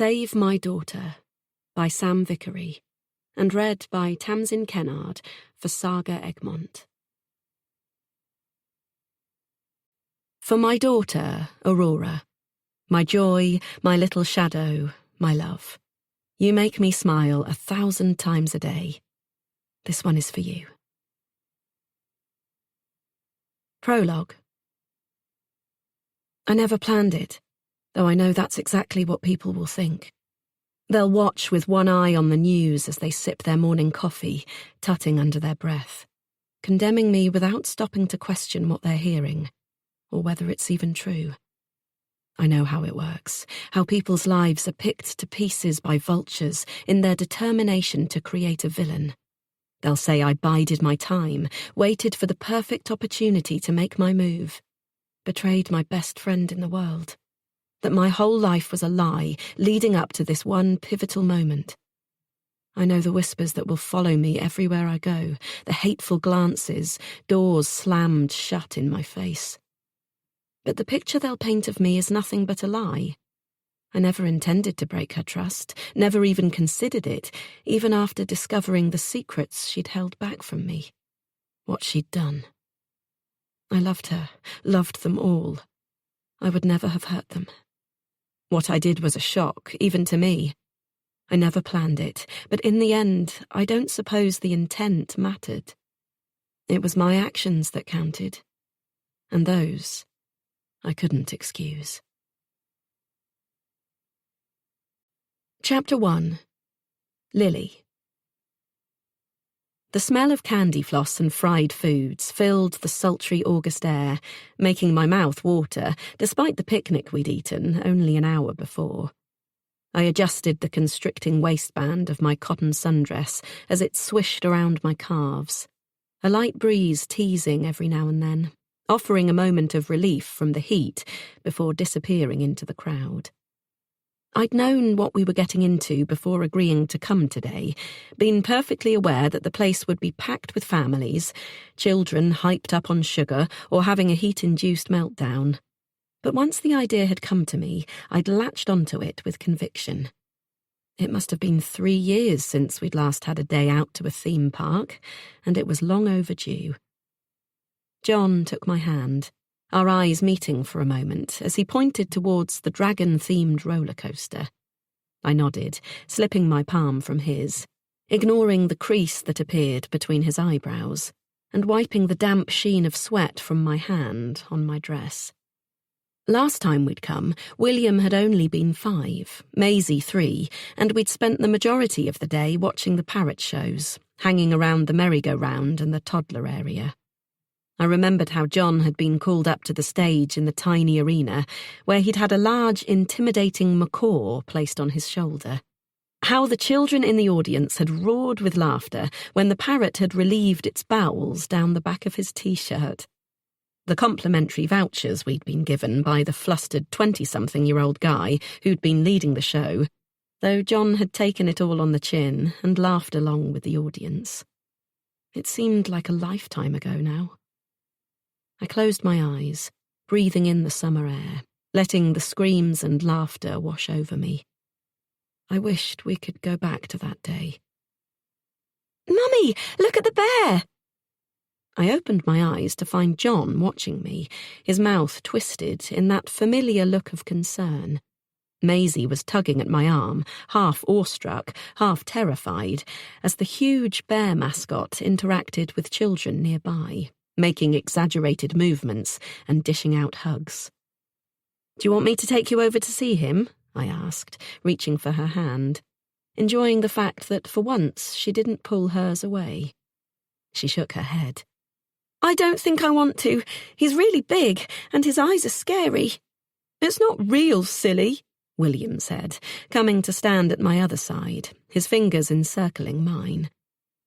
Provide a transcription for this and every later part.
Save My Daughter by Sam Vickery, and read by Tamsin Kennard for Saga Egmont. For my daughter, Aurora, my joy, my little shadow, my love, you make me smile 1,000 times a day. This one is for you. Prologue. I never planned it, though I know that's exactly what people will think. They'll watch with one eye on the news as they sip their morning coffee, tutting under their breath, condemning me without stopping to question what they're hearing, or whether it's even true. I know how it works, how people's lives are picked to pieces by vultures in their determination to create a villain. They'll say I bided my time, waited for the perfect opportunity to make my move, betrayed my best friend in the world, that my whole life was a lie leading up to this one pivotal moment. I know the whispers that will follow me everywhere I go, the hateful glances, doors slammed shut in my face. But the picture they'll paint of me is nothing but a lie. I never intended to break her trust, never even considered it, even after discovering the secrets she'd held back from me, what she'd done. I loved her, loved them all. I would never have hurt them. What I did was a shock, even to me. I never planned it, but in the end, I don't suppose the intent mattered. It was my actions that counted, and those I couldn't excuse. Chapter 1. Lily. The smell of candy floss and fried foods filled the sultry August air, making my mouth water, despite the picnic we'd eaten only an hour before. I adjusted the constricting waistband of my cotton sundress as it swished around my calves, a light breeze teasing every now and then, offering a moment of relief from the heat before disappearing into the crowd. I'd known what we were getting into before agreeing to come today, been perfectly aware that the place would be packed with families, children hyped up on sugar or having a heat-induced meltdown. But once the idea had come to me, I'd latched onto it with conviction. It must have been 3 years since we'd last had a day out to a theme park, and it was long overdue. John took my hand, our eyes meeting for a moment as he pointed towards the dragon-themed roller coaster. I nodded, slipping my palm from his, ignoring the crease that appeared between his eyebrows, and wiping the damp sheen of sweat from my hand on my dress. Last time we'd come, William had only been 5, Maisie 3, and we'd spent the majority of the day watching the parrot shows, hanging around the merry-go-round and the toddler area. I remembered how John had been called up to the stage in the tiny arena, where he'd had a large, intimidating macaw placed on his shoulder. How the children in the audience had roared with laughter when the parrot had relieved its bowels down the back of his T-shirt. The complimentary vouchers we'd been given by the flustered 20-something-year-old guy who'd been leading the show, though John had taken it all on the chin and laughed along with the audience. It seemed like a lifetime ago now. I closed my eyes, breathing in the summer air, letting the screams and laughter wash over me. I wished we could go back to that day. "Mummy, look at the bear!" I opened my eyes to find John watching me, his mouth twisted in that familiar look of concern. Maisie was tugging at my arm, half awestruck, half terrified, as the huge bear mascot interacted with children nearby, making exaggerated movements and dishing out hugs. "Do you want me to take you over to see him?" I asked, reaching for her hand, enjoying the fact that for once she didn't pull hers away. She shook her head. "I don't think I want to. He's really big, and his eyes are scary." "It's not real, silly," William said, coming to stand at my other side, his fingers encircling mine.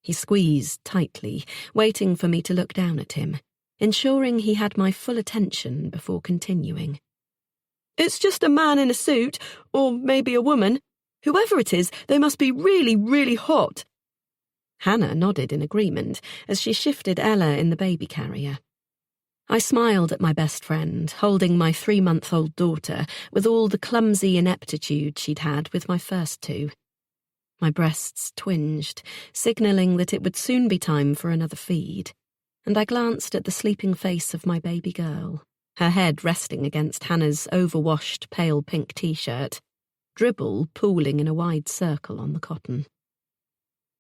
He squeezed tightly, waiting for me to look down at him, ensuring he had my full attention before continuing. "It's just a man in a suit, or maybe a woman. Whoever it is, they must be really, really hot." Hannah nodded in agreement as she shifted Ella in the baby carrier. I smiled at my best friend, holding my 3-month-old daughter with all the clumsy ineptitude she'd had with my first two. My breasts twinged, signalling that it would soon be time for another feed, and I glanced at the sleeping face of my baby girl, her head resting against Hannah's overwashed pale pink t-shirt, dribble pooling in a wide circle on the cotton.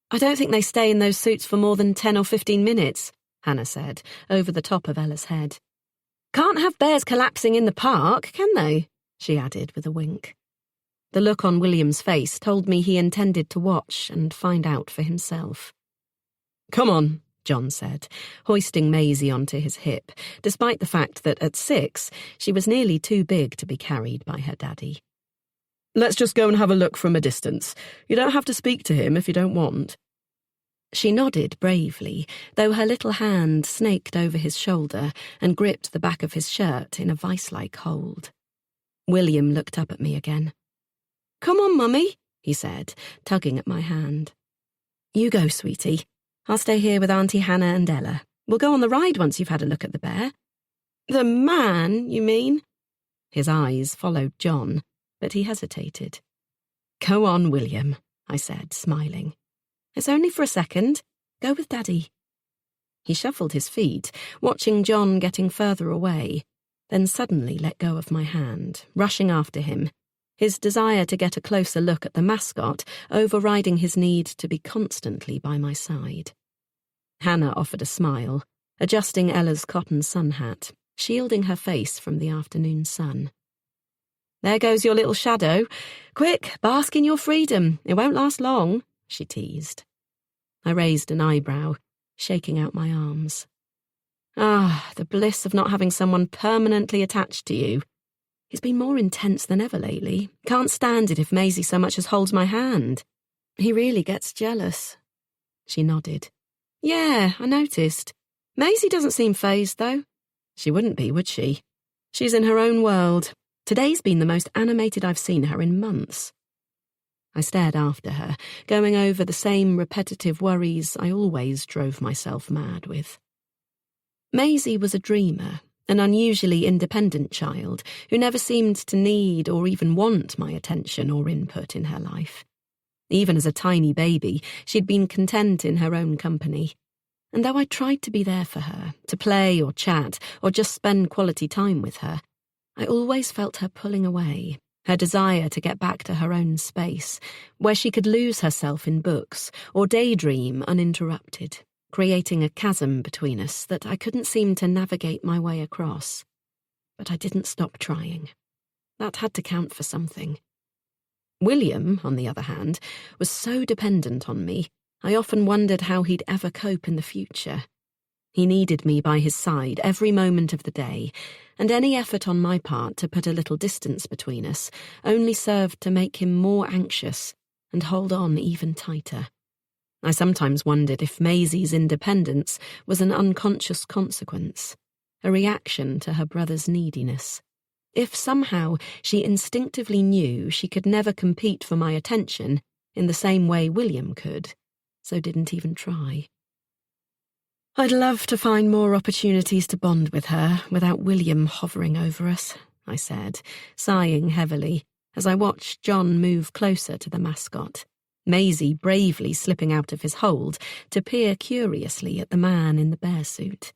"I don't think they stay in those suits for more than 10 or 15 minutes, Hannah said, over the top of Ella's head. "Can't have bears collapsing in the park, can they?" she added with a wink. The look on William's face told me he intended to watch and find out for himself. "Come on," John said, hoisting Maisie onto his hip, despite the fact that at 6 she was nearly too big to be carried by her daddy. "Let's just go and have a look from a distance. You don't have to speak to him if you don't want." She nodded bravely, though her little hand snaked over his shoulder and gripped the back of his shirt in a vice-like hold. William looked up at me again. "Come on, Mummy," he said, tugging at my hand. "You go, sweetie. I'll stay here with Auntie Hannah and Ella. We'll go on the ride once you've had a look at the bear." "The man, you mean?" His eyes followed John, but he hesitated. "Go on, William," I said, smiling. "It's only for a second. Go with Daddy." He shuffled his feet, watching John getting further away, then suddenly let go of my hand, rushing after him, his desire to get a closer look at the mascot overriding his need to be constantly by my side. Hannah offered a smile, adjusting Ella's cotton sun hat, shielding her face from the afternoon sun. "There goes your little shadow. Quick, bask in your freedom. It won't last long," she teased. I raised an eyebrow, shaking out my arms. The bliss of not having someone permanently attached to you. It's been more intense than ever lately. Can't stand it if Maisie so much as holds my hand. He really gets jealous." She nodded. "Yeah, I noticed. Maisie doesn't seem fazed, though. She wouldn't be, would she? She's in her own world. Today's been the most animated I've seen her in months." I stared after her, going over the same repetitive worries I always drove myself mad with. Maisie was a dreamer, an unusually independent child who never seemed to need or even want my attention or input in her life. Even as a tiny baby, she'd been content in her own company. And though I tried to be there for her, to play or chat or just spend quality time with her, I always felt her pulling away, her desire to get back to her own space, where she could lose herself in books or daydream uninterrupted, creating a chasm between us that I couldn't seem to navigate my way across. But I didn't stop trying. That had to count for something. William, on the other hand, was so dependent on me, I often wondered how he'd ever cope in the future. He needed me by his side every moment of the day, and any effort on my part to put a little distance between us only served to make him more anxious and hold on even tighter. I sometimes wondered if Maisie's independence was an unconscious consequence, a reaction to her brother's neediness. If somehow she instinctively knew she could never compete for my attention in the same way William could, so didn't even try. I'd love to find more opportunities to bond with her without William hovering over us, I said, sighing heavily as I watched John move closer to the mascot, Maisie bravely slipping out of his hold to peer curiously at the man in the bear suit.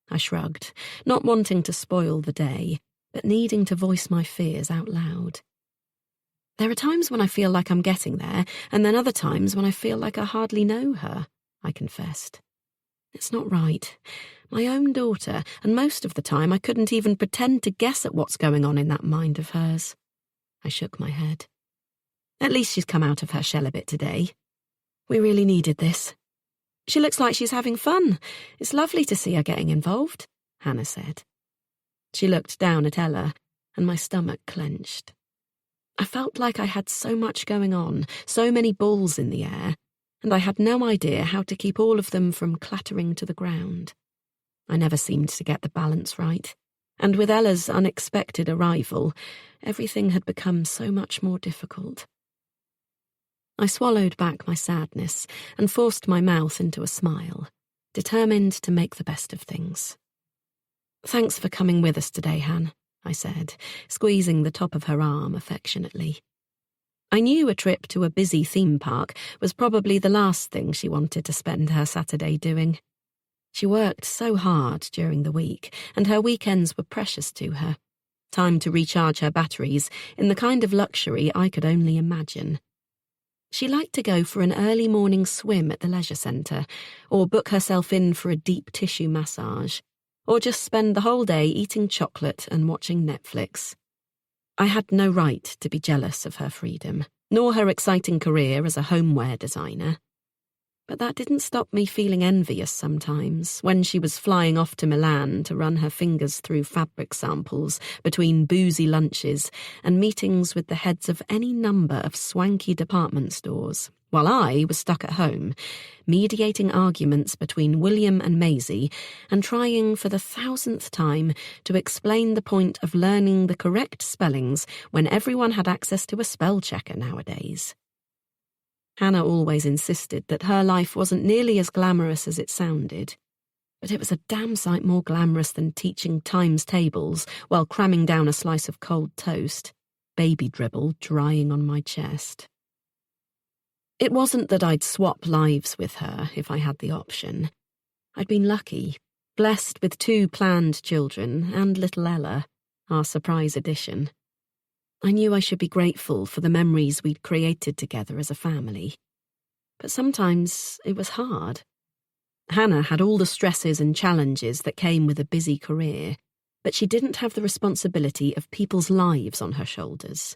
I shrugged, not wanting to spoil the day, but needing to voice my fears out loud. There are times when I feel like I'm getting there, and then other times when I feel like I hardly know her, I confessed. It's not right. My own daughter, and most of the time I couldn't even pretend to guess at what's going on in that mind of hers. I shook my head. At least she's come out of her shell a bit today. We really needed this. She looks like she's having fun. It's lovely to see her getting involved, Hannah said. She looked down at Ella, and my stomach clenched. I felt like I had so much going on, so many balls in the air, and I had no idea how to keep all of them from clattering to the ground. I never seemed to get the balance right, and with Ella's unexpected arrival, everything had become so much more difficult. I swallowed back my sadness and forced my mouth into a smile, determined to make the best of things. "Thanks for coming with us today, Han," I said, squeezing the top of her arm affectionately. I knew a trip to a busy theme park was probably the last thing she wanted to spend her Saturday doing. She worked so hard during the week, and her weekends were precious to her. Time to recharge her batteries in the kind of luxury I could only imagine. She liked to go for an early morning swim at the leisure centre, or book herself in for a deep tissue massage, or just spend the whole day eating chocolate and watching Netflix. I had no right to be jealous of her freedom, nor her exciting career as a homeware designer. But that didn't stop me feeling envious sometimes when she was flying off to Milan to run her fingers through fabric samples between boozy lunches and meetings with the heads of any number of swanky department stores, while I was stuck at home, mediating arguments between William and Maisie and trying for the 1,000th time to explain the point of learning the correct spellings when everyone had access to a spell checker nowadays. Hannah always insisted that her life wasn't nearly as glamorous as it sounded, but it was a damn sight more glamorous than teaching times tables while cramming down a slice of cold toast, baby dribble drying on my chest. It wasn't that I'd swap lives with her if I had the option. I'd been lucky, blessed with 2 planned children and little Ella, our surprise addition. I knew I should be grateful for the memories we'd created together as a family. But sometimes it was hard. Hannah had all the stresses and challenges that came with a busy career, but she didn't have the responsibility of people's lives on her shoulders.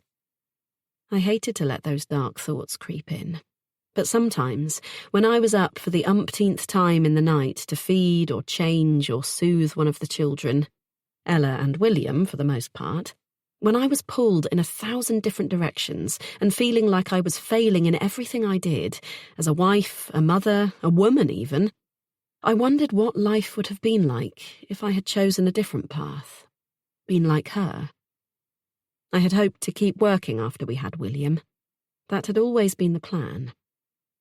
I hated to let those dark thoughts creep in. But sometimes, when I was up for the umpteenth time in the night to feed or change or soothe one of the children, Ella and William for the most part, when I was pulled in 1,000 different directions and feeling like I was failing in everything I did, as a wife, a mother, a woman even, I wondered what life would have been like if I had chosen a different path, been like her. I had hoped to keep working after we had William. That had always been the plan.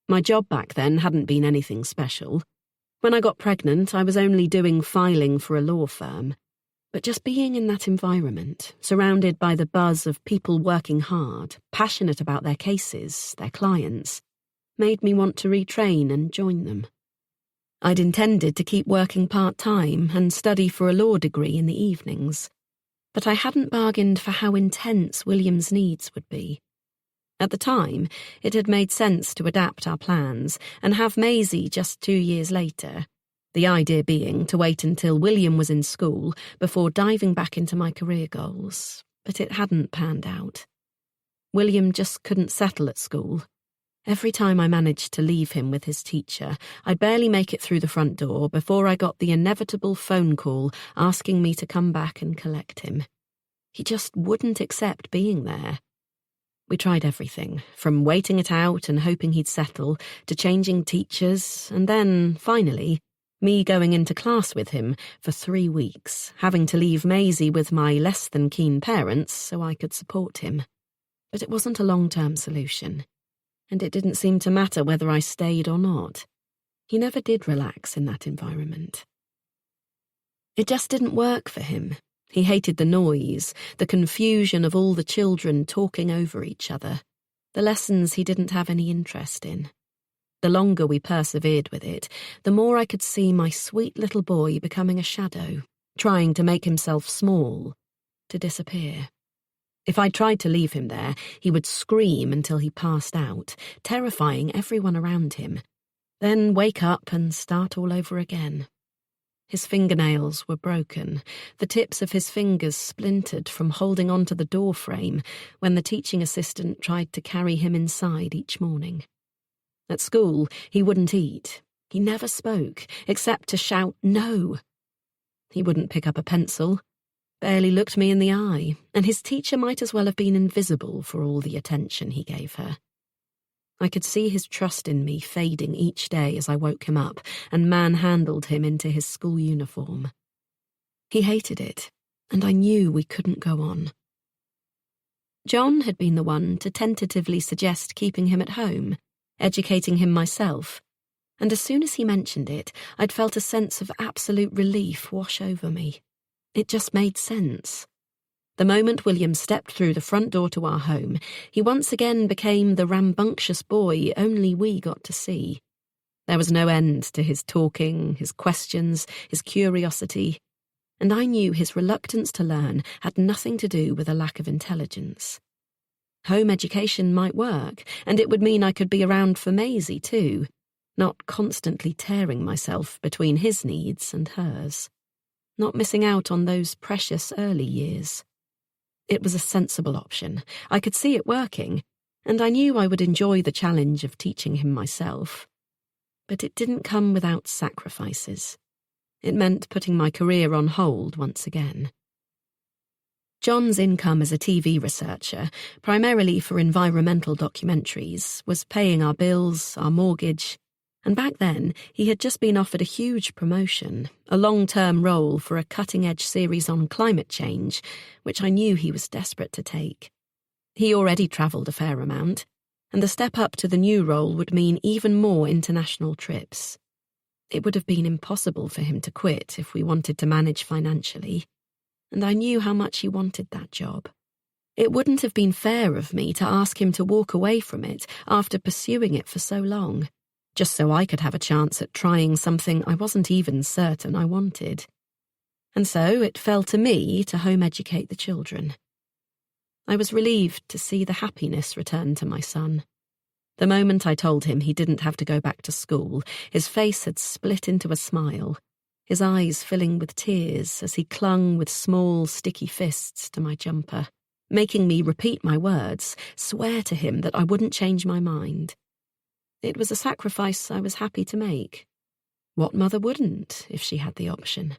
My job back then hadn't been anything special. When I got pregnant, I was only doing filing for a law firm. But just being in that environment, surrounded by the buzz of people working hard, passionate about their cases, their clients, made me want to retrain and join them. I'd intended to keep working part-time and study for a law degree in the evenings, but I hadn't bargained for how intense William's needs would be. At the time, it had made sense to adapt our plans and have Maisie just 2 years later, the idea being to wait until William was in school before diving back into my career goals, but it hadn't panned out. William just couldn't settle at school. Every time I managed to leave him with his teacher, I'd barely make it through the front door before I got the inevitable phone call asking me to come back and collect him. He just wouldn't accept being there. We tried everything, from waiting it out and hoping he'd settle, to changing teachers, and then, finally, me going into class with him for 3 weeks, having to leave Maisie with my less-than-keen parents so I could support him. But it wasn't a long-term solution, and it didn't seem to matter whether I stayed or not. He never did relax in that environment. It just didn't work for him. He hated the noise, the confusion of all the children talking over each other, the lessons he didn't have any interest in. The longer we persevered with it, the more I could see my sweet little boy becoming a shadow, trying to make himself small, to disappear. If I tried to leave him there, he would scream until he passed out, terrifying everyone around him, then wake up and start all over again. His fingernails were broken, the tips of his fingers splintered from holding onto the door frame when the teaching assistant tried to carry him inside each morning. At school, he wouldn't eat. He never spoke, except to shout no. He wouldn't pick up a pencil, barely looked me in the eye, and his teacher might as well have been invisible for all the attention he gave her. I could see his trust in me fading each day as I woke him up and manhandled him into his school uniform. He hated it, and I knew we couldn't go on. John had been the one to tentatively suggest keeping him at home, educating him myself, and as soon as he mentioned it, I'd felt a sense of absolute relief wash over me. It just made sense. The moment William stepped through the front door to our home, he once again became the rambunctious boy only we got to see. There was no end to his talking, his questions, his curiosity, and I knew his reluctance to learn had nothing to do with a lack of intelligence. Home education might work, and it would mean I could be around for Maisie too, not constantly tearing myself between his needs and hers, not missing out on those precious early years. It was a sensible option. I could see it working, and I knew I would enjoy the challenge of teaching him myself. But it didn't come without sacrifices. It meant putting my career on hold once again. John's income as a TV researcher, primarily for environmental documentaries, was paying our bills, our mortgage, and back then he had just been offered a huge promotion, a long-term role for a cutting-edge series on climate change, which I knew he was desperate to take. He already travelled a fair amount, and the step up to the new role would mean even more international trips. It would have been impossible for him to quit if we wanted to manage financially, and I knew how much he wanted that job. It wouldn't have been fair of me to ask him to walk away from it after pursuing it for so long, just so I could have a chance at trying something I wasn't even certain I wanted. And so it fell to me to home educate the children. I was relieved to see the happiness return to my son. The moment I told him he didn't have to go back to school, his face had split into a smile, his eyes filling with tears as he clung with small, sticky fists to my jumper, making me repeat my words, swear to him that I wouldn't change my mind. It was a sacrifice I was happy to make. What mother wouldn't, if she had the option?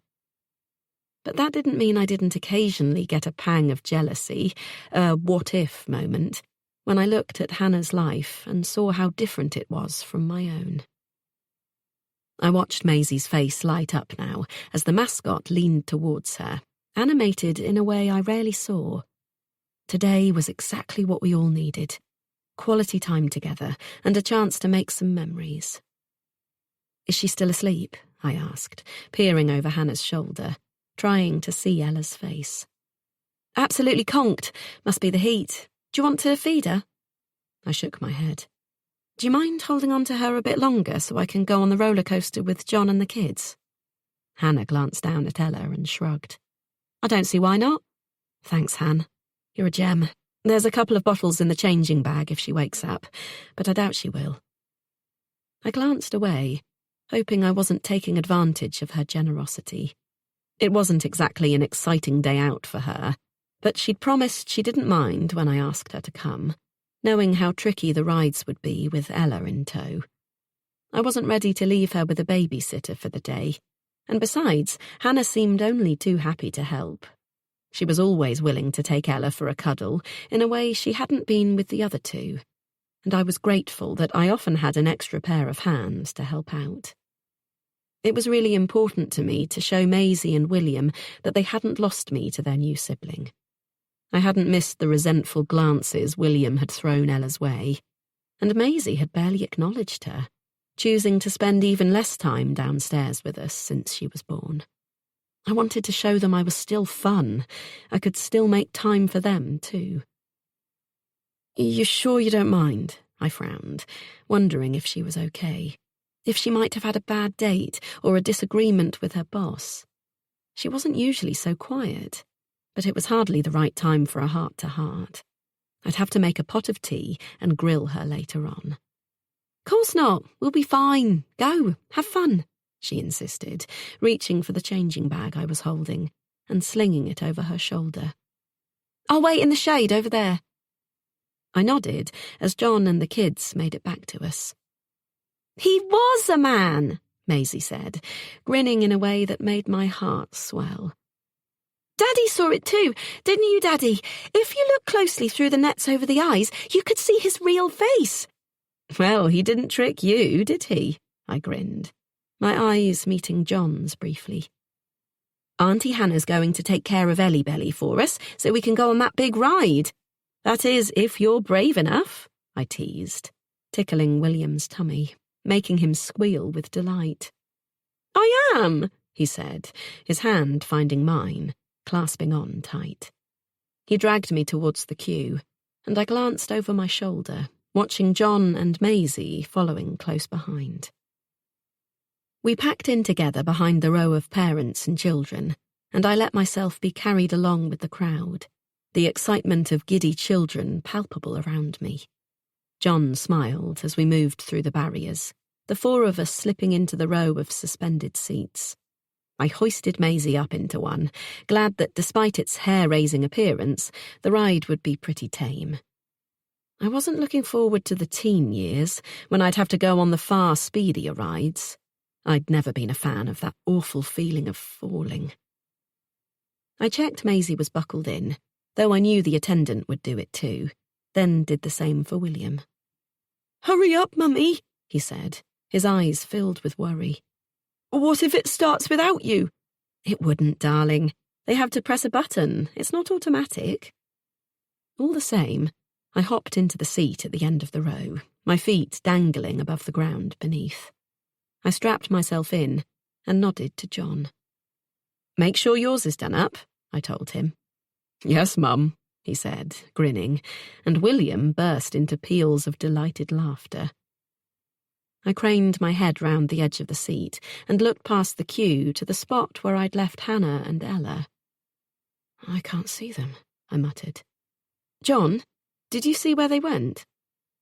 But that didn't mean I didn't occasionally get a pang of jealousy, a what-if moment, when I looked at Hannah's life and saw how different it was from my own. I watched Maisie's face light up now as the mascot leaned towards her, animated in a way I rarely saw. Today was exactly what we all needed. Quality time together, and a chance to make some memories. "Is she still asleep?" I asked, peering over Hannah's shoulder, trying to see Ella's face. "Absolutely conked. Must be the heat. Do you want to feed her?" I shook my head. "Do you mind holding on to her a bit longer so I can go on the roller coaster with John and the kids?" Hannah glanced down at Ella and shrugged. "I don't see why not." "Thanks, Han. You're a gem. There's a couple of bottles in the changing bag if she wakes up, but I doubt she will." I glanced away, hoping I wasn't taking advantage of her generosity. It wasn't exactly an exciting day out for her, but she'd promised she didn't mind when I asked her to come, knowing how tricky the rides would be with Ella in tow. I wasn't ready to leave her with a babysitter for the day, and besides, Hannah seemed only too happy to help. She was always willing to take Ella for a cuddle in a way she hadn't been with the other two, and I was grateful that I often had an extra pair of hands to help out. It was really important to me to show Maisie and William that they hadn't lost me to their new sibling. I hadn't missed the resentful glances William had thrown Ella's way, and Maisie had barely acknowledged her, choosing to spend even less time downstairs with us since she was born. I wanted to show them I was still fun. I could still make time for them, too. "You sure you don't mind?" I frowned, wondering if she was okay. If she might have had a bad date or a disagreement with her boss. She wasn't usually so quiet, but it was hardly the right time for a heart-to-heart. I'd have to make a pot of tea and grill her later on. "Course not. We'll be fine. Go. Have fun," she insisted, reaching for the changing bag I was holding and slinging it over her shoulder. "I'll wait in the shade over there." I nodded as John and the kids made it back to us. "He was a man," Maisie said, grinning in a way that made my heart swell. "Daddy saw it too, didn't you, Daddy? If you look closely through the nets over the eyes, you could see his real face." "Well, he didn't trick you, did he?" I grinned, my eyes meeting John's briefly. "Auntie Hannah's going to take care of Ellie Belly for us so we can go on that big ride. That is, if you're brave enough," I teased, tickling William's tummy, making him squeal with delight. "I am," he said, his hand finding mine, clasping on tight. He dragged me towards the queue, and I glanced over my shoulder, watching John and Maisie following close behind. We packed in together behind the row of parents and children, and I let myself be carried along with the crowd, the excitement of giddy children palpable around me. John smiled as we moved through the barriers, the four of us slipping into the row of suspended seats. I hoisted Maisie up into one, glad that despite its hair-raising appearance, the ride would be pretty tame. I wasn't looking forward to the teen years, when I'd have to go on the far speedier rides. I'd never been a fan of that awful feeling of falling. I checked Maisie was buckled in, though I knew the attendant would do it too, then did the same for William. "Hurry up, Mummy," he said, his eyes filled with worry. "What if it starts without you?" "It wouldn't, darling. They have to press a button. It's not automatic." All the same, I hopped into the seat at the end of the row, my feet dangling above the ground beneath. I strapped myself in and nodded to John. "Make sure yours is done up," I told him. "Yes, Mum," he said, grinning, and William burst into peals of delighted laughter. I craned my head round the edge of the seat and looked past the queue to the spot where I'd left Hannah and Ella. "I can't see them," I muttered. "John, did you see where they went?"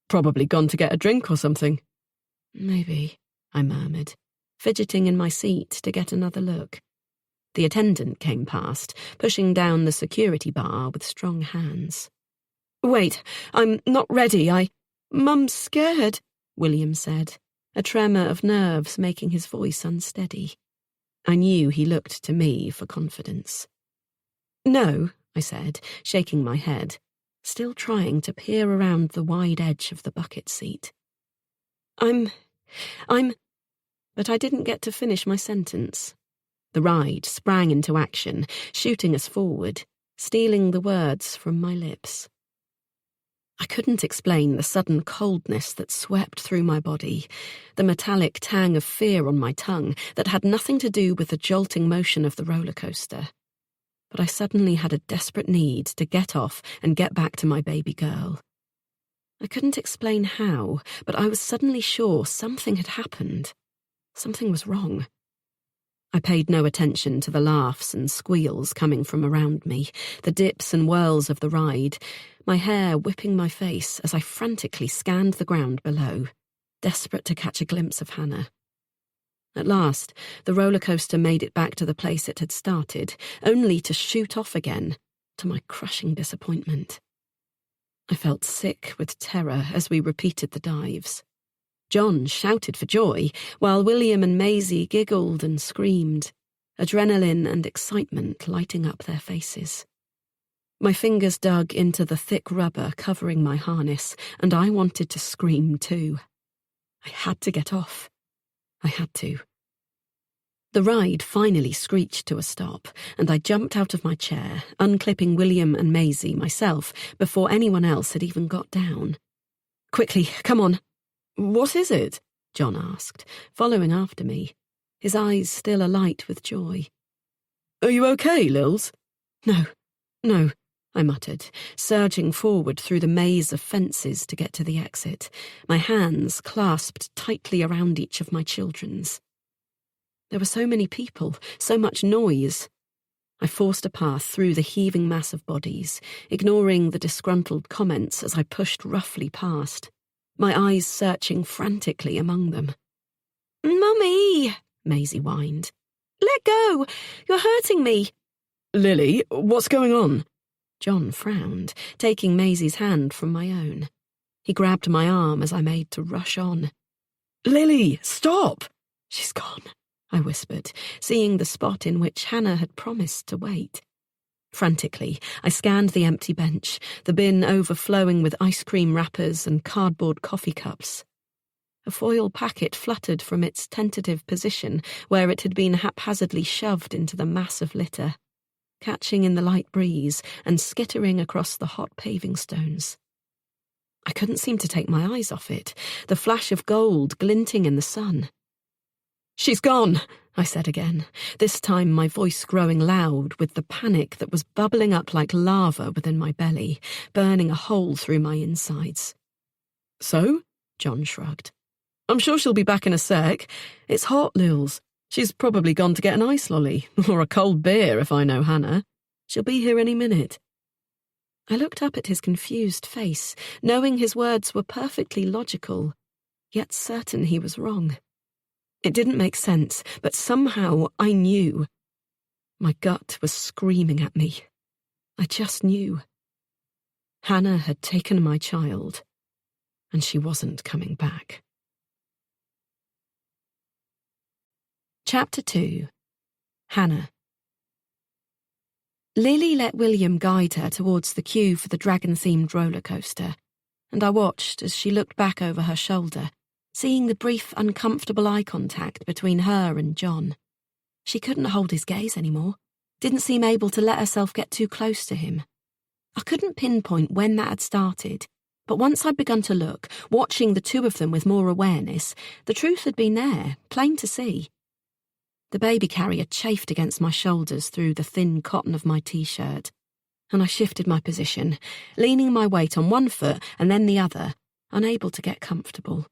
"Probably gone to get a drink or something." "Maybe," I murmured, fidgeting in my seat to get another look. The attendant came past, pushing down the security bar with strong hands. "Wait, I'm not ready, Mum's scared," William said, a tremor of nerves making his voice unsteady. I knew he looked to me for confidence. "No," I said, shaking my head, still trying to peer around the wide edge of the bucket seat. I'm... But I didn't get to finish my sentence. The ride sprang into action, shooting us forward, stealing the words from my lips. I couldn't explain the sudden coldness that swept through my body, the metallic tang of fear on my tongue that had nothing to do with the jolting motion of the roller coaster. But I suddenly had a desperate need to get off and get back to my baby girl. I couldn't explain how, but I was suddenly sure something had happened. Something was wrong. I paid no attention to the laughs and squeals coming from around me, the dips and whirls of the ride, my hair whipping my face as I frantically scanned the ground below, desperate to catch a glimpse of Hannah. At last, the roller coaster made it back to the place it had started, only to shoot off again, to my crushing disappointment. I felt sick with terror as we repeated the dives. John shouted for joy, while William and Maisie giggled and screamed, adrenaline and excitement lighting up their faces. My fingers dug into the thick rubber covering my harness, and I wanted to scream too. I had to get off. I had to. The ride finally screeched to a stop, and I jumped out of my chair, unclipping William and Maisie myself before anyone else had even got down. "Quickly, come on." "What is it?" John asked, following after me, his eyes still alight with joy. "Are you okay, Lils?" No, I muttered, surging forward through the maze of fences to get to the exit, my hands clasped tightly around each of my children's. There were so many people, so much noise. I forced a path through the heaving mass of bodies, ignoring the disgruntled comments as I pushed roughly past, my eyes searching frantically among them. "Mummy," Maisie whined. "Let go! You're hurting me!" "Lily, what's going on?" John frowned, taking Maisie's hand from my own. He grabbed my arm as I made to rush on. "Lily, stop!" "She's gone," I whispered, seeing the spot in which Hannah had promised to wait. Frantically, I scanned the empty bench, the bin overflowing with ice cream wrappers and cardboard coffee cups. A foil packet fluttered from its tentative position where it had been haphazardly shoved into the mass of litter, catching in the light breeze and skittering across the hot paving stones. I couldn't seem to take my eyes off it, the flash of gold glinting in the sun. "She's gone," I said again, this time my voice growing loud with the panic that was bubbling up like lava within my belly, burning a hole through my insides. "So?" John shrugged. "I'm sure she'll be back in a sec. It's hot, Lils. She's probably gone to get an ice lolly, or a cold beer if I know Hannah. She'll be here any minute." I looked up at his confused face, knowing his words were perfectly logical, yet certain he was wrong. It didn't make sense, but somehow I knew. My gut was screaming at me. I just knew. Hannah had taken my child, and she wasn't coming back. Chapter 2. Hannah. Lily let William guide her towards the queue for the dragon-themed roller coaster, and I watched as she looked back over her shoulder, seeing the brief, uncomfortable eye contact between her and John. She couldn't hold his gaze anymore, didn't seem able to let herself get too close to him. I couldn't pinpoint when that had started, but once I'd begun to look, watching the two of them with more awareness, the truth had been there, plain to see. The baby carrier chafed against my shoulders through the thin cotton of my t-shirt, and I shifted my position, leaning my weight on one foot and then the other, unable to get comfortable.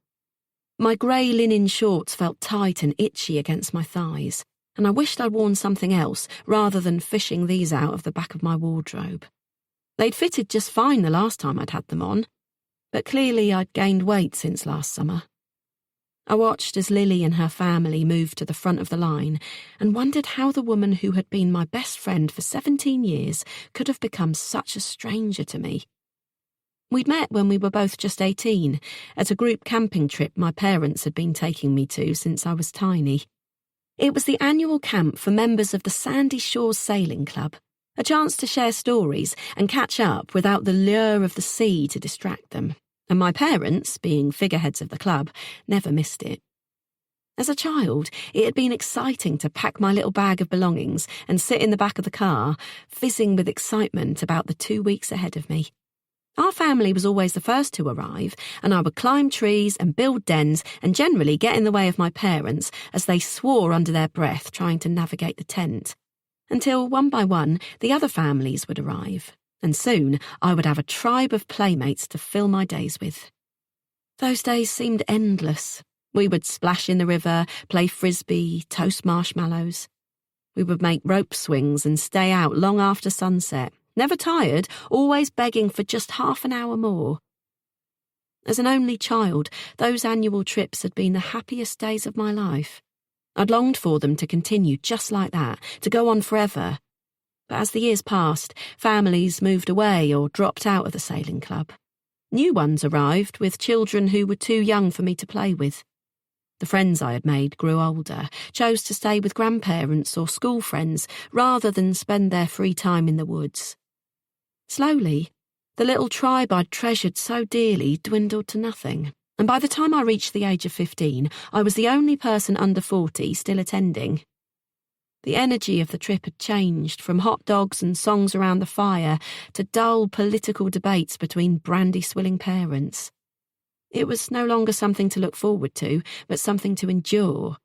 My grey linen shorts felt tight and itchy against my thighs, and I wished I'd worn something else rather than fishing these out of the back of my wardrobe. They'd fitted just fine the last time I'd had them on, but clearly I'd gained weight since last summer. I watched as Lily and her family moved to the front of the line and wondered how the woman who had been my best friend for 17 years could have become such a stranger to me. We'd met when we were both just 18, at a group camping trip my parents had been taking me to since I was tiny. It was the annual camp for members of the Sandy Shores Sailing Club, a chance to share stories and catch up without the lure of the sea to distract them. And my parents, being figureheads of the club, never missed it. As a child, it had been exciting to pack my little bag of belongings and sit in the back of the car, fizzing with excitement about the 2 weeks ahead of me. Our family was always the first to arrive, and I would climb trees and build dens and generally get in the way of my parents as they swore under their breath trying to navigate the tent. Until, one by one, the other families would arrive. And soon I would have a tribe of playmates to fill my days with. Those days seemed endless. We would splash in the river, play frisbee, toast marshmallows. We would make rope swings and stay out long after sunset, never tired, always begging for just half an hour more. As an only child, those annual trips had been the happiest days of my life. I'd longed for them to continue just like that, to go on forever. But as the years passed, families moved away or dropped out of the sailing club. New ones arrived with children who were too young for me to play with. The friends I had made grew older, chose to stay with grandparents or school friends rather than spend their free time in the woods. Slowly, the little tribe I'd treasured so dearly dwindled to nothing, and by the time I reached the age of 15, I was the only person under 40 still attending. The energy of the trip had changed from hot dogs and songs around the fire to dull political debates between brandy-swilling parents. It was no longer something to look forward to, but something to endure.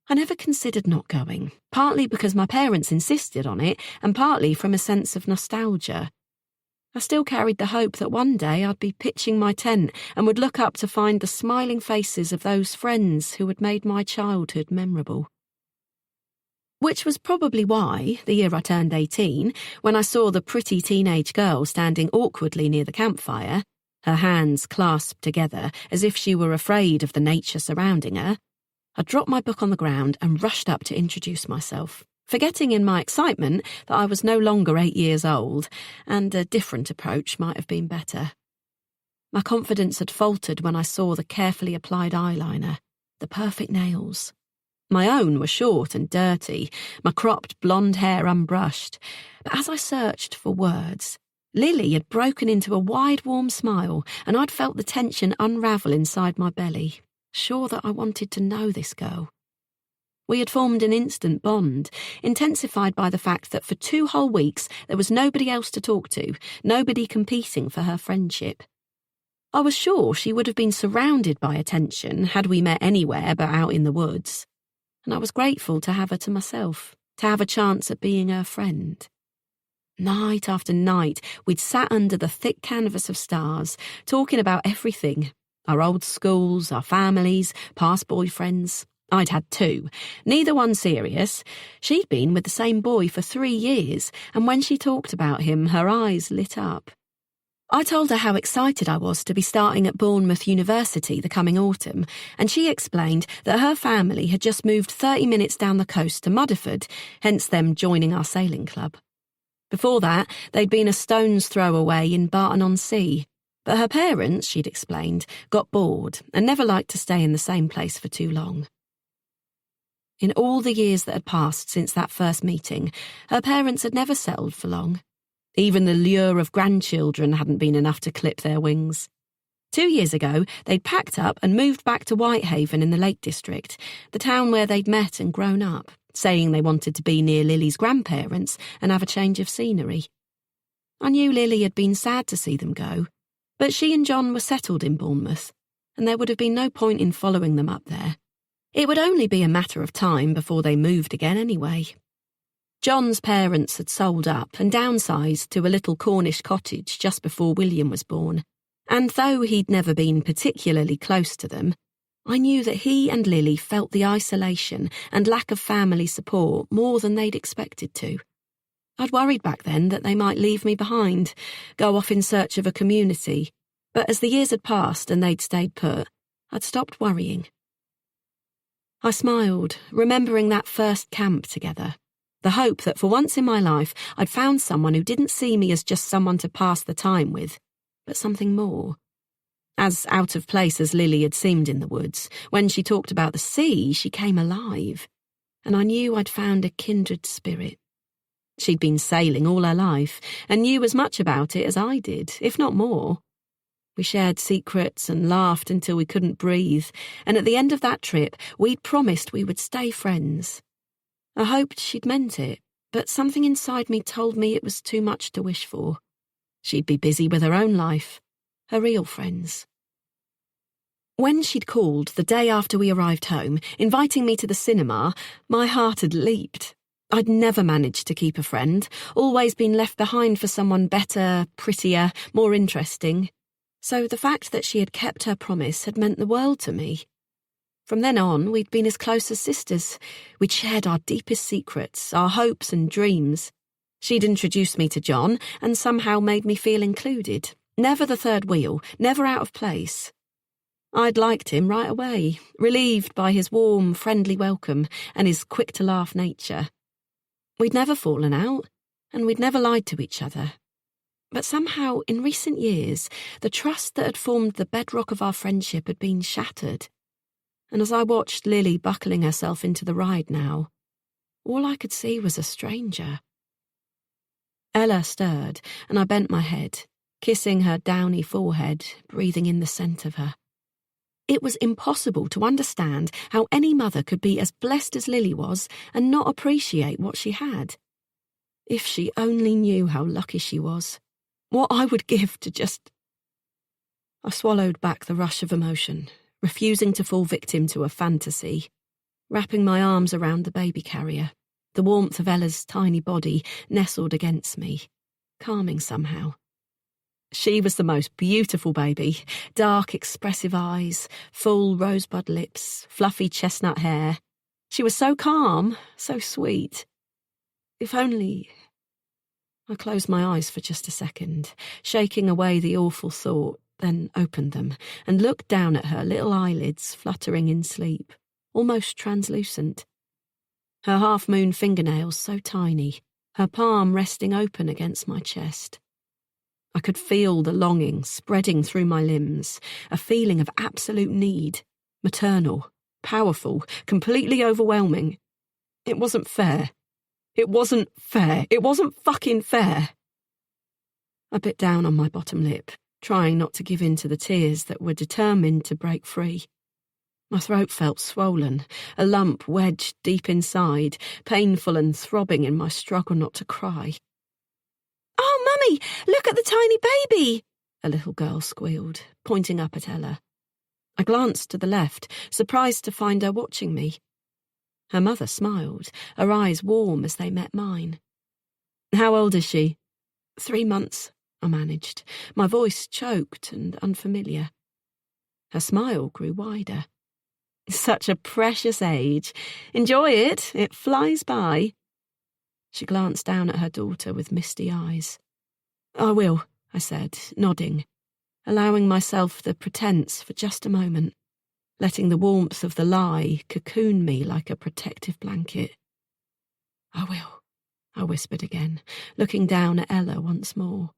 I never considered not going, partly because my parents insisted on it, and partly from a sense of nostalgia. I still carried the hope that one day I'd be pitching my tent and would look up to find the smiling faces of those friends who had made my childhood memorable. Which was probably why, the year I turned 18, when I saw the pretty teenage girl standing awkwardly near the campfire, her hands clasped together as if she were afraid of the nature surrounding her, I dropped my book on the ground and rushed up to introduce myself, forgetting in my excitement that I was no longer 8 years old, and a different approach might have been better. My confidence had faltered when I saw the carefully applied eyeliner, the perfect nails. My own were short and dirty, my cropped blonde hair unbrushed, but as I searched for words, Lily had broken into a wide, warm smile, and I'd felt the tension unravel inside my belly, sure that I wanted to know this girl. We had formed an instant bond, intensified by the fact that for 2 whole weeks there was nobody else to talk to, nobody competing for her friendship. I was sure she would have been surrounded by attention had we met anywhere but out in the woods. and I was grateful to have her to myself, to have a chance at being her friend. Night after night, we'd sat under the thick canvas of stars, talking about everything. Our old schools, our families, past boyfriends. I'd had 2, neither one serious. She'd been with the same boy for 3 years, and when she talked about him, her eyes lit up. I told her how excited I was to be starting at Bournemouth University the coming autumn, and she explained that her family had just moved 30 minutes down the coast to Mudderford, hence them joining our sailing club. Before that, they'd been a stone's throw away in Barton-on-Sea, but her parents, she'd explained, got bored and never liked to stay in the same place for too long. In all the years that had passed since that first meeting, her parents had never settled for long. Even the lure of grandchildren hadn't been enough to clip their wings. 2 years ago, they'd packed up and moved back to Whitehaven in the Lake District, the town where they'd met and grown up, saying they wanted to be near Lily's grandparents and have a change of scenery. I knew Lily had been sad to see them go, but she and John were settled in Bournemouth, and there would have been no point in following them up there. It would only be a matter of time before they moved again anyway. John's parents had sold up and downsized to a little Cornish cottage just before William was born, and though he'd never been particularly close to them, I knew that he and Lily felt the isolation and lack of family support more than they'd expected to. I'd worried back then that they might leave me behind, go off in search of a community, but as the years had passed and they'd stayed put, I'd stopped worrying. I smiled, remembering that first camp together, the hope that for once in my life I'd found someone who didn't see me as just someone to pass the time with, but something more. As out of place as Lily had seemed in the woods, when she talked about the sea, she came alive, and I knew I'd found a kindred spirit. She'd been sailing all her life, and knew as much about it as I did, if not more. We shared secrets and laughed until we couldn't breathe, and at the end of that trip, we'd promised we would stay friends. I hoped she'd meant it, but something inside me told me it was too much to wish for. She'd be busy with her own life, her real friends. When she'd called the day after we arrived home, inviting me to the cinema, my heart had leaped. I'd never managed to keep a friend, always been left behind for someone better, prettier, more interesting. So the fact that she had kept her promise had meant the world to me. From then on, we'd been as close as sisters. We'd shared our deepest secrets, our hopes and dreams. She'd introduced me to John and somehow made me feel included. Never the third wheel, never out of place. I'd liked him right away, relieved by his warm, friendly welcome and his quick-to-laugh nature. We'd never fallen out, and we'd never lied to each other. But somehow, in recent years, the trust that had formed the bedrock of our friendship had been shattered. And as I watched Lily buckling herself into the ride now, all I could see was a stranger. Ella stirred, and I bent my head, kissing her downy forehead, breathing in the scent of her. It was impossible to understand how any mother could be as blessed as Lily was and not appreciate what she had. If she only knew how lucky she was. What I would give to just... I swallowed back the rush of emotion, refusing to fall victim to a fantasy, wrapping my arms around the baby carrier, the warmth of Ella's tiny body nestled against me, calming somehow. She was the most beautiful baby, dark, expressive eyes, full rosebud lips, fluffy chestnut hair. She was so calm, so sweet. If only... I closed my eyes for just a second, shaking away the awful thought, then opened them and looked down at her little eyelids fluttering in sleep, almost translucent. Her half-moon fingernails so tiny, her palm resting open against my chest. I could feel the longing spreading through my limbs, a feeling of absolute need, maternal, powerful, completely overwhelming. It wasn't fair. It wasn't fair. It wasn't fucking fair. I bit down on my bottom lip, trying not to give in to the tears that were determined to break free. My throat felt swollen, a lump wedged deep inside, painful and throbbing in my struggle not to cry. "Oh, Mummy, look at the tiny baby!" a little girl squealed, pointing up at Ella. I glanced to the left, surprised to find her watching me. Her mother smiled, her eyes warm as they met mine. "How old is she?" 3 months, I managed, my voice choked and unfamiliar. Her smile grew wider. "Such a precious age. Enjoy it. It flies by." She glanced down at her daughter with misty eyes. "I will," I said, nodding, allowing myself the pretense for just a moment, letting the warmth of the lie cocoon me like a protective blanket. "I will," I whispered again, looking down at Ella once more.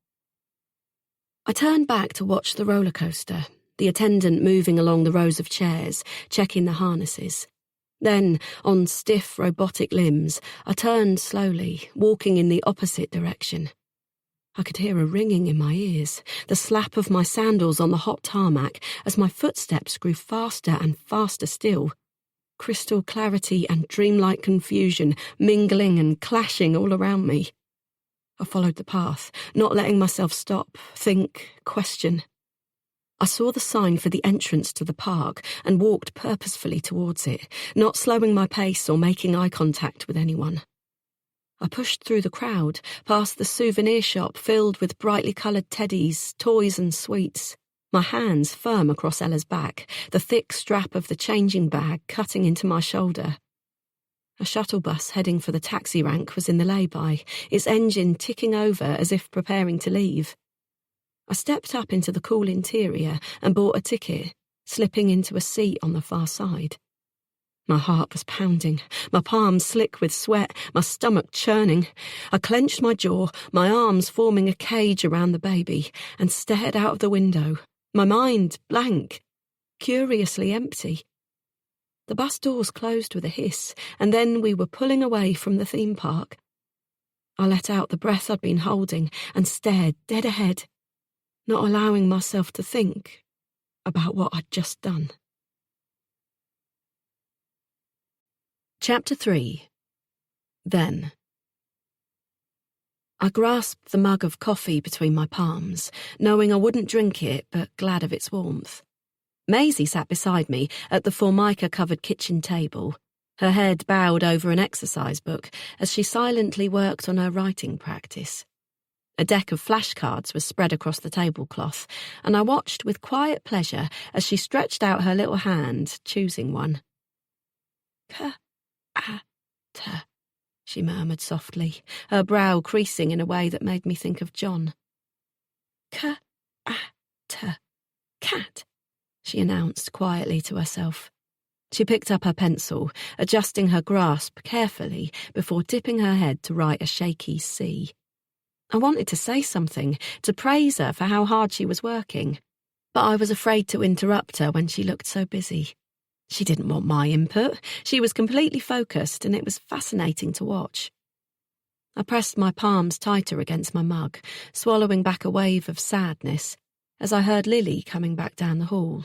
I turned back to watch the roller coaster, the attendant moving along the rows of chairs, checking the harnesses. Then, on stiff robotic limbs, I turned slowly, walking in the opposite direction. I could hear a ringing in my ears, the slap of my sandals on the hot tarmac as my footsteps grew faster and faster still. Crystal clarity and dreamlike confusion mingling and clashing all around me. I followed the path, not letting myself stop, think, question. I saw the sign for the entrance to the park and walked purposefully towards it, not slowing my pace or making eye contact with anyone. I pushed through the crowd, past the souvenir shop filled with brightly coloured teddies, toys and sweets, my hands firm across Ella's back, the thick strap of the changing bag cutting into my shoulder. A shuttle bus heading for the taxi rank was in the lay-by, its engine ticking over as if preparing to leave. I stepped up into the cool interior and bought a ticket, slipping into a seat on the far side. My heart was pounding, my palms slick with sweat, my stomach churning. I clenched my jaw, my arms forming a cage around the baby, and stared out of the window, my mind blank, curiously empty. The bus doors closed with a hiss, and then we were pulling away from the theme park. I let out the breath I'd been holding and stared dead ahead, not allowing myself to think about what I'd just done. Chapter 3. Then. I grasped the mug of coffee between my palms, knowing I wouldn't drink it, but glad of its warmth. Maisie sat beside me at the formica-covered kitchen table, her head bowed over an exercise book as she silently worked on her writing practice. A deck of flashcards was spread across the tablecloth, and I watched with quiet pleasure as she stretched out her little hand, choosing one. K-A-T, she murmured softly, her brow creasing in a way that made me think of John. K-A-T, cat, she announced quietly to herself. She picked up her pencil, adjusting her grasp carefully before dipping her head to write a shaky C. I wanted to say something, to praise her for how hard she was working, but I was afraid to interrupt her when she looked so busy. She didn't want my input. She was completely focused, and it was fascinating to watch. I pressed my palms tighter against my mug, swallowing back a wave of sadness, as I heard Lily coming back down the hall.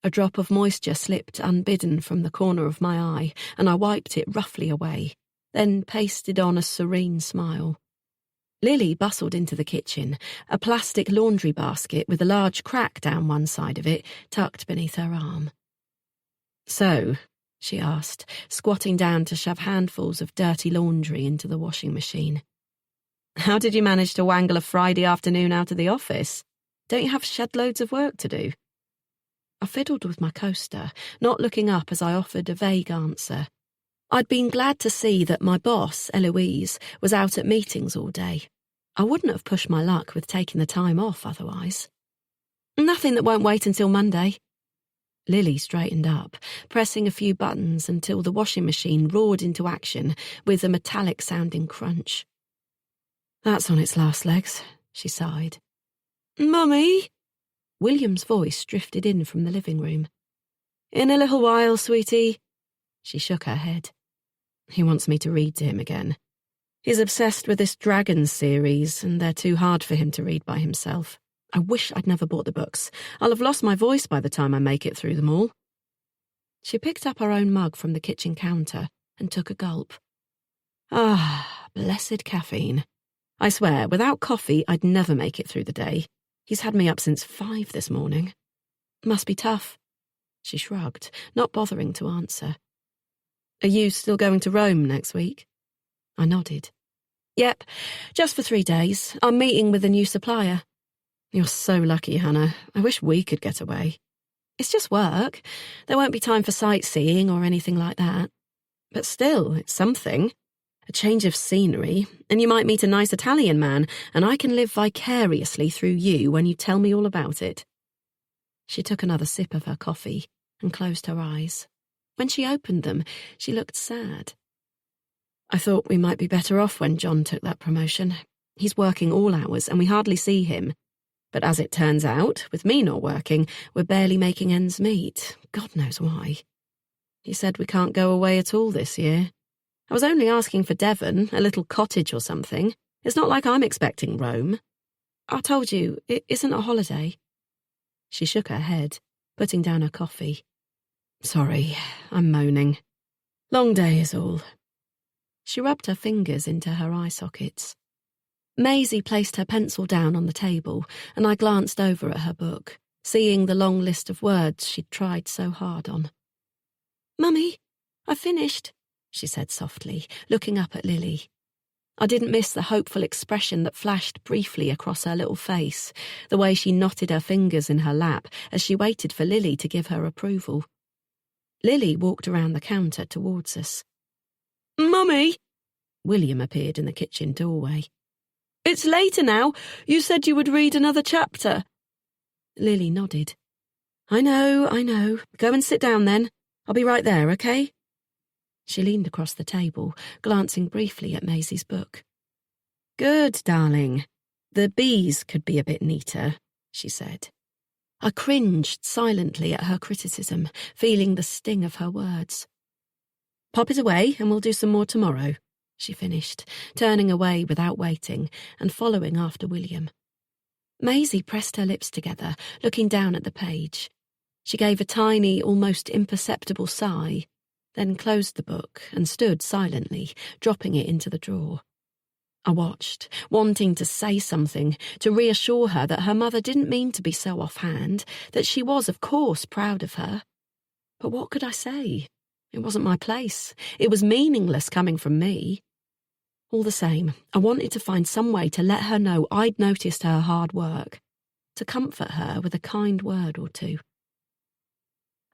A drop of moisture slipped unbidden from the corner of my eye, and I wiped it roughly away, then pasted on a serene smile. Lily bustled into the kitchen, a plastic laundry basket with a large crack down one side of it tucked beneath her arm. "So," she asked, squatting down to shove handfuls of dirty laundry into the washing machine. "How did you manage to wangle a Friday afternoon out of the office? Don't you have shed loads of work to do?" I fiddled with my coaster, not looking up as I offered a vague answer. I'd been glad to see that my boss, Eloise, was out at meetings all day. I wouldn't have pushed my luck with taking the time off otherwise. "Nothing that won't wait until Monday." Lily straightened up, pressing a few buttons until the washing machine roared into action with a metallic-sounding crunch. "That's on its last legs," she sighed. "Mummy?" William's voice drifted in from the living room. "In a little while, sweetie." She shook her head. "He wants me to read to him again. He's obsessed with this Dragons series, and they're too hard for him to read by himself. I wish I'd never bought the books. I'll have lost my voice by the time I make it through them all." She picked up her own mug from the kitchen counter and took a gulp. Ah, blessed caffeine. I swear, without coffee, I'd never make it through the day. He's had me up since 5 this morning. "Must be tough." She shrugged, not bothering to answer. Are you still going to Rome next week? I nodded. Yep, just for 3 days. I'm meeting with a new supplier. You're so lucky, Hannah. I wish we could get away. It's just work. There won't be time for sightseeing or anything like that. But still, it's something. A change of scenery, and you might meet a nice Italian man, and I can live vicariously through you when you tell me all about it. She took another sip of her coffee and closed her eyes. When she opened them, she looked sad. I thought we might be better off when John took that promotion. He's working all hours, and we hardly see him. But as it turns out, with me not working, we're barely making ends meet. God knows why. He said we can't go away at all this year. I was only asking for Devon, a little cottage or something. It's not like I'm expecting Rome. I told you, it isn't a holiday. She shook her head, putting down her coffee. Sorry, I'm moaning. Long day is all. She rubbed her fingers into her eye sockets. Maisie placed her pencil down on the table, and I glanced over at her book, seeing the long list of words she'd tried so hard on. Mummy, I finished, she said softly, looking up at Lily. I didn't miss the hopeful expression that flashed briefly across her little face, the way she knotted her fingers in her lap as she waited for Lily to give her approval. Lily walked around the counter towards us. Mummy! William appeared in the kitchen doorway. It's later now. You said you would read another chapter. Lily nodded. I know. Go and sit down then. I'll be right there, okay? She leaned across the table, glancing briefly at Maisie's book. Good, darling. The B's could be a bit neater, she said. I cringed silently at her criticism, feeling the sting of her words. Pop it away and we'll do some more tomorrow, she finished, turning away without waiting and following after William. Maisie pressed her lips together, looking down at the page. She gave a tiny, almost imperceptible sigh, then closed the book and stood silently, dropping it into the drawer. I watched, wanting to say something, to reassure her that her mother didn't mean to be so offhand, that she was, of course, proud of her. But what could I say? It wasn't my place. It was meaningless coming from me. All the same, I wanted to find some way to let her know I'd noticed her hard work, to comfort her with a kind word or two.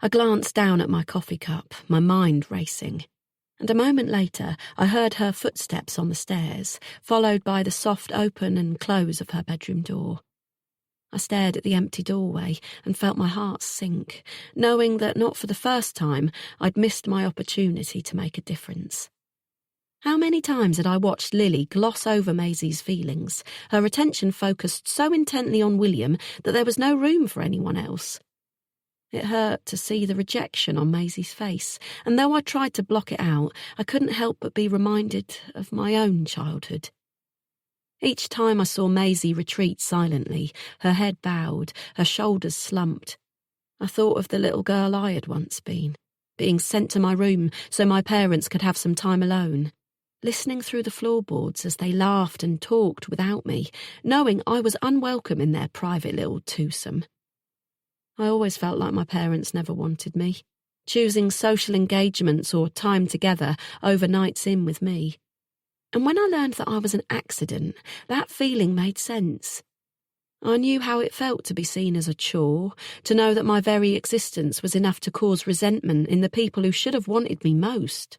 I glanced down at my coffee cup, my mind racing, and a moment later I heard her footsteps on the stairs, followed by the soft open and close of her bedroom door. I stared at the empty doorway and felt my heart sink, knowing that not for the first time I'd missed my opportunity to make a difference. How many times had I watched Lily gloss over Maisie's feelings, her attention focused so intently on William that there was no room for anyone else? It hurt to see the rejection on Maisie's face, and though I tried to block it out, I couldn't help but be reminded of my own childhood. Each time I saw Maisie retreat silently, her head bowed, her shoulders slumped, I thought of the little girl I had once been, being sent to my room so my parents could have some time alone, listening through the floorboards as they laughed and talked without me, knowing I was unwelcome in their private little twosome. I always felt like my parents never wanted me, choosing social engagements or time together over nights in with me. And when I learned that I was an accident, that feeling made sense. I knew how it felt to be seen as a chore, to know that my very existence was enough to cause resentment in the people who should have wanted me most.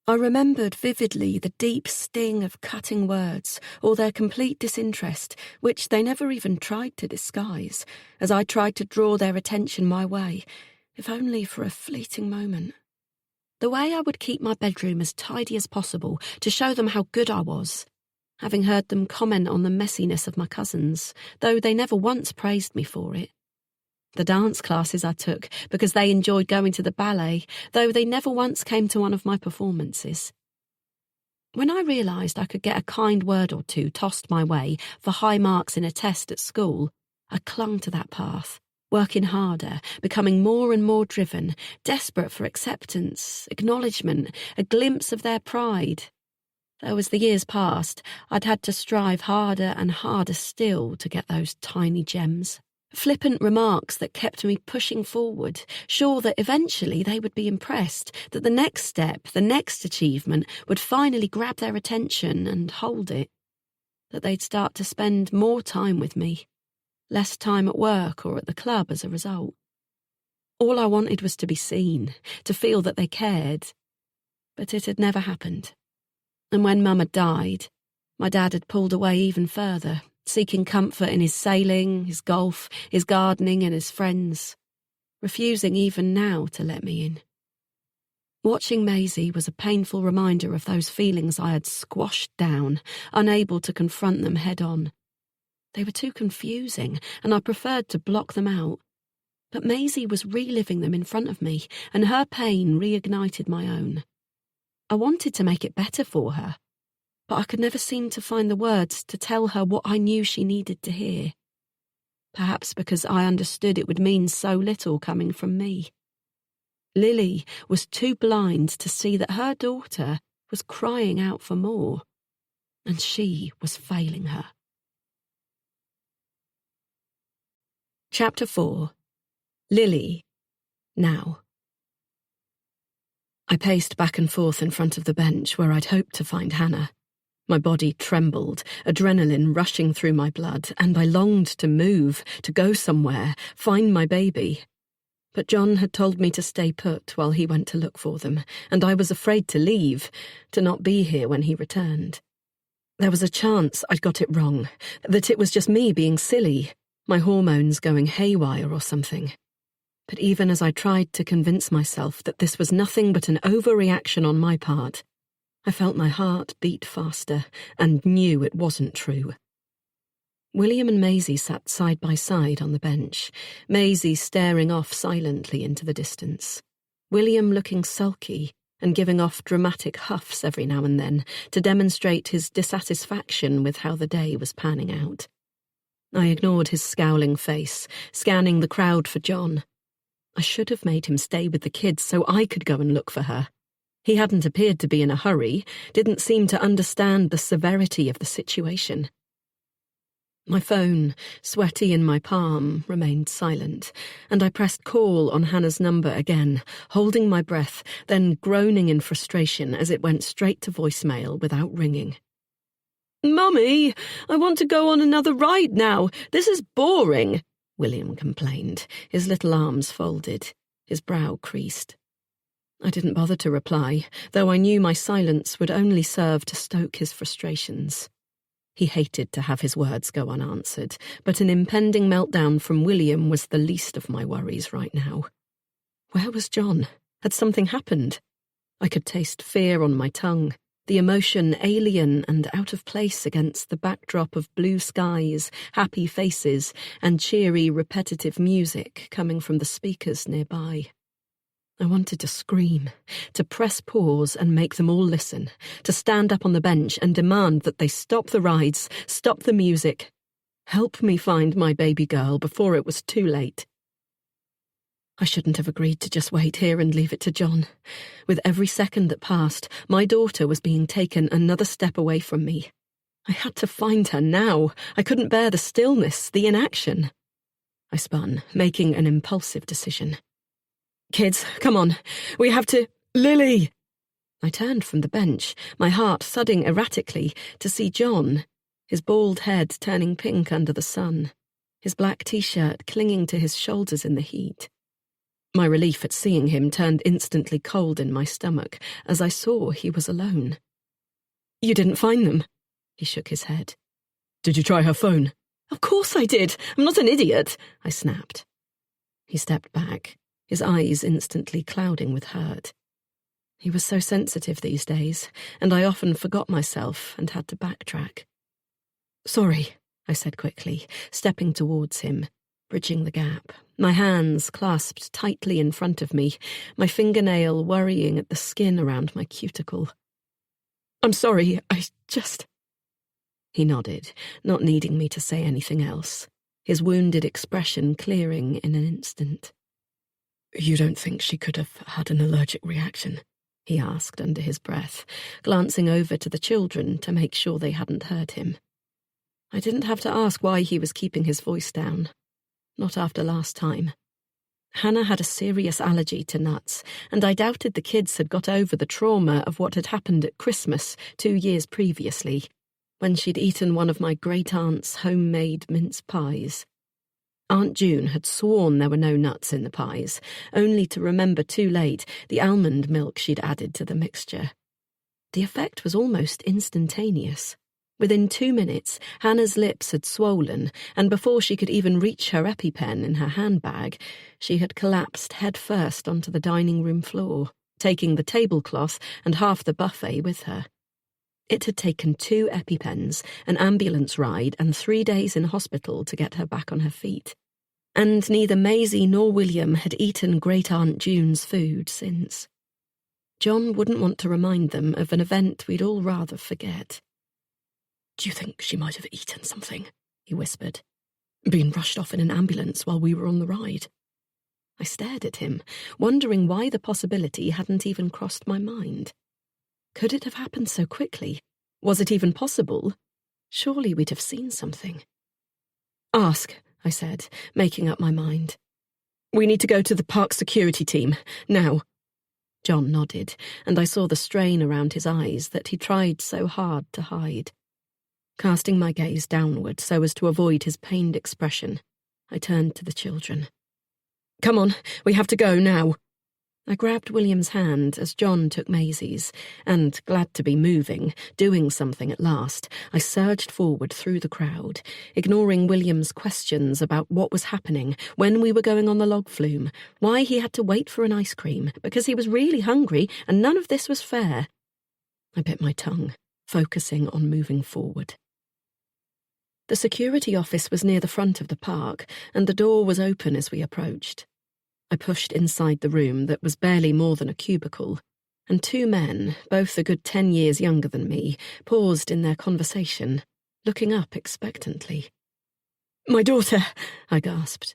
I remembered vividly the deep sting of cutting words or their complete disinterest, which they never even tried to disguise, as I tried to draw their attention my way, if only for a fleeting moment. The way I would keep my bedroom as tidy as possible to show them how good I was, having heard them comment on the messiness of my cousins, though they never once praised me for it. The dance classes I took because they enjoyed going to the ballet, though they never once came to one of my performances. When I realised I could get a kind word or two tossed my way for high marks in a test at school, I clung to that path, working harder, becoming more and more driven, desperate for acceptance, acknowledgement, a glimpse of their pride. Though as the years passed, I'd had to strive harder and harder still to get those tiny gems Flippant remarks that kept me pushing forward, sure that eventually they would be impressed, that the next step, the next achievement, would finally grab their attention and hold it, that they'd start to spend more time with me, less time at work or at the club as a result. All I wanted was to be seen, to feel that they cared. But it had never happened. And when Mum had died, my dad had pulled away even further, seeking comfort in his sailing, his golf, his gardening and his friends, refusing even now to let me in. Watching Maisie was a painful reminder of those feelings I had squashed down, unable to confront them head-on. They were too confusing, and I preferred to block them out. But Maisie was reliving them in front of me, and her pain reignited my own. I wanted to make it better for her, but I could never seem to find the words to tell her what I knew she needed to hear. Perhaps because I understood it would mean so little coming from me. Lily was too blind to see that her daughter was crying out for more, and she was failing her. Chapter 4. Lily. Now. I paced back and forth in front of the bench where I'd hoped to find Hannah. My body trembled, adrenaline rushing through my blood, and I longed to move, to go somewhere, find my baby. But John had told me to stay put while he went to look for them, and I was afraid to leave, to not be here when he returned. There was a chance I'd got it wrong, that it was just me being silly, my hormones going haywire or something. But even as I tried to convince myself that this was nothing but an overreaction on my part, I felt my heart beat faster and knew it wasn't true. William and Maisie sat side by side on the bench, Maisie staring off silently into the distance, William looking sulky and giving off dramatic huffs every now and then to demonstrate his dissatisfaction with how the day was panning out. I ignored his scowling face, scanning the crowd for John. I should have made him stay with the kids so I could go and look for her. He hadn't appeared to be in a hurry, didn't seem to understand the severity of the situation. My phone, sweaty in my palm, remained silent, and I pressed call on Hannah's number again, holding my breath, then groaning in frustration as it went straight to voicemail without ringing. "Mummy, I want to go on another ride now. This is boring," William complained, his little arms folded, his brow creased. I didn't bother to reply, though I knew my silence would only serve to stoke his frustrations. He hated to have his words go unanswered, but an impending meltdown from William was the least of my worries right now. Where was John? Had something happened? I could taste fear on my tongue, the emotion alien and out of place against the backdrop of blue skies, happy faces, and cheery, repetitive music coming from the speakers nearby. I wanted to scream, to press pause and make them all listen, to stand up on the bench and demand that they stop the rides, stop the music. Help me find my baby girl before it was too late. I shouldn't have agreed to just wait here and leave it to John. With every second that passed, my daughter was being taken another step away from me. I had to find her now. I couldn't bear the stillness, the inaction. I spun, making an impulsive decision. "Kids, come on. We have to— Lily!" I turned from the bench, my heart thudding erratically, to see John, his bald head turning pink under the sun, his black t-shirt clinging to his shoulders in the heat. My relief at seeing him turned instantly cold in my stomach as I saw he was alone. "You didn't find them?" He shook his head. "Did you try her phone?" "Of course I did. I'm not an idiot," I snapped. He stepped back, his eyes instantly clouding with hurt. He was so sensitive these days, and I often forgot myself and had to backtrack. "Sorry," I said quickly, stepping towards him, bridging the gap, my hands clasped tightly in front of me, my fingernail worrying at the skin around my cuticle. "I'm sorry, I just—" He nodded, not needing me to say anything else, his wounded expression clearing in an instant. "You don't think she could have had an allergic reaction?" he asked under his breath, glancing over to the children to make sure they hadn't heard him. I didn't have to ask why he was keeping his voice down. Not after last time. Hannah had a serious allergy to nuts, and I doubted the kids had got over the trauma of what had happened at Christmas 2 years previously, when she'd eaten one of my great-aunt's homemade mince pies. Aunt June had sworn there were no nuts in the pies, only to remember too late the almond milk she'd added to the mixture. The effect was almost instantaneous. Within 2 minutes, Hannah's lips had swollen, and before she could even reach her EpiPen in her handbag, she had collapsed head-first onto the dining room floor, taking the tablecloth and half the buffet with her. It had taken 2 EpiPens, an ambulance ride, and 3 days in hospital to get her back on her feet. And neither Maisie nor William had eaten Great-Aunt June's food since. John wouldn't want to remind them of an event we'd all rather forget. "Do you think she might have eaten something?" he whispered. "Been rushed off in an ambulance while we were on the ride." I stared at him, wondering why the possibility hadn't even crossed my mind. Could it have happened so quickly? Was it even possible? Surely we'd have seen something. "Ask," I said, making up my mind. "We need to go to the park security team, now." John nodded, and I saw the strain around his eyes that he tried so hard to hide. Casting my gaze downward so as to avoid his pained expression, I turned to the children. "Come on, we have to go now." I grabbed William's hand as John took Maisie's, and, glad to be moving, doing something at last, I surged forward through the crowd, ignoring William's questions about what was happening, when we were going on the log flume, why he had to wait for an ice cream, because he was really hungry and none of this was fair. I bit my tongue, focusing on moving forward. The security office was near the front of the park, and the door was open as we approached. I pushed inside the room that was barely more than a cubicle, and 2 men, both a good 10 years younger than me, paused in their conversation, looking up expectantly. "My daughter," I gasped.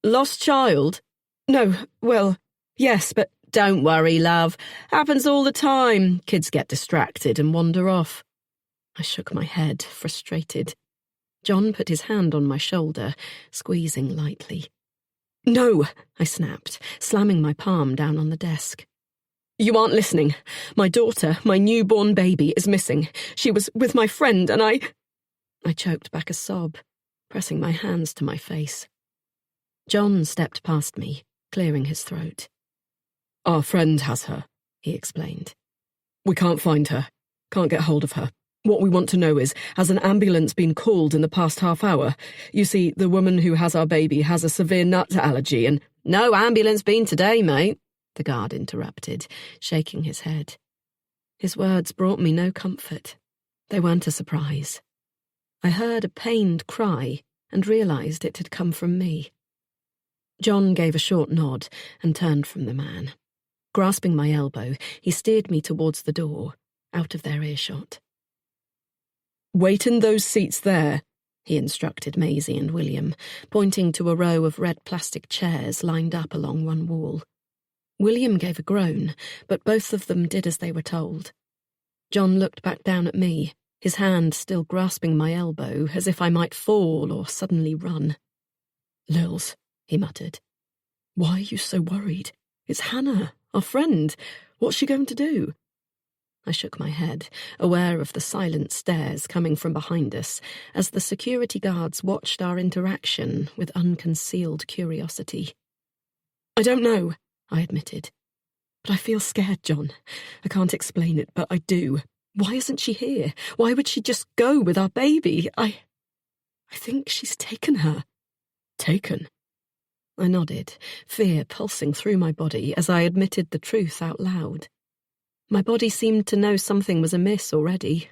"Lost child? No, well, yes, but don't worry, love. Happens all the time. Kids get distracted and wander off." I shook my head, frustrated. John put his hand on my shoulder, squeezing lightly. "No," I snapped, slamming my palm down on the desk. "You aren't listening. My daughter, my newborn baby, is missing. She was with my friend and I choked back a sob, pressing my hands to my face. John stepped past me, clearing his throat. "Our friend has her," he explained. "We can't find her, can't get hold of her. What we want to know is, has an ambulance been called in the past half hour? You see, the woman who has our baby has a severe nut allergy and—" "No ambulance been today, mate," the guard interrupted, shaking his head. His words brought me no comfort. They weren't a surprise. I heard a pained cry and realised it had come from me. John gave a short nod and turned from the man. Grasping my elbow, he steered me towards the door, out of their earshot. "Wait in those seats there," he instructed Maisie and William, pointing to a row of red plastic chairs lined up along one wall. William gave a groan, but both of them did as they were told. John looked back down at me, his hand still grasping my elbow, as if I might fall or suddenly run. "Lils," he muttered. "Why are you so worried? It's Hannah, our friend. What's she going to do?" I shook my head, aware of the silent stares coming from behind us, as the security guards watched our interaction with unconcealed curiosity. "I don't know," I admitted. "But I feel scared, John. I can't explain it, but I do. Why isn't she here? Why would she just go with our baby? I think she's taken her." "Taken?" I nodded, fear pulsing through my body as I admitted the truth out loud. My body seemed to know something was amiss already.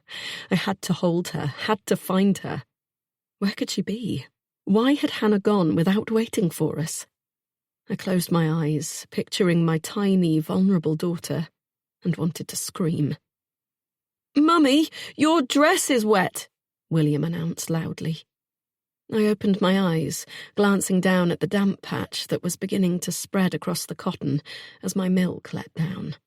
I had to hold her, had to find her. Where could she be? Why had Hannah gone without waiting for us? I closed my eyes, picturing my tiny, vulnerable daughter, and wanted to scream. "Mummy, your dress is wet," William announced loudly. I opened my eyes, glancing down at the damp patch that was beginning to spread across the cotton as my milk let down.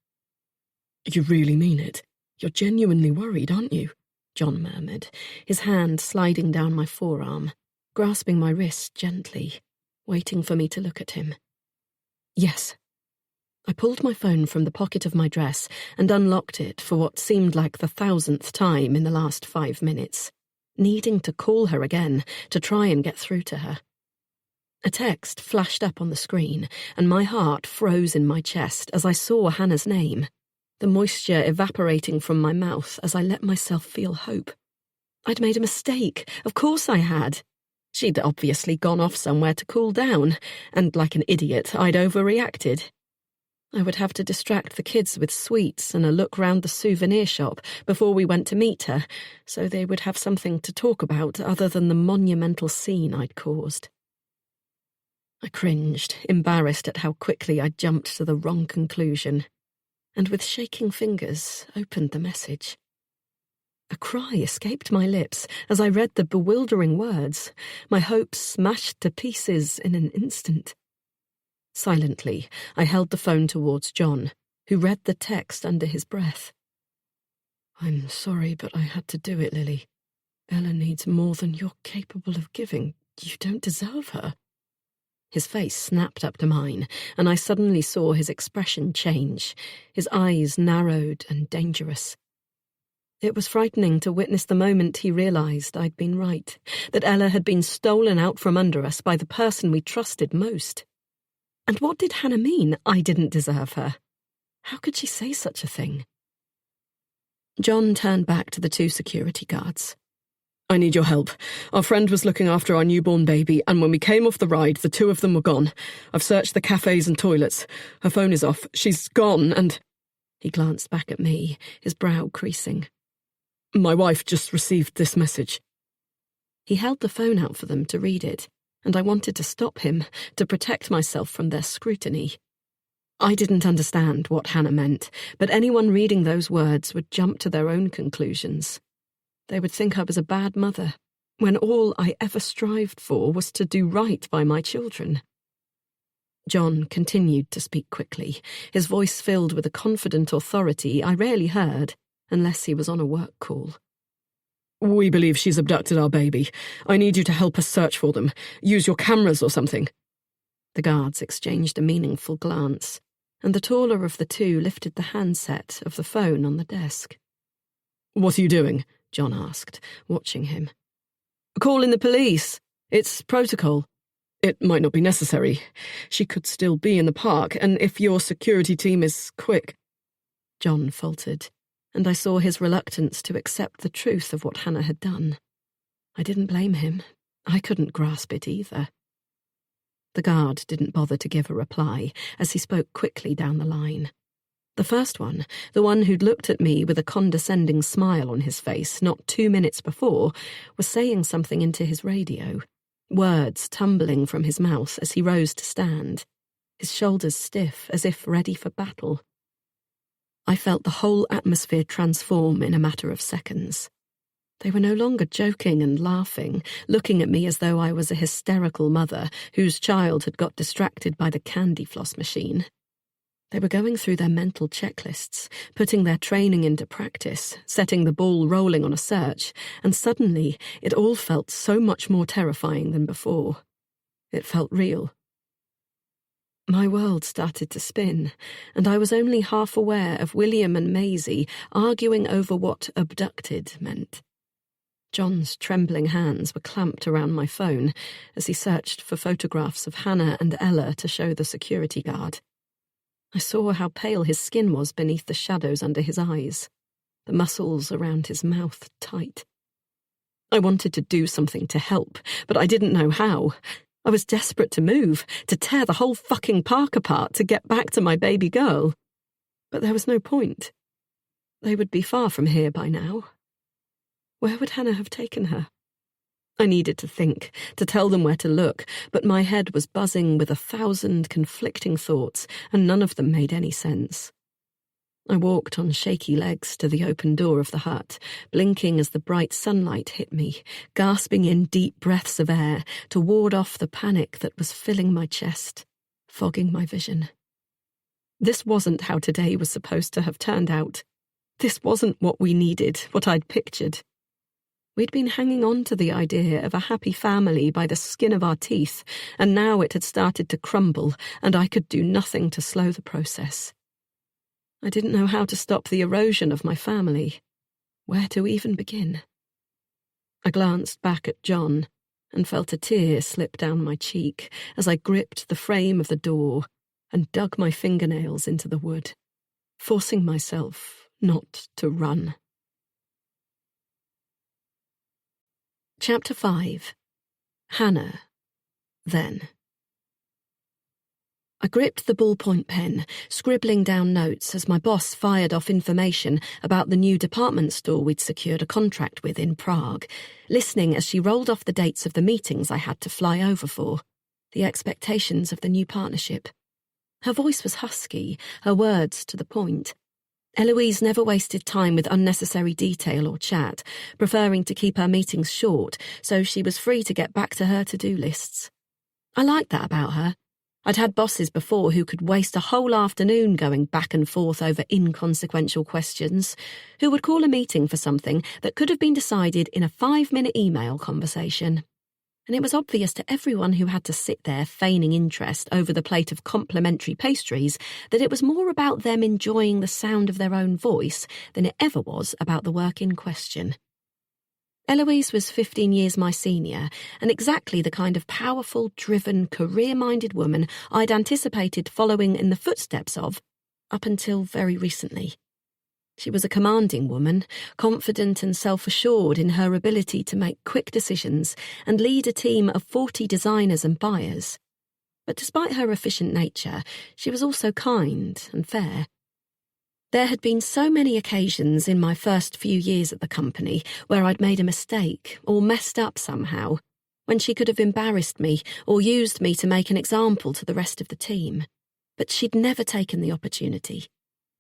"You really mean it? You're genuinely worried, aren't you?" John murmured, his hand sliding down my forearm, grasping my wrist gently. waiting for me to look at him. Yes. I pulled my phone from the pocket of my dress and unlocked it for what seemed like the 1,000th time in the last 5 minutes, needing to call her again to try and get through to her. A text flashed up on the screen, and my heart froze in my chest as I saw Hannah's name, the moisture evaporating from my mouth as I let myself feel hope. I'd made a mistake. Of course I had. She'd obviously gone off somewhere to cool down, and like an idiot, I'd overreacted. I would have to distract the kids with sweets and a look round the souvenir shop before we went to meet her, so they would have something to talk about other than the monumental scene I'd caused. I cringed, embarrassed at how quickly I'd jumped to the wrong conclusion, and with shaking fingers opened the message. A cry escaped my lips as I read the bewildering words, my hopes smashed to pieces in an instant. Silently, I held the phone towards John, who read the text under his breath. "I'm sorry, but I had to do it, Lily. Ella needs more than you're capable of giving. You don't deserve her." His face snapped up to mine, and I suddenly saw his expression change, his eyes narrowed and dangerous. It was frightening to witness the moment he realized I'd been right, that Ella had been stolen out from under us by the person we trusted most. And what did Hannah mean, I didn't deserve her? How could she say such a thing? John turned back to the 2 security guards. "I need your help. Our friend was looking after our newborn baby, and when we came off the ride, the 2 of them were gone. I've searched the cafes and toilets. Her phone is off. She's gone, and—" He glanced back at me, his brow creasing. "My wife just received this message." He held the phone out for them to read it, and I wanted to stop him, to protect myself from their scrutiny. I didn't understand what Hannah meant, but anyone reading those words would jump to their own conclusions. They would think I was a bad mother, when all I ever strived for was to do right by my children. John continued to speak quickly, his voice filled with a confident authority I rarely heard, unless he was on a work call. "We believe she's abducted our baby. I need you to help us search for them. Use your cameras or something." The guards exchanged a meaningful glance, and the taller of the 2 lifted the handset of the phone on the desk. "What are you doing?" John asked, watching him. "Calling the police. It's protocol." "It might not be necessary. She could still be in the park, and if your security team is quick—" John faltered, and I saw his reluctance to accept the truth of what Hannah had done. I didn't blame him. I couldn't grasp it either. The guard didn't bother to give a reply as he spoke quickly down the line. The first one, the one who'd looked at me with a condescending smile on his face not 2 minutes before, was saying something into his radio, words tumbling from his mouth as he rose to stand, his shoulders stiff as if ready for battle. I felt the whole atmosphere transform in a matter of seconds. They were no longer joking and laughing, looking at me as though I was a hysterical mother whose child had got distracted by the candy floss machine. They were going through their mental checklists, putting their training into practice, setting the ball rolling on a search, and suddenly it all felt so much more terrifying than before. It felt real. My world started to spin, and I was only half aware of William and Maisie arguing over what abducted meant. John's trembling hands were clamped around my phone as he searched for photographs of Hannah and Ella to show the security guard. I saw how pale his skin was beneath the shadows under his eyes, the muscles around his mouth tight. I wanted to do something to help, but I didn't know how. I was desperate to move, to tear the whole fucking park apart to get back to my baby girl. But there was no point. They would be far from here by now. Where would Hannah have taken her? I needed to think, to tell them where to look, but my head was buzzing with 1,000 conflicting thoughts, and none of them made any sense. I walked on shaky legs to the open door of the hut, blinking as the bright sunlight hit me, gasping in deep breaths of air to ward off the panic that was filling my chest, fogging my vision. This wasn't how today was supposed to have turned out. This wasn't what we needed, what I'd pictured. We'd been hanging on to the idea of a happy family by the skin of our teeth, and now it had started to crumble, and I could do nothing to slow the process. I didn't know how to stop the erosion of my family. Where to even begin? I glanced back at John and felt a tear slip down my cheek as I gripped the frame of the door and dug my fingernails into the wood, forcing myself not to run. Chapter 5. Hannah, Then. I gripped the ballpoint pen, scribbling down notes as my boss fired off information about the new department store we'd secured a contract with in Prague, listening as she rolled off the dates of the meetings I had to fly over for, the expectations of the new partnership. Her voice was husky, her words to the point. Eloise never wasted time with unnecessary detail or chat, preferring to keep her meetings short so she was free to get back to her to-do lists. I liked that about her. I'd had bosses before who could waste a whole afternoon going back and forth over inconsequential questions, who would call a meeting for something that could have been decided in a 5-minute email conversation. And it was obvious to everyone who had to sit there feigning interest over the plate of complimentary pastries that it was more about them enjoying the sound of their own voice than it ever was about the work in question. Eloise was 15 years my senior, and exactly the kind of powerful, driven, career-minded woman I'd anticipated following in the footsteps of, up until very recently. She was a commanding woman, confident and self-assured in her ability to make quick decisions and lead a team of 40 designers and buyers. But despite her efficient nature, she was also kind and fair. There had been so many occasions in my first few years at the company where I'd made a mistake or messed up somehow, when she could have embarrassed me or used me to make an example to the rest of the team. But she'd never taken the opportunity.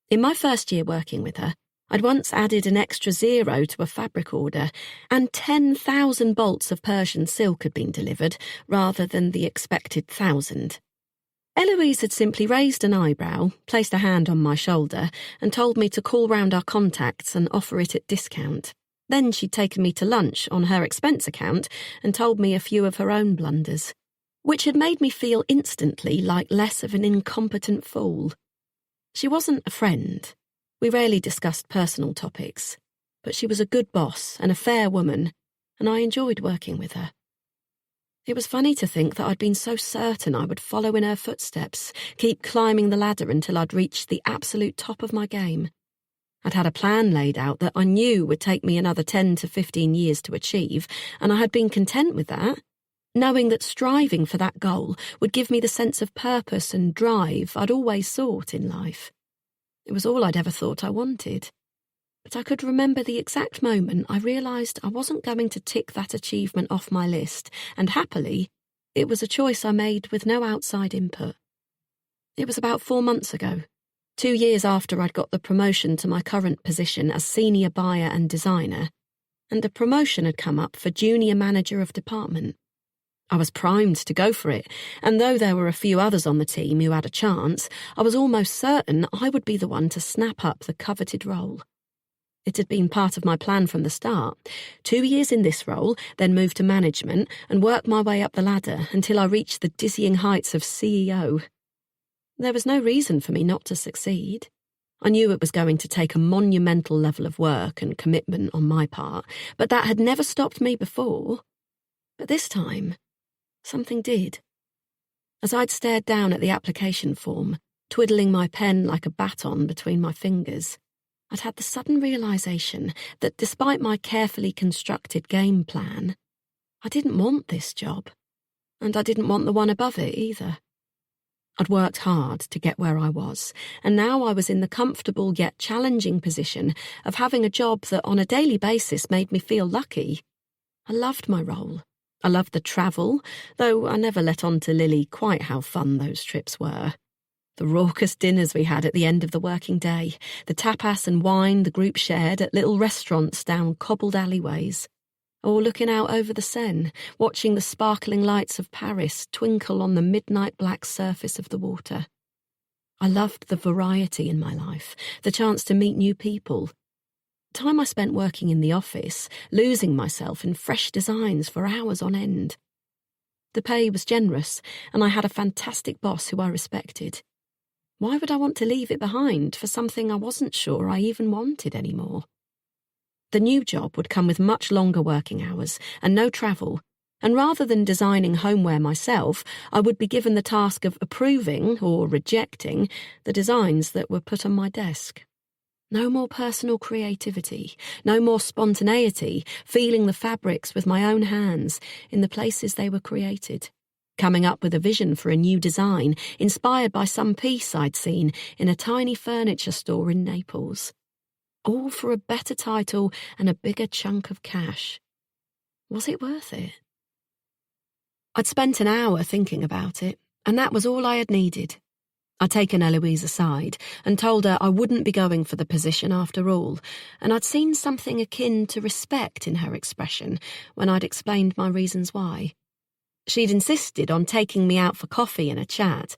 In my first year working with her, I'd once added an extra 0 to a fabric order, and 10,000 bolts of Persian silk had been delivered rather than the expected 1,000. Eloise had simply raised an eyebrow, placed a hand on my shoulder, and told me to call round our contacts and offer it at discount. Then she'd taken me to lunch on her expense account and told me a few of her own blunders, which had made me feel instantly like less of an incompetent fool. She wasn't a friend. We rarely discussed personal topics, but she was a good boss and a fair woman, and I enjoyed working with her. It was funny to think that I'd been so certain I would follow in her footsteps, keep climbing the ladder until I'd reached the absolute top of my game. I'd had a plan laid out that I knew would take me another 10 to 15 years to achieve, and I had been content with that, knowing that striving for that goal would give me the sense of purpose and drive I'd always sought in life. It was all I'd ever thought I wanted. But I could remember the exact moment I realised I wasn't going to tick that achievement off my list, and happily, it was a choice I made with no outside input. It was about 4 months ago, 2 years after I'd got the promotion to my current position as senior buyer and designer, and a promotion had come up for junior manager of department. I was primed to go for it, and though there were a few others on the team who had a chance, I was almost certain I would be the one to snap up the coveted role. It had been part of my plan from the start. 2 years in this role, then move to management and work my way up the ladder until I reached the dizzying heights of CEO. There was no reason for me not to succeed. I knew it was going to take a monumental level of work and commitment on my part, but that had never stopped me before. But this time, something did. As I'd stared down at the application form, twiddling my pen like a baton between my fingers, I'd had the sudden realisation that despite my carefully constructed game plan, I didn't want this job, and I didn't want the one above it either. I'd worked hard to get where I was, and now I was in the comfortable yet challenging position of having a job that on a daily basis made me feel lucky. I loved my role. I loved the travel, though I never let on to Lily quite how fun those trips were. The raucous dinners we had at the end of the working day, the tapas and wine the group shared at little restaurants down cobbled alleyways, or looking out over the Seine, watching the sparkling lights of Paris twinkle on the midnight black surface of the water. I loved the variety in my life, the chance to meet new people. Time I spent working in the office, losing myself in fresh designs for hours on end. The pay was generous, and I had a fantastic boss who I respected. Why would I want to leave it behind for something I wasn't sure I even wanted anymore? The new job would come with much longer working hours and no travel, and rather than designing homeware myself, I would be given the task of approving or rejecting the designs that were put on my desk. No more personal creativity, no more spontaneity, feeling the fabrics with my own hands in the places they were created, coming up with a vision for a new design inspired by some piece I'd seen in a tiny furniture store in Naples. All for a better title and a bigger chunk of cash. Was it worth it? I'd spent an hour thinking about it, and that was all I had needed. I'd taken Eloise aside and told her I wouldn't be going for the position after all, and I'd seen something akin to respect in her expression when I'd explained my reasons why. She'd insisted on taking me out for coffee and a chat,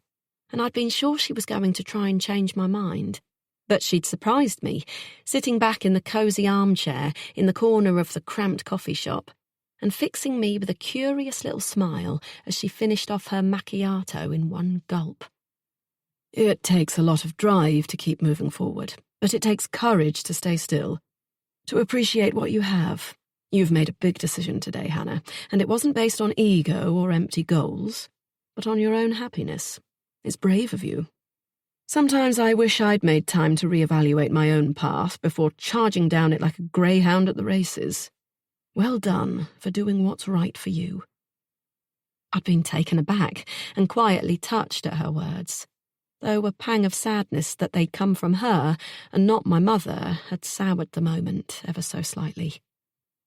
and I'd been sure she was going to try and change my mind. But she'd surprised me, sitting back in the cosy armchair in the corner of the cramped coffee shop, and fixing me with a curious little smile as she finished off her macchiato in one gulp. It takes a lot of drive to keep moving forward, but it takes courage to stay still, to appreciate what you have. You've made a big decision today, Hannah, and it wasn't based on ego or empty goals, but on your own happiness. It's brave of you. Sometimes I wish I'd made time to reevaluate my own path before charging down it like a greyhound at the races. Well done for doing what's right for you. I'd been taken aback and quietly touched at her words, though a pang of sadness that they'd come from her and not my mother had soured the moment ever so slightly.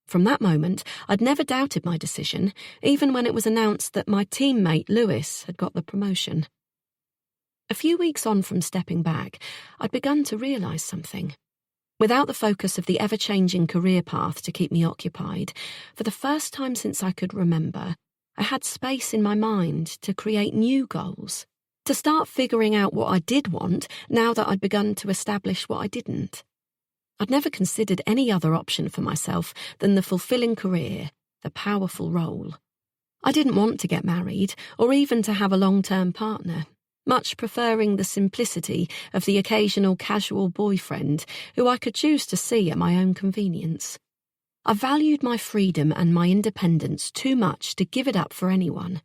From that moment, I'd never doubted my decision, even when it was announced that my teammate Lewis had got the promotion. A few weeks on from stepping back, I'd begun to realise something. Without the focus of the ever-changing career path to keep me occupied, for the first time since I could remember, I had space in my mind to create new goals, to start figuring out what I did want now that I'd begun to establish what I didn't. I'd never considered any other option for myself than the fulfilling career, the powerful role. I didn't want to get married or even to have a long-term partner, much preferring the simplicity of the occasional casual boyfriend who I could choose to see at my own convenience. I valued my freedom and my independence too much to give it up for anyone.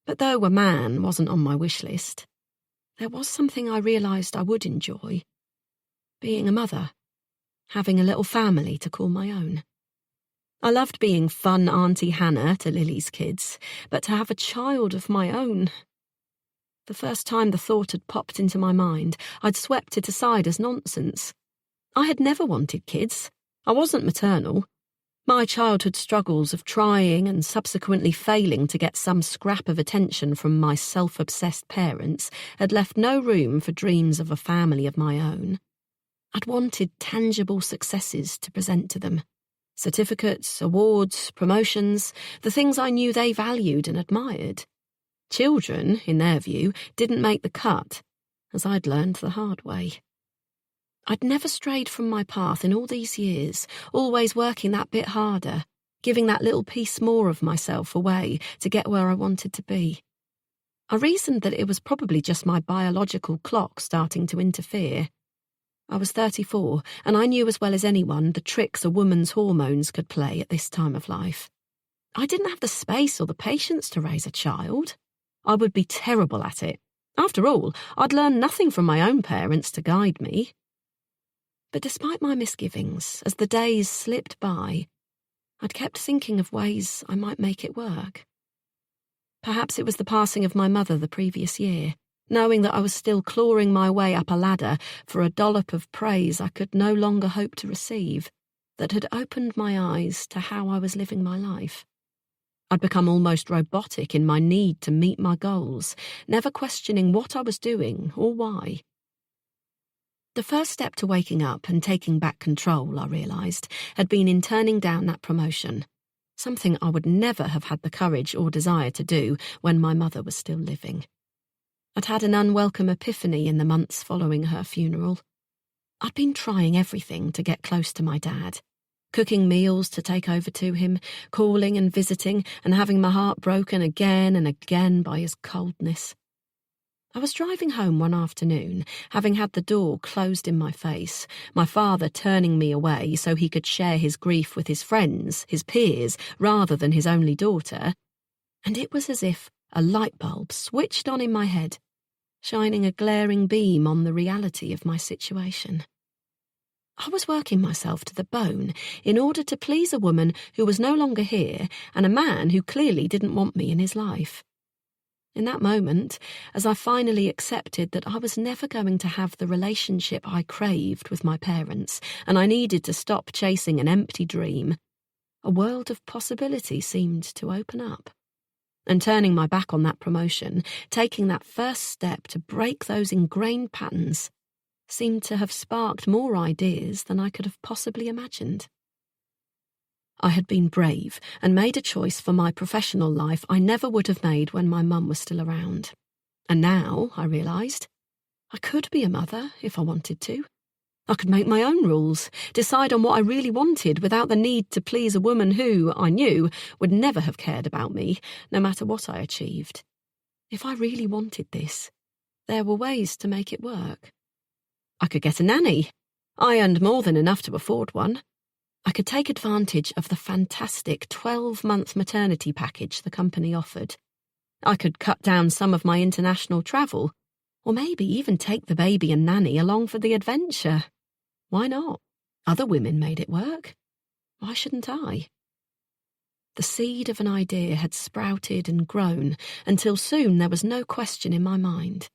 But though a man wasn't on my wish list, there was something I realised I would enjoy. Being a mother, having a little family to call my own. I loved being fun Auntie Hannah to Lily's kids, but to have a child of my own... The first time the thought had popped into my mind, I'd swept it aside as nonsense. I had never wanted kids. I wasn't maternal. My childhood struggles of trying and subsequently failing to get some scrap of attention from my self-obsessed parents had left no room for dreams of a family of my own. I'd wanted tangible successes to present to them. Certificates, awards, promotions, the things I knew they valued and admired. Children, in their view, didn't make the cut, as I'd learned the hard way. I'd never strayed from my path in all these years, always working that bit harder, giving that little piece more of myself away to get where I wanted to be. I reasoned that it was probably just my biological clock starting to interfere. I was 34, and I knew as well as anyone the tricks a woman's hormones could play at this time of life. I didn't have the space or the patience to raise a child. I would be terrible at it. After all, I'd learned nothing from my own parents to guide me. But despite my misgivings, as the days slipped by, I'd kept thinking of ways I might make it work. Perhaps it was the passing of my mother the previous year, knowing that I was still clawing my way up a ladder for a dollop of praise I could no longer hope to receive, that had opened my eyes to how I was living my life. I'd become almost robotic in my need to meet my goals, never questioning what I was doing or why. The first step to waking up and taking back control, I realised, had been in turning down that promotion, something I would never have had the courage or desire to do when my mother was still living. I'd had an unwelcome epiphany in the months following her funeral. I'd been trying everything to get close to my dad. Cooking meals to take over to him, calling and visiting, and having my heart broken again and again by his coldness. I was driving home one afternoon, having had the door closed in my face, my father turning me away so he could share his grief with his friends, his peers, rather than his only daughter, and it was as if a light bulb switched on in my head, shining a glaring beam on the reality of my situation. I was working myself to the bone in order to please a woman who was no longer here and a man who clearly didn't want me in his life. In that moment, as I finally accepted that I was never going to have the relationship I craved with my parents, and I needed to stop chasing an empty dream, a world of possibility seemed to open up. And turning my back on that promotion, taking that first step to break those ingrained patterns, seemed to have sparked more ideas than I could have possibly imagined. I had been brave and made a choice for my professional life I never would have made when my mum was still around. And now, I realised, I could be a mother if I wanted to. I could make my own rules, decide on what I really wanted without the need to please a woman who, I knew, would never have cared about me, no matter what I achieved. If I really wanted this, there were ways to make it work. I could get a nanny. I earned more than enough to afford one. I could take advantage of the fantastic 12-month maternity package the company offered. I could cut down some of my international travel, or maybe even take the baby and nanny along for the adventure. Why not? Other women made it work. Why shouldn't I? The seed of an idea had sprouted and grown until soon there was no question in my mind.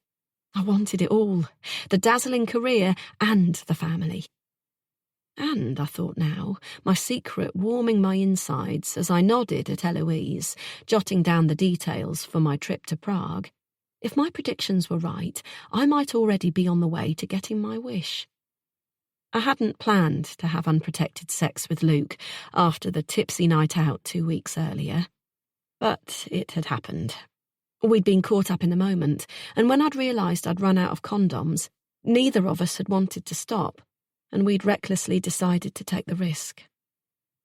I wanted it all, the dazzling career and the family. And, I thought now, my secret warming my insides as I nodded at Eloise, jotting down the details for my trip to Prague. If my predictions were right, I might already be on the way to getting my wish. I hadn't planned to have unprotected sex with Luke after the tipsy night out 2 weeks earlier. But it had happened. We'd been caught up in the moment, and when I'd realised I'd run out of condoms, neither of us had wanted to stop, and we'd recklessly decided to take the risk.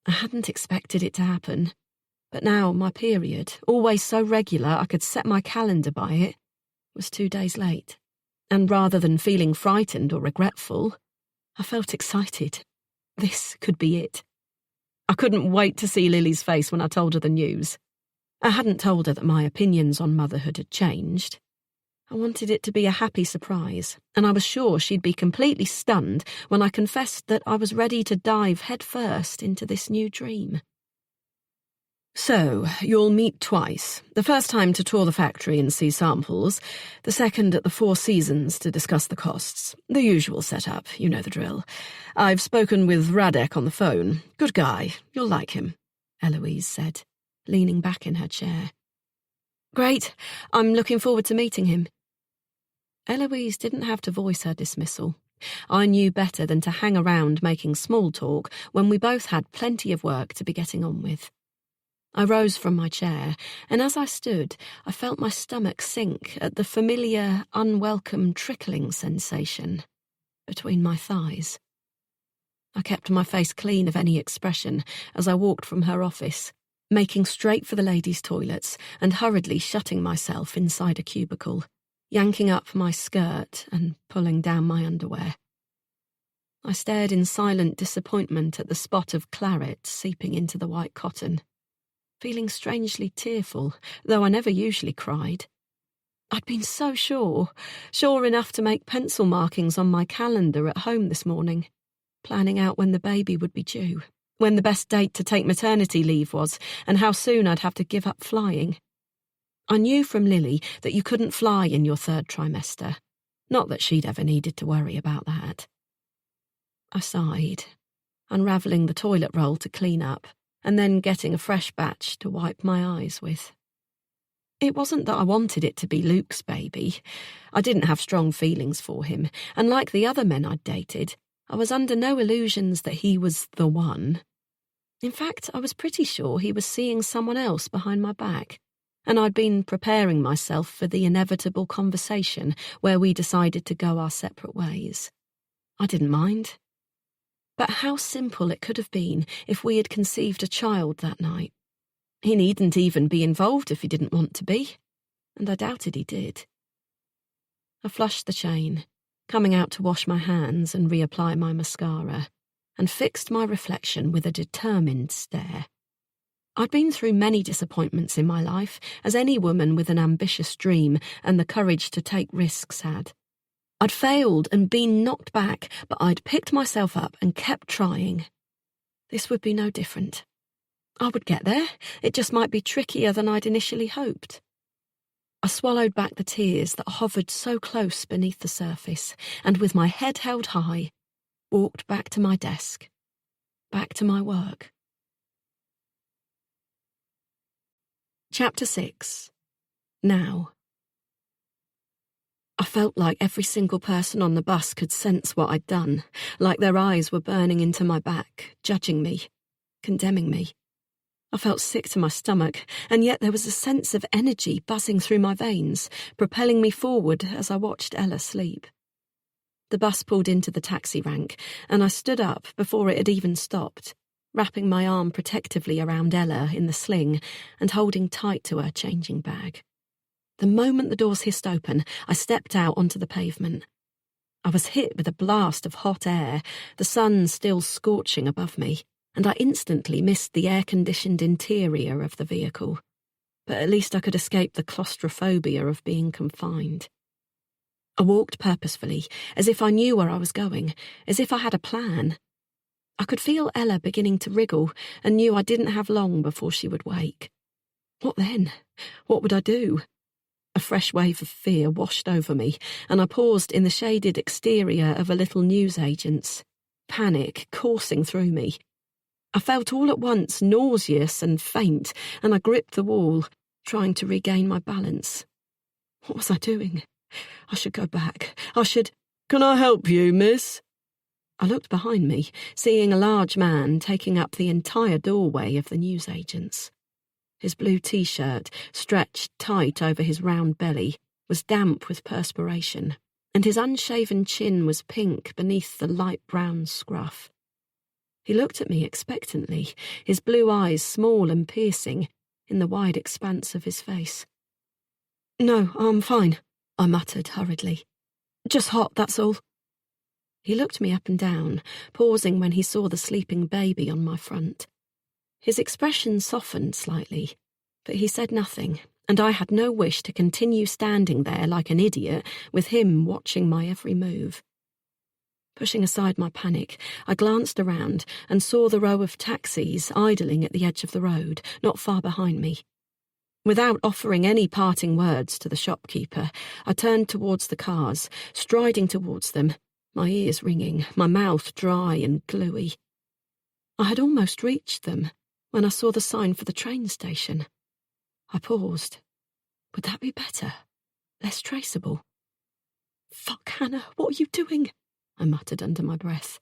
I hadn't expected it to happen, but now my period, always so regular I could set my calendar by it, was 2 days late. And rather than feeling frightened or regretful, I felt excited. This could be it. I couldn't wait to see Lily's face when I told her the news. I hadn't told her that my opinions on motherhood had changed. I wanted it to be a happy surprise, and I was sure she'd be completely stunned when I confessed that I was ready to dive headfirst into this new dream. So, you'll meet twice. The first time to tour the factory and see samples, the second at the Four Seasons to discuss the costs. The usual setup, you know the drill. I've spoken with Radek on the phone. Good guy, you'll like him, Eloise said, leaning back in her chair. Great, I'm looking forward to meeting him. Eloise didn't have to voice her dismissal. I knew better than to hang around making small talk when we both had plenty of work to be getting on with. I rose from my chair, and as I stood, I felt my stomach sink at the familiar, unwelcome trickling sensation between my thighs. I kept my face clean of any expression as I walked from her office, making straight for the ladies' toilets and hurriedly shutting myself inside a cubicle, yanking up my skirt and pulling down my underwear. I stared in silent disappointment at the spot of claret seeping into the white cotton, feeling strangely tearful, though I never usually cried. I'd been so sure enough to make pencil markings on my calendar at home this morning, planning out when the baby would be due, when the best date to take maternity leave was, and how soon I'd have to give up flying. I knew from Lily that you couldn't fly in your 3rd trimester, not that she'd ever needed to worry about that. I sighed, unravelling the toilet roll to clean up, and then getting a fresh batch to wipe my eyes with. It wasn't that I wanted it to be Luke's baby. I didn't have strong feelings for him, and like the other men I'd dated, I was under no illusions that he was the one. In fact, I was pretty sure he was seeing someone else behind my back, and I'd been preparing myself for the inevitable conversation where we decided to go our separate ways. I didn't mind. But how simple it could have been if we had conceived a child that night. He needn't even be involved if he didn't want to be, and I doubted he did. I flushed the chain, coming out to wash my hands and reapply my mascara, and fixed my reflection with a determined stare. I'd been through many disappointments in my life, as any woman with an ambitious dream and the courage to take risks had. I'd failed and been knocked back, but I'd picked myself up and kept trying. This would be no different. I would get there. It just might be trickier than I'd initially hoped. I swallowed back the tears that hovered so close beneath the surface, and with my head held high, walked back to my desk, back to my work. Chapter 6. Now. I felt like every single person on the bus could sense what I'd done, like their eyes were burning into my back, judging me, condemning me. I felt sick to my stomach, and yet there was a sense of energy buzzing through my veins, propelling me forward as I watched Ella sleep. The bus pulled into the taxi rank, and I stood up before it had even stopped, wrapping my arm protectively around Ella in the sling and holding tight to her changing bag. The moment the doors hissed open, I stepped out onto the pavement. I was hit with a blast of hot air, the sun still scorching above me, and I instantly missed the air-conditioned interior of the vehicle. But at least I could escape the claustrophobia of being confined. I walked purposefully, as if I knew where I was going, as if I had a plan. I could feel Ella beginning to wriggle and knew I didn't have long before she would wake. What then? What would I do? A fresh wave of fear washed over me, and I paused in the shaded exterior of a little newsagent's, panic coursing through me. I felt all at once nauseous and faint, and I gripped the wall, trying to regain my balance. What was I doing? I should go back. Can I help you, miss? I looked behind me, seeing a large man taking up the entire doorway of the newsagent's. His blue t-shirt, stretched tight over his round belly, was damp with perspiration, and his unshaven chin was pink beneath the light brown scruff. He looked at me expectantly, his blue eyes small and piercing in the wide expanse of his face. "No, I'm fine," I muttered hurriedly. "Just hot, that's all." He looked me up and down, pausing when he saw the sleeping baby on my front. His expression softened slightly, but he said nothing, and I had no wish to continue standing there like an idiot with him watching my every move. Pushing aside my panic, I glanced around and saw the row of taxis idling at the edge of the road, not far behind me. Without offering any parting words to the shopkeeper, I turned towards the cars, striding towards them, my ears ringing, my mouth dry and gluey. I had almost reached them when I saw the sign for the train station. I paused. Would that be better? Less traceable? "Fuck, Hannah, what are you doing?" I muttered under my breath.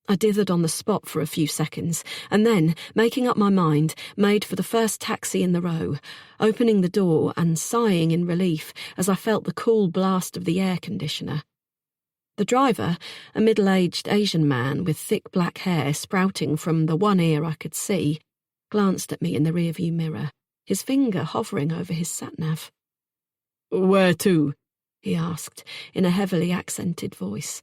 I dithered on the spot for a few seconds, and then, making up my mind, made for the first taxi in the row, opening the door and sighing in relief as I felt the cool blast of the air conditioner. The driver, a middle-aged Asian man with thick black hair sprouting from the one ear I could see, glanced at me in the rearview mirror, his finger hovering over his sat-nav. "Where to?" he asked, in a heavily accented voice.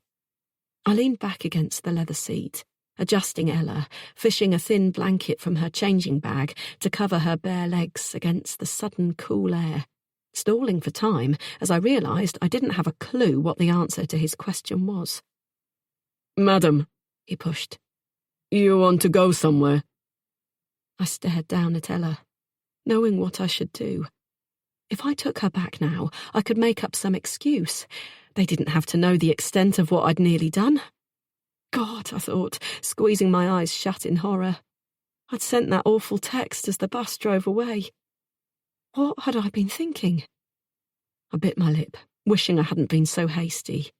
I leaned back against the leather seat, adjusting Ella, fishing a thin blanket from her changing bag to cover her bare legs against the sudden cool air, stalling for time as I realised I didn't have a clue what the answer to his question was. "Madam," he pushed, "you want to go somewhere?" I stared down at Ella, knowing what I should do. If I took her back now, I could make up some excuse. They didn't have to know the extent of what I'd nearly done. God, I thought, squeezing my eyes shut in horror. I'd sent that awful text as the bus drove away. What had I been thinking? I bit my lip, wishing I hadn't been so hasty.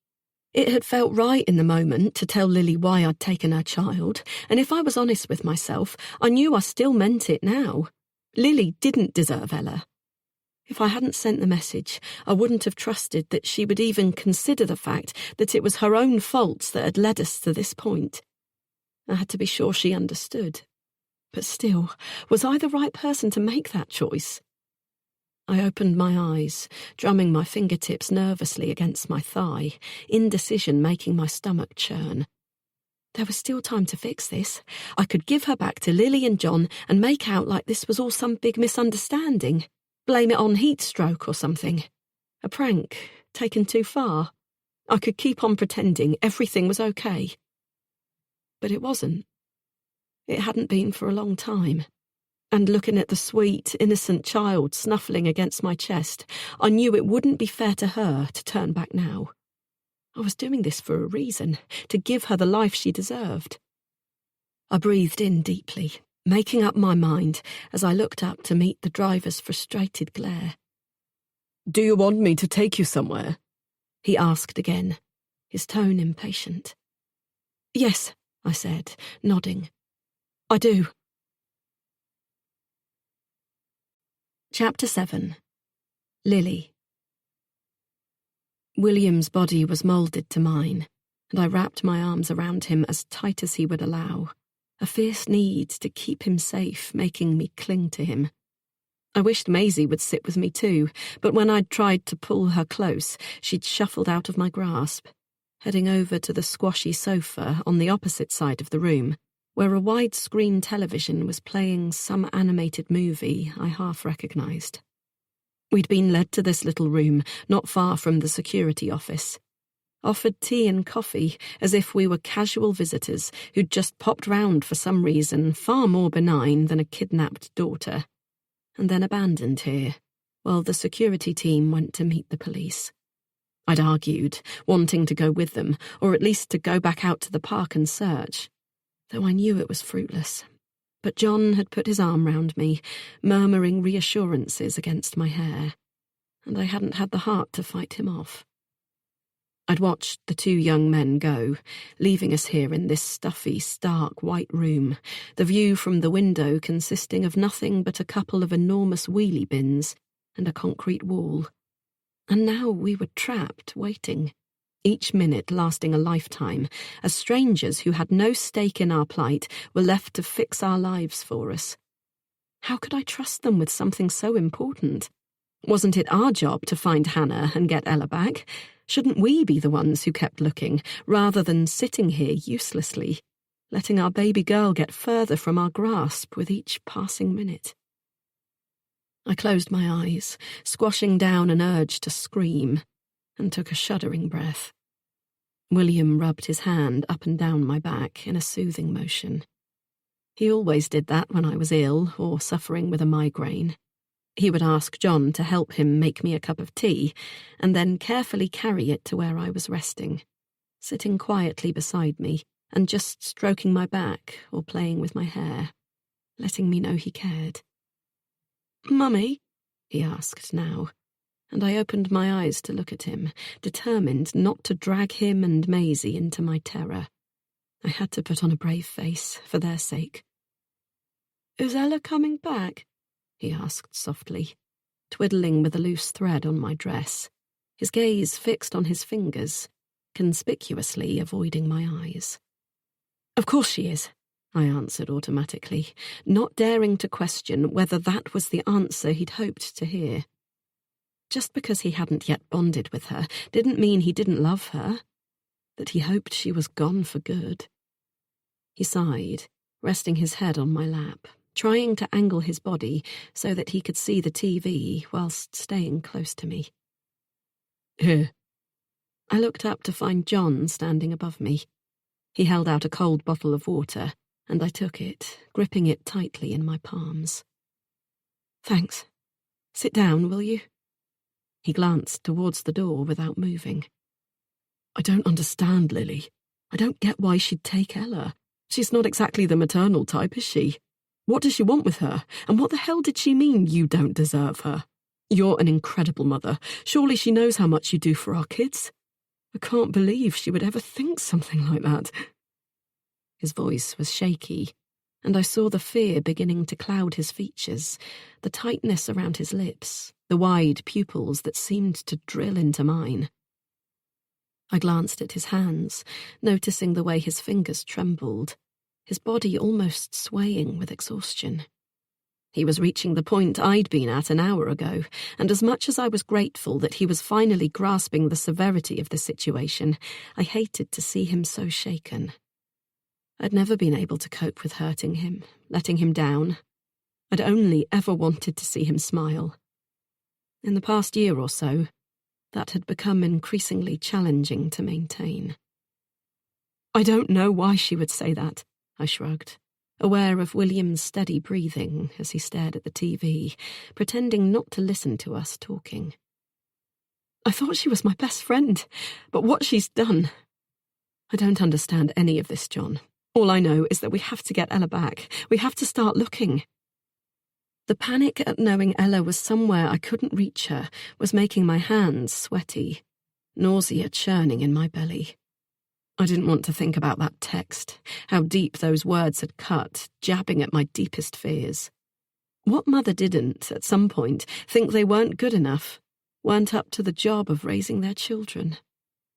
It had felt right in the moment to tell Lily why I'd taken her child, and if I was honest with myself, I knew I still meant it now. Lily didn't deserve Ella. If I hadn't sent the message, I wouldn't have trusted that she would even consider the fact that it was her own faults that had led us to this point. I had to be sure she understood. But still, was I the right person to make that choice? I opened my eyes, drumming my fingertips nervously against my thigh, indecision making my stomach churn. There was still time to fix this. I could give her back to Lily and John and make out like this was all some big misunderstanding. Blame it on heat stroke or something. A prank, taken too far. I could keep on pretending everything was okay. But it wasn't. It hadn't been for a long time. And looking at the sweet, innocent child snuffling against my chest, I knew it wouldn't be fair to her to turn back now. I was doing this for a reason, to give her the life she deserved. I breathed in deeply, making up my mind as I looked up to meet the driver's frustrated glare. "Do you want me to take you somewhere?" he asked again, his tone impatient. "Yes," I said, nodding. "I do." Chapter 7. Lily. William's body was moulded to mine, and I wrapped my arms around him as tight as he would allow, a fierce need to keep him safe making me cling to him. I wished Maisie would sit with me too, but when I'd tried to pull her close, she'd shuffled out of my grasp, heading over to the squashy sofa on the opposite side of the room, where a widescreen television was playing some animated movie I half recognised. We'd been led to this little room, not far from the security office. Offered tea and coffee, as if we were casual visitors who'd just popped round for some reason far more benign than a kidnapped daughter, and then abandoned here, while the security team went to meet the police. I'd argued, wanting to go with them, or at least to go back out to the park and search, though I knew it was fruitless. But John had put his arm round me, murmuring reassurances against my hair, and I hadn't had the heart to fight him off. I'd watched the two young men go, leaving us here in this stuffy, stark white room, the view from the window consisting of nothing but a couple of enormous wheelie bins and a concrete wall. And now we were trapped, waiting, each minute lasting a lifetime, as strangers who had no stake in our plight were left to fix our lives for us. How could I trust them with something so important? Wasn't it our job to find Hannah and get Ella back? Shouldn't we be the ones who kept looking, rather than sitting here uselessly, letting our baby girl get further from our grasp with each passing minute? I closed my eyes, squashing down an urge to scream, and took a shuddering breath. William rubbed his hand up and down my back in a soothing motion. He always did that when I was ill or suffering with a migraine. He would ask John to help him make me a cup of tea, and then carefully carry it to where I was resting, sitting quietly beside me and just stroking my back or playing with my hair, letting me know he cared. "Mummy?" he asked now, and I opened my eyes to look at him, determined not to drag him and Maisie into my terror. I had to put on a brave face, for their sake. "Is Ella coming back?" he asked softly, twiddling with a loose thread on my dress, his gaze fixed on his fingers, conspicuously avoiding my eyes. "Of course she is," I answered automatically, not daring to question whether that was the answer he'd hoped to hear. Just because he hadn't yet bonded with her didn't mean he didn't love her, that he hoped she was gone for good. He sighed, resting his head on my lap, trying to angle his body so that he could see the TV whilst staying close to me. "Here." I looked up to find John standing above me. He held out a cold bottle of water, and I took it, gripping it tightly in my palms. "Thanks. Sit down, will you?" He glanced towards the door without moving. "I don't understand, Lily. I don't get why she'd take Ella. She's not exactly the maternal type, is she? What does she want with her? And what the hell did she mean you don't deserve her? You're an incredible mother. Surely she knows how much you do for our kids. I can't believe she would ever think something like that." His voice was shaky, and I saw the fear beginning to cloud his features, the tightness around his lips, the wide pupils that seemed to drill into mine. I glanced at his hands, noticing the way his fingers trembled, his body almost swaying with exhaustion. He was reaching the point I'd been at an hour ago, and as much as I was grateful that he was finally grasping the severity of the situation, I hated to see him so shaken. I'd never been able to cope with hurting him, letting him down. I'd only ever wanted to see him smile. In the past year or so, that had become increasingly challenging to maintain. I don't know why she would say that, I shrugged, aware of William's steady breathing as he stared at the TV, pretending not to listen to us talking. I thought she was my best friend, but what she's done... I don't understand any of this, John. All I know is that we have to get Ella back. We have to start looking. The panic at knowing Ella was somewhere I couldn't reach her was making my hands sweaty, nausea churning in my belly. I didn't want to think about that text, how deep those words had cut, jabbing at my deepest fears. What mother didn't, at some point, think they weren't good enough, weren't up to the job of raising their children?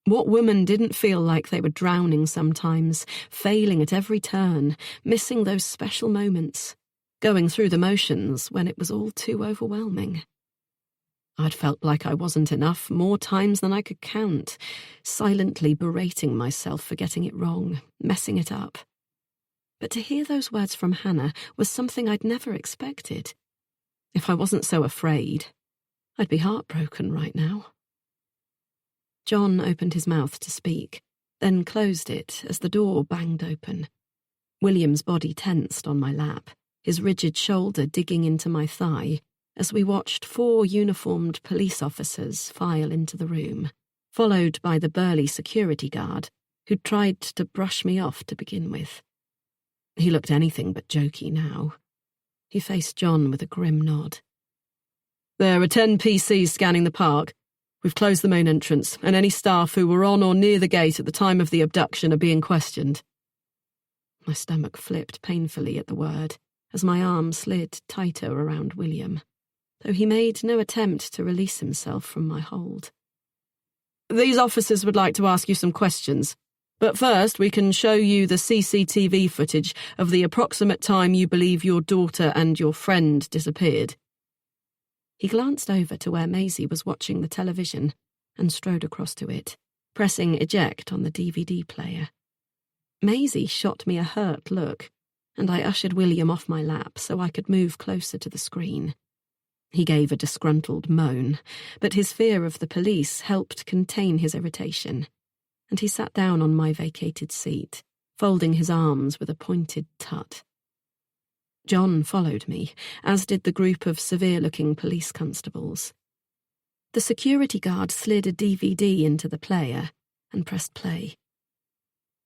What woman didn't feel like they were drowning sometimes, failing at every turn, missing those special moments, going through the motions when it was all too overwhelming? I'd felt like I wasn't enough more times than I could count, silently berating myself for getting it wrong, messing it up. But to hear those words from Hannah was something I'd never expected. If I wasn't so afraid, I'd be heartbroken right now. John opened his mouth to speak, then closed it as the door banged open. William's body tensed on my lap, his rigid shoulder digging into my thigh, as we watched 4 uniformed police officers file into the room, followed by the burly security guard who'd tried to brush me off to begin with. He looked anything but jokey now. He faced John with a grim nod. "There are 10 PCs scanning the park. We've closed the main entrance, and any staff who were on or near the gate at the time of the abduction are being questioned." My stomach flipped painfully at the word, as my arm slid tighter around William, though he made no attempt to release himself from my hold. "These officers would like to ask you some questions, but first we can show you the CCTV footage of the approximate time you believe your daughter and your friend disappeared." He glanced over to where Maisie was watching the television and strode across to it, pressing eject on the DVD player. Maisie shot me a hurt look, and I ushered William off my lap so I could move closer to the screen. He gave a disgruntled moan, but his fear of the police helped contain his irritation, and he sat down on my vacated seat, folding his arms with a pointed tut. John followed me, as did the group of severe-looking police constables. The security guard slid a DVD into the player and pressed play.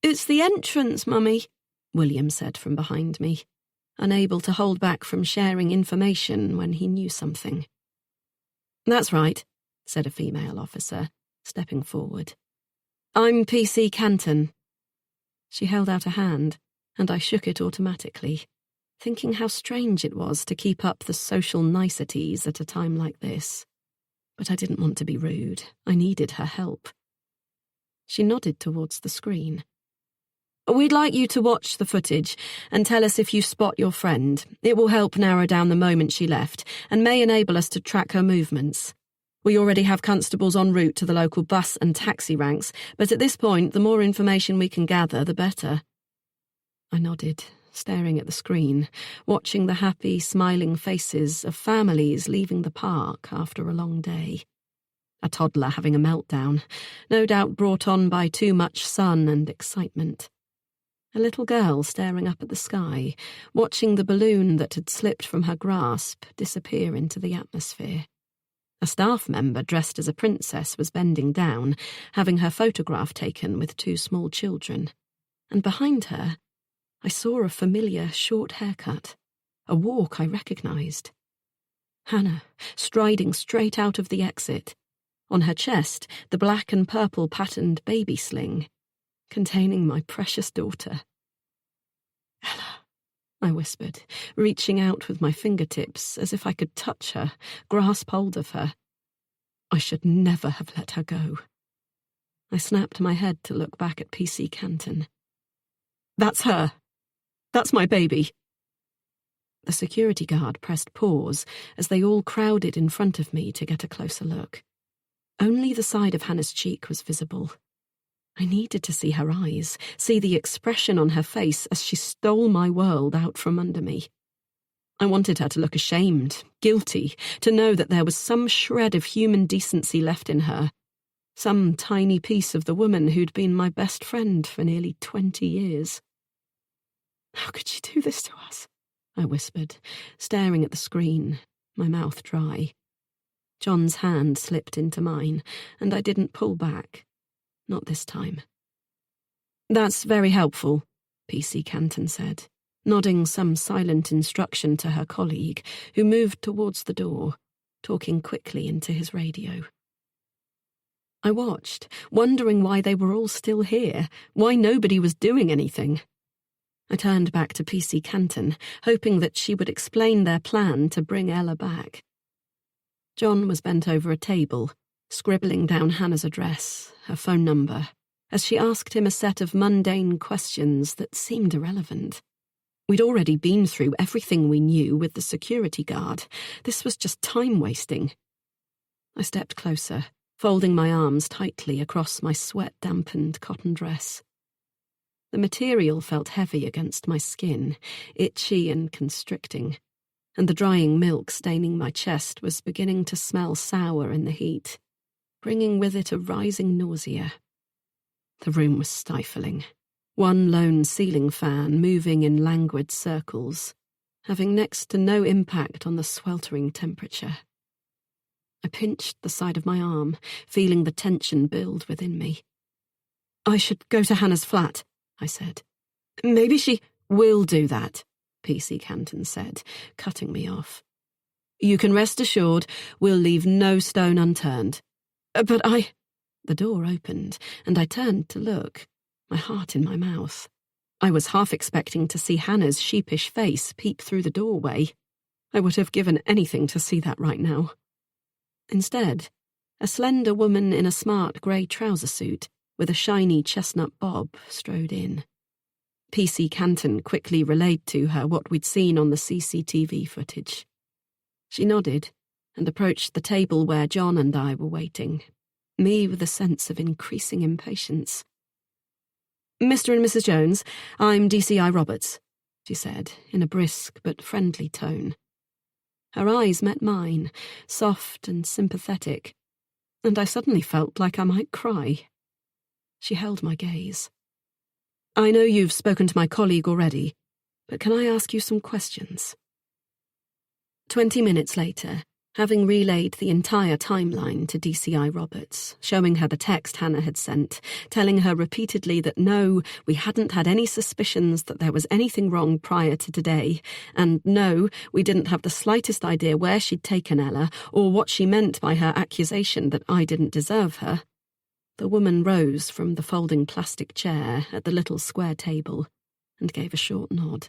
"It's the entrance, Mummy," William said from behind me, unable to hold back from sharing information when he knew something. "That's right," said a female officer, stepping forward. "I'm PC Canton." She held out a hand, and I shook it automatically, thinking how strange it was to keep up the social niceties at a time like this. But I didn't want to be rude. I needed her help. She nodded towards the screen. "We'd like you to watch the footage and tell us if you spot your friend. It will help narrow down the moment she left and may enable us to track her movements. We already have constables en route to the local bus and taxi ranks, but at this point, the more information we can gather, the better." I nodded, staring at the screen, watching the happy, smiling faces of families leaving the park after a long day. A toddler having a meltdown, no doubt brought on by too much sun and excitement. A little girl staring up at the sky, watching the balloon that had slipped from her grasp disappear into the atmosphere. A staff member dressed as a princess was bending down, having her photograph taken with 2 small children. And behind her, I saw a familiar short haircut, a walk I recognised. Hannah, striding straight out of the exit. On her chest, the black and purple patterned baby sling, containing my precious daughter. "Ella," I whispered, reaching out with my fingertips as if I could touch her, grasp hold of her. I should never have let her go. I snapped my head to look back at PC Canton. That's her. That's my baby. The security guard pressed pause as they all crowded in front of me to get a closer look. Only the side of Hannah's cheek was visible. I needed to see her eyes, see the expression on her face as she stole my world out from under me. I wanted her to look ashamed, guilty, to know that there was some shred of human decency left in her, some tiny piece of the woman who'd been my best friend for nearly 20 years. How could she do this to us? I whispered, staring at the screen, my mouth dry. John's hand slipped into mine, and I didn't pull back. Not this time. That's very helpful, PC Canton said, nodding some silent instruction to her colleague, who moved towards the door, talking quickly into his radio. I watched, wondering why they were all still here, why nobody was doing anything. I turned back to PC Canton, hoping that she would explain their plan to bring Ella back. John was bent over a table, scribbling down Hannah's address, her phone number, as she asked him a set of mundane questions that seemed irrelevant. We'd already been through everything we knew with the security guard. This was just time wasting. I stepped closer, folding my arms tightly across my sweat-dampened cotton dress. The material felt heavy against my skin, itchy and constricting, and the drying milk staining my chest was beginning to smell sour in the heat, bringing with it a rising nausea. The room was stifling, one lone ceiling fan moving in languid circles, having next to no impact on the sweltering temperature. I pinched the side of my arm, feeling the tension build within me. I should go to Hannah's flat, I said. Maybe she will do that, PC Canton said, cutting me off. You can rest assured we'll leave no stone unturned. But The door opened, and I turned to look, my heart in my mouth. I was half expecting to see Hannah's sheepish face peep through the doorway. I would have given anything to see that right now. Instead, a slender woman in a smart grey trouser suit with a shiny chestnut bob strode in. PC Canton quickly relayed to her what we'd seen on the CCTV footage. She nodded and approached the table where John and I were waiting, me with a sense of increasing impatience. Mr. and Mrs. Jones, I'm DCI Roberts, she said in a brisk but friendly tone. Her eyes met mine, soft and sympathetic, and I suddenly felt like I might cry. She held my gaze. I know you've spoken to my colleague already, but can I ask you some questions? 20 minutes later, having relayed the entire timeline to DCI Roberts, showing her the text Hannah had sent, telling her repeatedly that no, we hadn't had any suspicions that there was anything wrong prior to today, and no, we didn't have the slightest idea where she'd taken Ella or what she meant by her accusation that I didn't deserve her. The woman rose from the folding plastic chair at the little square table and gave a short nod.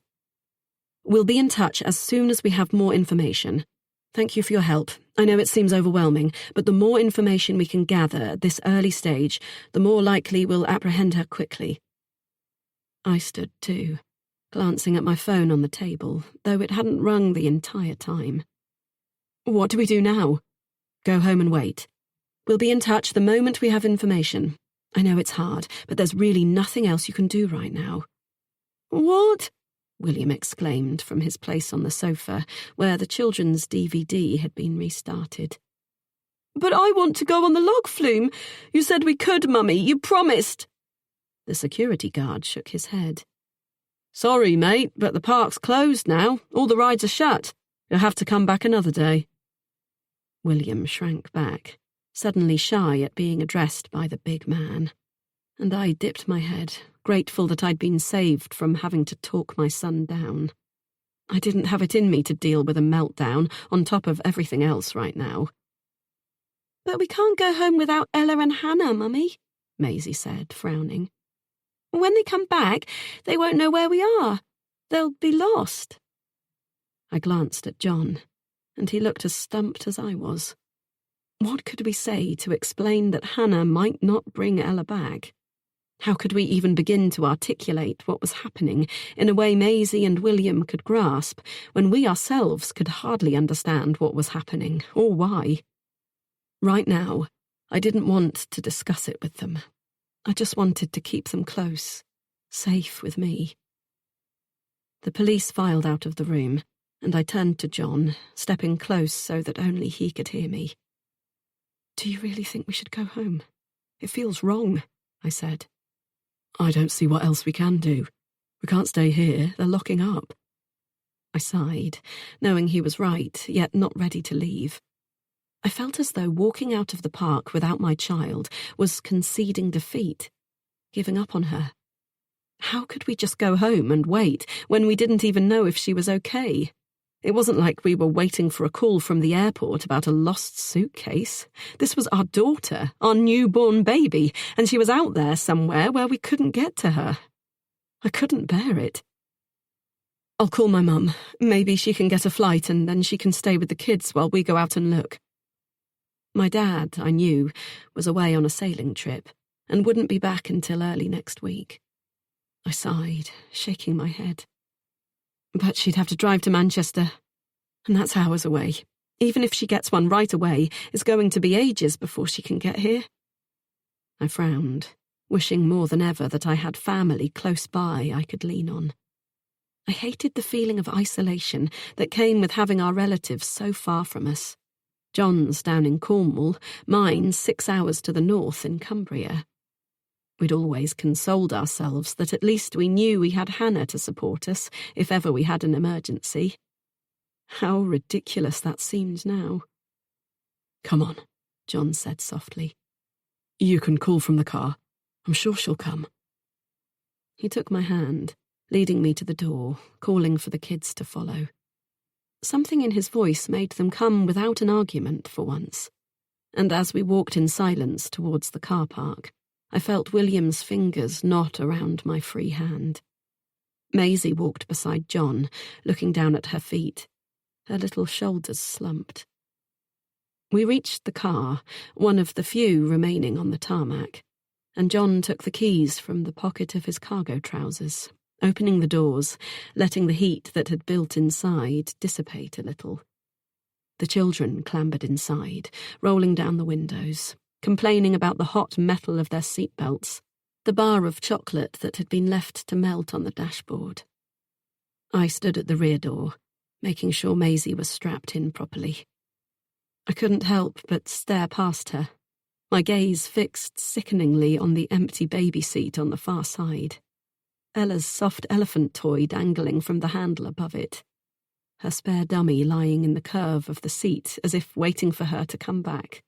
We'll be in touch as soon as we have more information. Thank you for your help. I know it seems overwhelming, but the more information we can gather at this early stage, the more likely we'll apprehend her quickly. I stood too, glancing at my phone on the table, though it hadn't rung the entire time. What do we do now? Go home and wait. We'll be in touch the moment we have information. I know it's hard, but there's really nothing else you can do right now. What? William exclaimed from his place on the sofa, where the children's DVD had been restarted. But I want to go on the log flume. You said we could, Mummy. You promised. The security guard shook his head. Sorry, mate, but the park's closed now. All the rides are shut. You'll have to come back another day. William shrank back, suddenly shy at being addressed by the big man, and I dipped my head, grateful that I'd been saved from having to talk my son down. I didn't have it in me to deal with a meltdown on top of everything else right now. But we can't go home without Ella and Hannah, Mummy, Maisie said, frowning. When they come back, they won't know where we are. They'll be lost. I glanced at John, and he looked as stumped as I was. What could we say to explain that Hannah might not bring Ella back? How could we even begin to articulate what was happening in a way Maisie and William could grasp, when we ourselves could hardly understand what was happening, or why? Right now, I didn't want to discuss it with them. I just wanted to keep them close, safe with me. The police filed out of the room, and I turned to John, stepping close so that only he could hear me. "Do you really think we should go home? It feels wrong," I said. "I don't see what else we can do. We can't stay here, they're locking up." I sighed, knowing he was right, yet not ready to leave. I felt as though walking out of the park without my child was conceding defeat, giving up on her. How could we just go home and wait when we didn't even know if she was okay? It wasn't like we were waiting for a call from the airport about a lost suitcase. This was our daughter, our newborn baby, and she was out there somewhere where we couldn't get to her. I couldn't bear it. "I'll call my mum. Maybe she can get a flight and then she can stay with the kids while we go out and look." My dad, I knew, was away on a sailing trip and wouldn't be back until early next week. I sighed, shaking my head. But she'd have to drive to Manchester, and that's hours away. Even if she gets one right away, it's going to be ages before she can get here. I frowned, wishing more than ever that I had family close by I could lean on. I hated the feeling of isolation that came with having our relatives so far from us. John's down in Cornwall, mine 6 hours to the north in Cumbria. We'd always consoled ourselves that at least we knew we had Hannah to support us if ever we had an emergency. How ridiculous that seemed now. "Come on," John said softly. "You can call from the car. I'm sure she'll come." He took my hand, leading me to the door, calling for the kids to follow. Something in his voice made them come without an argument for once, and as we walked in silence towards the car park, I felt William's fingers knot around my free hand. Maisie walked beside John, looking down at her feet. Her little shoulders slumped. We reached the car, one of the few remaining on the tarmac, and John took the keys from the pocket of his cargo trousers, opening the doors, letting the heat that had built inside dissipate a little. The children clambered inside, rolling down the windows, complaining about the hot metal of their seatbelts, the bar of chocolate that had been left to melt on the dashboard. I stood at the rear door, making sure Maisie was strapped in properly. I couldn't help but stare past her, my gaze fixed sickeningly on the empty baby seat on the far side. Ella's soft elephant toy dangling from the handle above it, her spare dummy lying in the curve of the seat as if waiting for her to come back.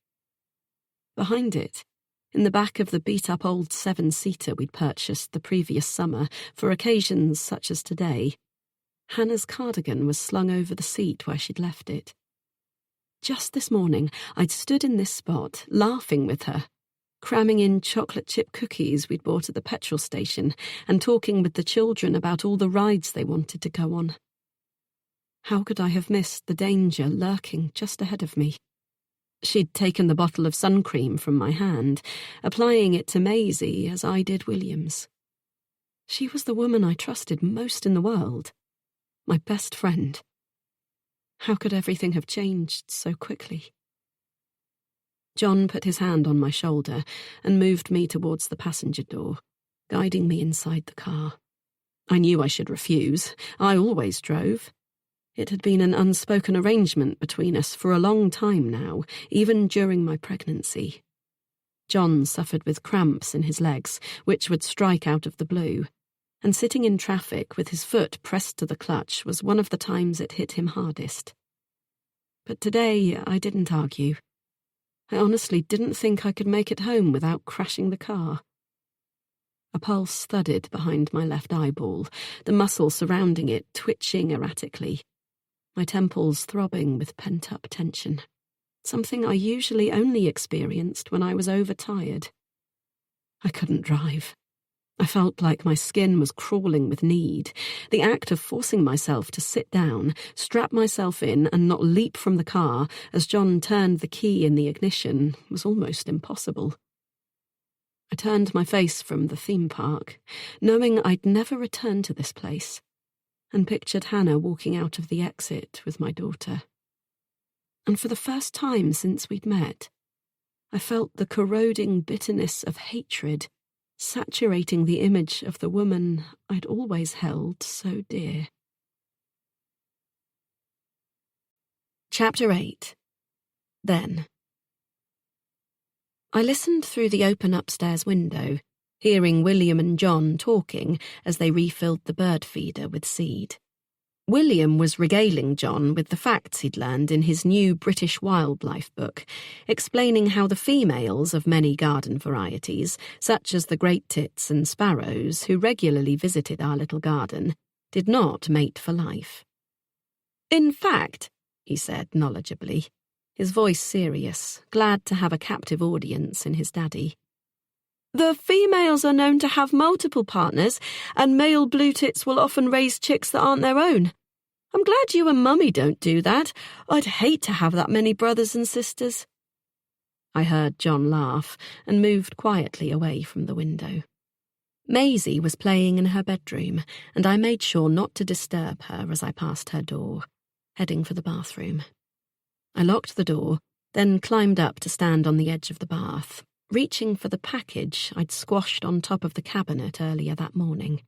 Behind it, in the back of the beat-up old 7-seater we'd purchased the previous summer for occasions such as today, Hannah's cardigan was slung over the seat where she'd left it. Just this morning, I'd stood in this spot, laughing with her, cramming in chocolate chip cookies we'd bought at the petrol station and talking with the children about all the rides they wanted to go on. How could I have missed the danger lurking just ahead of me? She'd taken the bottle of sun cream from my hand, applying it to Maisie as I did William's. She was the woman I trusted most in the world, my best friend. How could everything have changed so quickly? John put his hand on my shoulder and moved me towards the passenger door, guiding me inside the car. I knew I should refuse. I always drove. It had been an unspoken arrangement between us for a long time now, even during my pregnancy. John suffered with cramps in his legs, which would strike out of the blue, and sitting in traffic with his foot pressed to the clutch was one of the times it hit him hardest. But today I didn't argue. I honestly didn't think I could make it home without crashing the car. A pulse thudded behind my left eyeball, the muscle surrounding it twitching erratically, my temples throbbing with pent-up tension, something I usually only experienced when I was overtired. I couldn't drive. I felt like my skin was crawling with need. The act of forcing myself to sit down, strap myself in, and not leap from the car as John turned the key in the ignition was almost impossible. I turned my face from the theme park, knowing I'd never return to this place, and pictured Hannah walking out of the exit with my daughter. And for the first time since we'd met, I felt the corroding bitterness of hatred saturating the image of the woman I'd always held so dear. Chapter 8. Then. I listened through the open upstairs window, hearing William and John talking as they refilled the bird feeder with seed. William was regaling John with the facts he'd learned in his new British wildlife book, explaining how the females of many garden varieties, such as the great tits and sparrows who regularly visited our little garden, did not mate for life. "In fact," he said knowledgeably, his voice serious, glad to have a captive audience in his daddy, "the females are known to have multiple partners, and male blue tits will often raise chicks that aren't their own. I'm glad you and Mummy don't do that. I'd hate to have that many brothers and sisters." I heard John laugh and moved quietly away from the window. Maisie was playing in her bedroom, and I made sure not to disturb her as I passed her door, heading for the bathroom. I locked the door, then climbed up to stand on the edge of the bath, reaching for the package I'd squashed on top of the cabinet earlier that morning.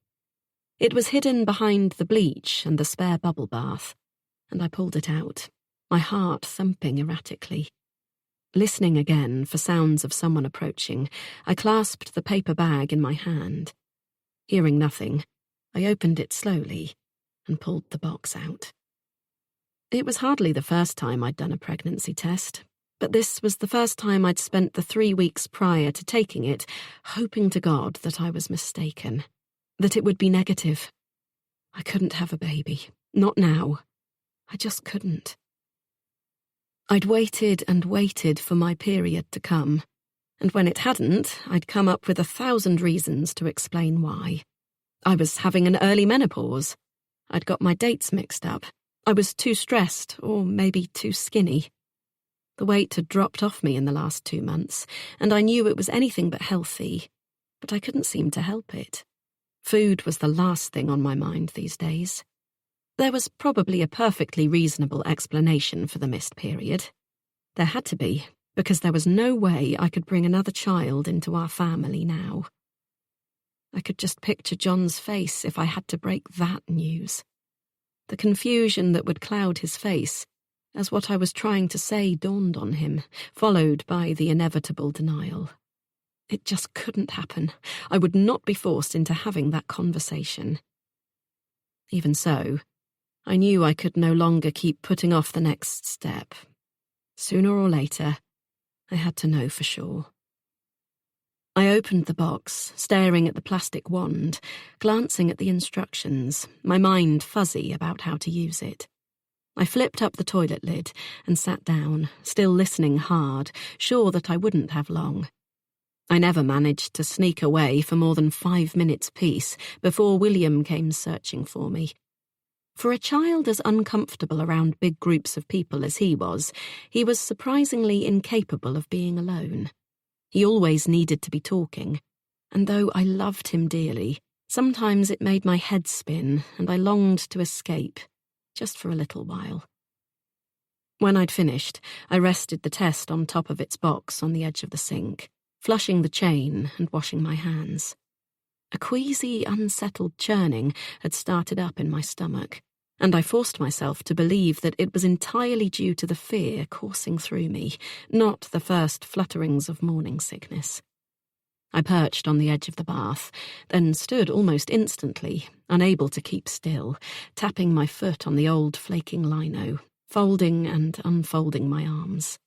It was hidden behind the bleach and the spare bubble bath, and I pulled it out, my heart thumping erratically. Listening again for sounds of someone approaching, I clasped the paper bag in my hand. Hearing nothing, I opened it slowly and pulled the box out. It was hardly the first time I'd done a pregnancy test, but this was the first time I'd spent the 3 weeks prior to taking it hoping to God that I was mistaken, that it would be negative. I couldn't have a baby. Not now. I just couldn't. I'd waited and waited for my period to come, and when it hadn't, I'd come up with 1,000 reasons to explain why. I was having an early menopause. I'd got my dates mixed up. I was too stressed, or maybe too skinny. The weight had dropped off me in the last 2 months, and I knew it was anything but healthy, but I couldn't seem to help it. Food was the last thing on my mind these days. There was probably a perfectly reasonable explanation for the missed period. There had to be, because there was no way I could bring another child into our family now. I could just picture John's face if I had to break that news. The confusion that would cloud his face as what I was trying to say dawned on him, followed by the inevitable denial. It just couldn't happen. I would not be forced into having that conversation. Even so, I knew I could no longer keep putting off the next step. Sooner or later, I had to know for sure. I opened the box, staring at the plastic wand, glancing at the instructions, my mind fuzzy about how to use it. I flipped up the toilet lid and sat down, still listening hard, sure that I wouldn't have long. I never managed to sneak away for more than 5 minutes piece before William came searching for me. For a child as uncomfortable around big groups of people as he was surprisingly incapable of being alone. He always needed to be talking, and though I loved him dearly, sometimes it made my head spin and I longed to escape, just for a little while. When I'd finished, I rested the test on top of its box on the edge of the sink, flushing the chain and washing my hands. A queasy, unsettled churning had started up in my stomach, and I forced myself to believe that it was entirely due to the fear coursing through me, not the first flutterings of morning sickness. I perched on the edge of the bath, then stood almost instantly, unable to keep still, tapping my foot on the old flaking lino, folding and unfolding my arms.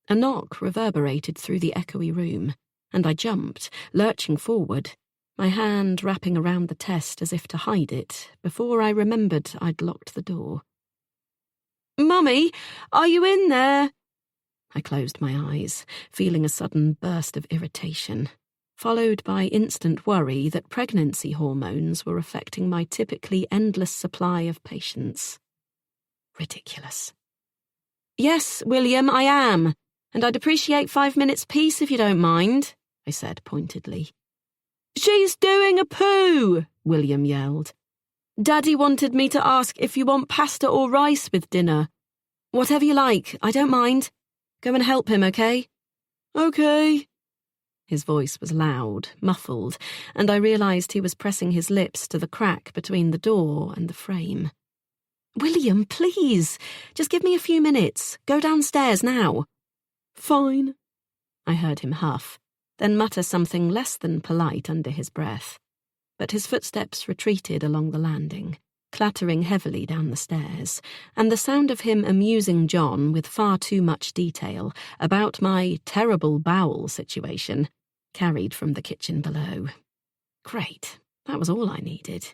A knock reverberated through the echoey room, and I jumped, lurching forward, my hand wrapping around the test as if to hide it, before I remembered I'd locked the door. "Mummy, are you in there?" I closed my eyes, feeling a sudden burst of irritation. followed by instant worry that pregnancy hormones were affecting my typically endless supply of patience. Ridiculous. "Yes, William, I am, and I'd appreciate 5 minutes' peace if you don't mind," I said pointedly. "She's doing a poo!" William yelled. "Daddy wanted me to ask if you want pasta or rice with dinner. Whatever you like, I don't mind. Go and help him, okay?" "Okay." His voice was loud, muffled, and I realised he was pressing his lips to the crack between the door and the frame. "William, please, just give me a few minutes. Go downstairs now." "Fine," I heard him huff, then mutter something less than polite under his breath. But his footsteps retreated along the landing, clattering heavily down the stairs, and the sound of him amusing John with far too much detail about my terrible bowel situation carried from the kitchen below. Great, that was all I needed.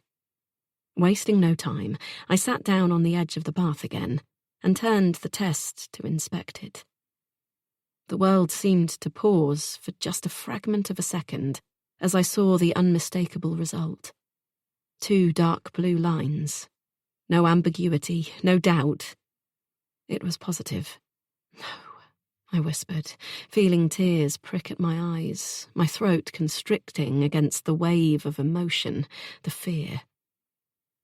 Wasting no time, I sat down on the edge of the bath again and turned the test to inspect it. The world seemed to pause for just a fragment of a second as I saw the unmistakable result. 2 dark blue lines. No ambiguity, no doubt. It was positive. "No," I whispered, feeling tears prick at my eyes, my throat constricting against the wave of emotion, the fear.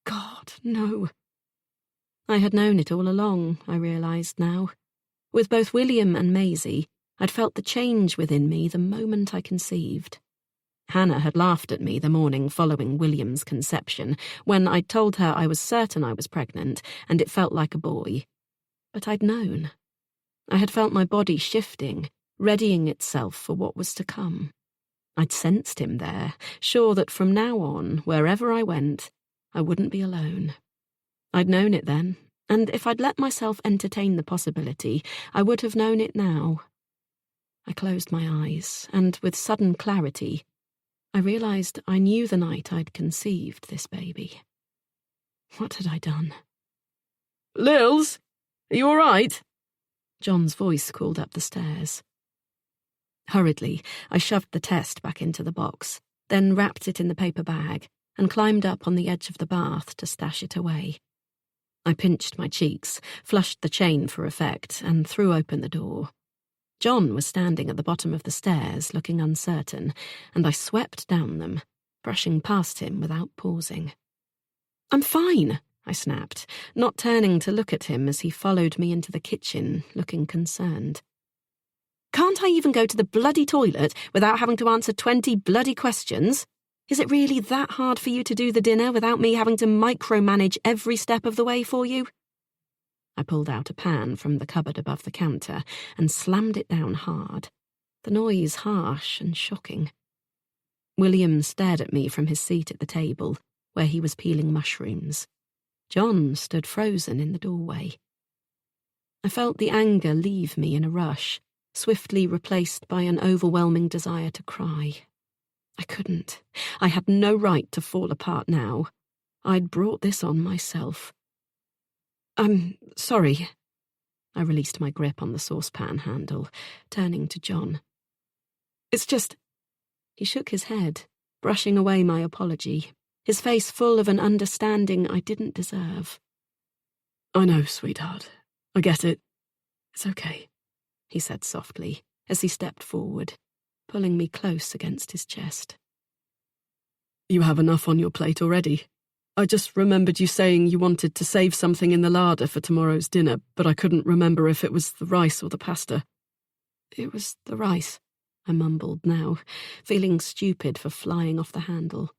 God, no. I had known it all along, I realised now. With both William and Maisie, I'd felt the change within me the moment I conceived. Hannah had laughed at me the morning following William's conception, when I'd told her I was certain I was pregnant and it felt like a boy. But I'd known. I had felt my body shifting, readying itself for what was to come. I'd sensed him there, sure that from now on, wherever I went, I wouldn't be alone. I'd known it then, and if I'd let myself entertain the possibility, I would have known it now. I closed my eyes, and with sudden clarity, I realised I knew the night I'd conceived this baby. What had I done? "Lils, are you all right?" John's voice called up the stairs. Hurriedly, I shoved the test back into the box, then wrapped it in the paper bag and climbed up on the edge of the bath to stash it away. I pinched my cheeks, flushed the chain for effect, and threw open the door. John was standing at the bottom of the stairs, looking uncertain, and I swept down them, brushing past him without pausing. "I'm fine," I snapped, not turning to look at him as he followed me into the kitchen, looking concerned. "Can't I even go to the bloody toilet without having to answer 20 bloody questions? Is it really that hard for you to do the dinner without me having to micromanage every step of the way for you?" I pulled out a pan from the cupboard above the counter and slammed it down hard, the noise harsh and shocking. William stared at me from his seat at the table, where he was peeling mushrooms. John stood frozen in the doorway. I felt the anger leave me in a rush, swiftly replaced by an overwhelming desire to cry. I couldn't. I had no right to fall apart now. I'd brought this on myself. "I'm sorry." I released my grip on the saucepan handle, turning to John. "It's just—" He shook his head, brushing away my apology, his face full of an understanding I didn't deserve. "I know, sweetheart. I get it. It's okay," he said softly, as he stepped forward, pulling me close against his chest. "You have enough on your plate already. I just remembered you saying you wanted to save something in the larder for tomorrow's dinner, but I couldn't remember if it was the rice or the pasta." "It was the rice," I mumbled now, feeling stupid for flying off the handle.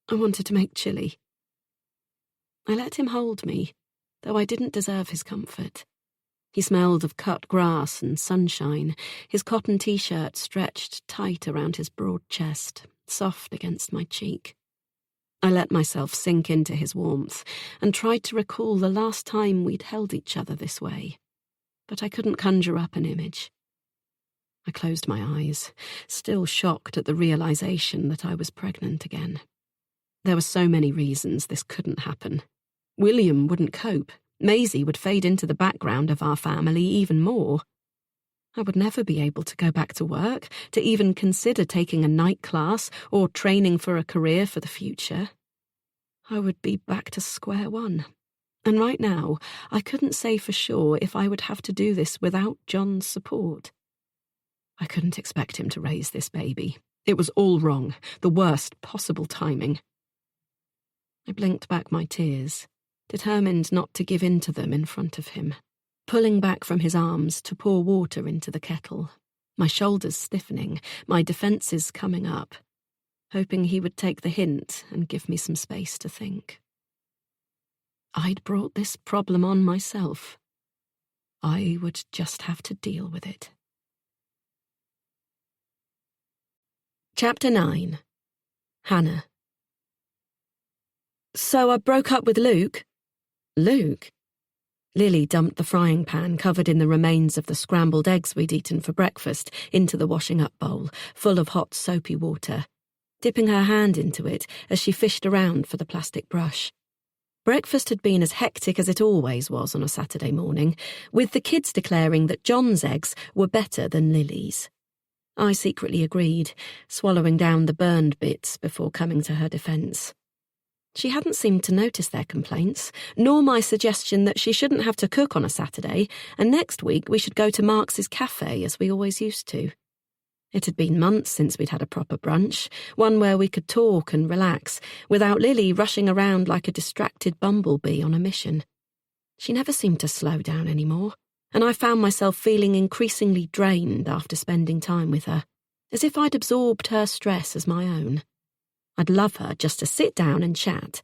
"I wanted to make chili." I let him hold me, though I didn't deserve his comfort. He smelled of cut grass and sunshine, his cotton t-shirt stretched tight around his broad chest, soft against my cheek. I let myself sink into his warmth and tried to recall the last time we'd held each other this way, but I couldn't conjure up an image. I closed my eyes, still shocked at the realization that I was pregnant again. There were so many reasons this couldn't happen. William wouldn't cope. Maisie would fade into the background of our family even more. I would never be able to go back to work, to even consider taking a night class or training for a career for the future. I would be back to square one. And right now, I couldn't say for sure if I would have to do this without John's support. I couldn't expect him to raise this baby. It was all wrong, the worst possible timing. I blinked back my tears, determined not to give in to them in front of him, pulling back from his arms to pour water into the kettle, my shoulders stiffening, my defences coming up, hoping he would take the hint and give me some space to think. I'd brought this problem on myself. I would just have to deal with it. Chapter 9. Hannah. So I broke up with Luke. Luke? Lily dumped the frying pan covered in the remains of the scrambled eggs we'd eaten for breakfast into the washing-up bowl, full of hot, soapy water, dipping her hand into it as she fished around for the plastic brush. Breakfast had been as hectic as it always was on a Saturday morning, with the kids declaring that John's eggs were better than Lily's. I secretly agreed, swallowing down the burned bits before coming to her defence. She hadn't seemed to notice their complaints, nor my suggestion that she shouldn't have to cook on a Saturday, and next week we should go to Marks's cafe as we always used to. It had been months since we'd had a proper brunch, one where we could talk and relax, without Lily rushing around like a distracted bumblebee on a mission. She never seemed to slow down anymore, and I found myself feeling increasingly drained after spending time with her, as if I'd absorbed her stress as my own. I'd love her just to sit down and chat,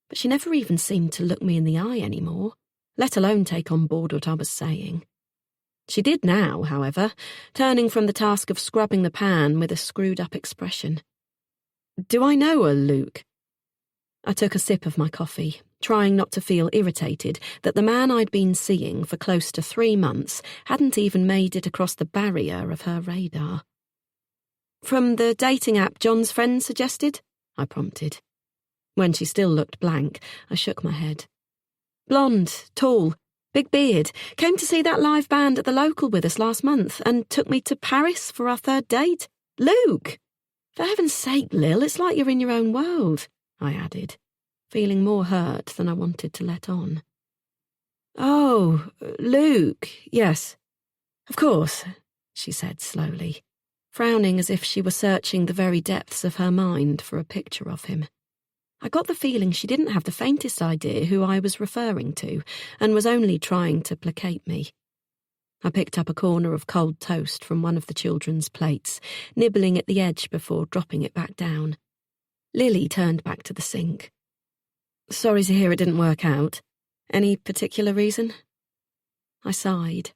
but she never even seemed to look me in the eye anymore, let alone take on board what I was saying. She did now, however, turning from the task of scrubbing the pan with a screwed-up expression. "Do I know a Luke?" I took a sip of my coffee, trying not to feel irritated that the man I'd been seeing for close to 3 months hadn't even made it across the barrier of her radar. "From the dating app John's friend suggested?" I prompted. When she still looked blank, I shook my head. "Blonde, tall, big beard, came to see that live band at the local with us last month and took me to Paris for our 3rd date. Luke! For heaven's sake, Lil, it's like you're in your own world," I added, feeling more hurt than I wanted to let on. "Oh, Luke, yes. Of course," she said slowly, frowning as if she were searching the very depths of her mind for a picture of him. I got the feeling she didn't have the faintest idea who I was referring to, and was only trying to placate me. I picked up a corner of cold toast from one of the children's plates, nibbling at the edge before dropping it back down. Lily turned back to the sink. "Sorry to hear it didn't work out. Any particular reason?" I sighed.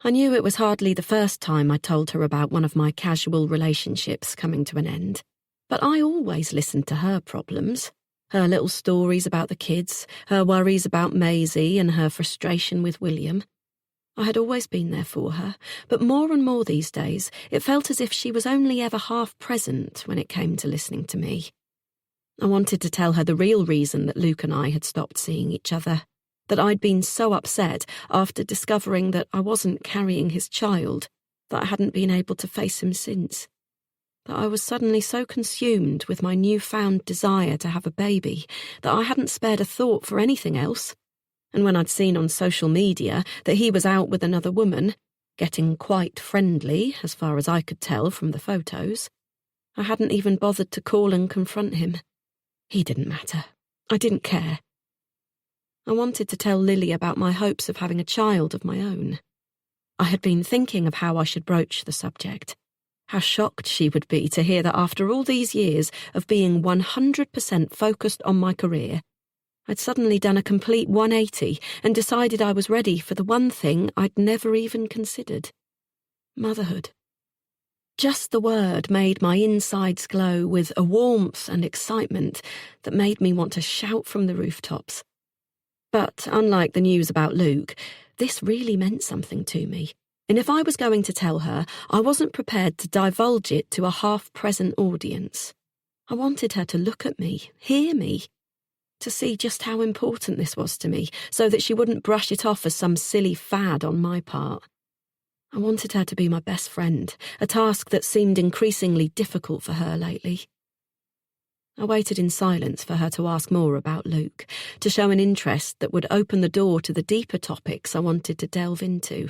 I knew it was hardly the first time I told her about one of my casual relationships coming to an end, but I always listened to her problems, her little stories about the kids, her worries about Maisie and her frustration with William. I had always been there for her, but more and more these days it felt as if she was only ever half present when it came to listening to me. I wanted to tell her the real reason that Luke and I had stopped seeing each other, that I'd been so upset after discovering that I wasn't carrying his child, that I hadn't been able to face him since, that I was suddenly so consumed with my newfound desire to have a baby that I hadn't spared a thought for anything else. And when I'd seen on social media that he was out with another woman, getting quite friendly, as far as I could tell from the photos, I hadn't even bothered to call and confront him. He didn't matter. I didn't care. I wanted to tell Lily about my hopes of having a child of my own. I had been thinking of how I should broach the subject, how shocked she would be to hear that after all these years of being 100% focused on my career, I'd suddenly done a complete 180 and decided I was ready for the one thing I'd never even considered: motherhood. Just the word made my insides glow with a warmth and excitement that made me want to shout from the rooftops. But unlike the news about Luke, this really meant something to me, and if I was going to tell her, I wasn't prepared to divulge it to a half-present audience. I wanted her to look at me, hear me, to see just how important this was to me, so that she wouldn't brush it off as some silly fad on my part. I wanted her to be my best friend, a task that seemed increasingly difficult for her lately. I waited in silence for her to ask more about Luke, to show an interest that would open the door to the deeper topics I wanted to delve into.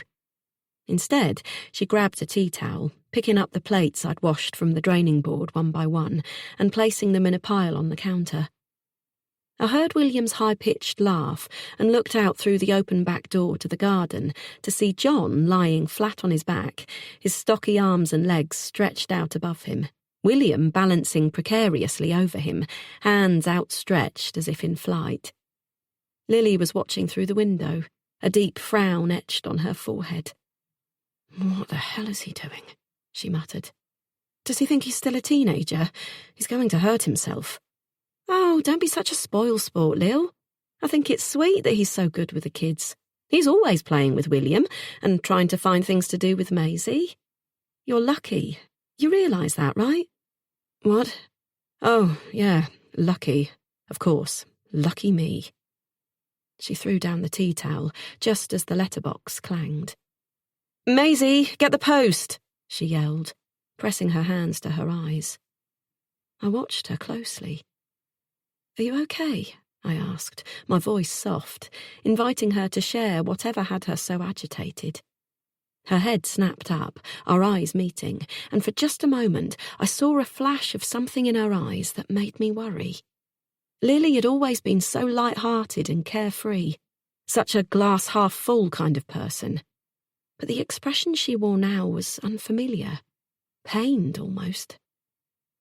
Instead, she grabbed a tea towel, picking up the plates I'd washed from the draining board one by one and placing them in a pile on the counter. I heard William's high-pitched laugh and looked out through the open back door to the garden to see John lying flat on his back, his stocky arms and legs stretched out above him, William balancing precariously over him, hands outstretched as if in flight. Lily was watching through the window, a deep frown etched on her forehead. "What the hell is he doing?" she muttered. "Does he think he's still a teenager? He's going to hurt himself." "Oh, don't be such a spoil-sport, Lil. I think it's sweet that he's so good with the kids. He's always playing with William and trying to find things to do with Maisie. You're lucky. You realise that, right?" "What? Oh, yeah, lucky. Of course. Lucky me." She threw down the tea towel just as the letterbox clanged. "Maisie, get the post!" she yelled, pressing her hands to her eyes. I watched her closely. "Are you okay?" I asked, my voice soft, inviting her to share whatever had her so agitated. Her head snapped up, our eyes meeting, and for just a moment I saw a flash of something in her eyes that made me worry. Lily had always been so light-hearted and carefree, such a glass-half-full kind of person. But the expression she wore now was unfamiliar, pained almost.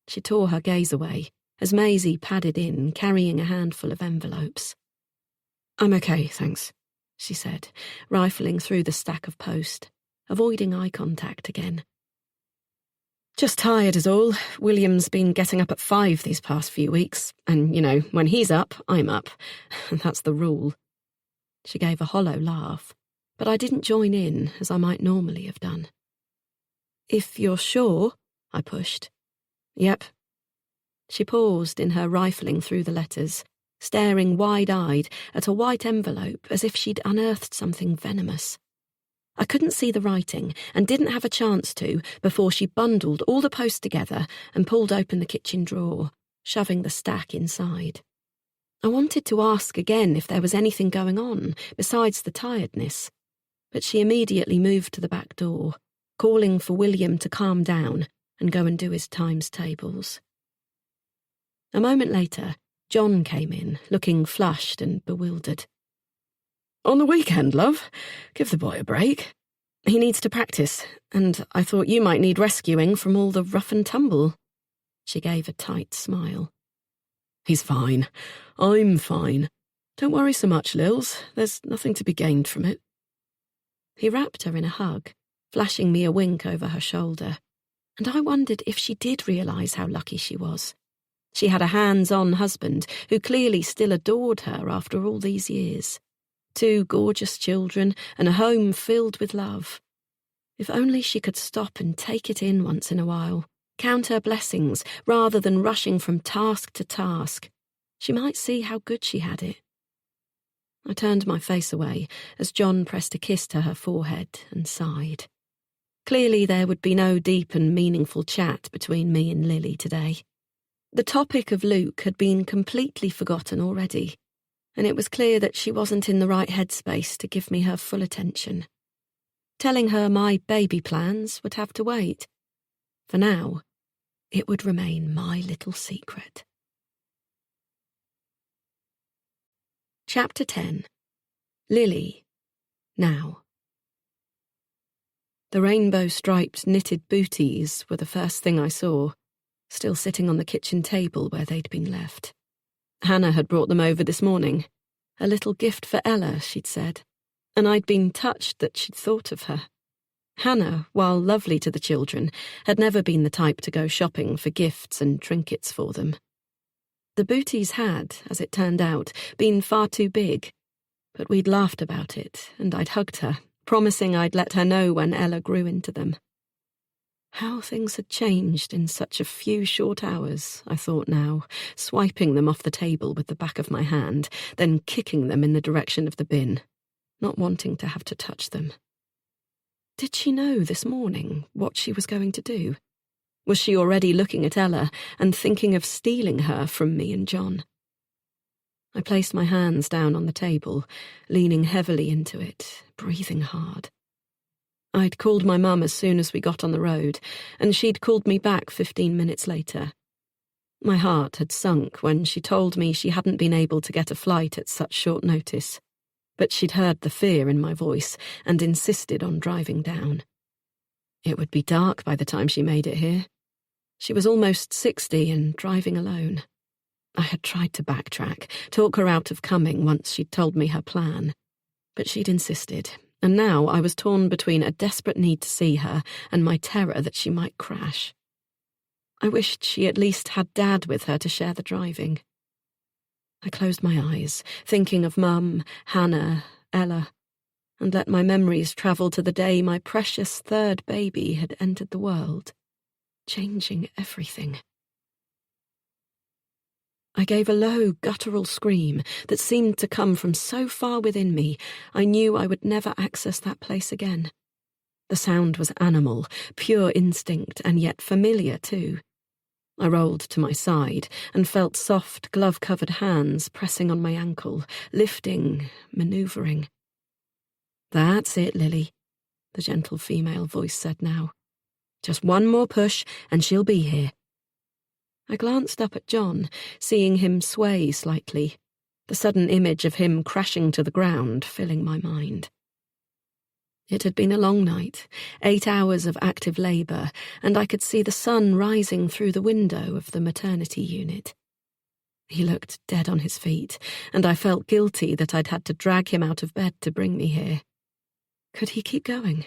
She tore her gaze away as Maisie padded in, carrying a handful of envelopes. "I'm okay, thanks," she said, rifling through the stack of post, avoiding eye contact again. "Just tired is all. William's been getting up at 5 these past few weeks, and, when he's up, I'm up. That's the rule." She gave a hollow laugh, but I didn't join in as I might normally have done. "If you're sure," I pushed. "Yep." She paused in her rifling through the letters, staring wide-eyed at a white envelope as if she'd unearthed something venomous. I couldn't see the writing and didn't have a chance to before she bundled all the post together and pulled open the kitchen drawer, shoving the stack inside. I wanted to ask again if there was anything going on besides the tiredness, but she immediately moved to the back door, calling for William to calm down and go and do his times tables. A moment later, John came in, looking flushed and bewildered. "On the weekend, love? Give the boy a break. He needs to practice, and I thought you might need rescuing from all the rough and tumble." She gave a tight smile. "He's fine. I'm fine. Don't worry so much, Lils. There's nothing to be gained from it." He wrapped her in a hug, flashing me a wink over her shoulder, and I wondered if she did realise how lucky she was. She had a hands-on husband who clearly still adored her after all these years. 2 gorgeous children and a home filled with love. If only she could stop and take it in once in a while, count her blessings rather than rushing from task to task, she might see how good she had it. I turned my face away as John pressed a kiss to her forehead and sighed. Clearly there would be no deep and meaningful chat between me and Lily today. The topic of Luke had been completely forgotten already, and it was clear that she wasn't in the right headspace to give me her full attention. Telling her my baby plans would have to wait. For now, it would remain my little secret. Chapter 10. Lily. Now. The rainbow-striped knitted booties were the first thing I saw, still sitting on the kitchen table where they'd been left. Hannah had brought them over this morning. A little gift for Ella, she'd said, and I'd been touched that she'd thought of her. Hannah, while lovely to the children, had never been the type to go shopping for gifts and trinkets for them. The booties had, as it turned out, been far too big, but we'd laughed about it, and I'd hugged her, promising I'd let her know when Ella grew into them. How things had changed in such a few short hours, I thought now, swiping them off the table with the back of my hand, then kicking them in the direction of the bin, not wanting to have to touch them. Did she know this morning what she was going to do? Was she already looking at Ella and thinking of stealing her from me and John? I placed my hands down on the table, leaning heavily into it, breathing hard. I'd called my mum as soon as we got on the road, and she'd called me back 15 minutes later. My heart had sunk when she told me she hadn't been able to get a flight at such short notice, but she'd heard the fear in my voice and insisted on driving down. It would be dark by the time she made it here. She was almost 60 and driving alone. I had tried to backtrack, talk her out of coming once she'd told me her plan, but she'd insisted, and now I was torn between a desperate need to see her and my terror that she might crash. I wished she at least had Dad with her to share the driving. I closed my eyes, thinking of Mum, Hannah, Ella, and let my memories travel to the day my precious third baby had entered the world, changing everything. I gave a low, guttural scream that seemed to come from so far within me I knew I would never access that place again. The sound was animal, pure instinct, and yet familiar too. I rolled to my side and felt soft, glove-covered hands pressing on my ankle, lifting, manoeuvring. "That's it, Lily," the gentle female voice said now. "Just one more push and she'll be here." I glanced up at John, seeing him sway slightly, the sudden image of him crashing to the ground filling my mind. It had been a long night, 8 hours of active labour, and I could see the sun rising through the window of the maternity unit. He looked dead on his feet, and I felt guilty that I'd had to drag him out of bed to bring me here. Could he keep going?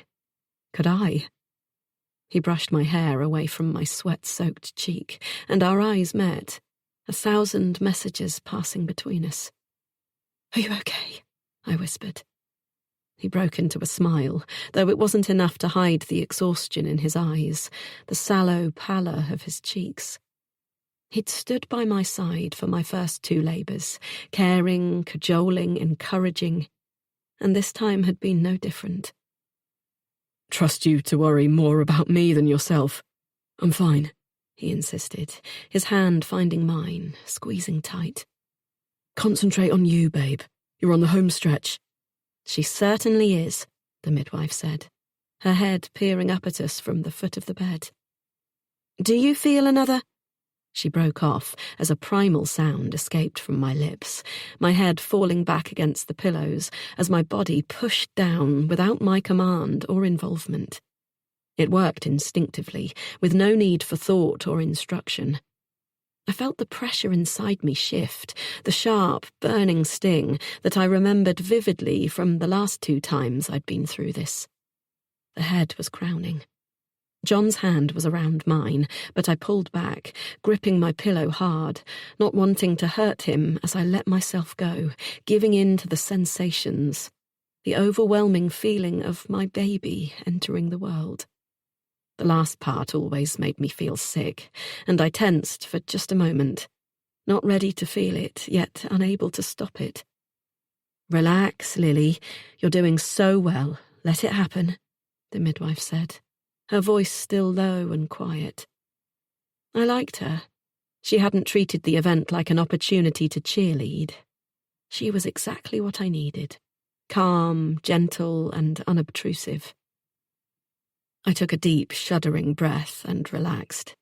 Could I? He brushed my hair away from my sweat-soaked cheek, and our eyes met, 1,000 messages passing between us. "Are you okay?" I whispered. He broke into a smile, though it wasn't enough to hide the exhaustion in his eyes, the sallow pallor of his cheeks. He'd stood by my side for my first 2 labours, caring, cajoling, encouraging, and this time had been no different. "Trust you to worry more about me than yourself. I'm fine," he insisted, his hand finding mine, squeezing tight. "Concentrate on you, babe. You're on the home stretch." "She certainly is," the midwife said, her head peering up at us from the foot of the bed. "Do you feel another—" She broke off as a primal sound escaped from my lips, my head falling back against the pillows as my body pushed down without my command or involvement. It worked instinctively, with no need for thought or instruction. I felt the pressure inside me shift, the sharp, burning sting that I remembered vividly from the last 2 times I'd been through this. The head was crowning. John's hand was around mine, but I pulled back, gripping my pillow hard, not wanting to hurt him as I let myself go, giving in to the sensations, the overwhelming feeling of my baby entering the world. The last part always made me feel sick, and I tensed for just a moment, not ready to feel it, yet unable to stop it. "Relax, Lily. You're doing so well. Let it happen," the midwife said, her voice still low and quiet. I liked her. She hadn't treated the event like an opportunity to cheerlead. She was exactly what I needed, calm, gentle, and unobtrusive. I took a deep, shuddering breath and relaxed.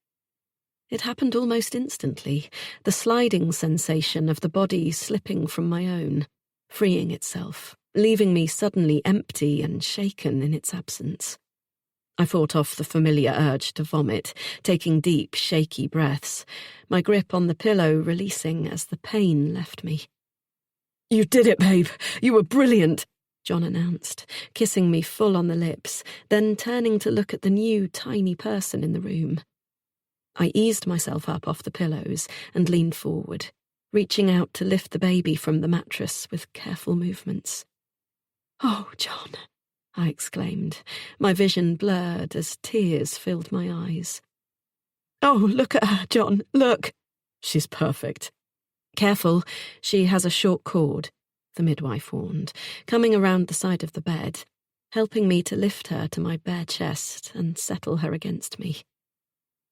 It happened almost instantly, the sliding sensation of the body slipping from my own, freeing itself, leaving me suddenly empty and shaken in its absence. I fought off the familiar urge to vomit, taking deep, shaky breaths, my grip on the pillow releasing as the pain left me. "You did it, babe! You were brilliant!" John announced, kissing me full on the lips, then turning to look at the new, tiny person in the room. I eased myself up off the pillows and leaned forward, reaching out to lift the baby from the mattress with careful movements. "Oh, John," I exclaimed, my vision blurred as tears filled my eyes. "Oh, look at her, John, look! She's perfect." "Careful, she has a short cord," the midwife warned, coming around the side of the bed, helping me to lift her to my bare chest and settle her against me.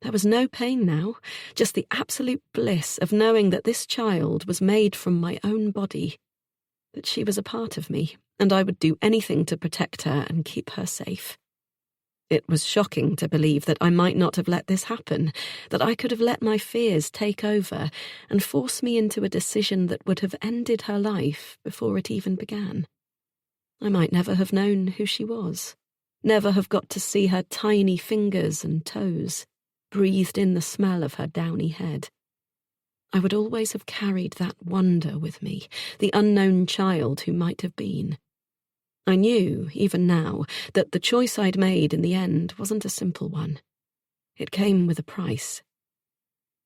There was no pain now, just the absolute bliss of knowing that this child was made from my own body, that she was a part of me, and I would do anything to protect her and keep her safe. It was shocking to believe that I might not have let this happen, that I could have let my fears take over and force me into a decision that would have ended her life before it even began. I might never have known who she was, never have got to see her tiny fingers and toes, breathed in the smell of her downy head. I would always have carried that wonder with me, the unknown child who might have been. I knew, even now, that the choice I'd made in the end wasn't a simple one. It came with a price.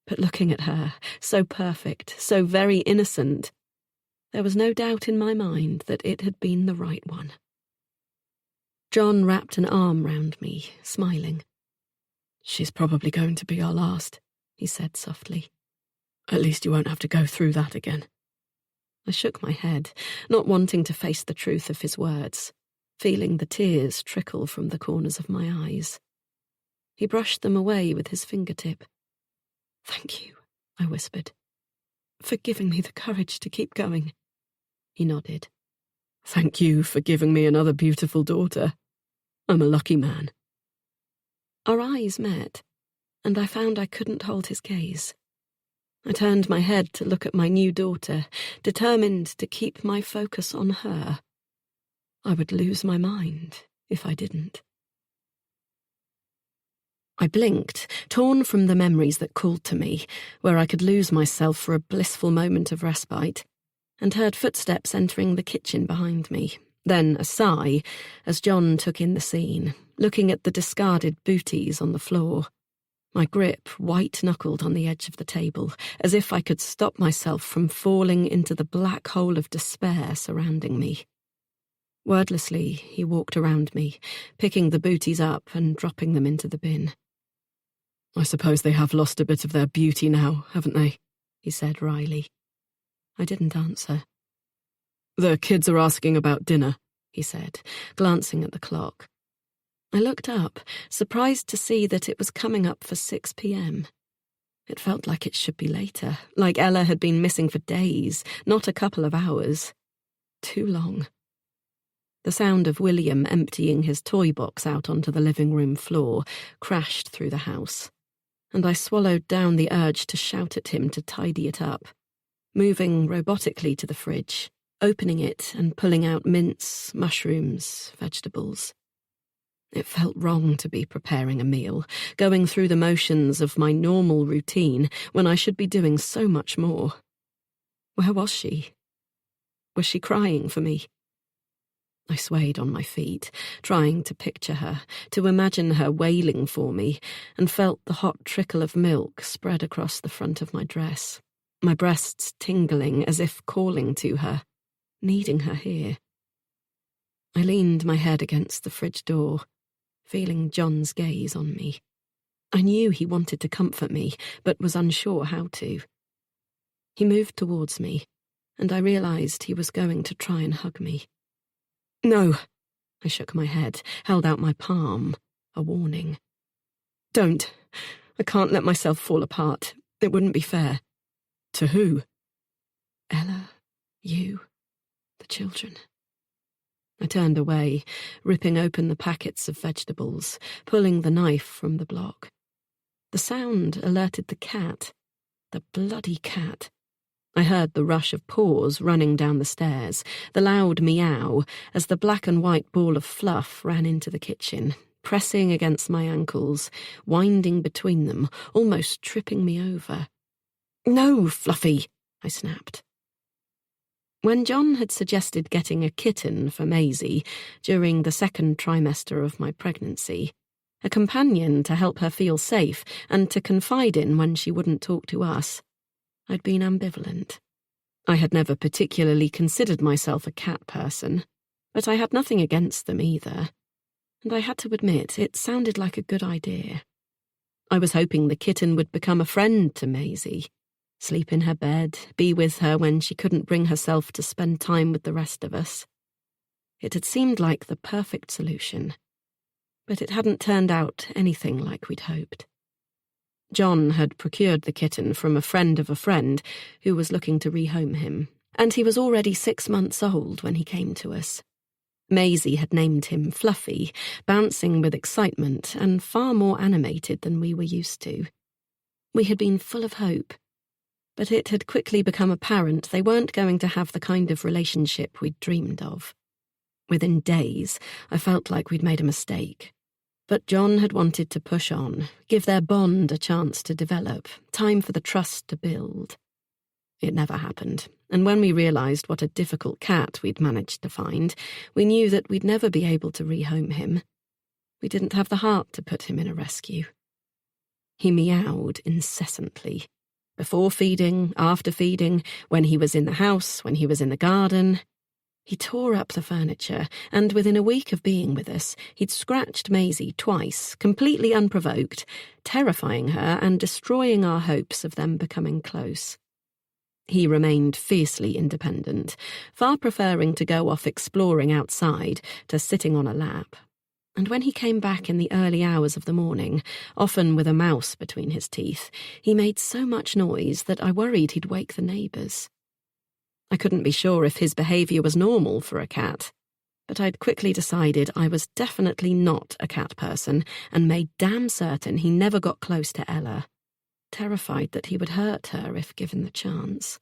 But looking at her, so perfect, so very innocent, there was no doubt in my mind that it had been the right one. John wrapped an arm round me, smiling. "She's probably going to be our last," he said softly. "At least you won't have to go through that again." I shook my head, not wanting to face the truth of his words, feeling the tears trickle from the corners of my eyes. He brushed them away with his fingertip. "Thank you," I whispered, "for giving me the courage to keep going." He nodded. "Thank you for giving me another beautiful daughter. I'm a lucky man." Our eyes met, and I found I couldn't hold his gaze. I turned my head to look at my new daughter, determined to keep my focus on her. I would lose my mind if I didn't. I blinked, torn from the memories that called to me, where I could lose myself for a blissful moment of respite, and heard footsteps entering the kitchen behind me, then a sigh as John took in the scene, looking at the discarded booties on the floor. My grip white-knuckled on the edge of the table, as if I could stop myself from falling into the black hole of despair surrounding me. Wordlessly, he walked around me, picking the booties up and dropping them into the bin. "I suppose they have lost a bit of their beauty now, haven't they?" he said wryly. I didn't answer. "The kids are asking about dinner," he said, glancing at the clock. I looked up, surprised to see that it was coming up for 6 p.m. It felt like it should be later, like Ella had been missing for days, not a couple of hours. Too long. The sound of William emptying his toy box out onto the living room floor crashed through the house, and I swallowed down the urge to shout at him to tidy it up, moving robotically to the fridge, opening it and pulling out mince, mushrooms, vegetables. It felt wrong to be preparing a meal, going through the motions of my normal routine when I should be doing so much more. Where was she? Was she crying for me? I swayed on my feet, trying to picture her, to imagine her wailing for me, and felt the hot trickle of milk spread across the front of my dress, my breasts tingling as if calling to her, needing her here. I leaned my head against the fridge door, feeling John's gaze on me. I knew he wanted to comfort me, but was unsure how to. He moved towards me, and I realized he was going to try and hug me. "No," I shook my head, held out my palm, a warning. "Don't. I can't let myself fall apart. It wouldn't be fair." "To who?" "Ella, you, the children." I turned away, ripping open the packets of vegetables, pulling the knife from the block. The sound alerted the cat. The bloody cat. I heard the rush of paws running down the stairs, the loud meow, as the black and white ball of fluff ran into the kitchen, pressing against my ankles, winding between them, almost tripping me over. "No, Fluffy," I snapped. When John had suggested getting a kitten for Maisie during the second trimester of my pregnancy, a companion to help her feel safe and to confide in when she wouldn't talk to us, I'd been ambivalent. I had never particularly considered myself a cat person, but I had nothing against them either, and I had to admit it sounded like a good idea. I was hoping the kitten would become a friend to Maisie, sleep in her bed, be with her when she couldn't bring herself to spend time with the rest of us. It had seemed like the perfect solution, but it hadn't turned out anything like we'd hoped. John had procured the kitten from a friend of a friend who was looking to rehome him, and he was already 6 months old when he came to us. Maisie had named him Fluffy, bouncing with excitement and far more animated than we were used to. We had been full of hope, but it had quickly become apparent they weren't going to have the kind of relationship we'd dreamed of. Within days, I felt like we'd made a mistake. But John had wanted to push on, give their bond a chance to develop, time for the trust to build. It never happened, and when we realised what a difficult cat we'd managed to find, we knew that we'd never be able to rehome him. We didn't have the heart to put him in a rescue. He meowed incessantly. Before feeding, after feeding, when he was in the house, when he was in the garden. He tore up the furniture, and within a week of being with us, he'd scratched Maisie twice, completely unprovoked, terrifying her and destroying our hopes of them becoming close. He remained fiercely independent, far preferring to go off exploring outside to sitting on a lap. And when he came back in the early hours of the morning, often with a mouse between his teeth, he made so much noise that I worried he'd wake the neighbours. I couldn't be sure if his behaviour was normal for a cat, but I'd quickly decided I was definitely not a cat person and made damn certain he never got close to Ella, terrified that he would hurt her if given the chance.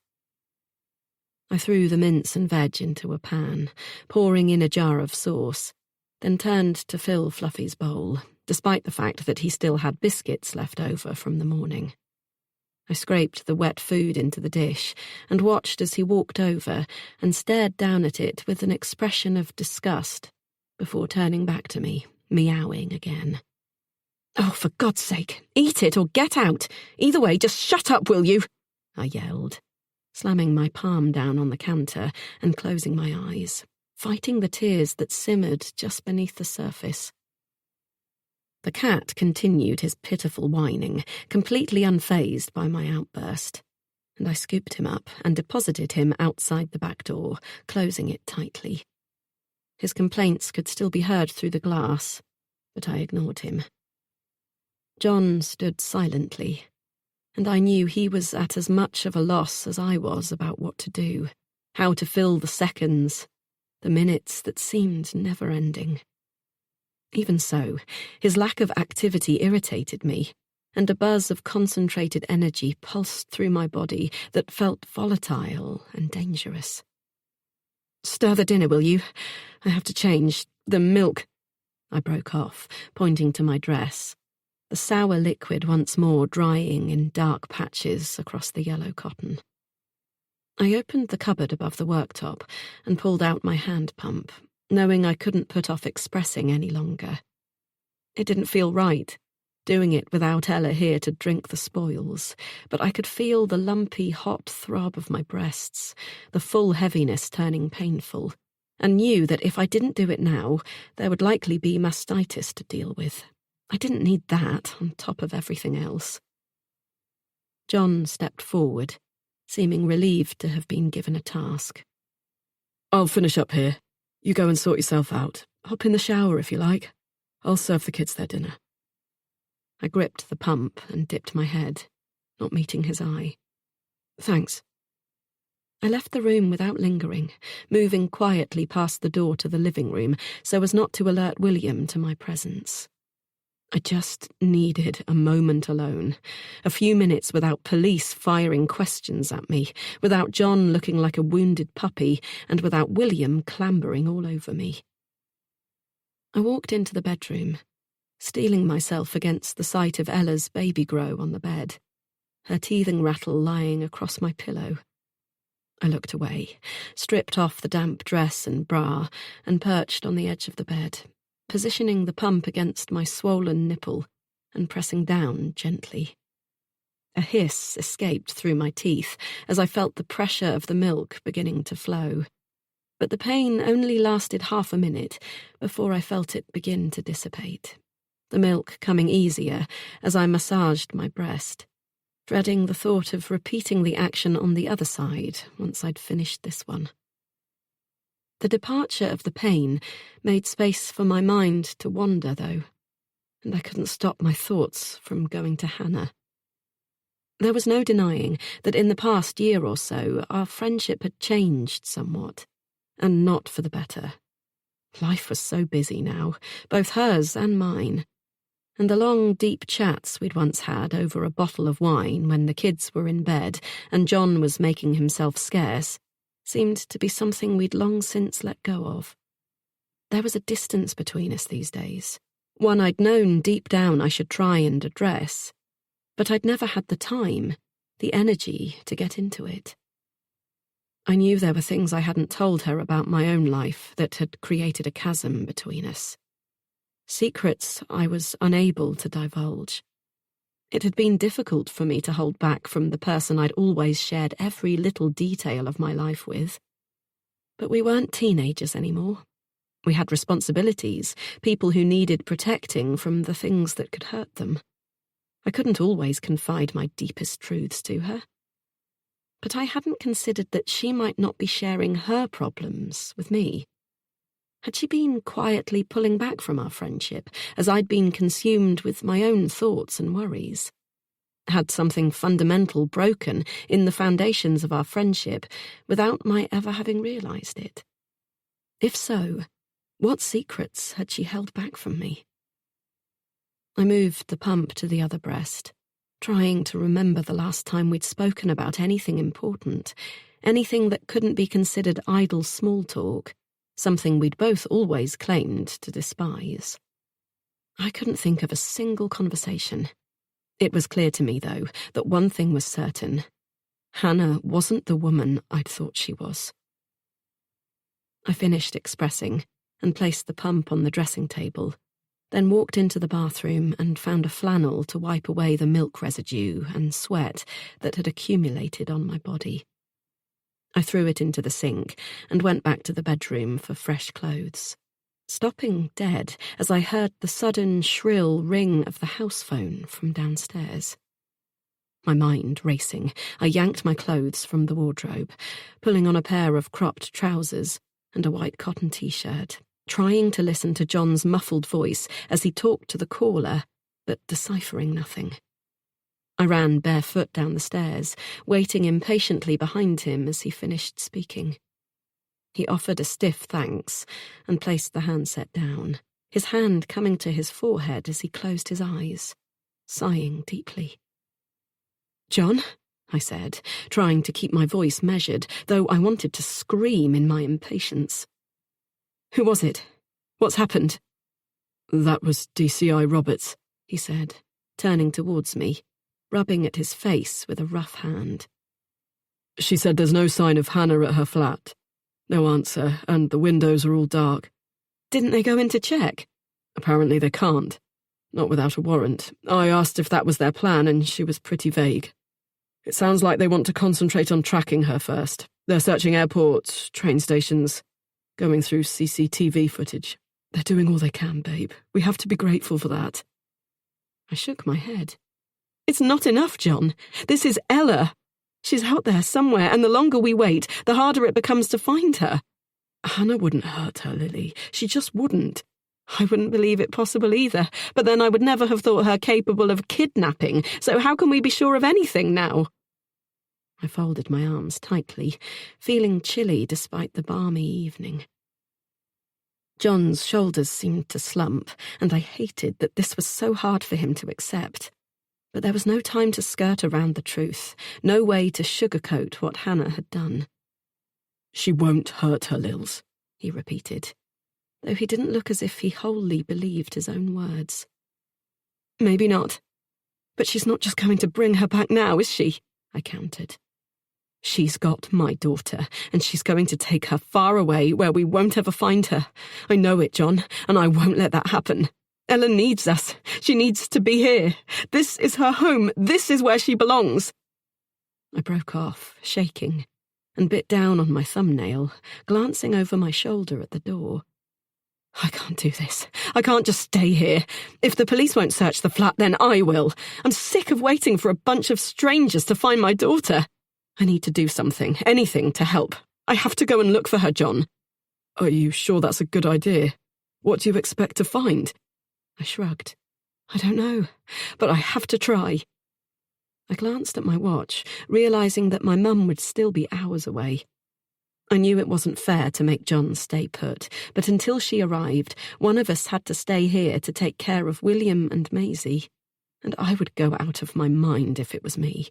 I threw the mince and veg into a pan, pouring in a jar of sauce, then turned to fill Fluffy's bowl, despite the fact that he still had biscuits left over from the morning. I scraped the wet food into the dish and watched as he walked over and stared down at it with an expression of disgust before turning back to me, meowing again. "Oh, for God's sake, eat it or get out! Either way, just shut up, will you?" I yelled, slamming my palm down on the counter and closing my eyes, fighting the tears that simmered just beneath the surface. The cat continued his pitiful whining, completely unfazed by my outburst, and I scooped him up and deposited him outside the back door, closing it tightly. His complaints could still be heard through the glass, but I ignored him. John stood silently, and I knew he was at as much of a loss as I was about what to do, how to fill the seconds, the minutes that seemed never-ending. Even so, his lack of activity irritated me, and a buzz of concentrated energy pulsed through my body that felt volatile and dangerous. "Stir the dinner, will you? I have to change. The milk—" I broke off, pointing to my dress, the sour liquid once more drying in dark patches across the yellow cotton. I opened the cupboard above the worktop and pulled out my hand pump, knowing I couldn't put off expressing any longer. It didn't feel right, doing it without Ella here to drink the spoils, but I could feel the lumpy, hot throb of my breasts, the full heaviness turning painful, and knew that if I didn't do it now, there would likely be mastitis to deal with. I didn't need that on top of everything else. John stepped forward, seeming relieved to have been given a task. "I'll finish up here. You go and sort yourself out. Hop in the shower if you like. I'll serve the kids their dinner." I gripped the pump and dipped my head, not meeting his eye. "Thanks." I left the room without lingering, moving quietly past the door to the living room so as not to alert William to my presence. I just needed a moment alone, a few minutes without police firing questions at me, without John looking like a wounded puppy, and without William clambering all over me. I walked into the bedroom, steeling myself against the sight of Ella's baby grow on the bed, her teething rattle lying across my pillow. I looked away, stripped off the damp dress and bra, and perched on the edge of the bed, positioning the pump against my swollen nipple and pressing down gently. A hiss escaped through my teeth as I felt the pressure of the milk beginning to flow, but the pain only lasted half a minute before I felt it begin to dissipate, the milk coming easier as I massaged my breast, dreading the thought of repeating the action on the other side once I'd finished this one. The departure of the pain made space for my mind to wander, though, and I couldn't stop my thoughts from going to Hannah. There was no denying that in the past year or so our friendship had changed somewhat, and not for the better. Life was so busy now, both hers and mine, and the long, deep chats we'd once had over a bottle of wine when the kids were in bed and John was making himself scarce seemed to be something we'd long since let go of. There was a distance between us these days, one I'd known deep down I should try and address, but I'd never had the time, the energy to get into it. I knew there were things I hadn't told her about my own life that had created a chasm between us. Secrets I was unable to divulge. It had been difficult for me to hold back from the person I'd always shared every little detail of my life with. But we weren't teenagers anymore. We had responsibilities, people who needed protecting from the things that could hurt them. I couldn't always confide my deepest truths to her. But I hadn't considered that she might not be sharing her problems with me. Had she been quietly pulling back from our friendship as I'd been consumed with my own thoughts and worries? Had something fundamental broken in the foundations of our friendship without my ever having realised it? If so, what secrets had she held back from me? I moved the pump to the other breast, trying to remember the last time we'd spoken about anything important, anything that couldn't be considered idle small talk, something we'd both always claimed to despise. I couldn't think of a single conversation. It was clear to me, though, that one thing was certain. Hannah wasn't the woman I'd thought she was. I finished expressing and placed the pump on the dressing table, then walked into the bathroom and found a flannel to wipe away the milk residue and sweat that had accumulated on my body. I threw it into the sink and went back to the bedroom for fresh clothes, stopping dead as I heard the sudden shrill ring of the house phone from downstairs. My mind racing, I yanked my clothes from the wardrobe, pulling on a pair of cropped trousers and a white cotton t-shirt, trying to listen to John's muffled voice as he talked to the caller, but deciphering nothing. I ran barefoot down the stairs, waiting impatiently behind him as he finished speaking. He offered a stiff thanks and placed the handset down, his hand coming to his forehead as he closed his eyes, sighing deeply. "John," I said, trying to keep my voice measured, though I wanted to scream in my impatience. "Who was it? What's happened?" "That was DCI Roberts," he said, turning towards me, rubbing at his face with a rough hand. "She said there's no sign of Hannah at her flat. No answer, and the windows are all dark." "Didn't they go in to check?" "Apparently they can't. Not without a warrant. I asked if that was their plan, and she was pretty vague. It sounds like they want to concentrate on tracking her first. They're searching airports, train stations, going through CCTV footage. They're doing all they can, babe. We have to be grateful for that." I shook my head. "It's not enough, John. This is Ella. She's out there somewhere, and the longer we wait, the harder it becomes to find her." "Hannah wouldn't hurt her, Lily. She just wouldn't." "I wouldn't believe it possible either, but then I would never have thought her capable of kidnapping, so how can we be sure of anything now?" I folded my arms tightly, feeling chilly despite the balmy evening. John's shoulders seemed to slump, and I hated that this was so hard for him to accept. But there was no time to skirt around the truth, no way to sugarcoat what Hannah had done. "She won't hurt her, Lils," he repeated, though he didn't look as if he wholly believed his own words. "Maybe not. But she's not just going to bring her back now, is she?" I countered. "She's got my daughter, and she's going to take her far away where we won't ever find her. I know it, John, and I won't let that happen. Ella needs us. She needs to be here. This is her home. This is where she belongs." I broke off, shaking, and bit down on my thumbnail, glancing over my shoulder at the door. "I can't do this. I can't just stay here. If the police won't search the flat, then I will. I'm sick of waiting for a bunch of strangers to find my daughter. I need to do something, anything to help. I have to go and look for her, John." Are you sure that's a good idea? What do you expect to find? I shrugged. I don't know, but I have to try. I glanced at my watch, realising that my mum would still be hours away. I knew it wasn't fair to make John stay put, but until she arrived, one of us had to stay here to take care of William and Maisie, and I would go out of my mind if it was me.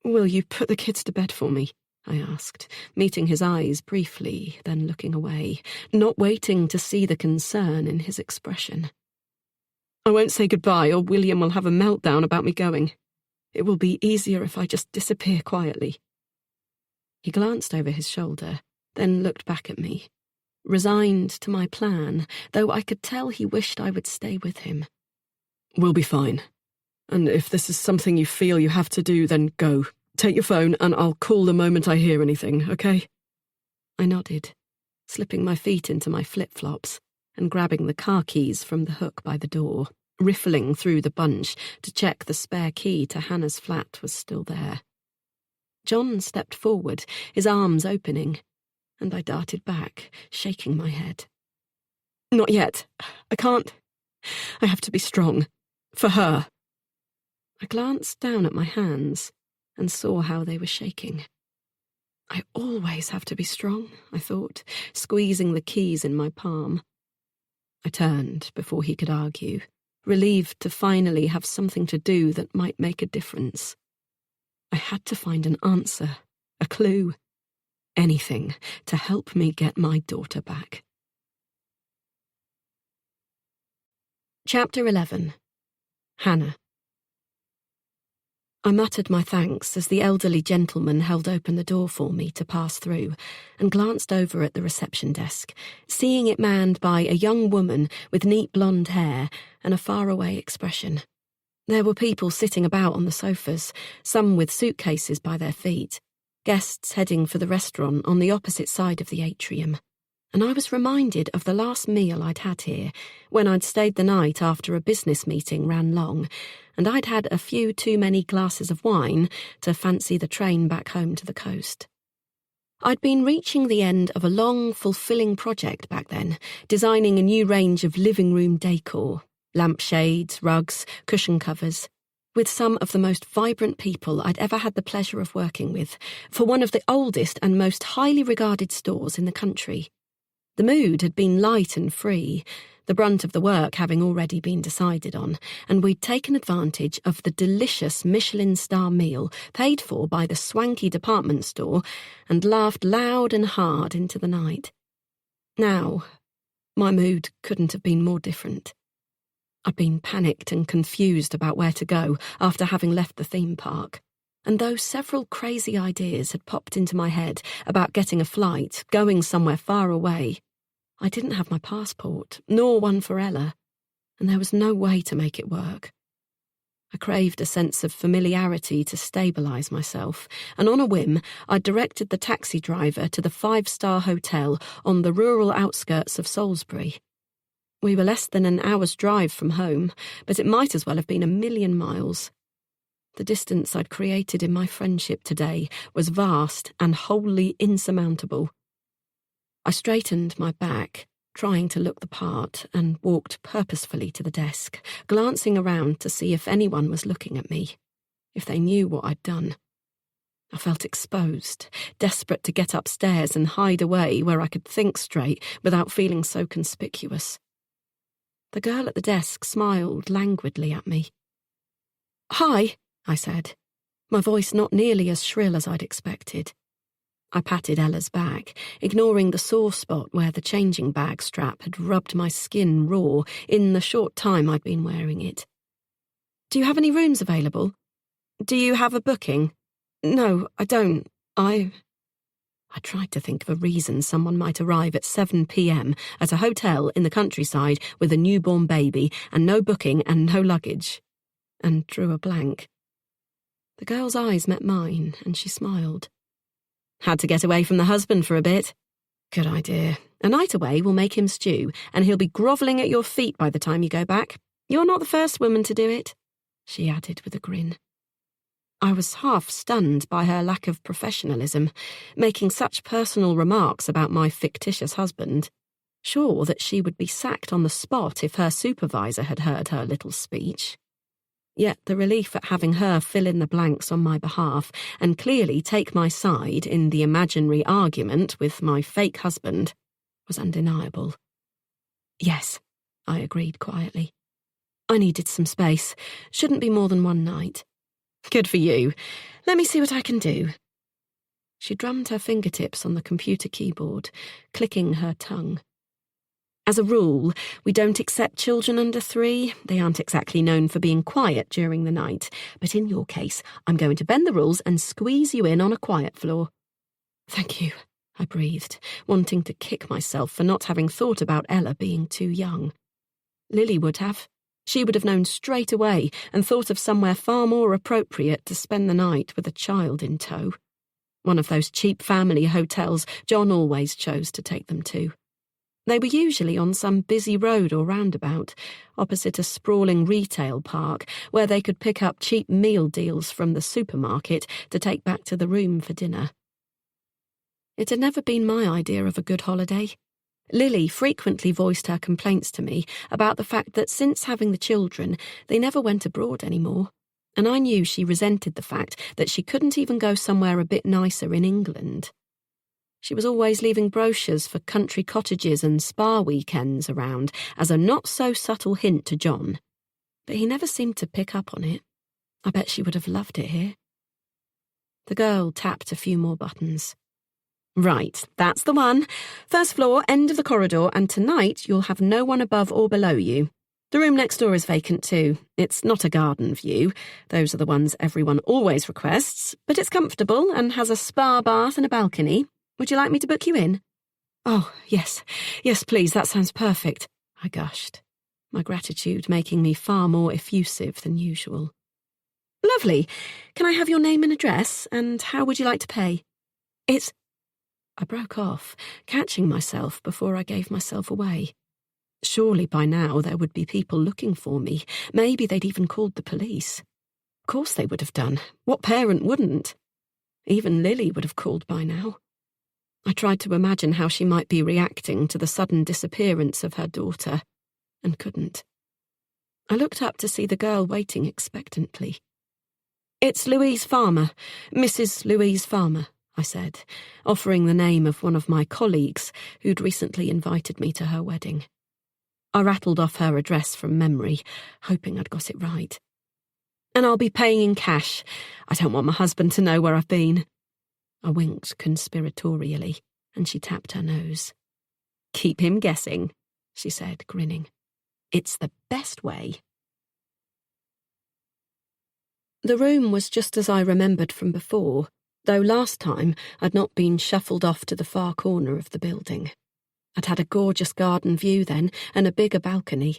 "Will you put the kids to bed for me?" I asked, meeting his eyes briefly, then looking away, not waiting to see the concern in his expression. "I won't say goodbye, or William will have a meltdown about me going. It will be easier if I just disappear quietly." He glanced over his shoulder, then looked back at me, resigned to my plan, though I could tell he wished I would stay with him. "We'll be fine. And if this is something you feel you have to do, then go. Take your phone and I'll call the moment I hear anything, okay?" I nodded, slipping my feet into my flip-flops and grabbing the car keys from the hook by the door, riffling through the bunch to check the spare key to Hannah's flat was still there. John stepped forward, his arms opening, and I darted back, shaking my head. "Not yet. I can't. I have to be strong. For her." I glanced down at my hands and saw how they were shaking. I always have to be strong, I thought, squeezing the keys in my palm. I turned before he could argue, relieved to finally have something to do that might make a difference. I had to find an answer, a clue, anything to help me get my daughter back. Chapter 11. Hannah. I muttered my thanks as the elderly gentleman held open the door for me to pass through, and glanced over at the reception desk, seeing it manned by a young woman with neat blonde hair and a faraway expression. There were people sitting about on the sofas, some with suitcases by their feet, guests heading for the restaurant on the opposite side of the atrium. And I was reminded of the last meal I'd had here, when I'd stayed the night after a business meeting ran long, and I'd had a few too many glasses of wine to fancy the train back home to the coast. I'd been reaching the end of a long, fulfilling project back then, designing a new range of living room decor, lampshades, rugs, cushion covers, with some of the most vibrant people I'd ever had the pleasure of working with, for one of the oldest and most highly regarded stores in the country. The mood had been light and free, the brunt of the work having already been decided on, and we'd taken advantage of the delicious Michelin star meal paid for by the swanky department store and laughed loud and hard into the night. Now, my mood couldn't have been more different. I'd been panicked and confused about where to go after having left the theme park. And though several crazy ideas had popped into my head about getting a flight, going somewhere far away, I didn't have my passport, nor one for Ella, and there was no way to make it work. I craved a sense of familiarity to stabilise myself, and on a whim, I directed the taxi driver to the 5-star hotel on the rural outskirts of Salisbury. We were less than an hour's drive from home, but it might as well have been 1,000,000 miles. The distance I'd created in my friendship today was vast and wholly insurmountable. I straightened my back, trying to look the part, and walked purposefully to the desk, glancing around to see if anyone was looking at me, if they knew what I'd done. I felt exposed, desperate to get upstairs and hide away where I could think straight without feeling so conspicuous. The girl at the desk smiled languidly at me. "Hi," I said, my voice not nearly as shrill as I'd expected. I patted Ella's back, ignoring the sore spot where the changing bag strap had rubbed my skin raw in the short time I'd been wearing it. "Do you have any rooms available? Do you have a booking?" "No, I don't. I tried to think of a reason someone might arrive at 7 p.m. at a hotel in the countryside with a newborn baby and no booking and no luggage, and drew a blank. The girl's eyes met mine, and she smiled. "Had to get away from the husband for a bit. Good idea. A night away will make him stew, and he'll be grovelling at your feet by the time you go back. You're not the first woman to do it," she added with a grin. I was half stunned by her lack of professionalism, making such personal remarks about my fictitious husband, sure that she would be sacked on the spot if her supervisor had heard her little speech. Yet the relief at having her fill in the blanks on my behalf and clearly take my side in the imaginary argument with my fake husband was undeniable. Yes, I agreed quietly. I needed some space. Shouldn't be more than one night. Good for you. Let me see what I can do. She drummed her fingertips on the computer keyboard, clicking her tongue. As a rule, we don't accept children under 3. They aren't exactly known for being quiet during the night. But in your case, I'm going to bend the rules and squeeze you in on a quiet floor. Thank you, I breathed, wanting to kick myself for not having thought about Ella being too young. Lily would have. She would have known straight away and thought of somewhere far more appropriate to spend the night with a child in tow. One of those cheap family hotels John always chose to take them to. They were usually on some busy road or roundabout, opposite a sprawling retail park where they could pick up cheap meal deals from the supermarket to take back to the room for dinner. It had never been my idea of a good holiday. Lily frequently voiced her complaints to me about the fact that since having the children, they never went abroad anymore, and I knew she resented the fact that she couldn't even go somewhere a bit nicer in England. She was always leaving brochures for country cottages and spa weekends around as a not-so-subtle hint to John, but he never seemed to pick up on it. I bet she would have loved it here. The girl tapped a few more buttons. Right, that's the one. First floor, end of the corridor, and tonight you'll have no one above or below you. The room next door is vacant too. It's not a garden view. Those are the ones everyone always requests, but it's comfortable and has a spa bath and a balcony. Would you like me to book you in? Oh, yes. Yes, please, that sounds perfect, I gushed, my gratitude making me far more effusive than usual. Lovely. Can I have your name and address, and how would you like to pay? I broke off, catching myself before I gave myself away. Surely by now there would be people looking for me. Maybe they'd even called the police. Of course they would have done. What parent wouldn't? Even Lily would have called by now. I tried to imagine how she might be reacting to the sudden disappearance of her daughter, and couldn't. I looked up to see the girl waiting expectantly. It's Louise Farmer, Mrs. Louise Farmer, I said, offering the name of one of my colleagues who'd recently invited me to her wedding. I rattled off her address from memory, hoping I'd got it right. And I'll be paying in cash. I don't want my husband to know where I've been. I winked conspiratorially, and she tapped her nose. Keep him guessing, she said, grinning. It's the best way. The room was just as I remembered from before, though last time I'd not been shuffled off to the far corner of the building. I'd had a gorgeous garden view then, and a bigger balcony.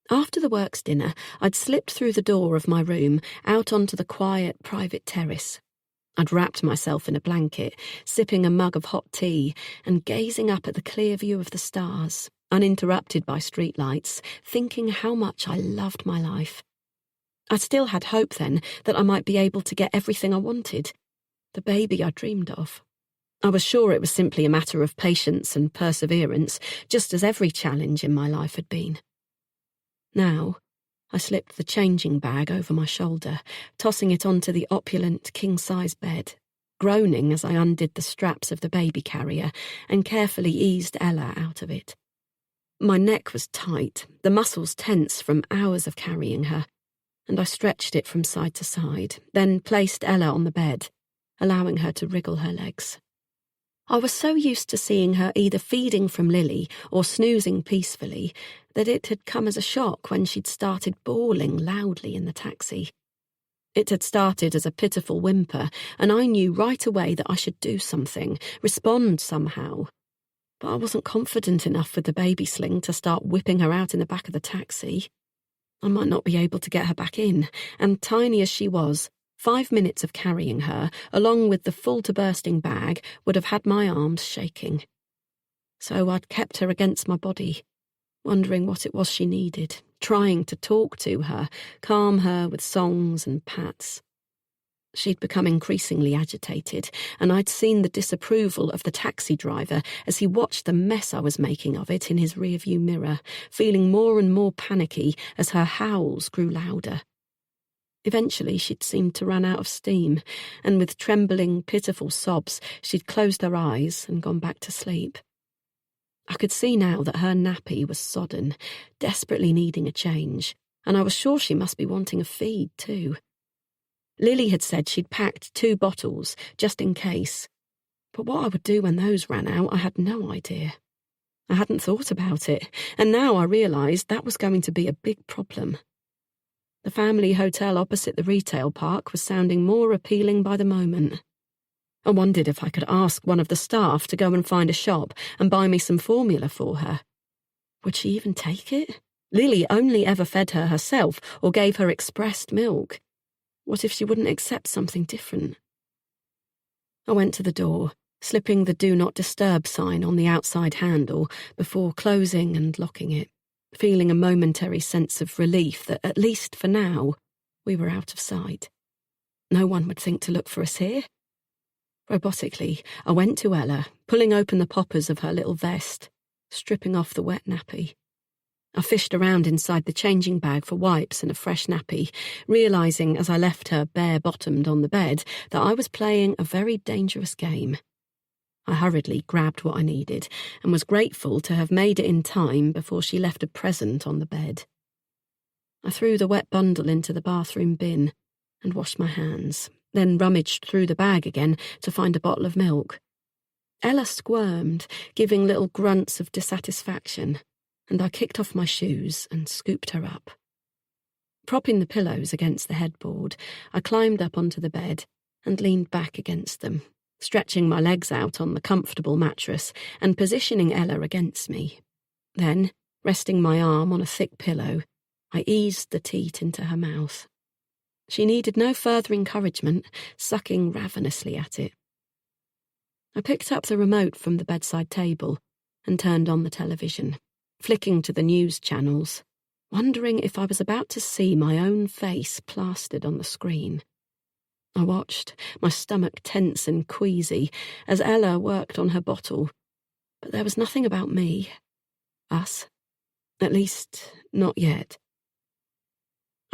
After the works dinner, I'd slipped through the door of my room, out onto the quiet private terrace. I'd wrapped myself in a blanket, sipping a mug of hot tea, and gazing up at the clear view of the stars, uninterrupted by streetlights, thinking how much I loved my life. I still had hope then that I might be able to get everything I wanted. The baby I dreamed of. I was sure it was simply a matter of patience and perseverance, just as every challenge in my life had been. Now, I slipped the changing bag over my shoulder, tossing it onto the opulent king-size bed, groaning as I undid the straps of the baby carrier and carefully eased Ella out of it. My neck was tight, the muscles tense from hours of carrying her, and I stretched it from side to side, then placed Ella on the bed, allowing her to wriggle her legs. I was so used to seeing her either feeding from Lily or snoozing peacefully that it had come as a shock when she'd started bawling loudly in the taxi. It had started as a pitiful whimper, and I knew right away that I should do something, respond somehow. But I wasn't confident enough with the baby sling to start whipping her out in the back of the taxi. I might not be able to get her back in, and tiny as she was, 5 minutes of carrying her, along with the full-to-bursting bag, would have had my arms shaking. So I'd kept her against my body, wondering what it was she needed, trying to talk to her, calm her with songs and pats. She'd become increasingly agitated, and I'd seen the disapproval of the taxi driver as he watched the mess I was making of it in his rearview mirror, feeling more and more panicky as her howls grew louder. Eventually she'd seemed to run out of steam, and with trembling, pitiful sobs she'd closed her eyes and gone back to sleep. I could see now that her nappy was sodden, desperately needing a change, and I was sure she must be wanting a feed too. Lily had said she'd packed 2 bottles, just in case. But what I would do when those ran out, I had no idea. I hadn't thought about it, and now I realised that was going to be a big problem. The family hotel opposite the retail park was sounding more appealing by the moment. I wondered if I could ask one of the staff to go and find a shop and buy me some formula for her. Would she even take it? Lily only ever fed her herself or gave her expressed milk. What if she wouldn't accept something different? I went to the door, slipping the Do Not Disturb sign on the outside handle before closing and locking it, feeling a momentary sense of relief that, at least for now, we were out of sight. No one would think to look for us here. Robotically, I went to Ella, pulling open the poppers of her little vest, stripping off the wet nappy. I fished around inside the changing bag for wipes and a fresh nappy, realising as I left her bare-bottomed on the bed that I was playing a very dangerous game. I hurriedly grabbed what I needed and was grateful to have made it in time before she left a present on the bed. I threw the wet bundle into the bathroom bin and washed my hands, then rummaged through the bag again to find a bottle of milk. Ella squirmed, giving little grunts of dissatisfaction, and I kicked off my shoes and scooped her up. Propping the pillows against the headboard, I climbed up onto the bed and leaned back against them, stretching my legs out on the comfortable mattress and positioning Ella against me. Then, resting my arm on a thick pillow, I eased the teat into her mouth. She needed no further encouragement, sucking ravenously at it. I picked up the remote from the bedside table and turned on the television, flicking to the news channels, wondering if I was about to see my own face plastered on the screen. I watched, my stomach tense and queasy, as Ella worked on her bottle, but there was nothing about me, us, at least not yet.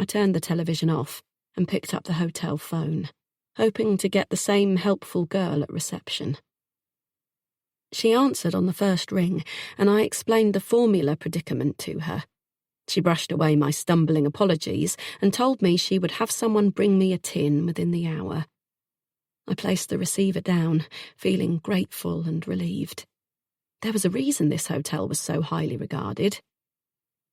I turned the television off and picked up the hotel phone, hoping to get the same helpful girl at reception. She answered on the first ring, and I explained the formula predicament to her. She brushed away my stumbling apologies and told me she would have someone bring me a tin within the hour. I placed the receiver down, feeling grateful and relieved. There was a reason this hotel was so highly regarded.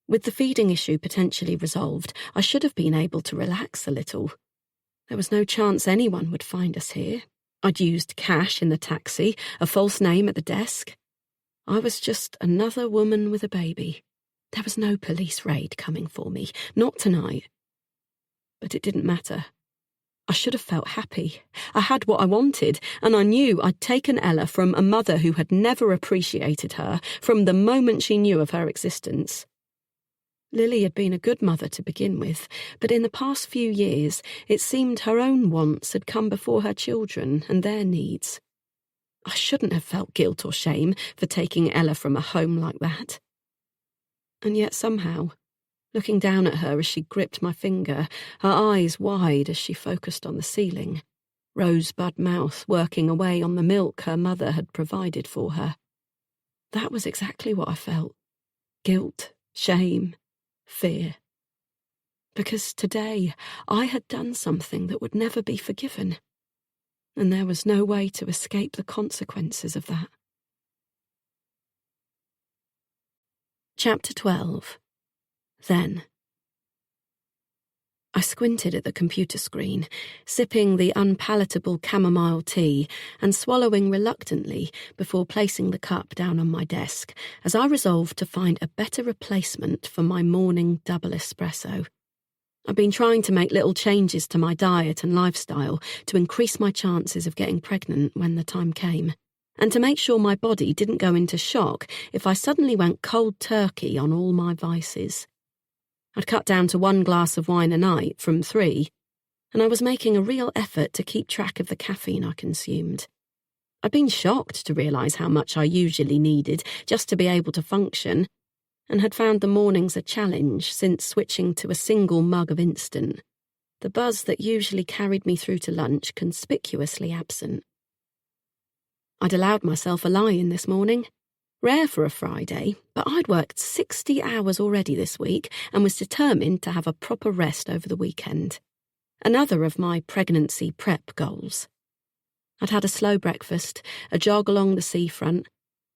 With the feeding issue potentially resolved, I should have been able to relax a little. There was no chance anyone would find us here. I'd used cash in the taxi, a false name at the desk. I was just another woman with a baby. There was no police raid coming for me, not tonight. But it didn't matter. I should have felt happy. I had what I wanted, and I knew I'd taken Ella from a mother who had never appreciated her from the moment she knew of her existence. Lily had been a good mother to begin with, but in the past few years it seemed her own wants had come before her children and their needs. I shouldn't have felt guilt or shame for taking Ella from a home like that. And yet somehow, looking down at her as she gripped my finger, her eyes wide as she focused on the ceiling, rosebud mouth working away on the milk her mother had provided for her. That was exactly what I felt. Guilt, shame, fear. Because today I had done something that would never be forgiven, and there was no way to escape the consequences of that. Chapter 12. Then. I squinted at the computer screen, sipping the unpalatable chamomile tea and swallowing reluctantly before placing the cup down on my desk as I resolved to find a better replacement for my morning double espresso. I'd been trying to make little changes to my diet and lifestyle to increase my chances of getting pregnant when the time came, and to make sure my body didn't go into shock if I suddenly went cold turkey on all my vices. I'd cut down to 1 glass of wine a night from 3, and I was making a real effort to keep track of the caffeine I consumed. I'd been shocked to realise how much I usually needed just to be able to function, and had found the mornings a challenge since switching to a single mug of instant, the buzz that usually carried me through to lunch conspicuously absent. I'd allowed myself a lie-in this morning. Rare for a Friday, but I'd worked 60 hours already this week and was determined to have a proper rest over the weekend. Another of my pregnancy prep goals. I'd had a slow breakfast, a jog along the seafront,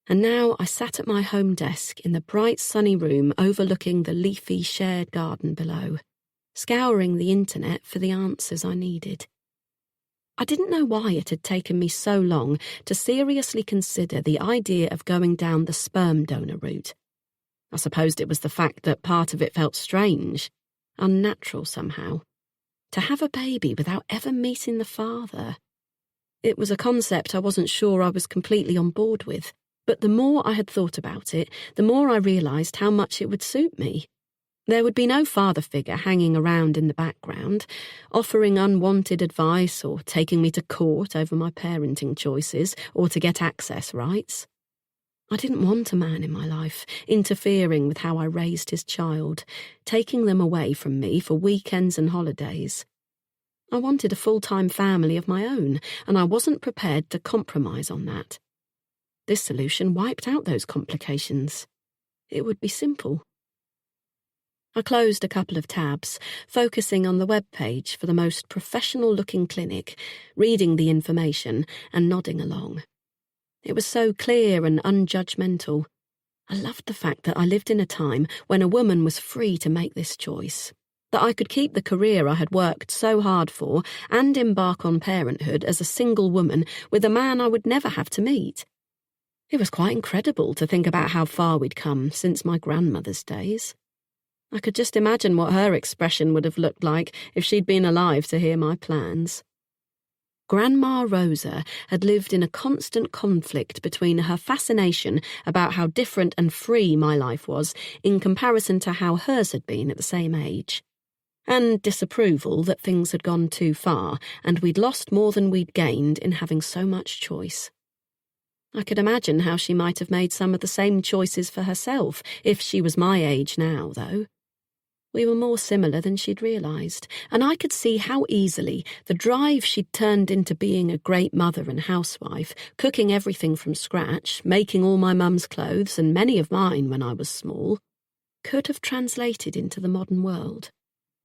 and now I sat at my home desk in the bright sunny room overlooking the leafy shared garden below, scouring the internet for the answers I needed. I didn't know why it had taken me so long to seriously consider the idea of going down the sperm donor route. I supposed it was the fact that part of it felt strange, unnatural somehow. To have a baby without ever meeting the father. It was a concept I wasn't sure I was completely on board with, but the more I had thought about it, the more I realised how much it would suit me. There would be no father figure hanging around in the background, offering unwanted advice or taking me to court over my parenting choices or to get access rights. I didn't want a man in my life, interfering with how I raised his child, taking them away from me for weekends and holidays. I wanted a full-time family of my own, and I wasn't prepared to compromise on that. This solution wiped out those complications. It would be simple. I closed a couple of tabs, focusing on the web page for the most professional-looking clinic, reading the information and nodding along. It was so clear and unjudgmental. I loved the fact that I lived in a time when a woman was free to make this choice, that I could keep the career I had worked so hard for and embark on parenthood as a single woman with a man I would never have to meet. It was quite incredible to think about how far we'd come since my grandmother's days. I could just imagine what her expression would have looked like if she'd been alive to hear my plans. Grandma Rosa had lived in a constant conflict between her fascination about how different and free my life was in comparison to how hers had been at the same age, and disapproval that things had gone too far and we'd lost more than we'd gained in having so much choice. I could imagine how she might have made some of the same choices for herself if she was my age now, though. We were more similar than she'd realised, and I could see how easily the drive she'd turned into being a great mother and housewife, cooking everything from scratch, making all my mum's clothes and many of mine when I was small, could have translated into the modern world.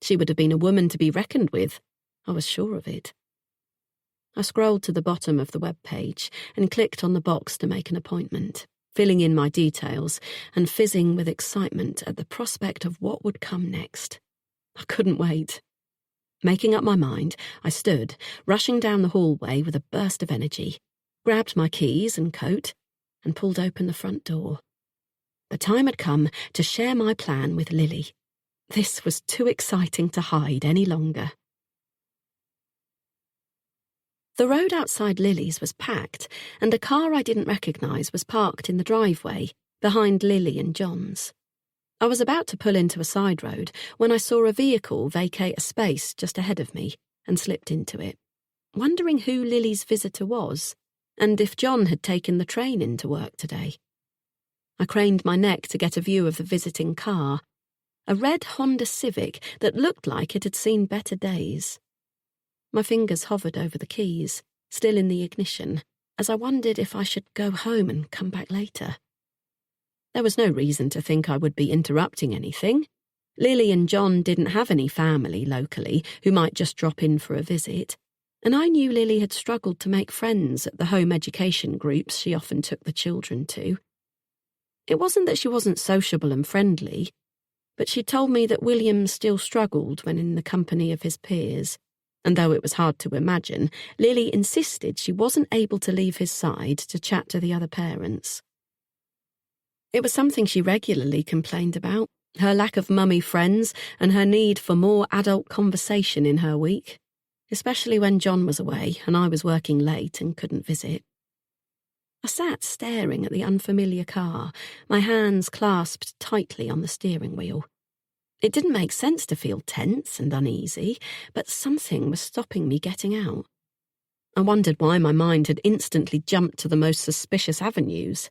She would have been a woman to be reckoned with. I was sure of it. I scrolled to the bottom of the web page and clicked on the box to make an appointment, filling in my details and fizzing with excitement at the prospect of what would come next. I couldn't wait. Making up my mind, I stood, rushing down the hallway with a burst of energy, grabbed my keys and coat, and pulled open the front door. The time had come to share my plan with Lily. This was too exciting to hide any longer. The road outside Lily's was packed, and a car I didn't recognise was parked in the driveway, behind Lily and John's. I was about to pull into a side road when I saw a vehicle vacate a space just ahead of me and slipped into it, wondering who Lily's visitor was, and if John had taken the train into work today. I craned my neck to get a view of the visiting car, a red Honda Civic that looked like it had seen better days. My fingers hovered over the keys, still in the ignition, as I wondered if I should go home and come back later. There was no reason to think I would be interrupting anything. Lily and John didn't have any family locally who might just drop in for a visit, and I knew Lily had struggled to make friends at the home education groups she often took the children to. It wasn't that she wasn't sociable and friendly, but she told me that William still struggled when in the company of his peers. And though it was hard to imagine, Lily insisted she wasn't able to leave his side to chat to the other parents. It was something she regularly complained about, her lack of mummy friends and her need for more adult conversation in her week, especially when John was away and I was working late and couldn't visit. I sat staring at the unfamiliar car, my hands clasped tightly on the steering wheel. It didn't make sense to feel tense and uneasy, but something was stopping me getting out. I wondered why my mind had instantly jumped to the most suspicious avenues.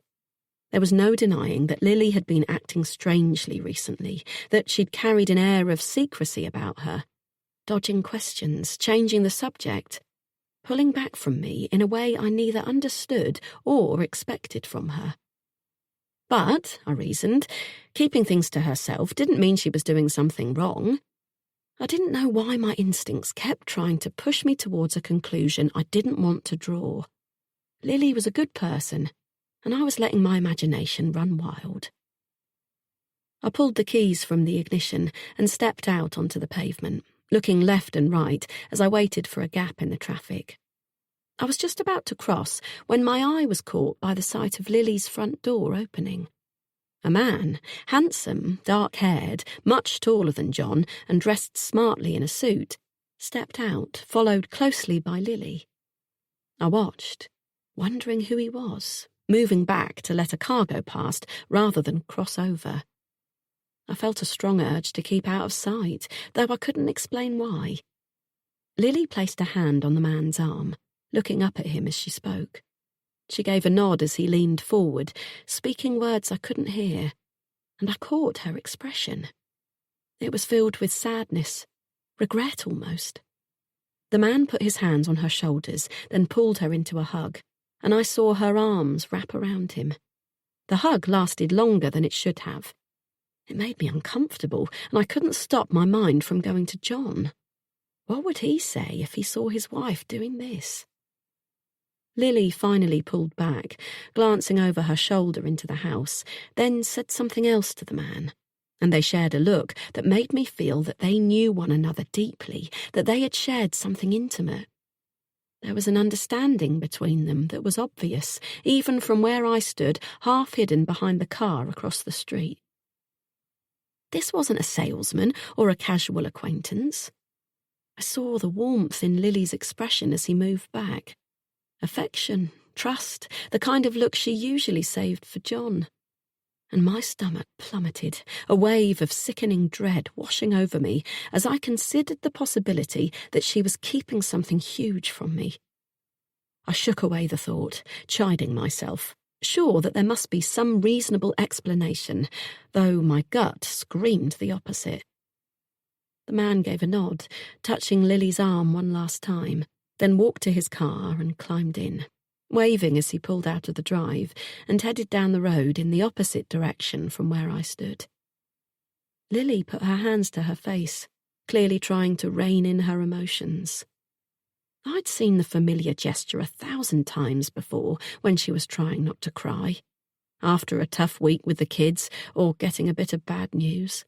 There was no denying that Lily had been acting strangely recently, that she'd carried an air of secrecy about her, dodging questions, changing the subject, pulling back from me in a way I neither understood or expected from her. But, I reasoned, keeping things to herself didn't mean she was doing something wrong. I didn't know why my instincts kept trying to push me towards a conclusion I didn't want to draw. Lily was a good person, and I was letting my imagination run wild. I pulled the keys from the ignition and stepped out onto the pavement, looking left and right as I waited for a gap in the traffic. I was just about to cross when my eye was caught by the sight of Lily's front door opening. A man, handsome, dark-haired, much taller than John, and dressed smartly in a suit, stepped out, followed closely by Lily. I watched, wondering who he was, moving back to let a car go past rather than cross over. I felt a strong urge to keep out of sight, though I couldn't explain why. Lily placed a hand on the man's arm, looking up at him as she spoke. She gave a nod as he leaned forward, speaking words I couldn't hear, and I caught her expression. It was filled with sadness, regret almost. The man put his hands on her shoulders, then pulled her into a hug, and I saw her arms wrap around him. The hug lasted longer than it should have. It made me uncomfortable, and I couldn't stop my mind from going to John. What would he say if he saw his wife doing this? Lily finally pulled back, glancing over her shoulder into the house, then said something else to the man, and they shared a look that made me feel that they knew one another deeply, that they had shared something intimate. There was an understanding between them that was obvious, even from where I stood, half hidden behind the car across the street. This wasn't a salesman or a casual acquaintance. I saw the warmth in Lily's expression as he moved back. Affection, trust, the kind of look she usually saved for John. And my stomach plummeted, a wave of sickening dread washing over me as I considered the possibility that she was keeping something huge from me. I shook away the thought, chiding myself, sure that there must be some reasonable explanation, though my gut screamed the opposite. The man gave a nod, touching Lily's arm one last time, then walked to his car and climbed in, waving as he pulled out of the drive and headed down the road in the opposite direction from where I stood. Lily put her hands to her face, clearly trying to rein in her emotions. I'd seen the familiar gesture 1,000 times before when she was trying not to cry, after a tough week with the kids or getting a bit of bad news.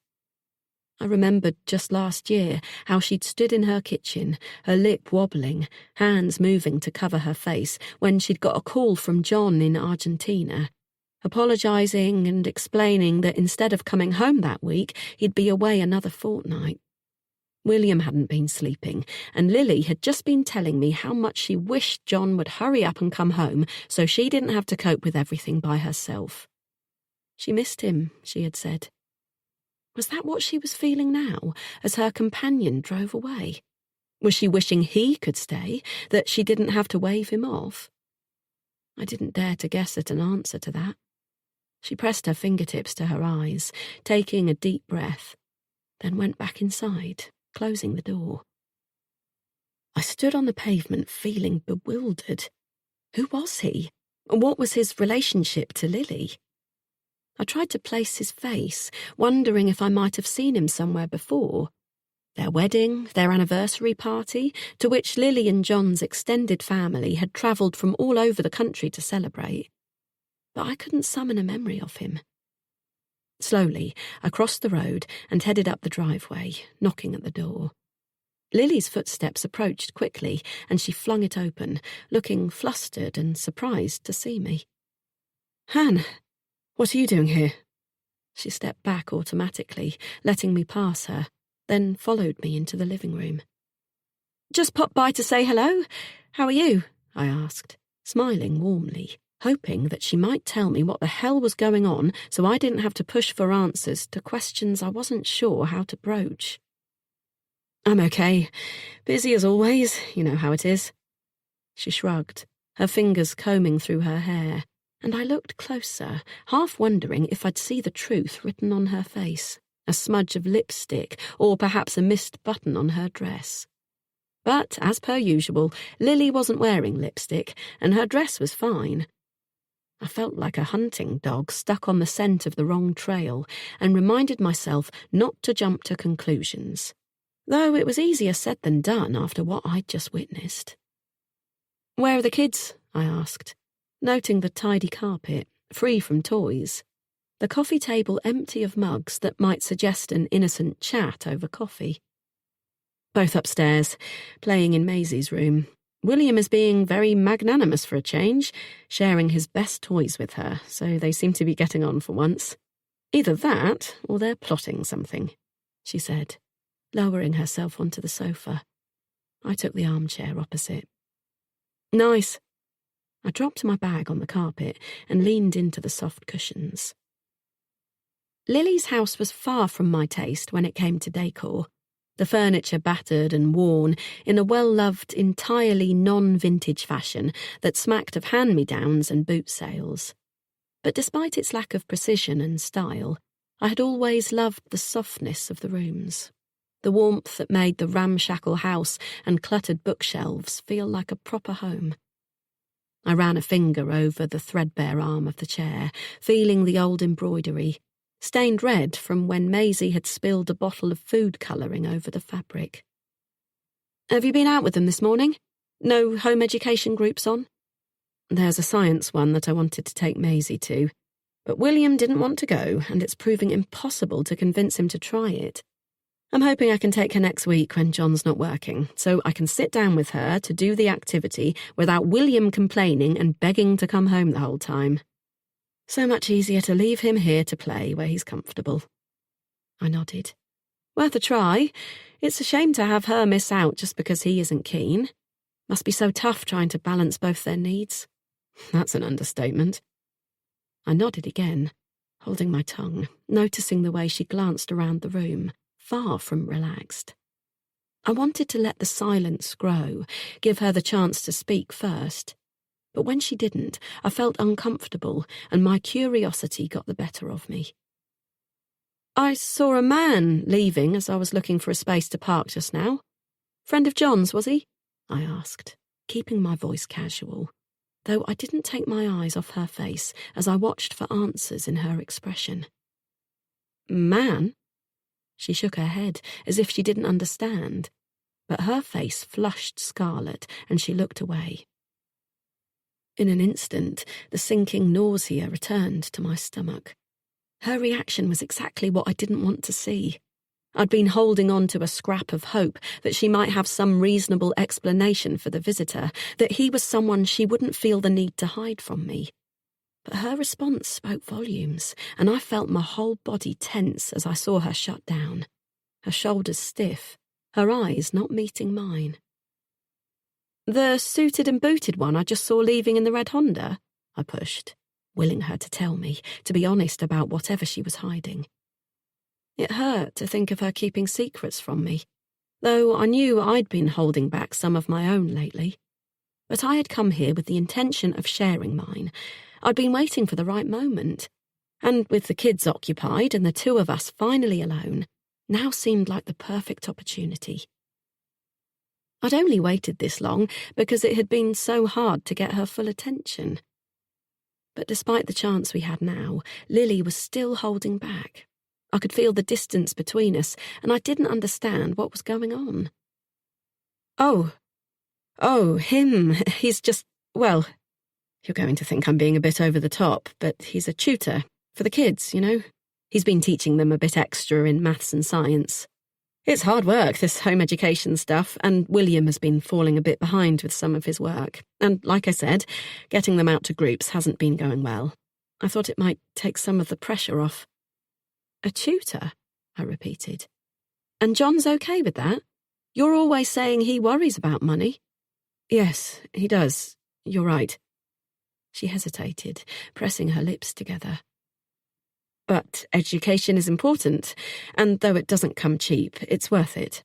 I remembered just last year how she'd stood in her kitchen, her lip wobbling, hands moving to cover her face, when she'd got a call from John in Argentina, apologising and explaining that instead of coming home that week, he'd be away another fortnight. William hadn't been sleeping, and Lily had just been telling me how much she wished John would hurry up and come home so she didn't have to cope with everything by herself. She missed him, she had said. Was that what she was feeling now, as her companion drove away? Was she wishing he could stay, that she didn't have to wave him off? I didn't dare to guess at an answer to that. She pressed her fingertips to her eyes, taking a deep breath, then went back inside, closing the door. I stood on the pavement feeling bewildered. Who was he? What was his relationship to Lily? I tried to place his face, wondering if I might have seen him somewhere before. Their wedding, their anniversary party, to which Lily and John's extended family had travelled from all over the country to celebrate. But I couldn't summon a memory of him. Slowly, I crossed the road and headed up the driveway, knocking at the door. Lily's footsteps approached quickly, and she flung it open, looking flustered and surprised to see me. "Han, what are you doing here?" She stepped back automatically, letting me pass her, then followed me into the living room. "Just popped by to say hello. How are you?" I asked, smiling warmly, hoping that she might tell me what the hell was going on so I didn't have to push for answers to questions I wasn't sure how to broach. "I'm okay. Busy as always, you know how it is." She shrugged, her fingers combing through her hair, and I looked closer, half wondering if I'd see the truth written on her face, a smudge of lipstick, or perhaps a missed button on her dress. But, as per usual, Lily wasn't wearing lipstick, and her dress was fine. I felt like a hunting dog stuck on the scent of the wrong trail, and reminded myself not to jump to conclusions, though it was easier said than done after what I'd just witnessed. "Where are the kids?" I asked, noting the tidy carpet, free from toys, the coffee table empty of mugs that might suggest an innocent chat over coffee. "Both upstairs, playing in Maisie's room. William is being very magnanimous for a change, sharing his best toys with her, so they seem to be getting on for once. Either that, or they're plotting something," she said, lowering herself onto the sofa. I took the armchair opposite. "Nice." I dropped my bag on the carpet and leaned into the soft cushions. Lily's house was far from my taste when it came to decor, the furniture battered and worn in a well-loved, entirely non-vintage fashion that smacked of hand-me-downs and boot sales. But despite its lack of precision and style, I had always loved the softness of the rooms, the warmth that made the ramshackle house and cluttered bookshelves feel like a proper home. I ran a finger over the threadbare arm of the chair, feeling the old embroidery, stained red from when Maisie had spilled a bottle of food colouring over the fabric. "Have you been out with them this morning? No home education groups on?" "There's a science one that I wanted to take Maisie to, but William didn't want to go, and it's proving impossible to convince him to try it. I'm hoping I can take her next week when John's not working, so I can sit down with her to do the activity without William complaining and begging to come home the whole time. So much easier to leave him here to play where he's comfortable." I nodded. "Worth a try. It's a shame to have her miss out just because he isn't keen. Must be so tough trying to balance both their needs." "That's an understatement." I nodded again, holding my tongue, noticing the way she glanced around the room, far from relaxed. I wanted to let the silence grow, give her the chance to speak first. But when she didn't, I felt uncomfortable, and my curiosity got the better of me. "I saw a man leaving as I was looking for a space to park just now. Friend of John's, was he?" I asked, keeping my voice casual, though I didn't take my eyes off her face as I watched for answers in her expression. "Man?" She shook her head as if she didn't understand, but her face flushed scarlet and she looked away. In an instant, the sinking nausea returned to my stomach. Her reaction was exactly what I didn't want to see. I'd been holding on to a scrap of hope that she might have some reasonable explanation for the visitor, that he was someone she wouldn't feel the need to hide from me. But her response spoke volumes, and I felt my whole body tense as I saw her shut down, her shoulders stiff, her eyes not meeting mine. "The suited and booted one I just saw leaving in the red Honda?" I pushed, willing her to tell me, to be honest about whatever she was hiding. It hurt to think of her keeping secrets from me, though I knew I'd been holding back some of my own lately. But I had come here with the intention of sharing mine. I'd been waiting for the right moment, and with the kids occupied and the two of us finally alone, now seemed like the perfect opportunity. I'd only waited this long because it had been so hard to get her full attention. But despite the chance we had now, Lily was still holding back. I could feel the distance between us, and I didn't understand what was going on. Oh, him. He's just, well, you're going to think I'm being a bit over the top, but he's a tutor for the kids, you know. He's been teaching them a bit extra in maths and science. It's hard work, this home education stuff, and William has been falling a bit behind with some of his work. And like I said, getting them out to groups hasn't been going well. I thought it might take some of the pressure off. "A tutor?" I repeated. "And John's okay with that? You're always saying he worries about money." "Yes, he does. You're right." She hesitated, pressing her lips together. But education is important, and though it doesn't come cheap, it's worth it.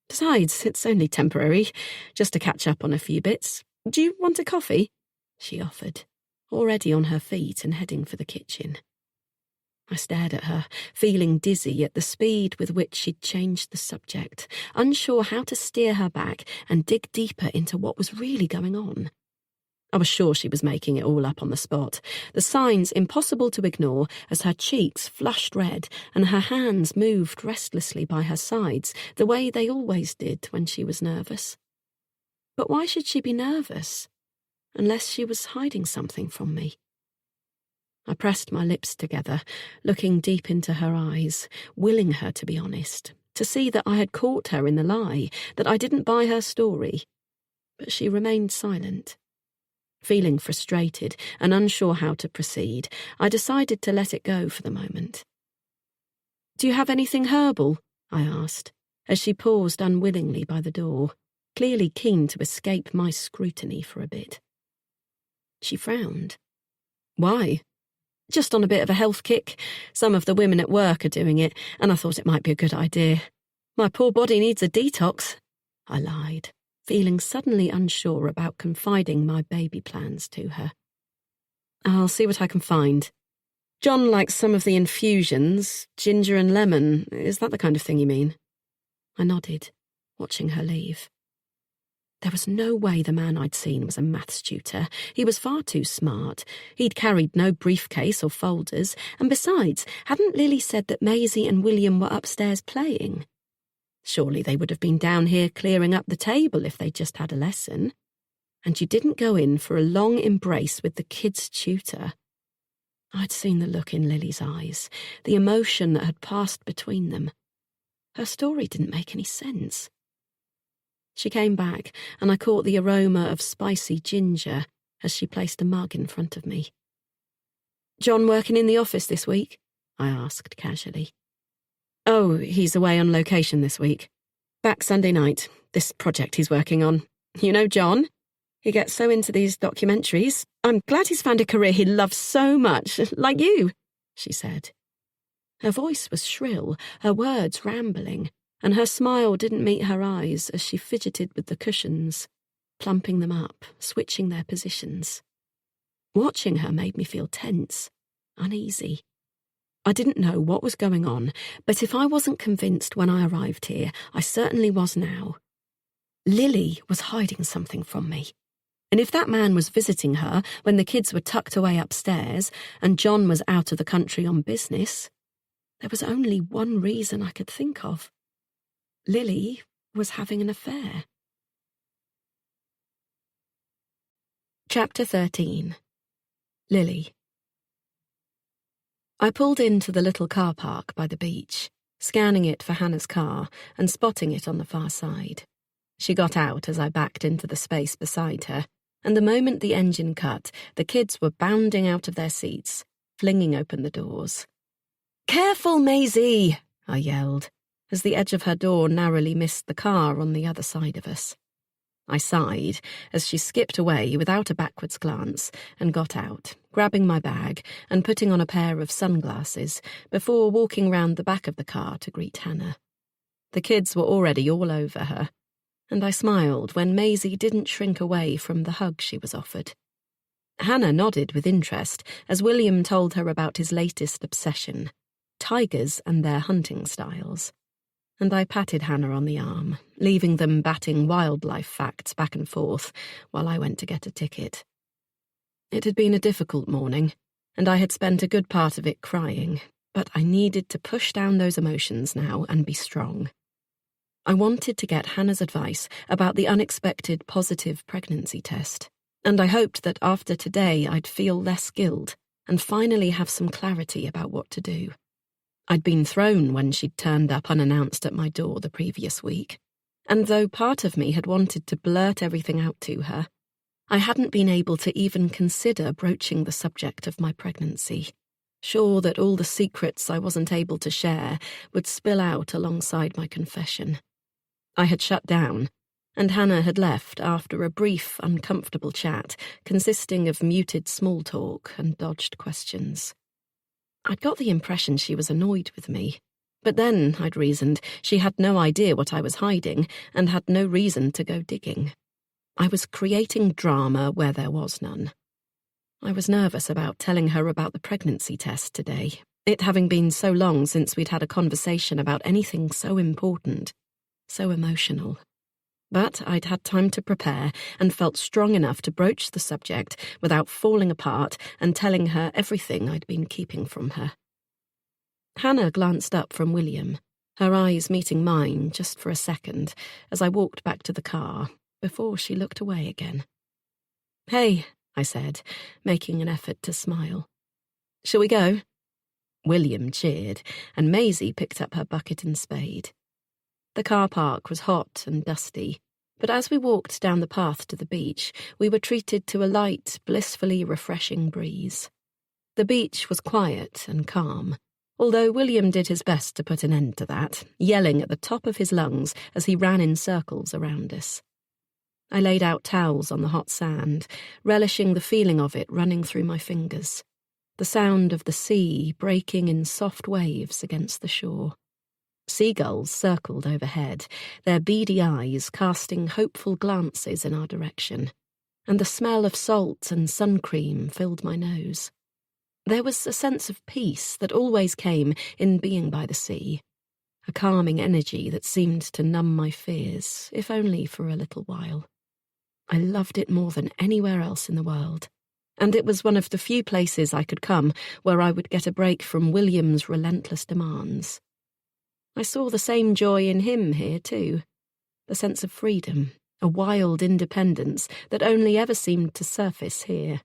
Besides, it's only temporary, just to catch up on a few bits. Do you want a coffee? She offered, already on her feet and heading for the kitchen. I stared at her, feeling dizzy at the speed with which she'd changed the subject, unsure how to steer her back and dig deeper into what was really going on. I was sure she was making it all up on the spot, the signs impossible to ignore as her cheeks flushed red and her hands moved restlessly by her sides the way they always did when she was nervous. But why should she be nervous, unless she was hiding something from me? I pressed my lips together, looking deep into her eyes, willing her to be honest, to see that I had caught her in the lie, that I didn't buy her story. But she remained silent. Feeling frustrated and unsure how to proceed, I decided to let it go for the moment. "Do you have anything herbal?" I asked, as she paused unwillingly by the door, clearly keen to escape my scrutiny for a bit. She frowned. "Why?" "Just on a bit of a health kick. Some of the women at work are doing it, and I thought it might be a good idea. My poor body needs a detox," I lied, feeling suddenly unsure about confiding my baby plans to her. "I'll see what I can find. John likes some of the infusions, ginger and lemon. Is that the kind of thing you mean?" I nodded, watching her leave. There was no way the man I'd seen was a maths tutor. He was far too smart. He'd carried no briefcase or folders, and besides, hadn't Lily said that Maisie and William were upstairs playing? Surely they would have been down here clearing up the table if they'd just had a lesson. And you didn't go in for a long embrace with the kid's tutor. I'd seen the look in Lily's eyes, the emotion that had passed between them. Her story didn't make any sense. She came back, and I caught the aroma of spicy ginger as she placed a mug in front of me. "John working in the office this week?" I asked casually. "Oh, he's away on location this week. Back Sunday night, this project he's working on. You know John? He gets so into these documentaries. I'm glad he's found a career he loves so much, like you," she said. Her voice was shrill, her words rambling, and her smile didn't meet her eyes as she fidgeted with the cushions, plumping them up, switching their positions. Watching her made me feel tense, uneasy. I didn't know what was going on, but if I wasn't convinced when I arrived here, I certainly was now. Lily was hiding something from me. And if that man was visiting her when the kids were tucked away upstairs and John was out of the country on business, there was only one reason I could think of. Lily was having an affair. Chapter 13. Lily. I pulled into the little car park by the beach, scanning it for Hannah's car and spotting it on the far side. She got out as I backed into the space beside her, and the moment the engine cut, the kids were bounding out of their seats, flinging open the doors. "Careful, Maisie!" I yelled, as the edge of her door narrowly missed the car on the other side of us. I sighed as she skipped away without a backwards glance and got out, grabbing my bag and putting on a pair of sunglasses before walking round the back of the car to greet Hannah. The kids were already all over her, and I smiled when Maisie didn't shrink away from the hug she was offered. Hannah nodded with interest as William told her about his latest obsession, tigers and their hunting styles. And I patted Hannah on the arm, leaving them batting wildlife facts back and forth while I went to get a ticket. It had been a difficult morning, and I had spent a good part of it crying, but I needed to push down those emotions now and be strong. I wanted to get Hannah's advice about the unexpected positive pregnancy test, and I hoped that after today I'd feel less guilt and finally have some clarity about what to do. I'd been thrown when she'd turned up unannounced at my door the previous week, and though part of me had wanted to blurt everything out to her, I hadn't been able to even consider broaching the subject of my pregnancy, sure that all the secrets I wasn't able to share would spill out alongside my confession. I had shut down, and Hannah had left after a brief, uncomfortable chat consisting of muted small talk and dodged questions. I'd got the impression she was annoyed with me, but then, I'd reasoned, she had no idea what I was hiding and had no reason to go digging. I was creating drama where there was none. I was nervous about telling her about the pregnancy test today, it having been so long since we'd had a conversation about anything so important, so emotional. But I'd had time to prepare and felt strong enough to broach the subject without falling apart and telling her everything I'd been keeping from her. Hannah glanced up from William, her eyes meeting mine just for a second as I walked back to the car, before she looked away again. "Hey," I said, making an effort to smile. "Shall we go?" William cheered, and Maisie picked up her bucket and spade. The car park was hot and dusty, but as we walked down the path to the beach, we were treated to a light, blissfully refreshing breeze. The beach was quiet and calm, although William did his best to put an end to that, yelling at the top of his lungs as he ran in circles around us. I laid out towels on the hot sand, relishing the feeling of it running through my fingers, the sound of the sea breaking in soft waves against the shore. Seagulls circled overhead, their beady eyes casting hopeful glances in our direction, and the smell of salt and sun cream filled my nose. There was a sense of peace that always came in being by the sea, a calming energy that seemed to numb my fears, if only for a little while. I loved it more than anywhere else in the world, and it was one of the few places I could come where I would get a break from William's relentless demands. I saw the same joy in him here too, the sense of freedom, a wild independence that only ever seemed to surface here.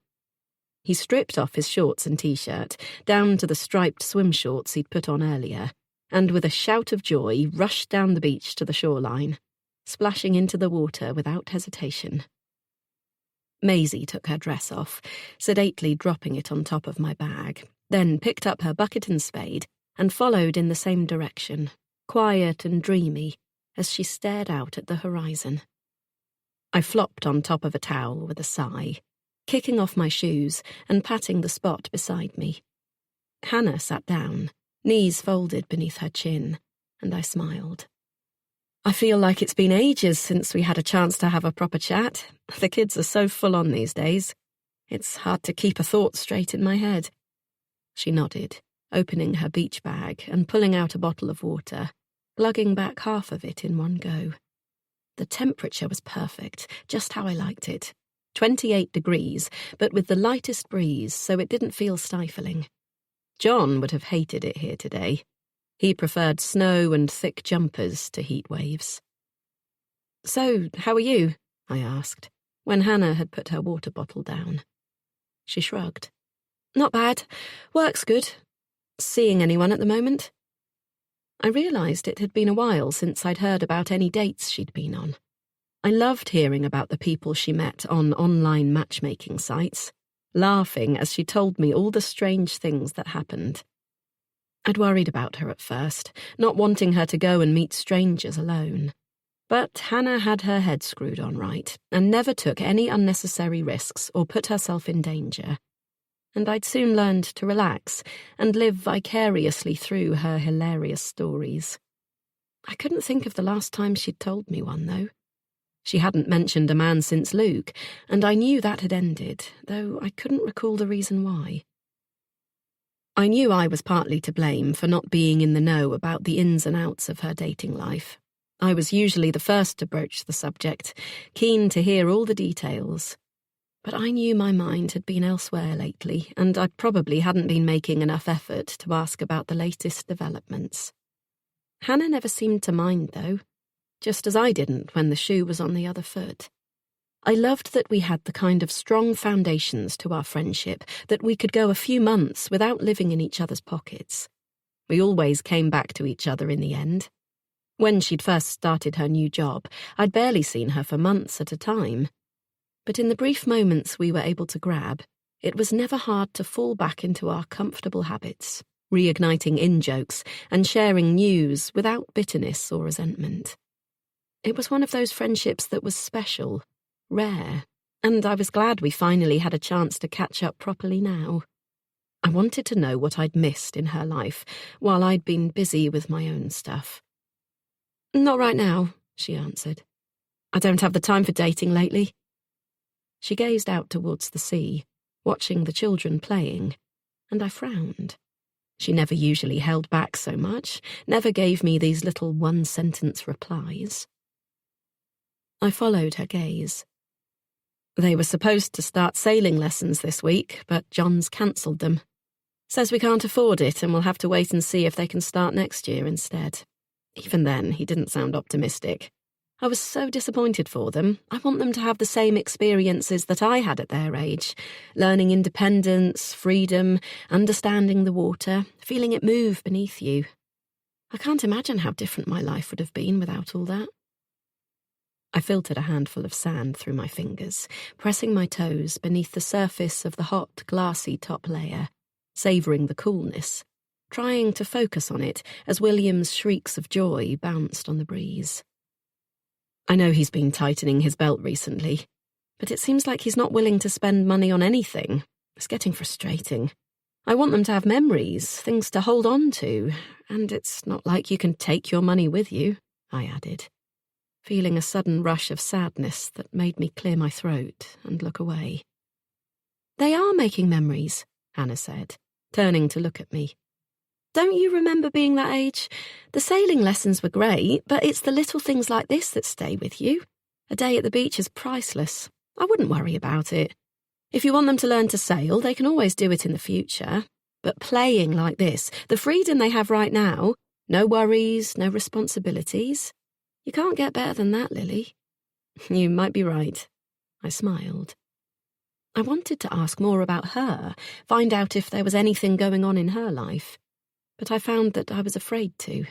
He stripped off his shorts and t-shirt, down to the striped swim shorts he'd put on earlier, and with a shout of joy rushed down the beach to the shoreline, splashing into the water without hesitation. Maisie took her dress off, sedately dropping it on top of my bag, then picked up her bucket and spade and followed in the same direction, quiet and dreamy, as she stared out at the horizon. I flopped on top of a towel with a sigh, kicking off my shoes and patting the spot beside me. Hannah sat down, knees folded beneath her chin, and I smiled. "I feel like it's been ages since we had a chance to have a proper chat. The kids are so full on these days. It's hard to keep a thought straight in my head." She nodded, opening her beach bag and pulling out a bottle of water, glugging back half of it in one go. The temperature was perfect, just how I liked it. 28 degrees, but with the lightest breeze, so it didn't feel stifling. John would have hated it here today. He preferred snow and thick jumpers to heat waves. "So, how are you?" I asked, when Hannah had put her water bottle down. She shrugged. "Not bad. Work's good. Seeing anyone at the moment?" I realised it had been a while since I'd heard about any dates she'd been on. I loved hearing about the people she met on online matchmaking sites, laughing as she told me all the strange things that happened. I'd worried about her at first, not wanting her to go and meet strangers alone. But Hannah had her head screwed on right, and never took any unnecessary risks or put herself in danger. And I'd soon learned to relax and live vicariously through her hilarious stories. I couldn't think of the last time she'd told me one, though. She hadn't mentioned a man since Luke, and I knew that had ended, though I couldn't recall the reason why. I knew I was partly to blame for not being in the know about the ins and outs of her dating life. I was usually the first to broach the subject, keen to hear all the details. But I knew my mind had been elsewhere lately, and I probably hadn't been making enough effort to ask about the latest developments. Hannah never seemed to mind, though, just as I didn't when the shoe was on the other foot. I loved that we had the kind of strong foundations to our friendship that we could go a few months without living in each other's pockets. We always came back to each other in the end. When she'd first started her new job, I'd barely seen her for months at a time. But in the brief moments we were able to grab, it was never hard to fall back into our comfortable habits, reigniting in-jokes and sharing news without bitterness or resentment. It was one of those friendships that was special, rare, and I was glad we finally had a chance to catch up properly now. I wanted to know what I'd missed in her life while I'd been busy with my own stuff. "Not right now," she answered. "I don't have the time for dating lately." She gazed out towards the sea, watching the children playing, and I frowned. She never usually held back so much, never gave me these little one-sentence replies. I followed her gaze. "They were supposed to start sailing lessons this week, but John's cancelled them. Says we can't afford it and we'll have to wait and see if they can start next year instead." Even then, he didn't sound optimistic. I was so disappointed for them. I want them to have the same experiences that I had at their age, learning independence, freedom, understanding the water, feeling it move beneath you. I can't imagine how different my life would have been without all that. I filtered a handful of sand through my fingers, pressing my toes beneath the surface of the hot, glassy top layer, savouring the coolness, trying to focus on it as William's shrieks of joy bounced on the breeze. I know he's been tightening his belt recently, but it seems like he's not willing to spend money on anything. It's getting frustrating. I want them to have memories, things to hold on to, and it's not like you can take your money with you, I added, feeling a sudden rush of sadness that made me clear my throat and look away. "They are making memories," Hannah said, turning to look at me. "Don't you remember being that age? The sailing lessons were great, but it's the little things like this that stay with you. A day at the beach is priceless. I wouldn't worry about it. If you want them to learn to sail, they can always do it in the future. But playing like this, the freedom they have right now, no worries, no responsibilities. You can't get better than that, Lily." "You might be right," I smiled. I wanted to ask more about her, find out if there was anything going on in her life. But I found that I was afraid to.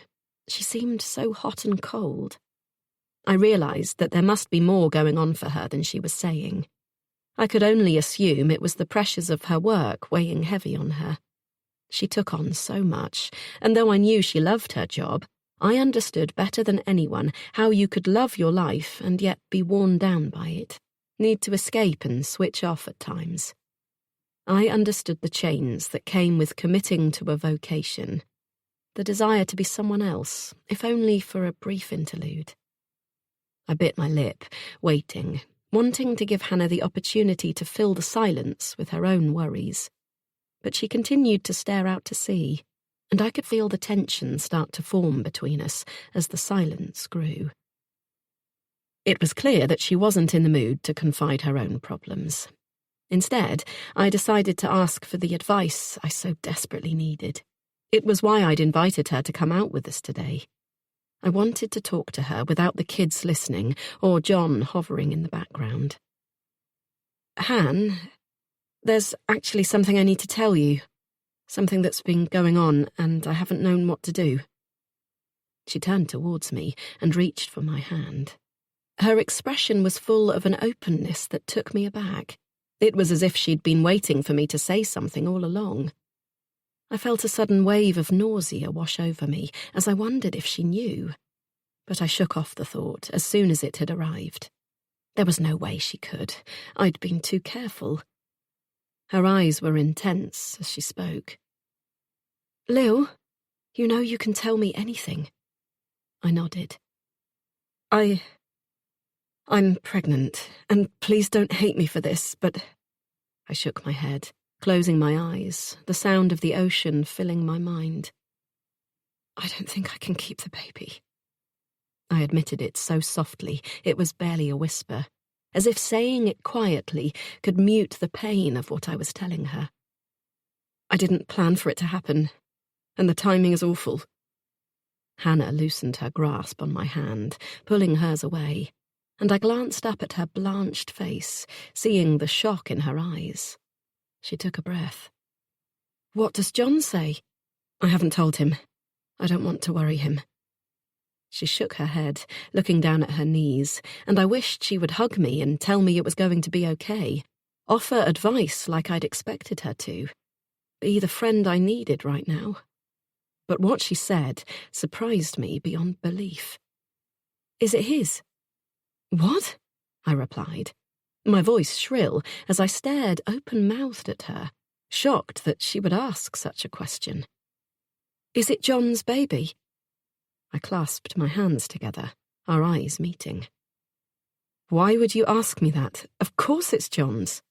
She seemed so hot and cold. I realised that there must be more going on for her than she was saying. I could only assume it was the pressures of her work weighing heavy on her. She took on so much, and though I knew she loved her job, I understood better than anyone how you could love your life and yet be worn down by it, need to escape and switch off at times. I understood the chains that came with committing to a vocation, the desire to be someone else, if only for a brief interlude. I bit my lip, waiting, wanting to give Hannah the opportunity to fill the silence with her own worries. But she continued to stare out to sea, and I could feel the tension start to form between us as the silence grew. It was clear that she wasn't in the mood to confide her own problems. Instead, I decided to ask for the advice I so desperately needed. It was why I'd invited her to come out with us today. I wanted to talk to her without the kids listening or John hovering in the background. "Han, there's actually something I need to tell you. Something that's been going on and I haven't known what to do." She turned towards me and reached for my hand. Her expression was full of an openness that took me aback. It was as if she'd been waiting for me to say something all along. I felt a sudden wave of nausea wash over me as I wondered if she knew. But I shook off the thought as soon as it had arrived. There was no way she could. I'd been too careful. Her eyes were intense as she spoke. "Lil, you know you can tell me anything." I nodded. I'm pregnant, and please don't hate me for this, but..." I shook my head, closing my eyes, the sound of the ocean filling my mind. "I don't think I can keep the baby." I admitted it so softly it was barely a whisper, as if saying it quietly could mute the pain of what I was telling her. "I didn't plan for it to happen, and the timing is awful." Hannah loosened her grasp on my hand, pulling hers away, and I glanced up at her blanched face, seeing the shock in her eyes. She took a breath. "What does John say?" "I haven't told him. I don't want to worry him." She shook her head, looking down at her knees, and I wished she would hug me and tell me it was going to be okay, offer advice like I'd expected her to, be the friend I needed right now. But what she said surprised me beyond belief. Is it his?" "What?" I replied, my voice shrill as I stared open-mouthed at her, shocked that she would ask such a question. "Is it John's baby?" I clasped my hands together, our eyes meeting. "Why would you ask me that? Of course it's John's.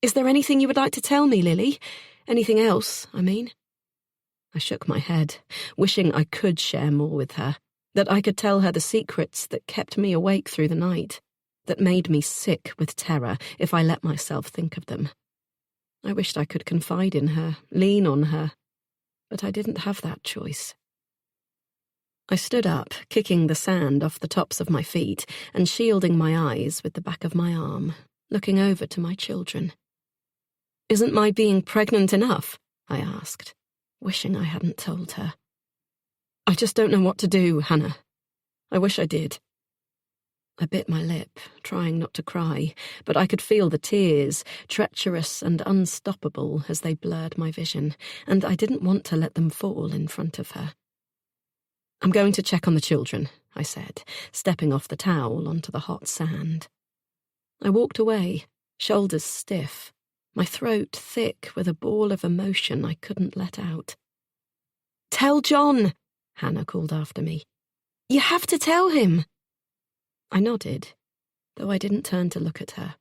Is there anything you would like to tell me, Lily? Anything else, I mean?" I shook my head, wishing I could share more with her, that I could tell her the secrets that kept me awake through the night, that made me sick with terror if I let myself think of them. I wished I could confide in her, lean on her, but I didn't have that choice. I stood up, kicking the sand off the tops of my feet and shielding my eyes with the back of my arm, looking over to my children. "Isn't my being pregnant enough?" I asked, wishing I hadn't told her. "I just don't know what to do, Hannah. I wish I did." I bit my lip, trying not to cry, but I could feel the tears, treacherous and unstoppable, as they blurred my vision, and I didn't want to let them fall in front of her. "I'm going to check on the children," I said, stepping off the towel onto the hot sand. I walked away, shoulders stiff, my throat thick with a ball of emotion I couldn't let out. "Tell John," Hannah called after me. "You have to tell him." I nodded, though I didn't turn to look at her.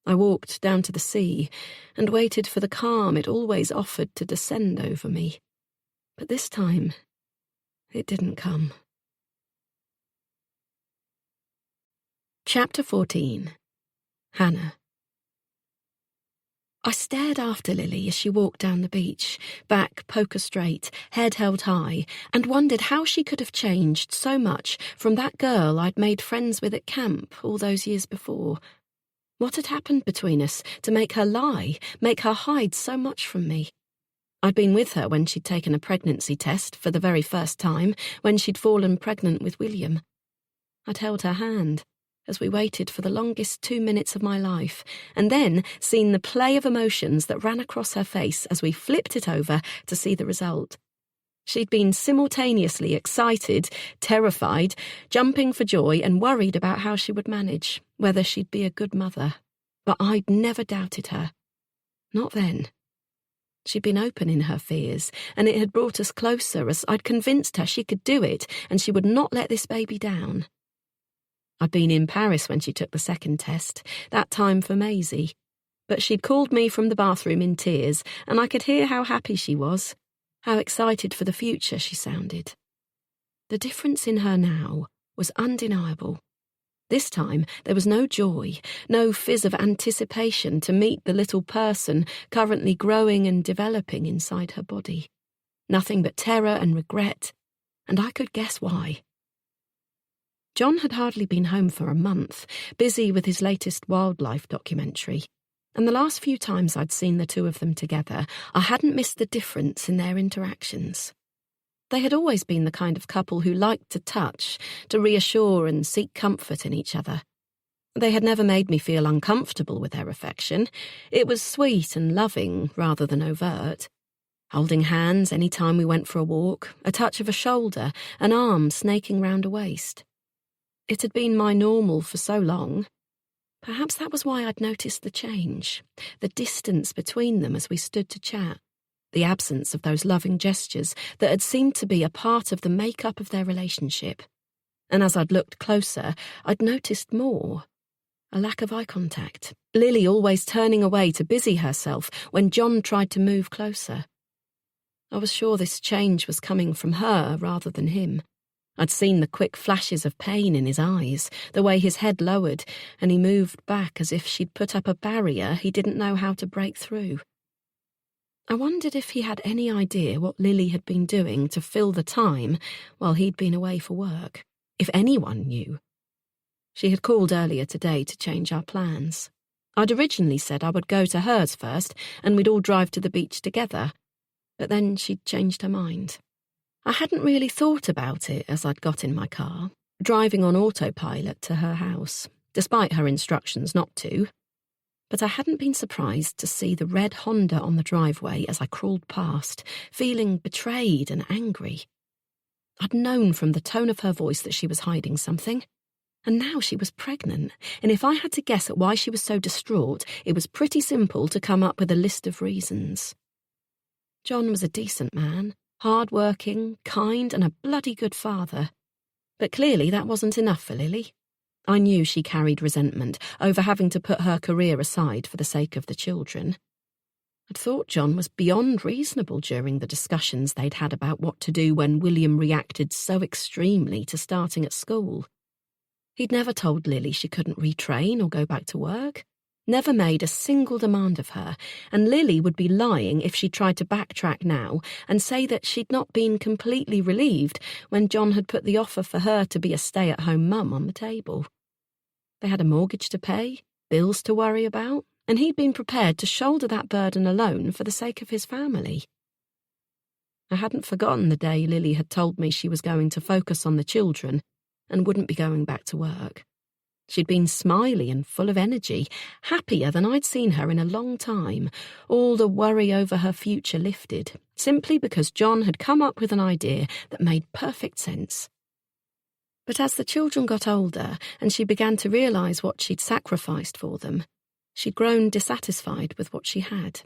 I walked down to the sea and waited for the calm it always offered to descend over me. But this time, it didn't come. Chapter 14. Hannah. I stared after Lily as she walked down the beach, back poker straight, head held high, and wondered how she could have changed so much from that girl I'd made friends with at camp all those years before. What had happened between us to make her lie, make her hide so much from me? I'd been with her when she'd taken a pregnancy test for the very first time, when she'd fallen pregnant with William. I'd held her hand as we waited for the longest 2 minutes of my life, and then seen the play of emotions that ran across her face as we flipped it over to see the result. She'd been simultaneously excited, terrified, jumping for joy, and worried about how she would manage, whether she'd be a good mother. But I'd never doubted her. Not then. She'd been open in her fears, and it had brought us closer as I'd convinced her she could do it and she would not let this baby down. I'd been in Paris when she took the second test, that time for Maisie. But she'd called me from the bathroom in tears, and I could hear how happy she was, how excited for the future she sounded. The difference in her now was undeniable. This time there was no joy, no fizz of anticipation to meet the little person currently growing and developing inside her body. Nothing but terror and regret, and I could guess why. John had hardly been home for a month, busy with his latest wildlife documentary, and the last few times I'd seen the two of them together, I hadn't missed the difference in their interactions. They had always been the kind of couple who liked to touch, to reassure and seek comfort in each other. They had never made me feel uncomfortable with their affection. It was sweet and loving rather than overt. Holding hands any time we went for a walk, a touch of a shoulder, an arm snaking round a waist. It had been my normal for so long. Perhaps that was why I'd noticed the change, the distance between them as we stood to chat, the absence of those loving gestures that had seemed to be a part of the make-up of their relationship. And as I'd looked closer, I'd noticed more. A lack of eye contact, Lily always turning away to busy herself when John tried to move closer. I was sure this change was coming from her rather than him. I'd seen the quick flashes of pain in his eyes, the way his head lowered, and he moved back as if she'd put up a barrier he didn't know how to break through. I wondered if he had any idea what Lily had been doing to fill the time while he'd been away for work, if anyone knew. She had called earlier today to change our plans. I'd originally said I would go to hers first and we'd all drive to the beach together, but then she'd changed her mind. I hadn't really thought about it as I'd got in my car, driving on autopilot to her house, despite her instructions not to. But I hadn't been surprised to see the red Honda on the driveway as I crawled past, feeling betrayed and angry. I'd known from the tone of her voice that she was hiding something. And now she was pregnant, and if I had to guess at why she was so distraught, it was pretty simple to come up with a list of reasons. John was a decent man, hard-working, kind, and a bloody good father. But clearly that wasn't enough for Lily. I knew she carried resentment over having to put her career aside for the sake of the children. I'd thought John was beyond reasonable during the discussions they'd had about what to do when William reacted so extremely to starting at school. He'd never told Lily she couldn't retrain or go back to work, never made a single demand of her, and Lily would be lying if she tried to backtrack now and say that she'd not been completely relieved when John had put the offer for her to be a stay-at-home mum on the table. They had a mortgage to pay, bills to worry about, and he'd been prepared to shoulder that burden alone for the sake of his family. I hadn't forgotten the day Lily had told me she was going to focus on the children and wouldn't be going back to work. She'd been smiley and full of energy, happier than I'd seen her in a long time, all the worry over her future lifted, simply because John had come up with an idea that made perfect sense. But as the children got older and she began to realise what she'd sacrificed for them, she'd grown dissatisfied with what she had.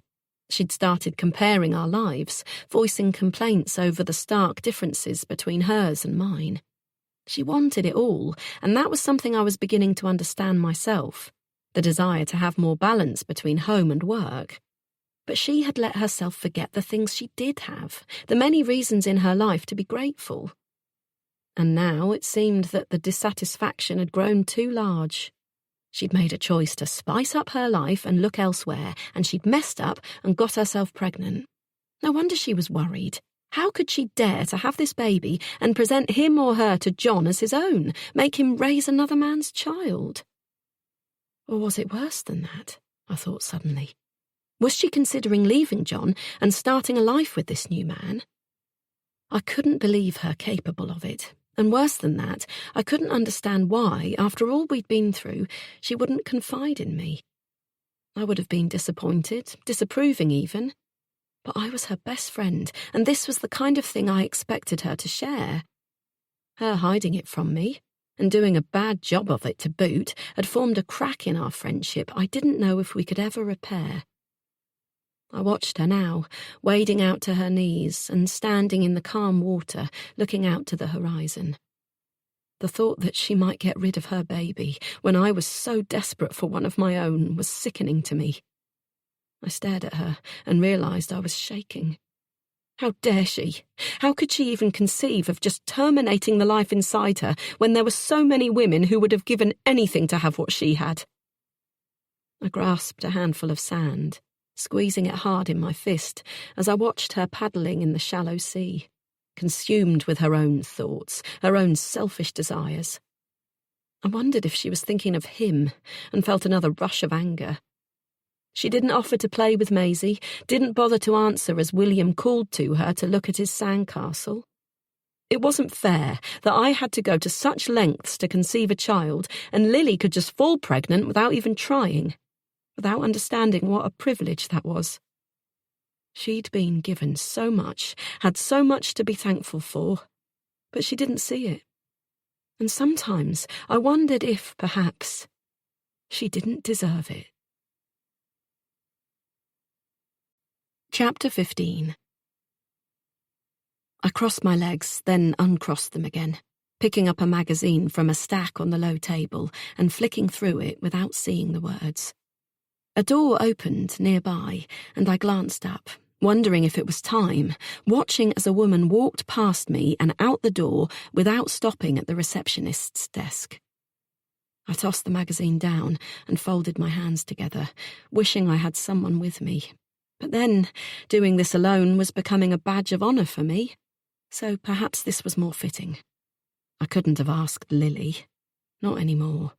She'd started comparing our lives, voicing complaints over the stark differences between hers and mine. She wanted it all, and that was something I was beginning to understand myself, the desire to have more balance between home and work. But she had let herself forget the things she did have, the many reasons in her life to be grateful. And now it seemed that the dissatisfaction had grown too large. She'd made a choice to spice up her life and look elsewhere, and she'd messed up and got herself pregnant. No wonder she was worried. How could she dare to have this baby and present him or her to John as his own, make him raise another man's child? Or was it worse than that? I thought suddenly. Was she considering leaving John and starting a life with this new man? I couldn't believe her capable of it. And worse than that, I couldn't understand why, after all we'd been through, she wouldn't confide in me. I would have been disappointed, disapproving even. But I was her best friend, and this was the kind of thing I expected her to share. Her hiding it from me, and doing a bad job of it to boot, had formed a crack in our friendship I didn't know if we could ever repair. I watched her now, wading out to her knees and standing in the calm water, looking out to the horizon. The thought that she might get rid of her baby, when I was so desperate for one of my own, was sickening to me. I stared at her and realised I was shaking. How dare she? How could she even conceive of just terminating the life inside her when there were so many women who would have given anything to have what she had? I grasped a handful of sand, squeezing it hard in my fist as I watched her paddling in the shallow sea, consumed with her own thoughts, her own selfish desires. I wondered if she was thinking of him and felt another rush of anger. She didn't offer to play with Maisie, didn't bother to answer as William called to her to look at his sandcastle. It wasn't fair that I had to go to such lengths to conceive a child and Lily could just fall pregnant without even trying, without understanding what a privilege that was. She'd been given so much, had so much to be thankful for, but she didn't see it. And sometimes I wondered if, perhaps, she didn't deserve it. Chapter 15. I crossed my legs, then uncrossed them again, picking up a magazine from a stack on the low table and flicking through it without seeing the words. A door opened nearby, and I glanced up, wondering if it was time, watching as a woman walked past me and out the door without stopping at the receptionist's desk. I tossed the magazine down and folded my hands together, wishing I had someone with me. But then, doing this alone was becoming a badge of honour for me, so perhaps this was more fitting. I couldn't have asked Lily. Not anymore.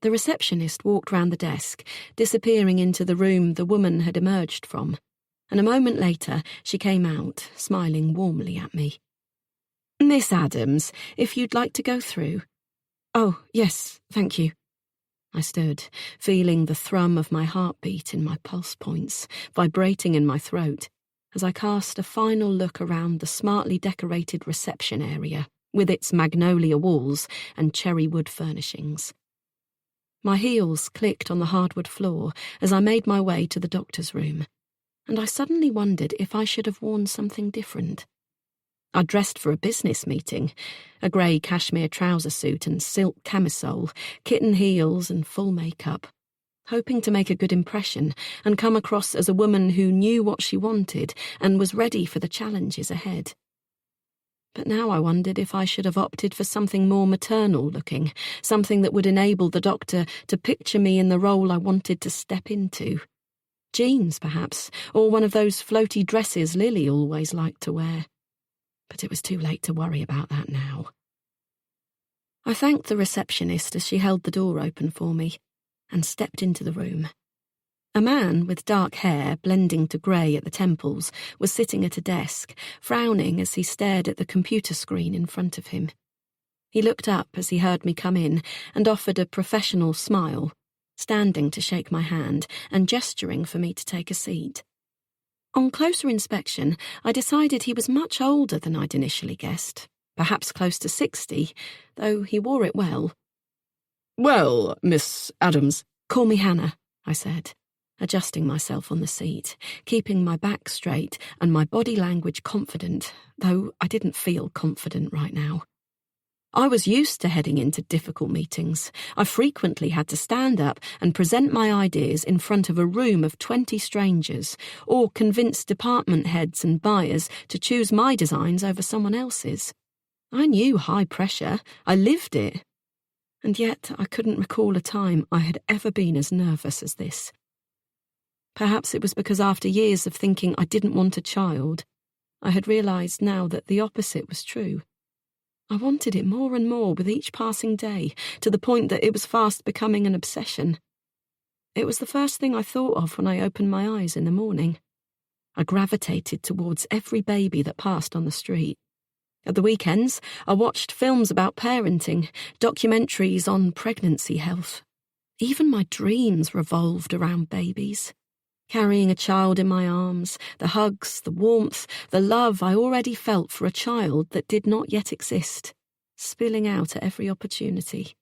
The receptionist walked round the desk, disappearing into the room the woman had emerged from, and a moment later she came out, smiling warmly at me. "Miss Adams, if you'd like to go through." "Oh, yes, thank you." I stood, feeling the thrum of my heartbeat in my pulse points, vibrating in my throat, as I cast a final look around the smartly decorated reception area with its magnolia walls and cherry wood furnishings. My heels clicked on the hardwood floor as I made my way to the doctor's room, and I suddenly wondered if I should have worn something different. I dressed for a business meeting, a grey cashmere trouser suit and silk camisole, kitten heels and full makeup, hoping to make a good impression and come across as a woman who knew what she wanted and was ready for the challenges ahead. But now I wondered if I should have opted for something more maternal-looking, something that would enable the doctor to picture me in the role I wanted to step into. Jeans, perhaps, or one of those floaty dresses Lily always liked to wear. But it was too late to worry about that now. I thanked the receptionist as she held the door open for me and stepped into the room. A man with dark hair blending to grey at the temples was sitting at a desk, frowning as he stared at the computer screen in front of him. He looked up as he heard me come in and offered a professional smile, standing to shake my hand and gesturing for me to take a seat. On closer inspection, I decided he was much older than I'd initially guessed, perhaps close to 60, though he wore it well. "Well, Miss Adams—" "Call me Hannah," I said, adjusting myself on the seat, keeping my back straight and my body language confident, though I didn't feel confident right now. I was used to heading into difficult meetings. I frequently had to stand up and present my ideas in front of a room of 20 strangers, or convince department heads and buyers to choose my designs over someone else's. I knew high pressure. I lived it. And yet I couldn't recall a time I had ever been as nervous as this. Perhaps it was because after years of thinking I didn't want a child, I had realised now that the opposite was true. I wanted it more and more with each passing day, to the point that it was fast becoming an obsession. It was the first thing I thought of when I opened my eyes in the morning. I gravitated towards every baby that passed on the street. At the weekends, I watched films about parenting, documentaries on pregnancy health. Even my dreams revolved around babies. Carrying a child in my arms, the hugs, the warmth, the love I already felt for a child that did not yet exist, spilling out at every opportunity.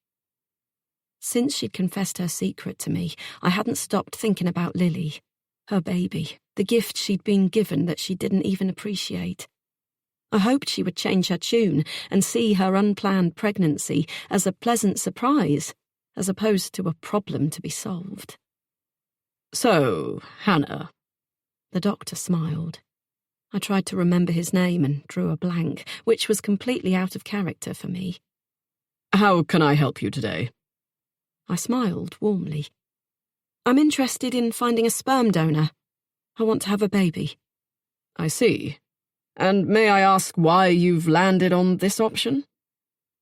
Since she'd confessed her secret to me, I hadn't stopped thinking about Lily, her baby, the gift she'd been given that she didn't even appreciate. I hoped she would change her tune and see her unplanned pregnancy as a pleasant surprise, as opposed to a problem to be solved. "So, Hannah." The doctor smiled. I tried to remember his name and drew a blank, which was completely out of character for me. "How can I help you today?" I smiled warmly. "I'm interested in finding a sperm donor. I want to have a baby." "I see. And may I ask why you've landed on this option?"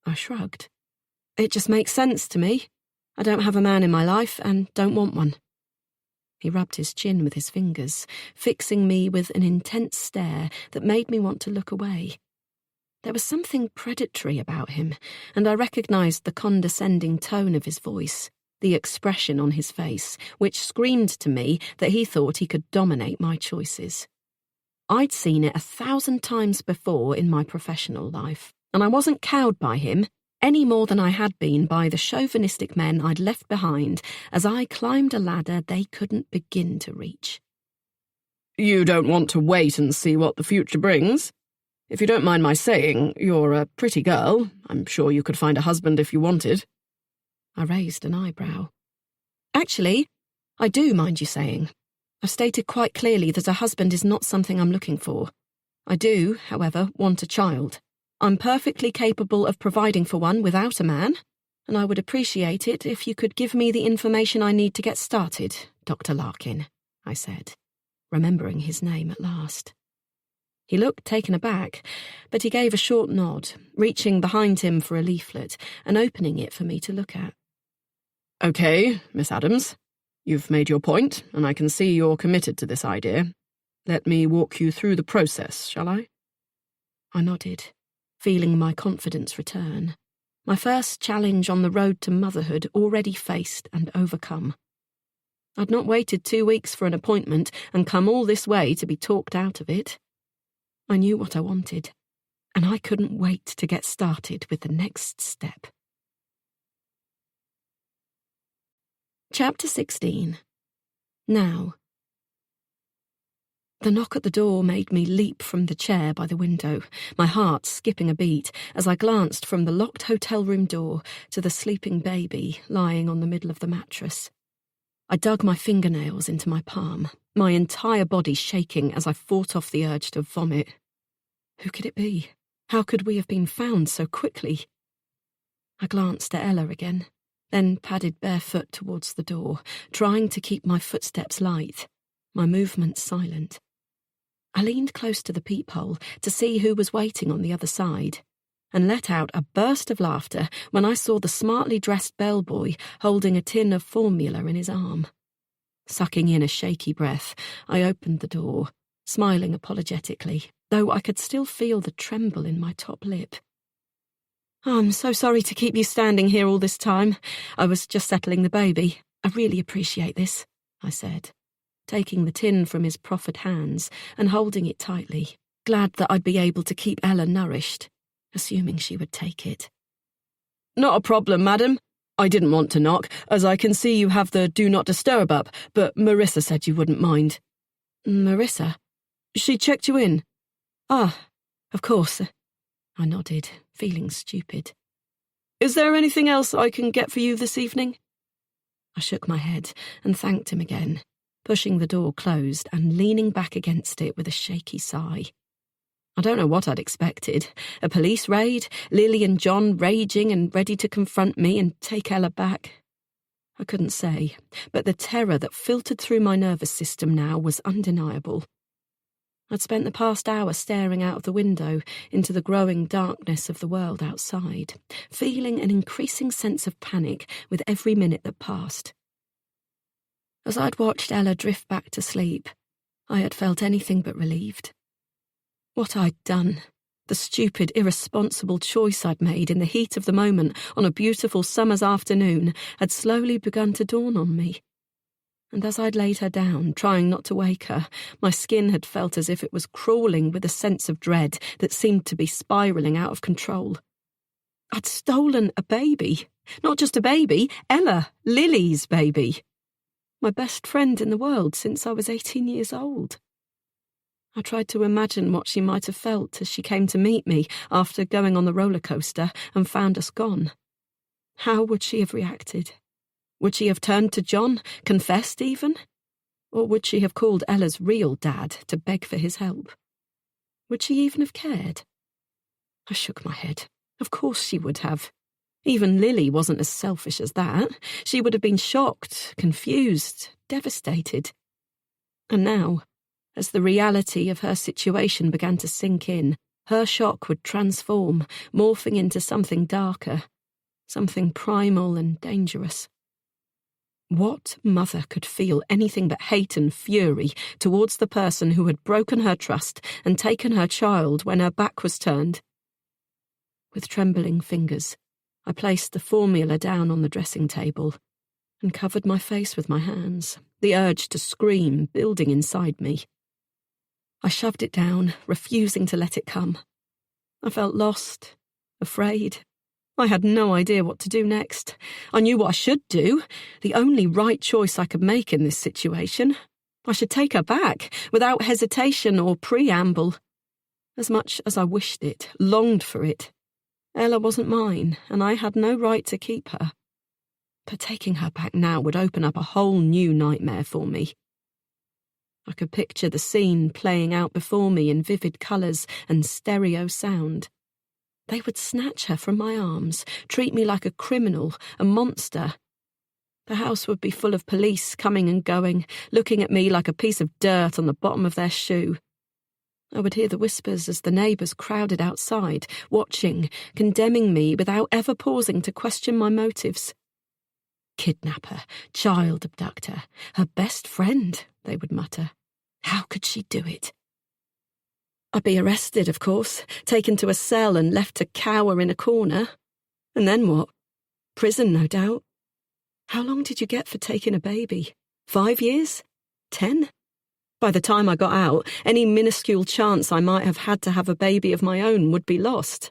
I shrugged. "It just makes sense to me. I don't have a man in my life and don't want one." He rubbed his chin with his fingers, fixing me with an intense stare that made me want to look away. There was something predatory about him, and I recognised the condescending tone of his voice, the expression on his face, which screamed to me that he thought he could dominate my choices. I'd seen it 1,000 times before in my professional life, and I wasn't cowed by him any more than I had been by the chauvinistic men I'd left behind as I climbed a ladder they couldn't begin to reach. "You don't want to wait and see what the future brings? If you don't mind my saying, you're a pretty girl. I'm sure you could find a husband if you wanted." I raised an eyebrow. "Actually, I do mind you saying. I've stated quite clearly that a husband is not something I'm looking for. I do, however, want a child. I'm perfectly capable of providing for one without a man, and I would appreciate it if you could give me the information I need to get started, Dr. Larkin," I said, remembering his name at last. He looked taken aback, but he gave a short nod, reaching behind him for a leaflet and opening it for me to look at. "Okay, Miss Adams. You've made your point, and I can see you're committed to this idea. Let me walk you through the process, shall I?" I nodded, feeling my confidence return. My first challenge on the road to motherhood already faced and overcome. I'd not waited 2 weeks for an appointment and come all this way to be talked out of it. I knew what I wanted, and I couldn't wait to get started with the next step. Chapter 16. Now. The knock at the door made me leap from the chair by the window, my heart skipping a beat as I glanced from the locked hotel room door to the sleeping baby lying on the middle of the mattress. I dug my fingernails into my palm, my entire body shaking as I fought off the urge to vomit. Who could it be? How could we have been found so quickly? I glanced at Ella again, then padded barefoot towards the door, trying to keep my footsteps light, my movements silent. I leaned close to the peephole to see who was waiting on the other side, and let out a burst of laughter when I saw the smartly dressed bellboy holding a tin of formula in his arm. Sucking in a shaky breath, I opened the door, smiling apologetically, though I could still feel the tremble in my top lip. "I'm so sorry to keep you standing here all this time. I was just settling the baby. I really appreciate this," I said, taking the tin from his proffered hands and holding it tightly, glad that I'd be able to keep Ella nourished, assuming she would take it. "Not a problem, madam. I didn't want to knock, as I can see you have the Do Not Disturb up, but Marissa said you wouldn't mind." "Marissa? She checked you in." Ah, of course." I nodded, feeling stupid. "Is there anything else I can get for you this evening?" I shook my head and thanked him again, pushing the door closed and leaning back against it with a shaky sigh. I don't know what I'd expected. A police raid, Lily and John raging and ready to confront me and take Ella back. I couldn't say, but the terror that filtered through my nervous system now was undeniable. I'd spent the past hour staring out of the window into the growing darkness of the world outside, feeling an increasing sense of panic with every minute that passed. As I'd watched Ella drift back to sleep, I had felt anything but relieved. What I'd done, the stupid, irresponsible choice I'd made in the heat of the moment on a beautiful summer's afternoon, had slowly begun to dawn on me. And as I'd laid her down, trying not to wake her, my skin had felt as if it was crawling with a sense of dread that seemed to be spiralling out of control. I'd stolen a baby. Not just a baby, Ella, Lily's baby. My best friend in the world since I was 18 years old. I tried to imagine what she might have felt as she came to meet me after going on the roller coaster and found us gone. How would she have reacted? Would she have turned to John, confessed even? Or would she have called Ella's real dad to beg for his help? Would she even have cared? I shook my head. Of course she would have. Even Lily wasn't as selfish as that. She would have been shocked, confused, devastated. And now, as the reality of her situation began to sink in, her shock would transform, morphing into something darker, something primal and dangerous. What mother could feel anything but hate and fury towards the person who had broken her trust and taken her child when her back was turned? With trembling fingers, I placed the formula down on the dressing table and covered my face with my hands, the urge to scream building inside me. I shoved it down, refusing to let it come. I felt lost, afraid. I had no idea what to do next. I knew what I should do, the only right choice I could make in this situation. I should take her back, without hesitation or preamble. As much as I wished it, longed for it, Ella wasn't mine, and I had no right to keep her. But taking her back now would open up a whole new nightmare for me. I could picture the scene playing out before me in vivid colours and stereo sound. They would snatch her from my arms, treat me like a criminal, a monster. The house would be full of police coming and going, looking at me like a piece of dirt on the bottom of their shoe. I would hear the whispers as the neighbours crowded outside, watching, condemning me without ever pausing to question my motives. Kidnapper, child abductor, her best friend, they would mutter. How could she do it? I'd be arrested, of course, taken to a cell and left to cower in a corner. And then what? Prison, no doubt. How long did you get for taking a baby? 5 years? 10? By the time I got out, any minuscule chance I might have had to have a baby of my own would be lost.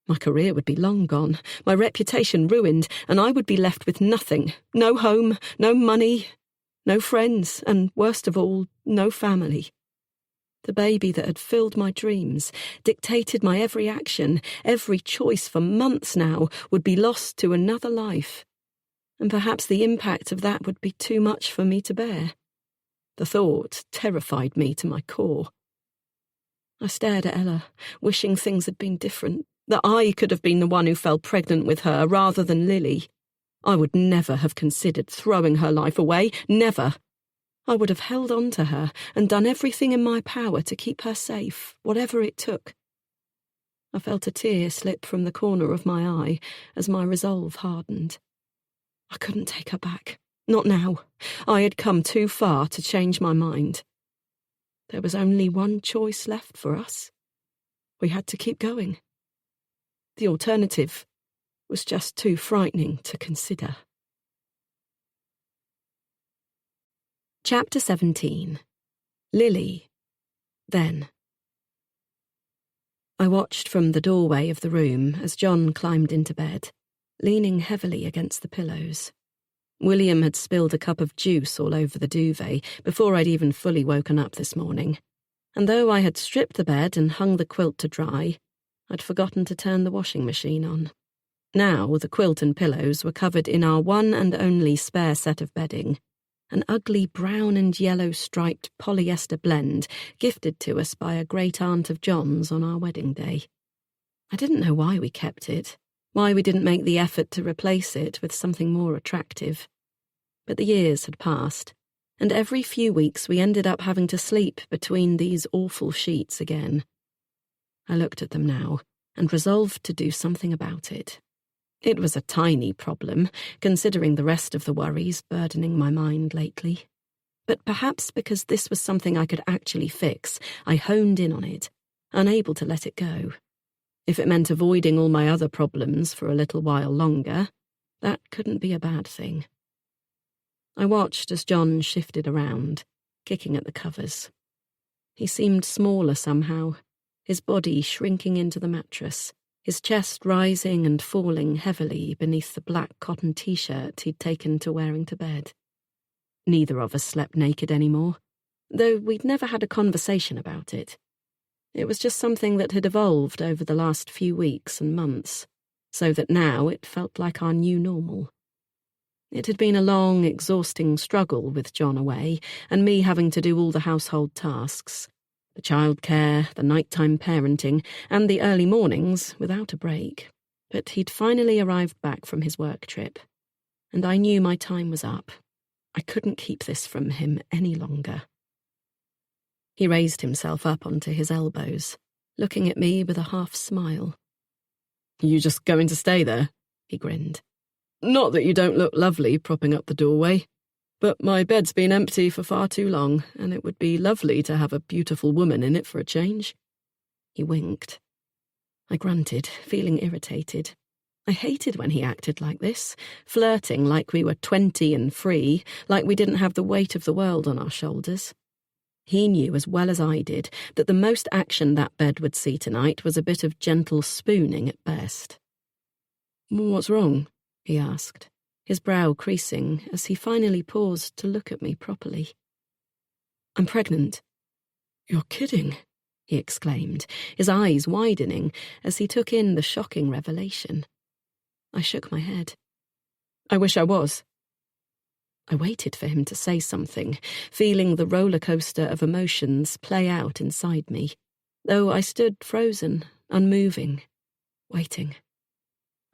My career would be long gone, my reputation ruined, and I would be left with nothing. No home, no money, no friends, and worst of all, no family. The baby that had filled my dreams, dictated my every action, every choice for months now, would be lost to another life. And perhaps the impact of that would be too much for me to bear. The thought terrified me to my core. I stared at Ella, wishing things had been different, that I could have been the one who fell pregnant with her rather than Lily. I would never have considered throwing her life away, never. I would have held on to her and done everything in my power to keep her safe, whatever it took. I felt a tear slip from the corner of my eye as my resolve hardened. I couldn't take her back. Not now. I had come too far to change my mind. There was only one choice left for us. We had to keep going. The alternative was just too frightening to consider. Chapter 17. Lily. Then. I watched from the doorway of the room as John climbed into bed, leaning heavily against the pillows. William had spilled a cup of juice all over the duvet before I'd even fully woken up this morning, and though I had stripped the bed and hung the quilt to dry, I'd forgotten to turn the washing machine on. Now the quilt and pillows were covered in our one and only spare set of bedding, an ugly brown and yellow striped polyester blend gifted to us by a great-aunt of John's on our wedding day. I didn't know why we kept it, why we didn't make the effort to replace it with something more attractive. But the years had passed, and every few weeks we ended up having to sleep between these awful sheets again. I looked at them now and resolved to do something about it. It was a tiny problem, considering the rest of the worries burdening my mind lately. But perhaps because this was something I could actually fix, I honed in on it, unable to let it go. If it meant avoiding all my other problems for a little while longer, that couldn't be a bad thing. I watched as John shifted around, kicking at the covers. He seemed smaller somehow, his body shrinking into the mattress, his chest rising and falling heavily beneath the black cotton t-shirt he'd taken to wearing to bed. Neither of us slept naked anymore, though we'd never had a conversation about it. It was just something that had evolved over the last few weeks and months, so that now it felt like our new normal. It had been a long, exhausting struggle with John away, and me having to do all the household tasks, the childcare, the nighttime parenting, and the early mornings without a break. But he'd finally arrived back from his work trip, and I knew my time was up. I couldn't keep this from him any longer. He raised himself up onto his elbows, looking at me with a half-smile. "You just going to stay there?" he grinned. "Not that you don't look lovely propping up the doorway, but my bed's been empty for far too long, and it would be lovely to have a beautiful woman in it for a change." He winked. I grunted, feeling irritated. I hated when he acted like this, flirting like we were 20 and free, like we didn't have the weight of the world on our shoulders. He knew as well as I did that the most action that bed would see tonight was a bit of gentle spooning at best. "What's wrong?" he asked, his brow creasing as he finally paused to look at me properly. "I'm pregnant." "You're kidding," he exclaimed, his eyes widening as he took in the shocking revelation. I shook my head. "I wish I was." I waited for him to say something, feeling the roller coaster of emotions play out inside me, though I stood frozen, unmoving, waiting.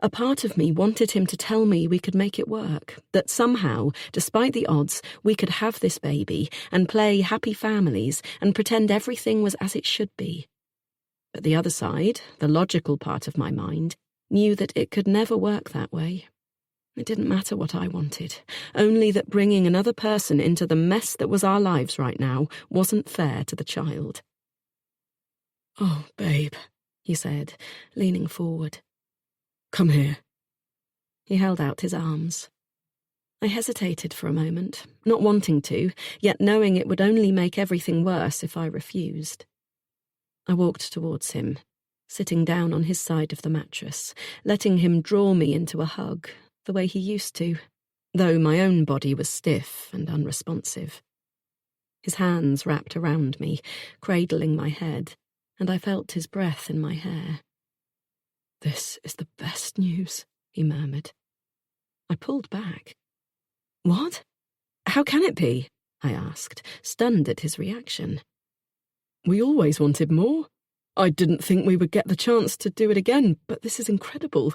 A part of me wanted him to tell me we could make it work, that somehow, despite the odds, we could have this baby and play happy families and pretend everything was as it should be. But the other side, the logical part of my mind, knew that it could never work that way. It didn't matter what I wanted, only that bringing another person into the mess that was our lives right now wasn't fair to the child. "Oh, babe," he said, leaning forward. "Come here." He held out his arms. I hesitated for a moment, not wanting to, yet knowing it would only make everything worse if I refused. I walked towards him, sitting down on his side of the mattress, letting him draw me into a hug, the way he used to, though my own body was stiff and unresponsive. His hands wrapped around me, cradling my head, and I felt his breath in my hair. "This is the best news," he murmured. I pulled back. "What? How can it be?" I asked, stunned at his reaction. "We always wanted more. I didn't think we would get the chance to do it again, but this is incredible."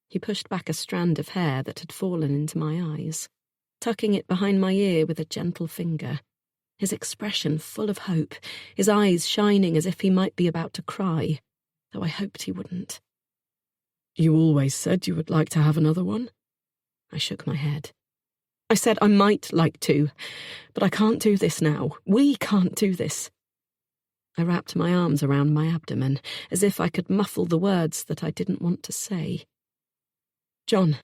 He pushed back a strand of hair that had fallen into my eyes, tucking it behind my ear with a gentle finger, his expression full of hope, his eyes shining as if he might be about to cry, though I hoped he wouldn't. "You always said you would like to have another one?" I shook my head. "I said I might like to, but I can't do this now. We can't do this." I wrapped my arms around my abdomen, as if I could muffle the words that I didn't want to say. "John,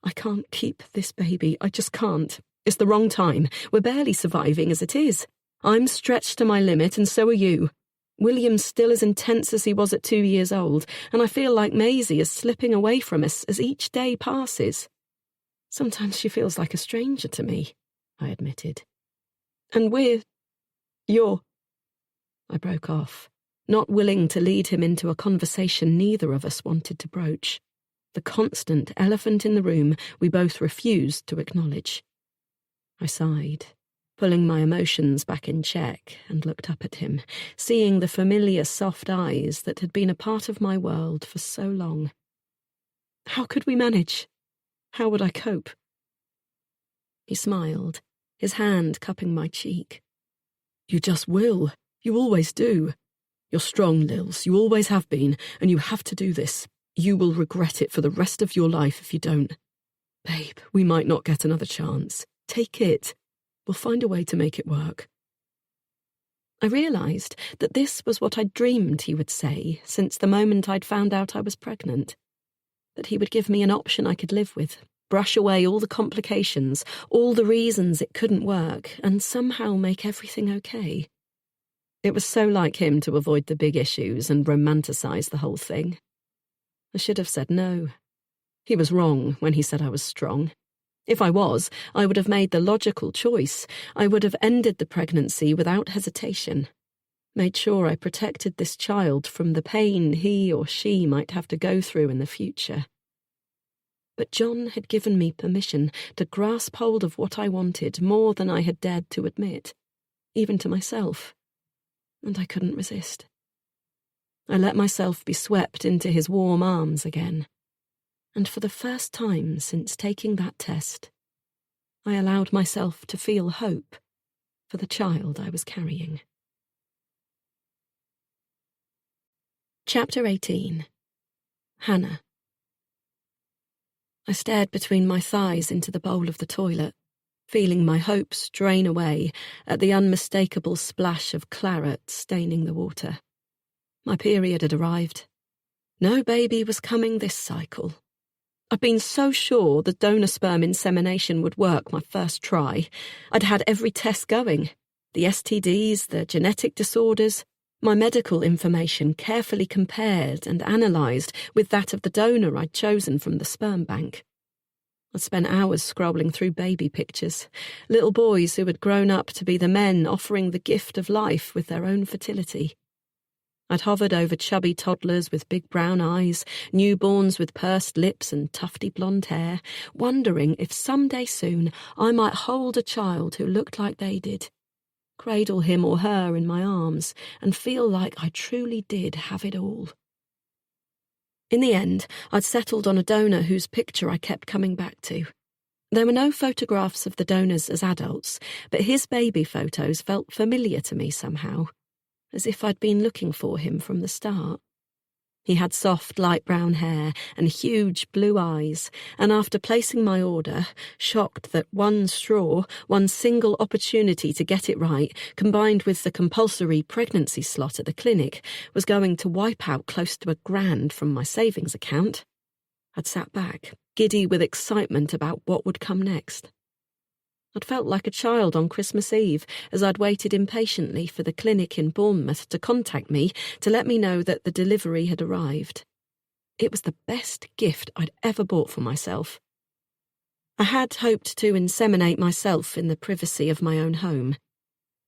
I can't keep this baby. I just can't. It's the wrong time. We're barely surviving as it is. I'm stretched to my limit, and so are you. William's still as intense as he was at 2 years old, and I feel like Maisie is slipping away from us as each day passes. Sometimes she feels like a stranger to me," I admitted. "And you're—" I broke off, not willing to lead him into a conversation neither of us wanted to broach, the constant elephant in the room we both refused to acknowledge. I sighed, pulling my emotions back in check, and looked up at him, seeing the familiar soft eyes that had been a part of my world for so long. "How could we manage? How would I cope?" He smiled, his hand cupping my cheek. "You just will. You always do. You're strong, Lils. You always have been, and you have to do this. You will regret it for the rest of your life if you don't. Babe, we might not get another chance. Take it. We'll find a way to make it work." I realised that this was what I'd dreamed he would say since the moment I'd found out I was pregnant. That he would give me an option I could live with, brush away all the complications, all the reasons it couldn't work, and somehow make everything okay. It was so like him to avoid the big issues and romanticise the whole thing. I should have said no. He was wrong when he said I was strong. If I was, I would have made the logical choice. I would have ended the pregnancy without hesitation. Made sure I protected this child from the pain he or she might have to go through in the future. But John had given me permission to grasp hold of what I wanted more than I had dared to admit, even to myself, and I couldn't resist. I let myself be swept into his warm arms again, and for the first time since taking that test, I allowed myself to feel hope for the child I was carrying. Chapter 18. Hannah. I stared between my thighs into the bowl of the toilet, feeling my hopes drain away at the unmistakable splash of claret staining the water. My period had arrived. No baby was coming this cycle. I'd been so sure the donor sperm insemination would work my first try. I'd had every test going, the STDs, the genetic disorders, my medical information carefully compared and analysed with that of the donor I'd chosen from the sperm bank. I'd spent hours scrolling through baby pictures, little boys who had grown up to be the men offering the gift of life with their own fertility. I'd hovered over chubby toddlers with big brown eyes, newborns with pursed lips and tufty blonde hair, wondering if someday soon I might hold a child who looked like they did, cradle him or her in my arms, and feel like I truly did have it all. In the end, I'd settled on a donor whose picture I kept coming back to. There were no photographs of the donors as adults, but his baby photos felt familiar to me somehow, as if I'd been looking for him from the start. He had soft light brown hair and huge blue eyes, and after placing my order, shocked that one straw, one single opportunity to get it right, combined with the compulsory pregnancy slot at the clinic, was going to wipe out close to $1,000 from my savings account, I'd sat back, giddy with excitement about what would come next. I'd felt like a child on Christmas Eve as I'd waited impatiently for the clinic in Bournemouth to contact me to let me know that the delivery had arrived. It was the best gift I'd ever bought for myself. I had hoped to inseminate myself in the privacy of my own home.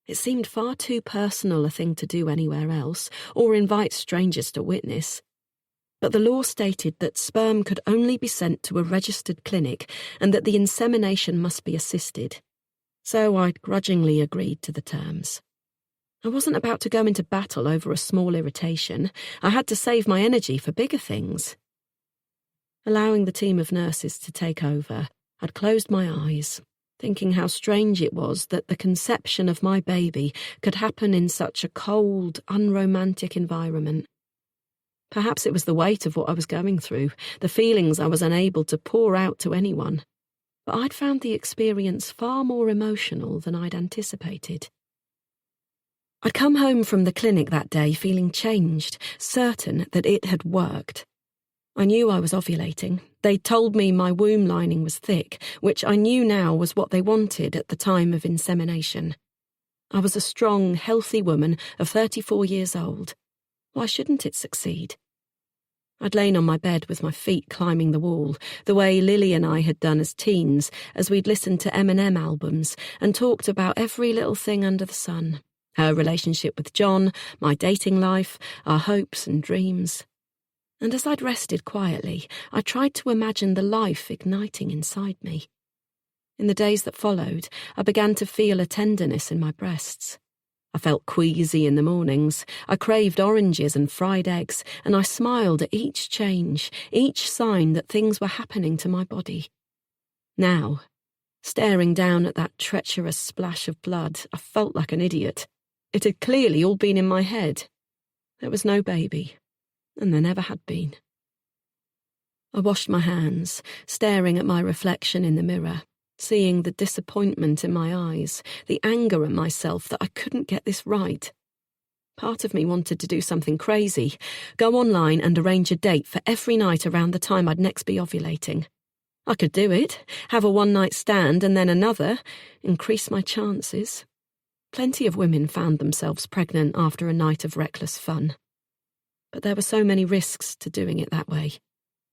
It seemed far too personal a thing to do anywhere else, or invite strangers to witness. But the law stated that sperm could only be sent to a registered clinic and that the insemination must be assisted. So I'd grudgingly agreed to the terms. I wasn't about to go into battle over a small irritation. I had to save my energy for bigger things. Allowing the team of nurses to take over, I'd closed my eyes, thinking how strange it was that the conception of my baby could happen in such a cold, unromantic environment. Perhaps it was the weight of what I was going through, the feelings I was unable to pour out to anyone. But I'd found the experience far more emotional than I'd anticipated. I'd come home from the clinic that day feeling changed, certain that it had worked. I knew I was ovulating. They'd told me my womb lining was thick, which I knew now was what they wanted at the time of insemination. I was a strong, healthy woman of 34 years old. Why shouldn't it succeed? I'd lain on my bed with my feet climbing the wall, the way Lily and I had done as teens, as we'd listened to Eminem albums and talked about every little thing under the sun. Her relationship with John, my dating life, our hopes and dreams. And as I'd rested quietly, I tried to imagine the life igniting inside me. In the days that followed, I began to feel a tenderness in my breasts. I felt queasy in the mornings, I craved oranges and fried eggs, and I smiled at each change, each sign that things were happening to my body. Now, staring down at that treacherous splash of blood, I felt like an idiot. It had clearly all been in my head. There was no baby, and there never had been. I washed my hands, staring at my reflection in the mirror, seeing the disappointment in my eyes, the anger at myself that I couldn't get this right. Part of me wanted to do something crazy, go online and arrange a date for every night around the time I'd next be ovulating. I could do it, have a one-night stand and then another, increase my chances. Plenty of women found themselves pregnant after a night of reckless fun. But there were so many risks to doing it that way.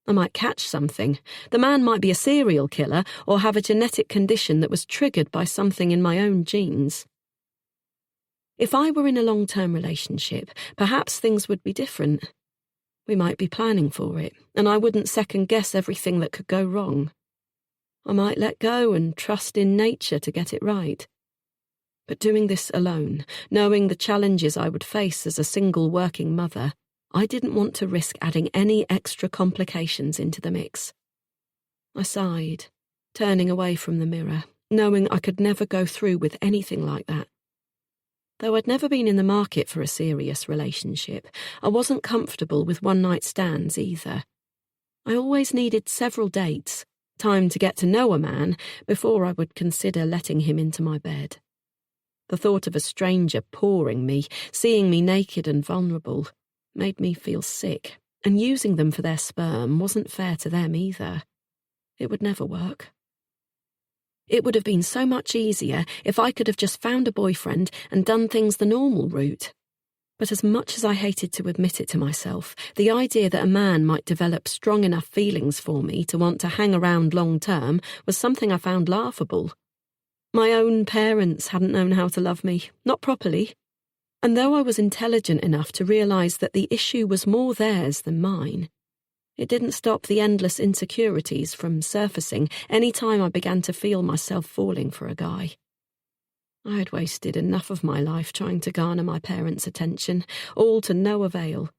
I might catch something. The man might be a serial killer or have a genetic condition that was triggered by something in my own genes. If I were in a long-term relationship, perhaps things would be different. We might be planning for it, and I wouldn't second-guess everything that could go wrong. I might let go and trust in nature to get it right. But doing this alone, knowing the challenges I would face as a single working mother, I didn't want to risk adding any extra complications into the mix. I sighed, turning away from the mirror, knowing I could never go through with anything like that. Though I'd never been in the market for a serious relationship, I wasn't comfortable with one-night stands either. I always needed several dates, time to get to know a man, before I would consider letting him into my bed. The thought of a stranger pawing me, seeing me naked and vulnerable, made me feel sick, and using them for their sperm wasn't fair to them either. It would never work. It would have been so much easier if I could have just found a boyfriend and done things the normal route. But as much as I hated to admit it to myself, the idea that a man might develop strong enough feelings for me to want to hang around long term was something I found laughable. My own parents hadn't known how to love me, not properly. And though I was intelligent enough to realise that the issue was more theirs than mine, it didn't stop the endless insecurities from surfacing any time I began to feel myself falling for a guy. I had wasted enough of my life trying to garner my parents' attention, all to no avail.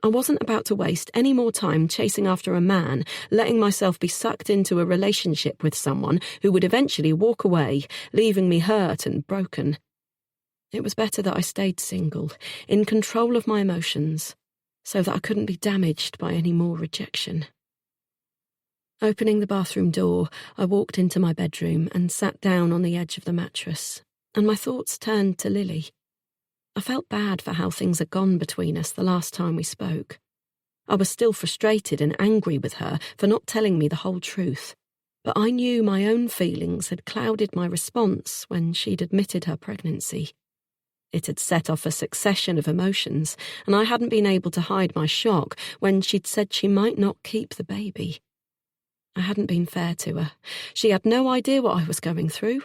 I wasn't about to waste any more time chasing after a man, letting myself be sucked into a relationship with someone who would eventually walk away, leaving me hurt and broken. It was better that I stayed single, in control of my emotions, so that I couldn't be damaged by any more rejection. Opening the bathroom door, I walked into my bedroom and sat down on the edge of the mattress, and my thoughts turned to Lily. I felt bad for how things had gone between us the last time we spoke. I was still frustrated and angry with her for not telling me the whole truth, but I knew my own feelings had clouded my response when she'd admitted her pregnancy. It had set off a succession of emotions, and I hadn't been able to hide my shock when she'd said she might not keep the baby. I hadn't been fair to her. She had no idea what I was going through.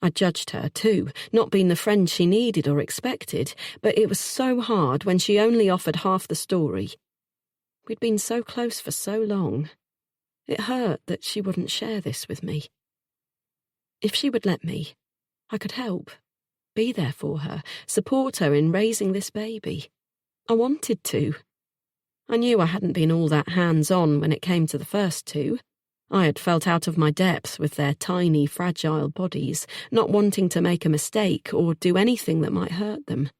I judged her, too, not being the friend she needed or expected, but it was so hard when she only offered half the story. We'd been so close for so long. It hurt that she wouldn't share this with me. If she would let me, I could help, be there for her, support her in raising this baby. I wanted to. I knew I hadn't been all that hands-on when it came to the first two. I had felt out of my depth with their tiny, fragile bodies, not wanting to make a mistake or do anything that might hurt them.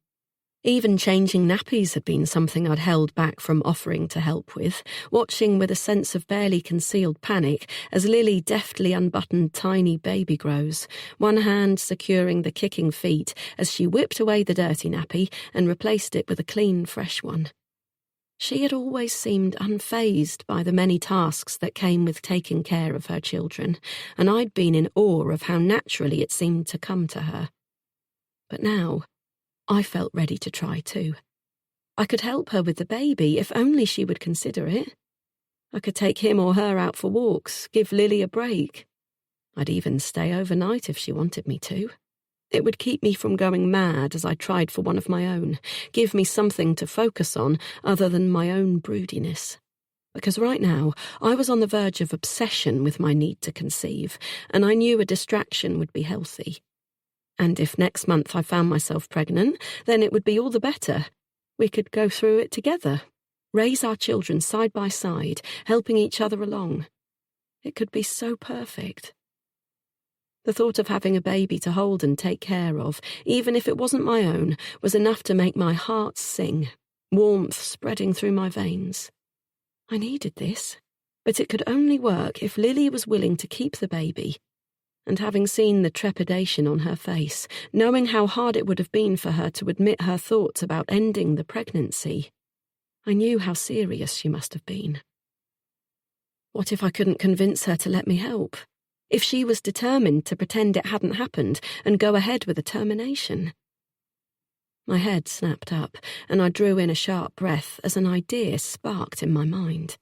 Even changing nappies had been something I'd held back from offering to help with, watching with a sense of barely concealed panic as Lily deftly unbuttoned tiny baby grows, one hand securing the kicking feet as she whipped away the dirty nappy and replaced it with a clean, fresh one. She had always seemed unfazed by the many tasks that came with taking care of her children, and I'd been in awe of how naturally it seemed to come to her. But now, I felt ready to try too. I could help her with the baby if only she would consider it. I could take him or her out for walks, give Lily a break. I'd even stay overnight if she wanted me to. It would keep me from going mad as I tried for one of my own, give me something to focus on other than my own broodiness. Because right now, I was on the verge of obsession with my need to conceive, and I knew a distraction would be healthy. And if next month I found myself pregnant, then it would be all the better. We could go through it together, raise our children side by side, helping each other along. It could be so perfect. The thought of having a baby to hold and take care of, even if it wasn't my own, was enough to make my heart sing, warmth spreading through my veins. I needed this, but it could only work if Lily was willing to keep the baby. And having seen the trepidation on her face, knowing how hard it would have been for her to admit her thoughts about ending the pregnancy, I knew how serious she must have been. What if I couldn't convince her to let me help? If she was determined to pretend it hadn't happened and go ahead with a termination? My head snapped up, and I drew in a sharp breath as an idea sparked in my mind.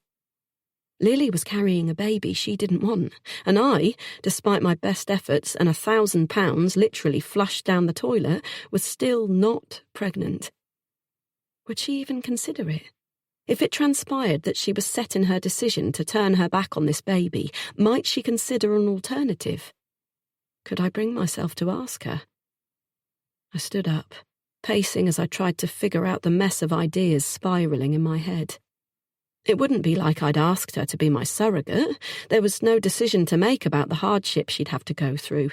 Lily was carrying a baby she didn't want, and I, despite my best efforts and £1,000 literally flushed down the toilet, was still not pregnant. Would she even consider it? If it transpired that she was set in her decision to turn her back on this baby, might she consider an alternative? Could I bring myself to ask her? I stood up, pacing as I tried to figure out the mess of ideas spiralling in my head. It wouldn't be like I'd asked her to be my surrogate. There was no decision to make about the hardship she'd have to go through.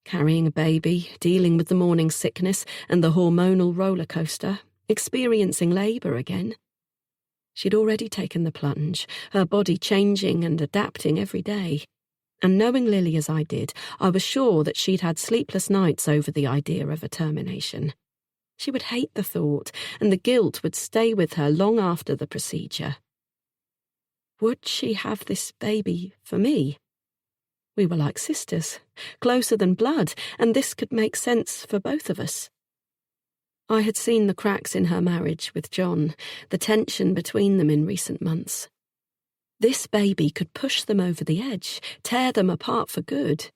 Carrying a baby, dealing with the morning sickness and the hormonal roller coaster, experiencing labour again. She'd already taken the plunge, her body changing and adapting every day. And knowing Lily as I did, I was sure that she'd had sleepless nights over the idea of a termination. She would hate the thought, and the guilt would stay with her long after the procedure. Would she have this baby for me? We were like sisters, closer than blood, and this could make sense for both of us. I had seen the cracks in her marriage with John, the tension between them in recent months. This baby could push them over the edge, tear them apart for good,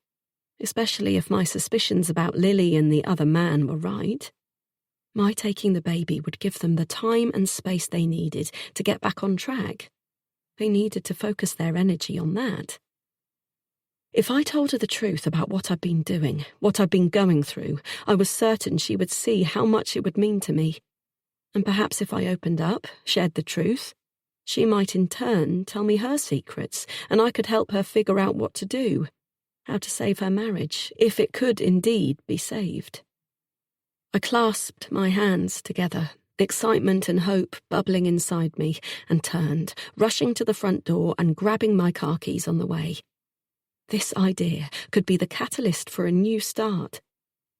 especially if my suspicions about Lily and the other man were right. My taking the baby would give them the time and space they needed to get back on track. They needed to focus their energy on that. If I told her the truth about what I'd been doing, what I'd been going through, I was certain she would see how much it would mean to me. And perhaps if I opened up, shared the truth, she might in turn tell me her secrets, and I could help her figure out what to do, how to save her marriage, if it could indeed be saved. I clasped my hands together, excitement and hope bubbling inside me, and turned, rushing to the front door and grabbing my car keys on the way. This idea could be the catalyst for a new start,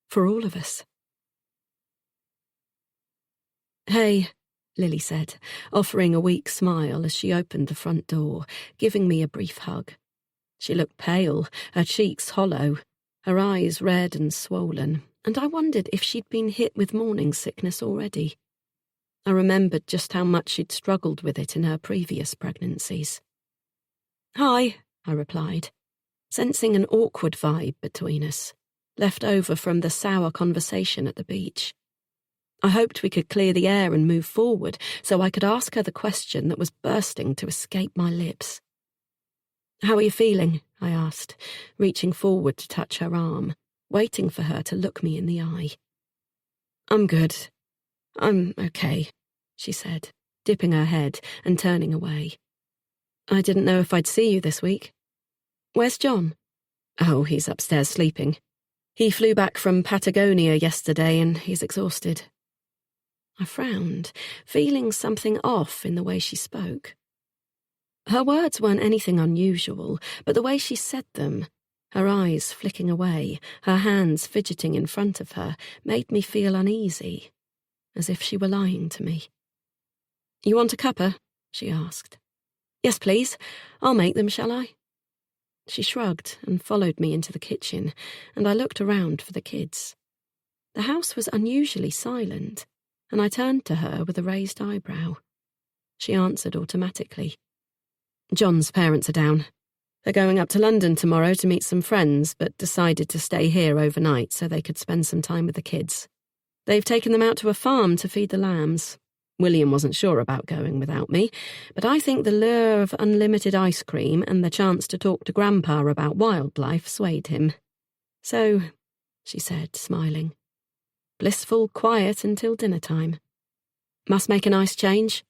for all of us. "Hey," Lily said, offering a weak smile as she opened the front door, giving me a brief hug. She looked pale, her cheeks hollow, her eyes red and swollen, and I wondered if she'd been hit with morning sickness already. I remembered just how much she'd struggled with it in her previous pregnancies. "Hi," I replied, sensing an awkward vibe between us, left over from the sour conversation at the beach. I hoped we could clear the air and move forward so I could ask her the question that was bursting to escape my lips. "How are you feeling?" I asked, reaching forward to touch her arm, waiting for her to look me in the eye. "I'm good. I'm okay," she said, dipping her head and turning away. "I didn't know if I'd see you this week." "Where's John?" "Oh, he's upstairs sleeping. He flew back from Patagonia yesterday and he's exhausted." I frowned, feeling something off in the way she spoke. Her words weren't anything unusual, but the way she said them, her eyes flicking away, her hands fidgeting in front of her, made me feel uneasy, as if she were lying to me. "You want a cuppa?" she asked. "Yes, please. I'll make them, shall I?" She shrugged and followed me into the kitchen, and I looked around for the kids. The house was unusually silent, and I turned to her with a raised eyebrow. She answered automatically. "John's parents are down. They're going up to London tomorrow to meet some friends, but decided to stay here overnight so they could spend some time with the kids. They've taken them out to a farm to feed the lambs. William wasn't sure about going without me, but I think the lure of unlimited ice cream and the chance to talk to Grandpa about wildlife swayed him. So," she said, smiling, "blissful quiet until dinner time. Must make a nice change?"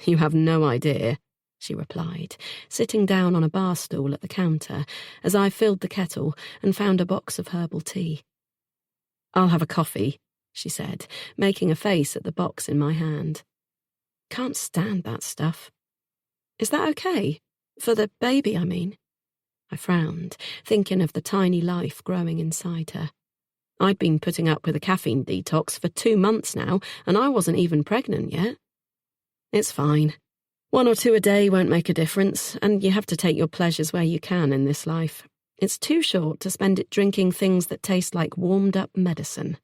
"You have no idea," she replied, sitting down on a bar stool at the counter as I filled the kettle and found a box of herbal tea. "I'll have a coffee," she said, making a face at the box in my hand. "Can't stand that stuff." "Is that okay? For the baby, I mean?" I frowned, thinking of the tiny life growing inside her. I'd been putting up with a caffeine detox for 2 months now, and I wasn't even pregnant yet. "It's fine. 1 or 2 a day won't make a difference, and you have to take your pleasures where you can in this life. It's too short to spend it drinking things that taste like warmed-up medicine."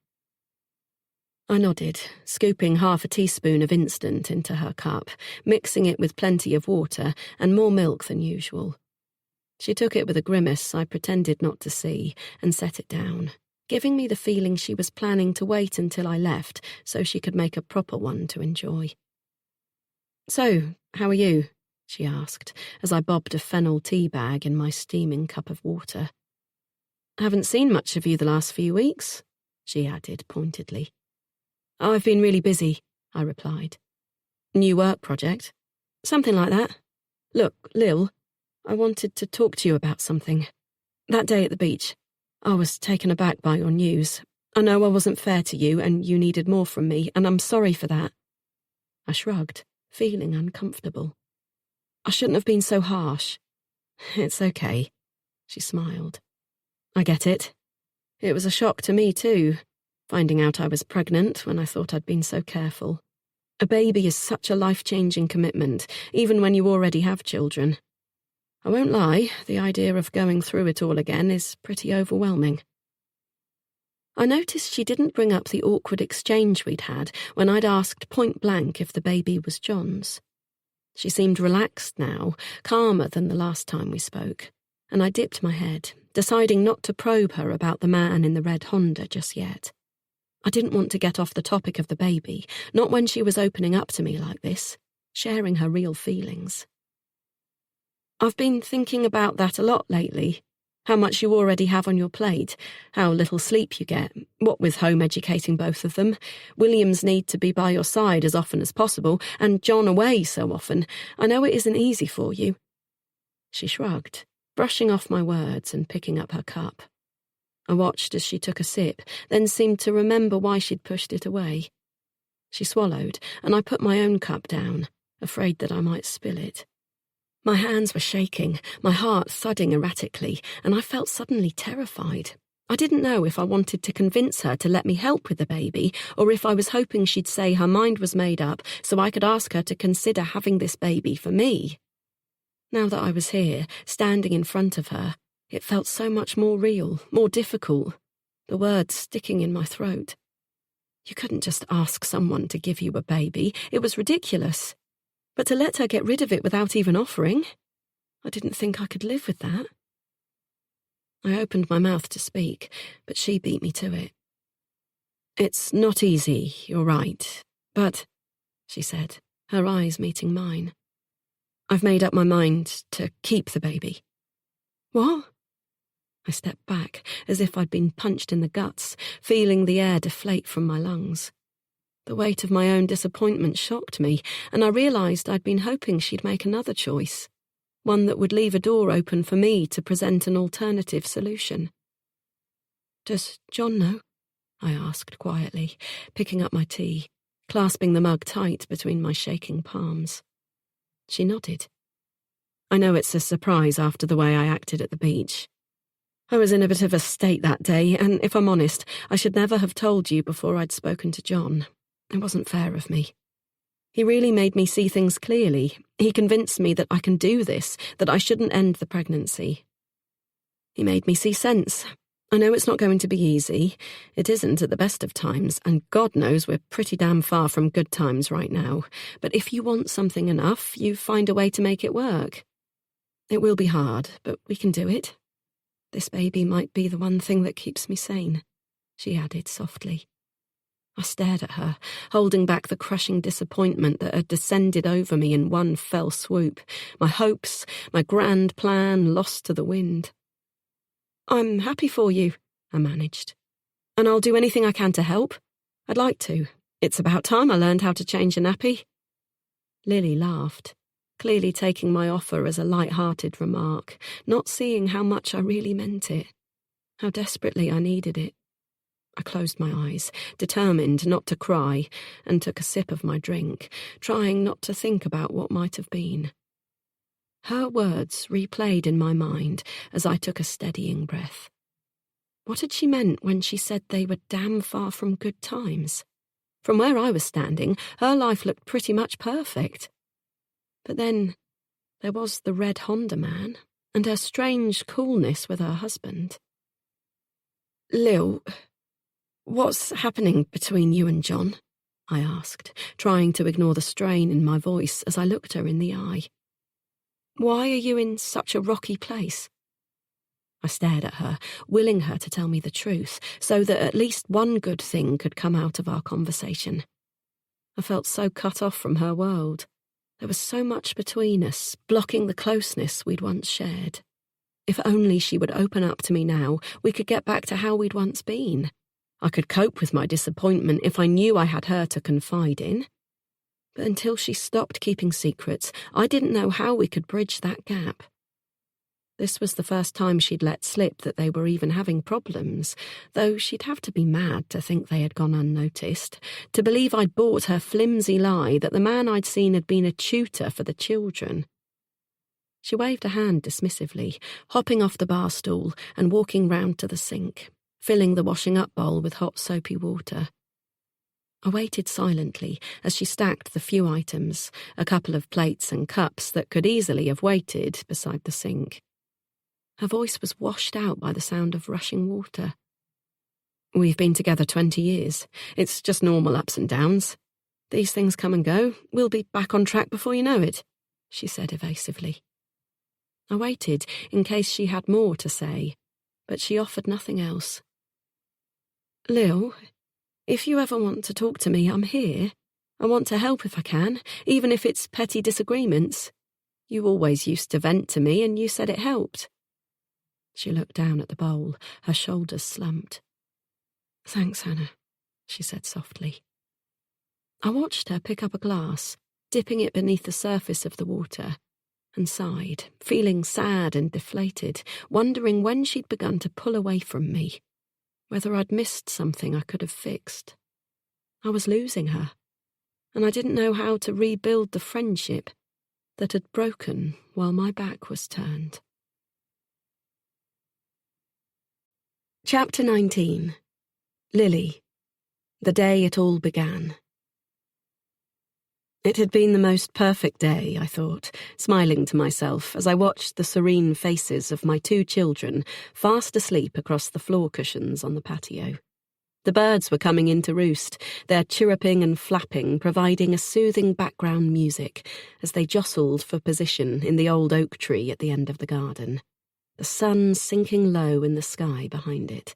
I nodded, scooping half a teaspoon of instant into her cup, mixing it with plenty of water and more milk than usual. She took it with a grimace I pretended not to see and set it down, giving me the feeling she was planning to wait until I left so she could make a proper one to enjoy. "So, how are you?" she asked, as I bobbed a fennel tea bag in my steaming cup of water. "Haven't seen much of you the last few weeks," she added pointedly. "I've been really busy," I replied. "New work project?" "Something like that. Look, Lil, I wanted to talk to you about something. That day at the beach, I was taken aback by your news. I know I wasn't fair to you and you needed more from me, and I'm sorry for that." I shrugged, feeling uncomfortable. "I shouldn't have been so harsh." "It's okay," she smiled. "I get it. It was a shock to me too, finding out I was pregnant when I thought I'd been so careful. A baby is such a life-changing commitment, even when you already have children. I won't lie, the idea of going through it all again is pretty overwhelming." I noticed she didn't bring up the awkward exchange we'd had when I'd asked point blank if the baby was John's. She seemed relaxed now, calmer than the last time we spoke, and I dipped my head, deciding not to probe her about the man in the red Honda just yet. I didn't want to get off the topic of the baby, not when she was opening up to me like this, sharing her real feelings. "I've been thinking about that a lot lately. How much you already have on your plate, how little sleep you get, what with home educating both of them, William's need to be by your side as often as possible, and John away so often. I know it isn't easy for you." She shrugged, brushing off my words and picking up her cup. I watched as she took a sip, then seemed to remember why she'd pushed it away. She swallowed, and I put my own cup down, afraid that I might spill it. My hands were shaking, my heart thudding erratically, and I felt suddenly terrified. I didn't know if I wanted to convince her to let me help with the baby, or if I was hoping she'd say her mind was made up so I could ask her to consider having this baby for me. Now that I was here, standing in front of her, it felt so much more real, more difficult, the words sticking in my throat. You couldn't just ask someone to give you a baby. It was ridiculous. But to let her get rid of it without even offering, I didn't think I could live with that. I opened my mouth to speak, but she beat me to it. "It's not easy, you're right, but," she said, her eyes meeting mine, "I've made up my mind to keep the baby." "What?" I stepped back, as if I'd been punched in the guts, feeling the air deflate from my lungs. The weight of my own disappointment shocked me, and I realised I'd been hoping she'd make another choice, one that would leave a door open for me to present an alternative solution. "Does John know?" I asked quietly, picking up my tea, clasping the mug tight between my shaking palms. She nodded. "I know it's a surprise after the way I acted at the beach. I was in a bit of a state that day, and if I'm honest, I should never have told you before I'd spoken to John. It wasn't fair of me. He really made me see things clearly. He convinced me that I can do this, that I shouldn't end the pregnancy. He made me see sense. I know it's not going to be easy. It isn't at the best of times, and God knows we're pretty damn far from good times right now. But if you want something enough, you find a way to make it work. It will be hard, but we can do it. This baby might be the one thing that keeps me sane," she added softly. I stared at her, holding back the crushing disappointment that had descended over me in one fell swoop, my hopes, my grand plan lost to the wind. "I'm happy for you," I managed. "And I'll do anything I can to help. I'd like to. It's about time I learned how to change a nappy." Lily laughed, clearly taking my offer as a light-hearted remark, not seeing how much I really meant it, how desperately I needed it. I closed my eyes, determined not to cry, and took a sip of my drink, trying not to think about what might have been. Her words replayed in my mind as I took a steadying breath. What had she meant when she said they were damn far from good times? From where I was standing, her life looked pretty much perfect. But then there was the red Honda man, and her strange coolness with her husband. "Lil, what's happening between you and John?" I asked, trying to ignore the strain in my voice as I looked her in the eye. "Why are you in such a rocky place?" I stared at her, willing her to tell me the truth, so that at least one good thing could come out of our conversation. I felt so cut off from her world. There was so much between us, blocking the closeness we'd once shared. If only she would open up to me now, we could get back to how we'd once been. I could cope with my disappointment if I knew I had her to confide in. But until she stopped keeping secrets, I didn't know how we could bridge that gap. This was the first time she'd let slip that they were even having problems, though she'd have to be mad to think they had gone unnoticed, to believe I'd bought her flimsy lie that the man I'd seen had been a tutor for the children. She waved a hand dismissively, hopping off the bar stool and walking round to the sink, filling the washing-up bowl with hot soapy water. I waited silently as she stacked the few items, a couple of plates and cups that could easily have waited beside the sink. Her voice was washed out by the sound of rushing water. "We've been together 20 years. It's just normal ups and downs. These things come and go. We'll be back on track before you know it," she said evasively. I waited in case she had more to say, but she offered nothing else. "Lil, if you ever want to talk to me, I'm here. I want to help if I can, even if it's petty disagreements. You always used to vent to me and you said it helped." She looked down at the bowl, her shoulders slumped. "Thanks, Hannah," she said softly. I watched her pick up a glass, dipping it beneath the surface of the water, and sighed, feeling sad and deflated, wondering when she'd begun to pull away from me, whether I'd missed something I could have fixed. I was losing her, and I didn't know how to rebuild the friendship that had broken while my back was turned. Chapter 19. Lily. The day it all began. It had been the most perfect day, I thought, smiling to myself as I watched the serene faces of my 2 children fast asleep across the floor cushions on the patio. The birds were coming in to roost, their chirruping and flapping providing a soothing background music as they jostled for position in the old oak tree at the end of the garden, the sun sinking low in the sky behind it.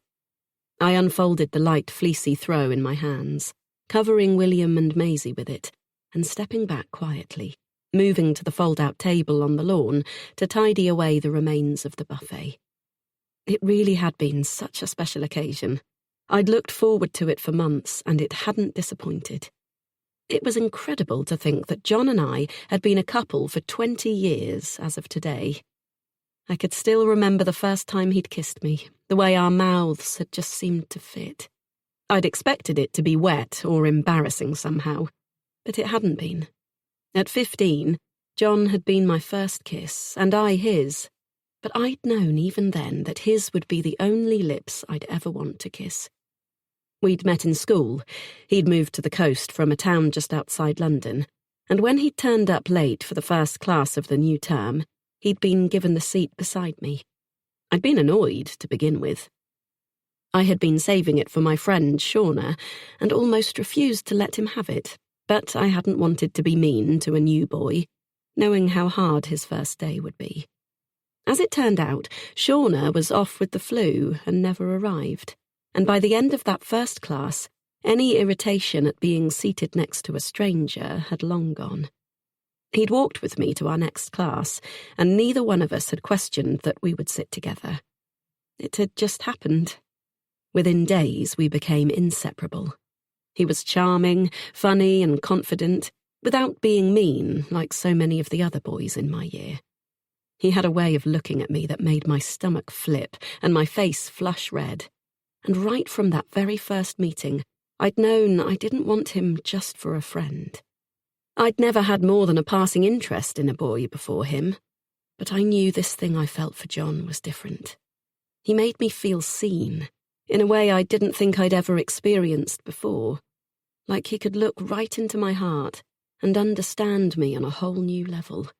I unfolded the light fleecy throw in my hands, covering William and Maisie with it, and stepping back quietly, moving to the fold-out table on the lawn to tidy away the remains of the buffet. It really had been such a special occasion. I'd looked forward to it for months, and it hadn't disappointed. It was incredible to think that John and I had been a couple for 20 years as of today. I could still remember the first time he'd kissed me, the way our mouths had just seemed to fit. I'd expected it to be wet or embarrassing somehow, but it hadn't been. At 15, John had been my first kiss, and I his, but I'd known even then that his would be the only lips I'd ever want to kiss. We'd met in school. He'd moved to the coast from a town just outside London, and when he'd turned up late for the first class of the new term, he'd been given the seat beside me. I'd been annoyed to begin with. I had been saving it for my friend Shauna, and almost refused to let him have it, but I hadn't wanted to be mean to a new boy, knowing how hard his first day would be. As it turned out, Shauna was off with the flu and never arrived, and by the end of that first class, any irritation at being seated next to a stranger had long gone. He'd walked with me to our next class, and neither one of us had questioned that we would sit together. It had just happened. Within days, we became inseparable. He was charming, funny, and confident, without being mean like so many of the other boys in my year. He had a way of looking at me that made my stomach flip and my face flush red. And right from that very first meeting, I'd known I didn't want him just for a friend. I'd never had more than a passing interest in a boy before him, but I knew this thing I felt for John was different. He made me feel seen, in a way I didn't think I'd ever experienced before, like he could look right into my heart and understand me on a whole new level.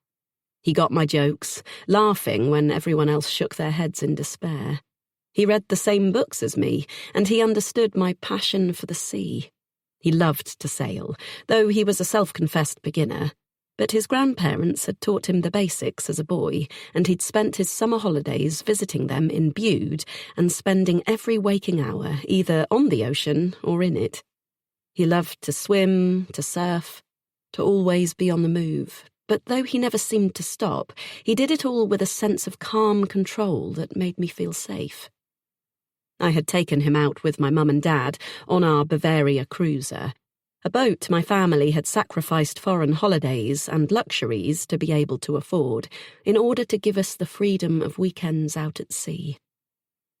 He got my jokes, laughing when everyone else shook their heads in despair. He read the same books as me, and he understood my passion for the sea. He loved to sail, though he was a self-confessed beginner, but his grandparents had taught him the basics as a boy, and he'd spent his summer holidays visiting them in Bude and spending every waking hour either on the ocean or in it. He loved to swim, to surf, to always be on the move, but though he never seemed to stop, he did it all with a sense of calm control that made me feel safe. I had taken him out with my mum and dad on our Bavaria cruiser, a boat my family had sacrificed foreign holidays and luxuries to be able to afford in order to give us the freedom of weekends out at sea.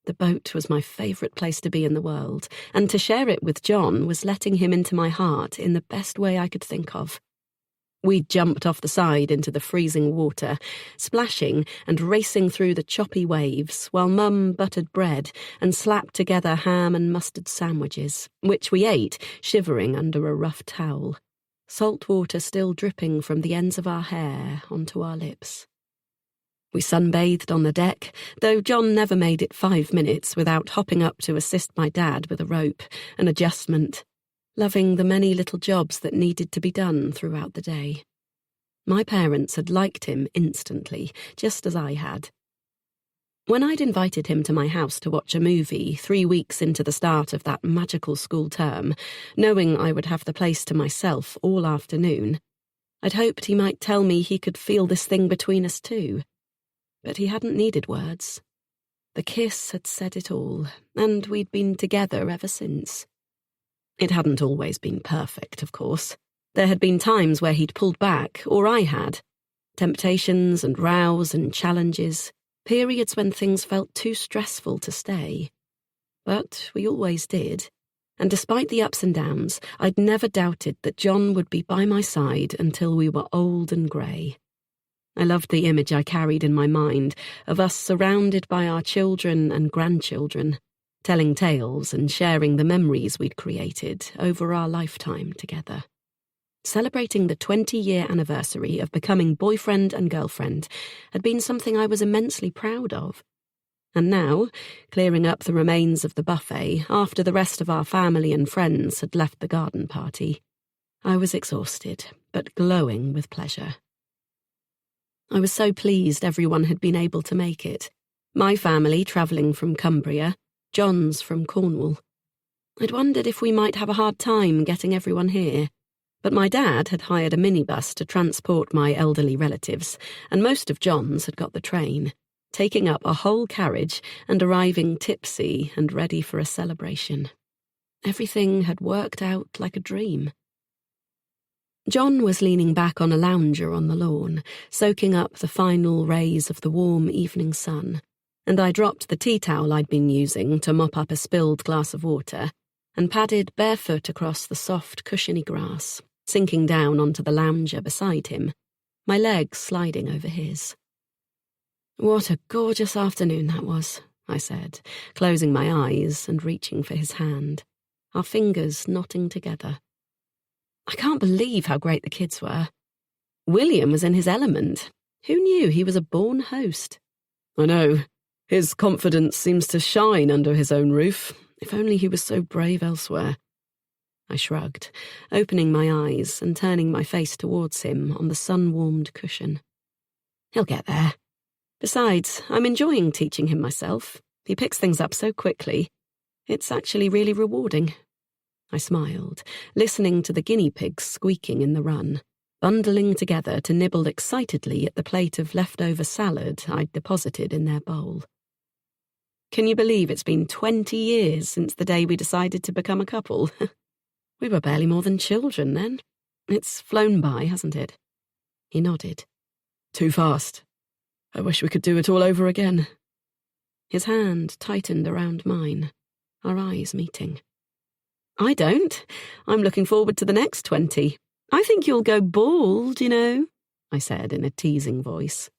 The boat was my favourite place to be in the world, and to share it with John was letting him into my heart in the best way I could think of. We jumped off the side into the freezing water, splashing and racing through the choppy waves while Mum buttered bread and slapped together ham and mustard sandwiches, which we ate, shivering under a rough towel, salt water still dripping from the ends of our hair onto our lips. We sunbathed on the deck, though John never made it 5 minutes without hopping up to assist my dad with a rope, an adjustment, loving the many little jobs that needed to be done throughout the day. My parents had liked him instantly, just as I had. When I'd invited him to my house to watch a movie 3 weeks into the start of that magical school term, knowing I would have the place to myself all afternoon, I'd hoped he might tell me he could feel this thing between us too. But he hadn't needed words. The kiss had said it all, and we'd been together ever since. It hadn't always been perfect, of course. There had been times where he'd pulled back, or I had. Temptations and rows and challenges, periods when things felt too stressful to stay. But we always did, and despite the ups and downs, I'd never doubted that John would be by my side until we were old and grey. I loved the image I carried in my mind of us surrounded by our children and grandchildren, telling tales and sharing the memories we'd created over our lifetime together. Celebrating the 20-year anniversary of becoming boyfriend and girlfriend had been something I was immensely proud of. And now, clearing up the remains of the buffet after the rest of our family and friends had left the garden party, I was exhausted, but glowing with pleasure. I was so pleased everyone had been able to make it. My family travelling from Cumbria, John's from Cornwall. I'd wondered if we might have a hard time getting everyone here, but my dad had hired a minibus to transport my elderly relatives, and most of John's had got the train, taking up a whole carriage and arriving tipsy and ready for a celebration. Everything had worked out like a dream. John was leaning back on a lounger on the lawn, soaking up the final rays of the warm evening sun, and I dropped the tea towel I'd been using to mop up a spilled glass of water and padded barefoot across the soft, cushiony grass, sinking down onto the lounger beside him, my legs sliding over his. "What a gorgeous afternoon that was," I said, closing my eyes and reaching for his hand, our fingers knotting together. I can't believe how great the kids were. William was in his element. Who knew he was a born host? I know. His confidence seems to shine under his own roof. If only he was so brave elsewhere. I shrugged, opening my eyes and turning my face towards him on the sun-warmed cushion. He'll get there. Besides, I'm enjoying teaching him myself. He picks things up so quickly. It's actually really rewarding. I smiled, listening to the guinea pigs squeaking in the run, bundling together to nibble excitedly at the plate of leftover salad I'd deposited in their bowl. Can you believe it's been 20 years since the day we decided to become a couple? We were barely more than children then. It's flown by, hasn't it? He nodded. Too fast. I wish we could do it all over again. His hand tightened around mine, our eyes meeting. I don't. I'm looking forward to the next 20. I think you'll go bald, you know, I said in a teasing voice.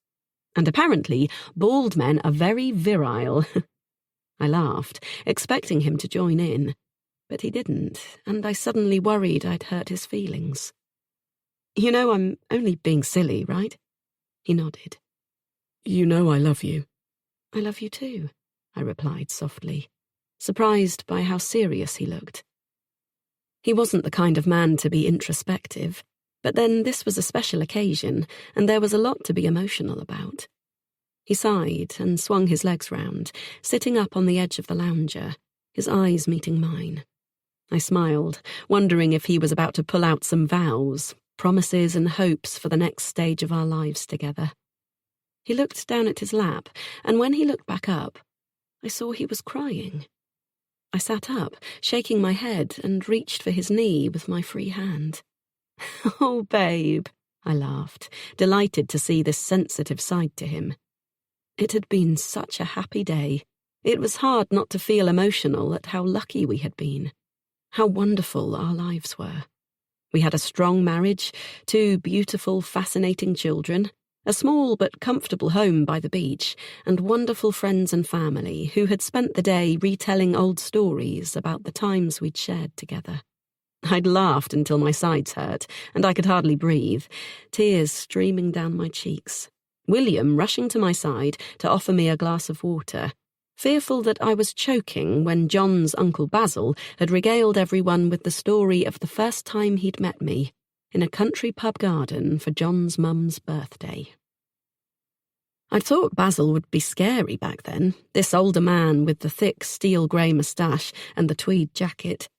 And apparently, bald men are very virile. I laughed, expecting him to join in, but he didn't, and I suddenly worried I'd hurt his feelings. You know, I'm only being silly, right? He nodded. You know I love you. I love you too, I replied softly, surprised by how serious he looked. He wasn't the kind of man to be introspective, but then this was a special occasion, and there was a lot to be emotional about. He sighed and swung his legs round, sitting up on the edge of the lounger, his eyes meeting mine. I smiled, wondering if he was about to pull out some vows, promises and hopes for the next stage of our lives together. He looked down at his lap, and when he looked back up, I saw he was crying. I sat up, shaking my head, and reached for his knee with my free hand. Oh, babe, I laughed, delighted to see this sensitive side to him. It had been such a happy day. It was hard not to feel emotional at how lucky we had been, how wonderful our lives were. We had a strong marriage, 2 beautiful, fascinating children, a small but comfortable home by the beach, and wonderful friends and family who had spent the day retelling old stories about the times we'd shared together. I'd laughed until my sides hurt, and I could hardly breathe, tears streaming down my cheeks. William rushing to my side to offer me a glass of water, fearful that I was choking when John's Uncle Basil had regaled everyone with the story of the first time he'd met me, in a country pub garden for John's mum's birthday. I'd thought Basil would be scary back then, this older man with the thick steel-grey moustache and the tweed jacket.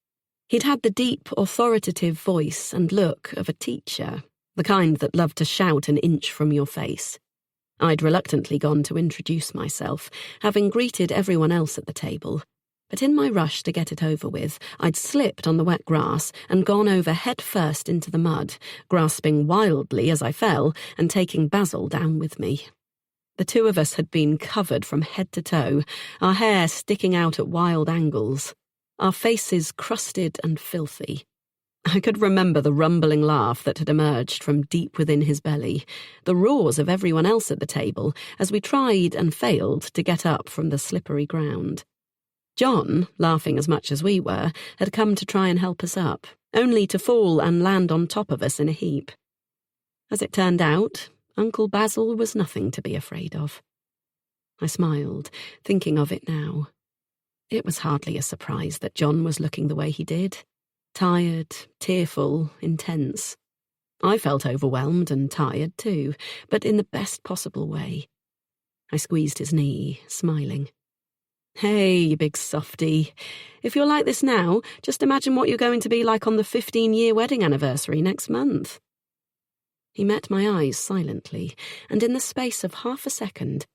He'd had the deep, authoritative voice and look of a teacher, the kind that loved to shout an inch from your face. I'd reluctantly gone to introduce myself, having greeted everyone else at the table, but in my rush to get it over with, I'd slipped on the wet grass and gone over head first into the mud, grasping wildly as I fell and taking Basil down with me. The 2 of us had been covered from head to toe, our hair sticking out at wild angles, our faces crusted and filthy. I could remember the rumbling laugh that had emerged from deep within his belly, the roars of everyone else at the table as we tried and failed to get up from the slippery ground. John, laughing as much as we were, had come to try and help us up, only to fall and land on top of us in a heap. As it turned out, Uncle Basil was nothing to be afraid of. I smiled, thinking of it now. It was hardly a surprise that John was looking the way he did. Tired, tearful, intense. I felt overwhelmed and tired too, but in the best possible way. I squeezed his knee, smiling. Hey, you big softy. If you're like this now, just imagine what you're going to be like on the 15-year wedding anniversary next month. He met my eyes silently, and in the space of half a second,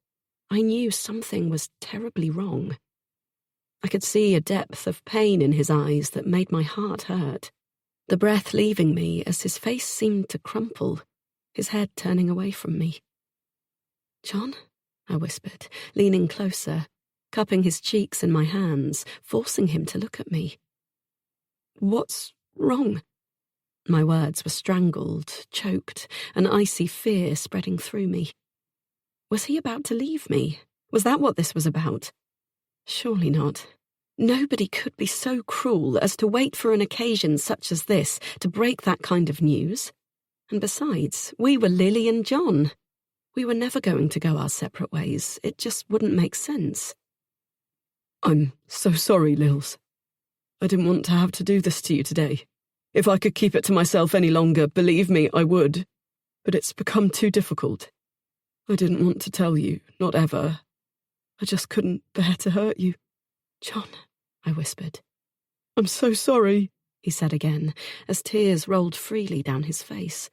I knew something was terribly wrong. I could see a depth of pain in his eyes that made my heart hurt, the breath leaving me as his face seemed to crumple, his head turning away from me. "John?" I whispered, leaning closer, cupping his cheeks in my hands, forcing him to look at me. "What's wrong?" My words were strangled, choked, an icy fear spreading through me. Was he about to leave me? Was that what this was about? Surely not. Nobody could be so cruel as to wait for an occasion such as this to break that kind of news. And besides, we were Lily and John. We were never going to go our separate ways. It just wouldn't make sense. "I'm so sorry, Lils. I didn't want to have to do this to you today. If I could keep it to myself any longer, believe me, I would. But it's become too difficult. I didn't want to tell you, not ever. I just couldn't bear to hurt you." "John," I whispered. "I'm so sorry," he said again, as tears rolled freely down his face.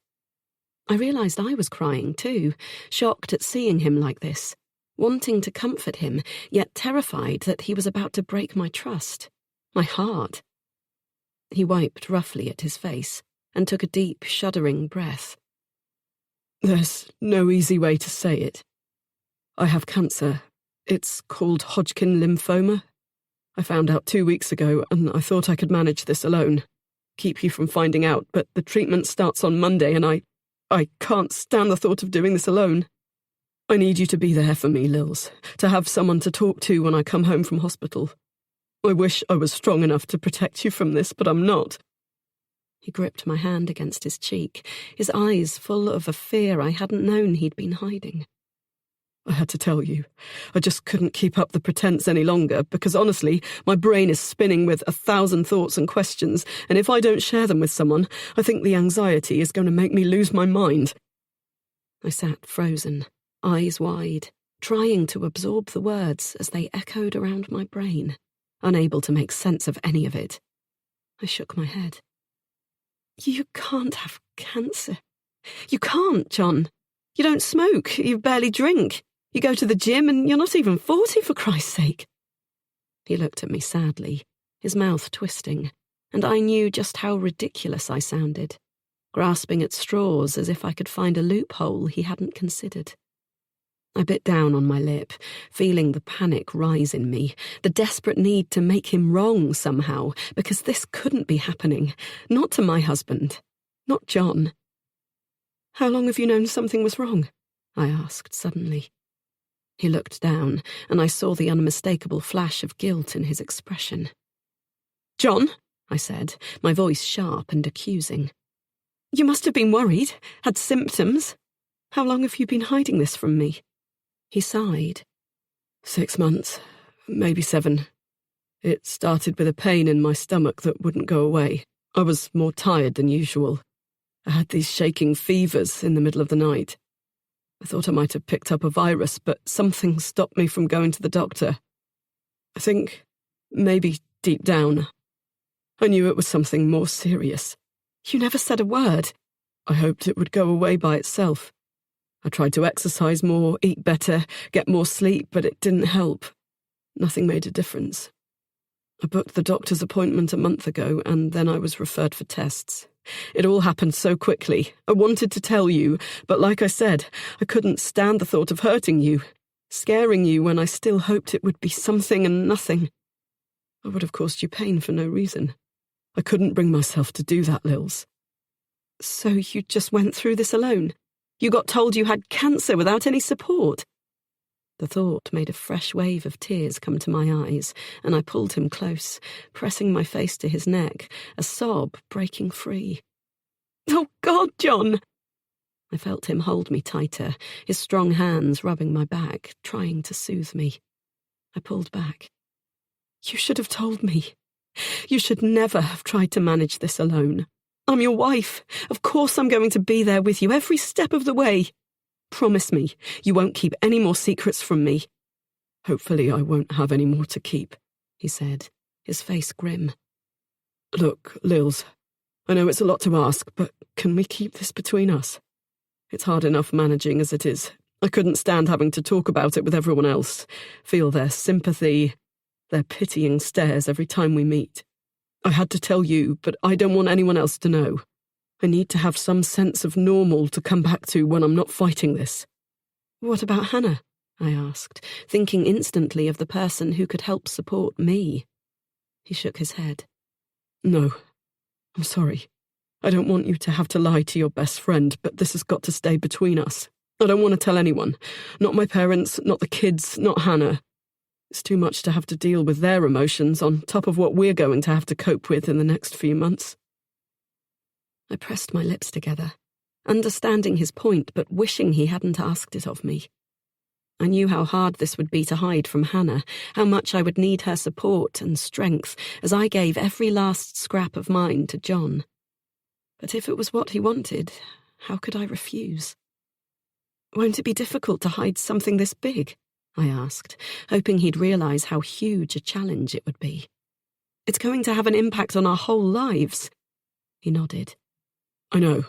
I realised I was crying too, shocked at seeing him like this, wanting to comfort him, yet terrified that he was about to break my trust, my heart. He wiped roughly at his face and took a deep, shuddering breath. "There's no easy way to say it. I have cancer. It's called Hodgkin lymphoma. I found out 2 weeks ago, and I thought I could manage this alone, keep you from finding out, but the treatment starts on Monday, and I can't stand the thought of doing this alone. I need you to be there for me, Lils, to have someone to talk to when I come home from hospital. I wish I was strong enough to protect you from this, but I'm not." He gripped my hand against his cheek, his eyes full of a fear I hadn't known he'd been hiding. "I had to tell you. I just couldn't keep up the pretense any longer, because honestly, my brain is spinning with 1,000 thoughts and questions, and if I don't share them with someone, I think the anxiety is going to make me lose my mind." I sat frozen, eyes wide, trying to absorb the words as they echoed around my brain, unable to make sense of any of it. I shook my head. "You can't have cancer. You can't, John. You don't smoke, you barely drink. You go to the gym and you're not even 40, for Christ's sake." He looked at me sadly, his mouth twisting, and I knew just how ridiculous I sounded, grasping at straws as if I could find a loophole he hadn't considered. I bit down on my lip, feeling the panic rise in me, the desperate need to make him wrong somehow, because this couldn't be happening, not to my husband, not John. "How long have you known something was wrong?" I asked suddenly. He looked down, and I saw the unmistakable flash of guilt in his expression. "John," I said, my voice sharp and accusing. "You must have been worried, had symptoms. How long have you been hiding this from me?" He sighed. 6 months, maybe 7. It started with a pain in my stomach that wouldn't go away. I was more tired than usual. I had these shaking fevers in the middle of the night. I thought I might have picked up a virus, but something stopped me from going to the doctor. I think, maybe deep down, I knew it was something more serious. You never said a word. I hoped it would go away by itself. I tried to exercise more, eat better, get more sleep, but it didn't help. Nothing made a difference. I booked the doctor's appointment a month ago, and then I was referred for tests. It all happened so quickly. I wanted to tell you, but like I said, I couldn't stand the thought of hurting you, scaring you when I still hoped it would be something and nothing. I would have caused you pain for no reason. I couldn't bring myself to do that, Lils. So you just went through this alone? You got told you had cancer without any support? The thought made a fresh wave of tears come to my eyes, and I pulled him close, pressing my face to his neck, a sob breaking free. "Oh, God, John!" I felt him hold me tighter, his strong hands rubbing my back, trying to soothe me. I pulled back. "You should have told me. You should never have tried to manage this alone. I'm your wife. Of course I'm going to be there with you every step of the way. Promise me you won't keep any more secrets from me." "Hopefully I won't have any more to keep," he said, his face grim. "Look, Lils, I know it's a lot to ask, but can we keep this between us? It's hard enough managing as it is. I couldn't stand having to talk about it with everyone else, feel their sympathy, their pitying stares every time we meet. I had to tell you, but I don't want anyone else to know. I need to have some sense of normal to come back to when I'm not fighting this." "What about Hannah?" I asked, thinking instantly of the person who could help support me. He shook his head. "No, I'm sorry. I don't want you to have to lie to your best friend, but this has got to stay between us. I don't want to tell anyone. Not my parents, not the kids, not Hannah. It's too much to have to deal with their emotions on top of what we're going to have to cope with in the next few months." I pressed my lips together, understanding his point but wishing he hadn't asked it of me. I knew how hard this would be to hide from Hannah, how much I would need her support and strength as I gave every last scrap of mine to John. But if it was what he wanted, how could I refuse? "Won't it be difficult to hide something this big?" I asked, hoping he'd realize how huge a challenge it would be. "It's going to have an impact on our whole lives." He nodded. "I know,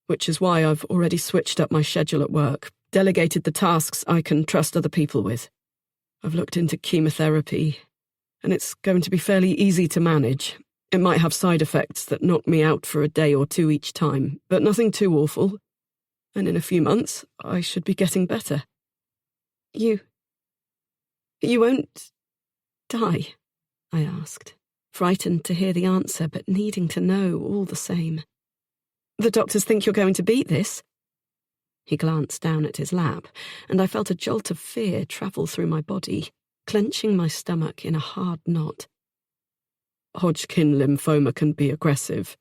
which is why I've already switched up my schedule at work, delegated the tasks I can trust other people with. I've looked into chemotherapy, and it's going to be fairly easy to manage. It might have side effects that knock me out for a day or two each time, but nothing too awful. And in a few months, I should be getting better." You won't die?" I asked, frightened to hear the answer but needing to know all the same. "The doctors think you're going to beat this?" He glanced down at his lap, and I felt a jolt of fear travel through my body, clenching my stomach in a hard knot. "Hodgkin lymphoma can be aggressive,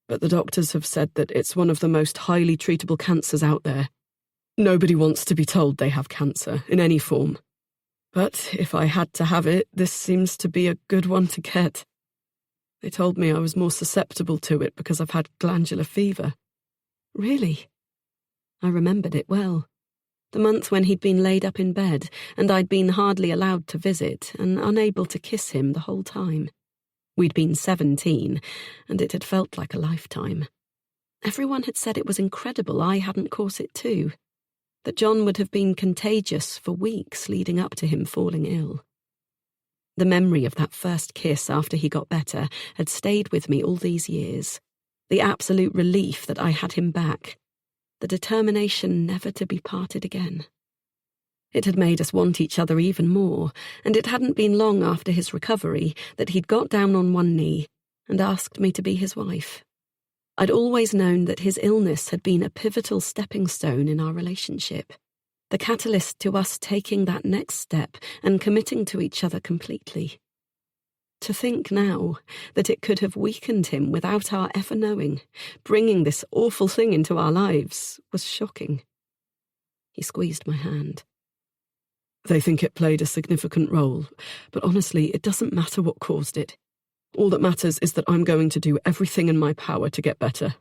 but the doctors have said that it's one of the most highly treatable cancers out there. Nobody wants to be told they have cancer, in any form. But if I had to have it, this seems to be a good one to get. They told me I was more susceptible to it because I've had glandular fever." "Really?" I remembered it well. The month when he'd been laid up in bed, and I'd been hardly allowed to visit and unable to kiss him the whole time. We'd been 17, and it had felt like a lifetime. Everyone had said it was incredible I hadn't caught it too, that John would have been contagious for weeks leading up to him falling ill. The memory of that first kiss after he got better had stayed with me all these years, the absolute relief that I had him back, the determination never to be parted again. It had made us want each other even more, and it hadn't been long after his recovery that he'd got down on one knee and asked me to be his wife. I'd always known that his illness had been a pivotal stepping stone in our relationship, the catalyst to us taking that next step and committing to each other completely. To think now that it could have weakened him without our ever knowing, bringing this awful thing into our lives, was shocking. He squeezed my hand. "They think it played a significant role, but honestly, it doesn't matter what caused it. All that matters is that I'm going to do everything in my power to get better.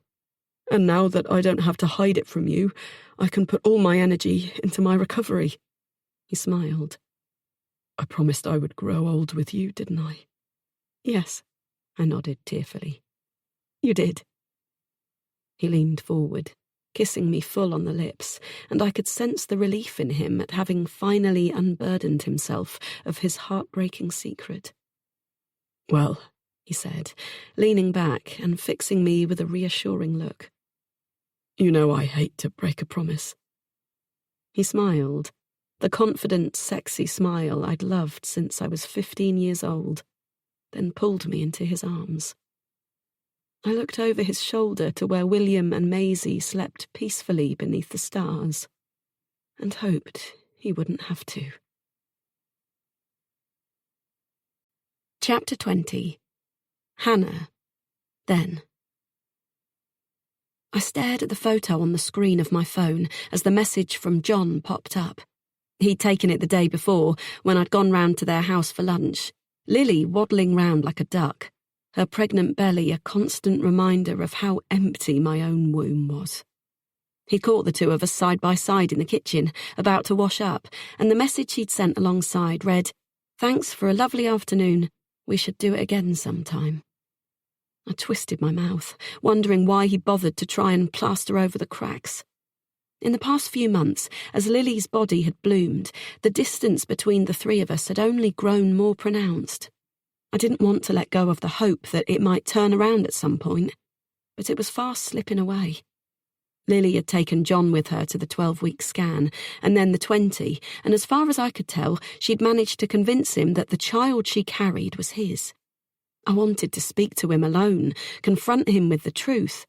And now that I don't have to hide it from you, I can put all my energy into my recovery." He smiled. "I promised I would grow old with you, didn't I?" "Yes," I nodded tearfully. "You did." He leaned forward, kissing me full on the lips, and I could sense the relief in him at having finally unburdened himself of his heartbreaking secret. "Well," he said, leaning back and fixing me with a reassuring look. "You know I hate to break a promise." He smiled, the confident, sexy smile I'd loved since I was 15 years old, then pulled me into his arms. I looked over his shoulder to where William and Maisie slept peacefully beneath the stars, and hoped he wouldn't have to. Chapter 20. Hannah. Then. I stared at the photo on the screen of my phone as the message from John popped up. He'd taken it the day before, when I'd gone round to their house for lunch. Lily waddling round like a duck, her pregnant belly a constant reminder of how empty my own womb was. He caught the two of us side by side in the kitchen, about to wash up, and the message he'd sent alongside read, "Thanks for a lovely afternoon. We should do it again sometime." I twisted my mouth, wondering why he bothered to try and plaster over the cracks. In the past few months, as Lily's body had bloomed, the distance between the three of us had only grown more pronounced. I didn't want to let go of the hope that it might turn around at some point, but it was fast slipping away. Lily had taken John with her to the 12-week scan, and then the 20, and as far as I could tell, she'd managed to convince him that the child she carried was his. I wanted to speak to him alone, confront him with the truth,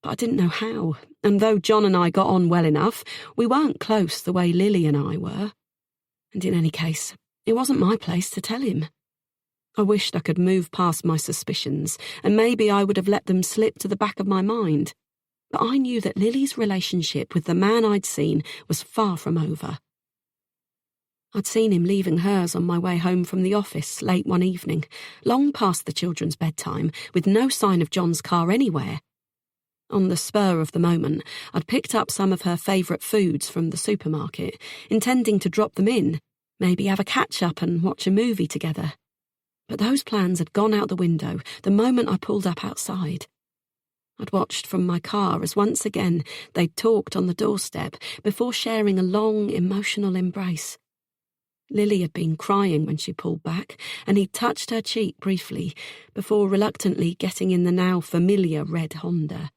but I didn't know how, and though John and I got on well enough, we weren't close the way Lily and I were. And in any case, it wasn't my place to tell him. I wished I could move past my suspicions, and maybe I would have let them slip to the back of my mind. But I knew that Lily's relationship with the man I'd seen was far from over. I'd seen him leaving hers on my way home from the office late one evening, long past the children's bedtime, with no sign of John's car anywhere. On the spur of the moment, I'd picked up some of her favourite foods from the supermarket, intending to drop them in, maybe have a catch-up and watch a movie together. But those plans had gone out the window the moment I pulled up outside. I'd watched from my car as once again they'd talked on the doorstep before sharing a long, emotional embrace. Lily had been crying when she pulled back, and he'd touched her cheek briefly before reluctantly getting in the now familiar red Honda.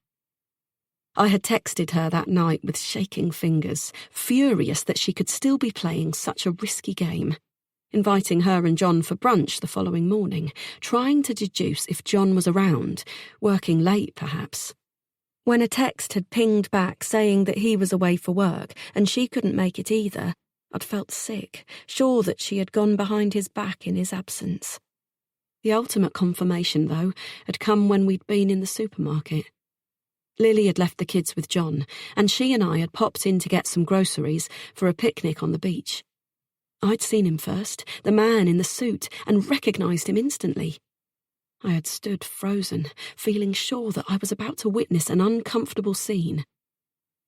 I had texted her that night with shaking fingers, furious that she could still be playing such a risky game, inviting her and John for brunch the following morning, trying to deduce if John was around, working late perhaps. When a text had pinged back saying that he was away for work and she couldn't make it either, I'd felt sick, sure that she had gone behind his back in his absence. The ultimate confirmation, though, had come when we'd been in the supermarket. Lily had left the kids with John, and she and I had popped in to get some groceries for a picnic on the beach. I'd seen him first, the man in the suit, and recognised him instantly. I had stood frozen, feeling sure that I was about to witness an uncomfortable scene.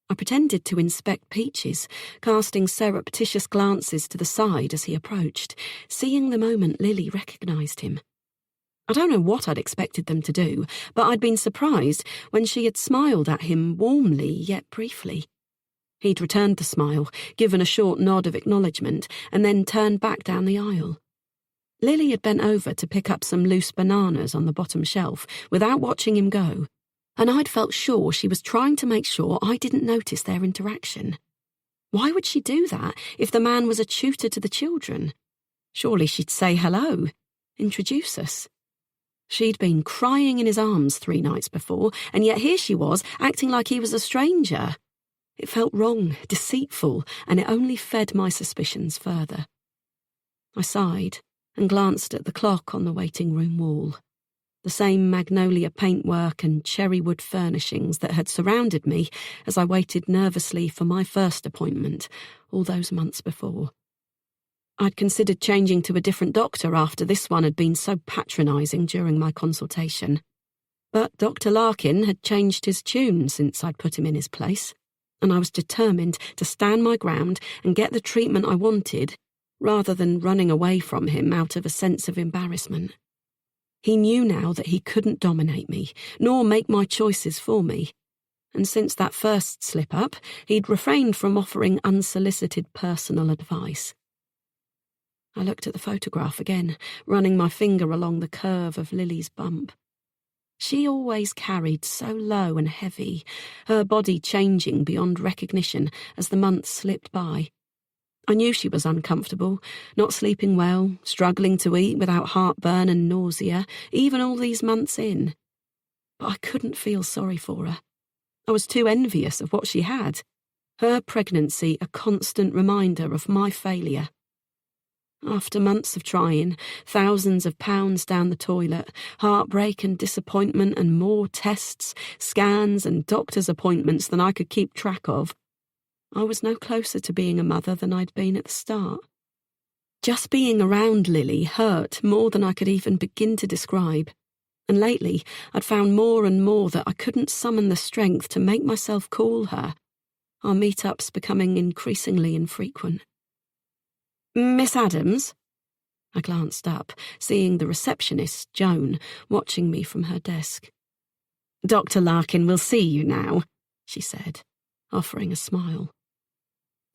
I pretended to inspect Peaches, casting surreptitious glances to the side as he approached, seeing the moment Lily recognised him. I don't know what I'd expected them to do, but I'd been surprised when she had smiled at him warmly yet briefly. He'd returned the smile, given a short nod of acknowledgement, and then turned back down the aisle. Lily had bent over to pick up some loose bananas on the bottom shelf without watching him go, and I'd felt sure she was trying to make sure I didn't notice their interaction. Why would she do that if the man was a tutor to the children? Surely she'd say hello, introduce us. She'd been crying in his arms 3 nights before, and yet here she was, acting like he was a stranger. It felt wrong, deceitful, and it only fed my suspicions further. I sighed and glanced at the clock on the waiting room wall. The same magnolia paintwork and cherry wood furnishings that had surrounded me as I waited nervously for my first appointment all those months before. I'd considered changing to a different doctor after this one had been so patronising during my consultation. But Dr. Larkin had changed his tune since I'd put him in his place, and I was determined to stand my ground and get the treatment I wanted, rather than running away from him out of a sense of embarrassment. He knew now that he couldn't dominate me, nor make my choices for me, and since that first slip-up, he'd refrained from offering unsolicited personal advice. I looked at the photograph again, running my finger along the curve of Lily's bump. She always carried so low and heavy, her body changing beyond recognition as the months slipped by. I knew she was uncomfortable, not sleeping well, struggling to eat without heartburn and nausea, even all these months in. But I couldn't feel sorry for her. I was too envious of what she had. her pregnancy a constant reminder of my failure. After months of trying, thousands of pounds down the toilet, heartbreak and disappointment and more tests, scans and doctor's appointments than I could keep track of, I was no closer to being a mother than I'd been at the start. Just being around Lily hurt more than I could even begin to describe, and lately I'd found more and more that I couldn't summon the strength to make myself call her, our meet-ups becoming increasingly infrequent. "Miss Adams?" I glanced up, seeing the receptionist, Joan, watching me from her desk. "Dr. Larkin will see you now," she said, offering a smile.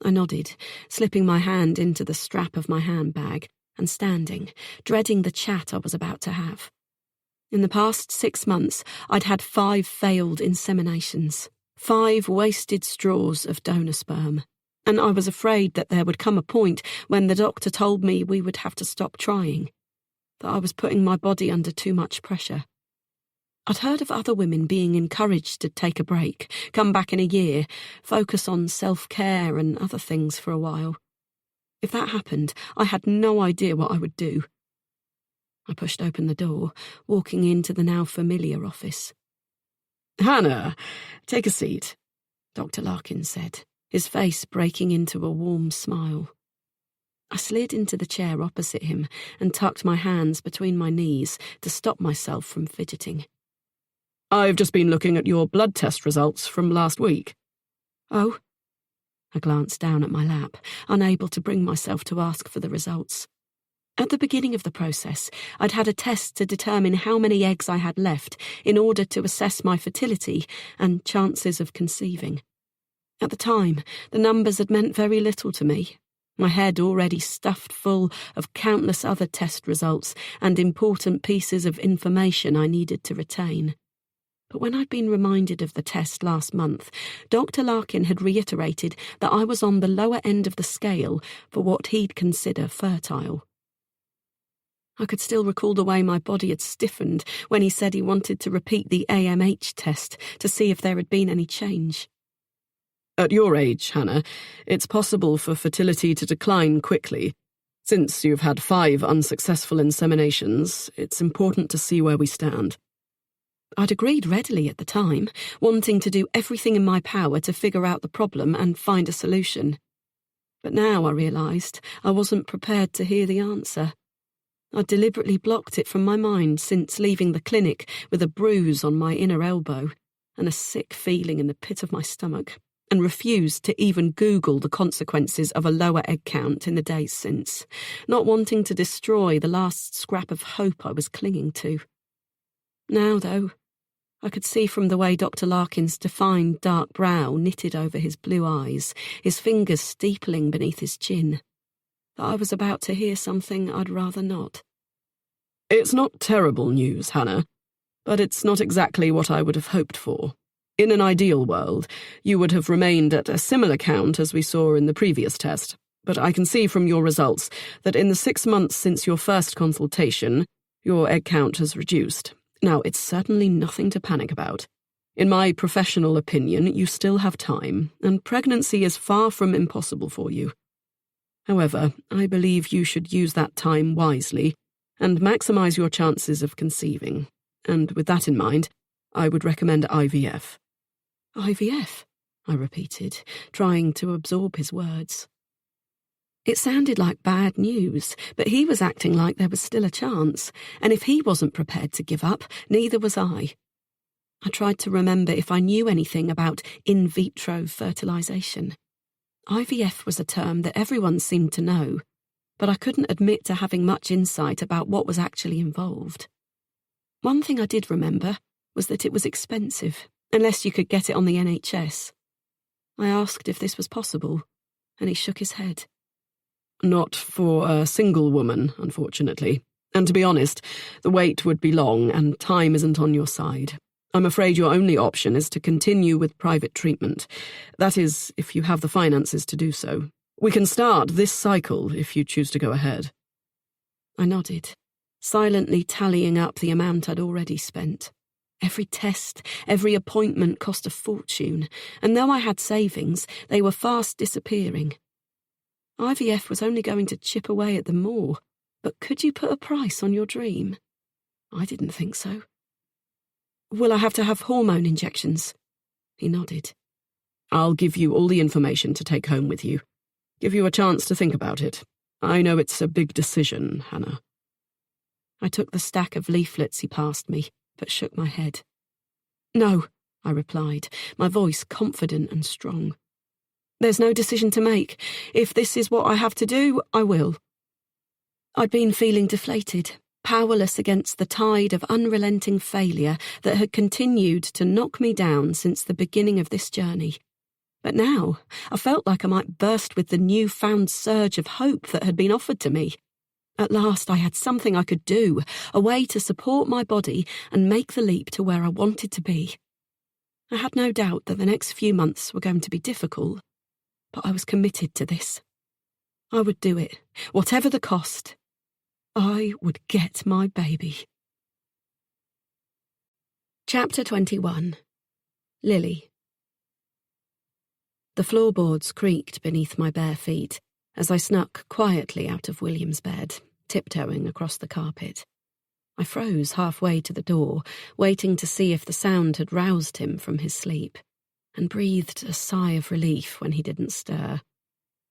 I nodded, slipping my hand into the strap of my handbag and standing, dreading the chat I was about to have. In the past 6 months, I'd had 5 failed inseminations, 5 wasted straws of donor sperm, and I was afraid that there would come a point when the doctor told me we would have to stop trying, that I was putting my body under too much pressure. I'd heard of other women being encouraged to take a break, come back in a year, focus on self-care and other things for a while. If that happened, I had no idea what I would do. I pushed open the door, walking into the now familiar office. "Hannah, take a seat," Dr. Larkin said, his face breaking into a warm smile. I slid into the chair opposite him and tucked my hands between my knees to stop myself from fidgeting. "I've just been looking at your blood test results from last week." "Oh?" I glanced down at my lap, unable to bring myself to ask for the results. At the beginning of the process, I'd had a test to determine how many eggs I had left in order to assess my fertility and chances of conceiving. At the time, the numbers had meant very little to me, my head already stuffed full of countless other test results and important pieces of information I needed to retain. But when I'd been reminded of the test last month, Dr. Larkin had reiterated that I was on the lower end of the scale for what he'd consider fertile. I could still recall the way my body had stiffened when he said he wanted to repeat the AMH test to see if there had been any change. "At your age, Hannah, it's possible for fertility to decline quickly. Since you've had 5 unsuccessful inseminations, it's important to see where we stand." I'd agreed readily at the time, wanting to do everything in my power to figure out the problem and find a solution. But now I realised I wasn't prepared to hear the answer. I'd deliberately blocked it from my mind since leaving the clinic with a bruise on my inner elbow and a sick feeling in the pit of my stomach, and refused to even Google the consequences of a lower egg count in the days since, not wanting to destroy the last scrap of hope I was clinging to. Now, though, I could see from the way Dr. Larkin's defined dark brow knitted over his blue eyes, his fingers steepling beneath his chin, that I was about to hear something I'd rather not. "It's not terrible news, Hannah, but it's not exactly what I would have hoped for. In an ideal world, you would have remained at a similar count as we saw in the previous test, but I can see from your results that in the 6 months since your first consultation, your egg count has reduced. Now, it's certainly nothing to panic about. In my professional opinion, you still have time, and pregnancy is far from impossible for you. However, I believe you should use that time wisely and maximize your chances of conceiving. And with that in mind, I would recommend IVF. "IVF?" I repeated, trying to absorb his words. It sounded like bad news, but he was acting like there was still a chance, and if he wasn't prepared to give up, neither was I. I tried to remember if I knew anything about in vitro fertilization. IVF was a term that everyone seemed to know, but I couldn't admit to having much insight about what was actually involved. One thing I did remember was that it was expensive, unless you could get it on the NHS. I asked if this was possible, and he shook his head. "Not for a single woman, unfortunately. And to be honest, the wait would be long and time isn't on your side. I'm afraid your only option is to continue with private treatment. That is, if you have the finances to do so. We can start this cycle if you choose to go ahead." I nodded, silently tallying up the amount I'd already spent. Every test, every appointment cost a fortune, and though I had savings, they were fast disappearing. IVF was only going to chip away at them more, but could you put a price on your dream? I didn't think so. Will I have to have hormone injections? He nodded. I'll give you all the information to take home with you. Give you a chance to think about it. I know it's a big decision, Hannah. I took the stack of leaflets he passed me, but shook my head. No, I replied, my voice confident and strong. There's no decision to make. If this is what I have to do, I will. I'd been feeling deflated, powerless against the tide of unrelenting failure that had continued to knock me down since the beginning of this journey. But now I felt like I might burst with the newfound surge of hope that had been offered to me. At last I had something I could do, a way to support my body and make the leap to where I wanted to be. I had no doubt that the next few months were going to be difficult, but I was committed to this. I would do it, whatever the cost. I would get my baby. Chapter 21. Lily. The floorboards creaked beneath my bare feet as I snuck quietly out of William's bed, tiptoeing across the carpet. I froze halfway to the door, waiting to see if the sound had roused him from his sleep, and breathed a sigh of relief when he didn't stir.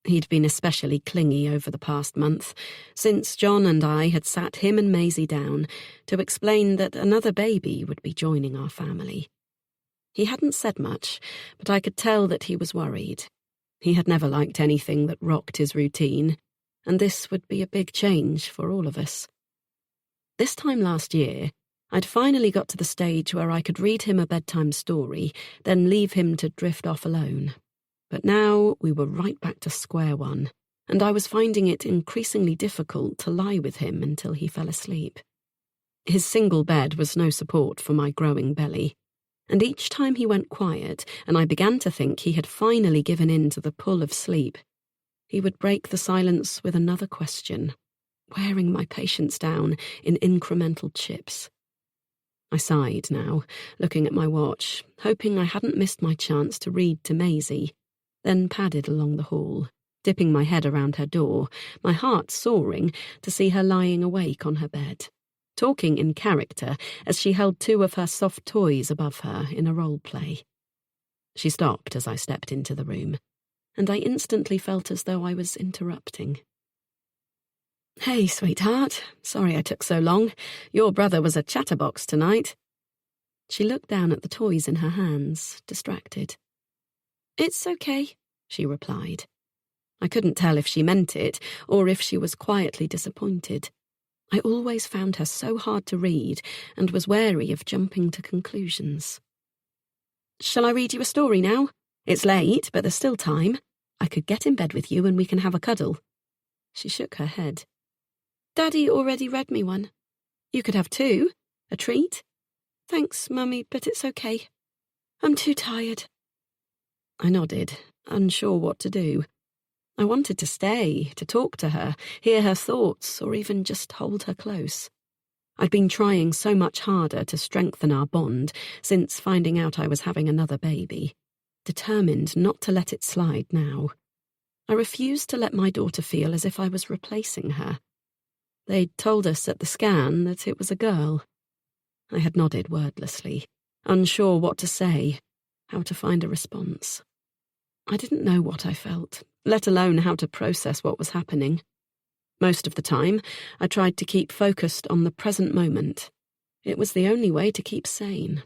He'd been especially clingy over the past month, since John and I had sat him and Maisie down to explain that another baby would be joining our family. He hadn't said much, but I could tell that he was worried. He had never liked anything that rocked his routine, and this would be a big change for all of us. This time last year, I'd finally got to the stage where I could read him a bedtime story, then leave him to drift off alone. But now we were right back to square one, and I was finding it increasingly difficult to lie with him until he fell asleep. His single bed was no support for my growing belly, and each time he went quiet and I began to think he had finally given in to the pull of sleep, he would break the silence with another question, wearing my patience down in incremental chips. I sighed now, looking at my watch, hoping I hadn't missed my chance to read to Maisie, then padded along the hall, dipping my head around her door, my heart soaring to see her lying awake on her bed, talking in character as she held two of her soft toys above her in a role play. She stopped as I stepped into the room, and I instantly felt as though I was interrupting. "Hey, sweetheart. Sorry I took so long. Your brother was a chatterbox tonight." She looked down at the toys in her hands, distracted. "It's okay," she replied. I couldn't tell if she meant it or if she was quietly disappointed. I always found her so hard to read and was wary of jumping to conclusions. "Shall I read you a story now? It's late, but there's still time. I could get in bed with you and we can have a cuddle." She shook her head. "Daddy already read me one. You could have two. A treat?" "Thanks, Mummy, but it's okay. I'm too tired." I nodded, unsure what to do. I wanted to stay, to talk to her, hear her thoughts, or even just hold her close. I'd been trying so much harder to strengthen our bond since finding out I was having another baby, determined not to let it slide now. I refused to let my daughter feel as if I was replacing her. They'd told us at the scan that it was a girl. I had nodded wordlessly, unsure what to say, how to find a response. I didn't know what I felt, let alone how to process what was happening. Most of the time, I tried to keep focused on the present moment. It was the only way to keep sane.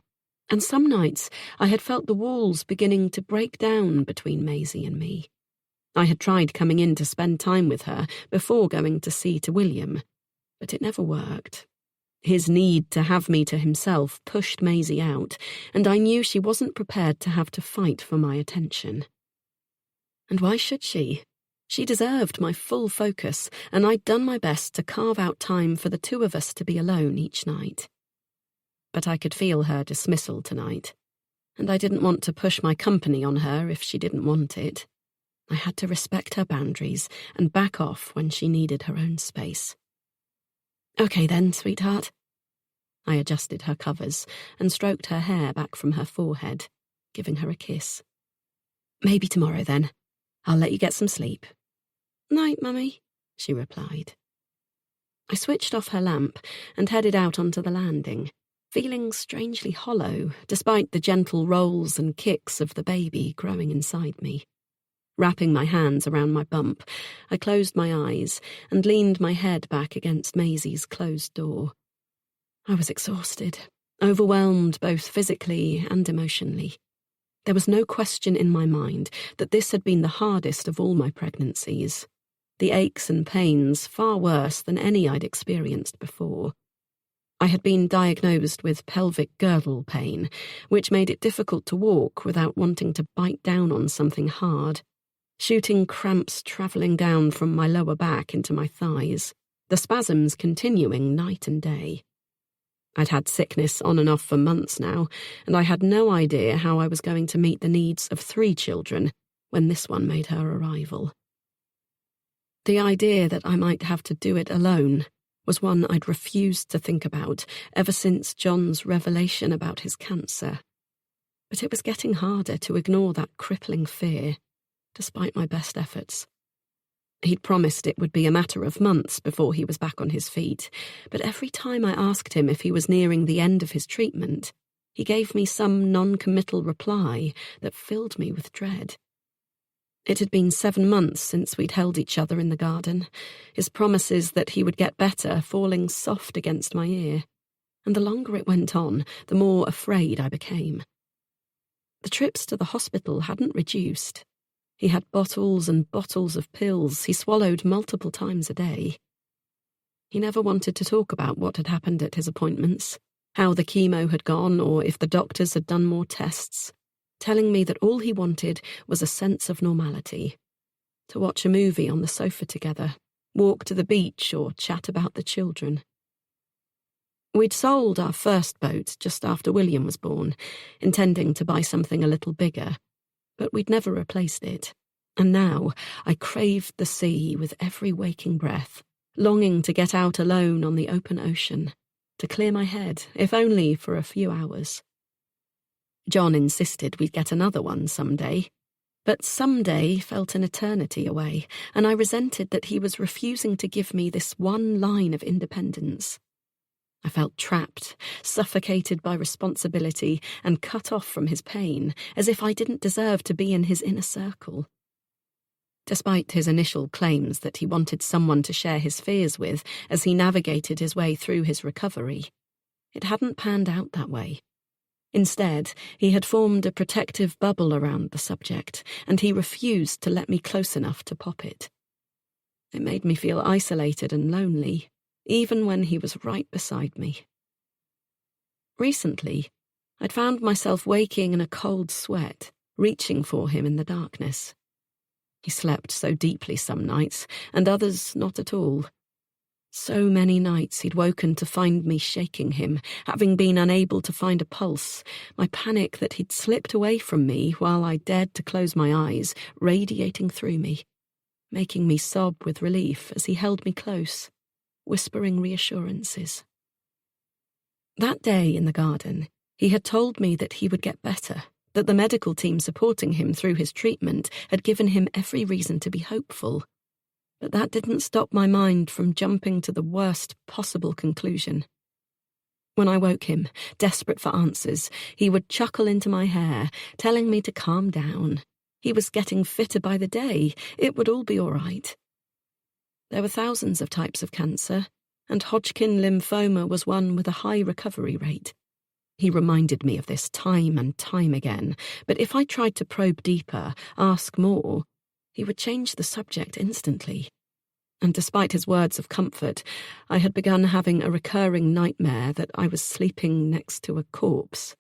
And some nights, I had felt the walls beginning to break down between Maisie and me. I had tried coming in to spend time with her before going to see to William, but it never worked. His need to have me to himself pushed Maisie out, and I knew she wasn't prepared to have to fight for my attention. And why should she? She deserved my full focus, and I'd done my best to carve out time for the two of us to be alone each night. But I could feel her dismissal tonight, and I didn't want to push my company on her if she didn't want it. I had to respect her boundaries and back off when she needed her own space. "Okay then, sweetheart." I adjusted her covers and stroked her hair back from her forehead, giving her a kiss. "Maybe tomorrow, then. I'll let you get some sleep." "Night, Mummy," she replied. I switched off her lamp and headed out onto the landing, feeling strangely hollow despite the gentle rolls and kicks of the baby growing inside me. Wrapping my hands around my bump, I closed my eyes and leaned my head back against Maisie's closed door. I was exhausted, overwhelmed both physically and emotionally. There was no question in my mind that this had been the hardest of all my pregnancies. The aches and pains far worse than any I'd experienced before. I had been diagnosed with pelvic girdle pain, which made it difficult to walk without wanting to bite down on something hard, shooting cramps travelling down from my lower back into my thighs, the spasms continuing night and day. I'd had sickness on and off for months now, and I had no idea how I was going to meet the needs of 3 children when this one made her arrival. The idea that I might have to do it alone was one I'd refused to think about ever since John's revelation about his cancer. But it was getting harder to ignore that crippling fear, despite my best efforts. He'd promised it would be a matter of months before he was back on his feet, but every time I asked him if he was nearing the end of his treatment, he gave me some non-committal reply that filled me with dread. It had been 7 months since we'd held each other in the garden, his promises that he would get better falling soft against my ear, and the longer it went on, the more afraid I became. The trips to the hospital hadn't reduced. He had bottles and bottles of pills he swallowed multiple times a day. He never wanted to talk about what had happened at his appointments, how the chemo had gone, or if the doctors had done more tests, telling me that all he wanted was a sense of normality. To watch a movie on the sofa together, walk to the beach, or chat about the children. We'd sold our first boat just after William was born, intending to buy something a little bigger, but we'd never replaced it, and now I craved the sea with every waking breath, longing to get out alone on the open ocean, to clear my head, if only for a few hours. John insisted we'd get another one someday, but someday felt an eternity away, and I resented that he was refusing to give me this one line of independence. I felt trapped, suffocated by responsibility, and cut off from his pain, as if I didn't deserve to be in his inner circle. Despite his initial claims that he wanted someone to share his fears with as he navigated his way through his recovery, it hadn't panned out that way. Instead, he had formed a protective bubble around the subject, and he refused to let me close enough to pop it. It made me feel isolated and lonely, even when he was right beside me. Recently, I'd found myself waking in a cold sweat, reaching for him in the darkness. He slept so deeply some nights, and others not at all. So many nights he'd woken to find me shaking him, having been unable to find a pulse, my panic that he'd slipped away from me while I dared to close my eyes, radiating through me, making me sob with relief as he held me close, whispering reassurances. That day in the garden, he had told me that he would get better, that the medical team supporting him through his treatment had given him every reason to be hopeful. But that didn't stop my mind from jumping to the worst possible conclusion. When I woke him, desperate for answers, he would chuckle into my hair, telling me to calm down. He was getting fitter by the day. It would all be all right. There were thousands of types of cancer, and Hodgkin lymphoma was one with a high recovery rate. He reminded me of this time and time again, but if I tried to probe deeper, ask more, he would change the subject instantly. And despite his words of comfort, I had begun having a recurring nightmare that I was sleeping next to a corpse,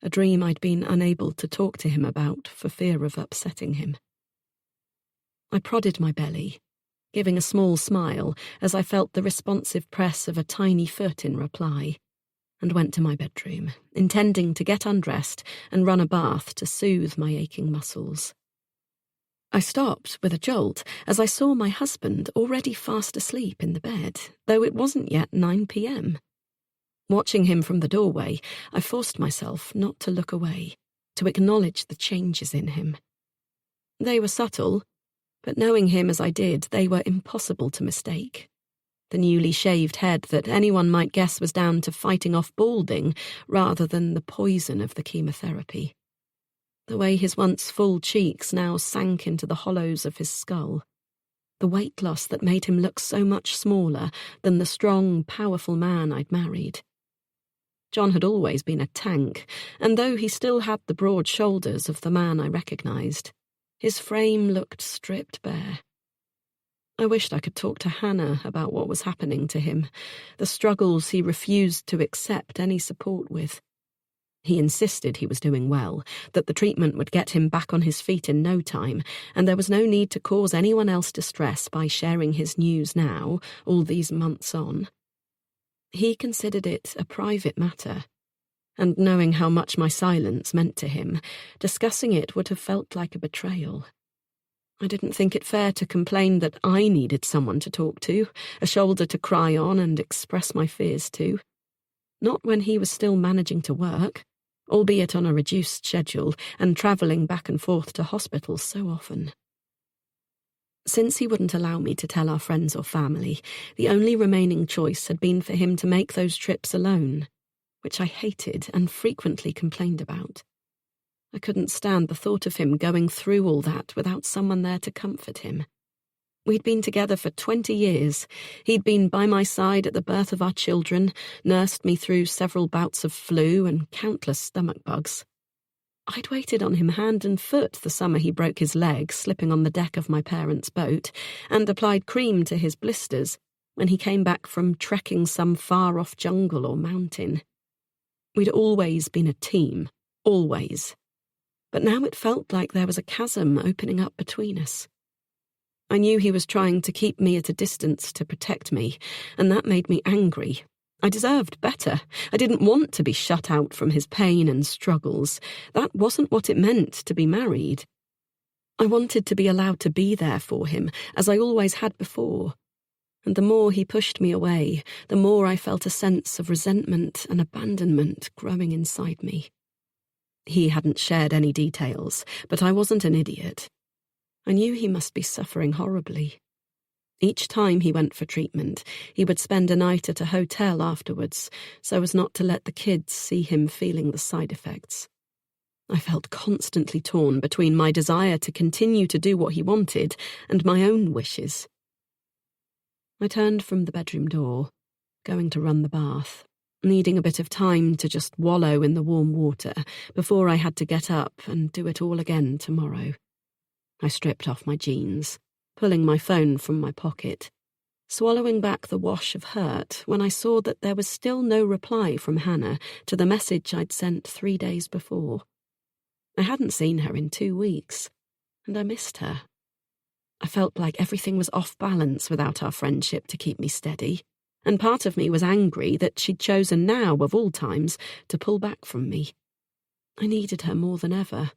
a dream I'd been unable to talk to him about for fear of upsetting him. I prodded my belly, giving a small smile as I felt the responsive press of a tiny foot in reply, and went to my bedroom, intending to get undressed and run a bath to soothe my aching muscles. I stopped with a jolt as I saw my husband already fast asleep in the bed, though it wasn't yet 9 p.m. Watching him from the doorway, I forced myself not to look away, to acknowledge the changes in him. They were subtle, but knowing him as I did, they were impossible to mistake. The newly shaved head that anyone might guess was down to fighting off balding rather than the poison of the chemotherapy. The way his once full cheeks now sank into the hollows of his skull. The weight loss that made him look so much smaller than the strong, powerful man I'd married. John had always been a tank, and though he still had the broad shoulders of the man I recognised, his frame looked stripped bare. I wished I could talk to Hannah about what was happening to him, the struggles he refused to accept any support with. He insisted he was doing well, that the treatment would get him back on his feet in no time, and there was no need to cause anyone else distress by sharing his news now, all these months on. He considered it a private matter, and knowing how much my silence meant to him, discussing it would have felt like a betrayal. I didn't think it fair to complain that I needed someone to talk to, a shoulder to cry on and express my fears to. Not when he was still managing to work, albeit on a reduced schedule, and travelling back and forth to hospital so often. Since he wouldn't allow me to tell our friends or family, the only remaining choice had been for him to make those trips alone, which I hated and frequently complained about. I couldn't stand the thought of him going through all that without someone there to comfort him. We'd been together for 20 years. He'd been by my side at the birth of our children, nursed me through several bouts of flu and countless stomach bugs. I'd waited on him hand and foot the summer he broke his leg slipping on the deck of my parents' boat, and applied cream to his blisters when he came back from trekking some far-off jungle or mountain. We'd always been a team, always. But now it felt like there was a chasm opening up between us. I knew he was trying to keep me at a distance to protect me, and that made me angry. I deserved better. I didn't want to be shut out from his pain and struggles. That wasn't what it meant to be married. I wanted to be allowed to be there for him, as I always had before. And the more he pushed me away, the more I felt a sense of resentment and abandonment growing inside me. He hadn't shared any details, but I wasn't an idiot. I knew he must be suffering horribly. Each time he went for treatment, he would spend a night at a hotel afterwards, so as not to let the kids see him feeling the side effects. I felt constantly torn between my desire to continue to do what he wanted and my own wishes. I turned from the bedroom door, going to run the bath, needing a bit of time to just wallow in the warm water before I had to get up and do it all again tomorrow. I stripped off my jeans, pulling my phone from my pocket, swallowing back the wash of hurt when I saw that there was still no reply from Hannah to the message I'd sent 3 days before. I hadn't seen her in 2 weeks, and I missed her. I felt like everything was off balance without our friendship to keep me steady, and part of me was angry that she'd chosen now, of all times, to pull back from me. I needed her more than ever.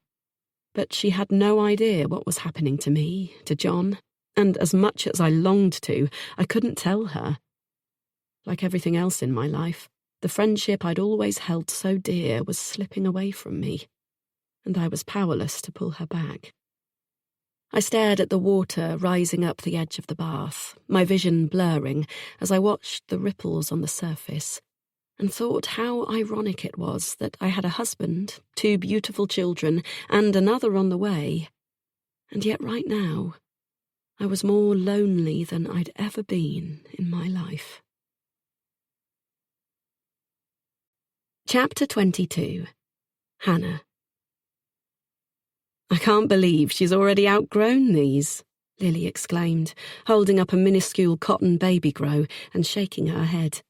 But she had no idea what was happening to me, to John, and as much as I longed to, I couldn't tell her. Like everything else in my life, the friendship I'd always held so dear was slipping away from me, and I was powerless to pull her back. I stared at the water rising up the edge of the bath, my vision blurring as I watched the ripples on the surface, and thought how ironic it was that I had a husband, 2 beautiful children, and another on the way. And yet right now, I was more lonely than I'd ever been in my life. Chapter 22. Hannah. "I can't believe she's already outgrown these," Lily exclaimed, holding up a minuscule cotton baby grow and shaking her head.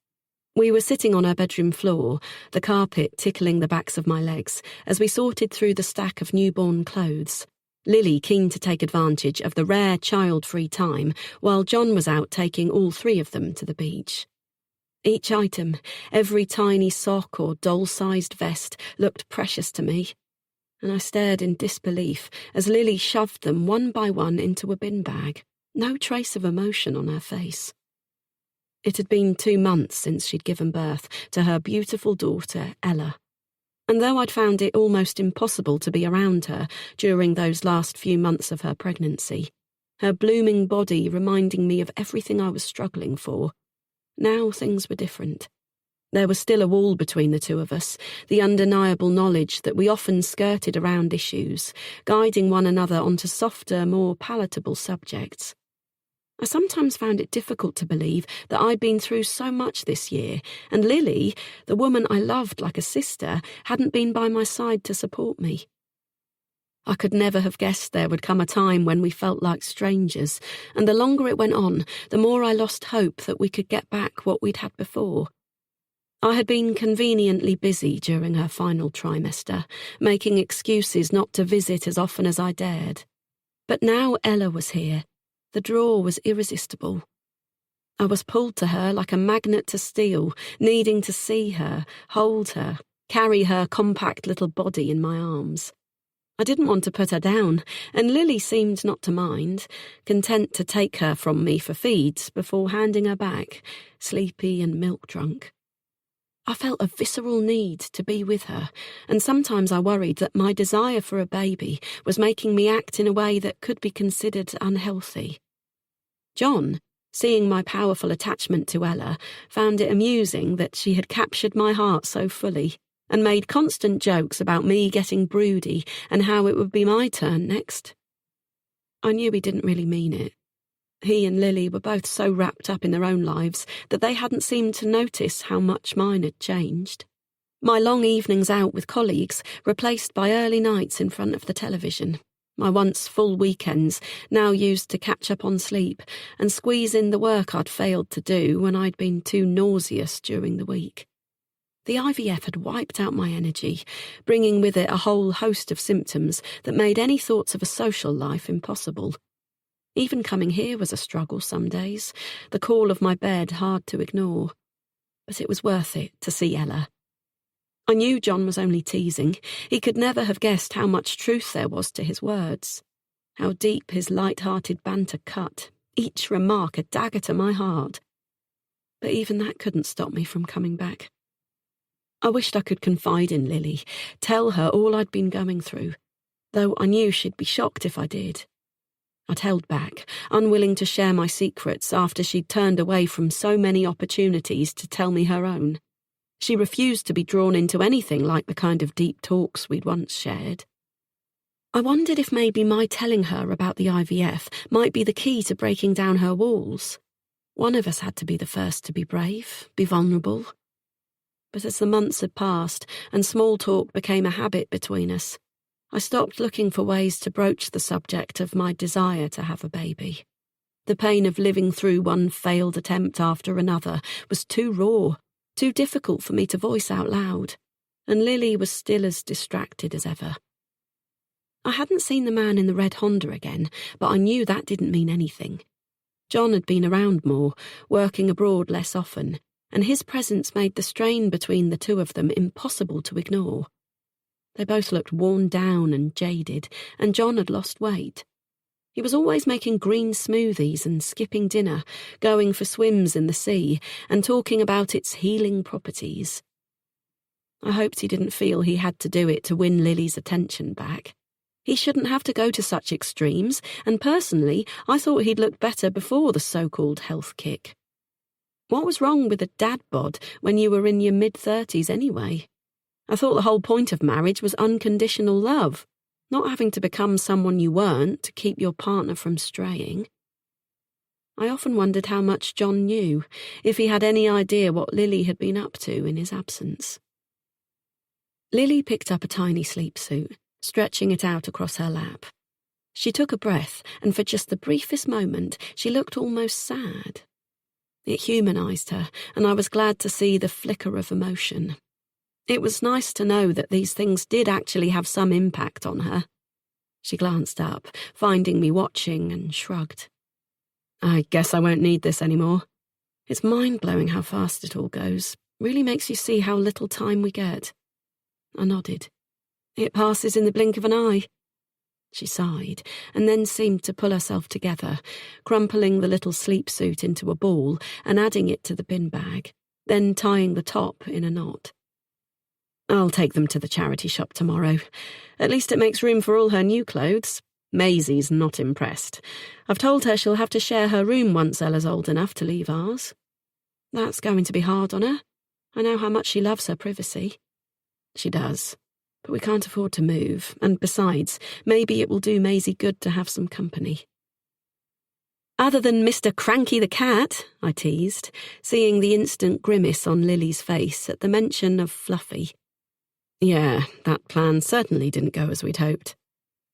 We were sitting on our bedroom floor, the carpet tickling the backs of my legs, as we sorted through the stack of newborn clothes, Lily keen to take advantage of the rare child-free time, while John was out taking all 3 of them to the beach. Each item, every tiny sock or doll-sized vest, looked precious to me, and I stared in disbelief as Lily shoved them one by one into a bin bag, no trace of emotion on her face. It had been 2 months since she'd given birth to her beautiful daughter, Ella. And though I'd found it almost impossible to be around her during those last few months of her pregnancy, her blooming body reminding me of everything I was struggling for, now things were different. There was still a wall between the two of us, the undeniable knowledge that we often skirted around issues, guiding one another onto softer, more palatable subjects. I sometimes found it difficult to believe that I'd been through so much this year, and Lily, the woman I loved like a sister, hadn't been by my side to support me. I could never have guessed there would come a time when we felt like strangers, and the longer it went on, the more I lost hope that we could get back what we'd had before. I had been conveniently busy during her final trimester, making excuses not to visit as often as I dared. But now Ella was here. The draw was irresistible. I was pulled to her like a magnet to steel, needing to see her, hold her, carry her compact little body in my arms. I didn't want to put her down, and Lily seemed not to mind, content to take her from me for feeds before handing her back, sleepy and milk-drunk. I felt a visceral need to be with her, and sometimes I worried that my desire for a baby was making me act in a way that could be considered unhealthy. John, seeing my powerful attachment to Ella, found it amusing that she had captured my heart so fully, and made constant jokes about me getting broody and how it would be my turn next. I knew he didn't really mean it. He and Lily were both so wrapped up in their own lives that they hadn't seemed to notice how much mine had changed. My long evenings out with colleagues replaced by early nights in front of the television. My once full weekends now used to catch up on sleep and squeeze in the work I'd failed to do when I'd been too nauseous during the week. The IVF had wiped out my energy, bringing with it a whole host of symptoms that made any thoughts of a social life impossible. Even coming here was a struggle some days, the call of my bed hard to ignore. But it was worth it to see Ella. I knew John was only teasing. He could never have guessed how much truth there was to his words, how deep his light-hearted banter cut, each remark a dagger to my heart. But even that couldn't stop me from coming back. I wished I could confide in Lily, tell her all I'd been going through, though I knew she'd be shocked if I did. I'd held back, unwilling to share my secrets after she'd turned away from so many opportunities to tell me her own. She refused to be drawn into anything like the kind of deep talks we'd once shared. I wondered if maybe my telling her about the IVF might be the key to breaking down her walls. One of us had to be the first to be brave, be vulnerable. But as the months had passed and small talk became a habit between us, I stopped looking for ways to broach the subject of my desire to have a baby. The pain of living through one failed attempt after another was too raw, too difficult for me to voice out loud, and Lily was still as distracted as ever. I hadn't seen the man in the red Honda again, but I knew that didn't mean anything. John had been around more, working abroad less often, and his presence made the strain between the two of them impossible to ignore. They both looked worn down and jaded, and John had lost weight. He was always making green smoothies and skipping dinner, going for swims in the sea, and talking about its healing properties. I hoped he didn't feel he had to do it to win Lily's attention back. He shouldn't have to go to such extremes, and personally, I thought he'd looked better before the so-called health kick. What was wrong with a dad bod when you were in your mid-30s anyway? I thought the whole point of marriage was unconditional love, not having to become someone you weren't to keep your partner from straying. I often wondered how much John knew, if he had any idea what Lily had been up to in his absence. Lily picked up a tiny sleep suit, stretching it out across her lap. She took a breath, and for just the briefest moment, she looked almost sad. It humanised her, and I was glad to see the flicker of emotion. It was nice to know that these things did actually have some impact on her. She glanced up, finding me watching, and shrugged. I guess I won't need this anymore. It's mind-blowing how fast it all goes. Really makes you see how little time we get. I nodded. It passes in the blink of an eye. She sighed, and then seemed to pull herself together, crumpling the little sleep suit into a ball and adding it to the bin bag, then tying the top in a knot. I'll take them to the charity shop tomorrow. At least it makes room for all her new clothes. Maisie's not impressed. I've told her she'll have to share her room once Ella's old enough to leave ours. That's going to be hard on her. I know how much she loves her privacy. She does. But we can't afford to move, and besides, maybe it will do Maisie good to have some company. Other than Mr. Cranky the cat, I teased, seeing the instant grimace on Lily's face at the mention of Fluffy. Yeah, that plan certainly didn't go as we'd hoped.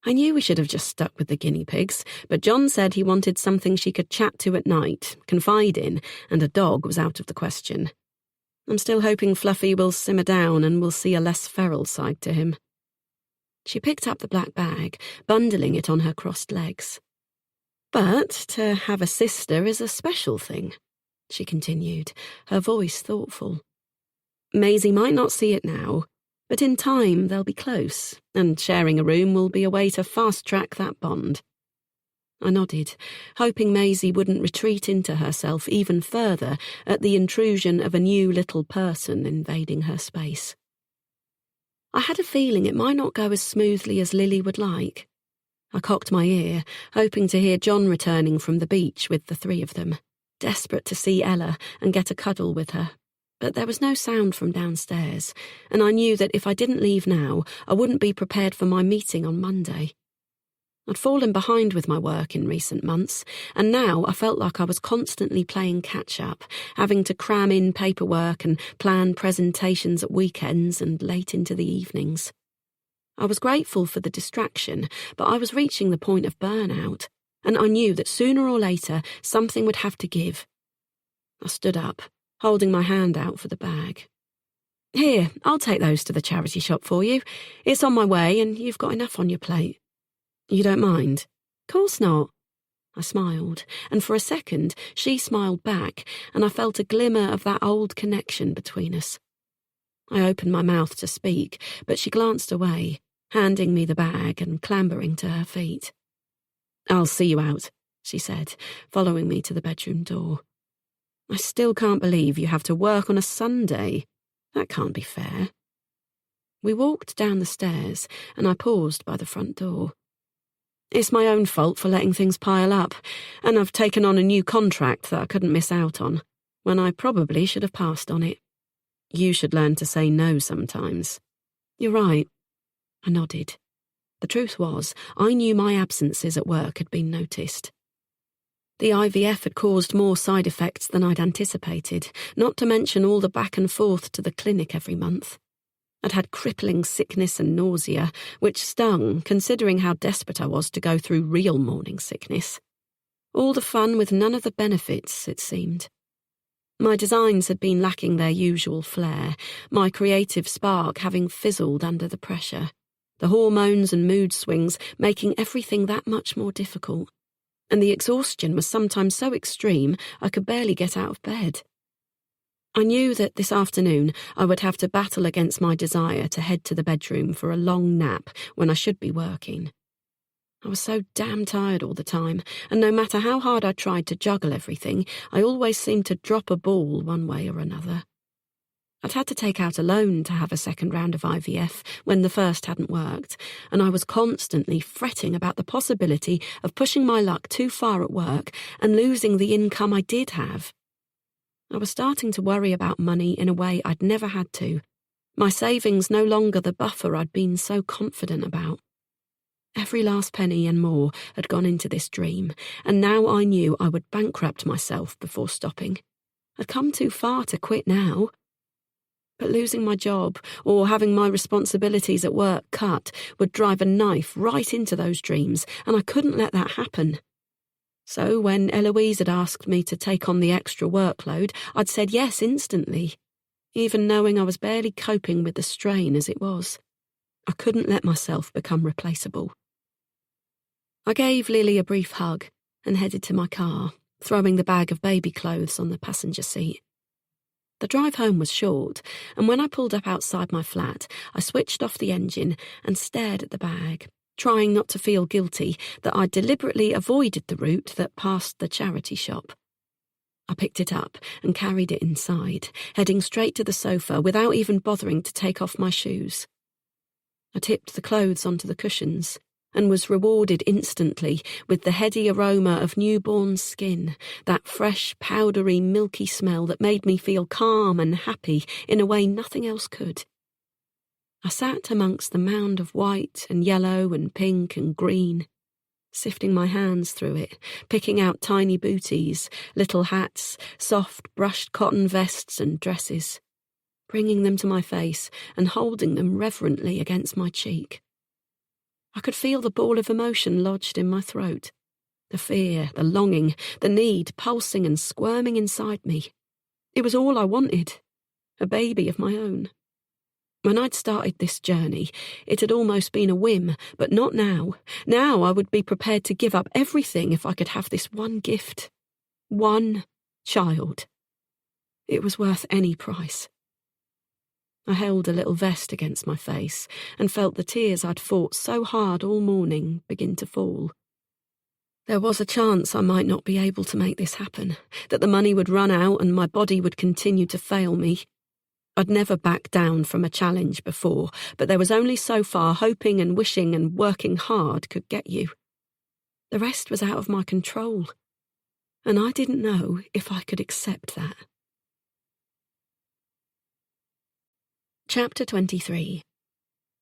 I knew we should have just stuck with the guinea pigs, but John said he wanted something she could chat to at night, confide in, and a dog was out of the question. I'm still hoping Fluffy will simmer down and we'll see a less feral side to him. She picked up the black bag, bundling it on her crossed legs. But to have a sister is a special thing, she continued, her voice thoughtful. Maisie might not see it now, but in time they'll be close, and sharing a room will be a way to fast-track that bond. I nodded, hoping Maisie wouldn't retreat into herself even further at the intrusion of a new little person invading her space. I had a feeling it might not go as smoothly as Lily would like. I cocked my ear, hoping to hear John returning from the beach with the three of them, desperate to see Ella and get a cuddle with her. But there was no sound from downstairs, and I knew that if I didn't leave now, I wouldn't be prepared for my meeting on Monday. I'd fallen behind with my work in recent months, and now I felt like I was constantly playing catch-up, having to cram in paperwork and plan presentations at weekends and late into the evenings. I was grateful for the distraction, but I was reaching the point of burnout, and I knew that sooner or later something would have to give. I stood up, holding my hand out for the bag. Here, I'll take those to the charity shop for you. It's on my way and you've got enough on your plate. You don't mind? Course not. I smiled, and for a second she smiled back, and I felt a glimmer of that old connection between us. I opened my mouth to speak, but she glanced away, handing me the bag and clambering to her feet. I'll see you out, she said, following me to the bedroom door. I still can't believe you have to work on a Sunday. That can't be fair. We walked down the stairs, and I paused by the front door. It's my own fault for letting things pile up, and I've taken on a new contract that I couldn't miss out on, when I probably should have passed on it. You should learn to say no sometimes. You're right. I nodded. The truth was, I knew my absences at work had been noticed. The IVF had caused more side effects than I'd anticipated, not to mention all the back and forth to the clinic every month. I'd had crippling sickness and nausea, which stung, considering how desperate I was to go through real morning sickness. All the fun with none of the benefits, it seemed. My designs had been lacking their usual flair, my creative spark having fizzled under the pressure, the hormones and mood swings making everything that much more difficult. And the exhaustion was sometimes so extreme I could barely get out of bed. I knew that this afternoon I would have to battle against my desire to head to the bedroom for a long nap when I should be working. I was so damn tired all the time, and no matter how hard I tried to juggle everything, I always seemed to drop a ball one way or another. I'd had to take out a loan to have a second round of IVF when the first hadn't worked, and I was constantly fretting about the possibility of pushing my luck too far at work and losing the income I did have. I was starting to worry about money in a way I'd never had to, my savings no longer the buffer I'd been so confident about. Every last penny and more had gone into this dream, and now I knew I would bankrupt myself before stopping. I'd come too far to quit now. But losing my job or having my responsibilities at work cut would drive a knife right into those dreams, and I couldn't let that happen. So when Eloise had asked me to take on the extra workload, I'd said yes instantly, even knowing I was barely coping with the strain as it was. I couldn't let myself become replaceable. I gave Lily a brief hug and headed to my car, throwing the bag of baby clothes on the passenger seat. The drive home was short, and when I pulled up outside my flat, I switched off the engine and stared at the bag, trying not to feel guilty that I'd deliberately avoided the route that passed the charity shop. I picked it up and carried it inside, heading straight to the sofa without even bothering to take off my shoes. I tipped the clothes onto the cushions and was rewarded instantly with the heady aroma of newborn skin, that fresh, powdery, milky smell that made me feel calm and happy in a way nothing else could. I sat amongst the mound of white and yellow and pink and green, sifting my hands through it, picking out tiny booties, little hats, soft brushed cotton vests and dresses, bringing them to my face and holding them reverently against my cheek. I could feel the ball of emotion lodged in my throat, the fear, the longing, the need pulsing and squirming inside me. It was all I wanted, a baby of my own. When I'd started this journey, it had almost been a whim, but not now. Now I would be prepared to give up everything if I could have this one gift. One child. It was worth any price. I held a little vest against my face and felt the tears I'd fought so hard all morning begin to fall. There was a chance I might not be able to make this happen, that the money would run out and my body would continue to fail me. I'd never backed down from a challenge before, but there was only so far hoping and wishing and working hard could get you. The rest was out of my control, and I didn't know if I could accept that. Chapter 23.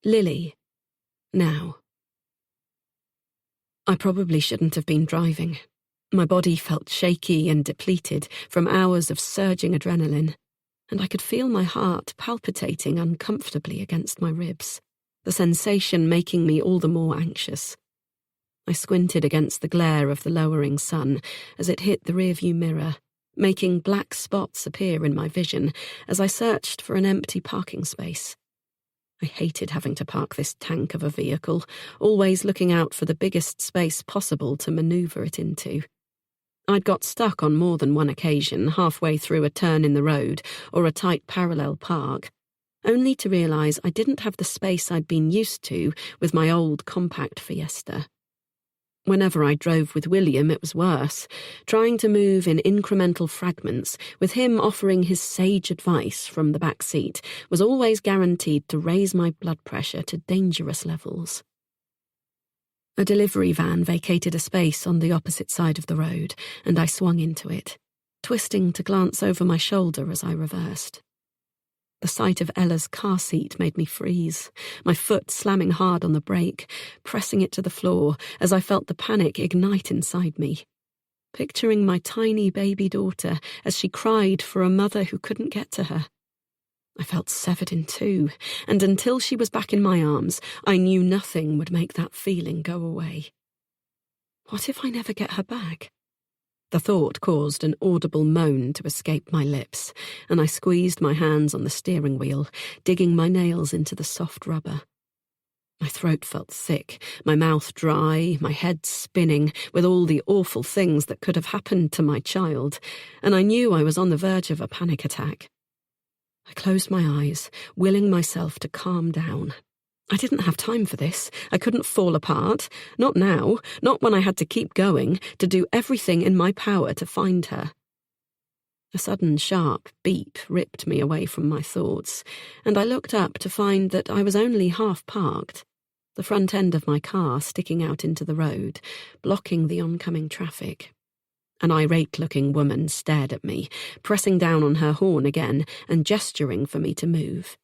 Lily. Now. I probably shouldn't have been driving. My body felt shaky and depleted from hours of surging adrenaline, and I could feel my heart palpitating uncomfortably against my ribs, the sensation making me all the more anxious. I squinted against the glare of the lowering sun as it hit the rearview mirror, making black spots appear in my vision as I searched for an empty parking space. I hated having to park this tank of a vehicle, always looking out for the biggest space possible to maneuver it into. I'd got stuck on more than one occasion halfway through a turn in the road or a tight parallel park, only to realise I didn't have the space I'd been used to with my old compact Fiesta. Whenever I drove with William, it was worse, trying to move in incremental fragments, with him offering his sage advice from the back seat, was always guaranteed to raise my blood pressure to dangerous levels. A delivery van vacated a space on the opposite side of the road, and I swung into it, twisting to glance over my shoulder as I reversed. The sight of Ella's car seat made me freeze, my foot slamming hard on the brake, pressing it to the floor as I felt the panic ignite inside me. Picturing my tiny baby daughter as she cried for a mother who couldn't get to her. I felt severed in two, and until she was back in my arms, I knew nothing would make that feeling go away. What if I never get her back? The thought caused an audible moan to escape my lips, and I squeezed my hands on the steering wheel, digging my nails into the soft rubber. My throat felt thick, my mouth dry, my head spinning with all the awful things that could have happened to my child, and I knew I was on the verge of a panic attack. I closed my eyes, willing myself to calm down. I didn't have time for this. I couldn't fall apart. Not now. Not when I had to keep going, to do everything in my power to find her. A sudden sharp beep ripped me away from my thoughts, and I looked up to find that I was only half parked, the front end of my car sticking out into the road, blocking the oncoming traffic. An irate-looking woman stared at me, pressing down on her horn again and gesturing for me to move.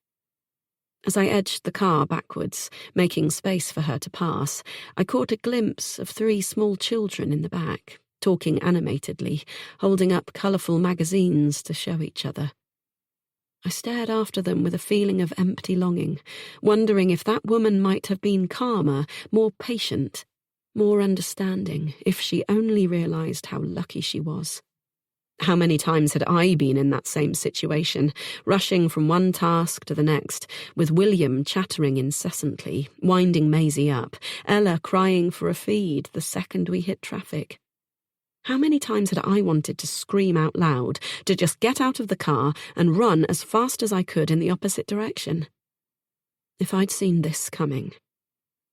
As I edged the car backwards, making space for her to pass, I caught a glimpse of 3 small children in the back, talking animatedly, holding up colourful magazines to show each other. I stared after them with a feeling of empty longing, wondering if that woman might have been calmer, more patient, more understanding, if she only realised how lucky she was. How many times had I been in that same situation, rushing from one task to the next, with William chattering incessantly, winding Maisie up, Ella crying for a feed the second we hit traffic. How many times had I wanted to scream out loud, to just get out of the car and run as fast as I could in the opposite direction? If I'd seen this coming,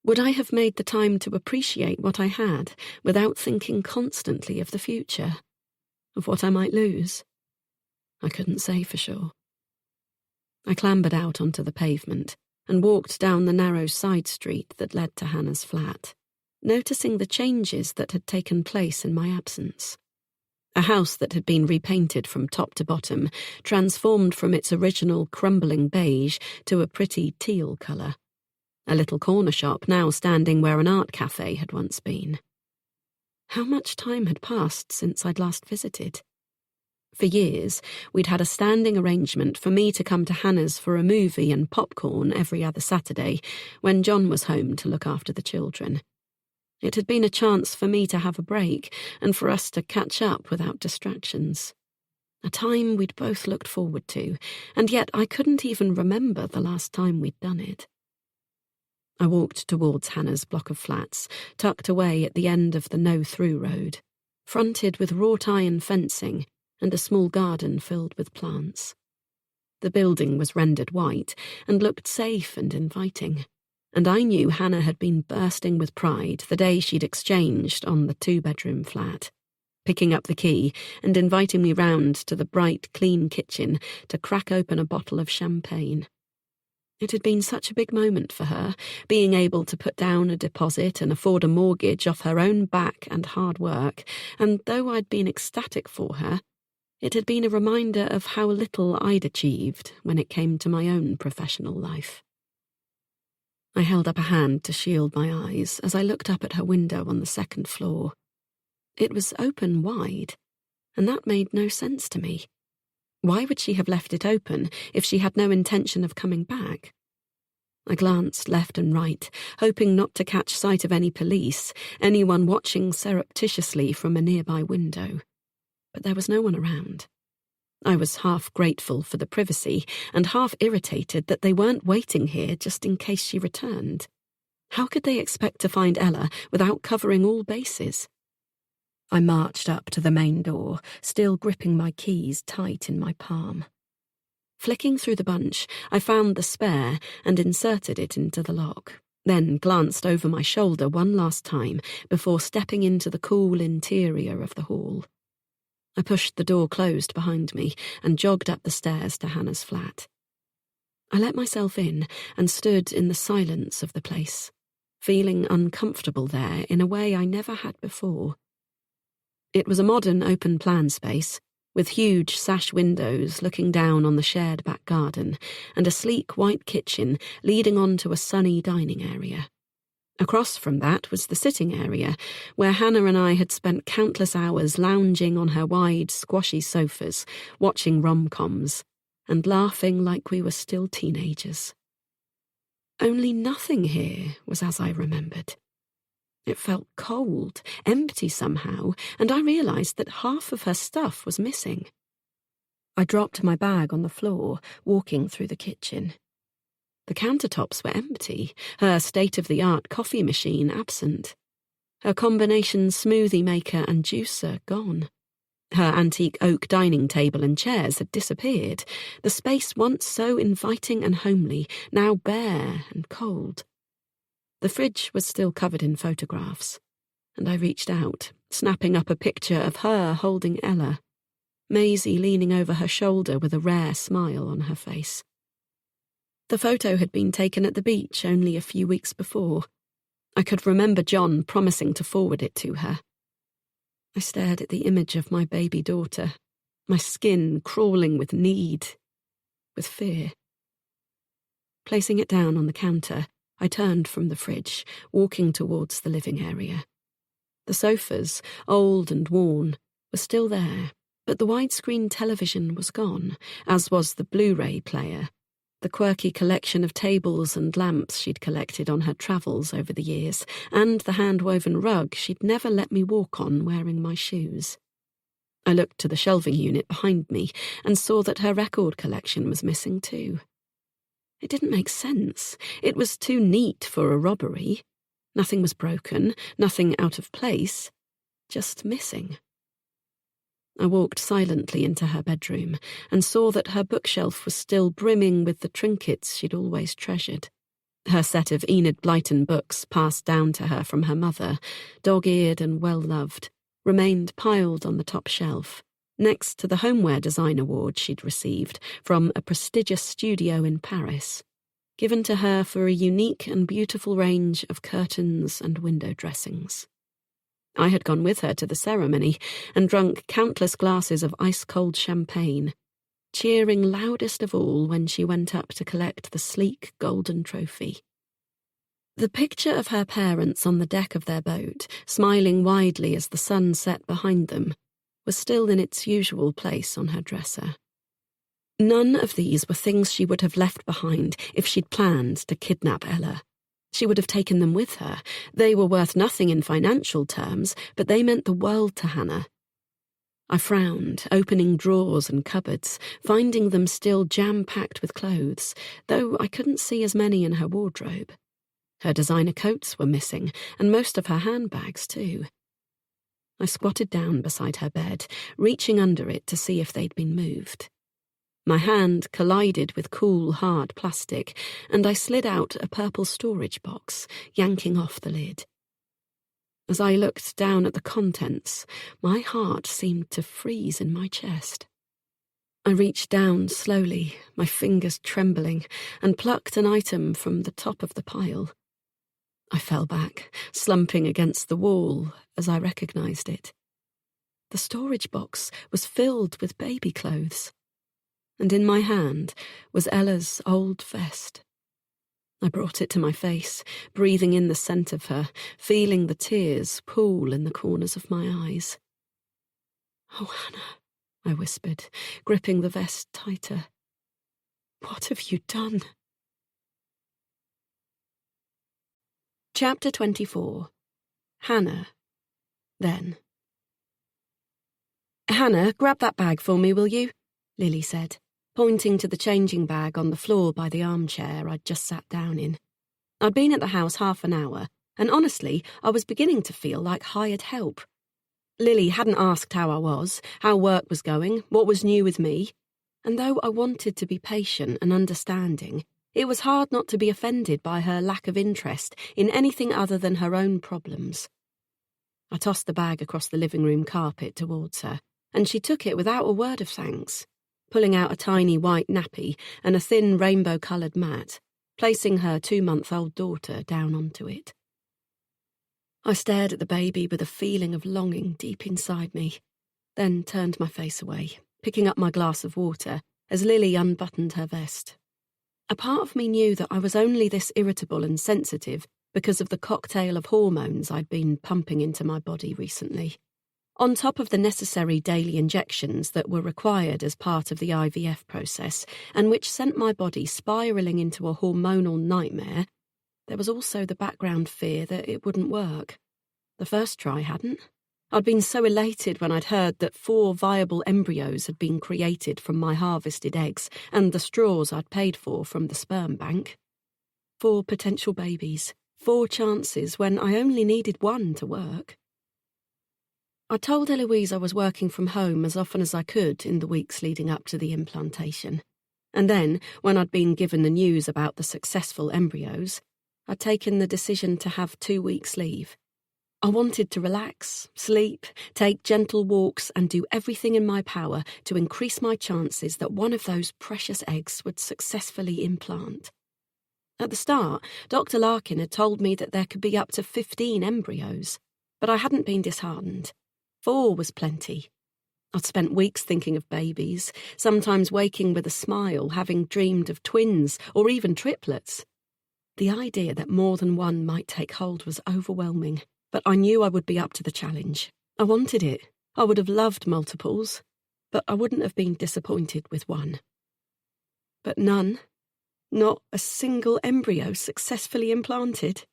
Would I have made the time to appreciate what I had without thinking constantly of the future, of what I might lose? I couldn't say for sure. I clambered out onto the pavement and walked down the narrow side street that led to Hannah's flat, noticing the changes that had taken place in my absence. A house that had been repainted from top to bottom, transformed from its original crumbling beige to a pretty teal colour. A little corner shop now standing where an art cafe had once been. How much time had passed since I'd last visited? For years, we'd had a standing arrangement for me to come to Hannah's for a movie and popcorn every other Saturday when John was home to look after the children. It had been a chance for me to have a break and for us to catch up without distractions. A time we'd both looked forward to, and yet I couldn't even remember the last time we'd done it. I walked towards Hannah's block of flats, tucked away at the end of the no-through road, fronted with wrought iron fencing and a small garden filled with plants. The building was rendered white and looked safe and inviting, and I knew Hannah had been bursting with pride the day she'd exchanged on the 2-bedroom flat, picking up the key and inviting me round to the bright, clean kitchen to crack open a bottle of champagne. It had been such a big moment for her, being able to put down a deposit and afford a mortgage off her own back and hard work, and though I'd been ecstatic for her, it had been a reminder of how little I'd achieved when it came to my own professional life. I held up a hand to shield my eyes as I looked up at her window on the 2nd floor. It was open wide, and that made no sense to me. Why would she have left it open if she had no intention of coming back? I glanced left and right, hoping not to catch sight of any police, anyone watching surreptitiously from a nearby window. But there was no one around. I was half grateful for the privacy and half irritated that they weren't waiting here just in case she returned. How could they expect to find Ella without covering all bases? I marched up to the main door, still gripping my keys tight in my palm. Flicking through the bunch, I found the spare and inserted it into the lock, then glanced over my shoulder one last time before stepping into the cool interior of the hall. I pushed the door closed behind me and jogged up the stairs to Hannah's flat. I let myself in and stood in the silence of the place, feeling uncomfortable there in a way I never had before. It was a modern open-plan space, with huge sash windows looking down on the shared back garden and a sleek white kitchen leading on to a sunny dining area. Across from that was the sitting area, where Hannah and I had spent countless hours lounging on her wide, squashy sofas, watching rom-coms, and laughing like we were still teenagers. Only nothing here was as I remembered. It felt cold, empty somehow, and I realised that half of her stuff was missing. I dropped my bag on the floor, walking through the kitchen. The countertops were empty, her state-of-the-art coffee machine absent. Her combination smoothie maker and juicer gone. Her antique oak dining table and chairs had disappeared, the space once so inviting and homely, now bare and cold. The fridge was still covered in photographs, and I reached out, snapping up a picture of her holding Ella, Maisie leaning over her shoulder with a rare smile on her face. The photo had been taken at the beach only a few weeks before. I could remember John promising to forward it to her. I stared at the image of my baby daughter, my skin crawling with need, with fear. Placing it down on the counter, I turned from the fridge, walking towards the living area. The sofas, old and worn, were still there, but the widescreen television was gone, as was the Blu-ray player, the quirky collection of tables and lamps she'd collected on her travels over the years, and the hand-woven rug she'd never let me walk on wearing my shoes. I looked to the shelving unit behind me and saw that her record collection was missing too. It didn't make sense. It was too neat for a robbery. Nothing was broken, nothing out of place, just missing. I walked silently into her bedroom and saw that her bookshelf was still brimming with the trinkets she'd always treasured. Her set of Enid Blyton books, passed down to her from her mother, dog-eared and well-loved, remained piled on the top shelf, next to the homeware design award she'd received from a prestigious studio in Paris, given to her for a unique and beautiful range of curtains and window dressings. I had gone with her to the ceremony and drunk countless glasses of ice-cold champagne, cheering loudest of all when she went up to collect the sleek golden trophy. The picture of her parents on the deck of their boat, smiling widely as the sun set behind them, was still in its usual place on her dresser. None of these were things she would have left behind if she'd planned to kidnap Ella. She would have taken them with her. They were worth nothing in financial terms, but they meant the world to Hannah. I frowned, opening drawers and cupboards, finding them still jam-packed with clothes, though I couldn't see as many in her wardrobe. Her designer coats were missing, and most of her handbags too. I squatted down beside her bed, reaching under it to see if they'd been moved. My hand collided with cool, hard plastic, and I slid out a purple storage box, yanking off the lid. As I looked down at the contents, my heart seemed to freeze in my chest. I reached down slowly, my fingers trembling, and plucked an item from the top of the pile. I fell back, slumping against the wall as I recognized it. The storage box was filled with baby clothes, and in my hand was Ella's old vest. I brought it to my face, breathing in the scent of her, feeling the tears pool in the corners of my eyes. "Oh, Hannah," I whispered, gripping the vest tighter. "What have you done?" Chapter 24. Hannah. Then. "Hannah, grab that bag for me, will you?" Lily said, pointing to the changing bag on the floor by the armchair I'd just sat down in. I'd been at the house half an hour, and honestly, I was beginning to feel like hired help. Lily hadn't asked how I was, how work was going, what was new with me, and though I wanted to be patient and understanding, it was hard not to be offended by her lack of interest in anything other than her own problems. I tossed the bag across the living room carpet towards her, and she took it without a word of thanks, pulling out a tiny white nappy and a thin rainbow-coloured mat, placing her 2-month-old daughter down onto it. I stared at the baby with a feeling of longing deep inside me, then turned my face away, picking up my glass of water as Lily unbuttoned her vest. A part of me knew that I was only this irritable and sensitive because of the cocktail of hormones I'd been pumping into my body recently, on top of the necessary daily injections that were required as part of the IVF process and which sent my body spiralling into a hormonal nightmare. There was also the background fear that it wouldn't work. The first try hadn't. I'd been so elated when I'd heard that 4 viable embryos had been created from my harvested eggs and the straws I'd paid for from the sperm bank. 4 potential babies, 4 chances when I only needed 1 to work. I told Eloise I was working from home as often as I could in the weeks leading up to the implantation. And then, when I'd been given the news about the successful embryos, I'd taken the decision to have 2 weeks leave. I wanted to relax, sleep, take gentle walks, and do everything in my power to increase my chances that one of those precious eggs would successfully implant. At the start, Dr. Larkin had told me that there could be up to 15 embryos, but I hadn't been disheartened. 4 was plenty. I'd spent weeks thinking of babies, sometimes waking with a smile, having dreamed of twins or even triplets. The idea that more than one might take hold was overwhelming, but I knew I would be up to the challenge. I wanted it. I would have loved multiples, but I wouldn't have been disappointed with 1. But none. Not a single embryo successfully implanted.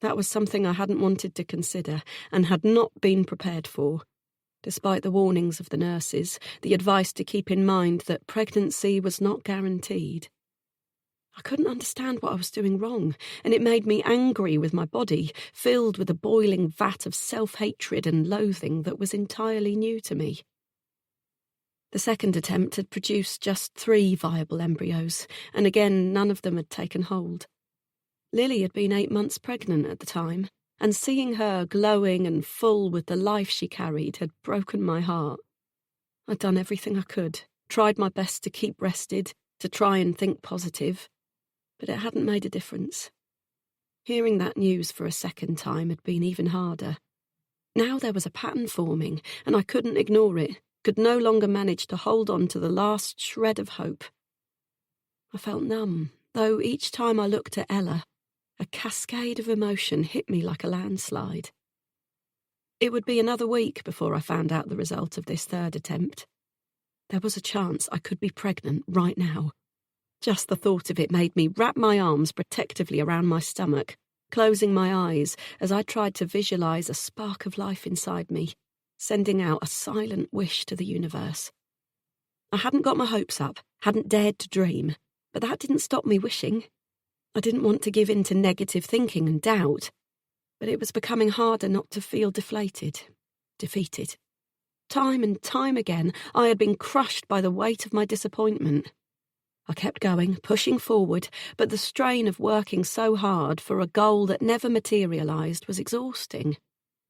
That was something I hadn't wanted to consider and had not been prepared for, despite the warnings of the nurses, the advice to keep in mind that pregnancy was not guaranteed. I couldn't understand what I was doing wrong, and it made me angry with my body, filled with a boiling vat of self-hatred and loathing that was entirely new to me. The second attempt had produced just 3 viable embryos, and again none of them had taken hold. Lily had been 8 months pregnant at the time, and seeing her glowing and full with the life she carried had broken my heart. I'd done everything I could, tried my best to keep rested, to try and think positive, but it hadn't made a difference. Hearing that news for a second time had been even harder. Now there was a pattern forming, and I couldn't ignore it, could no longer manage to hold on to the last shred of hope. I felt numb, though each time I looked at Ella, a cascade of emotion hit me like a landslide. It would be another week before I found out the result of this third attempt. There was a chance I could be pregnant right now. Just the thought of it made me wrap my arms protectively around my stomach, closing my eyes as I tried to visualize a spark of life inside me, sending out a silent wish to the universe. I hadn't got my hopes up, hadn't dared to dream, but that didn't stop me wishing. I didn't want to give in to negative thinking and doubt, but it was becoming harder not to feel deflated, defeated. Time and time again, I had been crushed by the weight of my disappointment. I kept going, pushing forward, but the strain of working so hard for a goal that never materialised was exhausting.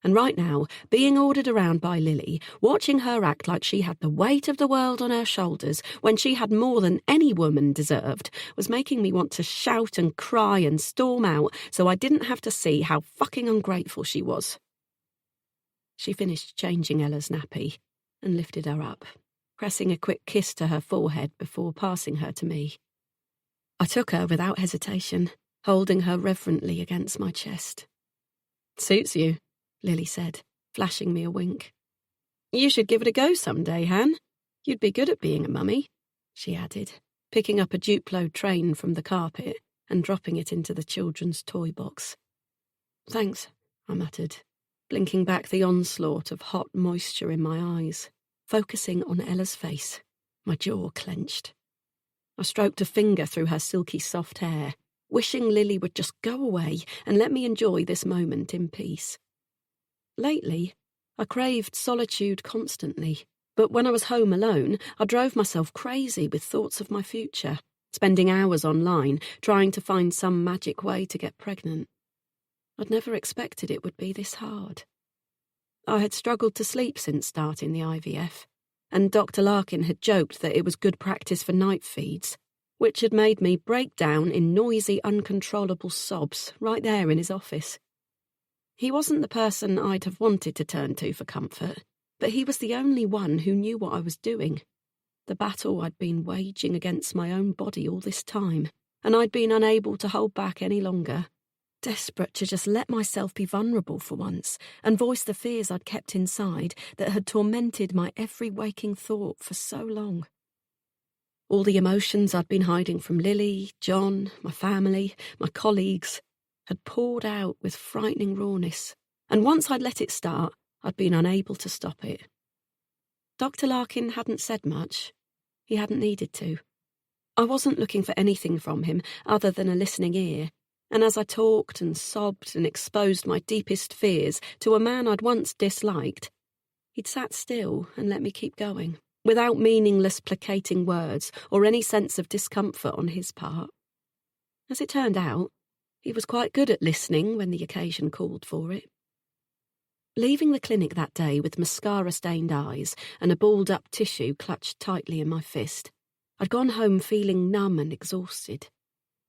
And right now, being ordered around by Lily, watching her act like she had the weight of the world on her shoulders when she had more than any woman deserved, was making me want to shout and cry and storm out so I didn't have to see how fucking ungrateful she was. She finished changing Ella's nappy and lifted her up, pressing a quick kiss to her forehead before passing her to me. I took her without hesitation, holding her reverently against my chest. "Suits you," Lily said, flashing me a wink. "You should give it a go someday, Han. You'd be good at being a mummy," she added, picking up a Duplo train from the carpet and dropping it into the children's toy box. "Thanks," I muttered, blinking back the onslaught of hot moisture in my eyes, focusing on Ella's face, my jaw clenched. I stroked a finger through her silky soft hair, wishing Lily would just go away and let me enjoy this moment in peace. Lately, I craved solitude constantly, but when I was home alone, I drove myself crazy with thoughts of my future, spending hours online trying to find some magic way to get pregnant. I'd never expected it would be this hard. I had struggled to sleep since starting the IVF, and Dr. Larkin had joked that it was good practice for night feeds, which had made me break down in noisy, uncontrollable sobs right there in his office. He wasn't the person I'd have wanted to turn to for comfort, but he was the only one who knew what I was doing. The battle I'd been waging against my own body all this time, and I'd been unable to hold back any longer, desperate to just let myself be vulnerable for once and voice the fears I'd kept inside that had tormented my every waking thought for so long. All the emotions I'd been hiding from Lily, John, my family, my colleagues, had poured out with frightening rawness, and once I'd let it start, I'd been unable to stop it. Dr. Larkin hadn't said much. He hadn't needed to. I wasn't looking for anything from him other than a listening ear, and as I talked and sobbed and exposed my deepest fears to a man I'd once disliked, he'd sat still and let me keep going, without meaningless placating words or any sense of discomfort on his part. As it turned out, he was quite good at listening when the occasion called for it. Leaving the clinic that day with mascara-stained eyes and a balled-up tissue clutched tightly in my fist, I'd gone home feeling numb and exhausted.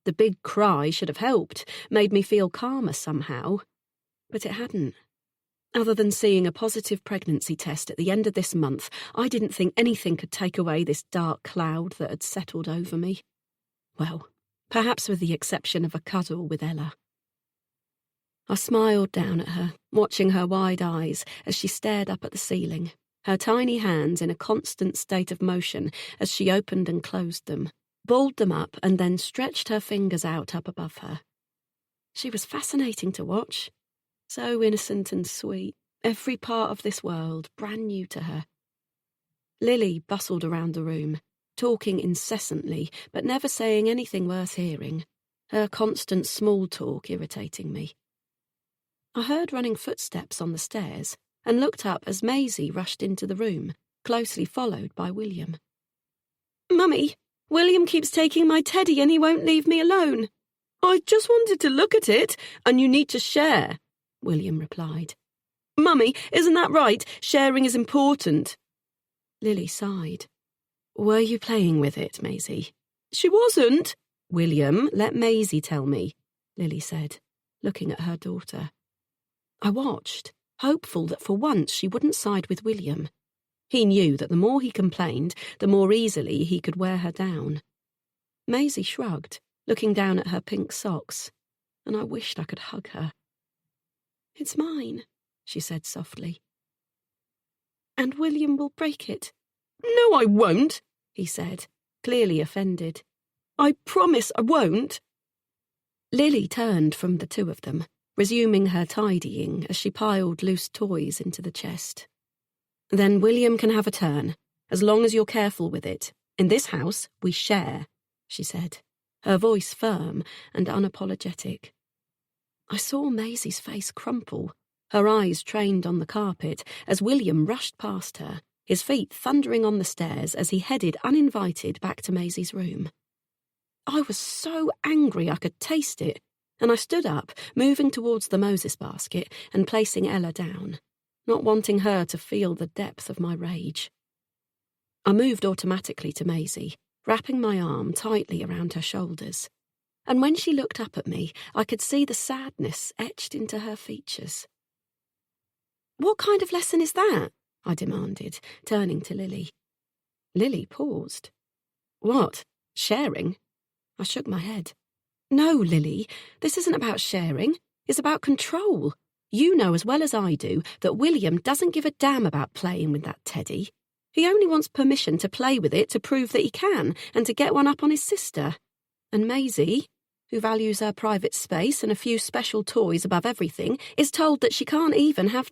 The big cry should have helped, made me feel calmer somehow, but it hadn't. Other than seeing a positive pregnancy test at the end of this month, I didn't think anything could take away this dark cloud that had settled over me. Well, perhaps with the exception of a cuddle with Ella. I smiled down at her, watching her wide eyes as she stared up at the ceiling, her tiny hands in a constant state of motion as she opened and closed them, balled them up and then stretched her fingers out up above her. She was fascinating to watch, so innocent and sweet, every part of this world brand new to her. Lily bustled around the room, talking incessantly, but never saying anything worth hearing, her constant small talk irritating me. I heard running footsteps on the stairs and looked up as Maisie rushed into the room, closely followed by William. "Mummy, William keeps taking my teddy and he won't leave me alone," I just wanted to look at it, and you need to share, William replied. Mummy, isn't that right? Sharing is important. Lily sighed. Were you playing with it, Maisie? She wasn't. William, let Maisie tell me, Lily said, looking at her daughter. I watched, hopeful that for once she wouldn't side with William. He knew that the more he complained, the more easily he could wear her down. Maisie shrugged, looking down at her pink socks, and I wished I could hug her. It's mine, she said softly. And William will break it. No, I won't, he said, clearly offended. I promise I won't. Lily turned from the two of them, resuming her tidying as she piled loose toys into the chest. Then William can have a turn, as long as you're careful with it. In this house, we share, she said, her voice firm and unapologetic. I saw Maisie's face crumple, her eyes trained on the carpet as William rushed past her, his feet thundering on the stairs as he headed uninvited back to Maisie's room. I was so angry I could taste it, and I stood up, moving towards the Moses basket and placing Ella down, not wanting her to feel the depth of my rage. I moved automatically to Maisie, wrapping my arm tightly around her shoulders, and when she looked up at me, I could see the sadness etched into her features. What kind of lesson is that? I demanded, turning to Lily. Lily paused. What? Sharing? I shook my head. No, Lily, this isn't about sharing. It's about control. You know as well as I do that William doesn't give a damn about playing with that teddy. He only wants permission to play with it to prove that he can and to get one up on his sister. And Maisie, who values her private space and a few special toys above everything, is told that she can't even have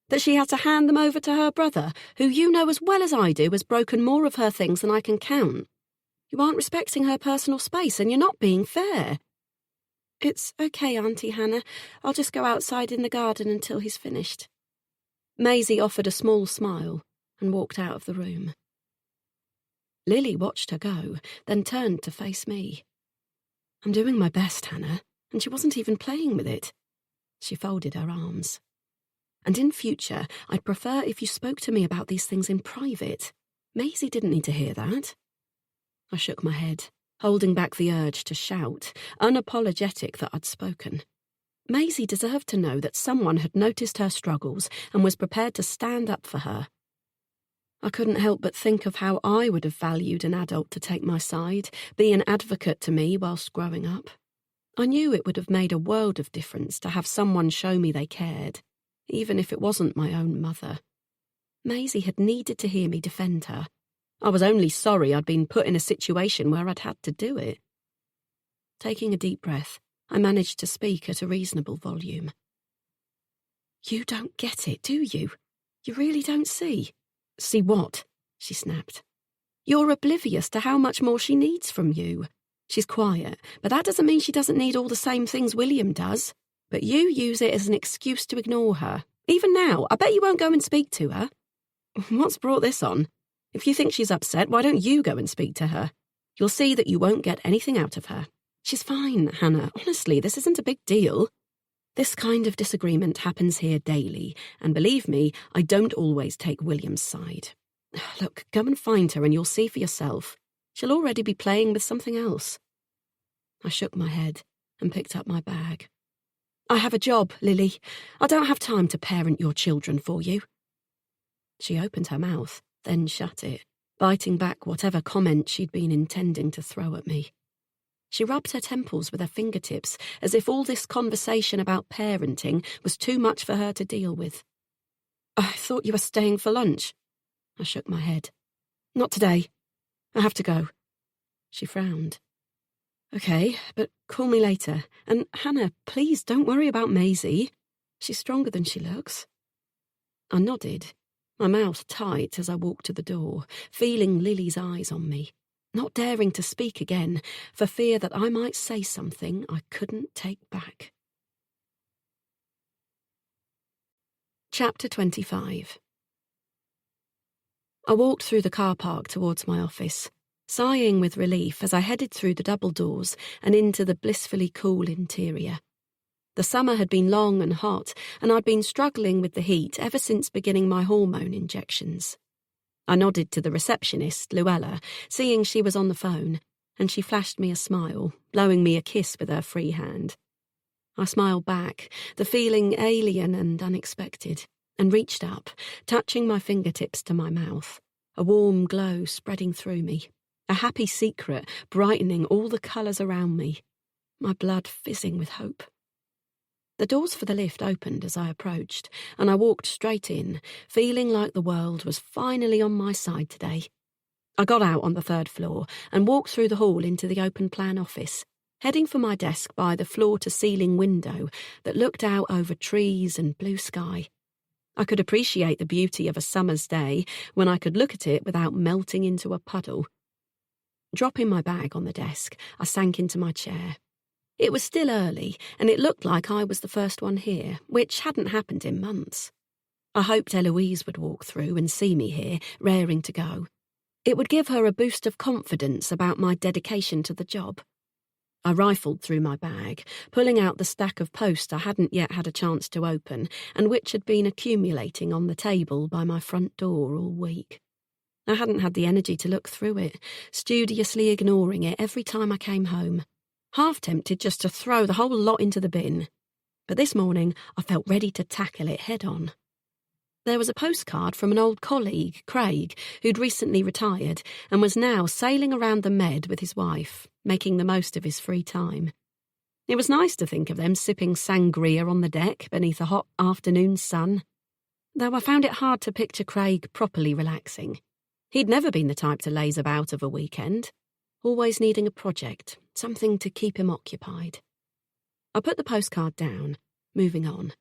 that she has to hand them over to her brother, who you know as well as I do has broken more of her things than I can count. You aren't respecting her personal space and you're not being fair. It's okay, Auntie Hannah. I'll just go outside in the garden until he's finished. Maisie offered a small smile and walked out of the room. Lily watched her go, then turned to face me. I'm doing my best, Hannah, and she wasn't even playing with it. She folded her arms. And in future, I'd prefer if you spoke to me about these things in private. Maisie didn't need to hear that. I shook my head, holding back the urge to shout, unapologetic that I'd spoken. Maisie deserved to know that someone had noticed her struggles and was prepared to stand up for her. I couldn't help but think of how I would have valued an adult to take my side, be an advocate to me whilst growing up. I knew it would have made a world of difference to have someone show me they cared, even if it wasn't my own mother. Maisie had needed to hear me defend her. I was only sorry I'd been put in a situation where I'd had to do it. Taking a deep breath, I managed to speak at a reasonable volume. You don't get it, do you? You really don't see. See what? She snapped. You're oblivious to how much more she needs from you. She's quiet, but that doesn't mean she doesn't need all the same things William does. But you use it as an excuse to ignore her. Even now, I bet you won't go and speak to her. What's brought this on? If you think she's upset, why don't you go and speak to her? You'll see that you won't get anything out of her. She's fine, Hannah. Honestly, this isn't a big deal. This kind of disagreement happens here daily, and believe me, I don't always take William's side. Look, go and find her and you'll see for yourself. She'll already be playing with something else. I shook my head and picked up my bag. I have a job, Lily. I don't have time to parent your children for you. She opened her mouth, then shut it, biting back whatever comment she'd been intending to throw at me. She rubbed her temples with her fingertips as if all this conversation about parenting was too much for her to deal with. I thought you were staying for lunch. I shook my head. Not today. I have to go. She frowned. Okay, but call me later. And Hannah, please don't worry about Maisie. She's stronger than she looks. I nodded, my mouth tight as I walked to the door, feeling Lily's eyes on me, not daring to speak again for fear that I might say something I couldn't take back. Chapter 25. I walked through the car park towards my office, sighing with relief as I headed through the double doors and into the blissfully cool interior. The summer had been long and hot, and I'd been struggling with the heat ever since beginning my hormone injections. I nodded to the receptionist, Luella, seeing she was on the phone, and she flashed me a smile, blowing me a kiss with her free hand. I smiled back, the feeling alien and unexpected, and reached up, touching my fingertips to my mouth, a warm glow spreading through me, a happy secret brightening all the colours around me, my blood fizzing with hope. The doors for the lift opened as I approached, and I walked straight in, feeling like the world was finally on my side today. I got out on the 3rd floor and walked through the hall into the open-plan office, heading for my desk by the floor-to-ceiling window that looked out over trees and blue sky. I could appreciate the beauty of a summer's day when I could look at it without melting into a puddle. Dropping my bag on the desk, I sank into my chair. It was still early, and it looked like I was the first one here, which hadn't happened in months. I hoped Eloise would walk through and see me here, raring to go. It would give her a boost of confidence about my dedication to the job. I rifled through my bag, pulling out the stack of posts I hadn't yet had a chance to open, and which had been accumulating on the table by my front door all week. I hadn't had the energy to look through it, studiously ignoring it every time I came home. Half tempted just to throw the whole lot into the bin. But this morning I felt ready to tackle it head on. There was a postcard from an old colleague, Craig, who'd recently retired and was now sailing around the Med with his wife, making the most of his free time. It was nice to think of them sipping sangria on the deck beneath a hot afternoon sun, though I found it hard to picture Craig properly relaxing. He'd never been the type to laze about of a weekend, always needing a project, something to keep him occupied. I put the postcard down, moving on.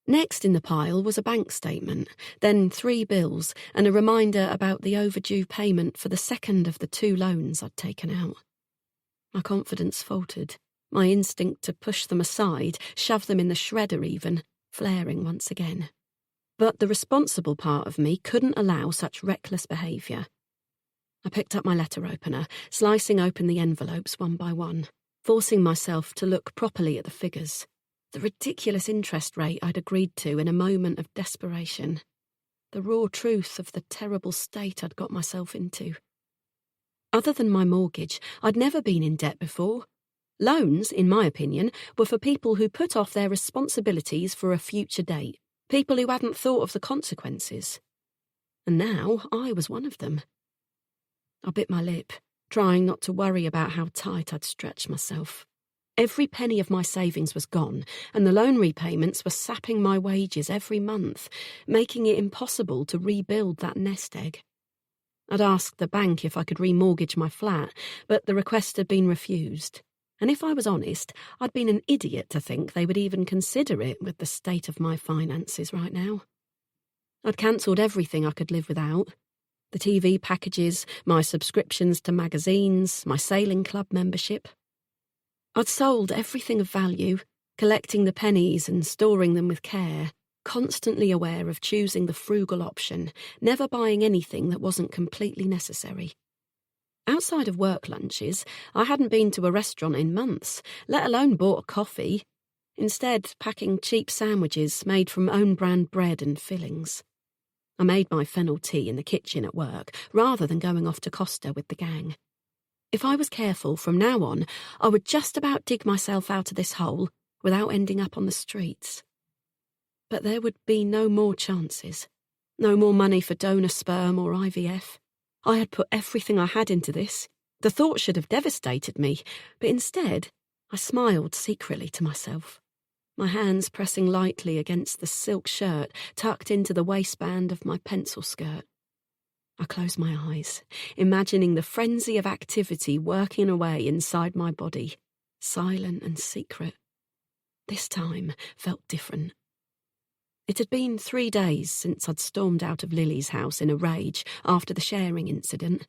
Next in the pile was a bank statement, then 3 bills, and a reminder about the overdue payment for the second of the 2 loans I'd taken out. My confidence faltered, my instinct to push them aside, shove them in the shredder even, flaring once again. But the responsible part of me couldn't allow such reckless behaviour. I picked up my letter opener, slicing open the envelopes one by one, forcing myself to look properly at the figures. The ridiculous interest rate I'd agreed to in a moment of desperation. The raw truth of the terrible state I'd got myself into. Other than my mortgage, I'd never been in debt before. Loans, in my opinion, were for people who put off their responsibilities for a future date, people who hadn't thought of the consequences. And now I was one of them. I bit my lip, trying not to worry about how tight I'd stretched myself. Every penny of my savings was gone, and the loan repayments were sapping my wages every month, making it impossible to rebuild that nest egg. I'd asked the bank if I could remortgage my flat, but the request had been refused. And if I was honest, I'd been an idiot to think they would even consider it with the state of my finances right now. I'd cancelled everything I could live without. The TV packages, my subscriptions to magazines, my sailing club membership. I'd sold everything of value, collecting the pennies and storing them with care, constantly aware of choosing the frugal option, never buying anything that wasn't completely necessary. Outside of work lunches, I hadn't been to a restaurant in months, let alone bought a coffee, instead packing cheap sandwiches made from own-brand bread and fillings. I made my fennel tea in the kitchen at work, rather than going off to Costa with the gang. If I was careful from now on, I would just about dig myself out of this hole without ending up on the streets. But there would be no more chances. No more money for donor sperm or IVF. I had put everything I had into this. The thought should have devastated me, but instead, I smiled secretly to myself, my hands pressing lightly against the silk shirt tucked into the waistband of my pencil skirt. I closed my eyes, imagining the frenzy of activity working away inside my body, silent and secret. This time felt different. It had been 3 days since I'd stormed out of Lily's house in a rage after the sharing incident.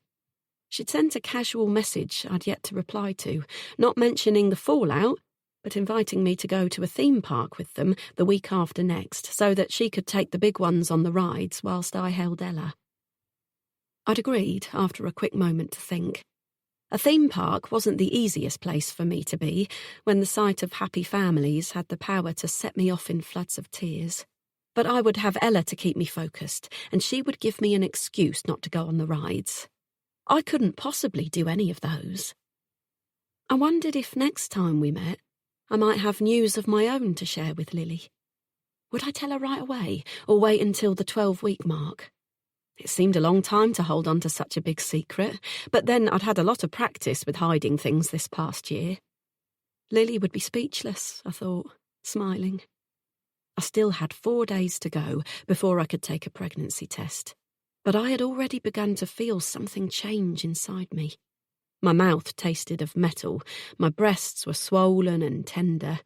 She'd sent a casual message I'd yet to reply to, not mentioning the fallout, but inviting me to go to a theme park with them the week after next so that she could take the big ones on the rides whilst I held Ella. I'd agreed after a quick moment to think. A theme park wasn't the easiest place for me to be when the sight of happy families had the power to set me off in floods of tears. But I would have Ella to keep me focused, and she would give me an excuse not to go on the rides. I couldn't possibly do any of those. I wondered if next time we met, I might have news of my own to share with Lily. Would I tell her right away, or wait until the 12-week mark? It seemed a long time to hold on to such a big secret, but then I'd had a lot of practice with hiding things this past year. Lily would be speechless, I thought, smiling. I still had 4 days to go before I could take a pregnancy test, but I had already begun to feel something change inside me. My mouth tasted of metal, my breasts were swollen and tender.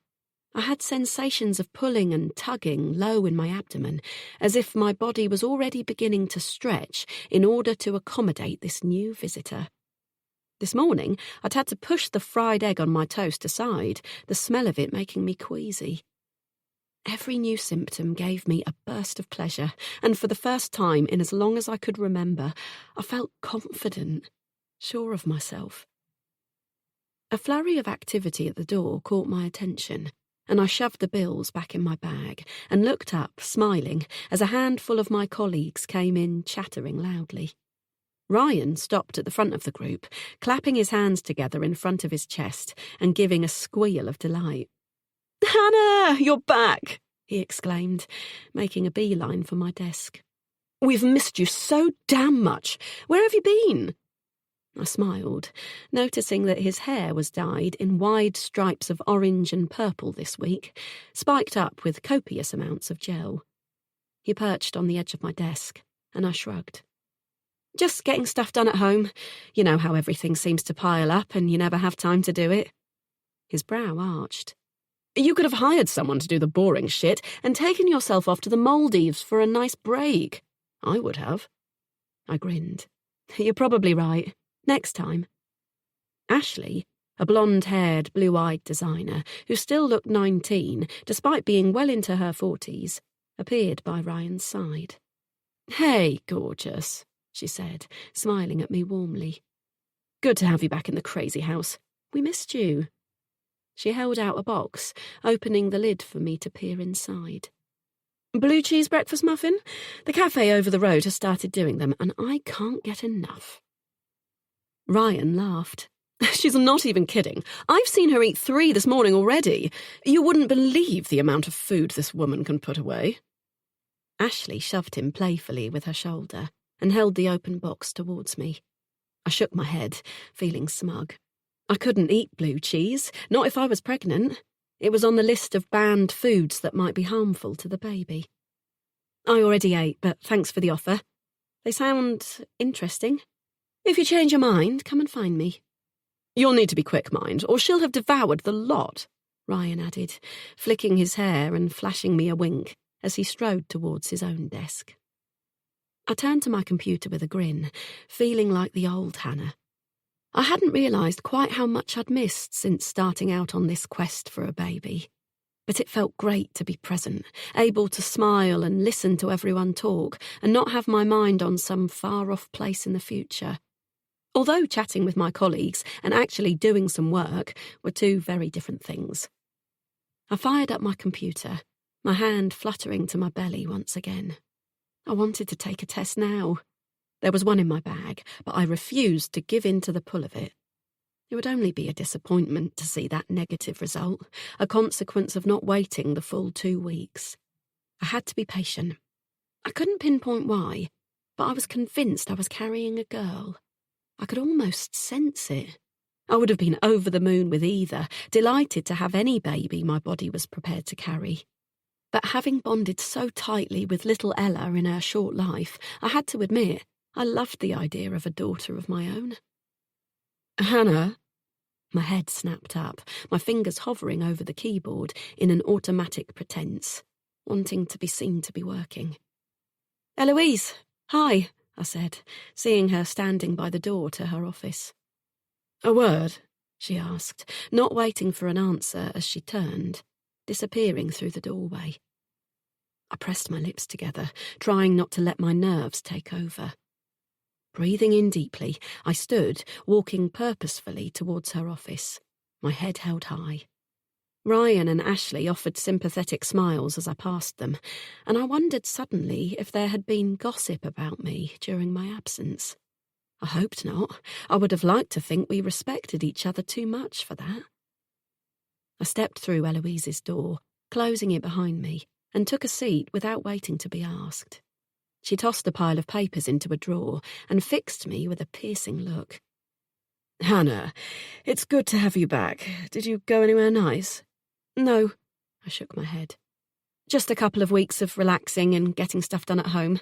I had sensations of pulling and tugging low in my abdomen, as if my body was already beginning to stretch in order to accommodate this new visitor. This morning, I'd had to push the fried egg on my toast aside, the smell of it making me queasy. Every new symptom gave me a burst of pleasure, and for the first time in as long as I could remember, I felt confident, sure of myself. A flurry of activity at the door caught my attention, and I shoved the bills back in my bag and looked up, smiling, as a handful of my colleagues came in, chattering loudly. Ryan stopped at the front of the group, clapping his hands together in front of his chest and giving a squeal of delight. "Hannah, you're back!" he exclaimed, making a beeline for my desk. "We've missed you so damn much. Where have you been?" I smiled, noticing that his hair was dyed in wide stripes of orange and purple this week, spiked up with copious amounts of gel. He perched on the edge of my desk, and I shrugged. "Just getting stuff done at home. You know how everything seems to pile up and you never have time to do it." His brow arched. "You could have hired someone to do the boring shit and taken yourself off to the Maldives for a nice break." "I would have." I grinned. "You're probably right. Next time." Ashley, a blonde-haired, blue-eyed designer who still looked 19 despite being well into her 40s, appeared by Ryan's side. "Hey, gorgeous," she said, smiling at me warmly. "Good to have you back in the crazy house. We missed you." She held out a box, opening the lid for me to peer inside. "Blue cheese breakfast muffin? The cafe over the road has started doing them, and I can't get enough." Ryan laughed. "She's not even kidding. I've seen her eat 3 this morning already. You wouldn't believe the amount of food this woman can put away." Ashley shoved him playfully with her shoulder and held the open box towards me. I shook my head, feeling smug. I couldn't eat blue cheese, not if I was pregnant. It was on the list of banned foods that might be harmful to the baby. "I already ate, but thanks for the offer. They sound interesting. If you change your mind, come and find me." "You'll need to be quick, mind, or she'll have devoured the lot," Ryan added, flicking his hair and flashing me a wink as he strode towards his own desk. I turned to my computer with a grin, feeling like the old Hannah. I hadn't realised quite how much I'd missed since starting out on this quest for a baby. But it felt great to be present, able to smile and listen to everyone talk and not have my mind on some far-off place in the future. Although chatting with my colleagues and actually doing some work were 2 very different things. I fired up my computer, my hand fluttering to my belly once again. I wanted to take a test now. There was one in my bag, but I refused to give in to the pull of it. It would only be a disappointment to see that negative result, a consequence of not waiting the full 2 weeks. I had to be patient. I couldn't pinpoint why, but I was convinced I was carrying a girl. I could almost sense it. I would have been over the moon with either, delighted to have any baby my body was prepared to carry. But having bonded so tightly with little Ella in her short life, I had to admit I loved the idea of a daughter of my own. "Hannah?" My head snapped up, my fingers hovering over the keyboard in an automatic pretense, wanting to be seen to be working. "Eloise, hi," I said, seeing her standing by the door to her office. "A word?" she asked, not waiting for an answer as she turned, disappearing through the doorway. I pressed my lips together, trying not to let my nerves take over. Breathing in deeply, I stood, walking purposefully towards her office, my head held high. Ryan and Ashley offered sympathetic smiles as I passed them, and I wondered suddenly if there had been gossip about me during my absence. I hoped not. I would have liked to think we respected each other too much for that. I stepped through Eloise's door, closing it behind me, and took a seat without waiting to be asked. She tossed a pile of papers into a drawer and fixed me with a piercing look. Hannah, it's good to have you back. Did you go anywhere nice? No, I shook my head. Just a couple of weeks of relaxing and getting stuff done at home.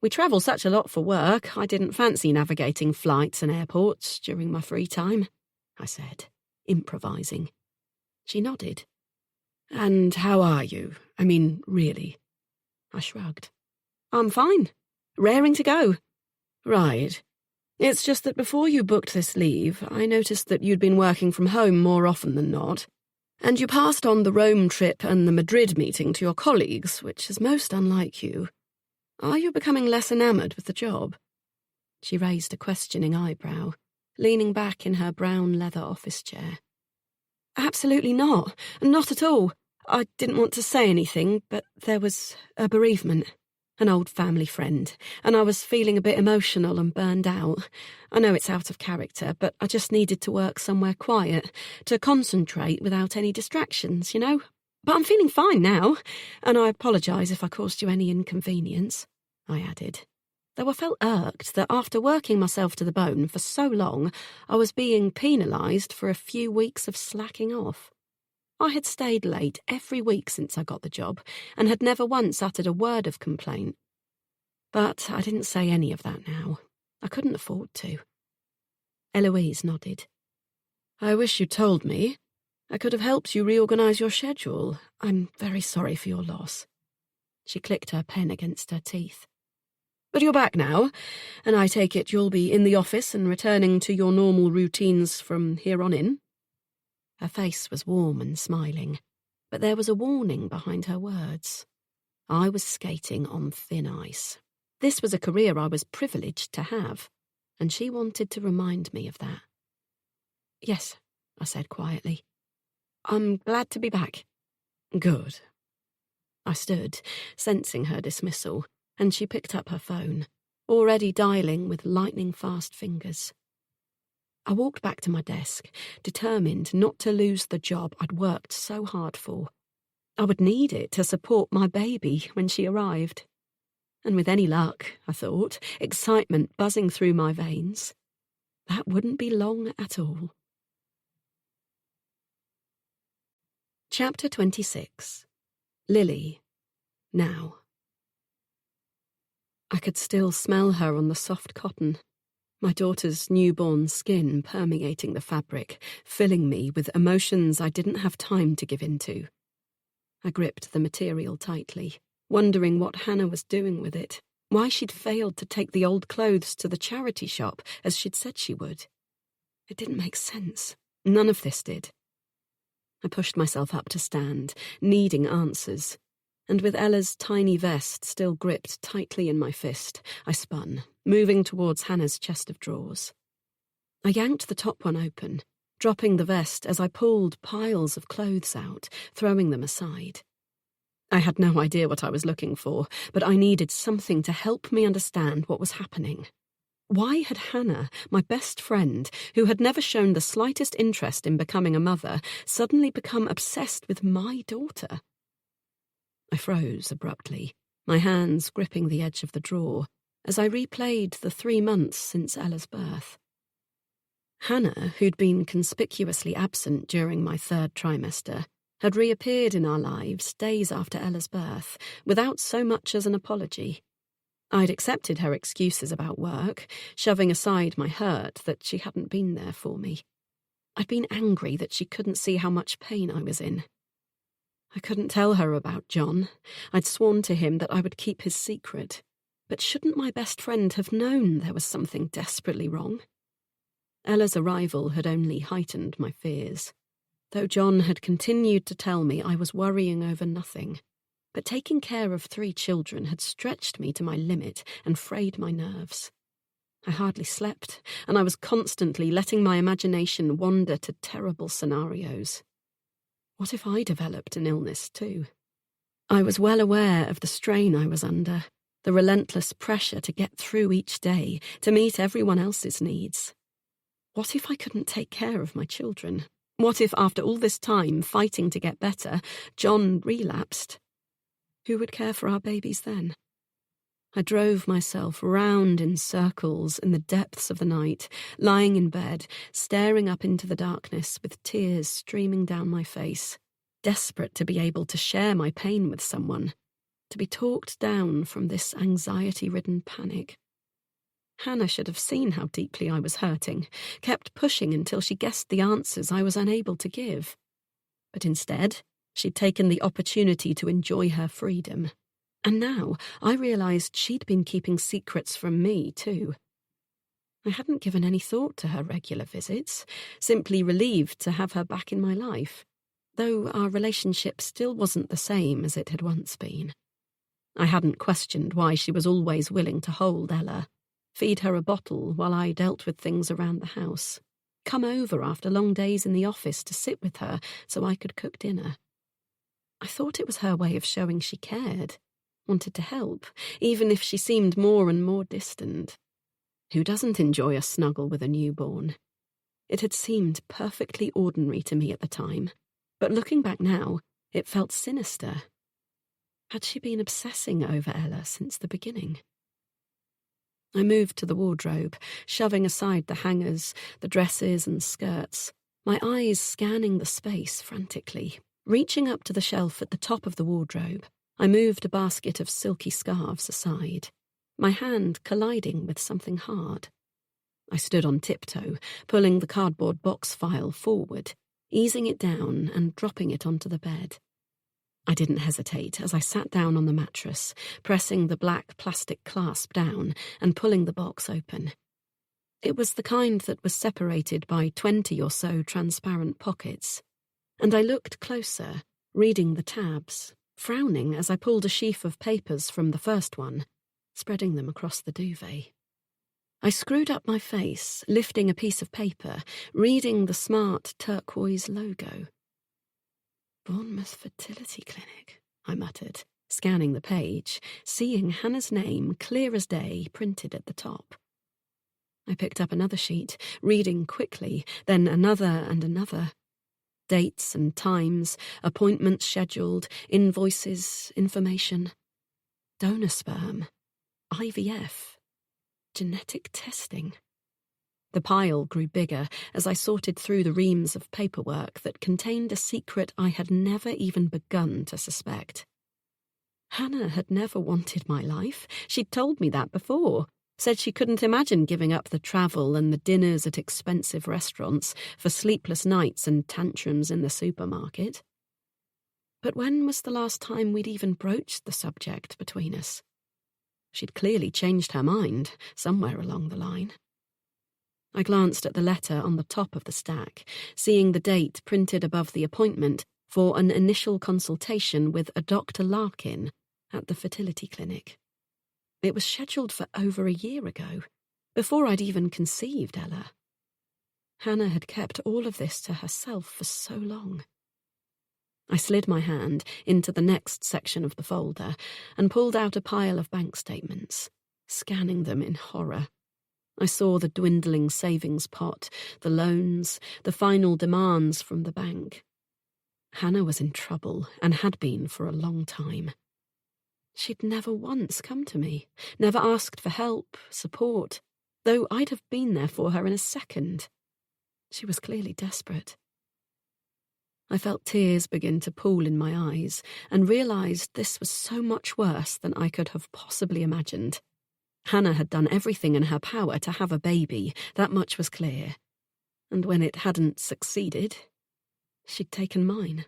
We travel such a lot for work, I didn't fancy navigating flights and airports during my free time, I said, improvising. She nodded. And how are you? I mean, really? I shrugged. I'm fine. Raring to go. Right. It's just that before you booked this leave, I noticed that you'd been working from home more often than not, and you passed on the Rome trip and the Madrid meeting to your colleagues, which is most unlike you. Are you becoming less enamoured with the job? She raised a questioning eyebrow, leaning back in her brown leather office chair. Absolutely not. Not at all. I didn't want to say anything, but there was a bereavement. An old family friend, and I was feeling a bit emotional and burned out. I know it's out of character, but I just needed to work somewhere quiet, to concentrate without any distractions, you know? But I'm feeling fine now, and I apologise if I caused you any inconvenience, I added, though I felt irked that after working myself to the bone for so long, I was being penalised for a few weeks of slacking off. I had stayed late every week since I got the job and had never once uttered a word of complaint. But I didn't say any of that now. I couldn't afford to. Eloise nodded. I wish you'd told me. I could have helped you reorganise your schedule. I'm very sorry for your loss. She clicked her pen against her teeth. But you're back now, and I take it you'll be in the office and returning to your normal routines from here on in? Her face was warm and smiling, but there was a warning behind her words. I was skating on thin ice. This was a career I was privileged to have, and she wanted to remind me of that. Yes, I said quietly. I'm glad to be back. Good. I stood, sensing her dismissal, and she picked up her phone, already dialing with lightning-fast fingers. I walked back to my desk, determined not to lose the job I'd worked so hard for. I would need it to support my baby when she arrived. And with any luck, I thought, excitement buzzing through my veins, that wouldn't be long at all. Chapter 26. Lily. Now. I could still smell her on the soft cotton, my daughter's newborn skin permeating the fabric, filling me with emotions I didn't have time to give into. I gripped the material tightly, wondering what Hannah was doing with it, why she'd failed to take the old clothes to the charity shop as she'd said she would. It didn't make sense. None of this did. I pushed myself up to stand, needing answers, and with Ella's tiny vest still gripped tightly in my fist, I spun, moving towards Hannah's chest of drawers. I yanked the top one open, dropping the vest as I pulled piles of clothes out, throwing them aside. I had no idea what I was looking for, but I needed something to help me understand what was happening. Why had Hannah, my best friend, who had never shown the slightest interest in becoming a mother, suddenly become obsessed with my daughter? I froze abruptly, my hands gripping the edge of the drawer, as I replayed the 3 months since Ella's birth. Hannah, who'd been conspicuously absent during my 3rd trimester, had reappeared in our lives days after Ella's birth, without so much as an apology. I'd accepted her excuses about work, shoving aside my hurt that she hadn't been there for me. I'd been angry that she couldn't see how much pain I was in. I couldn't tell her about John. I'd sworn to him that I would keep his secret. But shouldn't my best friend have known there was something desperately wrong? Ella's arrival had only heightened my fears, though John had continued to tell me I was worrying over nothing. But taking care of 3 children had stretched me to my limit and frayed my nerves. I hardly slept, and I was constantly letting my imagination wander to terrible scenarios. What if I developed an illness too? I was well aware of the strain I was under, the relentless pressure to get through each day, to meet everyone else's needs. What if I couldn't take care of my children? What if, after all this time fighting to get better, John relapsed? Who would care for our babies then? I drove myself round in circles in the depths of the night, lying in bed, staring up into the darkness with tears streaming down my face, desperate to be able to share my pain with someone, to be talked down from this anxiety-ridden panic. Hannah should have seen how deeply I was hurting, kept pushing until she guessed the answers I was unable to give. But instead, she'd taken the opportunity to enjoy her freedom. And now I realised she'd been keeping secrets from me, too. I hadn't given any thought to her regular visits, simply relieved to have her back in my life, though our relationship still wasn't the same as it had once been. I hadn't questioned why she was always willing to hold Ella, feed her a bottle while I dealt with things around the house, come over after long days in the office to sit with her so I could cook dinner. I thought it was her way of showing she cared, wanted to help, even if she seemed more and more distant. Who doesn't enjoy a snuggle with a newborn? It had seemed perfectly ordinary to me at the time, but looking back now, it felt sinister. Had she been obsessing over Ella since the beginning? I moved to the wardrobe, shoving aside the hangers, the dresses and skirts, my eyes scanning the space frantically. Reaching up to the shelf at the top of the wardrobe, I moved a basket of silky scarves aside, my hand colliding with something hard. I stood on tiptoe, pulling the cardboard box file forward, easing it down and dropping it onto the bed. I didn't hesitate as I sat down on the mattress, pressing the black plastic clasp down and pulling the box open. It was the kind that was separated by 20 or so transparent pockets, and I looked closer, reading the tabs, frowning as I pulled a sheaf of papers from the first one, spreading them across the duvet. I screwed up my face, lifting a piece of paper, reading the smart turquoise logo. Bournemouth Fertility Clinic, I muttered, scanning the page, seeing Hannah's name clear as day printed at the top. I picked up another sheet, reading quickly, then another and another. Dates and times, appointments scheduled, invoices, information. Donor sperm, IVF, genetic testing. The pile grew bigger as I sorted through the reams of paperwork that contained a secret I had never even begun to suspect. Hannah had never wanted my life. She'd told me that before. Said she couldn't imagine giving up the travel and the dinners at expensive restaurants for sleepless nights and tantrums in the supermarket. But when was the last time we'd even broached the subject between us? She'd clearly changed her mind somewhere along the line. I glanced at the letter on the top of the stack, seeing the date printed above the appointment for an initial consultation with a Dr. Larkin at the fertility clinic. It was scheduled for over a year ago, before I'd even conceived Ella. Hannah had kept all of this to herself for so long. I slid my hand into the next section of the folder and pulled out a pile of bank statements, scanning them in horror. I saw the dwindling savings pot, the loans, the final demands from the bank. Hannah was in trouble and had been for a long time. She'd never once come to me, never asked for help, support, though I'd have been there for her in a second. She was clearly desperate. I felt tears begin to pool in my eyes and realised this was so much worse than I could have possibly imagined. Hannah had done everything in her power to have a baby, that much was clear. And when it hadn't succeeded, she'd taken mine.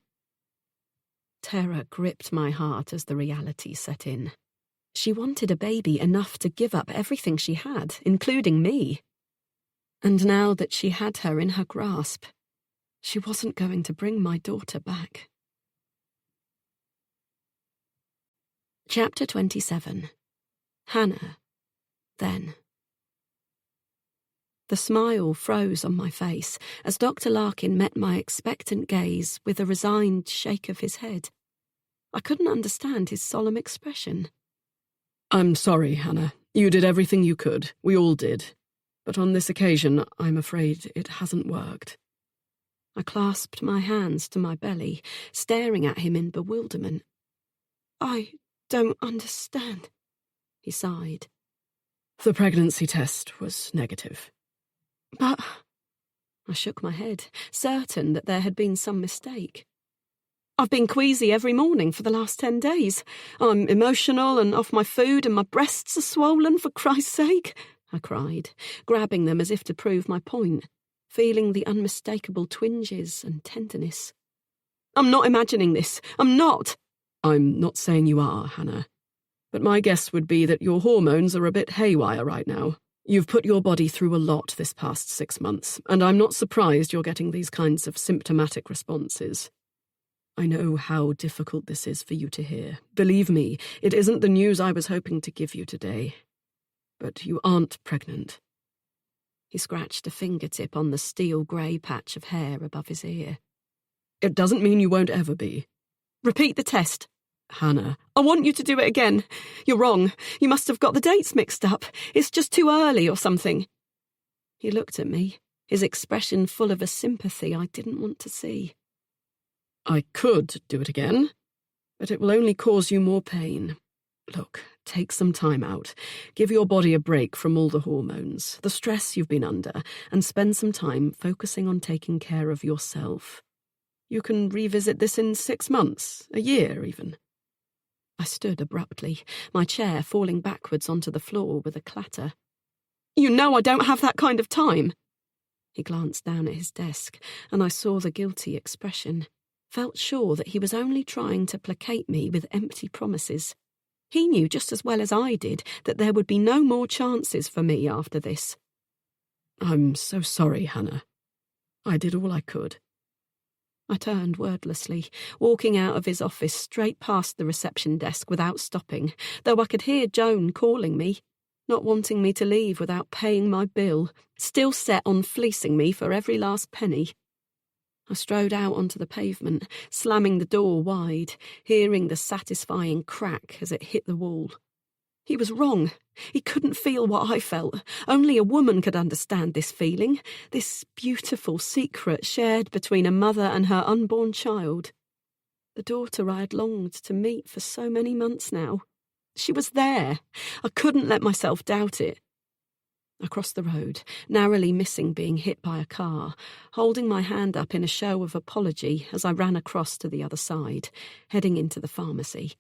Terror gripped my heart as the reality set in. She wanted a baby enough to give up everything she had, including me. And now that she had her in her grasp, she wasn't going to bring my daughter back. . Chapter 27. Hannah. Then. The smile froze on my face as Dr. Larkin met my expectant gaze with a resigned shake of his head. I couldn't understand his solemn expression. "I'm sorry, Hannah. You did everything you could. We all did. But on this occasion, I'm afraid it hasn't worked." I clasped my hands to my belly, staring at him in bewilderment. "I don't understand," he sighed. "The pregnancy test was negative." "But—" I shook my head, certain that there had been some mistake. "I've been queasy every morning for the last 10 days. I'm emotional and off my food and my breasts are swollen, for Christ's sake," I cried, grabbing them as if to prove my point, feeling the unmistakable twinges and tenderness. "I'm not imagining this. I'm not." "I'm not saying you are, Hannah. But my guess would be that your hormones are a bit haywire right now. You've put your body through a lot this past 6 months, and I'm not surprised you're getting these kinds of symptomatic responses. I know how difficult this is for you to hear. Believe me, it isn't the news I was hoping to give you today. But you aren't pregnant." He scratched a fingertip on the steel-grey patch of hair above his ear. "It doesn't mean you won't ever be." "Repeat the test." "Hannah." "I want you to do it again. You're wrong. You must have got the dates mixed up. It's just too early or something." He looked at me, his expression full of a sympathy I didn't want to see. "I could do it again, but it will only cause you more pain. Look, take some time out. Give your body a break from all the hormones, the stress you've been under, and spend some time focusing on taking care of yourself. You can revisit this in 6 months, a year even." I stood abruptly, my chair falling backwards onto the floor with a clatter. "You know I don't have that kind of time." He glanced down at his desk, and I saw the guilty expression. Felt sure that he was only trying to placate me with empty promises. He knew just as well as I did that there would be no more chances for me after this. "I'm so sorry, Hannah. I did all I could." I turned wordlessly, walking out of his office straight past the reception desk without stopping, though I could hear Joan calling me, not wanting me to leave without paying my bill, still set on fleecing me for every last penny. I strode out onto the pavement, slamming the door wide, hearing the satisfying crack as it hit the wall. He was wrong. He couldn't feel what I felt. Only a woman could understand this feeling, this beautiful secret shared between a mother and her unborn child. The daughter I had longed to meet for so many months now. She was there. I couldn't let myself doubt it. I crossed the road, narrowly missing being hit by a car, holding my hand up in a show of apology as I ran across to the other side, heading into the pharmacy.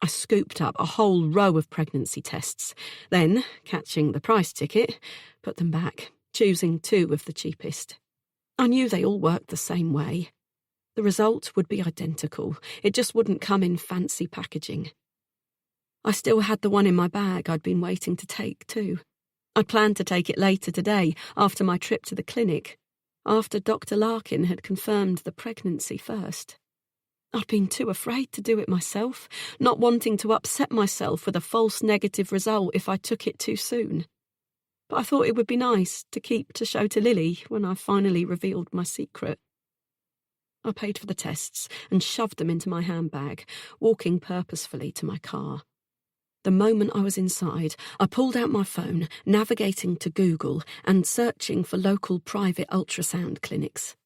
I scooped up a whole row of pregnancy tests, then, catching the price ticket, put them back, choosing 2 of the cheapest. I knew they all worked the same way. The result would be identical, it just wouldn't come in fancy packaging. I still had the one in my bag I'd been waiting to take too. I'd planned to take it later today, after my trip to the clinic, after Dr. Larkin had confirmed the pregnancy first. I'd been too afraid to do it myself, not wanting to upset myself with a false negative result if I took it too soon. But I thought it would be nice to keep to show to Lily when I finally revealed my secret. I paid for the tests and shoved them into my handbag, walking purposefully to my car. The moment I was inside, I pulled out my phone, navigating to Google and searching for local private ultrasound clinics.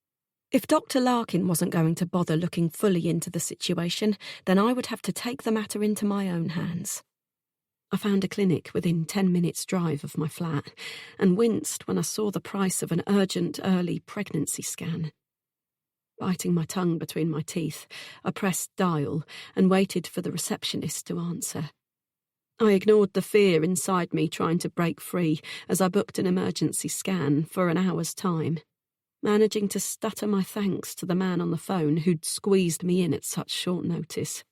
If Dr. Larkin wasn't going to bother looking fully into the situation, then I would have to take the matter into my own hands. I found a clinic within 10 minutes' drive of my flat and winced when I saw the price of an urgent early pregnancy scan. Biting my tongue between my teeth, I pressed dial and waited for the receptionist to answer. I ignored the fear inside me trying to break free as I booked an emergency scan for an hour's time, managing to stutter my thanks to the man on the phone who'd squeezed me in at such short notice.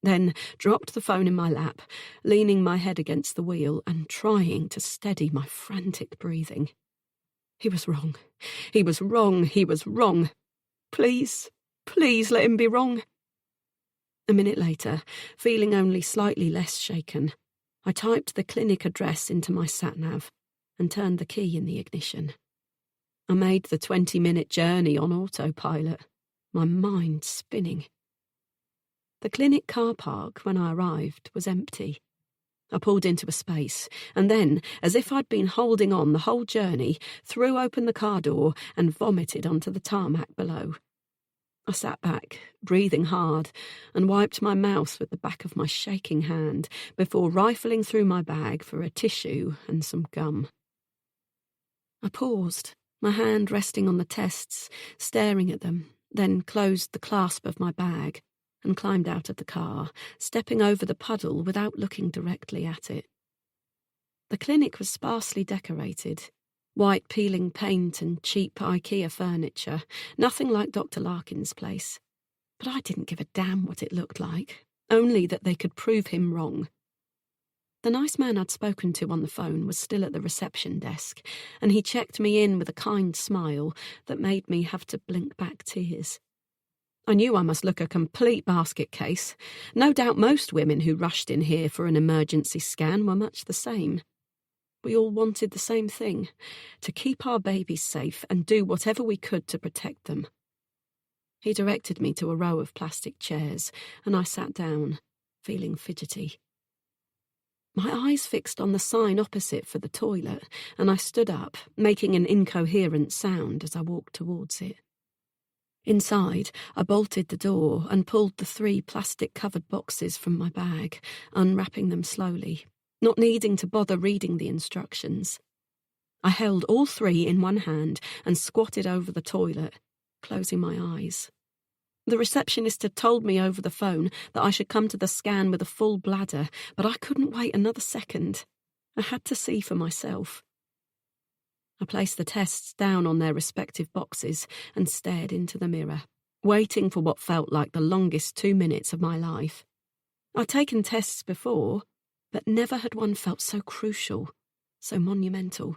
Then dropped the phone in my lap, leaning my head against the wheel and trying to steady my frantic breathing. He was wrong. He was wrong. He was wrong. Please, please let him be wrong. A minute later, feeling only slightly less shaken, I typed the clinic address into my sat-nav and turned the key in the ignition. I made the 20-minute journey on autopilot, my mind spinning. The clinic car park, when I arrived, was empty. I pulled into a space, and then, as if I'd been holding on the whole journey, threw open the car door and vomited onto the tarmac below. I sat back, breathing hard, and wiped my mouth with the back of my shaking hand before rifling through my bag for a tissue and some gum. I paused, my hand resting on the tests, staring at them, then closed the clasp of my bag and climbed out of the car, stepping over the puddle without looking directly at it. The clinic was sparsely decorated. White peeling paint and cheap IKEA furniture, nothing like Dr. Larkin's place. But I didn't give a damn what it looked like, only that they could prove him wrong. The nice man I'd spoken to on the phone was still at the reception desk, and he checked me in with a kind smile that made me have to blink back tears. I knew I must look a complete basket case. No doubt most women who rushed in here for an emergency scan were much the same. We all wanted the same thing, to keep our babies safe and do whatever we could to protect them. He directed me to a row of plastic chairs, and I sat down, feeling fidgety. My eyes fixed on the sign opposite for the toilet, and I stood up, making an incoherent sound as I walked towards it. Inside, I bolted the door and pulled the 3 plastic-covered boxes from my bag, unwrapping them slowly, not needing to bother reading the instructions. I held all 3 in one hand and squatted over the toilet, closing my eyes. The receptionist had told me over the phone that I should come to the scan with a full bladder, but I couldn't wait another second. I had to see for myself. I placed the tests down on their respective boxes and stared into the mirror, waiting for what felt like the longest 2 minutes of my life. I'd taken tests before, but never had one felt so crucial, so monumental.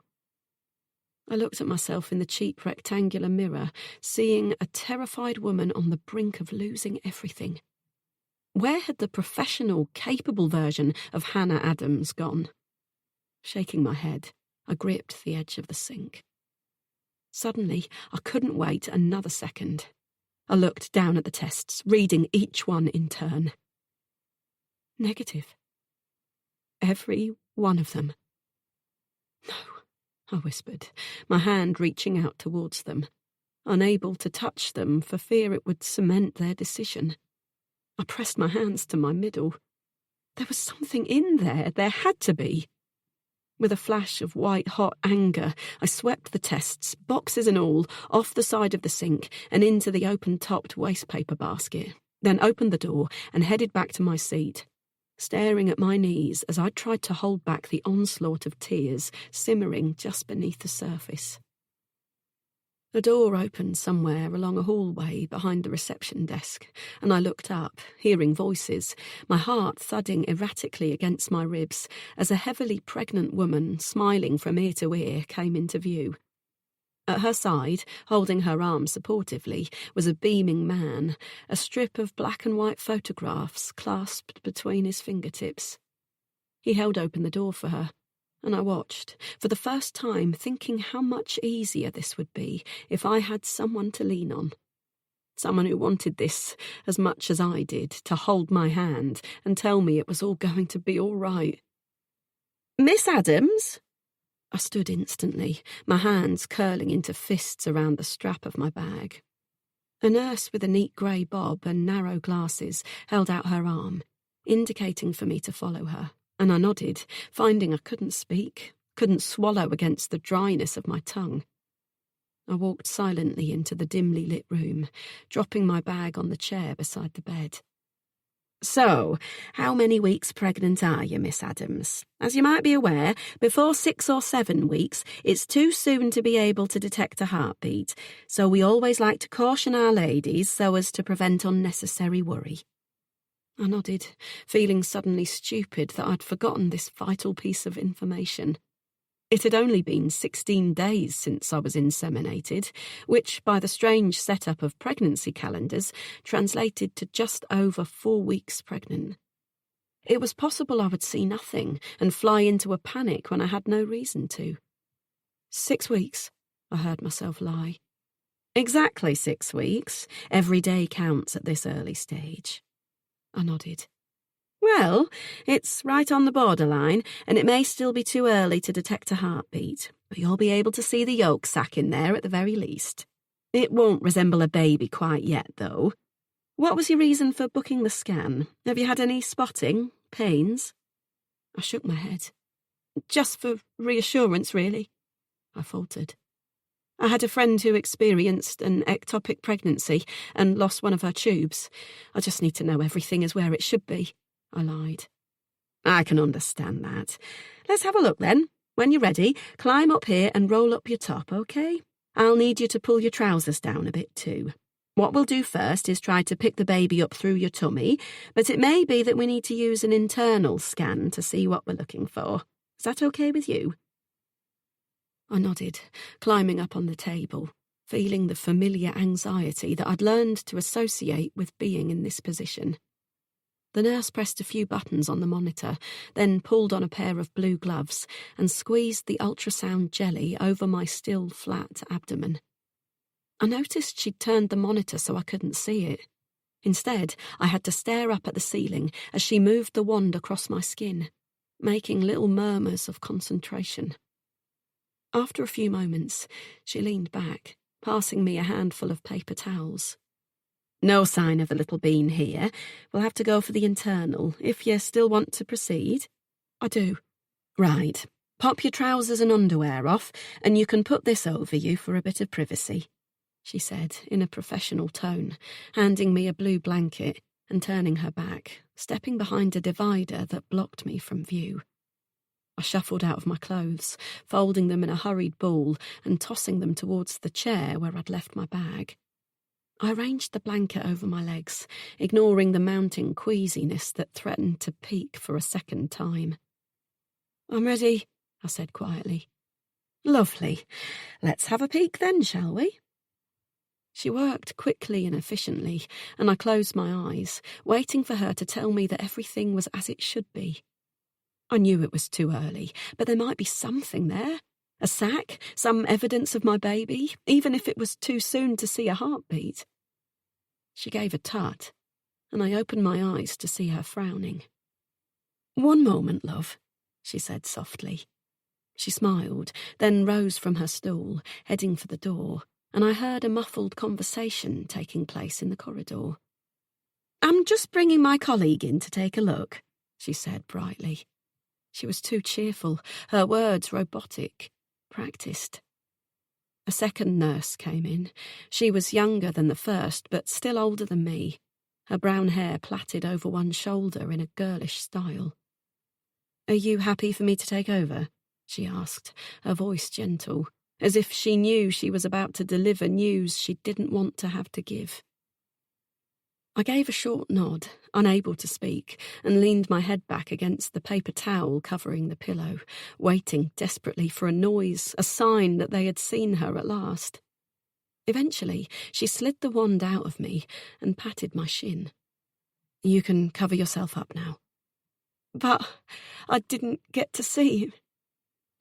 I looked at myself in the cheap rectangular mirror, seeing a terrified woman on the brink of losing everything. Where had the professional, capable version of Hannah Adams gone? Shaking my head, I gripped the edge of the sink. Suddenly, I couldn't wait another second. I looked down at the tests, reading each one in turn. Negative. Every one of them. No, I whispered, my hand reaching out towards them, unable to touch them for fear it would cement their decision. I pressed my hands to my middle. There was something in there had to be. With a flash of white-hot anger, I swept the tests, boxes and all, off the side of the sink and into the open-topped wastepaper basket, then opened the door and headed back to my seat, staring at my knees as I tried to hold back the onslaught of tears simmering just beneath the surface. A door opened somewhere along a hallway behind the reception desk, and I looked up, hearing voices, my heart thudding erratically against my ribs as a heavily pregnant woman, smiling from ear to ear, came into view. At her side, holding her arm supportively, was a beaming man, a strip of black and white photographs clasped between his fingertips. He held open the door for her, and I watched, for the first time thinking how much easier this would be if I had someone to lean on. Someone who wanted this as much as I did, to hold my hand and tell me it was all going to be all right. "Miss Adams?" I stood instantly, my hands curling into fists around the strap of my bag. A nurse with a neat grey bob and narrow glasses held out her arm, indicating for me to follow her, and I nodded, finding I couldn't speak, couldn't swallow against the dryness of my tongue. I walked silently into the dimly lit room, dropping my bag on the chair beside the bed. "So, how many weeks pregnant are you, Miss Adams? As you might be aware, before 6 or 7 weeks, it's too soon to be able to detect a heartbeat, so we always like to caution our ladies so as to prevent unnecessary worry." I nodded, feeling suddenly stupid that I'd forgotten this vital piece of information. It had only been 16 days since I was inseminated, which, by the strange setup of pregnancy calendars, translated to just over 4 weeks pregnant. It was possible I would see nothing and fly into a panic when I had no reason to. 6 weeks, I heard myself lie. Exactly 6 weeks. Every day counts at this early stage. I nodded. Well, it's right on the borderline, and it may still be too early to detect a heartbeat, but you'll be able to see the yolk sac in there at the very least. It won't resemble a baby quite yet, though. What was your reason for booking the scan? Have you had any spotting? Pains? I shook my head. Just for reassurance, really, I faltered. I had a friend who experienced an ectopic pregnancy and lost one of her tubes. I just need to know everything is where it should be, I lied. I can understand that. Let's have a look then. When you're ready, climb up here and roll up your top, okay? I'll need you to pull your trousers down a bit too. What we'll do first is try to pick the baby up through your tummy, but it may be that we need to use an internal scan to see what we're looking for. Is that okay with you? I nodded, climbing up on the table, feeling the familiar anxiety that I'd learned to associate with being in this position. The nurse pressed a few buttons on the monitor, then pulled on a pair of blue gloves and squeezed the ultrasound jelly over my still flat abdomen. I noticed she'd turned the monitor so I couldn't see it. Instead, I had to stare up at the ceiling as she moved the wand across my skin, making little murmurs of concentration. After a few moments, she leaned back, passing me a handful of paper towels. No sign of a little bean here. We'll have to go for the internal, if you still want to proceed. I do. Right. Pop your trousers and underwear off, and you can put this over you for a bit of privacy, she said in a professional tone, handing me a blue blanket and turning her back, stepping behind a divider that blocked me from view. I shuffled out of my clothes, folding them in a hurried ball and tossing them towards the chair where I'd left my bag. I arranged the blanket over my legs, ignoring the mounting queasiness that threatened to peak for a second time. I'm ready, I said quietly. Lovely. Let's have a peek then, shall we? She worked quickly and efficiently, and I closed my eyes, waiting for her to tell me that everything was as it should be. I knew it was too early, but there might be something there. A sac, some evidence of my baby, even if it was too soon to see a heartbeat. She gave a tut, and I opened my eyes to see her frowning. One moment, love, she said softly. She smiled, then rose from her stool, heading for the door, and I heard a muffled conversation taking place in the corridor. I'm just bringing my colleague in to take a look, she said brightly. She was too cheerful, her words robotic, practiced. A second nurse came in. She was younger than the first, but still older than me, her brown hair plaited over one shoulder in a girlish style. Are you happy for me to take over? She asked, her voice gentle, as if she knew she was about to deliver news she didn't want to have to give. I gave a short nod, unable to speak, and leaned my head back against the paper towel covering the pillow, waiting desperately for a noise, a sign that they had seen her at last. Eventually, she slid the wand out of me and patted my shin. You can cover yourself up now. But I didn't get to see.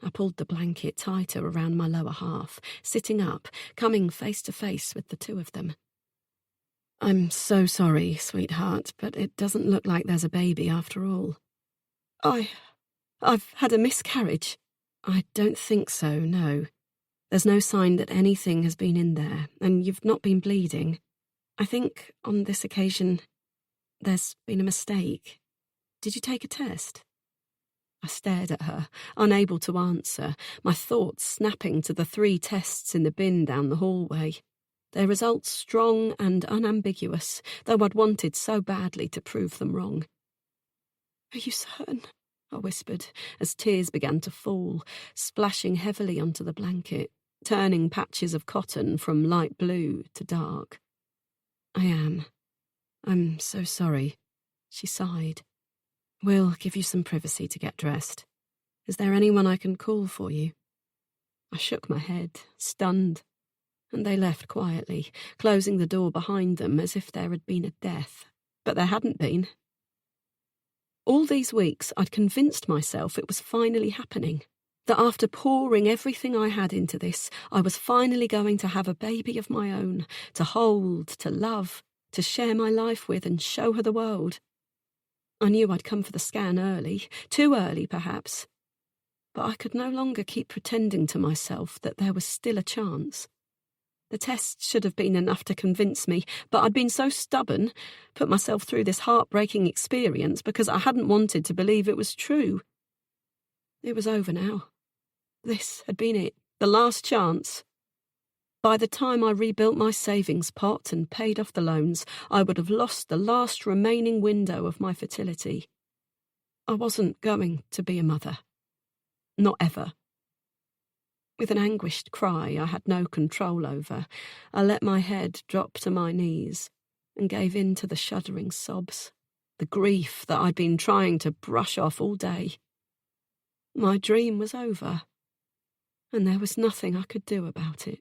I pulled the blanket tighter around my lower half, sitting up, coming face to face with the two of them. I'm so sorry, sweetheart, but it doesn't look like there's a baby after all. I've had a miscarriage. I don't think so, no. There's no sign that anything has been in there, and you've not been bleeding. I think, on this occasion, there's been a mistake. Did you take a test? I stared at her, unable to answer, my thoughts snapping to the 3 tests in the bin down the hallway. Their results strong and unambiguous, though I'd wanted so badly to prove them wrong. Are you certain? I whispered, as tears began to fall, splashing heavily onto the blanket, turning patches of cotton from light blue to dark. I am. I'm so sorry, she sighed. We'll give you some privacy to get dressed. Is there anyone I can call for you? I shook my head, stunned, and they left quietly, closing the door behind them as if there had been a death. But there hadn't been. All these weeks I'd convinced myself it was finally happening. That after pouring everything I had into this, I was finally going to have a baby of my own, to hold, to love, to share my life with and show her the world. I knew I'd come for the scan early, too early perhaps, but I could no longer keep pretending to myself that there was still a chance. The test should have been enough to convince me, but I'd been so stubborn, put myself through this heartbreaking experience because I hadn't wanted to believe it was true. It was over now. This had been it, the last chance. By the time I rebuilt my savings pot and paid off the loans, I would have lost the last remaining window of my fertility. I wasn't going to be a mother. Not ever. With an anguished cry I had no control over, I let my head drop to my knees and gave in to the shuddering sobs, the grief that I'd been trying to brush off all day. My dream was over, and there was nothing I could do about it.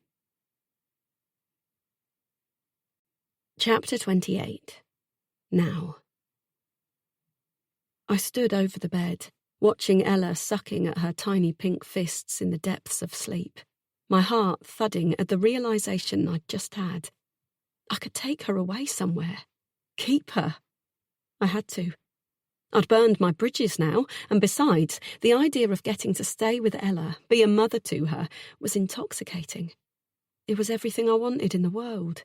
Chapter 28. Now. I stood over the bed, watching Ella sucking at her tiny pink fists in the depths of sleep, my heart thudding at the realization I'd just had. I could take her away somewhere. Keep her. I had to. I'd burned my bridges now, and besides, the idea of getting to stay with Ella, be a mother to her, was intoxicating. It was everything I wanted in the world.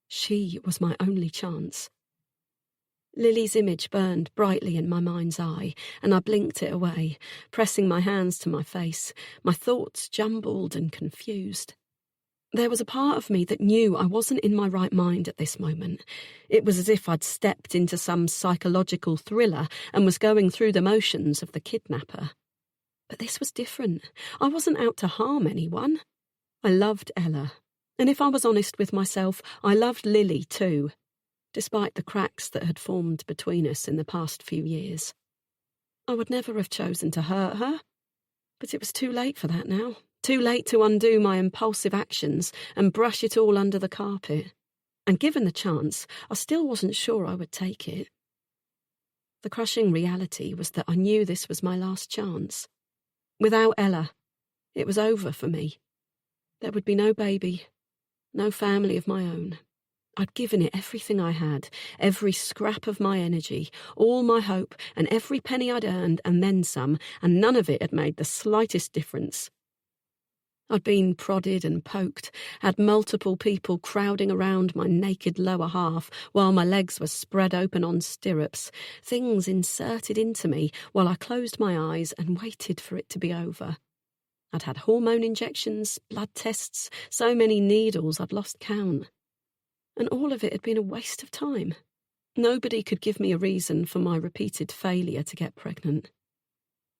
She was my only chance. Lily's image burned brightly in my mind's eye, and I blinked it away, pressing my hands to my face, my thoughts jumbled and confused. There was a part of me that knew I wasn't in my right mind at this moment. It was as if I'd stepped into some psychological thriller and was going through the motions of the kidnapper. But this was different. I wasn't out to harm anyone. I loved Ella, and if I was honest with myself, I loved Lily too, despite the cracks that had formed between us in the past few years. I would never have chosen to hurt her, but it was too late for that now. Too late to undo my impulsive actions and brush it all under the carpet. And given the chance, I still wasn't sure I would take it. The crushing reality was that I knew this was my last chance. Without Ella, it was over for me. There would be no baby, no family of my own. I'd given it everything I had, every scrap of my energy, all my hope, and every penny I'd earned, and then some, and none of it had made the slightest difference. I'd been prodded and poked, had multiple people crowding around my naked lower half while my legs were spread open on stirrups, things inserted into me while I closed my eyes and waited for it to be over. I'd had hormone injections, blood tests, so many needles I'd lost count. And all of it had been a waste of time. Nobody could give me a reason for my repeated failure to get pregnant.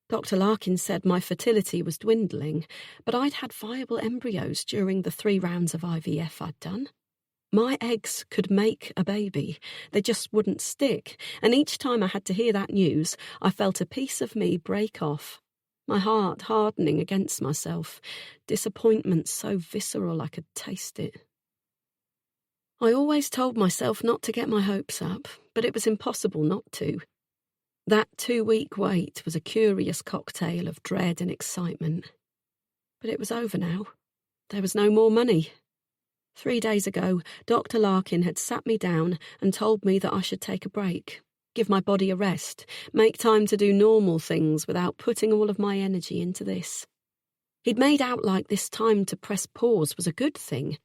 Dr. Larkin said my fertility was dwindling, but I'd had viable embryos during the 3 rounds of IVF I'd done. My eggs could make a baby, they just wouldn't stick, and each time I had to hear that news, I felt a piece of me break off, my heart hardening against myself, disappointment so visceral I could taste it. I always told myself not to get my hopes up, but it was impossible not to. That 2-week wait was a curious cocktail of dread and excitement. But it was over now. There was no more money. 3 days ago, Dr. Larkin had sat me down and told me that I should take a break, give my body a rest, make time to do normal things without putting all of my energy into this. He'd made out like this time to press pause was a good thing,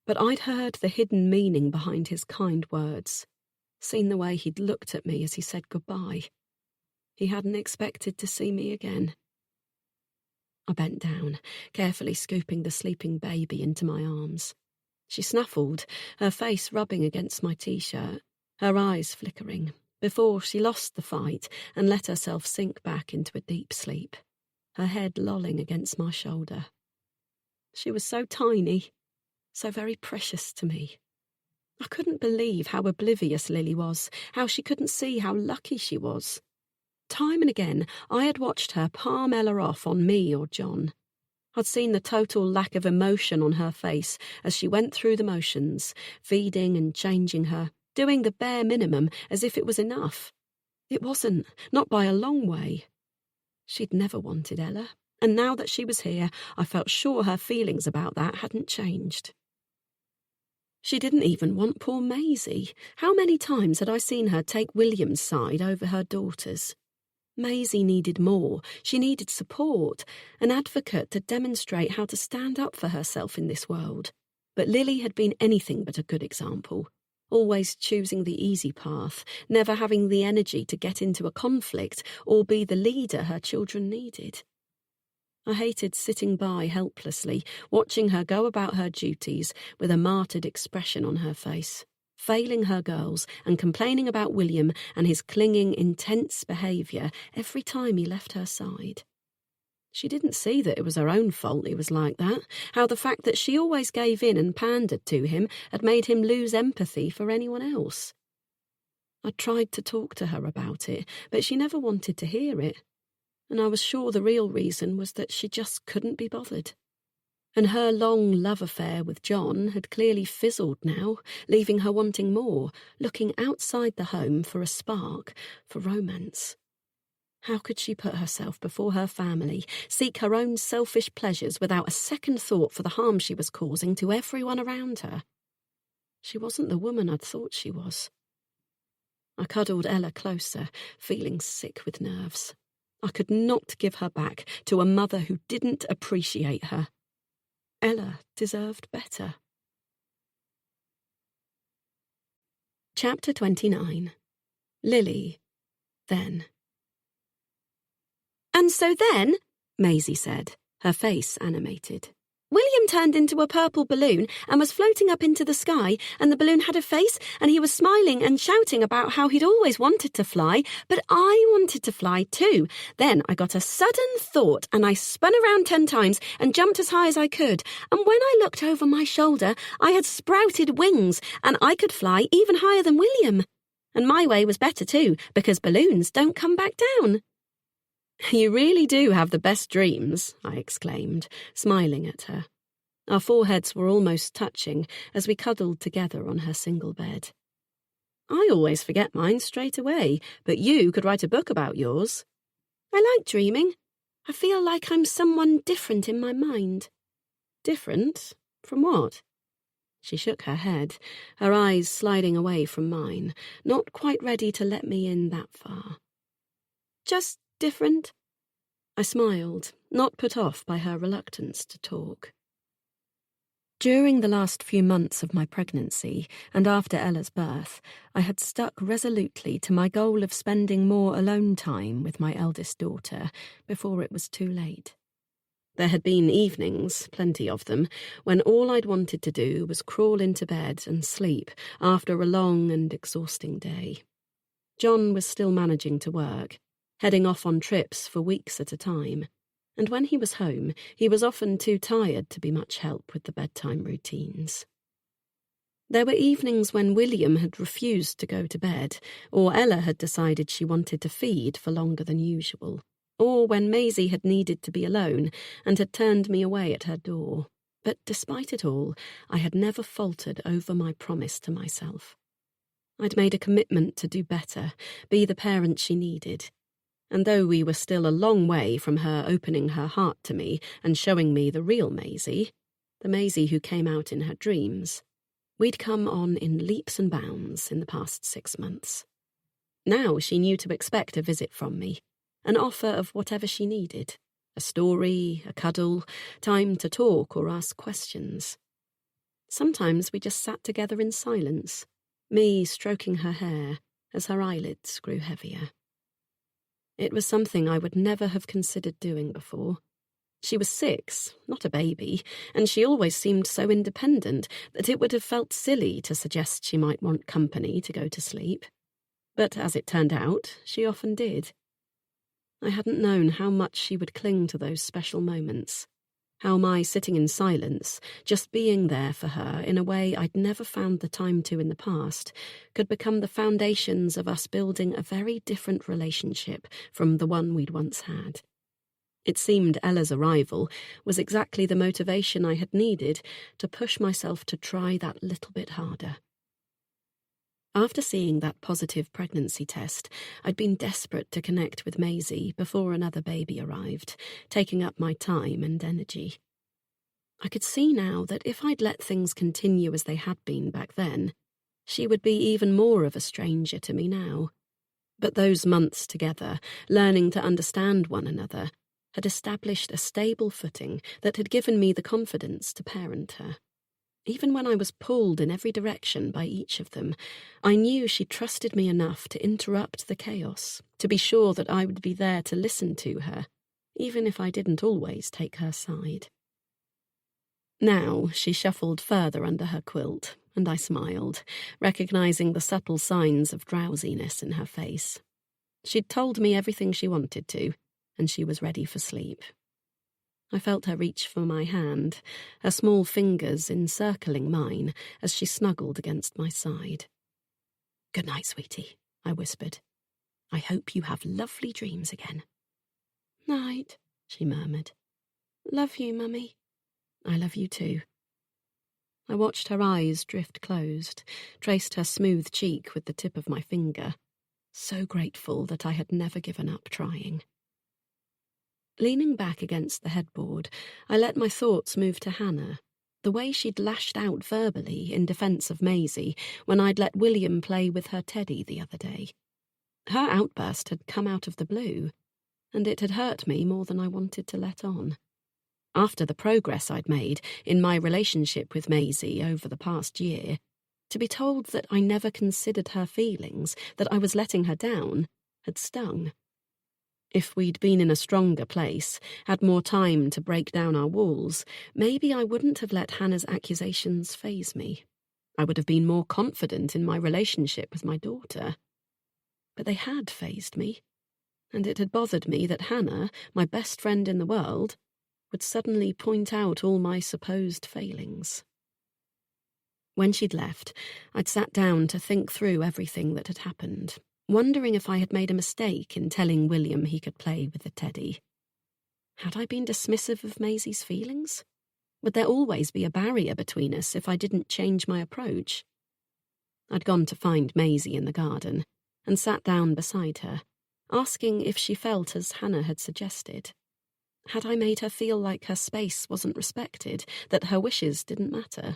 but I'd heard the hidden meaning behind his kind words, seen the way he'd looked at me as he said goodbye. He hadn't expected to see me again. I bent down, carefully scooping the sleeping baby into my arms. She snuffled, her face rubbing against my t-shirt, her eyes flickering, before she lost the fight and let herself sink back into a deep sleep, her head lolling against my shoulder. She was so tiny, so very precious to me. I couldn't believe how oblivious Lily was, how she couldn't see how lucky she was. Time and again, I had watched her palm Ella off on me or John. I'd seen the total lack of emotion on her face as she went through the motions, feeding and changing her, doing the bare minimum as if it was enough. It wasn't, not by a long way. She'd never wanted Ella, And now that she was here, I felt sure her feelings about that hadn't changed. She didn't even want poor Maisie. How many times had I seen her take William's side over her daughter's? Maisie needed more. She needed support, an advocate to demonstrate how to stand up for herself in this world. But Lily had been anything but a good example, always choosing the easy path, never having the energy to get into a conflict or be the leader her children needed. I hated sitting by helplessly, watching her go about her duties with a martyred expression on her face, failing her girls and complaining about William and his clinging, intense behaviour every time he left her side. She didn't see that it was her own fault he was like that, how the fact that she always gave in and pandered to him had made him lose empathy for anyone else. I tried to talk to her about it, but she never wanted to hear it. And I was sure the real reason was that she just couldn't be bothered. And her long love affair with John had clearly fizzled now, leaving her wanting more, looking outside the home for a spark, for romance. How could she put herself before her family, seek her own selfish pleasures without a second thought for the harm she was causing to everyone around her? She wasn't the woman I'd thought she was. I cuddled Ella closer, feeling sick with nerves. I could not give her back to a mother who didn't appreciate her. Ella deserved better. Chapter 29. Lily. Then. "And so then," Maisie said, her face animated, "William turned into a purple balloon and was floating up into the sky, and the balloon had a face, and he was smiling and shouting about how he'd always wanted to fly, but I wanted to fly too. Then I got a sudden thought, and I spun around 10 times and jumped as high as I could, and when I looked over my shoulder, I had sprouted wings, and I could fly even higher than William. And my way was better too, because balloons don't come back down." "You really do have the best dreams," I exclaimed, smiling at her. Our foreheads were almost touching as we cuddled together on her single bed. "I always forget mine straight away, but you could write a book about yours." "I like dreaming. I feel like I'm someone different in my mind." "Different? From what?" She shook her head, her eyes sliding away from mine, not quite ready to let me in that far. "Just different." I smiled, not put off by her reluctance to talk. During the last few months of my pregnancy, and after Ella's birth, I had stuck resolutely to my goal of spending more alone time with my eldest daughter before it was too late. There had been evenings, plenty of them, when all I'd wanted to do was crawl into bed and sleep after a long and exhausting day. John was still managing to work, heading off on trips for weeks at a time, and when he was home, he was often too tired to be much help with the bedtime routines. There were evenings when William had refused to go to bed, or Ella had decided she wanted to feed for longer than usual, or when Maisie had needed to be alone and had turned me away at her door. But despite it all, I had never faltered over my promise to myself. I'd made a commitment to do better, be the parent she needed. And though we were still a long way from her opening her heart to me and showing me the real Maisie, the Maisie who came out in her dreams, we'd come on in leaps and bounds in the past 6 months. Now she knew to expect a visit from me, an offer of whatever she needed, a story, a cuddle, time to talk or ask questions. Sometimes we just sat together in silence, me stroking her hair as her eyelids grew heavier. It was something I would never have considered doing before. She was 6, not a baby, and she always seemed so independent that it would have felt silly to suggest she might want company to go to sleep. But as it turned out, she often did. I hadn't known how much she would cling to those special moments, how my sitting in silence, just being there for her in a way I'd never found the time to in the past, could become the foundations of us building a very different relationship from the one we'd once had. It seemed Ella's arrival was exactly the motivation I had needed to push myself to try that little bit harder. After seeing that positive pregnancy test, I'd been desperate to connect with Maisie before another baby arrived, taking up my time and energy. I could see now that if I'd let things continue as they had been back then, she would be even more of a stranger to me now. But those months together, learning to understand one another, had established a stable footing that had given me the confidence to parent her. Even when I was pulled in every direction by each of them, I knew she trusted me enough to interrupt the chaos, to be sure that I would be there to listen to her, even if I didn't always take her side. Now she shuffled further under her quilt, and I smiled, recognizing the subtle signs of drowsiness in her face. She'd told me everything she wanted to, and she was ready for sleep. I felt her reach for my hand, her small fingers encircling mine as she snuggled against my side. "Good night, sweetie," I whispered. "I hope you have lovely dreams again." "Night," she murmured. "Love you, Mummy." "I love you too." I watched her eyes drift closed, traced her smooth cheek with the tip of my finger, so grateful that I had never given up trying. Leaning back against the headboard, I let my thoughts move to Hannah, the way she'd lashed out verbally in defence of Maisie when I'd let William play with her teddy the other day. Her outburst had come out of the blue, and it had hurt me more than I wanted to let on. After the progress I'd made in my relationship with Maisie over the past year, to be told that I never considered her feelings, that I was letting her down, had stung. If we'd been in a stronger place, had more time to break down our walls, maybe I wouldn't have let Hannah's accusations faze me. I would have been more confident in my relationship with my daughter. But they had fazed me, and it had bothered me that Hannah, my best friend in the world, would suddenly point out all my supposed failings. When she'd left, I'd sat down to think through everything that had happened, wondering if I had made a mistake in telling William he could play with the teddy. Had I been dismissive of Maisie's feelings? Would there always be a barrier between us if I didn't change my approach? I'd gone to find Maisie in the garden and sat down beside her, asking if she felt as Hannah had suggested. Had I made her feel like her space wasn't respected, that her wishes didn't matter?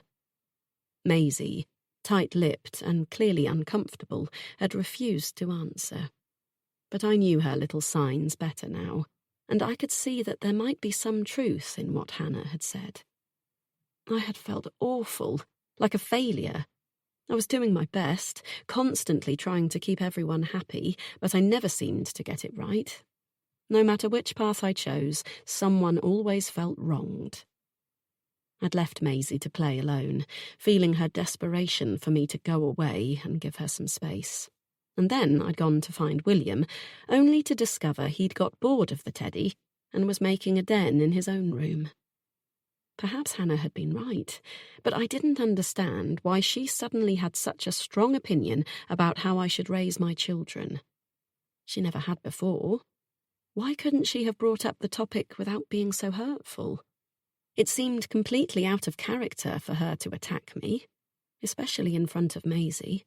Maisie, tight-lipped and clearly uncomfortable, had refused to answer. But I knew her little signs better now, and I could see that there might be some truth in what Hannah had said. I had felt awful, like a failure. I was doing my best, constantly trying to keep everyone happy, but I never seemed to get it right. No matter which path I chose, someone always felt wronged. I'd left Maisie to play alone, feeling her desperation for me to go away and give her some space. And then I'd gone to find William, only to discover he'd got bored of the teddy and was making a den in his own room. Perhaps Hannah had been right, but I didn't understand why she suddenly had such a strong opinion about how I should raise my children. She never had before. Why couldn't she have brought up the topic without being so hurtful? It seemed completely out of character for her to attack me, especially in front of Maisie.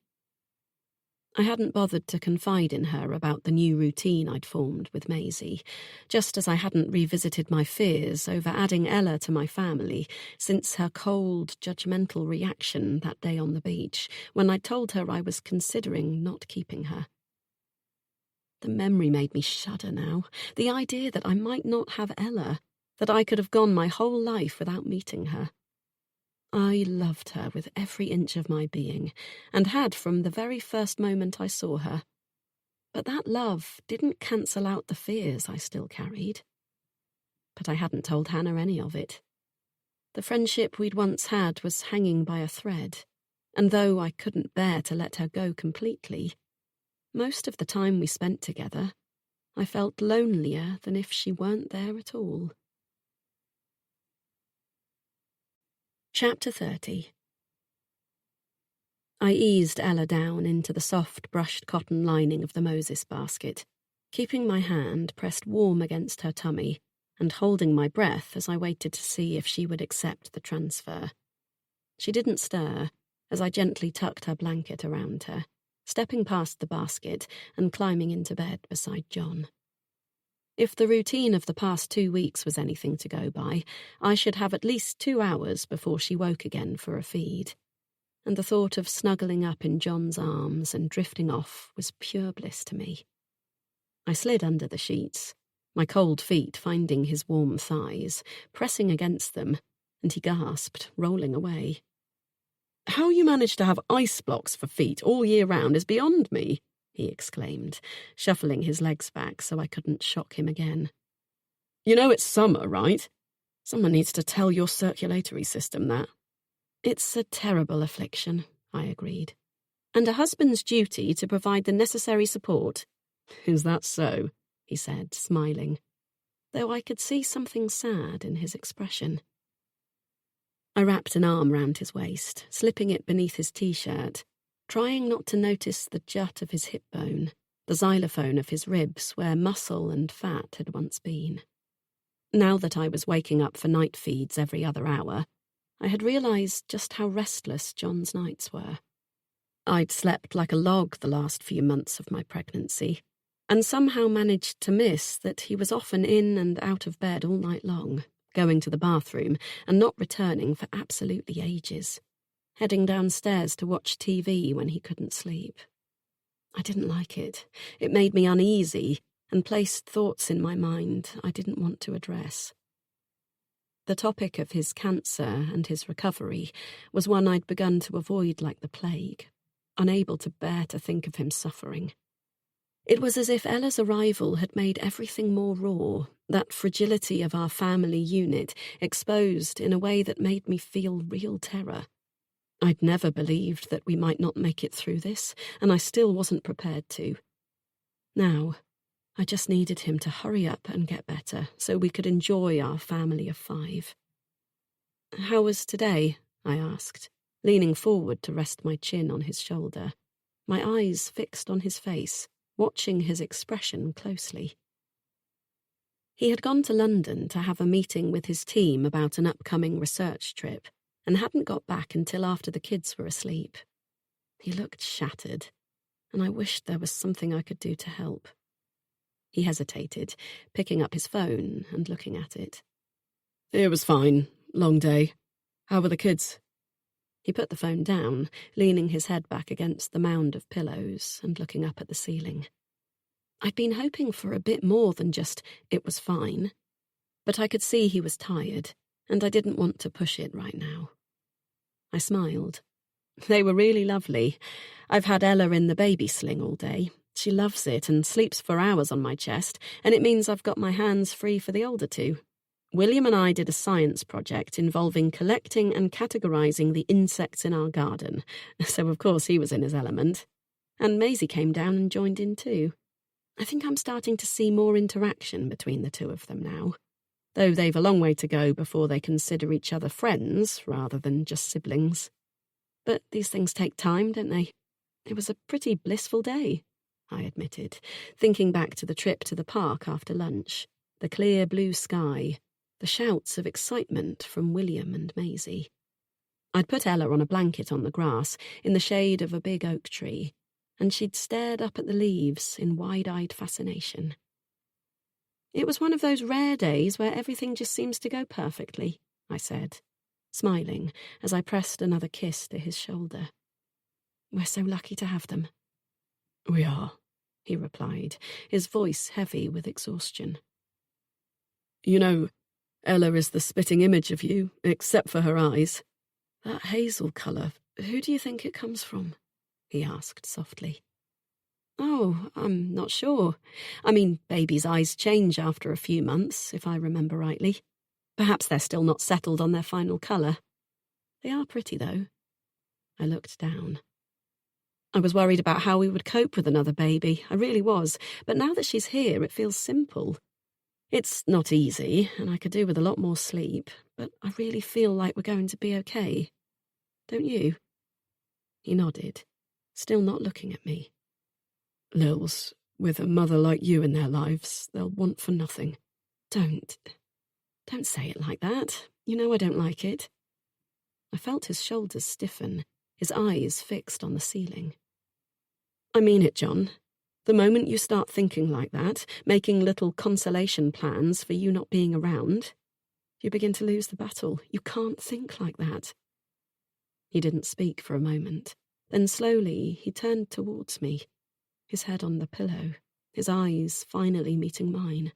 I hadn't bothered to confide in her about the new routine I'd formed with Maisie, just as I hadn't revisited my fears over adding Ella to my family since her cold, judgmental reaction that day on the beach when I told her I was considering not keeping her. The memory made me shudder now, the idea that I might not have Ella, that I could have gone my whole life without meeting her. I loved her with every inch of my being, and had from the very first moment I saw her. But that love didn't cancel out the fears I still carried. But I hadn't told Hannah any of it. The friendship we'd once had was hanging by a thread, and though I couldn't bear to let her go completely, most of the time we spent together, I felt lonelier than if she weren't there at all. Chapter 30. I eased Ella down into the soft brushed cotton lining of the Moses basket, keeping my hand pressed warm against her tummy and holding my breath as I waited to see if she would accept the transfer. She didn't stir as I gently tucked her blanket around her, stepping past the basket and climbing into bed beside John. If the routine of the past 2 weeks was anything to go by, I should have at least 2 hours before she woke again for a feed. And the thought of snuggling up in John's arms and drifting off was pure bliss to me. I slid under the sheets, my cold feet finding his warm thighs, pressing against them, and he gasped, rolling away. "How you manage to have ice blocks for feet all year round is beyond me," he exclaimed, shuffling his legs back so I couldn't shock him again. "You know it's summer, right? Someone needs to tell your circulatory system that." "It's a terrible affliction," I agreed. "And a husband's duty to provide the necessary support." "Is that so?" he said, smiling, though I could see something sad in his expression. I wrapped an arm round his waist, slipping it beneath his t-shirt, trying not to notice the jut of his hip bone, the xylophone of his ribs where muscle and fat had once been. Now that I was waking up for night feeds every other hour, I had realised just how restless John's nights were. I'd slept like a log the last few months of my pregnancy, and somehow managed to miss that he was often in and out of bed all night long, going to the bathroom and not returning for absolutely ages, heading downstairs to watch TV when he couldn't sleep. I didn't like it. It made me uneasy and placed thoughts in my mind I didn't want to address. The topic of his cancer and his recovery was one I'd begun to avoid like the plague, unable to bear to think of him suffering. It was as if Ella's arrival had made everything more raw, that fragility of our family unit exposed in a way that made me feel real terror. I'd never believed that we might not make it through this, and I still wasn't prepared to. Now, I just needed him to hurry up and get better so we could enjoy our family of 5. "How was today?" I asked, leaning forward to rest my chin on his shoulder, my eyes fixed on his face, watching his expression closely. He had gone to London to have a meeting with his team about an upcoming research trip and hadn't got back until after the kids were asleep. He looked shattered, and I wished there was something I could do to help. He hesitated, picking up his phone and looking at it. "It was fine. Long day. How were the kids?" He put the phone down, leaning his head back against the mound of pillows and looking up at the ceiling. I'd been hoping for a bit more than just, "it was fine." But I could see he was tired, and I didn't want to push it right now. I smiled. "They were really lovely. I've had Ella in the baby sling all day. She loves it and sleeps for hours on my chest, and it means I've got my hands free for the older 2. William and I did a science project involving collecting and categorising the insects in our garden, so of course he was in his element. And Maisie came down and joined in too. I think I'm starting to see more interaction between the 2 of them now, though they've a long way to go before they consider each other friends rather than just siblings. But these things take time, don't they? It was a pretty blissful day, I admitted, thinking back to the trip to the park after lunch, the clear blue sky, the shouts of excitement from William and Maisie. I'd put Ella on a blanket on the grass in the shade of a big oak tree, and she'd stared up at the leaves in wide-eyed fascination. "It was one of those rare days where everything just seems to go perfectly," I said, smiling as I pressed another kiss to his shoulder. "We're so lucky to have them." "We are," he replied, his voice heavy with exhaustion. "You know, Ella is the spitting image of you, except for her eyes. That hazel colour, who do you think it comes from?" he asked softly. "Oh, I'm not sure. I mean, babies' eyes change after a few months, if I remember rightly. Perhaps they're still not settled on their final colour. They are pretty, though." I looked down. I was worried about how we would cope with another baby, I really was, but now that she's here, it feels simple. It's not easy, and I could do with a lot more sleep, but I really feel like we're going to be okay. Don't you? He nodded, still not looking at me. "Lils, with a mother like you in their lives, they'll want for nothing." Don't say it like that. You know I don't like it." I felt his shoulders stiffen, his eyes fixed on the ceiling. I mean it, John. The moment you start thinking like that, making little consolation plans for you not being around, you begin to lose the battle. You can't think like that. He didn't speak for a moment. Then slowly he turned towards me, his head on the pillow, his eyes finally meeting mine.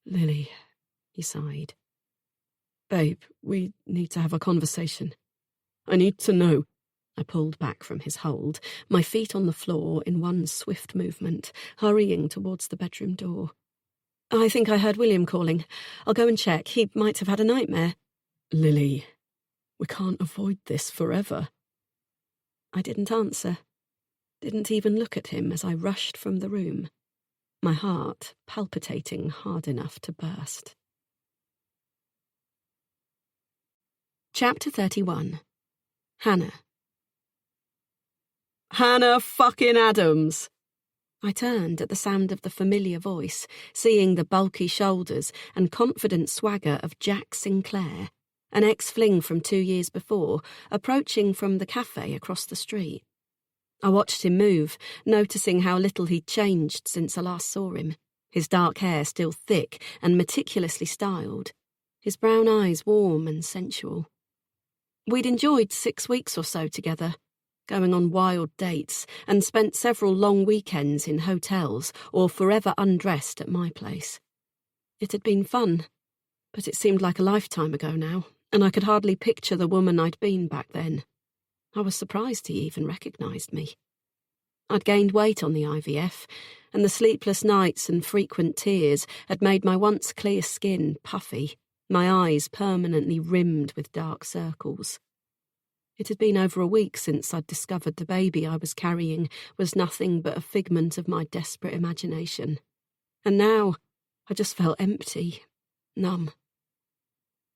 Lily, he sighed. Babe, we need to have a conversation. I need to know. I pulled back from his hold, my feet on the floor in one swift movement, hurrying towards the bedroom door. I think I heard William calling. I'll go and check. He might have had a nightmare. Lily, we can't avoid this forever. I didn't answer. Didn't even look at him as I rushed from the room, my heart palpitating hard enough to burst. Chapter 31. Hannah. Hannah fucking Adams! I turned at the sound of the familiar voice, seeing the bulky shoulders and confident swagger of Jack Sinclair, an ex-fling from 2 years before, approaching from the cafe across the street. I watched him move, noticing how little he'd changed since I last saw him, his dark hair still thick and meticulously styled, his brown eyes warm and sensual. We'd enjoyed 6 weeks or so together, going on wild dates, and spent several long weekends in hotels or forever undressed at my place. It had been fun, but it seemed like a lifetime ago now, and I could hardly picture the woman I'd been back then. I was surprised he even recognised me. I'd gained weight on the IVF, and the sleepless nights and frequent tears had made my once clear skin puffy, my eyes permanently rimmed with dark circles. It had been over a week since I'd discovered the baby I was carrying was nothing but a figment of my desperate imagination. And now I just felt empty, numb.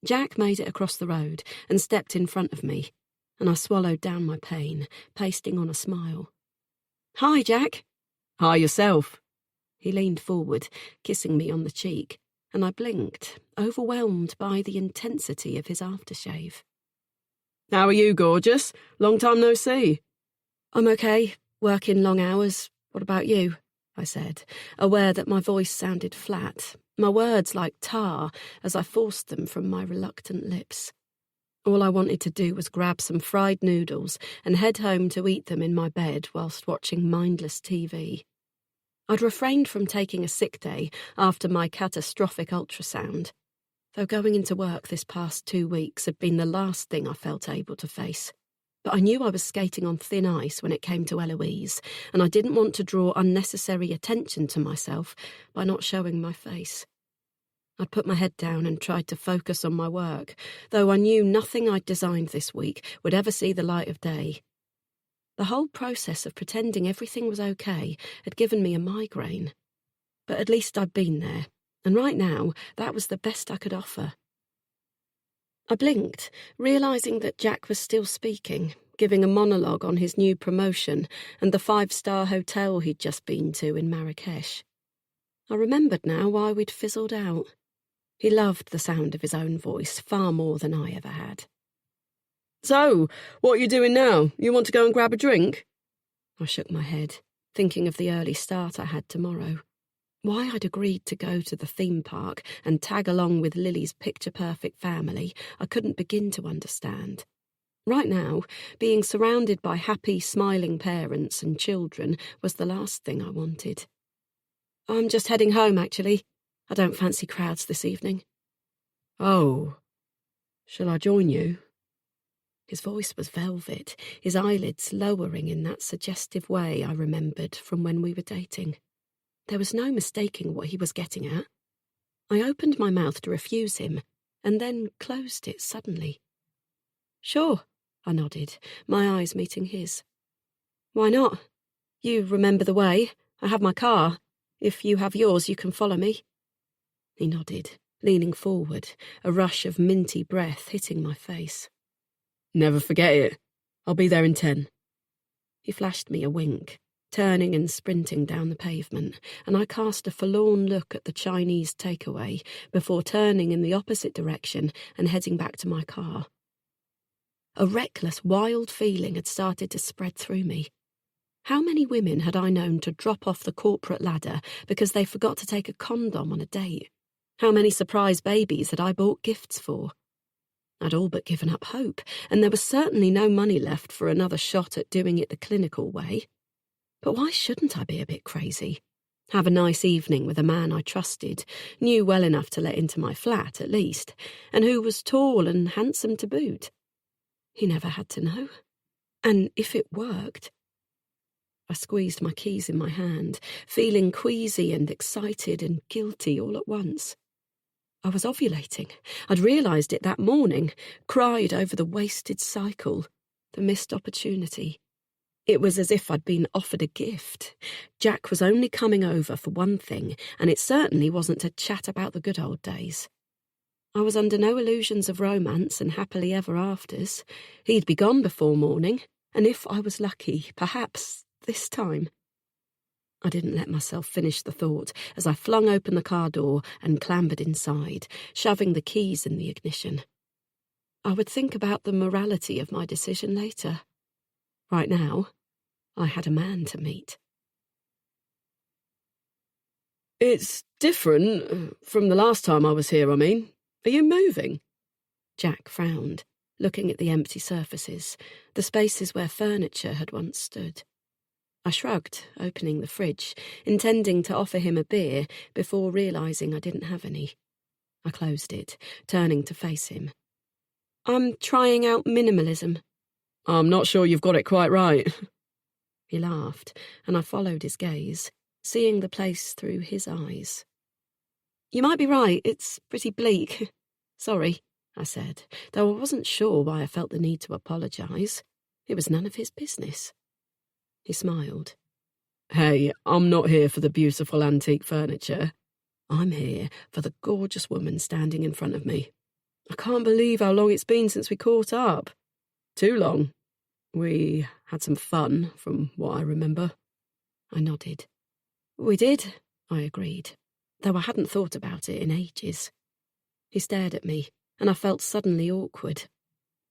Jack made it across the road and stepped in front of me, and I swallowed down my pain, pasting on a smile. Hi, Jack. Hi yourself. He leaned forward, kissing me on the cheek, and I blinked, overwhelmed by the intensity of his aftershave. How are you, gorgeous? Long time no see. I'm okay, working long hours. What about you? I said, aware that my voice sounded flat, my words like tar as I forced them from my reluctant lips. All I wanted to do was grab some fried noodles and head home to eat them in my bed whilst watching mindless TV. I'd refrained from taking a sick day after my catastrophic ultrasound, though going into work this past 2 weeks had been the last thing I felt able to face. But I knew I was skating on thin ice when it came to Eloise, and I didn't want to draw unnecessary attention to myself by not showing my face. I'd put my head down and tried to focus on my work, though I knew nothing I'd designed this week would ever see the light of day. The whole process of pretending everything was okay had given me a migraine. But at least I'd been there, and right now that was the best I could offer. I blinked, realising that Jack was still speaking, giving a monologue on his new promotion and the 5-star hotel he'd just been to in Marrakesh. I remembered now why we'd fizzled out. He loved the sound of his own voice far more than I ever had. So, what are you doing now? You want to go and grab a drink? I shook my head, thinking of the early start I had tomorrow. Why I'd agreed to go to the theme park and tag along with Lily's picture-perfect family, I couldn't begin to understand. Right now, being surrounded by happy, smiling parents and children was the last thing I wanted. I'm just heading home, actually. I don't fancy crowds this evening. Oh, shall I join you? His voice was velvet, his eyelids lowering in that suggestive way I remembered from when we were dating. There was no mistaking what he was getting at. I opened my mouth to refuse him, and then closed it suddenly. Sure, I nodded, my eyes meeting his. Why not? You remember the way. I have my car. If you have yours, you can follow me. He nodded, leaning forward, a rush of minty breath hitting my face. Never forget it. I'll be there in 10. He flashed me a wink, turning and sprinting down the pavement, and I cast a forlorn look at the Chinese takeaway before turning in the opposite direction and heading back to my car. A reckless, wild feeling had started to spread through me. How many women had I known to drop off the corporate ladder because they forgot to take a condom on a date? How many surprise babies had I bought gifts for? I'd all but given up hope, and there was certainly no money left for another shot at doing it the clinical way. But why shouldn't I be a bit crazy? Have a nice evening with a man I trusted, knew well enough to let into my flat at least, and who was tall and handsome to boot. He never had to know. And if it worked... I squeezed my keys in my hand, feeling queasy and excited and guilty all at once. I was ovulating. I'd realised it that morning, cried over the wasted cycle, the missed opportunity. It was as if I'd been offered a gift. Jack was only coming over for one thing, and it certainly wasn't to chat about the good old days. I was under no illusions of romance and happily ever afters. He'd be gone before morning, and if I was lucky, perhaps this time. I didn't let myself finish the thought as I flung open the car door and clambered inside, shoving the keys in the ignition. I would think about the morality of my decision later. Right now, I had a man to meet. It's different from the last time I was here, I mean. Are you moving? Jack frowned, looking at the empty surfaces, the spaces where furniture had once stood. I shrugged, opening the fridge, intending to offer him a beer before realising I didn't have any. I closed it, turning to face him. I'm trying out minimalism. I'm not sure you've got it quite right. He laughed, and I followed his gaze, seeing the place through his eyes. You might be right, it's pretty bleak. Sorry, I said, though I wasn't sure why I felt the need to apologise. It was none of his business. He smiled. Hey, I'm not here for the beautiful antique furniture. I'm here for the gorgeous woman standing in front of me. I can't believe how long it's been since we caught up. Too long. We had some fun, from what I remember. I nodded. We did, I agreed, though I hadn't thought about it in ages. He stared at me, and I felt suddenly awkward.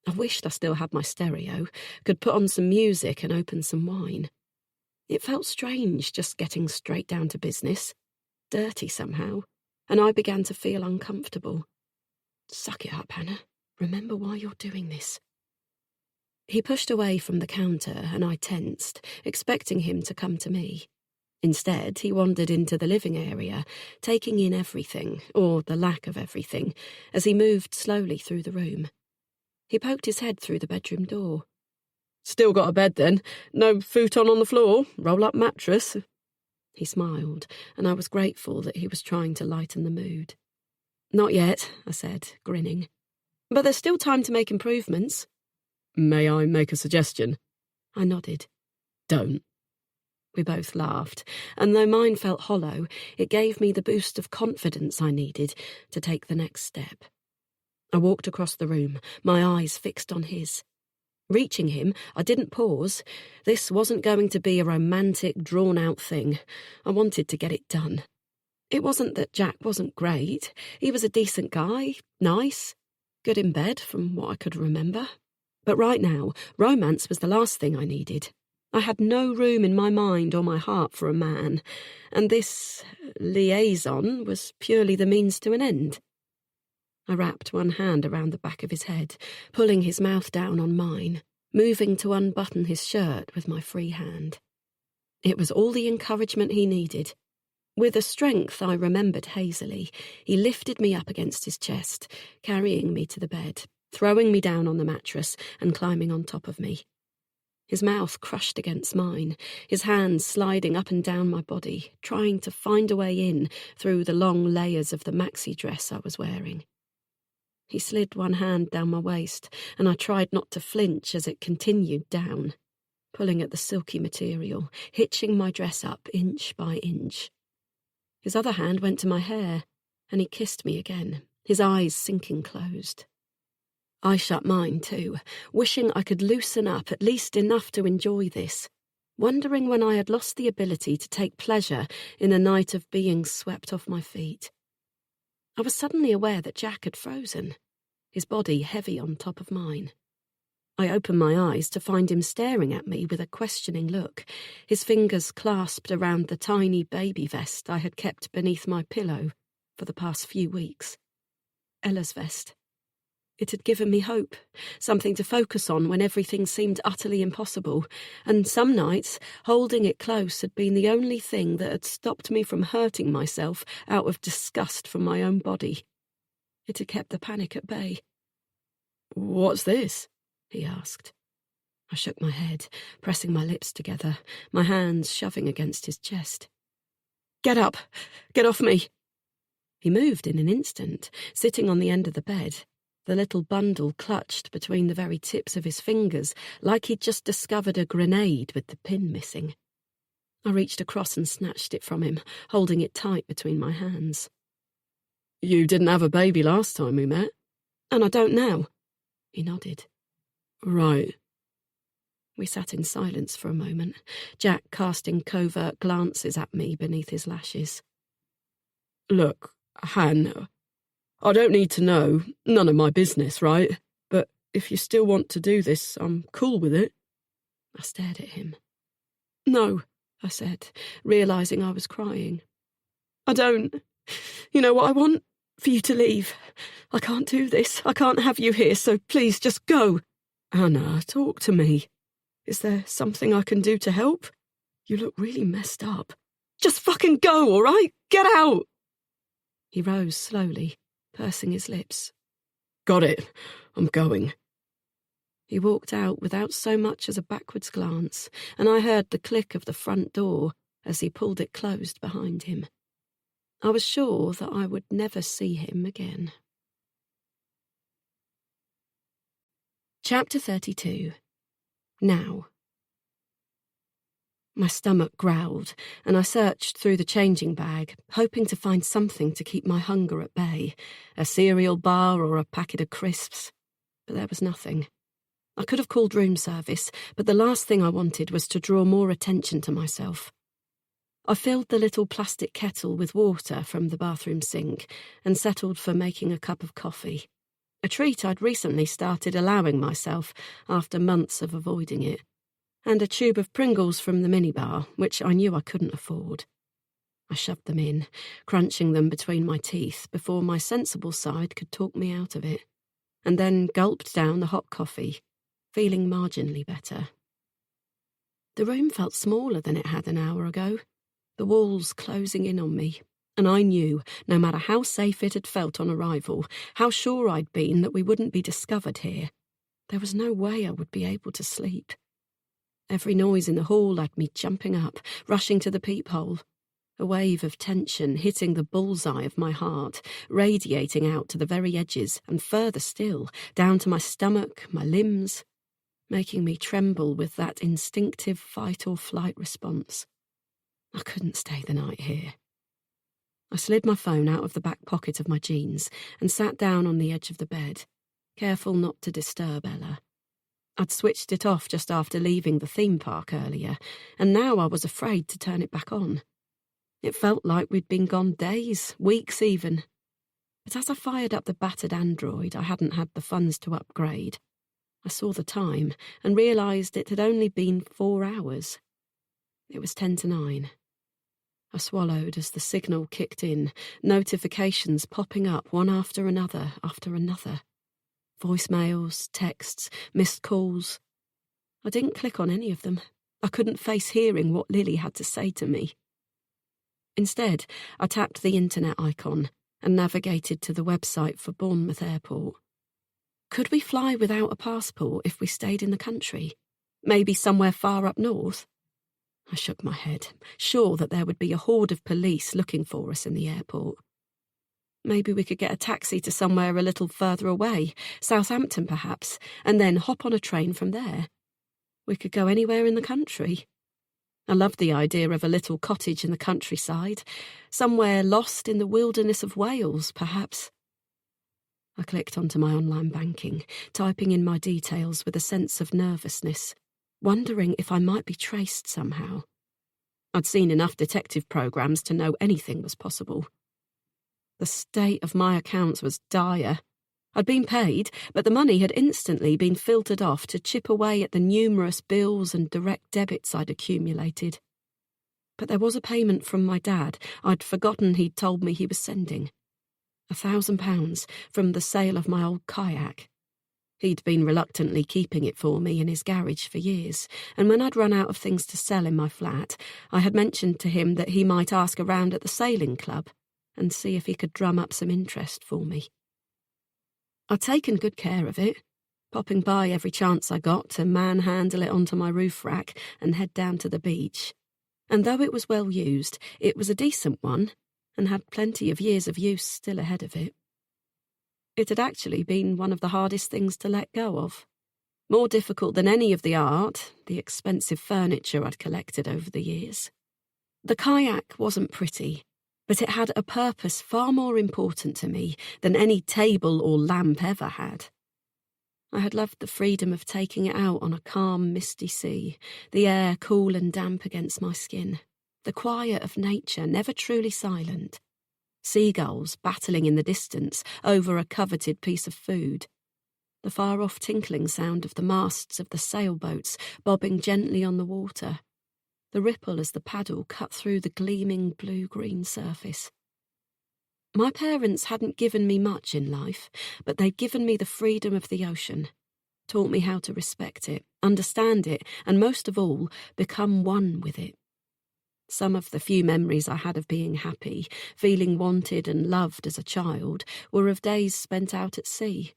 I wished I still had my stereo, could put on some music and open some wine. It felt strange just getting straight down to business, dirty somehow, and I began to feel uncomfortable. Suck it up, Hannah. Remember why you're doing this. He pushed away from the counter, and I tensed, expecting him to come to me. Instead, he wandered into the living area, taking in everything, or the lack of everything, as he moved slowly through the room. He poked his head through the bedroom door. Still got a bed then? No futon on the floor? Roll-up mattress? He smiled, and I was grateful that he was trying to lighten the mood. Not yet, I said, grinning. But there's still time to make improvements. May I make a suggestion? I nodded. Don't. We both laughed, and though mine felt hollow, it gave me the boost of confidence I needed to take the next step. I walked across the room, my eyes fixed on his. Reaching him, I didn't pause. This wasn't going to be a romantic, drawn-out thing. I wanted to get it done. It wasn't that Jack wasn't great. He was a decent guy, nice, good in bed from what I could remember. But right now, romance was the last thing I needed. I had no room in my mind or my heart for a man, and this liaison was purely the means to an end. I wrapped one hand around the back of his head, pulling his mouth down on mine, moving to unbutton his shirt with my free hand. It was all the encouragement he needed. With a strength I remembered hazily, he lifted me up against his chest, carrying me to the bed, throwing me down on the mattress and climbing on top of me. His mouth crushed against mine, his hands sliding up and down my body, trying to find a way in through the long layers of the maxi dress I was wearing. He slid one hand down my waist, and I tried not to flinch as it continued down, pulling at the silky material, hitching my dress up inch by inch. His other hand went to my hair, and he kissed me again, his eyes sinking closed. I shut mine too, wishing I could loosen up at least enough to enjoy this, wondering when I had lost the ability to take pleasure in a night of being swept off my feet. I was suddenly aware that Jack had frozen, his body heavy on top of mine. I opened my eyes to find him staring at me with a questioning look, his fingers clasped around the tiny baby vest I had kept beneath my pillow for the past few weeks. Ella's vest. It had given me hope, something to focus on when everything seemed utterly impossible, and some nights, holding it close had been the only thing that had stopped me from hurting myself out of disgust for my own body. It had kept the panic at bay. "What's this?" he asked. I shook my head, pressing my lips together, my hands shoving against his chest. "Get up! Get off me!" He moved in an instant, sitting on the end of the bed, the little bundle clutched between the very tips of his fingers, like he'd just discovered a grenade with the pin missing. I reached across and snatched it from him, holding it tight between my hands. "You didn't have a baby last time we met?" "And I don't now." He nodded. "Right." We sat in silence for a moment, Jack casting covert glances at me beneath his lashes. "Look, Han, I don't need to know, none of my business, right? But if you still want to do this, I'm cool with it." I stared at him. "No," I said, realising I was crying. "I don't. You know what I want? For you to leave. I can't do this. I can't have you here, so please just go." "Anna, talk to me. "Is there something I can do to help? You look really messed up." "Just fucking go, all right? Get out!" He rose slowly, pursing his lips. "Got it. I'm going." He walked out without so much as a backwards glance, and I heard the click of the front door as he pulled it closed behind him. I was sure that I would never see him again. Chapter 32. Now. My stomach growled, and I searched through the changing bag, hoping to find something to keep my hunger at bay, a cereal bar or a packet of crisps. But there was nothing. I could have called room service, but the last thing I wanted was to draw more attention to myself. I filled the little plastic kettle with water from the bathroom sink and settled for making a cup of coffee, a treat I'd recently started allowing myself after months of avoiding it, and a tube of Pringles from the minibar, which I knew I couldn't afford. I shoved them in, crunching them between my teeth before my sensible side could talk me out of it, and then gulped down the hot coffee, feeling marginally better. The room felt smaller than it had an hour ago, the walls closing in on me, and I knew, no matter how safe it had felt on arrival, how sure I'd been that we wouldn't be discovered here, there was no way I would be able to sleep. Every noise in the hall had me jumping up, rushing to the peephole, a wave of tension hitting the bullseye of my heart, radiating out to the very edges and further still, down to my stomach, my limbs, making me tremble with that instinctive fight-or-flight response. I couldn't stay the night here. I slid my phone out of the back pocket of my jeans and sat down on the edge of the bed, careful not to disturb Ella. I'd switched it off just after leaving the theme park earlier, and now I was afraid to turn it back on. It felt like we'd been gone days, weeks even. But as I fired up the battered Android I hadn't had the funds to upgrade, I saw the time and realised it had only been 4 hours. It was 10 to 9. I swallowed as the signal kicked in, notifications popping up one after another. Voicemails, texts, missed calls. I didn't click on any of them. I couldn't face hearing what Lily had to say to me. Instead, I tapped the internet icon and navigated to the website for Bournemouth Airport. Could we fly without a passport if we stayed in the country? Maybe somewhere far up north? I shook my head, sure that there would be a horde of police looking for us in the airport. Maybe we could get a taxi to somewhere a little further away, Southampton perhaps, and then hop on a train from there. We could go anywhere in the country. I loved the idea of a little cottage in the countryside, somewhere lost in the wilderness of Wales, perhaps. I clicked onto my online banking, typing in my details with a sense of nervousness, wondering if I might be traced somehow. I'd seen enough detective programs to know anything was possible. The state of my accounts was dire. I'd been paid, but the money had instantly been filtered off to chip away at the numerous bills and direct debits I'd accumulated. But there was a payment from my dad I'd forgotten he'd told me he was sending. £1,000 from the sale of my old kayak. He'd been reluctantly keeping it for me in his garage for years, and when I'd run out of things to sell in my flat, I had mentioned to him that he might ask around at the sailing club and see if he could drum up some interest for me. I'd taken good care of it, popping by every chance I got to manhandle it onto my roof rack and head down to the beach. And though it was well used, it was a decent one and had plenty of years of use still ahead of it. It had actually been one of the hardest things to let go of. More difficult than any of the art, the expensive furniture I'd collected over the years. The kayak wasn't pretty, but it had a purpose far more important to me than any table or lamp ever had. I had loved the freedom of taking it out on a calm, misty sea, the air cool and damp against my skin, the quiet of nature never truly silent, seagulls battling in the distance over a coveted piece of food, the far-off tinkling sound of the masts of the sailboats bobbing gently on the water, the ripple as the paddle cut through the gleaming blue-green surface. My parents hadn't given me much in life, but they'd given me the freedom of the ocean, taught me how to respect it, understand it, and most of all, become one with it. Some of the few memories I had of being happy, feeling wanted and loved as a child, were of days spent out at sea,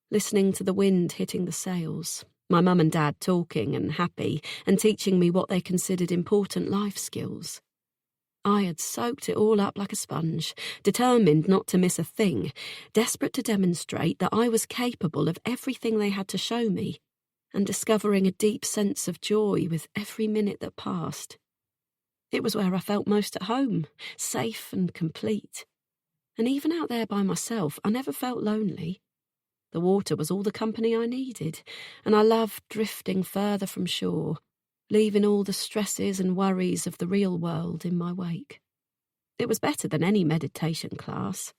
listening to the wind hitting the sails, my mum and dad talking and happy and teaching me what they considered important life skills. I had soaked it all up like a sponge, determined not to miss a thing, desperate to demonstrate that I was capable of everything they had to show me, and discovering a deep sense of joy with every minute that passed. It was where I felt most at home, safe and complete. And even out there by myself, I never felt lonely. The water was all the company I needed, and I loved drifting further from shore, leaving all the stresses and worries of the real world in my wake. It was better than any meditation class.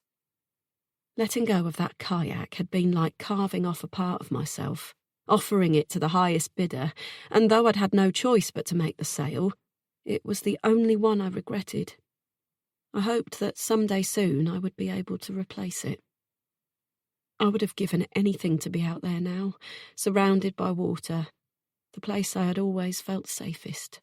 Letting go of that kayak had been like carving off a part of myself, offering it to the highest bidder, and though I'd had no choice but to make the sale, it was the only one I regretted. I hoped that someday soon I would be able to replace it. I would have given anything to be out there now, surrounded by water, the place I had always felt safest.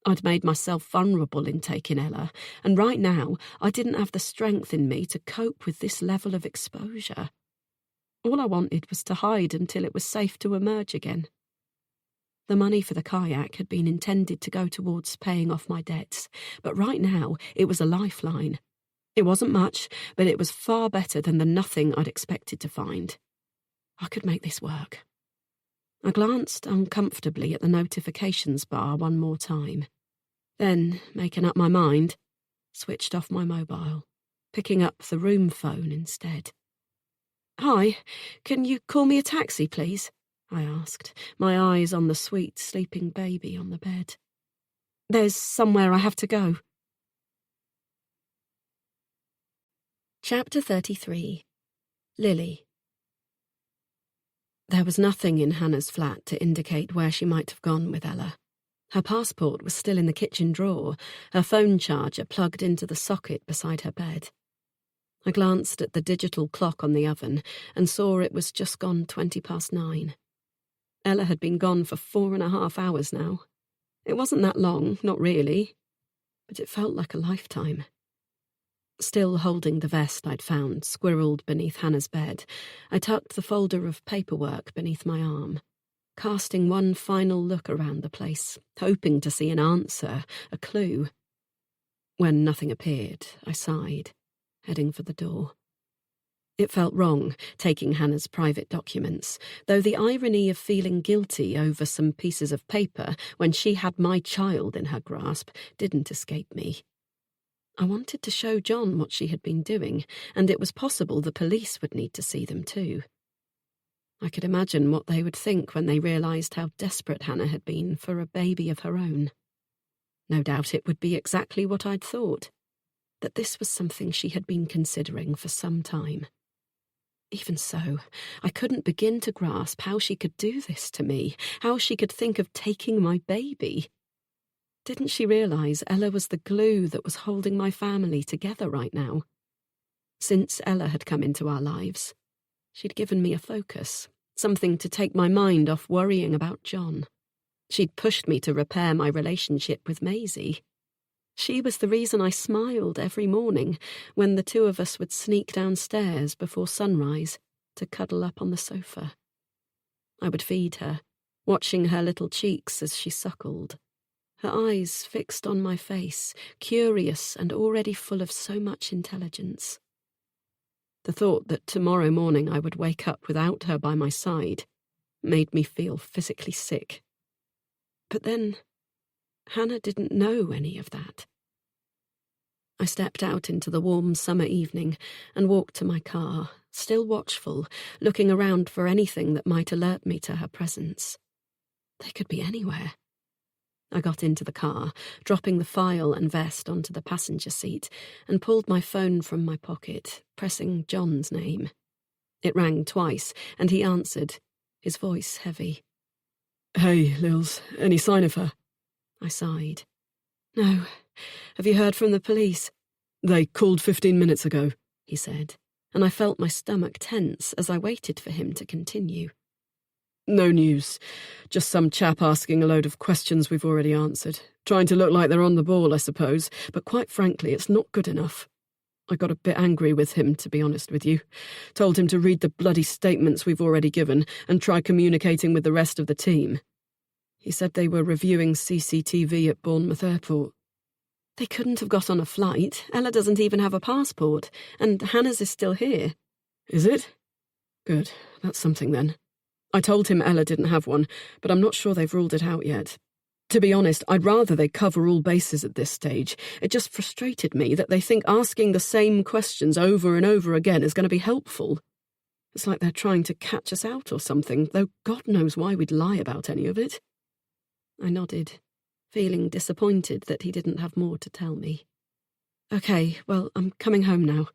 I'd made myself vulnerable in taking Ella, and right now I didn't have the strength in me to cope with this level of exposure. All I wanted was to hide until it was safe to emerge again. The money for the kayak had been intended to go towards paying off my debts, but right now it was a lifeline. It wasn't much, but it was far better than the nothing I'd expected to find. I could make this work. I glanced uncomfortably at the notifications bar one more time. Then, making up my mind, switched off my mobile, picking up the room phone instead. "Hi, can you call me a taxi, please?" I asked, my eyes on the sweet, sleeping baby on the bed. "There's somewhere I have to go." Chapter 33. Lily. There was nothing in Hannah's flat to indicate where she might have gone with Ella. Her passport was still in the kitchen drawer, her phone charger plugged into the socket beside her bed. I glanced at the digital clock on the oven and saw it was just gone 9:20. Ella had been gone for 4.5 hours now. It wasn't that long, not really, but it felt like a lifetime. Still holding the vest I'd found squirreled beneath Hannah's bed, I tucked the folder of paperwork beneath my arm, casting one final look around the place, hoping to see an answer, a clue. When nothing appeared, I sighed, heading for the door. It felt wrong, taking Hannah's private documents, though the irony of feeling guilty over some pieces of paper when she had my child in her grasp didn't escape me. I wanted to show John what she had been doing, and it was possible the police would need to see them too. I could imagine what they would think when they realised how desperate Hannah had been for a baby of her own. No doubt it would be exactly what I'd thought, that this was something she had been considering for some time. Even so, I couldn't begin to grasp how she could do this to me, how she could think of taking my baby. Didn't she realise Ella was the glue that was holding my family together right now? Since Ella had come into our lives, she'd given me a focus, something to take my mind off worrying about John. She'd pushed me to repair my relationship with Maisie. She was the reason I smiled every morning when the two of us would sneak downstairs before sunrise to cuddle up on the sofa. I would feed her, watching her little cheeks as she suckled, her eyes fixed on my face, curious and already full of so much intelligence. The thought that tomorrow morning I would wake up without her by my side made me feel physically sick. But then Hannah didn't know any of that. I stepped out into the warm summer evening and walked to my car, still watchful, looking around for anything that might alert me to her presence. They could be anywhere. I got into the car, dropping the file and vest onto the passenger seat, and pulled my phone from my pocket, pressing John's name. It rang twice, and he answered, his voice heavy. Hey, Lils, any sign of her? I sighed. No. Have you heard from the police? They called 15 minutes ago, he said, and I felt my stomach tense as I waited for him to continue. No news. Just some chap asking a load of questions we've already answered. Trying to look like they're on the ball, I suppose, but quite frankly, it's not good enough. I got a bit angry with him, to be honest with you. Told him to read the bloody statements we've already given and try communicating with the rest of the team. He said they were reviewing CCTV at Bournemouth Airport. They couldn't have got on a flight. Ella doesn't even have a passport, and Hannah's is still here. Is it? Good, that's something then. I told him Ella didn't have one, but I'm not sure they've ruled it out yet. To be honest, I'd rather they cover all bases at this stage. It just frustrated me that they think asking the same questions over and over again is going to be helpful. It's like they're trying to catch us out or something, though God knows why we'd lie about any of it. I nodded, feeling disappointed that he didn't have more to tell me. Okay, well, I'm coming home now.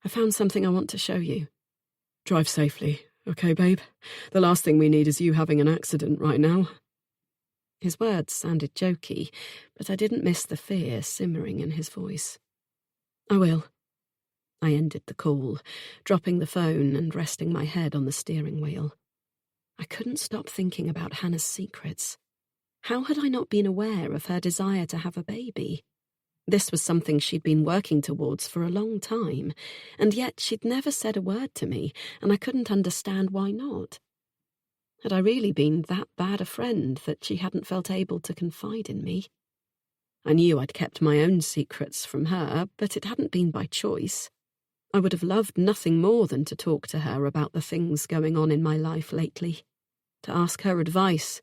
I found something I want to show you. Drive safely, okay, babe? The last thing we need is you having an accident right now. His words sounded jokey, but I didn't miss the fear simmering in his voice. I will. I ended the call, dropping the phone and resting my head on the steering wheel. I couldn't stop thinking about Hannah's secrets. How had I not been aware of her desire to have a baby? This was something she'd been working towards for a long time, and yet she'd never said a word to me, and I couldn't understand why not. Had I really been that bad a friend that she hadn't felt able to confide in me? I knew I'd kept my own secrets from her, but it hadn't been by choice. I would have loved nothing more than to talk to her about the things going on in my life lately, to ask her advice,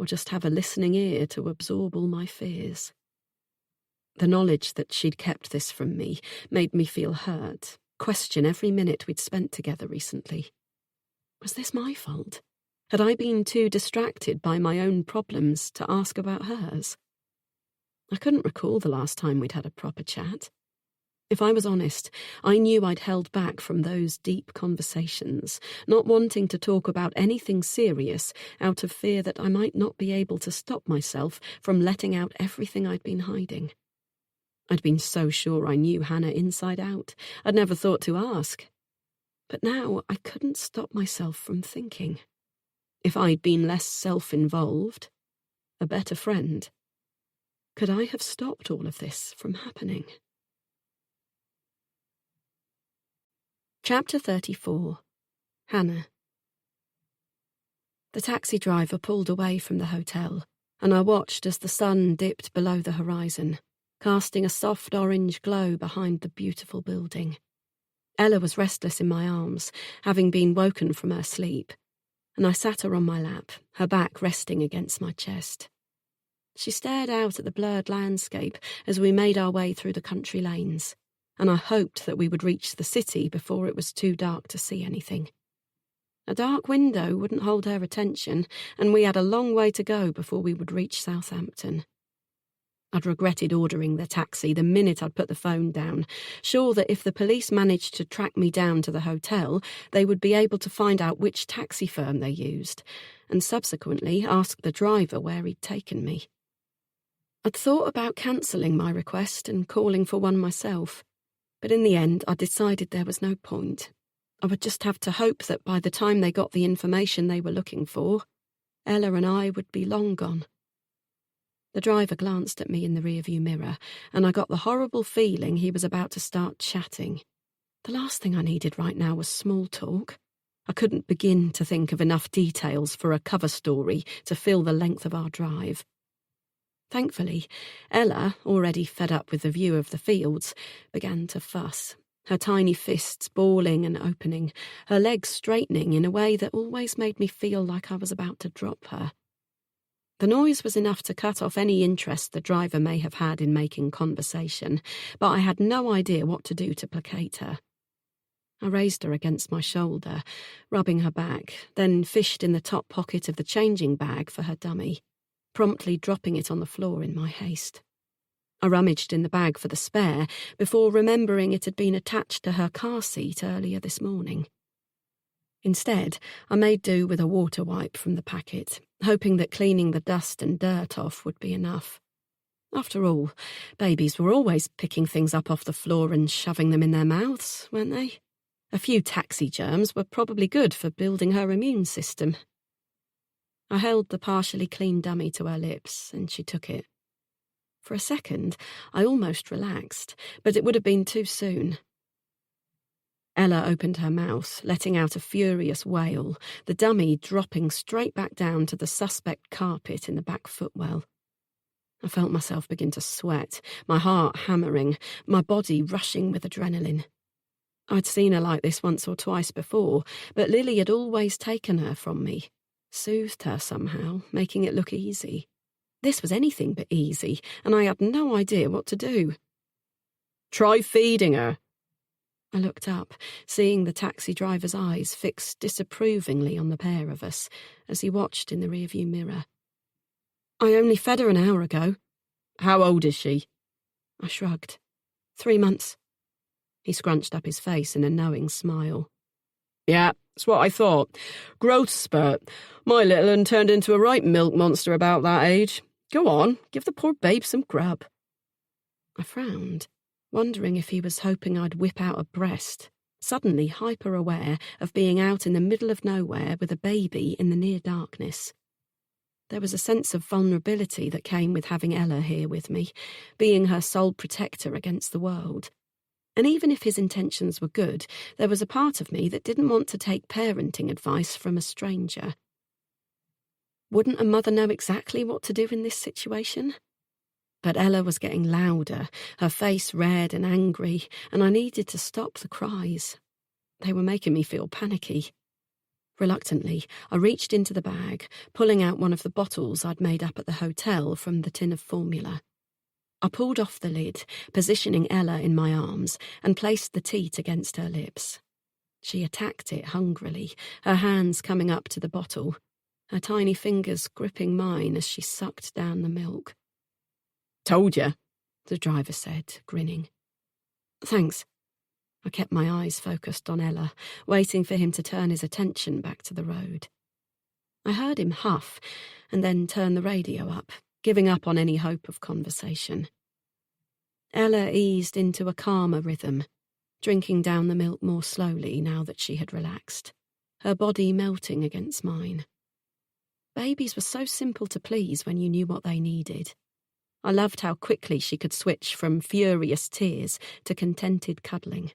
or just have a listening ear to absorb all my fears. The knowledge that she'd kept this from me made me feel hurt, question every minute we'd spent together recently. Was this my fault? Had I been too distracted by my own problems to ask about hers? I couldn't recall the last time we'd had a proper chat. If I was honest, I knew I'd held back from those deep conversations, not wanting to talk about anything serious out of fear that I might not be able to stop myself from letting out everything I'd been hiding. I'd been so sure I knew Hannah inside out, I'd never thought to ask. But now I couldn't stop myself from thinking. If I'd been less self-involved, a better friend, could I have stopped all of this from happening? Chapter 34. Hannah. The taxi driver pulled away from the hotel, and I watched as the sun dipped below the horizon, casting a soft orange glow behind the beautiful building. Ella was restless in my arms, having been woken from her sleep, and I sat her on my lap, her back resting against my chest. She stared out at the blurred landscape as we made our way through the country lanes, and I hoped that we would reach the city before it was too dark to see anything. A dark window wouldn't hold her attention, and we had a long way to go before we would reach Southampton. I'd regretted ordering the taxi the minute I'd put the phone down, sure that if the police managed to track me down to the hotel, they would be able to find out which taxi firm they used, and subsequently ask the driver where he'd taken me. I'd thought about cancelling my request and calling for one myself, but in the end I decided there was no point. I would just have to hope that by the time they got the information they were looking for, Ella and I would be long gone. The driver glanced at me in the rearview mirror, and I got the horrible feeling he was about to start chatting. The last thing I needed right now was small talk. I couldn't begin to think of enough details for a cover story to fill the length of our drive. Thankfully, Ella, already fed up with the view of the fields, began to fuss, her tiny fists balling and opening, her legs straightening in a way that always made me feel like I was about to drop her. The noise was enough to cut off any interest the driver may have had in making conversation, but I had no idea what to do to placate her. I raised her against my shoulder, rubbing her back, then fished in the top pocket of the changing bag for her dummy, promptly dropping it on the floor in my haste. I rummaged in the bag for the spare before remembering it had been attached to her car seat earlier this morning. Instead, I made do with a water wipe from the packet, hoping that cleaning the dust and dirt off would be enough. After all, babies were always picking things up off the floor and shoving them in their mouths, weren't they? A few taxi germs were probably good for building her immune system. I held the partially clean dummy to her lips, and she took it. For a second, I almost relaxed, but it would have been too soon. Ella opened her mouth, letting out a furious wail, the dummy dropping straight back down to the suspect carpet in the back footwell. I felt myself begin to sweat, my heart hammering, my body rushing with adrenaline. I'd seen her like this once or twice before, but Lily had always taken her from me, soothed her somehow, making it look easy. This was anything but easy, and I had no idea what to do. Try feeding her. I looked up, seeing the taxi driver's eyes fixed disapprovingly on the pair of us as he watched in the rearview mirror. I only fed her an hour ago. How old is she? I shrugged. 3 months. He scrunched up his face in a knowing smile. Yeah, that's what I thought. Growth spurt. My little un turned into a right milk monster about that age. Go on, give the poor babe some grub. I frowned, wondering if he was hoping I'd whip out a breast, suddenly hyper-aware of being out in the middle of nowhere with a baby in the near darkness. There was a sense of vulnerability that came with having Ella here with me, being her sole protector against the world. And even if his intentions were good, there was a part of me that didn't want to take parenting advice from a stranger. Wouldn't a mother know exactly what to do in this situation? But Ella was getting louder, her face red and angry, and I needed to stop the cries. They were making me feel panicky. Reluctantly, I reached into the bag, pulling out one of the bottles I'd made up at the hotel from the tin of formula. I pulled off the lid, positioning Ella in my arms, and placed the teat against her lips. She attacked it hungrily, her hands coming up to the bottle, her tiny fingers gripping mine as she sucked down the milk. Told ya, the driver said, grinning. Thanks. I kept my eyes focused on Ella, waiting for him to turn his attention back to the road. I heard him huff and then turn the radio up, giving up on any hope of conversation. Ella eased into a calmer rhythm, drinking down the milk more slowly now that she had relaxed, her body melting against mine. Babies were so simple to please when you knew what they needed. I loved how quickly she could switch from furious tears to contented cuddling.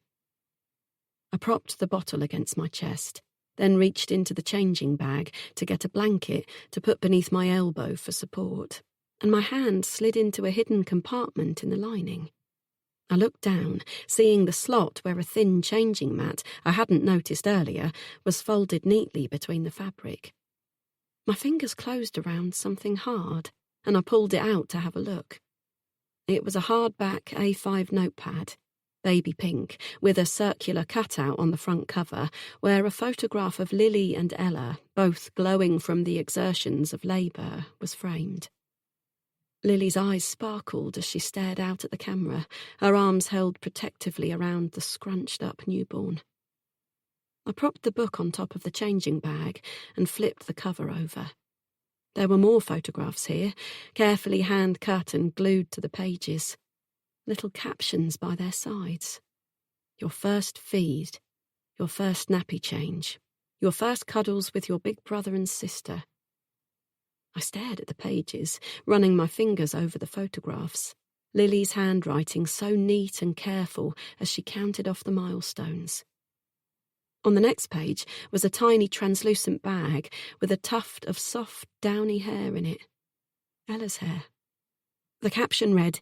I propped the bottle against my chest, then reached into the changing bag to get a blanket to put beneath my elbow for support, and my hand slid into a hidden compartment in the lining. I looked down, seeing the slot where a thin changing mat I hadn't noticed earlier was folded neatly between the fabric. My fingers closed around something hard, and I pulled it out to have a look. It was a hardback A5 notepad, baby pink, with a circular cutout on the front cover where a photograph of Lily and Ella, both glowing from the exertions of labour, was framed. Lily's eyes sparkled as she stared out at the camera, her arms held protectively around the scrunched-up newborn. I propped the book on top of the changing bag and flipped the cover over. There were more photographs here, carefully hand-cut and glued to the pages. Little captions by their sides. Your first feed, your first nappy change, your first cuddles with your big brother and sister. I stared at the pages, running my fingers over the photographs, Lily's handwriting so neat and careful as she counted off the milestones. On the next page was a tiny translucent bag with a tuft of soft, downy hair in it. Ella's hair. The caption read,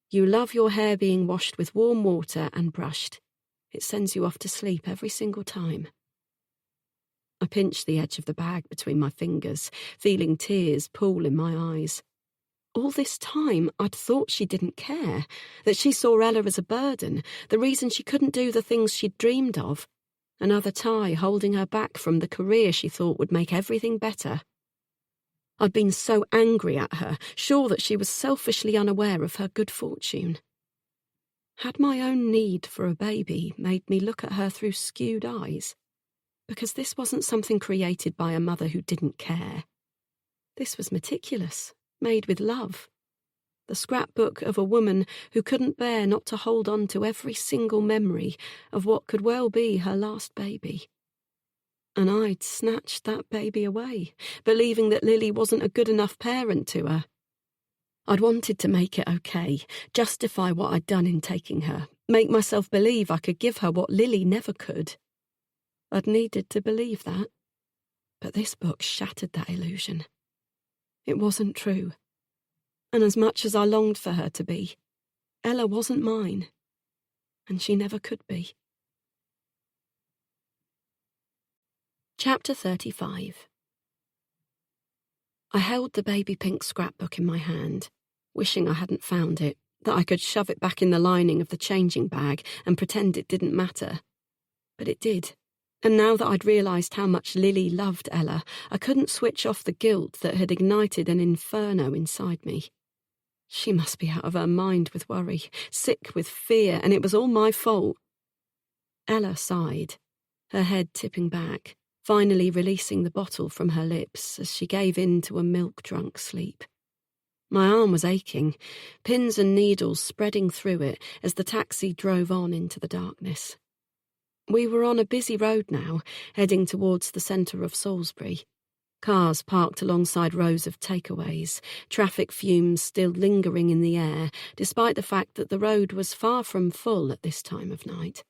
"You love your hair being washed with warm water and brushed. It sends you off to sleep every single time." I pinched the edge of the bag between my fingers, feeling tears pool in my eyes. All this time, I'd thought she didn't care, that she saw Ella as a burden, the reason she couldn't do the things she'd dreamed of, another tie holding her back from the career she thought would make everything better. I'd been so angry at her, sure that she was selfishly unaware of her good fortune. Had my own need for a baby made me look at her through skewed eyes? Because this wasn't something created by a mother who didn't care. This was meticulous, made with love. The scrapbook of a woman who couldn't bear not to hold on to every single memory of what could well be her last baby. And I'd snatched that baby away, believing that Lily wasn't a good enough parent to her. I'd wanted to make it okay, justify what I'd done in taking her, make myself believe I could give her what Lily never could. I'd needed to believe that. But this book shattered that illusion. It wasn't true. And as much as I longed for her to be, Ella wasn't mine. And she never could be. Chapter 35. I held the baby pink scrapbook in my hand, wishing I hadn't found it, that I could shove it back in the lining of the changing bag and pretend it didn't matter. But it did. And now that I'd realised how much Lily loved Ella, I couldn't switch off the guilt that had ignited an inferno inside me. She must be out of her mind with worry, sick with fear, and it was all my fault. Ella sighed, her head tipping back, finally releasing the bottle from her lips as she gave in to a milk-drunk sleep. My arm was aching, pins and needles spreading through it as the taxi drove on into the darkness. We were on a busy road now, heading towards the centre of Salisbury. Cars parked alongside rows of takeaways, traffic fumes still lingering in the air, despite the fact that the road was far from full at this time of night.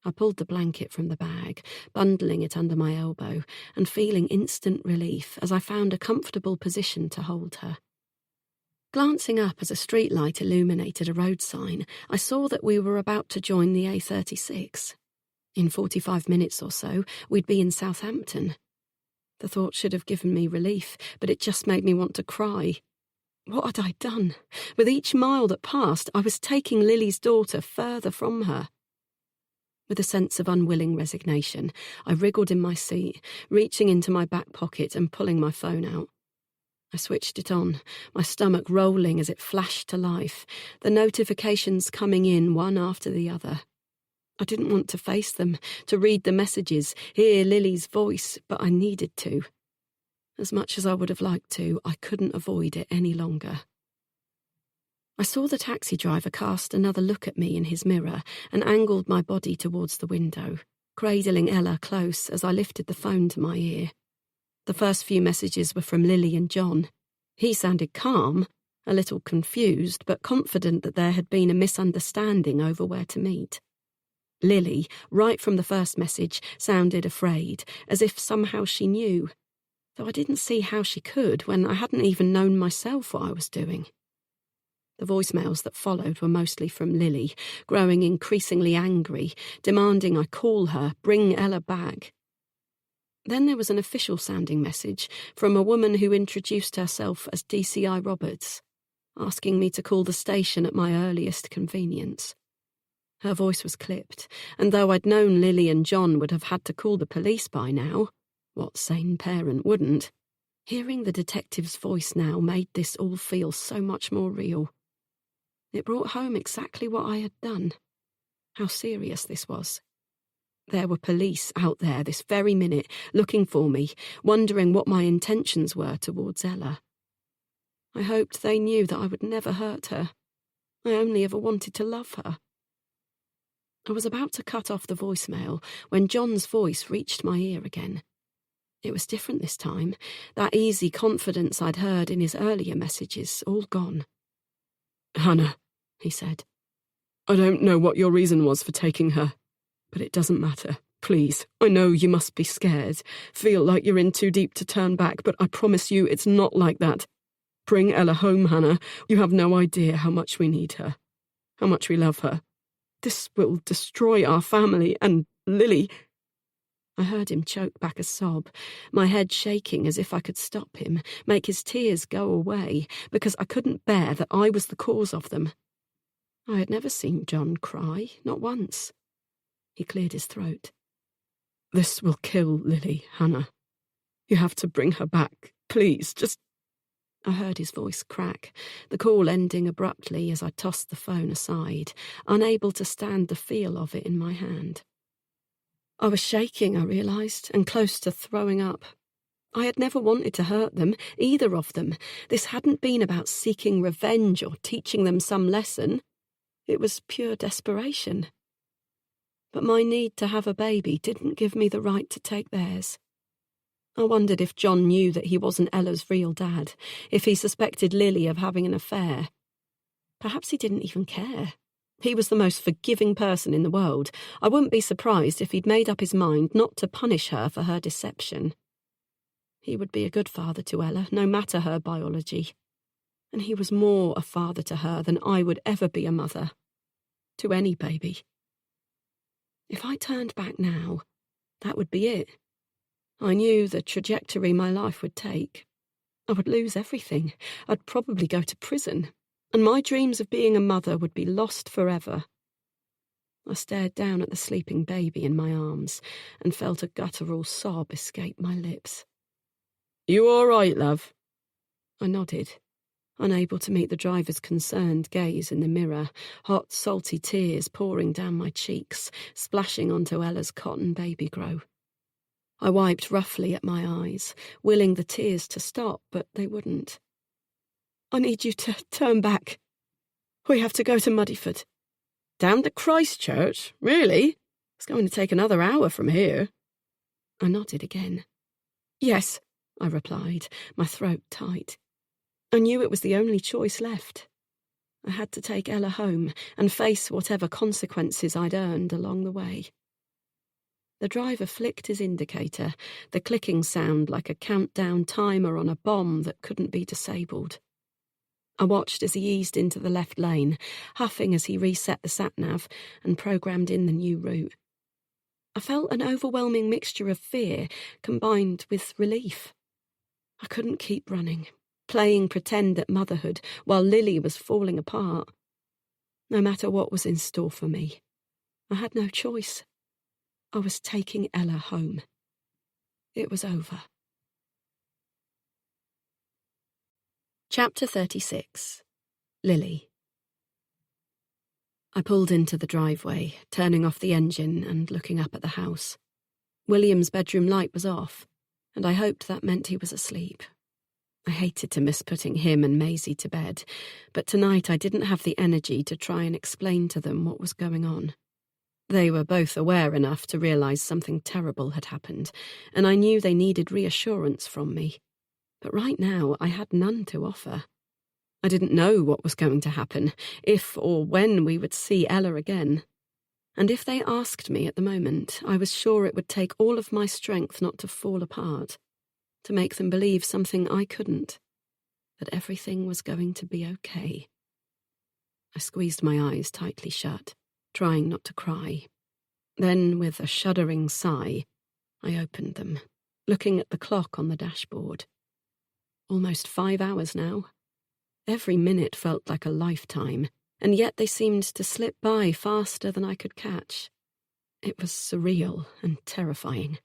I pulled the blanket from the bag, bundling it under my elbow, and feeling instant relief as I found a comfortable position to hold her. Glancing up as a streetlight illuminated a road sign, I saw that we were about to join the A36. In 45 minutes or so, we'd be in Southampton. The thought should have given me relief, but it just made me want to cry. What had I done? With each mile that passed, I was taking Lily's daughter further from her. With a sense of unwilling resignation, I wriggled in my seat, reaching into my back pocket and pulling my phone out. I switched it on, my stomach rolling as it flashed to life, the notifications coming in one after the other. I didn't want to face them, to read the messages, hear Lily's voice, but I needed to. As much as I would have liked to, I couldn't avoid it any longer. I saw the taxi driver cast another look at me in his mirror and angled my body towards the window, cradling Ella close as I lifted the phone to my ear. The first few messages were from Lily and John. He sounded calm, a little confused, but confident that there had been a misunderstanding over where to meet. Lily, right from the first message, sounded afraid, as if somehow she knew, though I didn't see how she could when I hadn't even known myself what I was doing. The voicemails that followed were mostly from Lily, growing increasingly angry, demanding I call her, bring Ella back. Then there was an official-sounding message from a woman who introduced herself as DCI Roberts, asking me to call the station at my earliest convenience. Her voice was clipped, and though I'd known Lily and John would have had to call the police by now, what sane parent wouldn't? Hearing the detective's voice now made this all feel so much more real. It brought home exactly what I had done, how serious this was. There were police out there this very minute, looking for me, wondering what my intentions were towards Ella. I hoped they knew that I would never hurt her. I only ever wanted to love her. I was about to cut off the voicemail when John's voice reached my ear again. It was different this time, that easy confidence I'd heard in his earlier messages, all gone. "Hannah," he said, "I don't know what your reason was for taking her, but it doesn't matter. Please, I know you must be scared, feel like you're in too deep to turn back, but I promise you it's not like that. Bring Ella home, Hannah. You have no idea how much we need her, how much we love her. This will destroy our family, and Lily—" I heard him choke back a sob, my head shaking as if I could stop him, make his tears go away, because I couldn't bear that I was the cause of them. I had never seen John cry, not once. He cleared his throat. "This will kill Lily, Hannah. You have to bring her back. Please, just—" I heard his voice crack, the call ending abruptly as I tossed the phone aside, unable to stand the feel of it in my hand. I was shaking, I realised, and close to throwing up. I had never wanted to hurt them, either of them. This hadn't been about seeking revenge or teaching them some lesson. It was pure desperation. But my need to have a baby didn't give me the right to take theirs. I wondered if John knew that he wasn't Ella's real dad, if he suspected Lily of having an affair. Perhaps he didn't even care. He was the most forgiving person in the world. I wouldn't be surprised if he'd made up his mind not to punish her for her deception. He would be a good father to Ella, no matter her biology. And he was more a father to her than I would ever be a mother. To any baby. If I turned back now, that would be it. I knew the trajectory my life would take. I would lose everything. I'd probably go to prison. And my dreams of being a mother would be lost forever. I stared down at the sleeping baby in my arms and felt a guttural sob escape my lips. "You all right, love?" I nodded, unable to meet the driver's concerned gaze in the mirror, hot, salty tears pouring down my cheeks, splashing onto Ella's cotton baby grow. I wiped roughly at my eyes, willing the tears to stop, but they wouldn't. "I need you to turn back. We have to go to Muddyford." "Down to Christchurch? Really? It's going to take another hour from here." I nodded again. "Yes," I replied, my throat tight. I knew it was the only choice left. I had to take Ella home and face whatever consequences I'd earned along the way. The driver flicked his indicator, the clicking sound like a countdown timer on a bomb that couldn't be disabled. I watched as he eased into the left lane, huffing as he reset the sat-nav and programmed in the new route. I felt an overwhelming mixture of fear combined with relief. I couldn't keep running, playing pretend at motherhood while Lily was falling apart. No matter what was in store for me, I had no choice. I was taking Ella home. It was over. Chapter 36. Lily. I pulled into the driveway, turning off the engine and looking up at the house. William's bedroom light was off, and I hoped that meant he was asleep. I hated to miss putting him and Maisie to bed, but tonight I didn't have the energy to try and explain to them what was going on. They were both aware enough to realise something terrible had happened, and I knew they needed reassurance from me. But right now I had none to offer. I didn't know what was going to happen, if or when we would see Ella again. And if they asked me at the moment, I was sure it would take all of my strength not to fall apart, to make them believe something I couldn't, that everything was going to be okay. I squeezed my eyes tightly shut, trying not to cry. Then, with a shuddering sigh, I opened them, looking at the clock on the dashboard. Almost 5 hours now. Every minute felt like a lifetime, and yet they seemed to slip by faster than I could catch. It was surreal and terrifying.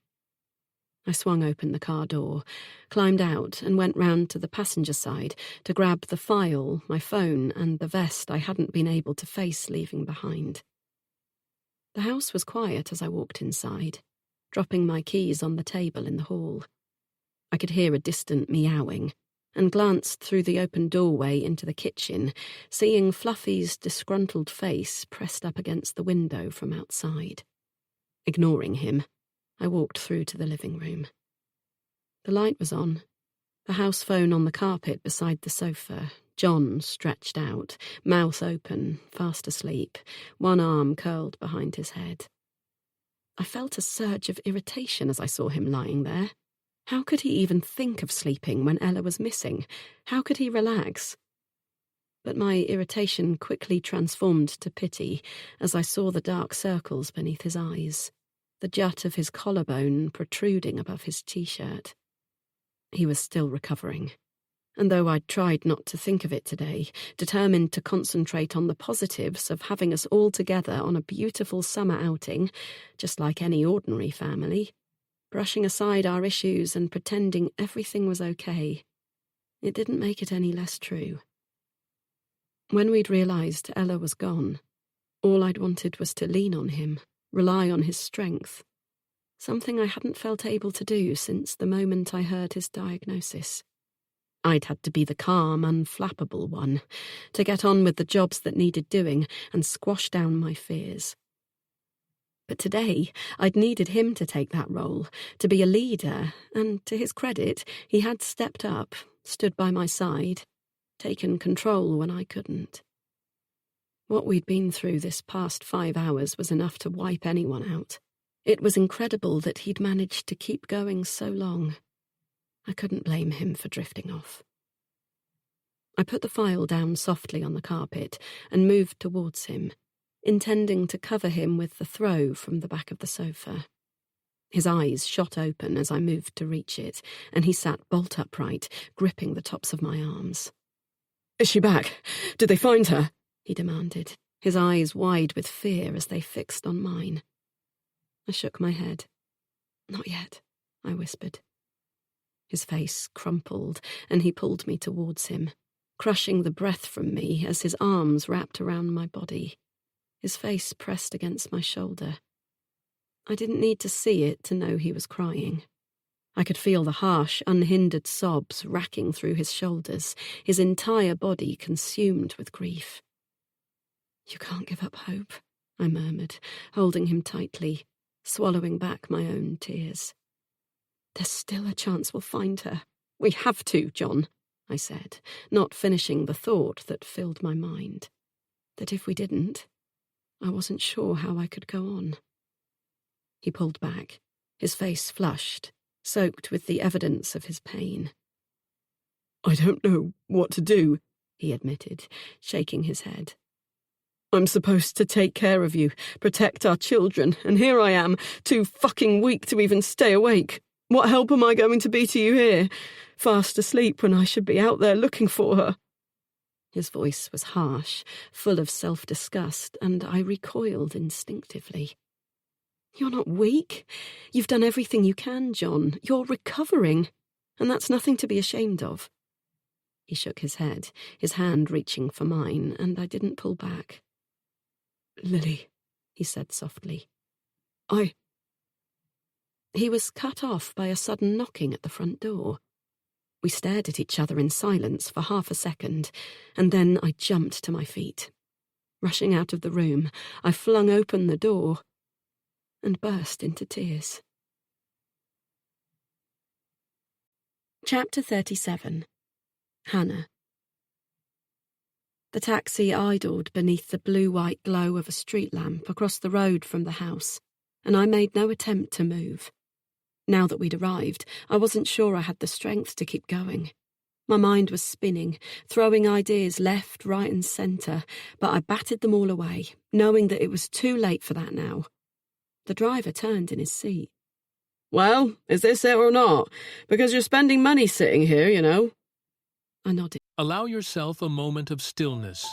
I swung open the car door, climbed out and went round to the passenger side to grab the file, my phone and the vest I hadn't been able to face leaving behind. The house was quiet as I walked inside, dropping my keys on the table in the hall. I could hear a distant meowing and glanced through the open doorway into the kitchen, seeing Fluffy's disgruntled face pressed up against the window from outside. Ignoring him, I walked through to the living room. The light was on, the house phone on the carpet beside the sofa, John stretched out, mouth open, fast asleep, one arm curled behind his head. I felt a surge of irritation as I saw him lying there. How could he even think of sleeping when Ella was missing? How could he relax? But my irritation quickly transformed to pity as I saw the dark circles beneath his eyes, the jut of his collarbone protruding above his t-shirt. He was still recovering, and though I'd tried not to think of it today, determined to concentrate on the positives of having us all together on a beautiful summer outing, just like any ordinary family, brushing aside our issues and pretending everything was okay, it didn't make it any less true. When we'd realised Ella was gone, all I'd wanted was to lean on him, rely on his strength, something I hadn't felt able to do since the moment I heard his diagnosis. I'd had to be the calm, unflappable one, to get on with the jobs that needed doing and squash down my fears. But today, I'd needed him to take that role, to be a leader, and to his credit, he had stepped up, stood by my side, taken control when I couldn't. What we'd been through this past 5 hours was enough to wipe anyone out. It was incredible that he'd managed to keep going so long. I couldn't blame him for drifting off. I put the file down softly on the carpet and moved towards him, intending to cover him with the throw from the back of the sofa. His eyes shot open as I moved to reach it, and he sat bolt upright, gripping the tops of my arms. Is she back? Did they find her? He demanded, his eyes wide with fear as they fixed on mine. I shook my head. Not yet, I whispered. His face crumpled, and he pulled me towards him, crushing the breath from me as his arms wrapped around my body. His face pressed against my shoulder. I didn't need to see it to know he was crying. I could feel the harsh, unhindered sobs racking through his shoulders, his entire body consumed with grief. You can't give up hope, I murmured, holding him tightly, swallowing back my own tears. There's still a chance we'll find her. We have to, John, I said, not finishing the thought that filled my mind. That if we didn't, I wasn't sure how I could go on. He pulled back, his face flushed, soaked with the evidence of his pain. I don't know what to do, he admitted, shaking his head. I'm supposed to take care of you, protect our children, and here I am, too fucking weak to even stay awake. What help am I going to be to you here, fast asleep when I should be out there looking for her? His voice was harsh, full of self-disgust, and I recoiled instinctively. You're not weak. You've done everything you can, John. You're recovering, and that's nothing to be ashamed of. He shook his head, his hand reaching for mine, and I didn't pull back. Lily, he said softly. He was cut off by a sudden knocking at the front door. We stared at each other in silence for half a second, and then I jumped to my feet. Rushing out of the room, I flung open the door and burst into tears. Chapter 37. Hannah. The taxi idled beneath the blue-white glow of a street lamp across the road from the house, and I made no attempt to move. Now that we'd arrived, I wasn't sure I had the strength to keep going. My mind was spinning, throwing ideas left, right and centre, but I batted them all away, knowing that it was too late for that now. The driver turned in his seat. Well, is this it or not? Because you're spending money sitting here, you know. I nodded. Allow yourself a moment of stillness,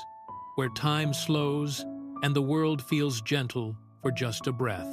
where time slows and the world feels gentle for just a breath.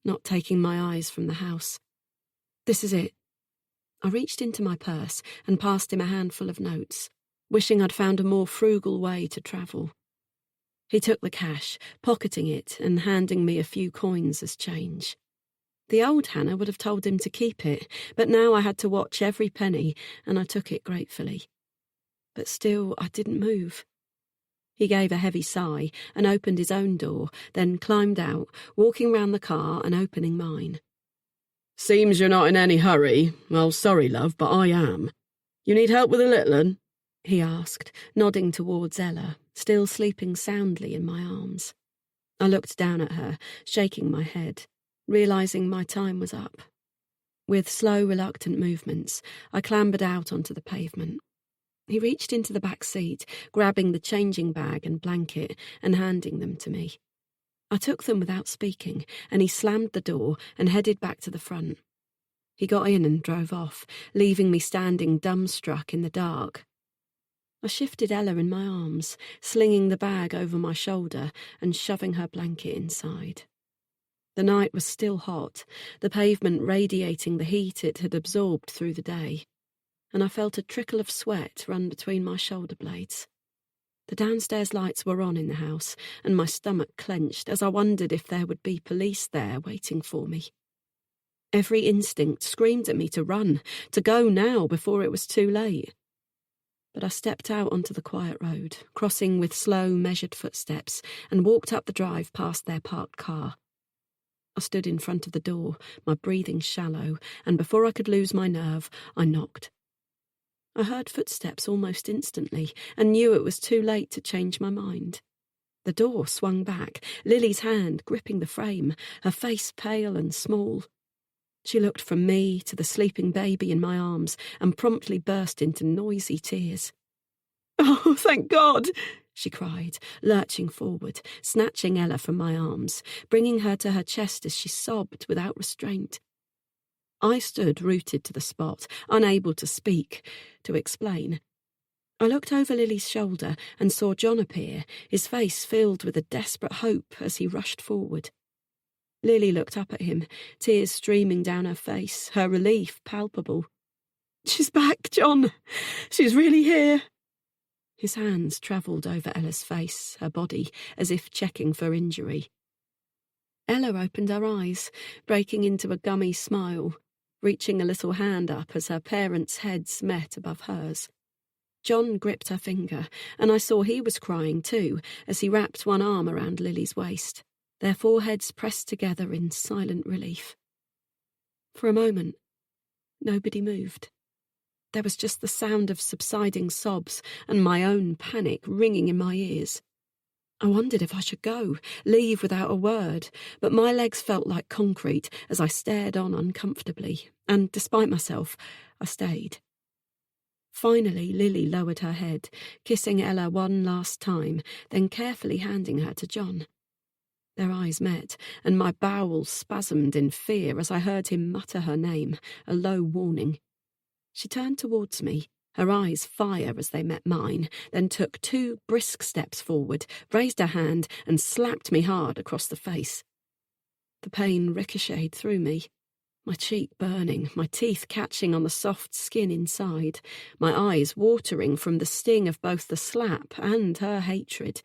not taking my eyes from the house. This is it. I reached into my purse and passed him a handful of notes, wishing I'd found a more frugal way to travel. He took the cash, pocketing it and handing me a few coins as change. The old Hannah would have told him to keep it, but now I had to watch every penny, and I took it gratefully. But still, I didn't move. He gave a heavy sigh and opened his own door, then climbed out, walking round the car and opening mine. Seems you're not in any hurry. Well, sorry, love, but I am. You need help with the little un? He asked, nodding towards Ella, still sleeping soundly in my arms. I looked down at her, shaking my head, realising my time was up. With slow, reluctant movements, I clambered out onto the pavement. He reached into the back seat, grabbing the changing bag and blanket and handing them to me. I took them without speaking, and he slammed the door and headed back to the front. He got in and drove off, leaving me standing dumbstruck in the dark. I shifted Ella in my arms, slinging the bag over my shoulder and shoving her blanket inside. The night was still hot, the pavement radiating the heat it had absorbed through the day, and I felt a trickle of sweat run between my shoulder blades. The downstairs lights were on in the house, and my stomach clenched as I wondered if there would be police there waiting for me. Every instinct screamed at me to run, to go now before it was too late. But I stepped out onto the quiet road, crossing with slow, measured footsteps, and walked up the drive past their parked car. I stood in front of the door, my breathing shallow, and before I could lose my nerve, I knocked. I heard footsteps almost instantly and knew it was too late to change my mind. The door swung back, Lily's hand gripping the frame, her face pale and small. She looked from me to the sleeping baby in my arms and promptly burst into noisy tears. "Oh, thank God!" she cried, lurching forward, snatching Ella from my arms, bringing her to her chest as she sobbed without restraint. I stood rooted to the spot, unable to speak, to explain. I looked over Lily's shoulder and saw John appear, his face filled with a desperate hope as he rushed forward. Lily looked up at him, tears streaming down her face, her relief palpable. "She's back, John. She's really here." His hands travelled over Ella's face, her body, as if checking for injury. Ella opened her eyes, breaking into a gummy smile, reaching a little hand up as her parents' heads met above hers. John gripped her finger, and I saw he was crying too, as he wrapped one arm around Lily's waist, their foreheads pressed together in silent relief. For a moment, nobody moved. There was just the sound of subsiding sobs and my own panic ringing in my ears. I wondered if I should go, leave without a word, but my legs felt like concrete as I stared on uncomfortably, and despite myself, I stayed. Finally, Lily lowered her head, kissing Ella one last time, then carefully handing her to John. Their eyes met, and my bowels spasmed in fear as I heard him mutter her name, a low warning. She turned towards me, her eyes fire as they met mine, then took 2 brisk steps forward, raised her hand, and slapped me hard across the face. The pain ricocheted through me, my cheek burning, my teeth catching on the soft skin inside, my eyes watering from the sting of both the slap and her hatred.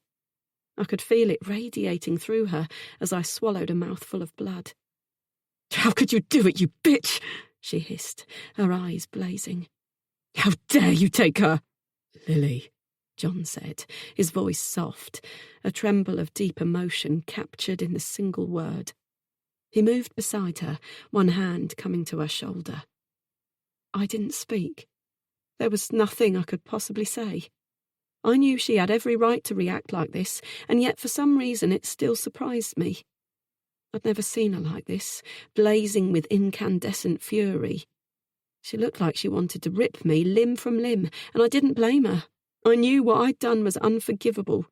I could feel it radiating through her as I swallowed a mouthful of blood. "How could you do it, you bitch?" she hissed, her eyes blazing. "How dare you take her?" "Lily," John said, his voice soft, a tremble of deep emotion captured in the single word. He moved beside her, one hand coming to her shoulder. I didn't speak. There was nothing I could possibly say. I knew she had every right to react like this, and yet for some reason it still surprised me. I'd never seen her like this, blazing with incandescent fury. She looked like she wanted to rip me limb from limb, and I didn't blame her. I knew what I'd done was unforgivable.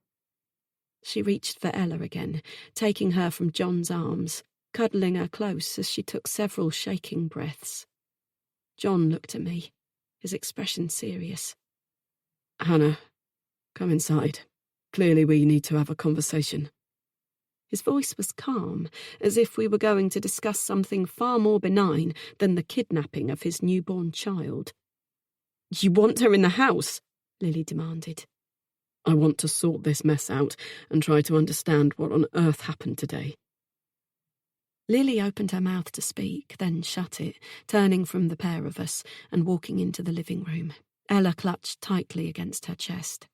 She reached for Ella again, taking her from John's arms, cuddling her close as she took several shaking breaths. John looked at me, his expression serious. "Hannah, come inside. Clearly we need to have a conversation." His voice was calm, as if we were going to discuss something far more benign than the kidnapping of his newborn child. You want her in the house? Lily demanded. I want to sort this mess out and try to understand what on earth happened today. Lily opened her mouth to speak, then shut it, turning from the pair of us and walking into the living room. Ella clutched tightly against her chest.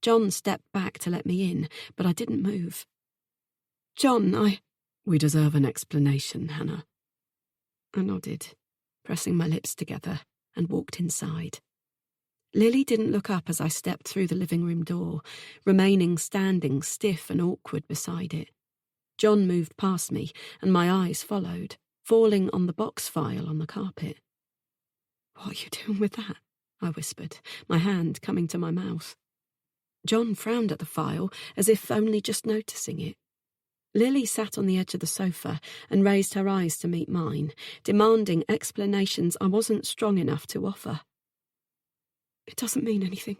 John stepped back to let me in, but I didn't move. John, We deserve an explanation, Hannah. I nodded, pressing my lips together, and walked inside. Lily didn't look up as I stepped through the living room door, remaining standing stiff and awkward beside it. John moved past me, and my eyes followed, falling on the box file on the carpet. What are you doing with that? I whispered, my hand coming to my mouth. John frowned at the file, as if only just noticing it. Lily sat on the edge of the sofa and raised her eyes to meet mine, demanding explanations I wasn't strong enough to offer. It doesn't mean anything.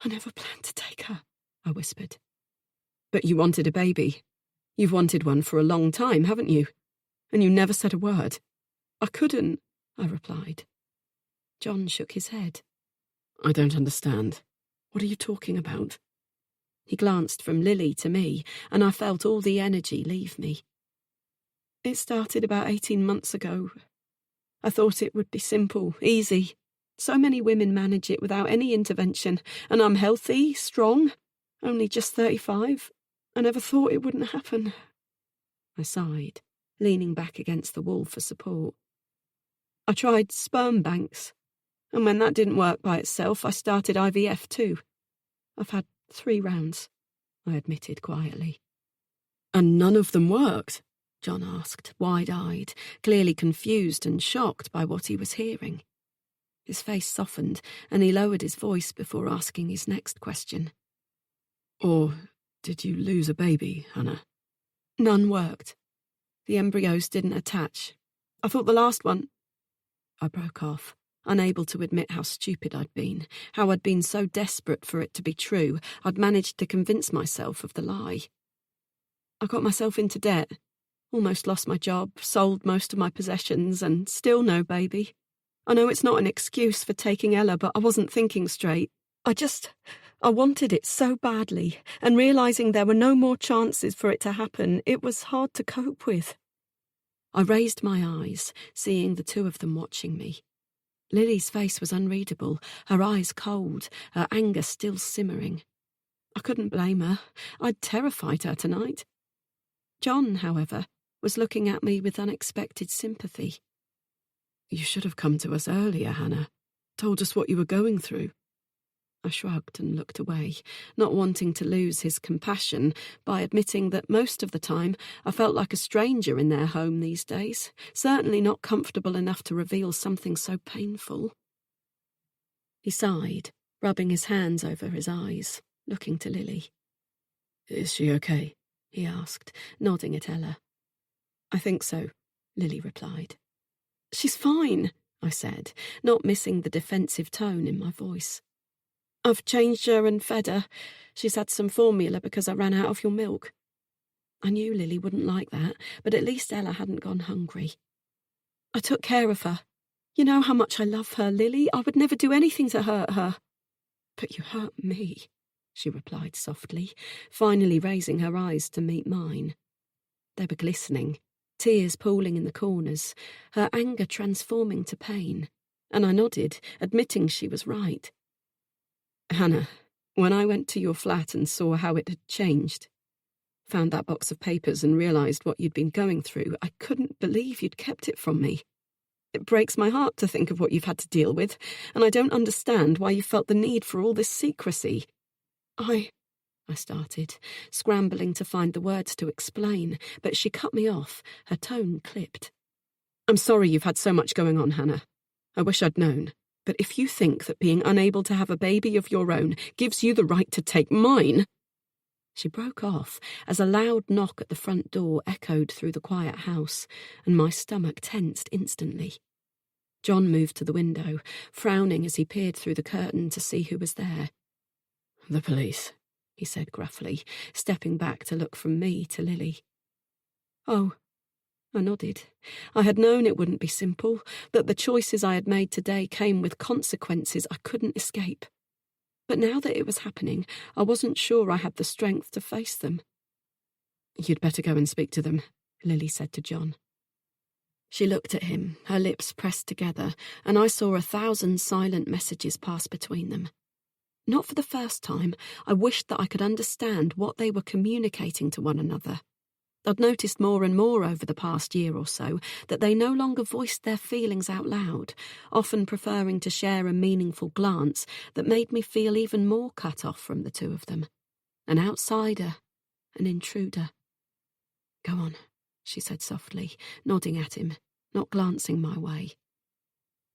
I never planned to take her, I whispered. But you wanted a baby. You've wanted one for a long time, haven't you? And you never said a word. I couldn't, I replied. John shook his head. I don't understand. What are you talking about? He glanced from Lily to me, and I felt all the energy leave me. It started about 18 months ago. I thought it would be simple, easy. So many women manage it without any intervention, and I'm healthy, strong, only just 35. I never thought it wouldn't happen. I sighed, leaning back against the wall for support. I tried sperm banks, and when that didn't work by itself, I started IVF too. I've had 3 rounds, I admitted quietly. And none of them worked? John asked, wide-eyed, clearly confused and shocked by what he was hearing. His face softened, and he lowered his voice before asking his next question. Or did you lose a baby, Hannah? None worked. The embryos didn't attach. I thought the last one... I broke off, unable to admit how stupid I'd been, how I'd been so desperate for it to be true, I'd managed to convince myself of the lie. I got myself into debt, almost lost my job, sold most of my possessions, and still no baby. I know it's not an excuse for taking Ella, but I wasn't thinking straight. I wanted it so badly, and realising there were no more chances for it to happen, it was hard to cope with. I raised my eyes, seeing the 2 of them watching me. Lily's face was unreadable, her eyes cold, her anger still simmering. I couldn't blame her. I'd terrified her tonight. John, however, was looking at me with unexpected sympathy. You should have come to us earlier, Hannah. Told us what you were going through. I shrugged and looked away, not wanting to lose his compassion by admitting that most of the time I felt like a stranger in their home these days, certainly not comfortable enough to reveal something so painful. He sighed, rubbing his hands over his eyes, looking to Lily. Is she okay? He asked, nodding at Ella. I think so, Lily replied. She's fine, I said, not missing the defensive tone in my voice. I've changed her and fed her. She's had some formula because I ran out of your milk. I knew Lily wouldn't like that, but at least Ella hadn't gone hungry. I took care of her. You know how much I love her, Lily. I would never do anything to hurt her. But you hurt me, she replied softly, finally raising her eyes to meet mine. They were glistening, tears pooling in the corners, her anger transforming to pain, and I nodded, admitting she was right. Hannah, when I went to your flat and saw how it had changed, found that box of papers and realised what you'd been going through, I couldn't believe you'd kept it from me. It breaks my heart to think of what you've had to deal with, and I don't understand why you felt the need for all this secrecy. I started, scrambling to find the words to explain, but she cut me off, her tone clipped. I'm sorry you've had so much going on, Hannah. I wish I'd known. But if you think that being unable to have a baby of your own gives you the right to take mine... She broke off as a loud knock at the front door echoed through the quiet house, and my stomach tensed instantly. John moved to the window, frowning as he peered through the curtain to see who was there. The police, he said gruffly, stepping back to look from me to Lily. Oh, I nodded. I had known it wouldn't be simple, that the choices I had made today came with consequences I couldn't escape. But now that it was happening, I wasn't sure I had the strength to face them. You'd better go and speak to them, Lily said to John. She looked at him, her lips pressed together, and I saw 1,000 silent messages pass between them. Not for the first time, I wished that I could understand what they were communicating to one another. I'd noticed more and more over the past year or so that they no longer voiced their feelings out loud, often preferring to share a meaningful glance that made me feel even more cut off from the two of them. An outsider, an intruder. Go on, she said softly, nodding at him, not glancing my way.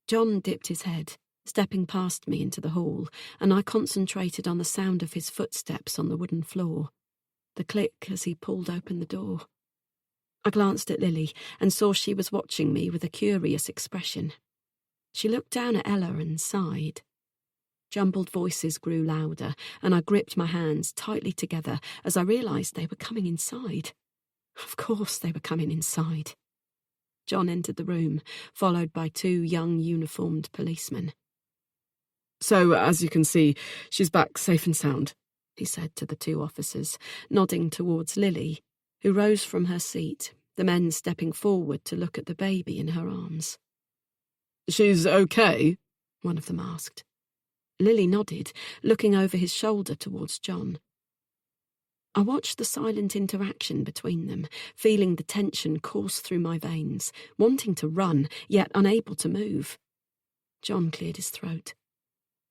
John dipped his head, stepping past me into the hall, and I concentrated on the sound of his footsteps on the wooden floor. The click as he pulled open the door. I glanced at Lily and saw she was watching me with a curious expression. She looked down at Ella and sighed. Jumbled voices grew louder, and I gripped my hands tightly together as I realised they were coming inside. Of course they were coming inside. John entered the room, followed by 2 young uniformed policemen. So, as you can see, she's back safe and sound, he said to the 2 officers, nodding towards Lily, who rose from her seat, the men stepping forward to look at the baby in her arms. She's okay? One of them asked. Lily nodded, looking over his shoulder towards John. I watched the silent interaction between them, feeling the tension course through my veins, wanting to run, yet unable to move. John cleared his throat.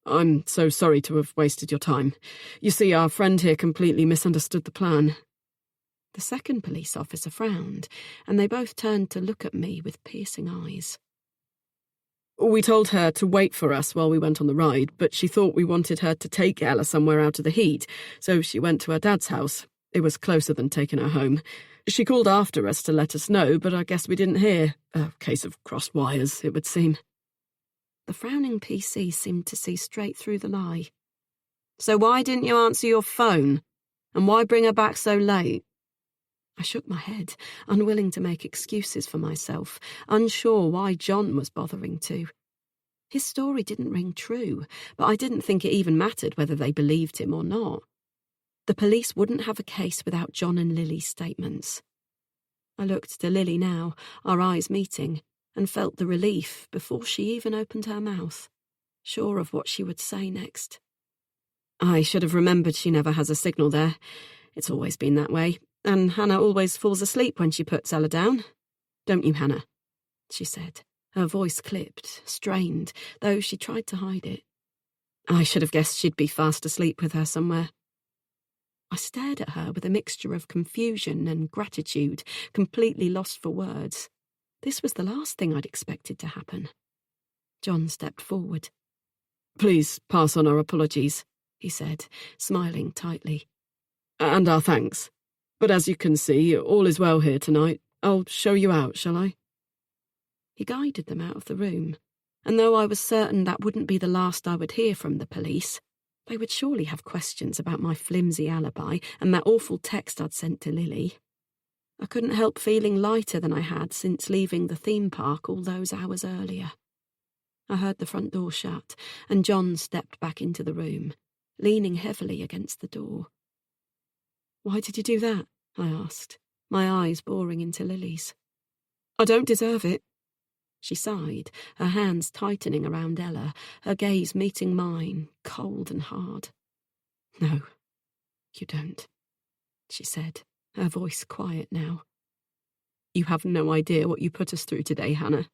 I'm so sorry to have wasted your time. You see, our friend here completely misunderstood the plan. The second police officer frowned, and they both turned to look at me with piercing eyes. We told her to wait for us while we went on the ride, but she thought we wanted her to take Ella somewhere out of the heat, so she went to her dad's house. It was closer than taking her home. She called after us to let us know, but I guess we didn't hear. A case of crossed wires, it would seem. The frowning PC seemed to see straight through the lie. So why didn't you answer your phone? And why bring her back so late? I shook my head, unwilling to make excuses for myself, unsure why John was bothering to. His story didn't ring true, but I didn't think it even mattered whether they believed him or not. The police wouldn't have a case without John and Lily's statements. I looked to Lily now, our eyes meeting, and felt the relief before she even opened her mouth, sure of what she would say next. I should have remembered she never has a signal there. It's always been that way, and Hannah always falls asleep when she puts Ella down. Don't you, Hannah? She said, her voice clipped, strained, though she tried to hide it. I should have guessed she'd be fast asleep with her somewhere. I stared at her with a mixture of confusion and gratitude, completely lost for words. This was the last thing I'd expected to happen. John stepped forward. Please pass on our apologies, he said, smiling tightly. And our thanks. But as you can see, all is well here tonight. I'll show you out, shall I? He guided them out of the room, and though I was certain that wouldn't be the last I would hear from the police, they would surely have questions about my flimsy alibi and that awful text I'd sent to Lily. I couldn't help feeling lighter than I had since leaving the theme park all those hours earlier. I heard the front door shut, and John stepped back into the room, leaning heavily against the door. Why did you do that? I asked, my eyes boring into Lily's. I don't deserve it. She sighed, her hands tightening around Ella, her gaze meeting mine, cold and hard. No, you don't, she said, her voice quiet now. You have no idea what you put us through today, Hannah.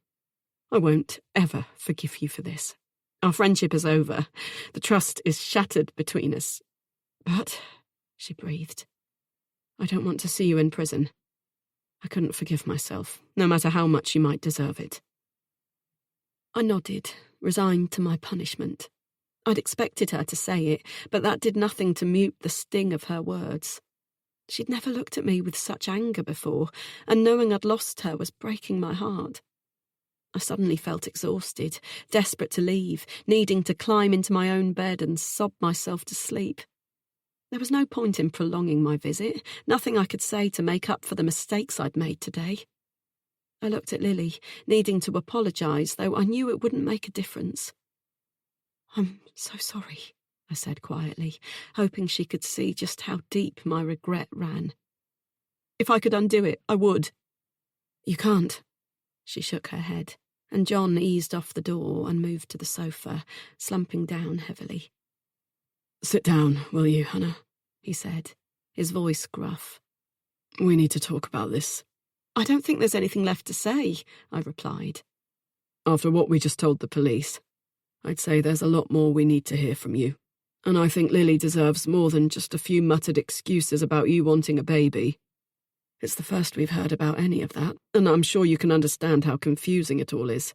I won't ever forgive you for this. Our friendship is over. The trust is shattered between us. But, she breathed, I don't want to see you in prison. I couldn't forgive myself, no matter how much you might deserve it. I nodded, resigned to my punishment. I'd expected her to say it, but that did nothing to mute the sting of her words. She'd never looked at me with such anger before, and knowing I'd lost her was breaking my heart. I suddenly felt exhausted, desperate to leave, needing to climb into my own bed and sob myself to sleep. There was no point in prolonging my visit, nothing I could say to make up for the mistakes I'd made today. I looked at Lily, needing to apologise, though I knew it wouldn't make a difference. "I'm so sorry," I said quietly, hoping she could see just how deep my regret ran. "If I could undo it, I would." "You can't." She shook her head, and John eased off the door and moved to the sofa, slumping down heavily. "Sit down, will you, Hannah?" he said, his voice gruff. "We need to talk about this." "I don't think there's anything left to say," I replied. "After what we just told the police, I'd say there's a lot more we need to hear from you. And I think Lily deserves more than just a few muttered excuses about you wanting a baby. It's the first we've heard about any of that, and I'm sure you can understand how confusing it all is.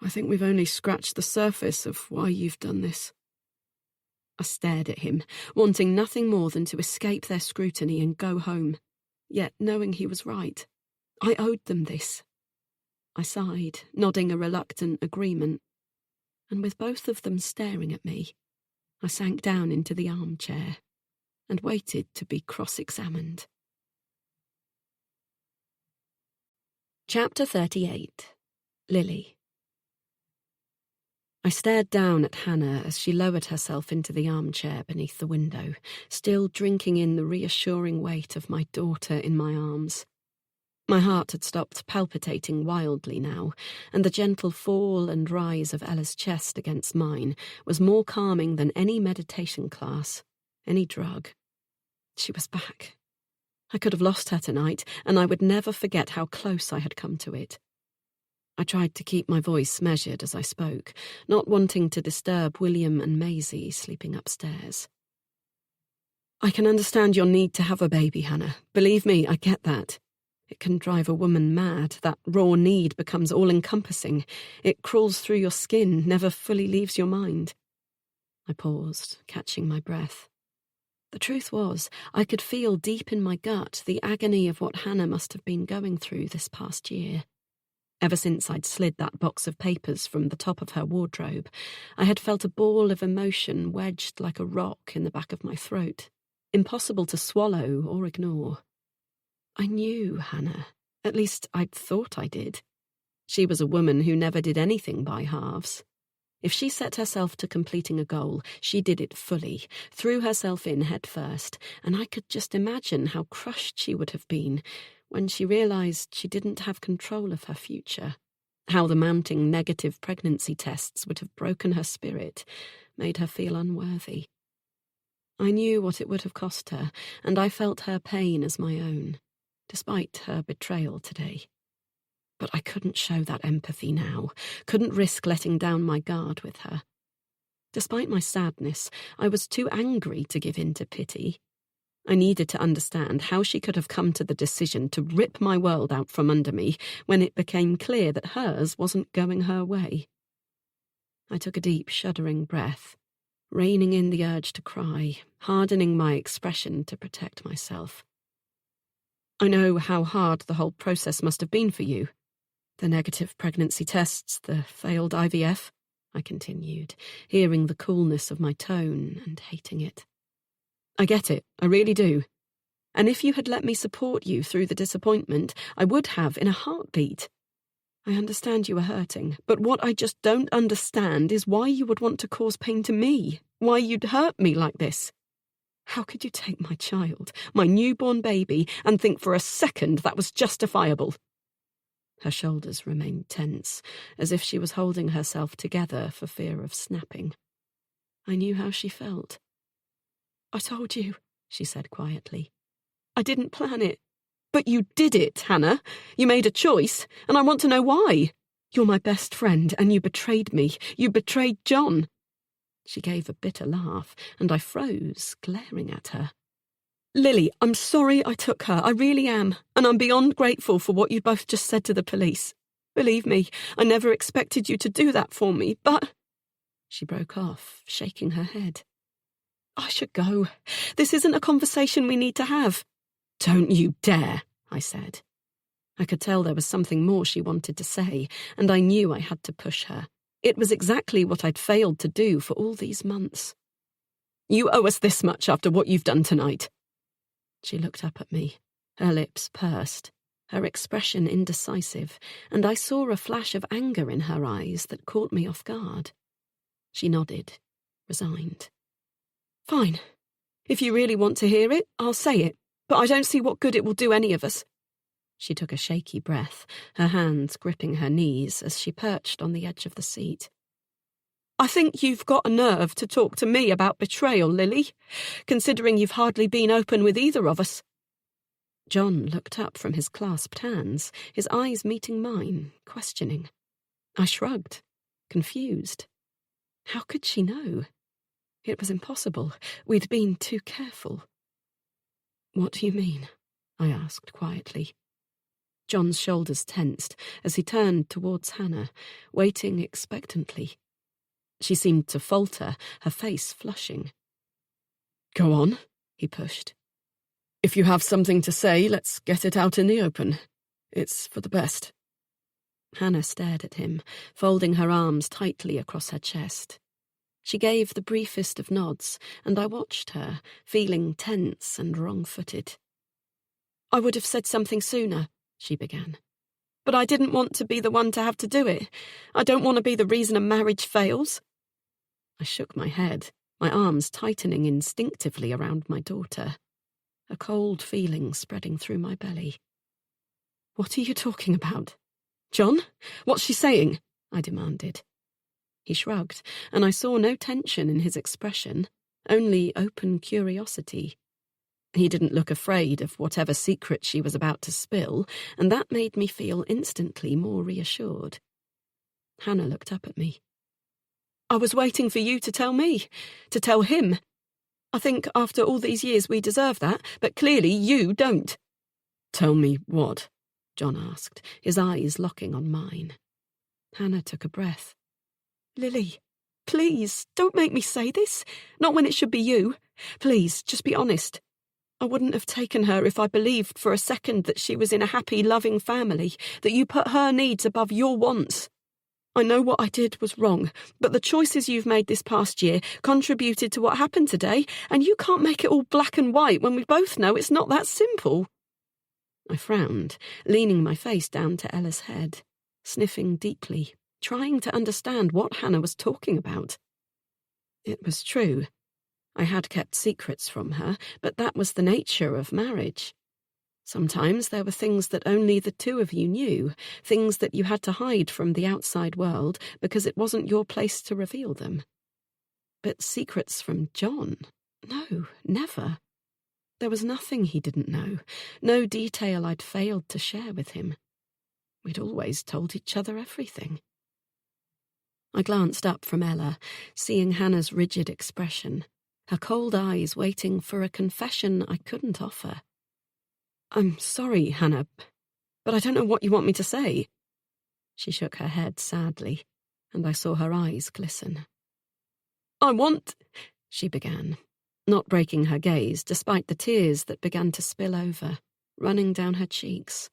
I think we've only scratched the surface of why you've done this." I stared at him, wanting nothing more than to escape their scrutiny and go home, yet knowing he was right. I owed them this. I sighed, nodding a reluctant agreement, and with both of them staring at me, I sank down into the armchair and waited to be cross-examined. Chapter 38. Lily. I stared down at Hannah as she lowered herself into the armchair beneath the window, still drinking in the reassuring weight of my daughter in my arms. My heart had stopped palpitating wildly now, and the gentle fall and rise of Ella's chest against mine was more calming than any meditation class, any drug. She was back. I could have lost her tonight, and I would never forget how close I had come to it. I tried to keep my voice measured as I spoke, not wanting to disturb William and Maisie sleeping upstairs. "I can understand your need to have a baby, Hannah. Believe me, I get that. It can drive a woman mad. That raw need becomes all-encompassing. It crawls through your skin, never fully leaves your mind." I paused, catching my breath. The truth was, I could feel deep in my gut the agony of what Hannah must have been going through this past year. Ever since I'd slid that box of papers from the top of her wardrobe, I had felt a ball of emotion wedged like a rock in the back of my throat, impossible to swallow or ignore. I knew Hannah. At least I'd thought I did. She was a woman who never did anything by halves. If she set herself to completing a goal, she did it fully, threw herself in head first, and I could just imagine how crushed she would have been when she realised she didn't have control of her future, how the mounting negative pregnancy tests would have broken her spirit, made her feel unworthy. I knew what it would have cost her, and I felt her pain as my own, despite her betrayal today. But I couldn't show that empathy now, couldn't risk letting down my guard with her. Despite my sadness, I was too angry to give in to pity. I needed to understand how she could have come to the decision to rip my world out from under me when it became clear that hers wasn't going her way. I took a deep, shuddering breath, reining in the urge to cry, hardening my expression to protect myself. "I know how hard the whole process must have been for you. The negative pregnancy tests, the failed IVF," I continued, hearing the coolness of my tone and hating it. "I get it, I really do. And if you had let me support you through the disappointment, I would have in a heartbeat. I understand you are hurting, but what I just don't understand is why you would want to cause pain to me, why you'd hurt me like this. How could you take my child, my newborn baby, and think for a second that was justifiable?" Her shoulders remained tense, as if she was holding herself together for fear of snapping. I knew how she felt. "I told you," she said quietly. "I didn't plan it. But you did it, Hannah. You made a choice, and I want to know why. You're my best friend, and you betrayed me. You betrayed John." She gave a bitter laugh, and I froze, glaring at her. "Lily, I'm sorry I took her. I really am, and I'm beyond grateful for what you both just said to the police. Believe me, I never expected you to do that for me, but—" She broke off, shaking her head. "I should go. This isn't a conversation we need to have." "Don't you dare," I said. I could tell there was something more she wanted to say, and I knew I had to push her. It was exactly what I'd failed to do for all these months. You owe us this much after what you've done tonight." She looked up at me, her lips pursed, her expression indecisive, and I saw a flash of anger in her eyes that caught me off guard. She nodded, resigned. "Fine. If you really want to hear it, I'll say it, but I don't see what good it will do any of us." She took a shaky breath, her hands gripping her knees as she perched on the edge of the seat. "I think you've got a nerve to talk to me about betrayal, Lily, considering you've hardly been open with either of us." John looked up from his clasped hands, his eyes meeting mine, questioning. I shrugged, confused. How could she know? It was impossible. We'd been too careful. "What do you mean?" I asked quietly. John's shoulders tensed as he turned towards Hannah, waiting expectantly. She seemed to falter, her face flushing. "Go on," he pushed. "If you have something to say, let's get it out in the open. It's for the best." Hannah stared at him, folding her arms tightly across her chest. She gave the briefest of nods, and I watched her, feeling tense and wrong-footed. "I would have said something sooner," she began. "But I didn't want to be the one to have to do it. I don't want to be the reason a marriage fails." I shook my head, my arms tightening instinctively around my daughter, a cold feeling spreading through my belly. "What are you talking about? John? What's she saying?" I demanded. He shrugged, and I saw no tension in his expression, only open curiosity. He didn't look afraid of whatever secret she was about to spill, and that made me feel instantly more reassured. Hannah looked up at me. "I was waiting for you to tell me, to tell him. I think after all these years we deserve that, but clearly you don't." "Tell me what?" John asked, his eyes locking on mine. Hannah took a breath. "Lily, please, don't make me say this. Not when it should be you. Please, just be honest. I wouldn't have taken her if I believed for a second that she was in a happy, loving family, that you put her needs above your wants. I know what I did was wrong, but the choices you've made this past year contributed to what happened today, and you can't make it all black and white when we both know it's not that simple." I frowned, leaning my face down to Ella's head, sniffing deeply, trying to understand what Hannah was talking about. It was true. I had kept secrets from her, but that was the nature of marriage. Sometimes there were things that only the two of you knew, things that you had to hide from the outside world because it wasn't your place to reveal them. But secrets from John? No, never. There was nothing he didn't know, no detail I'd failed to share with him. We'd always told each other everything. I glanced up from Ella, seeing Hannah's rigid expression, her cold eyes waiting for a confession I couldn't offer. "I'm sorry, Hannah, but I don't know what you want me to say." She shook her head sadly, and I saw her eyes glisten. "I want," she began, not breaking her gaze despite the tears that began to spill over, running down her cheeks.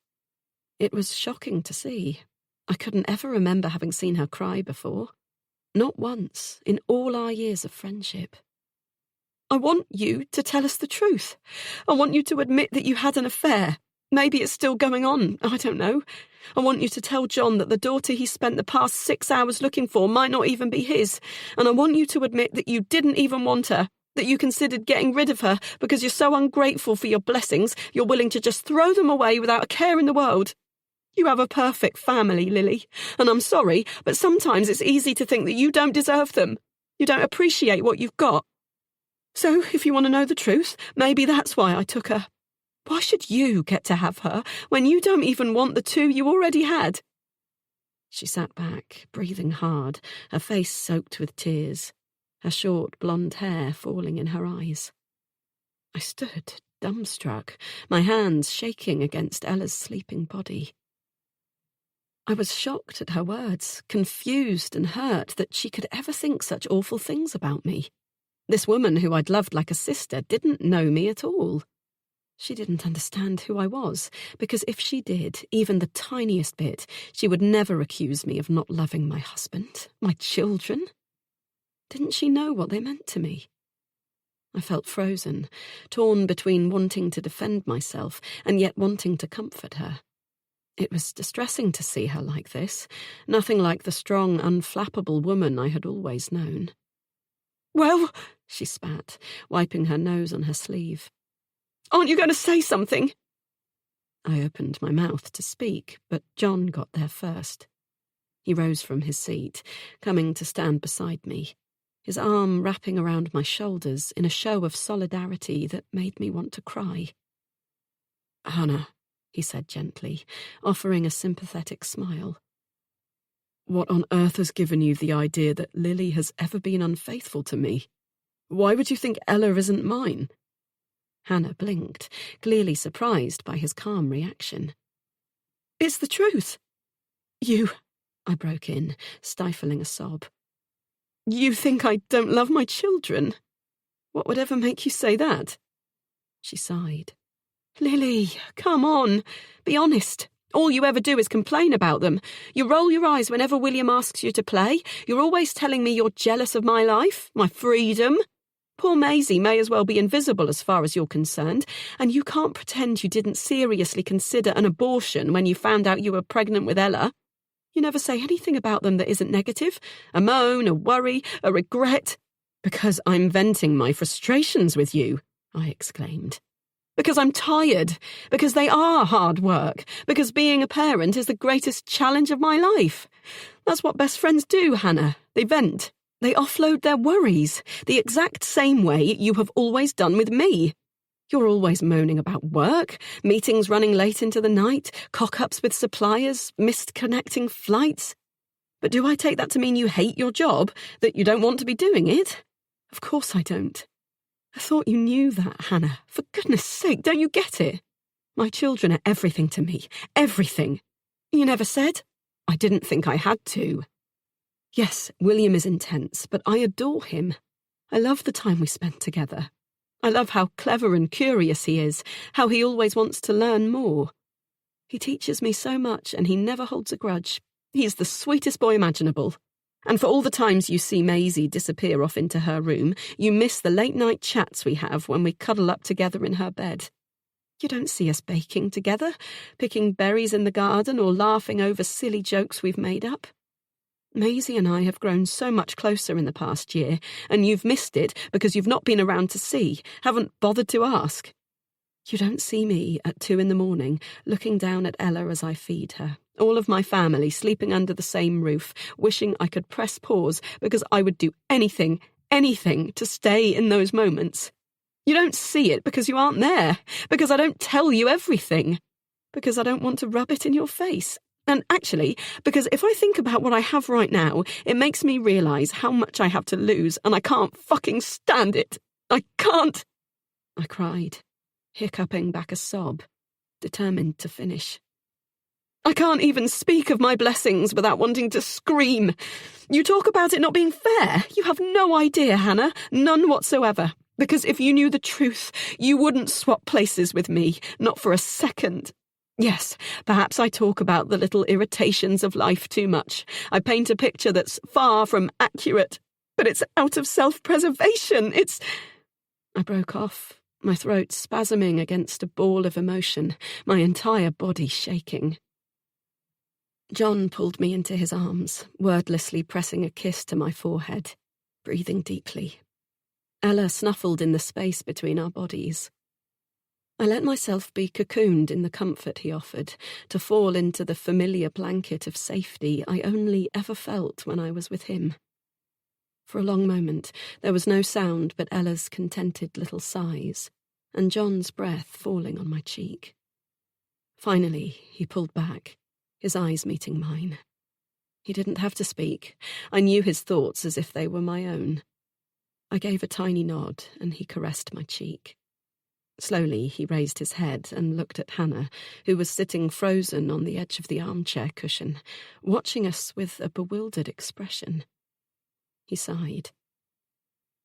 It was shocking to see. I couldn't ever remember having seen her cry before. Not once in all our years of friendship. "I want you to tell us the truth. I want you to admit that you had an affair. Maybe it's still going on, I don't know. I want you to tell John that the daughter he spent the past 6 hours looking for might not even be his, and I want you to admit that you didn't even want her, that you considered getting rid of her because you're so ungrateful for your blessings, you're willing to just throw them away without a care in the world. You have a perfect family, Lily, and I'm sorry, but sometimes it's easy to think that you don't deserve them. You don't appreciate what you've got. So, if you want to know the truth, maybe that's why I took her. Why should you get to have her when you don't even want the two you already had?" She sat back, breathing hard, her face soaked with tears, her short blonde hair falling in her eyes. I stood, dumbstruck, my hands shaking against Ella's sleeping body. I was shocked at her words, confused and hurt that she could ever think such awful things about me. This woman who I'd loved like a sister didn't know me at all. She didn't understand who I was, because if she did, even the tiniest bit, she would never accuse me of not loving my husband, my children. Didn't she know what they meant to me? I felt frozen, torn between wanting to defend myself and yet wanting to comfort her. It was distressing to see her like this, nothing like the strong, unflappable woman I had always known. "Well," she spat, wiping her nose on her sleeve. "Aren't you going to say something?" I opened my mouth to speak, but John got there first. He rose from his seat, coming to stand beside me, his arm wrapping around my shoulders in a show of solidarity that made me want to cry. "Hannah," he said gently, offering a sympathetic smile. "What on earth has given you the idea that Lily has ever been unfaithful to me? Why would you think Ella isn't mine?" Hannah blinked, clearly surprised by his calm reaction. "It's the truth. You," I broke in, stifling a sob. "You think I don't love my children? What would ever make you say that?" She sighed. "Lily, come on. Be honest. All you ever do is complain about them. You roll your eyes whenever William asks you to play. You're always telling me you're jealous of my life, my freedom. Poor Maisie may as well be invisible as far as you're concerned, and you can't pretend you didn't seriously consider an abortion when you found out you were pregnant with Ella. You never say anything about them that isn't negative, a moan, a worry, a regret. Because I'm venting my frustrations with you," I exclaimed. "Because I'm tired, because they are hard work, because being a parent is the greatest challenge of my life. That's what best friends do, Hannah. They vent. They offload their worries, the exact same way you have always done with me. You're always moaning about work, meetings running late into the night, cock-ups with suppliers, missed connecting flights. But do I take that to mean you hate your job, that you don't want to be doing it? Of course I don't. I thought you knew that, Hannah. For goodness sake, don't you get it? My children are everything to me. Everything. You never said? I didn't think I had to. Yes, William is intense, but I adore him. I love the time we spent together. I love how clever and curious he is, how he always wants to learn more. He teaches me so much and he never holds a grudge. He's the sweetest boy imaginable. And for all the times you see Maisie disappear off into her room, you miss the late-night chats we have when we cuddle up together in her bed. You don't see us baking together, picking berries in the garden or laughing over silly jokes we've made up. Maisie and I have grown so much closer in the past year, and you've missed it because you've not been around to see, haven't bothered to ask. You don't see me at 2 a.m, looking down at Ella as I feed her, all of my family sleeping under the same roof, wishing I could press pause because I would do anything to stay in those moments. You don't see it because you aren't there, because I don't tell you everything, because I don't want to rub it in your face. And actually, because if I think about what I have right now, it makes me realise how much I have to lose, and I can't fucking stand it. I can't. I cried, hiccuping back a sob, determined to finish. I can't even speak of my blessings without wanting to scream. You talk about it not being fair. You have no idea, Hannah, none whatsoever. Because if you knew the truth, you wouldn't swap places with me, not for a second. Yes, perhaps I talk about the little irritations of life too much. I paint a picture that's far from accurate, but it's out of self-preservation. I broke off, my throat spasming against a ball of emotion, my entire body shaking. John pulled me into his arms, wordlessly pressing a kiss to my forehead, breathing deeply. Ella snuffled in the space between our bodies. I let myself be cocooned in the comfort he offered, to fall into the familiar blanket of safety I only ever felt when I was with him. For a long moment, there was no sound but Ella's contented little sighs, and John's breath falling on my cheek. Finally, he pulled back, his eyes meeting mine. He didn't have to speak. I knew his thoughts as if they were my own. I gave a tiny nod, and he caressed my cheek. Slowly, he raised his head and looked at Hannah, who was sitting frozen on the edge of the armchair cushion, watching us with a bewildered expression. He sighed.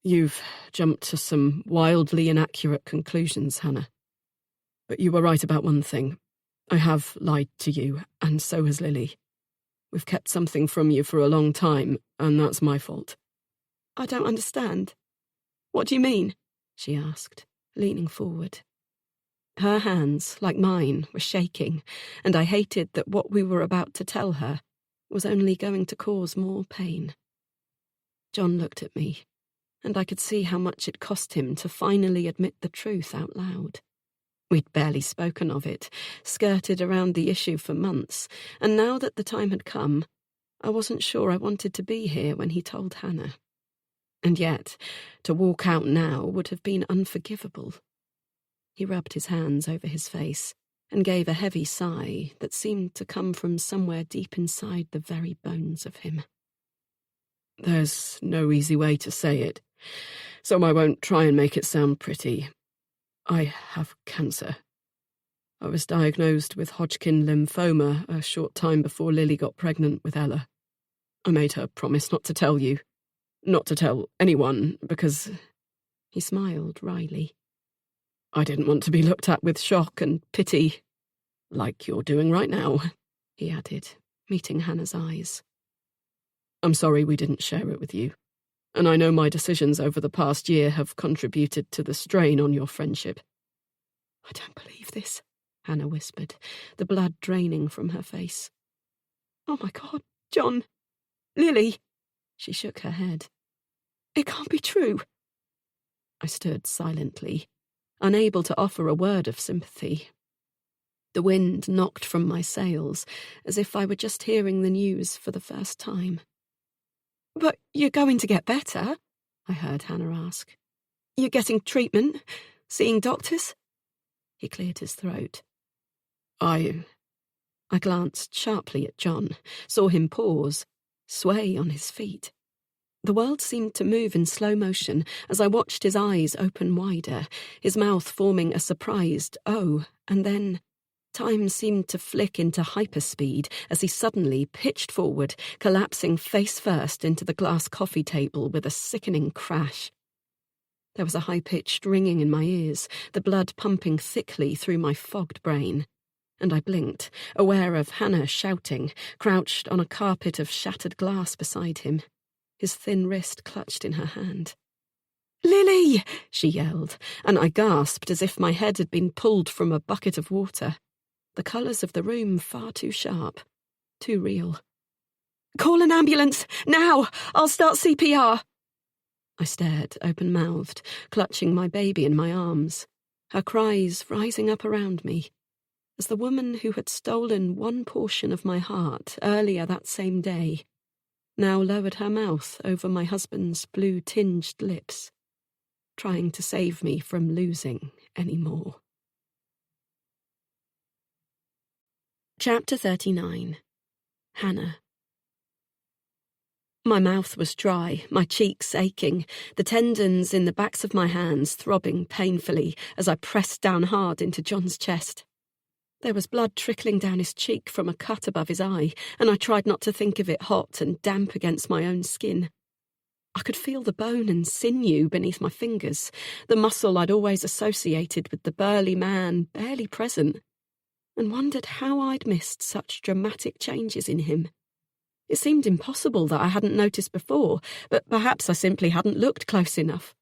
You've jumped to some wildly inaccurate conclusions, Hannah. But you were right about one thing. I have lied to you, and so has Lily. We've kept something from you for a long time, and that's my fault. I don't understand. What do you mean? she asked, leaning forward. Her hands, like mine, were shaking, and I hated that what we were about to tell her was only going to cause more pain. John looked at me, and I could see how much it cost him to finally admit the truth out loud. We'd barely spoken of it, skirted around the issue for months, and now that the time had come, I wasn't sure I wanted to be here when he told Hannah. And yet, to walk out now would have been unforgivable. He rubbed his hands over his face and gave a heavy sigh that seemed to come from somewhere deep inside the very bones of him. There's no easy way to say it, so I won't try and make it sound pretty. I have cancer. I was diagnosed with Hodgkin lymphoma a short time before Lily got pregnant with Ella. I made her promise not to tell you, not to tell anyone, because... He smiled wryly. I didn't want to be looked at with shock and pity, like you're doing right now, he added, meeting Hannah's eyes. I'm sorry we didn't share it with you, and I know my decisions over the past year have contributed to the strain on your friendship. I don't believe this, Hannah whispered, the blood draining from her face. Oh my God, John! Lily! She shook her head. It can't be true. I stood silently, unable to offer a word of sympathy. The wind knocked from my sails, as if I were just hearing the news for the first time. But you're going to get better, I heard Hannah ask. You're getting treatment, seeing doctors? He cleared his throat. I glanced sharply at John, saw him pause, sway on his feet. The world seemed to move in slow motion as I watched his eyes open wider, his mouth forming a surprised "oh," and then time seemed to flick into hyperspeed as he suddenly pitched forward, collapsing face first into the glass coffee table with a sickening crash. There was a high-pitched ringing in my ears, the blood pumping thickly through my fogged brain, and I blinked, aware of Hannah shouting, crouched on a carpet of shattered glass beside him, his thin wrist clutched in her hand. "Lily!" she yelled, and I gasped as if my head had been pulled from a bucket of water. The colours of the room far too sharp, too real. "Call an ambulance, now! I'll start CPR!" I stared, open-mouthed, clutching my baby in my arms, her cries rising up around me, as the woman who had stolen one portion of my heart earlier that same day now lowered her mouth over my husband's blue-tinged lips, trying to save me from losing any more. Chapter 39. Hannah. My mouth was dry, my cheeks aching, the tendons in the backs of my hands throbbing painfully as I pressed down hard into John's chest. There was blood trickling down his cheek from a cut above his eye, and I tried not to think of it hot and damp against my own skin. I could feel the bone and sinew beneath my fingers, the muscle I'd always associated with the burly man barely present, and wondered how I'd missed such dramatic changes in him. It seemed impossible that I hadn't noticed before, but perhaps I simply hadn't looked close enough.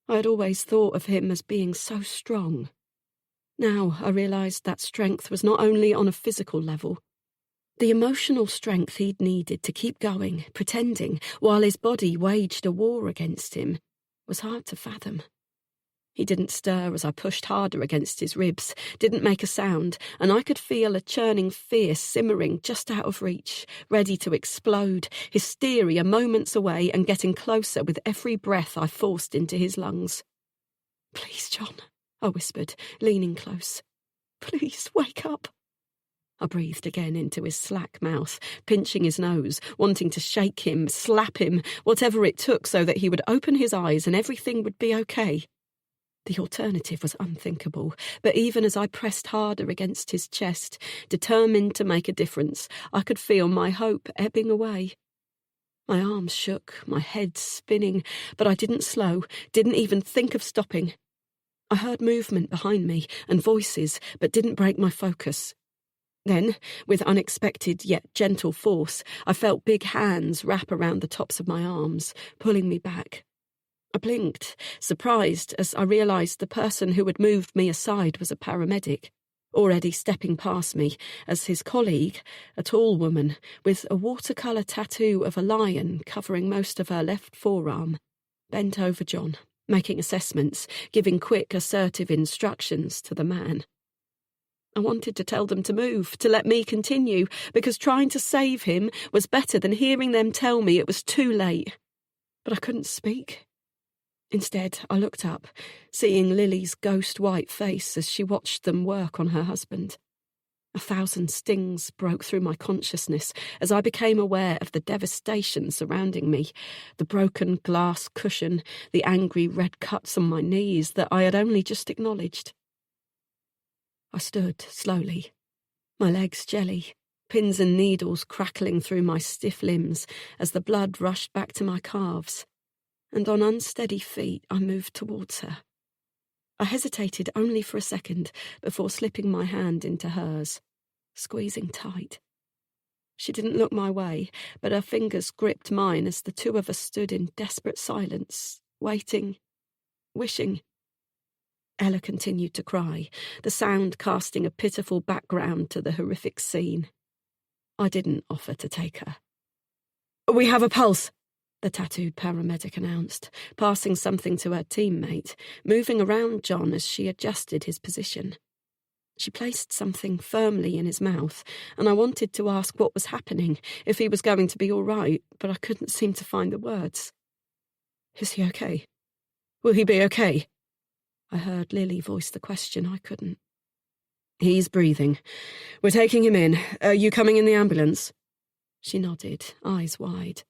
I had always thought of him as being so strong. Now I realised that strength was not only on a physical level. The emotional strength he'd needed to keep going, pretending, while his body waged a war against him, was hard to fathom. He didn't stir as I pushed harder against his ribs, didn't make a sound, and I could feel a churning fear simmering just out of reach, ready to explode, hysteria moments away and getting closer with every breath I forced into his lungs. "Please, John," I whispered, leaning close. "Please, wake up." I breathed again into his slack mouth, pinching his nose, wanting to shake him, slap him, whatever it took so that he would open his eyes and everything would be okay. The alternative was unthinkable, but even as I pressed harder against his chest, determined to make a difference, I could feel my hope ebbing away. My arms shook, my head spinning, but I didn't slow, didn't even think of stopping. I heard movement behind me and voices, but didn't break my focus. Then, with unexpected yet gentle force, I felt big hands wrap around the tops of my arms, pulling me back. I blinked, surprised as I realised the person who had moved me aside was a paramedic, already stepping past me as his colleague, a tall woman with a watercolour tattoo of a lion covering most of her left forearm, bent over John, making assessments, giving quick, assertive instructions to the man. I wanted to tell them to move, to let me continue, because trying to save him was better than hearing them tell me it was too late. But I couldn't speak. Instead, I looked up, seeing Lily's ghost-white face as she watched them work on her husband. 1,000 stings broke through my consciousness as I became aware of the devastation surrounding me, the broken glass cushion, the angry red cuts on my knees that I had only just acknowledged. I stood slowly, my legs jelly, pins and needles crackling through my stiff limbs as the blood rushed back to my calves, and on unsteady feet I moved towards her. I hesitated only for a second before slipping my hand into hers, squeezing tight. She didn't look my way, but her fingers gripped mine as the two of us stood in desperate silence, waiting, wishing. Ella continued to cry, the sound casting a pitiful background to the horrific scene. I didn't offer to take her. "We have a pulse," the tattooed paramedic announced, passing something to her teammate, moving around John as she adjusted his position. She placed something firmly in his mouth, and I wanted to ask what was happening, if he was going to be all right, but I couldn't seem to find the words. "Is he okay? Will he be okay?" I heard Lily voice the question. I couldn't. "He's breathing. We're taking him in. Are you coming in the ambulance?" She nodded, eyes wide.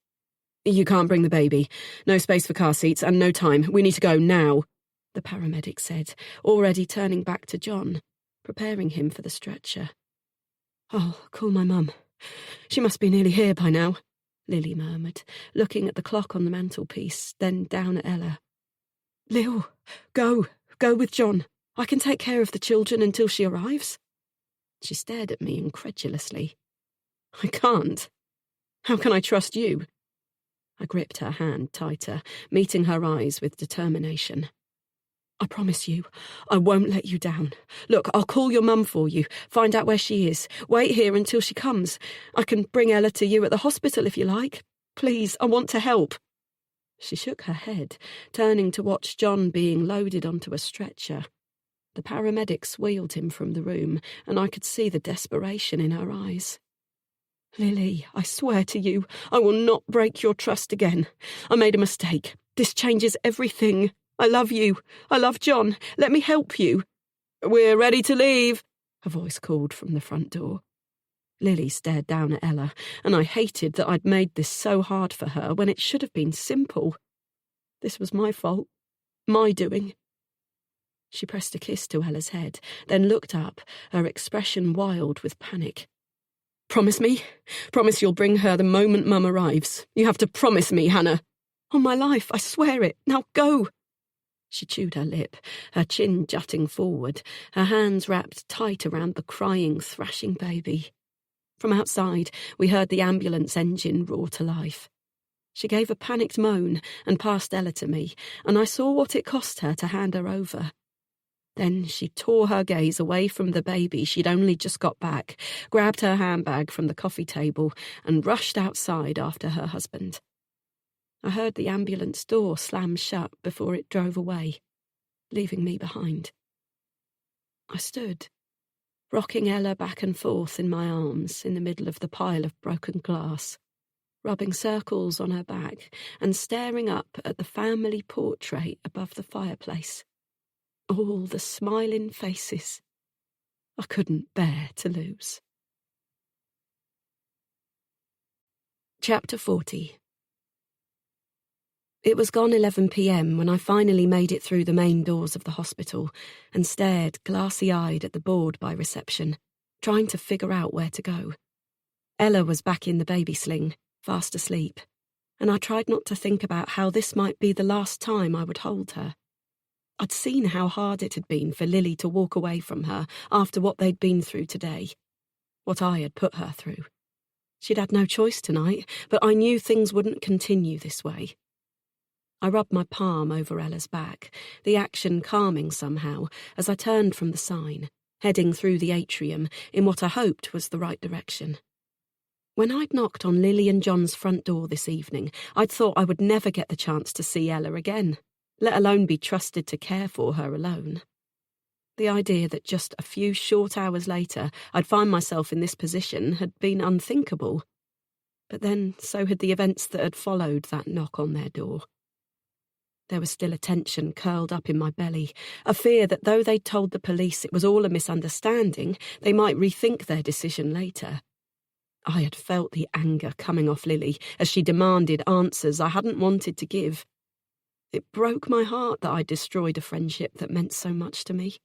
"You can't bring the baby. No space for car seats and no time. We need to go now," the paramedic said, already turning back to John, preparing him for the stretcher. "I'll call my mum. She must be nearly here by now," Lily murmured, looking at the clock on the mantelpiece, then down at Ella. "Lil, go with John. I can take care of the children until she arrives." She stared at me incredulously. "I can't. How can I trust you?" I gripped her hand tighter, meeting her eyes with determination. "I promise you, I won't let you down. Look, I'll call your mum for you, find out where she is. Wait here until she comes. I can bring Ella to you at the hospital if you like. Please, I want to help." She shook her head, turning to watch John being loaded onto a stretcher. The paramedics wheeled him from the room, and I could see the desperation in her eyes. "Lily, I swear to you, I will not break your trust again. I made a mistake. This changes everything. I love you. I love John. Let me help you." "We're ready to leave," a voice called from the front door. Lily stared down at Ella, and I hated that I'd made this so hard for her when it should have been simple. This was my fault. My doing. She pressed a kiss to Ella's head, then looked up, her expression wild with panic. "Promise me? Promise you'll bring her the moment Mum arrives. You have to promise me, Hannah." "On my life, I swear it. Now go." She chewed her lip, her chin jutting forward, her hands wrapped tight around the crying, thrashing baby. From outside, we heard the ambulance engine roar to life. She gave a panicked moan and passed Ella to me, and I saw what it cost her to hand her over. Then she tore her gaze away from the baby she'd only just got back, grabbed her handbag from the coffee table, and rushed outside after her husband. I heard the ambulance door slam shut before it drove away, leaving me behind. I stood, rocking Ella back and forth in my arms in the middle of the pile of broken glass, rubbing circles on her back and staring up at the family portrait above the fireplace. All the smiling faces I couldn't bear to lose. Chapter 40. It was gone 11 p.m. when I finally made it through the main doors of the hospital and stared glassy-eyed at the board by reception, trying to figure out where to go. Ella was back in the baby sling, fast asleep, and I tried not to think about how this might be the last time I would hold her. I'd seen how hard it had been for Lily to walk away from her after what they'd been through today, what I had put her through. She'd had no choice tonight, but I knew things wouldn't continue this way. I rubbed my palm over Ella's back, the action calming somehow as I turned from the sign, heading through the atrium in what I hoped was the right direction. When I'd knocked on Lily and John's front door this evening, I'd thought I would never get the chance to see Ella again, let alone be trusted to care for her alone. The idea that just a few short hours later I'd find myself in this position had been unthinkable. But then so had the events that had followed that knock on their door. There was still a tension curled up in my belly, a fear that though they'd told the police it was all a misunderstanding, they might rethink their decision later. I had felt the anger coming off Lily as she demanded answers I hadn't wanted to give. It broke my heart that I'd destroyed a friendship that meant so much to me.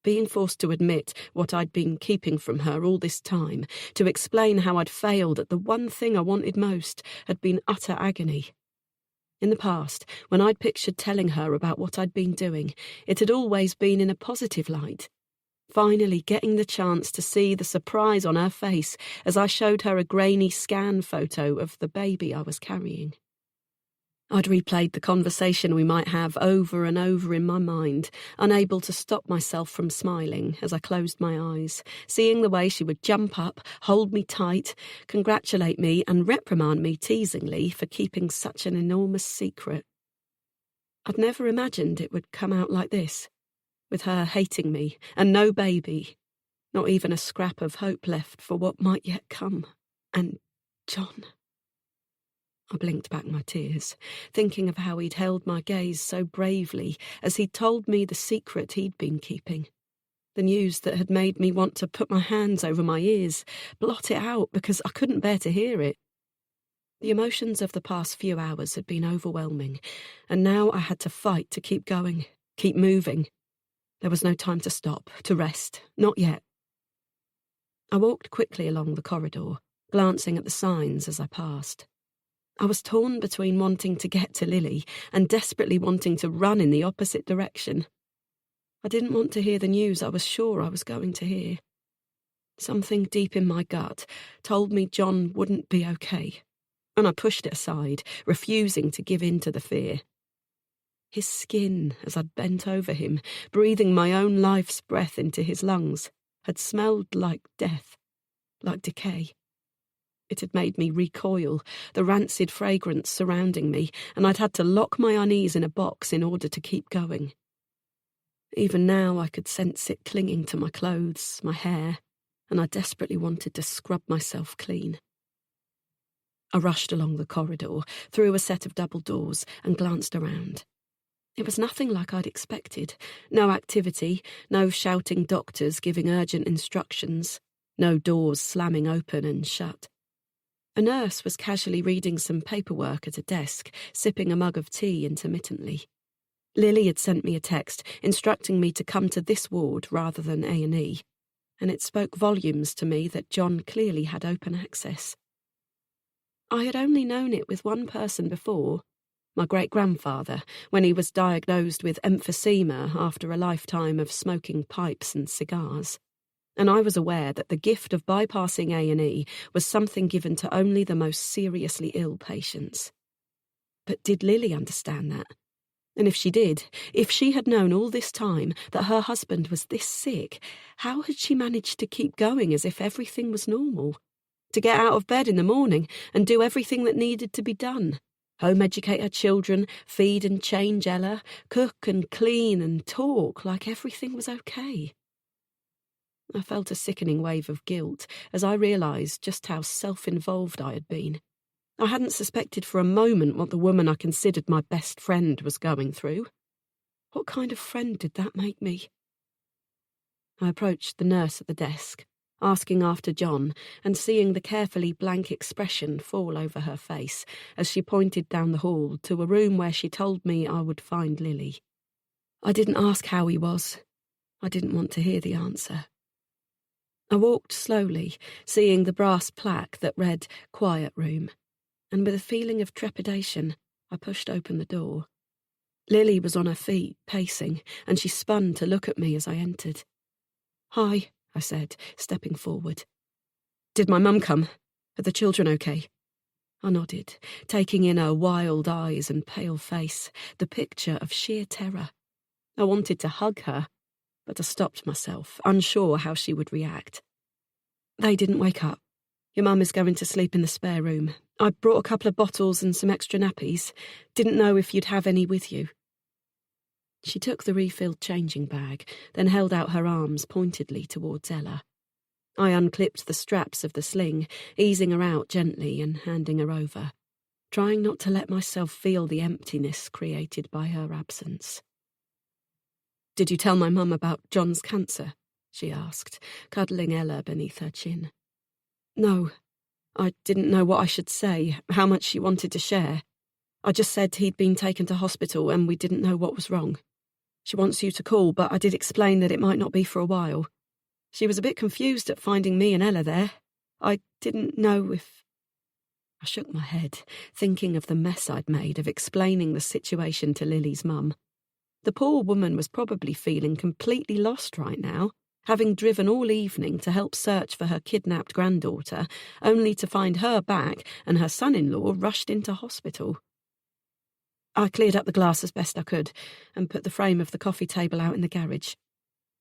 Being forced to admit what I'd been keeping from her all this time, to explain how I'd failed at the one thing I wanted most, had been utter agony. In the past, when I'd pictured telling her about what I'd been doing, it had always been in a positive light. Finally getting the chance to see the surprise on her face as I showed her a grainy scan photo of the baby I was carrying. I'd replayed the conversation we might have over and over in my mind, unable to stop myself from smiling as I closed my eyes, seeing the way she would jump up, hold me tight, congratulate me and reprimand me teasingly for keeping such an enormous secret. I'd never imagined it would come out like this, with her hating me and no baby, not even a scrap of hope left for what might yet come. And John... I blinked back my tears, thinking of how he'd held my gaze so bravely as he'd told me the secret he'd been keeping. The news that had made me want to put my hands over my ears, blot it out because I couldn't bear to hear it. The emotions of the past few hours had been overwhelming, and now I had to fight to keep going, keep moving. There was no time to stop, to rest, not yet. I walked quickly along the corridor, glancing at the signs as I passed. I was torn between wanting to get to Lily and desperately wanting to run in the opposite direction. I didn't want to hear the news I was sure I was going to hear. Something deep in my gut told me John wouldn't be okay, and I pushed it aside, refusing to give in to the fear. His skin, as I'd bent over him, breathing my own life's breath into his lungs, had smelled like death, like decay. It had made me recoil, the rancid fragrance surrounding me, and I'd had to lock my unease in a box in order to keep going. Even now I could sense it clinging to my clothes, my hair, and I desperately wanted to scrub myself clean. I rushed along the corridor, through a set of double doors, and glanced around. It was nothing like I'd expected. No activity, no shouting doctors giving urgent instructions, no doors slamming open and shut. A nurse was casually reading some paperwork at a desk, sipping a mug of tea intermittently. Lily had sent me a text instructing me to come to this ward rather than A&E, and it spoke volumes to me that John clearly had open access. I had only known it with one person before, my great-grandfather, when he was diagnosed with emphysema after a lifetime of smoking pipes and cigars. And I was aware that the gift of bypassing A&E was something given to only the most seriously ill patients. But did Lily understand that? And if she did, if she had known all this time that her husband was this sick, how had she managed to keep going as if everything was normal? To get out of bed in the morning and do everything that needed to be done? Home-educate her children, feed and change Ella, cook and clean and talk like everything was okay. I felt a sickening wave of guilt as I realised just how self-involved I had been. I hadn't suspected for a moment what the woman I considered my best friend was going through. What kind of friend did that make me? I approached the nurse at the desk, asking after John and seeing the carefully blank expression fall over her face as she pointed down the hall to a room where she told me I would find Lily. I didn't ask how he was. I didn't want to hear the answer. I walked slowly, seeing the brass plaque that read "Quiet Room," and with a feeling of trepidation, I pushed open the door. Lily was on her feet, pacing, and she spun to look at me as I entered. "Hi," I said, stepping forward. "Did my mum come? Are the children okay?" I nodded, taking in her wild eyes and pale face, the picture of sheer terror. I wanted to hug her, but I stopped myself, unsure how she would react. They didn't wake up. Your mum is going to sleep in the spare room. I brought a couple of bottles and some extra nappies. Didn't know if you'd have any with you. She took the refilled changing bag, then held out her arms pointedly towards Ella. I unclipped the straps of the sling, easing her out gently and handing her over, trying not to let myself feel the emptiness created by her absence. "Did you tell my mum about John's cancer?" she asked, cuddling Ella beneath her chin. "No. I didn't know what I should say, how much she wanted to share. I just said he'd been taken to hospital and we didn't know what was wrong. She wants you to call, but I did explain that it might not be for a while. She was a bit confused at finding me and Ella there. I didn't know if..." I shook my head, thinking of the mess I'd made of explaining the situation to Lily's mum. The poor woman was probably feeling completely lost right now, having driven all evening to help search for her kidnapped granddaughter, only to find her back and her son-in-law rushed into hospital. I cleared up the glass as best I could and put the frame of the coffee table out in the garage.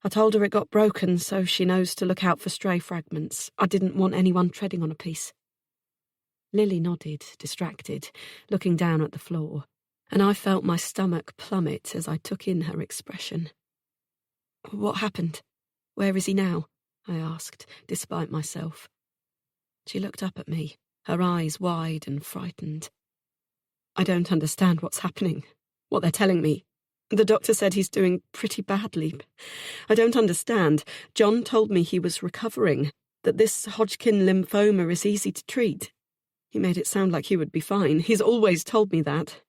I told her it got broken, so she knows to look out for stray fragments. I didn't want anyone treading on a piece. Lily nodded, distracted, looking down at the floor, and I felt my stomach plummet as I took in her expression. "What happened? Where is he now?" I asked, despite myself. She looked up at me, her eyes wide and frightened. "I don't understand what's happening, what they're telling me. The doctor said he's doing pretty badly. I don't understand. John told me he was recovering, that this Hodgkin lymphoma is easy to treat. He made it sound like he would be fine. He's always told me that.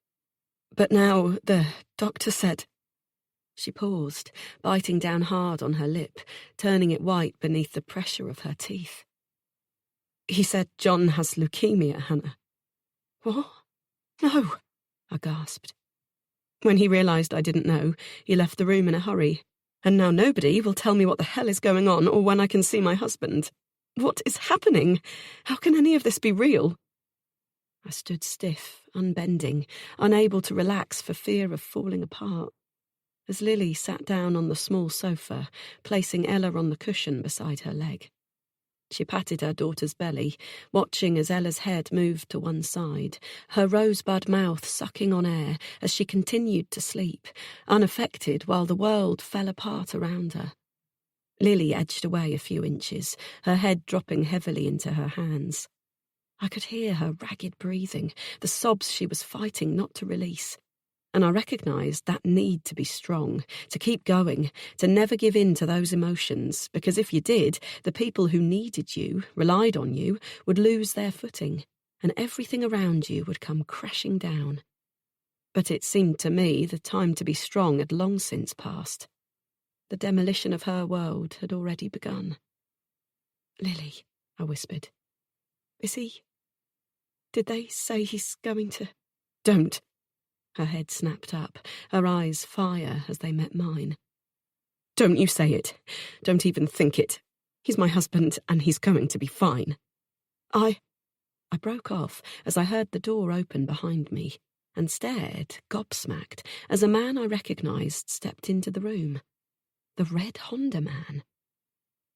But now the doctor said..." She paused, biting down hard on her lip, turning it white beneath the pressure of her teeth. "He said John has leukemia, Hannah." "What? No," I gasped. When he realised I didn't know, he left the room in a hurry. And now nobody will tell me what the hell is going on or when I can see my husband. What is happening? How can any of this be real? I stood stiff, unbending, unable to relax for fear of falling apart. As Lily sat down on the small sofa, placing Ella on the cushion beside her leg. She patted her daughter's belly, watching as Ella's head moved to one side, her rosebud mouth sucking on air as she continued to sleep, unaffected while the world fell apart around her. Lily edged away a few inches, her head dropping heavily into her hands. I could hear her ragged breathing, the sobs she was fighting not to release. And I recognised that need to be strong, to keep going, to never give in to those emotions, because if you did, the people who needed you, relied on you, would lose their footing, and everything around you would come crashing down. But it seemed to me the time to be strong had long since passed. The demolition of her world had already begun. "Lily," I whispered. "Is he... Did they say he's going to..." "Don't." Her head snapped up, her eyes fire as they met mine. "Don't you say it. Don't even think it. He's my husband, and he's going to be fine." I broke off as I heard the door open behind me, and stared, gobsmacked, as a man I recognised stepped into the room. The red Honda man.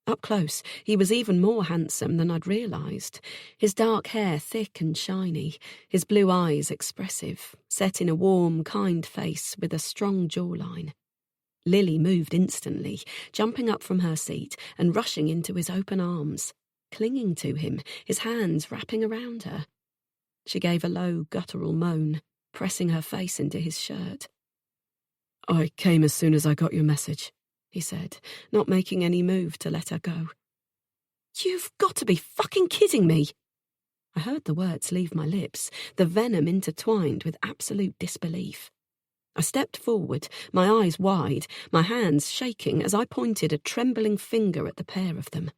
Up close, he was even more handsome than I'd realised, his dark hair thick and shiny, his blue eyes expressive, set in a warm, kind face with a strong jawline. Lily moved instantly, jumping up from her seat and rushing into his open arms, clinging to him, his hands wrapping around her. She gave a low, guttural moan, pressing her face into his shirt. "I came as soon as I got your message," he said, not making any move to let her go. "You've got to be fucking kidding me!" I heard the words leave my lips, the venom intertwined with absolute disbelief. I stepped forward, my eyes wide, my hands shaking as I pointed a trembling finger at the pair of them.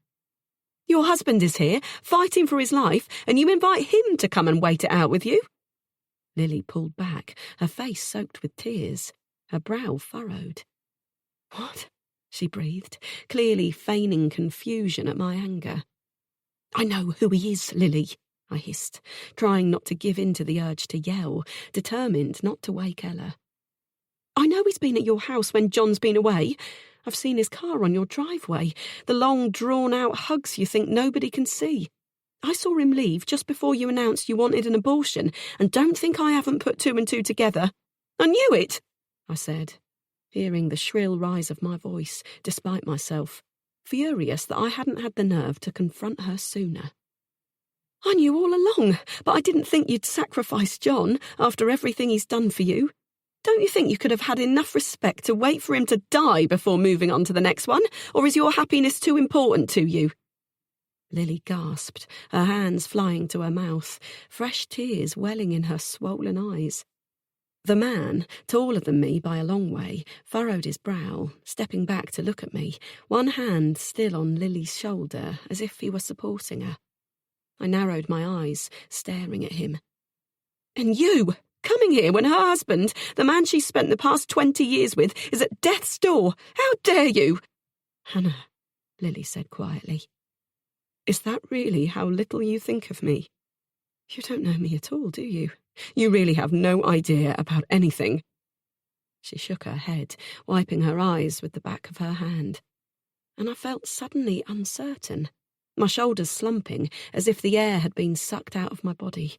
"Your husband is here, fighting for his life, and you invite him to come and wait it out with you?" Lily pulled back, her face soaked with tears, her brow furrowed. "What?" she breathed, clearly feigning confusion at my anger. "I know who he is, Lily," I hissed, trying not to give in to the urge to yell, determined not to wake Ella. I know he's been at your house when John's been away. I've seen his car on your driveway, the long, drawn-out hugs you think nobody can see. I saw him leave just before you announced you wanted an abortion, and don't think I haven't put two and two together. I knew it, I said, hearing the shrill rise of my voice, despite myself, furious that I hadn't had the nerve to confront her sooner. I knew all along, but I didn't think you'd sacrifice John after everything he's done for you. Don't you think you could have had enough respect to wait for him to die before moving on to the next one, or is your happiness too important to you? Lily gasped, her hands flying to her mouth, fresh tears welling in her swollen eyes. The man, taller than me by a long way, furrowed his brow, stepping back to look at me, one hand still on Lily's shoulder, as if he were supporting her. I narrowed my eyes, staring at him. And you, coming here when her husband, the man she spent the past 20 years with, is at death's door. How dare you? Hannah, Lily said quietly. Is that really how little you think of me? You don't know me at all, do you? You really have no idea about anything. She shook her head, wiping her eyes with the back of her hand. And I felt suddenly uncertain, my shoulders slumping as if the air had been sucked out of my body.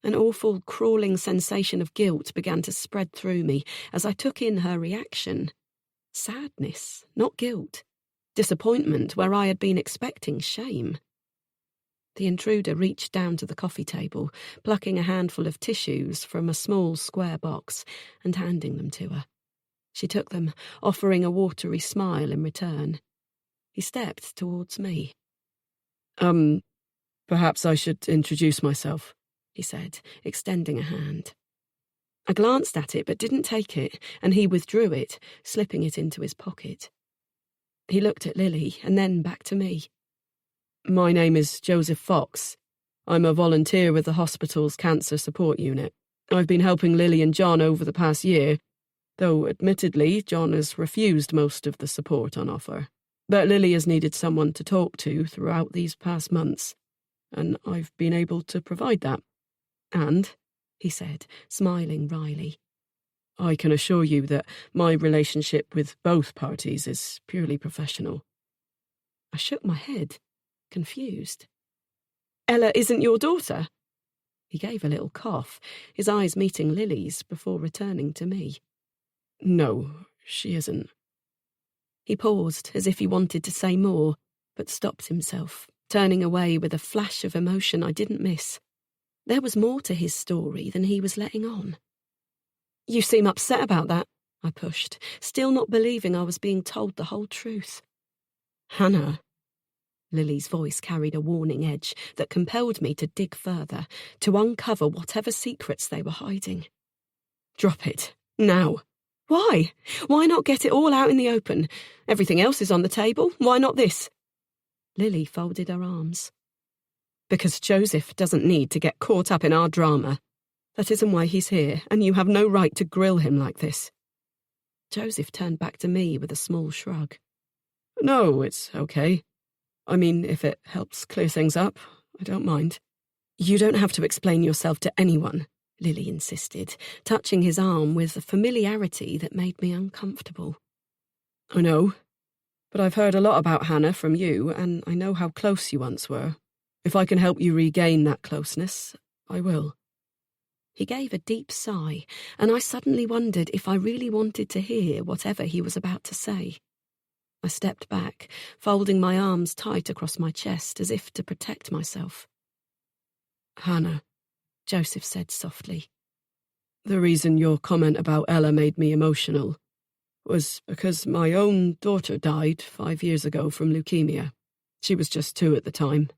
An awful, crawling sensation of guilt began to spread through me as I took in her reaction. Sadness, not guilt. Disappointment where I had been expecting shame. The intruder reached down to the coffee table, plucking a handful of tissues from a small square box and handing them to her. She took them, offering a watery smile in return. He stepped towards me. Perhaps I should introduce myself, he said, extending a hand. I glanced at it but didn't take it, and he withdrew it, slipping it into his pocket. He looked at Lily and then back to me. My name is Joseph Fox. I'm a volunteer with the hospital's cancer support unit. I've been helping Lily and John over the past year, though admittedly John has refused most of the support on offer. But Lily has needed someone to talk to throughout these past months, and I've been able to provide that. And, he said, smiling wryly, I can assure you that my relationship with both parties is purely professional. I shook my head, confused. Ella isn't your daughter? He gave a little cough, his eyes meeting Lily's before returning to me. No, she isn't. He paused as if he wanted to say more, but stopped himself, turning away with a flash of emotion I didn't miss. There was more to his story than he was letting on. You seem upset about that, I pushed, still not believing I was being told the whole truth. Hannah. Lily's voice carried a warning edge that compelled me to dig further, to uncover whatever secrets they were hiding. Drop it, now. Why? Why not get it all out in the open? Everything else is on the table, why not this? Lily folded her arms. Because Joseph doesn't need to get caught up in our drama. That isn't why he's here, and you have no right to grill him like this. Joseph turned back to me with a small shrug. No, it's okay. I mean, if it helps clear things up, I don't mind. You don't have to explain yourself to anyone, Lily insisted, touching his arm with a familiarity that made me uncomfortable. I know, but I've heard a lot about Hannah from you, and I know how close you once were. If I can help you regain that closeness, I will. He gave a deep sigh, and I suddenly wondered if I really wanted to hear whatever he was about to say. I stepped back, folding my arms tight across my chest as if to protect myself. Hannah, Joseph said softly. The reason your comment about Ella made me emotional was because my own daughter died 5 years ago from leukemia. She was just 2 at the time,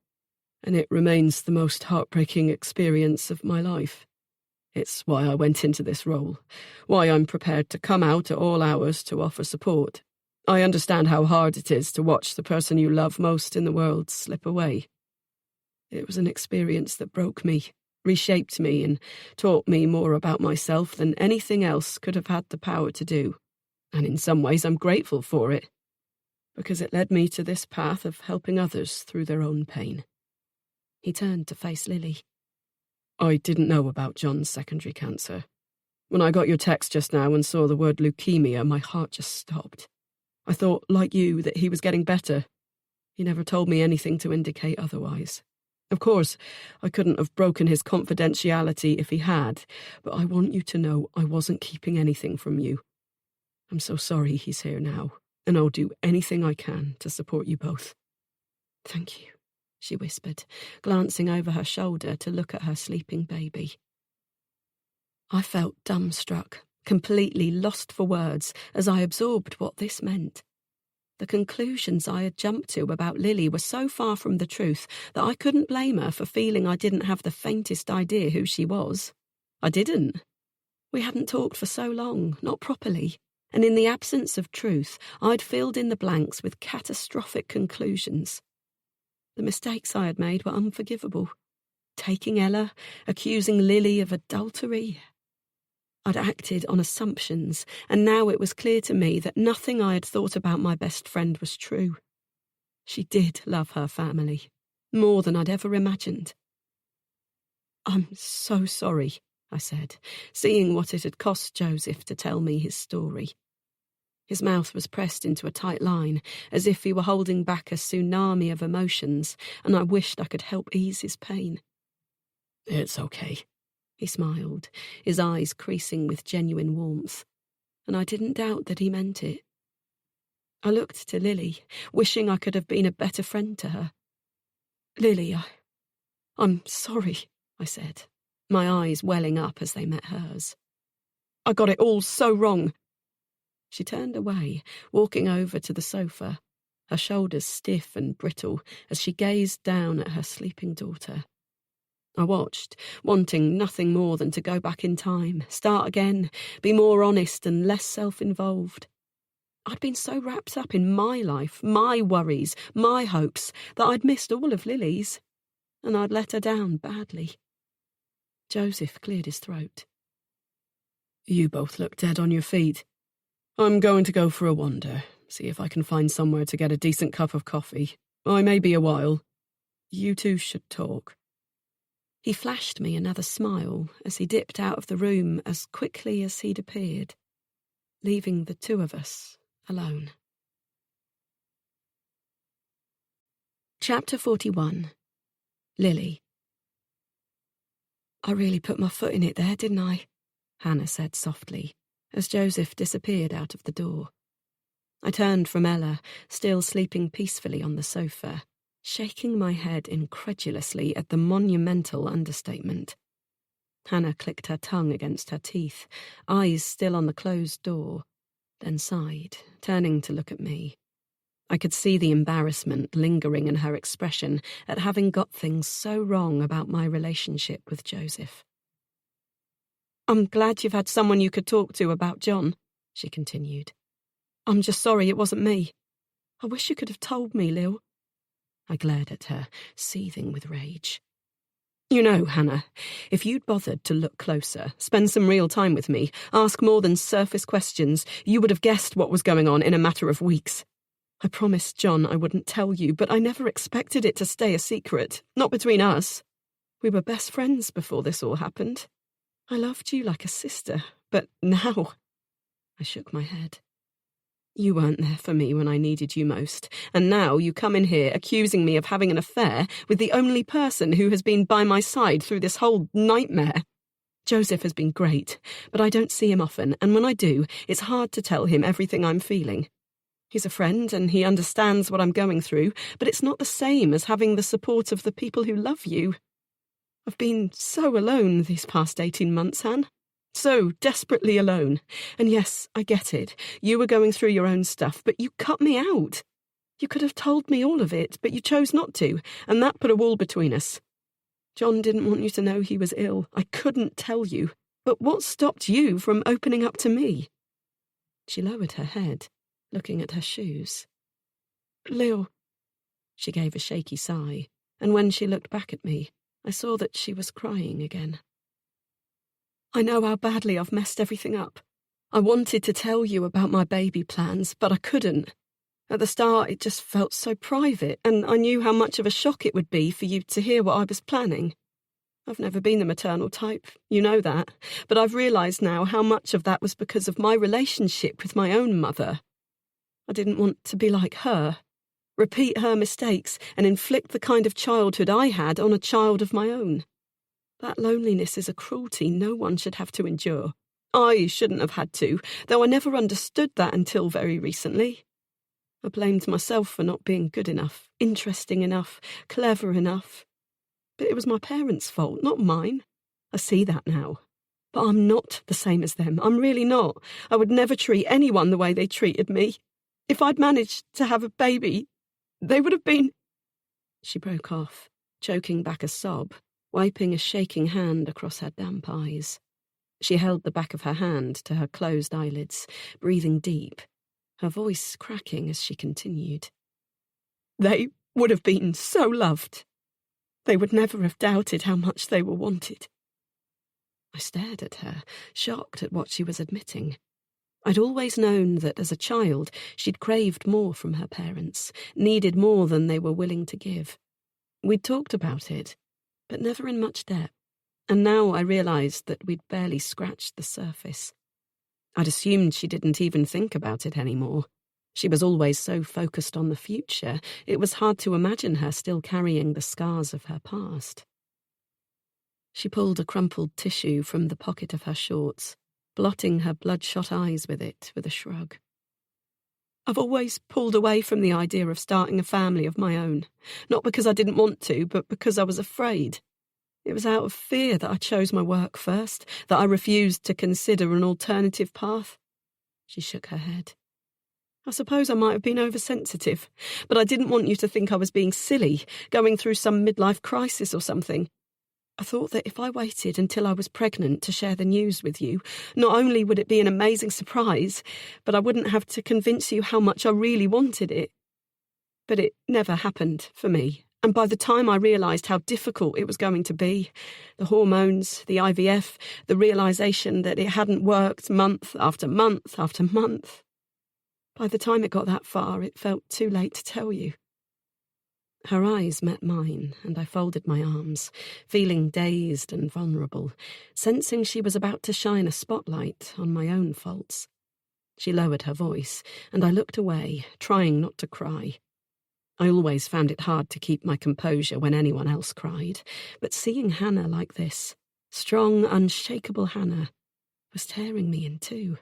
and it remains the most heartbreaking experience of my life. It's why I went into this role, why I'm prepared to come out at all hours to offer support. I understand how hard it is to watch the person you love most in the world slip away. It was an experience that broke me, reshaped me, and taught me more about myself than anything else could have had the power to do. And in some ways I'm grateful for it, because it led me to this path of helping others through their own pain. He turned to face Lily. I didn't know about John's secondary cancer. When I got your text just now and saw the word leukemia, my heart just stopped. I thought, like you, that he was getting better. He never told me anything to indicate otherwise. Of course, I couldn't have broken his confidentiality if he had, but I want you to know I wasn't keeping anything from you. I'm so sorry he's here now, and I'll do anything I can to support you both. Thank you, she whispered, glancing over her shoulder to look at her sleeping baby. I felt dumbstruck, completely lost for words as I absorbed what this meant. The conclusions I had jumped to about Lily were so far from the truth that I couldn't blame her for feeling I didn't have the faintest idea who she was. I didn't. We hadn't talked for so long, not properly, and in the absence of truth, I'd filled in the blanks with catastrophic conclusions. The mistakes I had made were unforgivable. Taking Ella, accusing Lily of adultery. I'd acted on assumptions, and now it was clear to me that nothing I had thought about my best friend was true. She did love her family, more than I'd ever imagined. I'm so sorry, I said, seeing what it had cost Joseph to tell me his story. His mouth was pressed into a tight line, as if he were holding back a tsunami of emotions, and I wished I could help ease his pain. It's okay. He smiled, his eyes creasing with genuine warmth, and I didn't doubt that he meant it. I looked to Lily, wishing I could have been a better friend to her. Lily, I'm sorry, I said, my eyes welling up as they met hers. I got it all so wrong. She turned away, walking over to the sofa, her shoulders stiff and brittle as she gazed down at her sleeping daughter. I watched, wanting nothing more than to go back in time, start again, be more honest and less self-involved. I'd been so wrapped up in my life, my worries, my hopes, that I'd missed all of Lily's, and I'd let her down badly. Joseph cleared his throat. You both look dead on your feet. I'm going to go for a wander, see if I can find somewhere to get a decent cup of coffee. I may be a while. You two should talk. He flashed me another smile as he dipped out of the room as quickly as he'd appeared, leaving the two of us alone. Chapter 41. Lily. I really put my foot in it there, didn't I? Hannah said softly, as Joseph disappeared out of the door. I turned from Ella, still sleeping peacefully on the sofa, shaking my head incredulously at the monumental understatement. Hannah clicked her tongue against her teeth, eyes still on the closed door, then sighed, turning to look at me. I could see the embarrassment lingering in her expression at having got things so wrong about my relationship with Joseph. I'm glad you've had someone you could talk to about John, she continued. I'm just sorry it wasn't me. I wish you could have told me, Lil. I glared at her, seething with rage. You know, Hannah, if you'd bothered to look closer, spend some real time with me, ask more than surface questions, you would have guessed what was going on in a matter of weeks. I promised John I wouldn't tell you, but I never expected it to stay a secret, not between us. We were best friends before this all happened. I loved you like a sister, but now... I shook my head. You weren't there for me when I needed you most, and now you come in here accusing me of having an affair with the only person who has been by my side through this whole nightmare. Joseph has been great, but I don't see him often, and when I do, it's hard to tell him everything I'm feeling. He's a friend, and he understands what I'm going through, but it's not the same as having the support of the people who love you. I've been so alone these past 18 months, Han. So desperately alone. And yes, I get it. You were going through your own stuff, but you cut me out. You could have told me all of it, but you chose not to, and that put a wall between us. John didn't want you to know he was ill. I couldn't tell you. But what stopped you from opening up to me? She lowered her head, looking at her shoes. Lil. She gave a shaky sigh, and when she looked back at me, I saw that she was crying again. I know how badly I've messed everything up. I wanted to tell you about my baby plans, but I couldn't. At the start, it just felt so private, and I knew how much of a shock it would be for you to hear what I was planning. I've never been the maternal type, you know that, but I've realised now how much of that was because of my relationship with my own mother. I didn't want to be like her, repeat her mistakes, and inflict the kind of childhood I had on a child of my own. That loneliness is a cruelty no one should have to endure. I shouldn't have had to, though I never understood that until very recently. I blamed myself for not being good enough, interesting enough, clever enough. But it was my parents' fault, not mine. I see that now. But I'm not the same as them. I'm really not. I would never treat anyone the way they treated me. If I'd managed to have a baby, they would have been... She broke off, choking back a sob, wiping a shaking hand across her damp eyes. She held the back of her hand to her closed eyelids, breathing deep, her voice cracking as she continued. They would have been so loved. They would never have doubted how much they were wanted. I stared at her, shocked at what she was admitting. I'd always known that as a child she'd craved more from her parents, needed more than they were willing to give. We'd talked about it, but never in much depth, and now I realised that we'd barely scratched the surface. I'd assumed she didn't even think about it anymore. She was always so focused on the future, it was hard to imagine her still carrying the scars of her past. She pulled a crumpled tissue from the pocket of her shorts, blotting her bloodshot eyes with it with a shrug. I've always pulled away from the idea of starting a family of my own, not because I didn't want to, but because I was afraid. It was out of fear that I chose my work first, that I refused to consider an alternative path. She shook her head. I suppose I might have been oversensitive, but I didn't want you to think I was being silly, going through some midlife crisis or something. I thought that if I waited until I was pregnant to share the news with you, not only would it be an amazing surprise, but I wouldn't have to convince you how much I really wanted it. But it never happened for me, and by the time I realised how difficult it was going to be, the hormones, the IVF, the realisation that it hadn't worked month after month after month, by the time it got that far, it felt too late to tell you. Her eyes met mine, and I folded my arms, feeling dazed and vulnerable, sensing she was about to shine a spotlight on my own faults. She lowered her voice, and I looked away, trying not to cry. I always found it hard to keep my composure when anyone else cried, but seeing Hannah like this, strong, unshakable Hannah, was tearing me in two.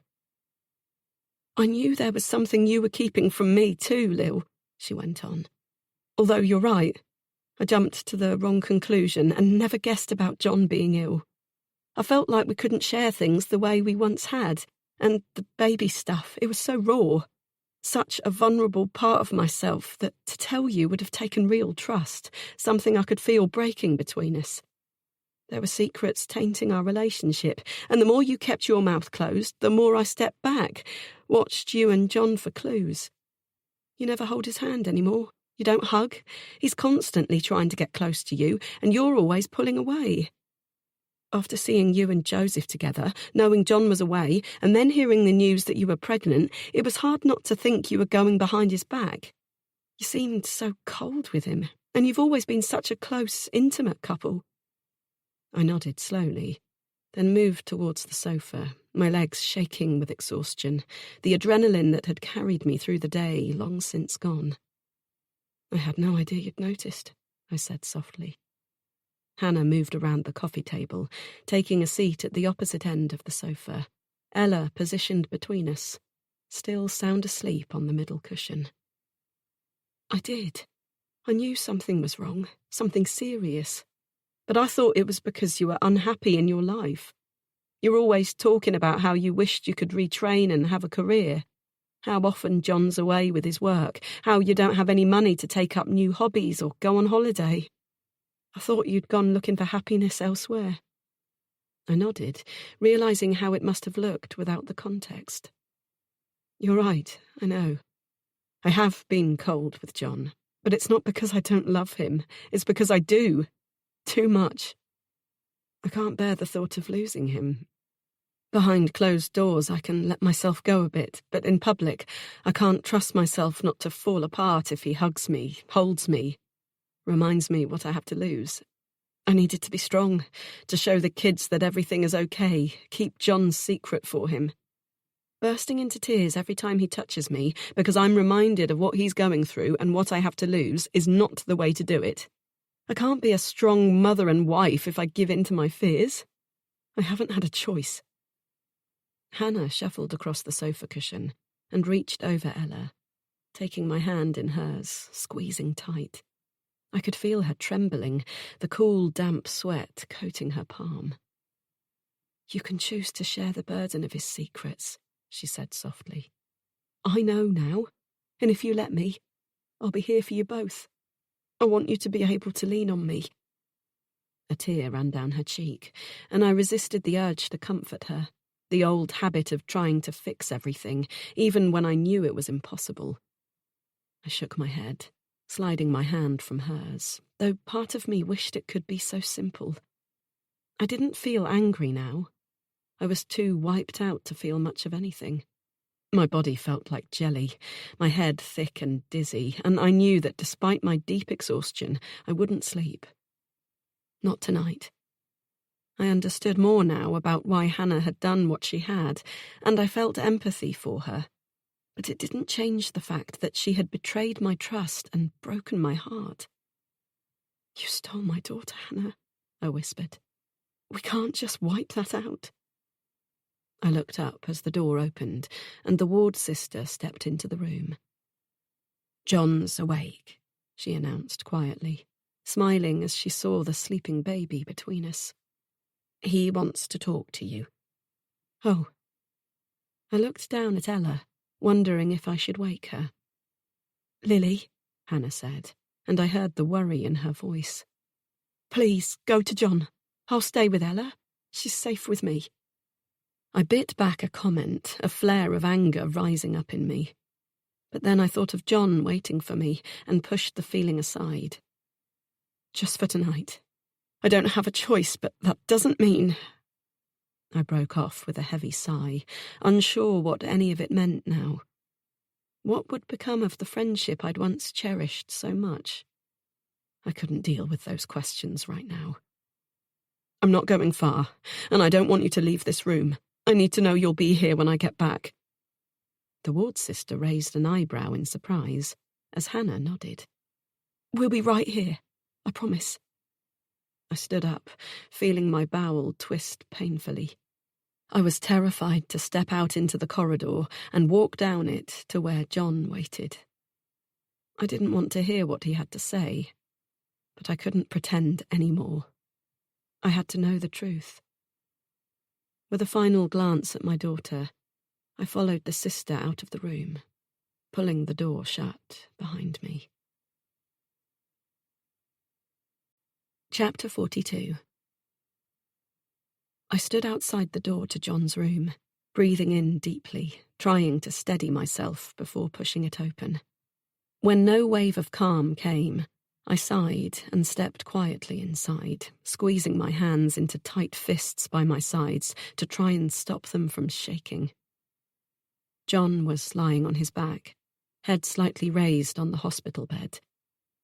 I knew there was something you were keeping from me too, Lil, she went on. Although you're right, I jumped to the wrong conclusion and never guessed about John being ill. I felt like we couldn't share things the way we once had, and the baby stuff, it was so raw. Such a vulnerable part of myself that to tell you would have taken real trust, something I could feel breaking between us. There were secrets tainting our relationship, and the more you kept your mouth closed, the more I stepped back, watched you and John for clues. You never hold his hand anymore. You don't hug. He's constantly trying to get close to you, and you're always pulling away. After seeing you and Joseph together, knowing John was away, and then hearing the news that you were pregnant, it was hard not to think you were going behind his back. You seemed so cold with him, and you've always been such a close, intimate couple. I nodded slowly, then moved towards the sofa, my legs shaking with exhaustion, the adrenaline that had carried me through the day long since gone. I had no idea you'd noticed, I said softly. Hannah moved around the coffee table, taking a seat at the opposite end of the sofa, Ella positioned between us, still sound asleep on the middle cushion. I did. I knew something was wrong, something serious. But I thought it was because you were unhappy in your life. You're always talking about how you wished you could retrain and have a career, how often John's away with his work, how you don't have any money to take up new hobbies or go on holiday. I thought you'd gone looking for happiness elsewhere. I nodded, realising how it must have looked without the context. You're right, I know. I have been cold with John, but it's not because I don't love him. It's because I do. Too much. I can't bear the thought of losing him. Behind closed doors I can let myself go a bit, but in public I can't trust myself not to fall apart if he hugs me, holds me, reminds me what I have to lose. I needed to be strong, to show the kids that everything is okay, keep John's secret for him. Bursting into tears every time he touches me because I'm reminded of what he's going through and what I have to lose is not the way to do it. I can't be a strong mother and wife if I give in to my fears. I haven't had a choice. Hannah shuffled across the sofa cushion and reached over Ella, taking my hand in hers, squeezing tight. I could feel her trembling, the cool, damp sweat coating her palm. "You can choose to share the burden of his secrets," she said softly. "I know now, and if you let me, I'll be here for you both. I want you to be able to lean on me." A tear ran down her cheek, and I resisted the urge to comfort her, the old habit of trying to fix everything, even when I knew it was impossible. I shook my head, sliding my hand from hers, though part of me wished it could be so simple. I didn't feel angry now. I was too wiped out to feel much of anything. My body felt like jelly, my head thick and dizzy, and I knew that despite my deep exhaustion, I wouldn't sleep. Not tonight. I understood more now about why Hannah had done what she had, and I felt empathy for her. But it didn't change the fact that she had betrayed my trust and broken my heart. "You stole my daughter, Hannah," I whispered. "We can't just wipe that out." I looked up as the door opened, and the ward sister stepped into the room. "John's awake," she announced quietly, smiling as she saw the sleeping baby between us. "He wants to talk to you." "Oh." I looked down at Ella, wondering if I should wake her. "Lily," Hannah said, and I heard the worry in her voice. "Please, go to John. I'll stay with Ella. She's safe with me." I bit back a comment, a flare of anger rising up in me. But then I thought of John waiting for me and pushed the feeling aside. "Just for tonight. I don't have a choice, but that doesn't mean—" I broke off with a heavy sigh, unsure what any of it meant now. What would become of the friendship I'd once cherished so much? I couldn't deal with those questions right now. "I'm not going far, and I don't want you to leave this room. I need to know you'll be here when I get back." The ward sister raised an eyebrow in surprise, as Hannah nodded. "We'll be right here, I promise." I stood up, feeling my bowel twist painfully. I was terrified to step out into the corridor and walk down it to where John waited. I didn't want to hear what he had to say, but I couldn't pretend any more. I had to know the truth. With a final glance at my daughter, I followed the sister out of the room, pulling the door shut behind me. Chapter 42. I stood outside the door to John's room, breathing in deeply, trying to steady myself before pushing it open. When no wave of calm came, I sighed and stepped quietly inside, squeezing my hands into tight fists by my sides to try and stop them from shaking. John was lying on his back, head slightly raised on the hospital bed,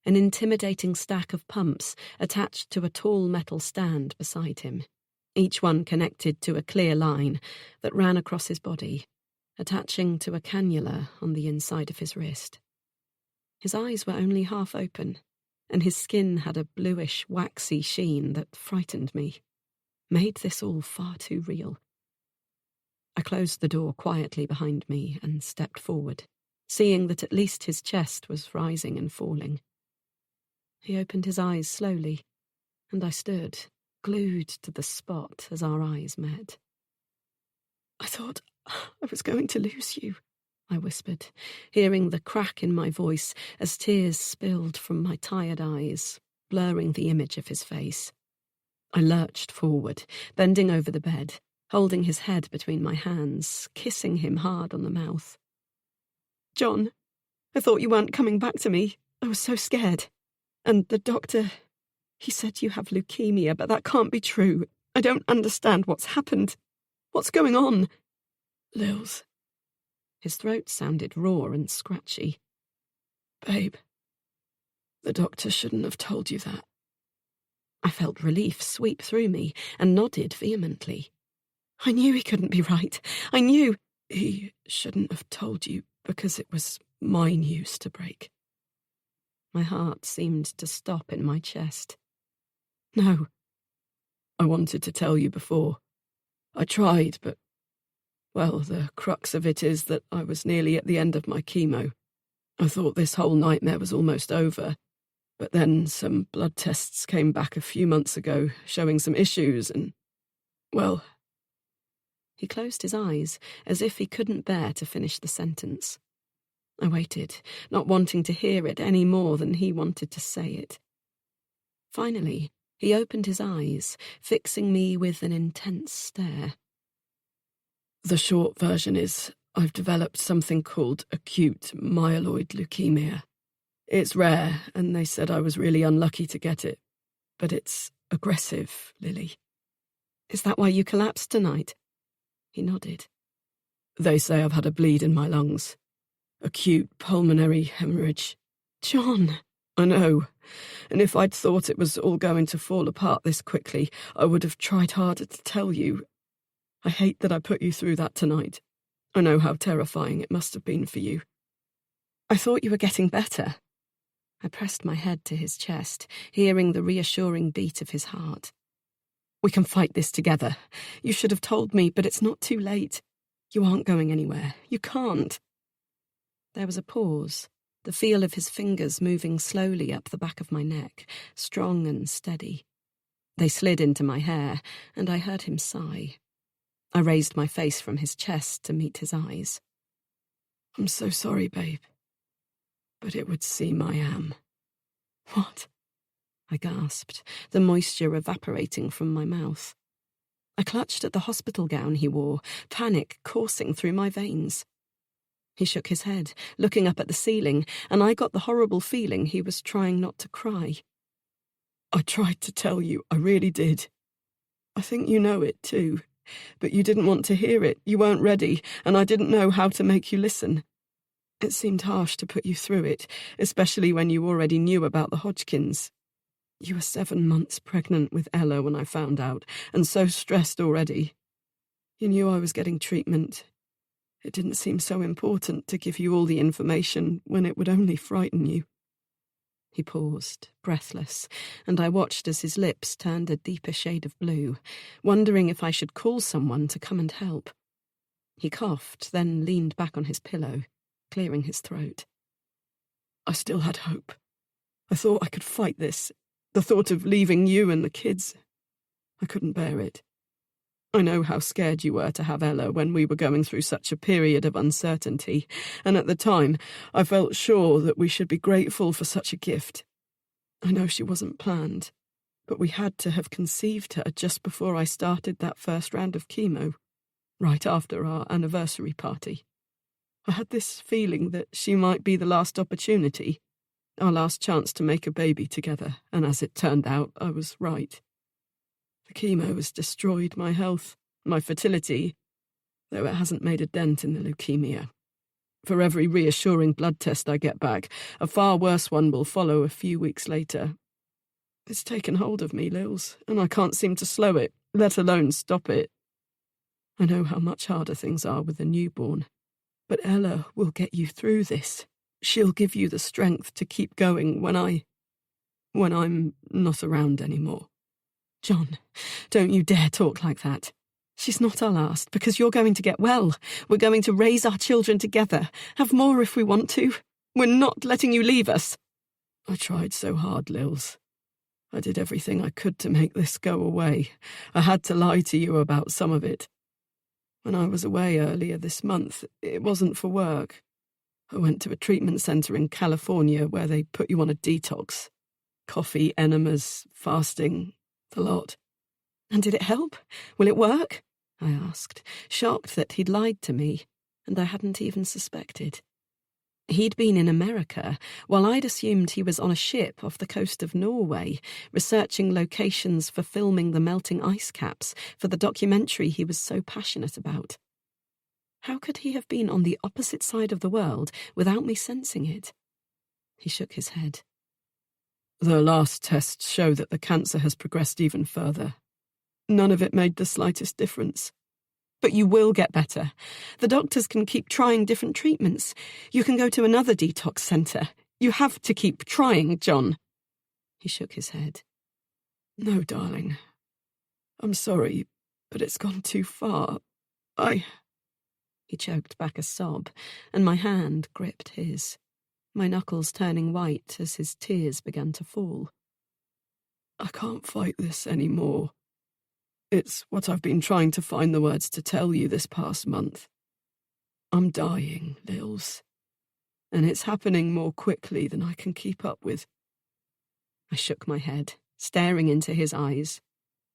an intimidating stack of pumps attached to a tall metal stand beside him, each one connected to a clear line that ran across his body, attaching to a cannula on the inside of his wrist. His eyes were only half open, and his skin had a bluish, waxy sheen that frightened me, made this all far too real. I closed the door quietly behind me and stepped forward, seeing that at least his chest was rising and falling. He opened his eyes slowly, and I stood, glued to the spot as our eyes met. "I thought I was going to lose you," I whispered, hearing the crack in my voice as tears spilled from my tired eyes, blurring the image of his face. I lurched forward, bending over the bed, holding his head between my hands, kissing him hard on the mouth. "John, I thought you weren't coming back to me. I was so scared. And the doctor, he said you have leukemia, but that can't be true. I don't understand what's happened. What's going on? Lils. His throat sounded raw and scratchy. Babe, the doctor shouldn't have told you that. I felt relief sweep through me and nodded vehemently. I knew he couldn't be right. I knew. He shouldn't have told you because it was my news to break. My heart seemed to stop in my chest. No. I wanted to tell you before. I tried, but, well, the crux of it is that I was nearly at the end of my chemo. I thought this whole nightmare was almost over, but then some blood tests came back a few months ago, showing some issues and, well... He closed his eyes, as if he couldn't bear to finish the sentence. I waited, not wanting to hear it any more than he wanted to say it. Finally, he opened his eyes, fixing me with an intense stare. The short version is, I've developed something called acute myeloid leukemia. It's rare, and they said I was really unlucky to get it. But it's aggressive, Lily. Is that why you collapsed tonight? He nodded. They say I've had a bleed in my lungs. Acute pulmonary hemorrhage. John! I know. And if I'd thought it was all going to fall apart this quickly, I would have tried harder to tell you. I hate that I put you through that tonight. I know how terrifying it must have been for you. I thought you were getting better. I pressed my head to his chest, hearing the reassuring beat of his heart. We can fight this together. You should have told me, but it's not too late. You aren't going anywhere. You can't. There was a pause, the feel of his fingers moving slowly up the back of my neck, strong and steady. They slid into my hair, and I heard him sigh. I raised my face from his chest to meet his eyes. I'm so sorry, babe. But it would seem I am. What? I gasped, the moisture evaporating from my mouth. I clutched at the hospital gown he wore, panic coursing through my veins. He shook his head, looking up at the ceiling, and I got the horrible feeling he was trying not to cry. I tried to tell you, I really did. I think you know it too, but you didn't want to hear it, you weren't ready, and I didn't know how to make you listen. It seemed harsh to put you through it, especially when you already knew about the Hodgkins. You were 7 months pregnant with Ella when I found out, and so stressed already. You knew I was getting treatment. It didn't seem so important to give you all the information when it would only frighten you. He paused, breathless, and I watched as his lips turned a deeper shade of blue, wondering if I should call someone to come and help. He coughed, then leaned back on his pillow, clearing his throat. I still had hope. I thought I could fight this. The thought of leaving you and the kids, I couldn't bear it. I know how scared you were to have Ella when we were going through such a period of uncertainty, and at the time I felt sure that we should be grateful for such a gift. I know she wasn't planned, but we had to have conceived her just before I started that first round of chemo, right after our anniversary party. I had this feeling that she might be the last opportunity, our last chance to make a baby together, and as it turned out, I was right. The chemo has destroyed my health, my fertility, though it hasn't made a dent in the leukemia. For every reassuring blood test I get back, a far worse one will follow a few weeks later. It's taken hold of me, Lils, and I can't seem to slow it, let alone stop it. I know how much harder things are with a newborn, but Ella will get you through this. She'll give you the strength to keep going when I'm not around anymore. John, don't you dare talk like that. She's not our last, because you're going to get well. We're going to raise our children together, have more if we want to. We're not letting you leave us. I tried so hard, Lils. I did everything I could to make this go away. I had to lie to you about some of it. When I was away earlier this month, it wasn't for work. I went to a treatment centre in California where they put you on a detox. Coffee, enemas, fasting, the lot. And did it help? Will it work? I asked, shocked that he'd lied to me, and I hadn't even suspected. He'd been in America, while I'd assumed he was on a ship off the coast of Norway, researching locations for filming the melting ice caps for the documentary he was so passionate about. How could he have been on the opposite side of the world without me sensing it? He shook his head. The last tests show that the cancer has progressed even further. None of it made the slightest difference. But you will get better. The doctors can keep trying different treatments. You can go to another detox centre. You have to keep trying, John. He shook his head. No, darling. I'm sorry, but it's gone too far. He choked back a sob, and my hand gripped his, my knuckles turning white as his tears began to fall. I can't fight this anymore. It's what I've been trying to find the words to tell you this past month. I'm dying, Lils, and it's happening more quickly than I can keep up with. I shook my head, staring into his eyes,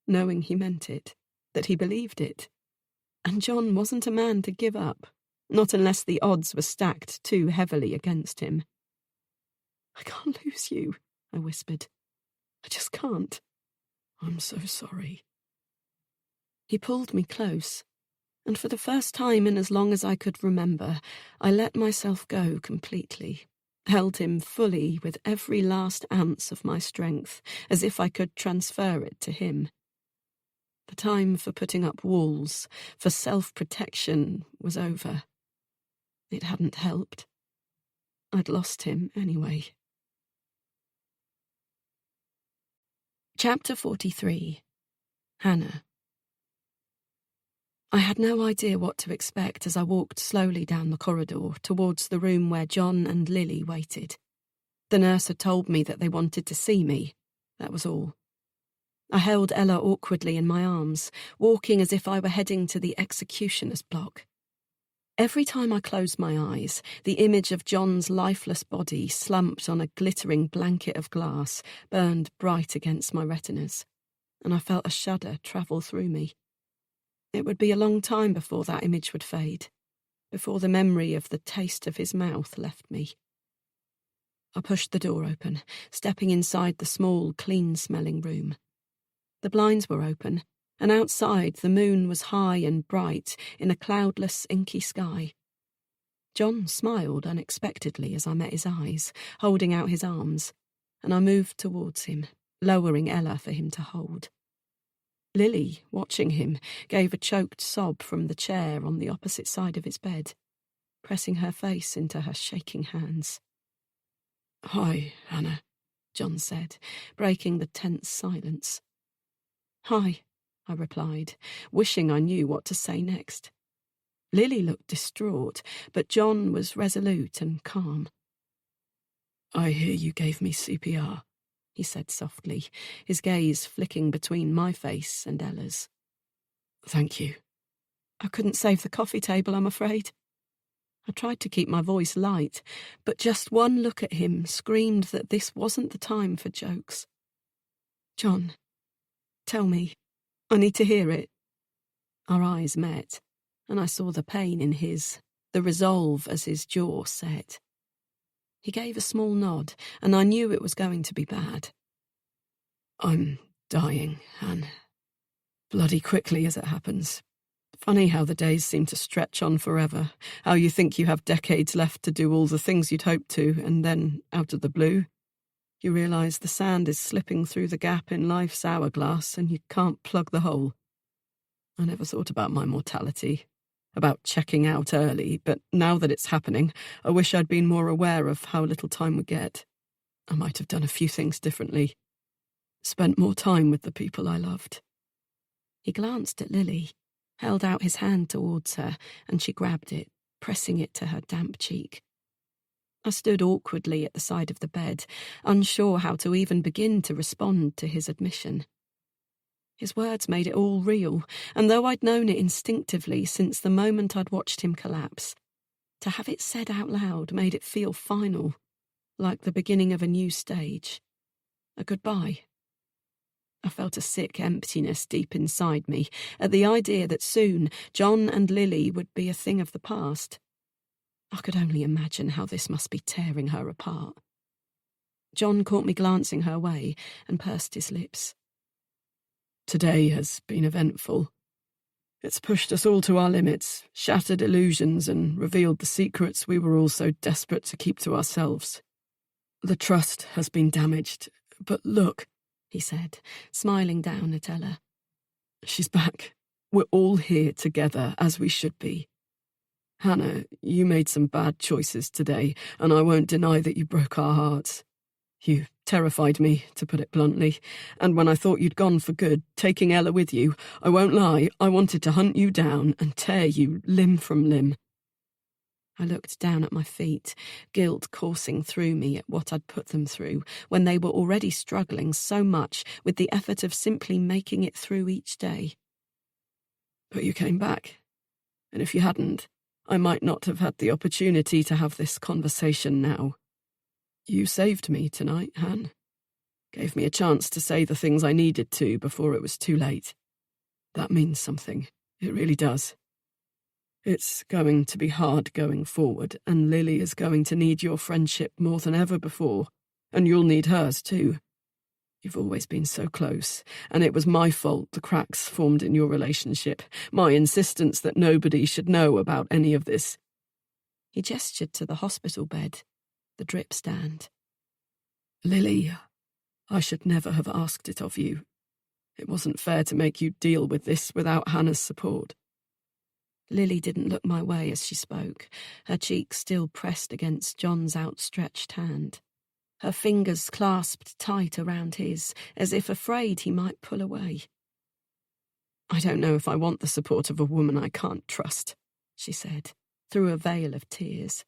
knowing he meant it, that he believed it. And John wasn't a man to give up, not unless the odds were stacked too heavily against him. I can't lose you, I whispered. I just can't. I'm so sorry. He pulled me close, and for the first time in as long as I could remember, I let myself go completely, held him fully with every last ounce of my strength, as if I could transfer it to him. The time for putting up walls, for self-protection, was over. It hadn't helped. I'd lost him anyway. Chapter 43. Hannah. I had no idea what to expect as I walked slowly down the corridor towards the room where John and Lily waited. The nurse had told me that they wanted to see me. That was all. I held Ella awkwardly in my arms, walking as if I were heading to the executioner's block. Every time I closed my eyes, the image of John's lifeless body slumped on a glittering blanket of glass burned bright against my retinas, and I felt a shudder travel through me. It would be a long time before that image would fade, before the memory of the taste of his mouth left me. I pushed the door open, stepping inside the small, clean-smelling room. The blinds were open, and outside the moon was high and bright in a cloudless, inky sky. John smiled unexpectedly as I met his eyes, holding out his arms, and I moved towards him, lowering Ella for him to hold. Lily, watching him, gave a choked sob from the chair on the opposite side of his bed, pressing her face into her shaking hands. Hi, Hannah, John said, breaking the tense silence. Hi, I replied, wishing I knew what to say next. Lily looked distraught, but John was resolute and calm. I hear you gave me CPR, he said softly, his gaze flicking between my face and Ella's. Thank you. I couldn't save the coffee table, I'm afraid. I tried to keep my voice light, but just one look at him screamed that this wasn't the time for jokes. John, tell me. I need to hear it. Our eyes met, and I saw the pain in his, the resolve as his jaw set. He gave a small nod, and I knew it was going to be bad. I'm dying, Anne. Bloody quickly as it happens. Funny how the days seem to stretch on forever, how you think you have decades left to do all the things you'd hoped to, and then, out of the blue, you realise the sand is slipping through the gap in life's hourglass and you can't plug the hole. I never thought about my mortality, about checking out early, but now that it's happening, I wish I'd been more aware of how little time we get. I might have done a few things differently. Spent more time with the people I loved. He glanced at Lily, held out his hand towards her, and she grabbed it, pressing it to her damp cheek. I stood awkwardly at the side of the bed, unsure how to even begin to respond to his admission. His words made it all real, and though I'd known it instinctively since the moment I'd watched him collapse, to have it said out loud made it feel final, like the beginning of a new stage, a goodbye. I felt a sick emptiness deep inside me at the idea that soon John and Lily would be a thing of the past. I could only imagine how this must be tearing her apart. John caught me glancing her way and pursed his lips. Today has been eventful. It's pushed us all to our limits, shattered illusions, and revealed the secrets we were all so desperate to keep to ourselves. The trust has been damaged, but look, he said, smiling down at Ella. She's back. We're all here together, as we should be. Hannah, you made some bad choices today, and I won't deny that you broke our hearts. You terrified me, to put it bluntly, and when I thought you'd gone for good, taking Ella with you, I won't lie, I wanted to hunt you down and tear you limb from limb. I looked down at my feet, guilt coursing through me at what I'd put them through, when they were already struggling so much with the effort of simply making it through each day. But you came back, and if you hadn't, I might not have had the opportunity to have this conversation now. You saved me tonight, Han. Gave me a chance to say the things I needed to before it was too late. That means something. It really does. It's going to be hard going forward, and Lily is going to need your friendship more than ever before, and you'll need hers too. You've always been so close, and it was my fault the cracks formed in your relationship, my insistence that nobody should know about any of this. He gestured to the hospital bed, the drip stand. Lily, I should never have asked it of you. It wasn't fair to make you deal with this without Hannah's support. Lily didn't look my way as she spoke, her cheek still pressed against John's outstretched hand. Her fingers clasped tight around his, as if afraid he might pull away. I don't know if I want the support of a woman I can't trust, she said, through a veil of tears.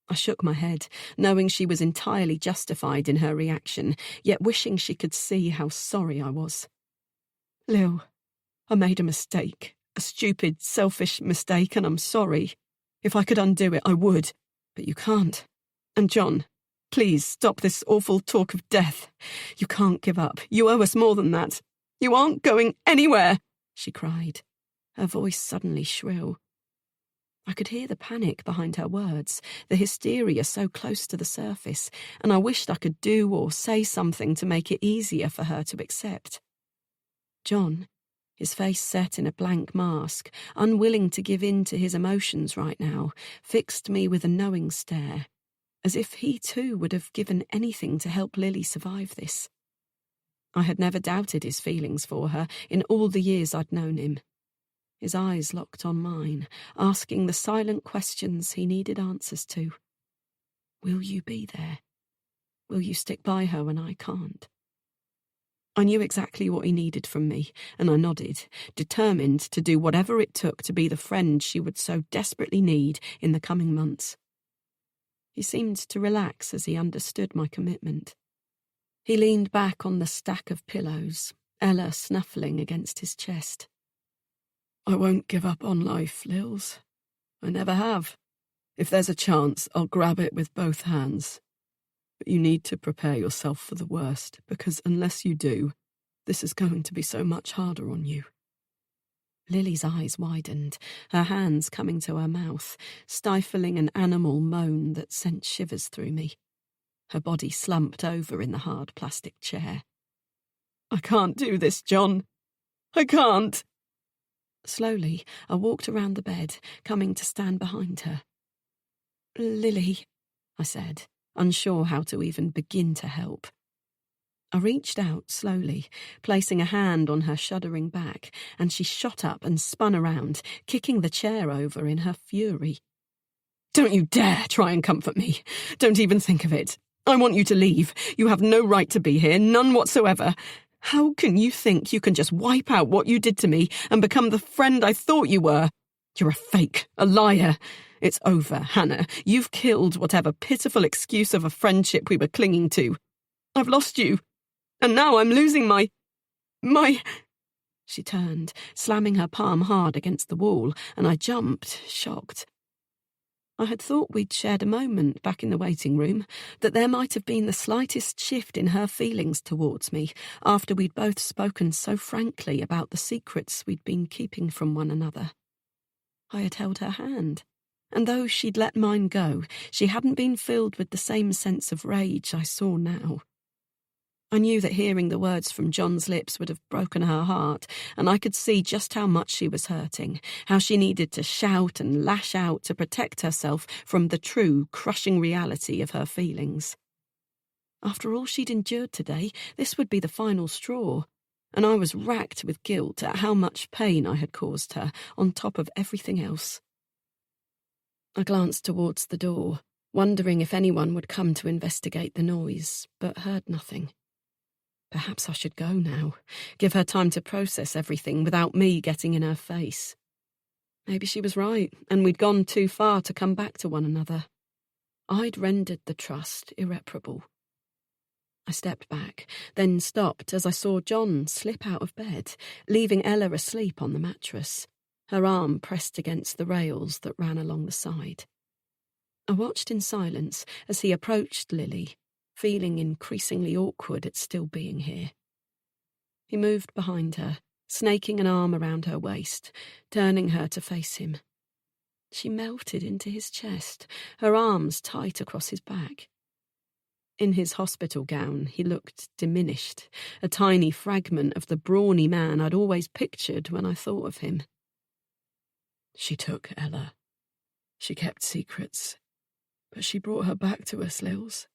I shook my head, knowing she was entirely justified in her reaction, yet wishing she could see how sorry I was. Lil, I made a mistake, a stupid, selfish mistake, and I'm sorry. If I could undo it, I would, but you can't. And John, please stop this awful talk of death. You can't give up. You owe us more than that. You aren't going anywhere, she cried, her voice suddenly shrill. I could hear the panic behind her words, the hysteria so close to the surface, and I wished I could do or say something to make it easier for her to accept. John, his face set in a blank mask, unwilling to give in to his emotions right now, fixed me with a knowing stare, as if he too would have given anything to help Lily survive this. I had never doubted his feelings for her in all the years I'd known him. His eyes locked on mine, asking the silent questions he needed answers to. Will you be there? Will you stick by her when I can't? I knew exactly what he needed from me, and I nodded, determined to do whatever it took to be the friend she would so desperately need in the coming months. He seemed to relax as he understood my commitment. He leaned back on the stack of pillows, Ella snuffling against his chest. I won't give up on life, Lils. I never have. If there's a chance, I'll grab it with both hands. But you need to prepare yourself for the worst, because unless you do, this is going to be so much harder on you. Lily's eyes widened, her hands coming to her mouth, stifling an animal moan that sent shivers through me. Her body slumped over in the hard plastic chair. I can't do this, John. I can't. Slowly, I walked around the bed, coming to stand behind her. Lily, I said, unsure how to even begin to help. I reached out slowly, placing a hand on her shuddering back, and she shot up and spun around, kicking the chair over in her fury. Don't you dare try and comfort me. Don't even think of it. I want you to leave. You have no right to be here, none whatsoever. How can you think you can just wipe out what you did to me and become the friend I thought you were? You're a fake, a liar. It's over, Hannah. You've killed whatever pitiful excuse of a friendship we were clinging to. I've lost you. And now I'm losing my... She turned, slamming her palm hard against the wall, and I jumped, shocked. I had thought we'd shared a moment back in the waiting room, that there might have been the slightest shift in her feelings towards me after we'd both spoken so frankly about the secrets we'd been keeping from one another. I had held her hand. And though she'd let mine go, she hadn't been filled with the same sense of rage I saw now. I knew that hearing the words from John's lips would have broken her heart, and I could see just how much she was hurting, how she needed to shout and lash out to protect herself from the true, crushing reality of her feelings. After all she'd endured today, this would be the final straw, and I was racked with guilt at how much pain I had caused her, on top of everything else. I glanced towards the door, wondering if anyone would come to investigate the noise, but heard nothing. Perhaps I should go now, give her time to process everything without me getting in her face. Maybe she was right, and we'd gone too far to come back to one another. I'd rendered the trust irreparable. I stepped back, then stopped as I saw John slip out of bed, leaving Ella asleep on the mattress, her arm pressed against the rails that ran along the side. I watched in silence as he approached Lily, feeling increasingly awkward at still being here. He moved behind her, snaking an arm around her waist, turning her to face him. She melted into his chest, her arms tight across his back. In his hospital gown, he looked diminished, a tiny fragment of the brawny man I'd always pictured when I thought of him. She took Ella. She kept secrets, but she brought her back to us, Lils.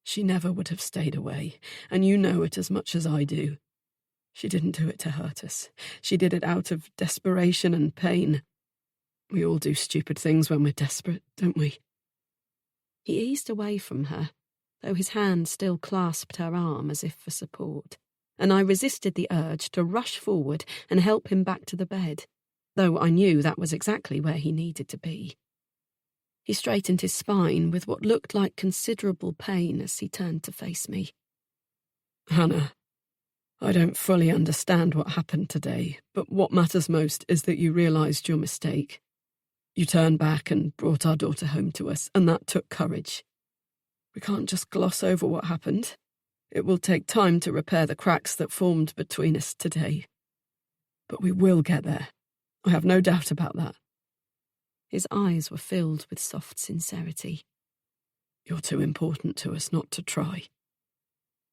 She never would have stayed away, and you know it as much as I do. She didn't do it to hurt us. She did it out of desperation and pain. We all do stupid things when we're desperate, don't we? He eased away from her, though his hand still clasped her arm as if for support, and I resisted the urge to rush forward and help him back to the bed, though I knew that was exactly where he needed to be. He straightened his spine with what looked like considerable pain as he turned to face me. Hannah, I don't fully understand what happened today, but what matters most is that you realised your mistake. You turned back and brought our daughter home to us, and that took courage. We can't just gloss over what happened. It will take time to repair the cracks that formed between us today. But we will get there. I have no doubt about that. His eyes were filled with soft sincerity. You're too important to us not to try.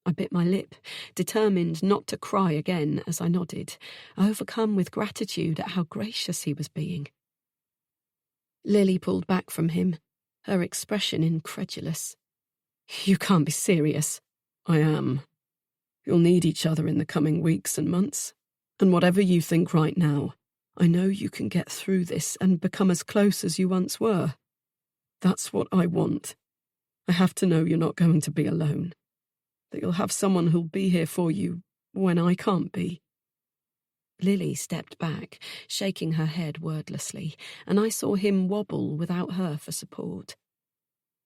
I bit my lip, determined not to cry again as I nodded, overcome with gratitude at how gracious he was being. Lily pulled back from him, her expression incredulous. You can't be serious. I am. You'll need each other in the coming weeks and months, and whatever you think right now, I know you can get through this and become as close as you once were. That's what I want. I have to know you're not going to be alone, that you'll have someone who'll be here for you when I can't be. Lily stepped back, shaking her head wordlessly, and I saw him wobble without her for support.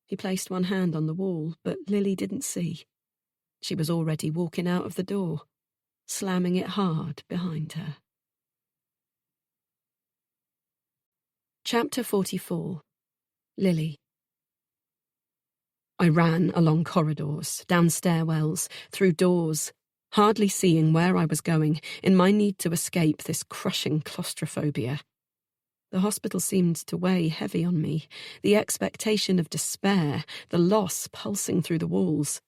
He placed one hand on the wall, but Lily didn't see. She was already walking out of the door, slamming it hard behind her. Chapter 44. Lily. I ran along corridors, down stairwells, through doors, hardly seeing where I was going in my need to escape this crushing claustrophobia. The hospital seemed to weigh heavy on me, the expectation of despair, the loss pulsing through the walls.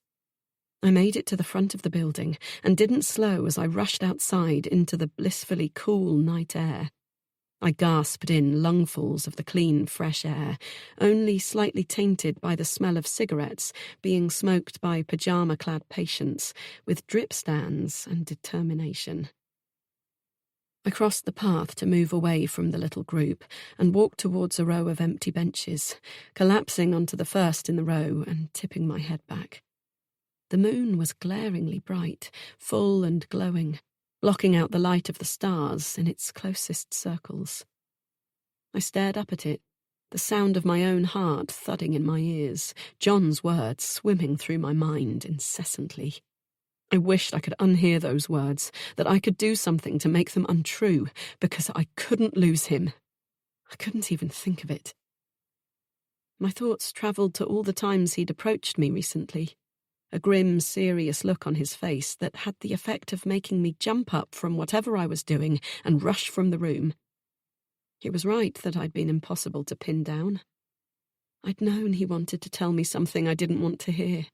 I made it to the front of the building and didn't slow as I rushed outside into the blissfully cool night air. I gasped in lungfuls of the clean, fresh air, only slightly tainted by the smell of cigarettes being smoked by pyjama-clad patients with drip stands and determination. I crossed the path to move away from the little group and walked towards a row of empty benches, collapsing onto the first in the row and tipping my head back. The moon was glaringly bright, full and glowing, blocking out the light of the stars in its closest circles. I stared up at it, the sound of my own heart thudding in my ears, John's words swimming through my mind incessantly. I wished I could unhear those words, that I could do something to make them untrue, because I couldn't lose him. I couldn't even think of it. My thoughts travelled to all the times he'd approached me recently, a grim, serious look on his face that had the effect of making me jump up from whatever I was doing and rush from the room. He was right that I'd been impossible to pin down. I'd known he wanted to tell me something I didn't want to hear.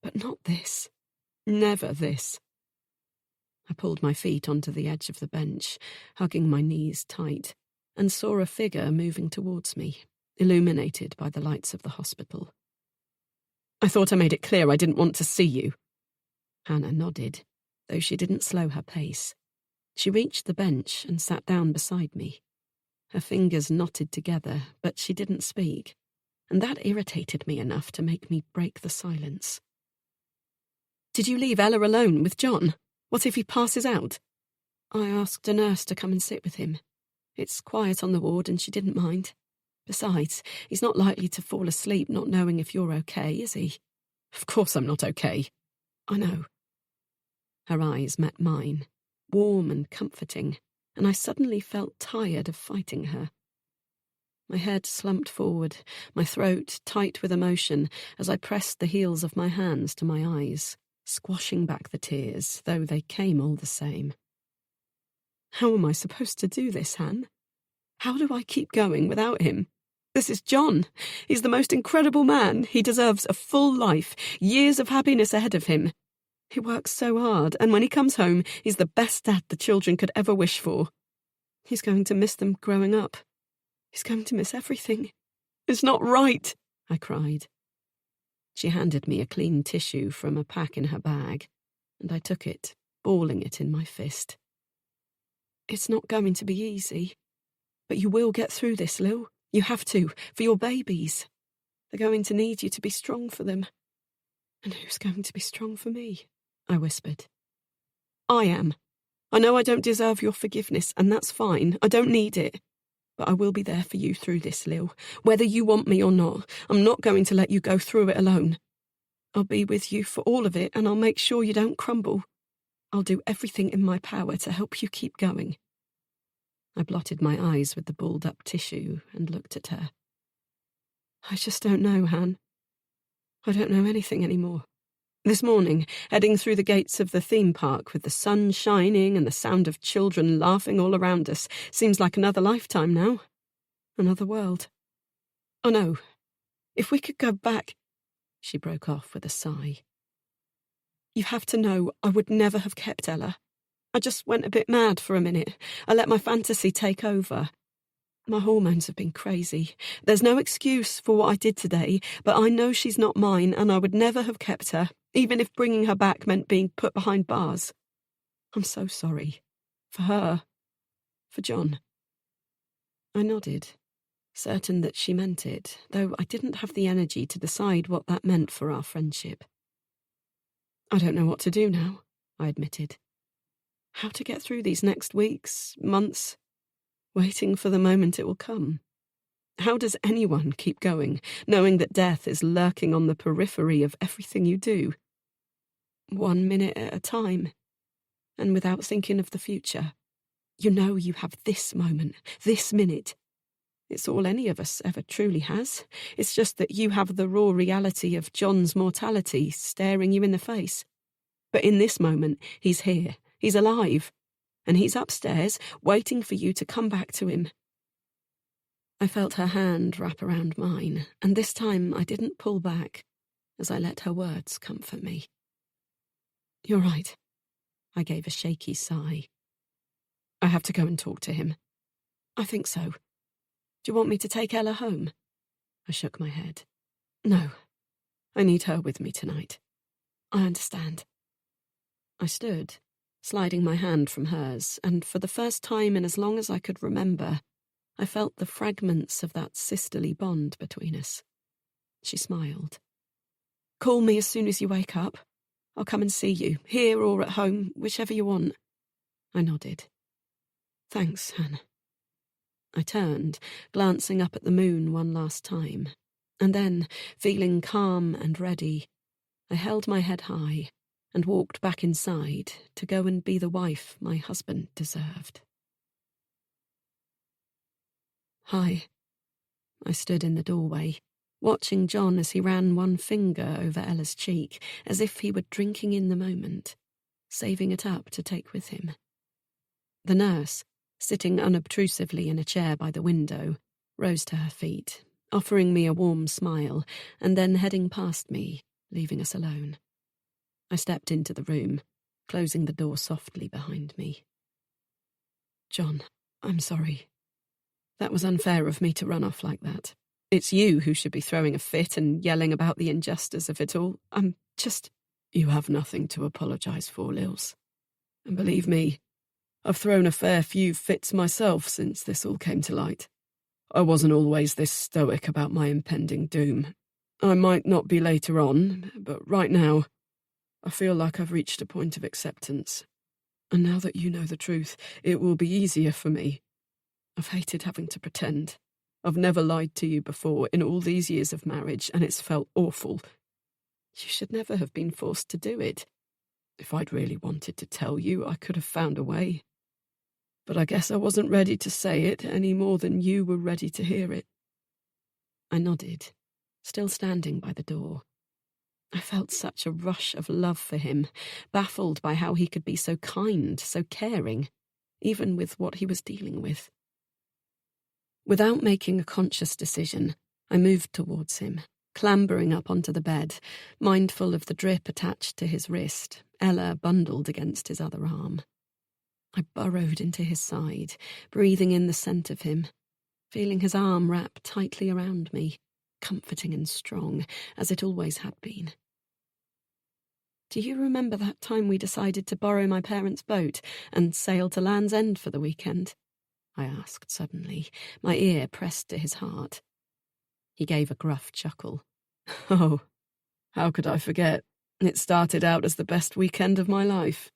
But not this. Never this. I pulled my feet onto the edge of the bench, hugging my knees tight, and saw a figure moving towards me, illuminated by the lights of the hospital. I thought I made it clear I didn't want to see you. Hannah nodded, though she didn't slow her pace. She reached the bench and sat down beside me. Her fingers knotted together, but she didn't speak, and that irritated me enough to make me break the silence. Did you leave Ella alone with John? What if he passes out? I asked a nurse to come and sit with him. It's quiet on the ward and she didn't mind. Besides, he's not likely to fall asleep not knowing if you're okay, is he? Of course I'm not okay. I know. Her eyes met mine, warm and comforting, and I suddenly felt tired of fighting her. My head slumped forward, my throat tight with emotion as I pressed the heels of my hands to my eyes, squashing back the tears, though they came all the same. How am I supposed to do this, Han? How do I keep going without him? This is John. He's the most incredible man. He deserves a full life, years of happiness ahead of him. He works so hard, and when he comes home, he's the best dad the children could ever wish for. He's going to miss them growing up. He's going to miss everything. It's not right, I cried. She handed me a clean tissue from a pack in her bag, and I took it, balling it in my fist. It's not going to be easy, but you will get through this, Lil. You have to, for your babies. They're going to need you to be strong for them. And who's going to be strong for me? I whispered. I am. I know I don't deserve your forgiveness, and that's fine. I don't need it. But I will be there for you through this, Lil. Whether you want me or not, I'm not going to let you go through it alone. I'll be with you for all of it, and I'll make sure you don't crumble. I'll do everything in my power to help you keep going. I blotted my eyes with the balled-up tissue and looked at her. I just don't know, Han. I don't know anything anymore. This morning, heading through the gates of the theme park with the sun shining and the sound of children laughing all around us, seems like another lifetime now. Another world. Oh no, if we could go back... She broke off with a sigh. You have to know I would never have kept Ella. I just went a bit mad for a minute. I let my fantasy take over. My hormones have been crazy. There's no excuse for what I did today, but I know she's not mine and I would never have kept her, even if bringing her back meant being put behind bars. I'm so sorry. For her. For John. I nodded, certain that she meant it, though I didn't have the energy to decide what that meant for our friendship. I don't know what to do now, I admitted. How to get through these next weeks, months, waiting for the moment it will come. How does anyone keep going, knowing that death is lurking on the periphery of everything you do? 1 minute at a time, and without thinking of the future. You know you have this moment, this minute. It's all any of us ever truly has. It's just that you have the raw reality of John's mortality staring you in the face. But in this moment, he's here, he's alive, and he's upstairs, waiting for you to come back to him. I felt her hand wrap around mine, and this time I didn't pull back, as I let her words comfort me. You're right. I gave a shaky sigh. I have to go and talk to him. I think so. Do you want me to take Ella home? I shook my head. No. I need her with me tonight. I understand. I stood, sliding my hand from hers, and for the first time in as long as I could remember, I felt the fragments of that sisterly bond between us. She smiled. Call me as soon as you wake up. I'll come and see you, here or at home, whichever you want. I nodded. Thanks, Hannah. I turned, glancing up at the moon one last time, and then, feeling calm and ready, I held my head high and walked back inside to go and be the wife my husband deserved. Hi. I stood in the doorway, watching John as he ran one finger over Ella's cheek, as if he were drinking in the moment, saving it up to take with him. The nurse, sitting unobtrusively in a chair by the window, rose to her feet, offering me a warm smile, and then heading past me, leaving us alone. I stepped into the room, closing the door softly behind me. John, I'm sorry. That was unfair of me to run off like that. It's you who should be throwing a fit and yelling about the injustice of it all. I'm just... You have nothing to apologise for, Lils. And believe me, I've thrown a fair few fits myself since this all came to light. I wasn't always this stoic about my impending doom. I might not be later on, but right now, I feel like I've reached a point of acceptance. And now that you know the truth, it will be easier for me. I've hated having to pretend. I've never lied to you before in all these years of marriage, and it's felt awful. You should never have been forced to do it. If I'd really wanted to tell you, I could have found a way. But I guess I wasn't ready to say it any more than you were ready to hear it. I nodded, still standing by the door. I felt such a rush of love for him, baffled by how he could be so kind, so caring, even with what he was dealing with. Without making a conscious decision, I moved towards him, clambering up onto the bed, mindful of the drip attached to his wrist, Ella bundled against his other arm. I burrowed into his side, breathing in the scent of him, feeling his arm wrap tightly around me, comforting and strong, as it always had been. Do you remember that time we decided to borrow my parents' boat and sail to Land's End for the weekend? I asked suddenly, my ear pressed to his heart. He gave a gruff chuckle. Oh, how could I forget? It started out as the best weekend of my life.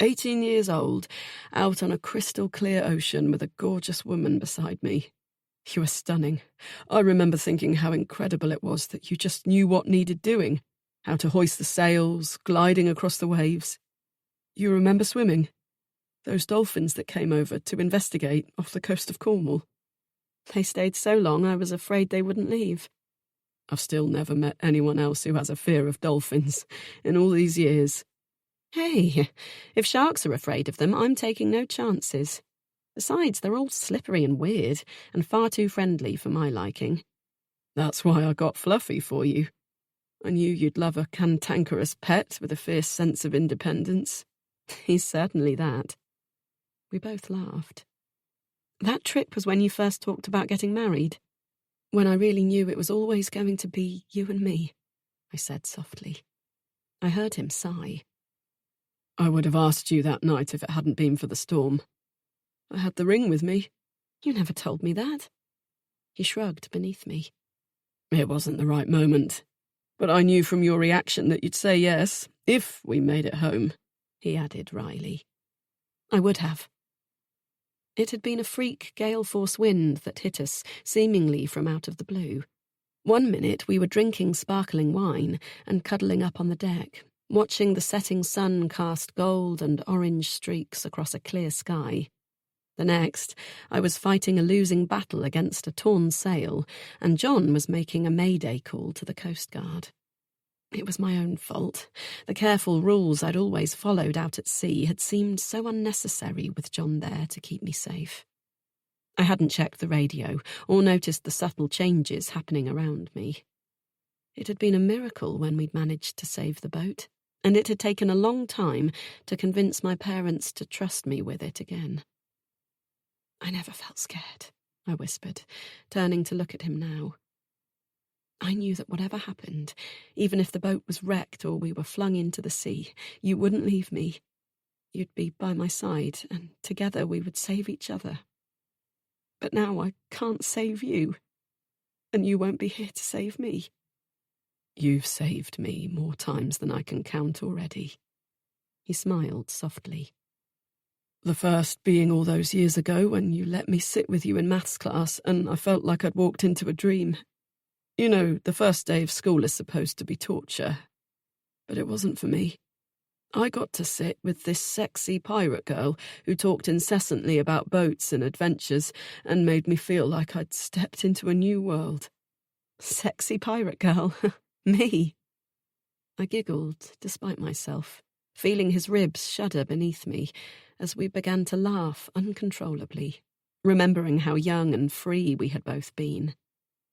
18 years old, out on a crystal-clear ocean with a gorgeous woman beside me. You were stunning. I remember thinking how incredible it was that you just knew what needed doing, how to hoist the sails, gliding across the waves. You remember swimming? Those dolphins that came over to investigate off the coast of Cornwall. They stayed so long I was afraid they wouldn't leave. I've still never met anyone else who has a fear of dolphins in all these years. Hey, if sharks are afraid of them, I'm taking no chances. Besides, they're all slippery and weird, and far too friendly for my liking. That's why I got Fluffy for you. I knew you'd love a cantankerous pet with a fierce sense of independence. He's certainly that. We both laughed. That trip was when you first talked about getting married. When I really knew it was always going to be you and me, I said softly. I heard him sigh. I would have asked you that night if it hadn't been for the storm. I had the ring with me. You never told me that. He shrugged beneath me. It wasn't the right moment. But I knew from your reaction that you'd say yes, if we made it home, he added wryly. I would have. It had been a freak gale-force wind that hit us, seemingly from out of the blue. One minute we were drinking sparkling wine and cuddling up on the deck, watching the setting sun cast gold and orange streaks across a clear sky. The next, I was fighting a losing battle against a torn sail, and John was making a mayday call to the Coast Guard. It was my own fault. The careful rules I'd always followed out at sea had seemed so unnecessary with John there to keep me safe. I hadn't checked the radio or noticed the subtle changes happening around me. It had been a miracle when we'd managed to save the boat, and it had taken a long time to convince my parents to trust me with it again. I never felt scared, I whispered, turning to look at him now. I knew that whatever happened, even if the boat was wrecked or we were flung into the sea, you wouldn't leave me. You'd be by my side, and together we would save each other. But now I can't save you, and you won't be here to save me. You've saved me more times than I can count already. He smiled softly. The first being all those years ago when you let me sit with you in maths class and I felt like I'd walked into a dream. You know, the first day of school is supposed to be torture. But it wasn't for me. I got to sit with this sexy pirate girl who talked incessantly about boats and adventures and made me feel like I'd stepped into a new world. Sexy pirate girl? Me? I giggled, despite myself, feeling his ribs shudder beneath me, as we began to laugh uncontrollably, remembering how young and free we had both been,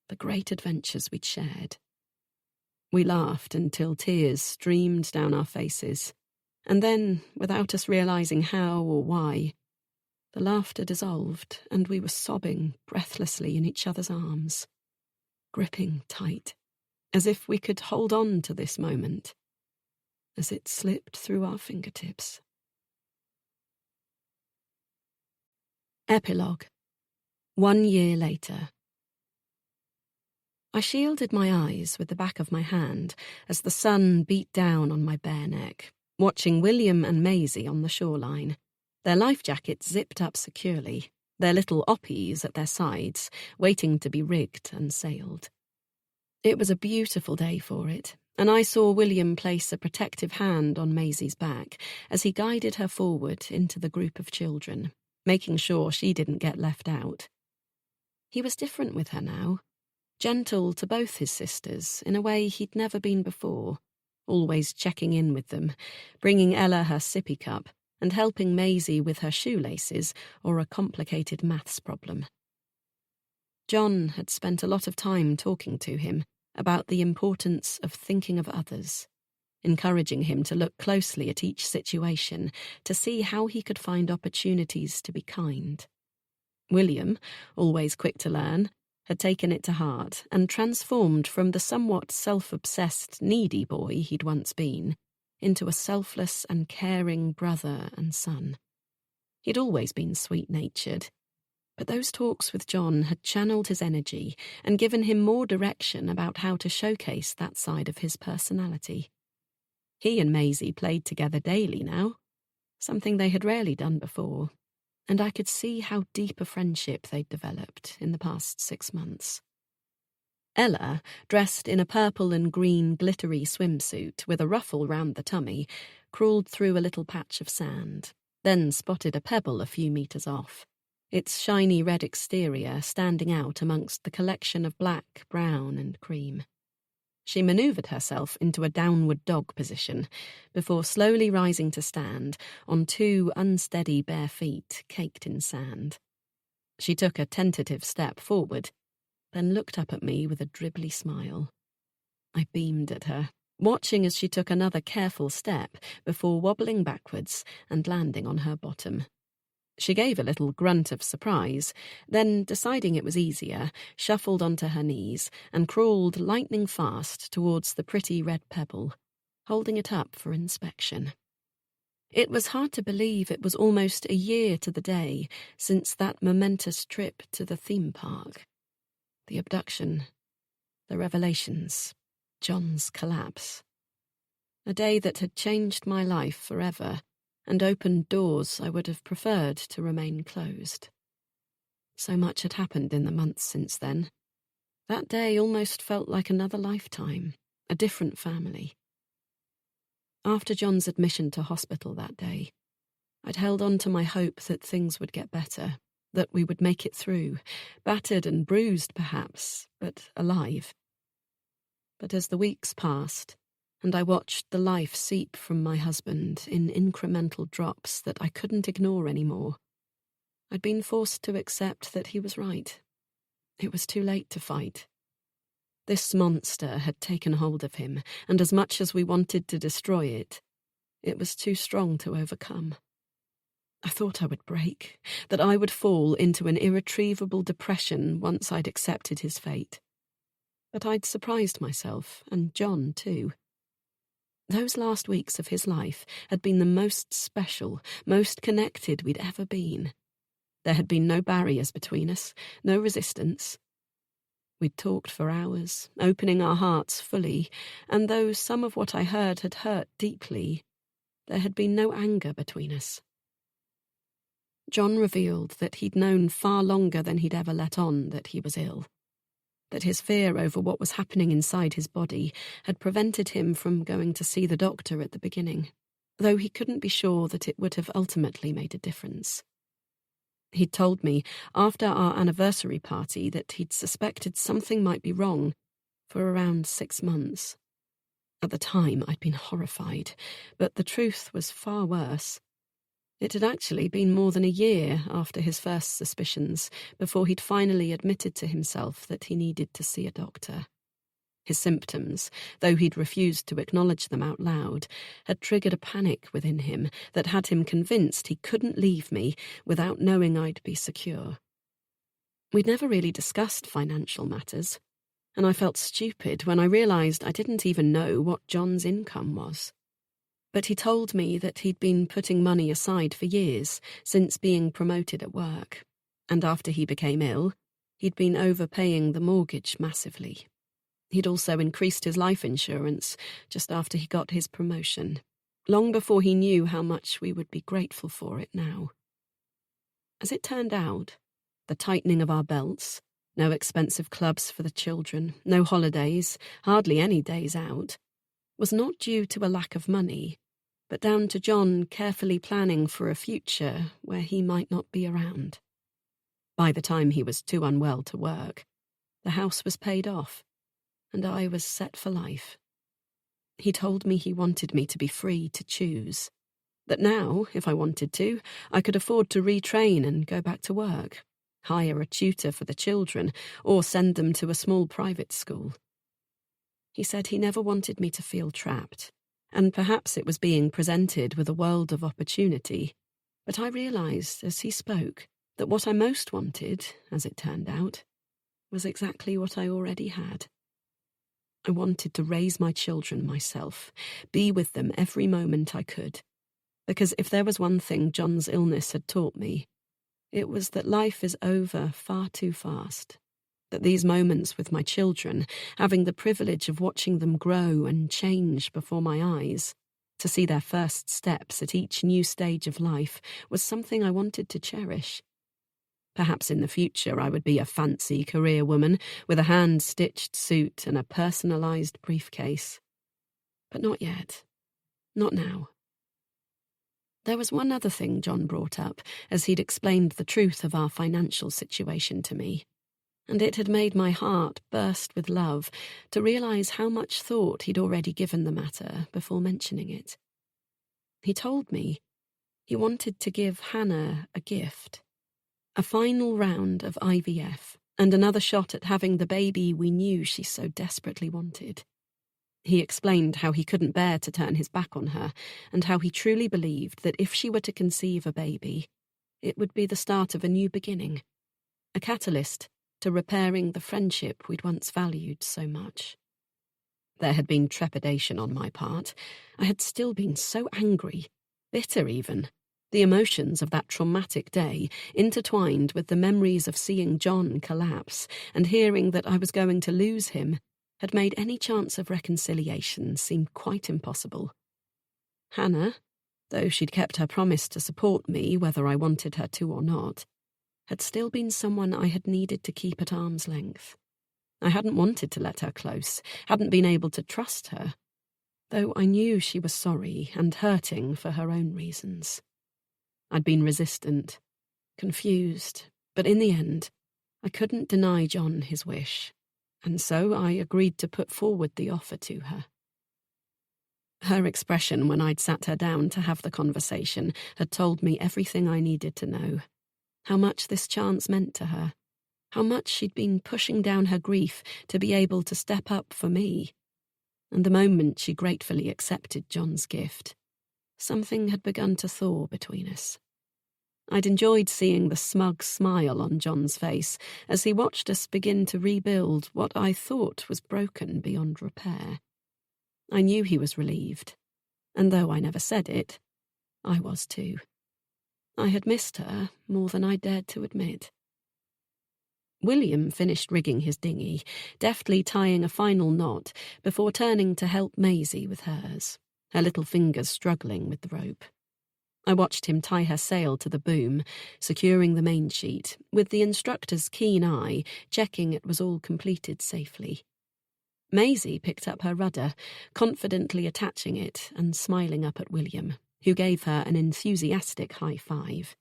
the great adventures we'd shared. We laughed until tears streamed down our faces, and then, without us realizing how or why, the laughter dissolved and we were sobbing breathlessly in each other's arms, gripping tight, as if we could hold on to this moment as it slipped through our fingertips. Epilogue. 1 year later. I shielded my eyes with the back of my hand as the sun beat down on my bare neck, watching William and Maisie on the shoreline, their life jackets zipped up securely, their little oppies at their sides, waiting to be rigged and sailed. It was a beautiful day for it, and I saw William place a protective hand on Maisie's back as he guided her forward into the group of children, making sure she didn't get left out. He was different with her now, gentle to both his sisters in a way he'd never been before, always checking in with them, bringing Ella her sippy cup, and helping Maisie with her shoelaces or a complicated maths problem. John had spent a lot of time talking to him about the importance of thinking of others, encouraging him to look closely at each situation to see how he could find opportunities to be kind. William, always quick to learn, had taken it to heart and transformed from the somewhat self-obsessed, needy boy he'd once been into a selfless and caring brother and son. He'd always been sweet-natured, but those talks with John had channeled his energy and given him more direction about how to showcase that side of his personality. He and Maisie played together daily now, something they had rarely done before, and I could see how deep a friendship they'd developed in the past 6 months. Ella, dressed in a purple and green glittery swimsuit with a ruffle round the tummy, crawled through a little patch of sand, then spotted a pebble a few metres off, its shiny red exterior standing out amongst the collection of black, brown and cream. She manoeuvred herself into a downward dog position before slowly rising to stand on 2 unsteady bare feet caked in sand. She took a tentative step forward, then looked up at me with a dribbly smile. I beamed at her, watching as she took another careful step before wobbling backwards and landing on her bottom. She gave a little grunt of surprise, then, deciding it was easier, shuffled onto her knees and crawled lightning fast towards the pretty red pebble, holding it up for inspection. It was hard to believe it was almost a year to the day since that momentous trip to the theme park. The abduction, the revelations, John's collapse. A day that had changed my life forever and opened doors I would have preferred to remain closed. So much had happened in the months since then. That day almost felt like another lifetime, a different family. After John's admission to hospital that day, I'd held on to my hope that things would get better, that we would make it through, battered and bruised perhaps, but alive. But as the weeks passed, and I watched the life seep from my husband in incremental drops that I couldn't ignore anymore, I'd been forced to accept that he was right. It was too late to fight. This monster had taken hold of him, and as much as we wanted to destroy it, it was too strong to overcome. I thought I would break, that I would fall into an irretrievable depression once I'd accepted his fate. But I'd surprised myself, and John too. Those last weeks of his life had been the most special, most connected we'd ever been. There had been no barriers between us, no resistance. We'd talked for hours, opening our hearts fully, and though some of what I heard had hurt deeply, there had been no anger between us. John revealed that he'd known far longer than he'd ever let on that he was ill, that his fear over what was happening inside his body had prevented him from going to see the doctor at the beginning, though he couldn't be sure that it would have ultimately made a difference. He'd told me after our anniversary party that he'd suspected something might be wrong for around 6 months. At the time, I'd been horrified, but the truth was far worse. It had actually been more than a year after his first suspicions before he'd finally admitted to himself that he needed to see a doctor. His symptoms, though he'd refused to acknowledge them out loud, had triggered a panic within him that had him convinced he couldn't leave me without knowing I'd be secure. We'd never really discussed financial matters, and I felt stupid when I realised I didn't even know what John's income was. But he told me that he'd been putting money aside for years since being promoted at work, and after he became ill, he'd been overpaying the mortgage massively. He'd also increased his life insurance just after he got his promotion, long before he knew how much we would be grateful for it now. As it turned out, the tightening of our belts, no expensive clubs for the children, no holidays, hardly any days out, was not due to a lack of money, but down to John carefully planning for a future where he might not be around. By the time he was too unwell to work, the house was paid off, and I was set for life. He told me he wanted me to be free to choose, that now, if I wanted to, I could afford to retrain and go back to work, hire a tutor for the children, or send them to a small private school. He said he never wanted me to feel trapped, and perhaps it was being presented with a world of opportunity, but I realised as he spoke that what I most wanted, as it turned out, was exactly what I already had. I wanted to raise my children myself, be with them every moment I could, because if there was one thing John's illness had taught me, it was that life is over far too fast, that these moments with my children, having the privilege of watching them grow and change before my eyes, to see their first steps at each new stage of life, was something I wanted to cherish. Perhaps in the future I would be a fancy career woman with a hand-stitched suit and a personalised briefcase. But not yet. Not now. There was one other thing John brought up as he'd explained the truth of our financial situation to me, and it had made my heart burst with love to realise how much thought he'd already given the matter before mentioning it. He told me he wanted to give Hannah a gift. A final round of IVF, and another shot at having the baby we knew she so desperately wanted. He explained how he couldn't bear to turn his back on her, and how he truly believed that if she were to conceive a baby, it would be the start of a new beginning, a catalyst to repairing the friendship we'd once valued so much. There had been trepidation on my part. I had still been so angry, bitter even. The emotions of that traumatic day, intertwined with the memories of seeing John collapse and hearing that I was going to lose him, had made any chance of reconciliation seem quite impossible. Hannah, though she'd kept her promise to support me whether I wanted her to or not, had still been someone I had needed to keep at arm's length. I hadn't wanted to let her close, hadn't been able to trust her, though I knew she was sorry and hurting for her own reasons. I'd been resistant, confused, but in the end, I couldn't deny John his wish, and so I agreed to put forward the offer to her. Her expression when I'd sat her down to have the conversation had told me everything I needed to know, how much this chance meant to her, how much she'd been pushing down her grief to be able to step up for me, and the moment she gratefully accepted John's gift, something had begun to thaw between us. I'd enjoyed seeing the smug smile on John's face as he watched us begin to rebuild what I thought was broken beyond repair. I knew he was relieved, and though I never said it, I was too. I had missed her more than I dared to admit. William finished rigging his dinghy, deftly tying a final knot before turning to help Maisie with hers, her little fingers struggling with the rope. I watched him tie her sail to the boom, securing the main sheet, with the instructor's keen eye checking it was all completed safely. Maisie picked up her rudder, confidently attaching it and smiling up at William, who gave her an enthusiastic high five.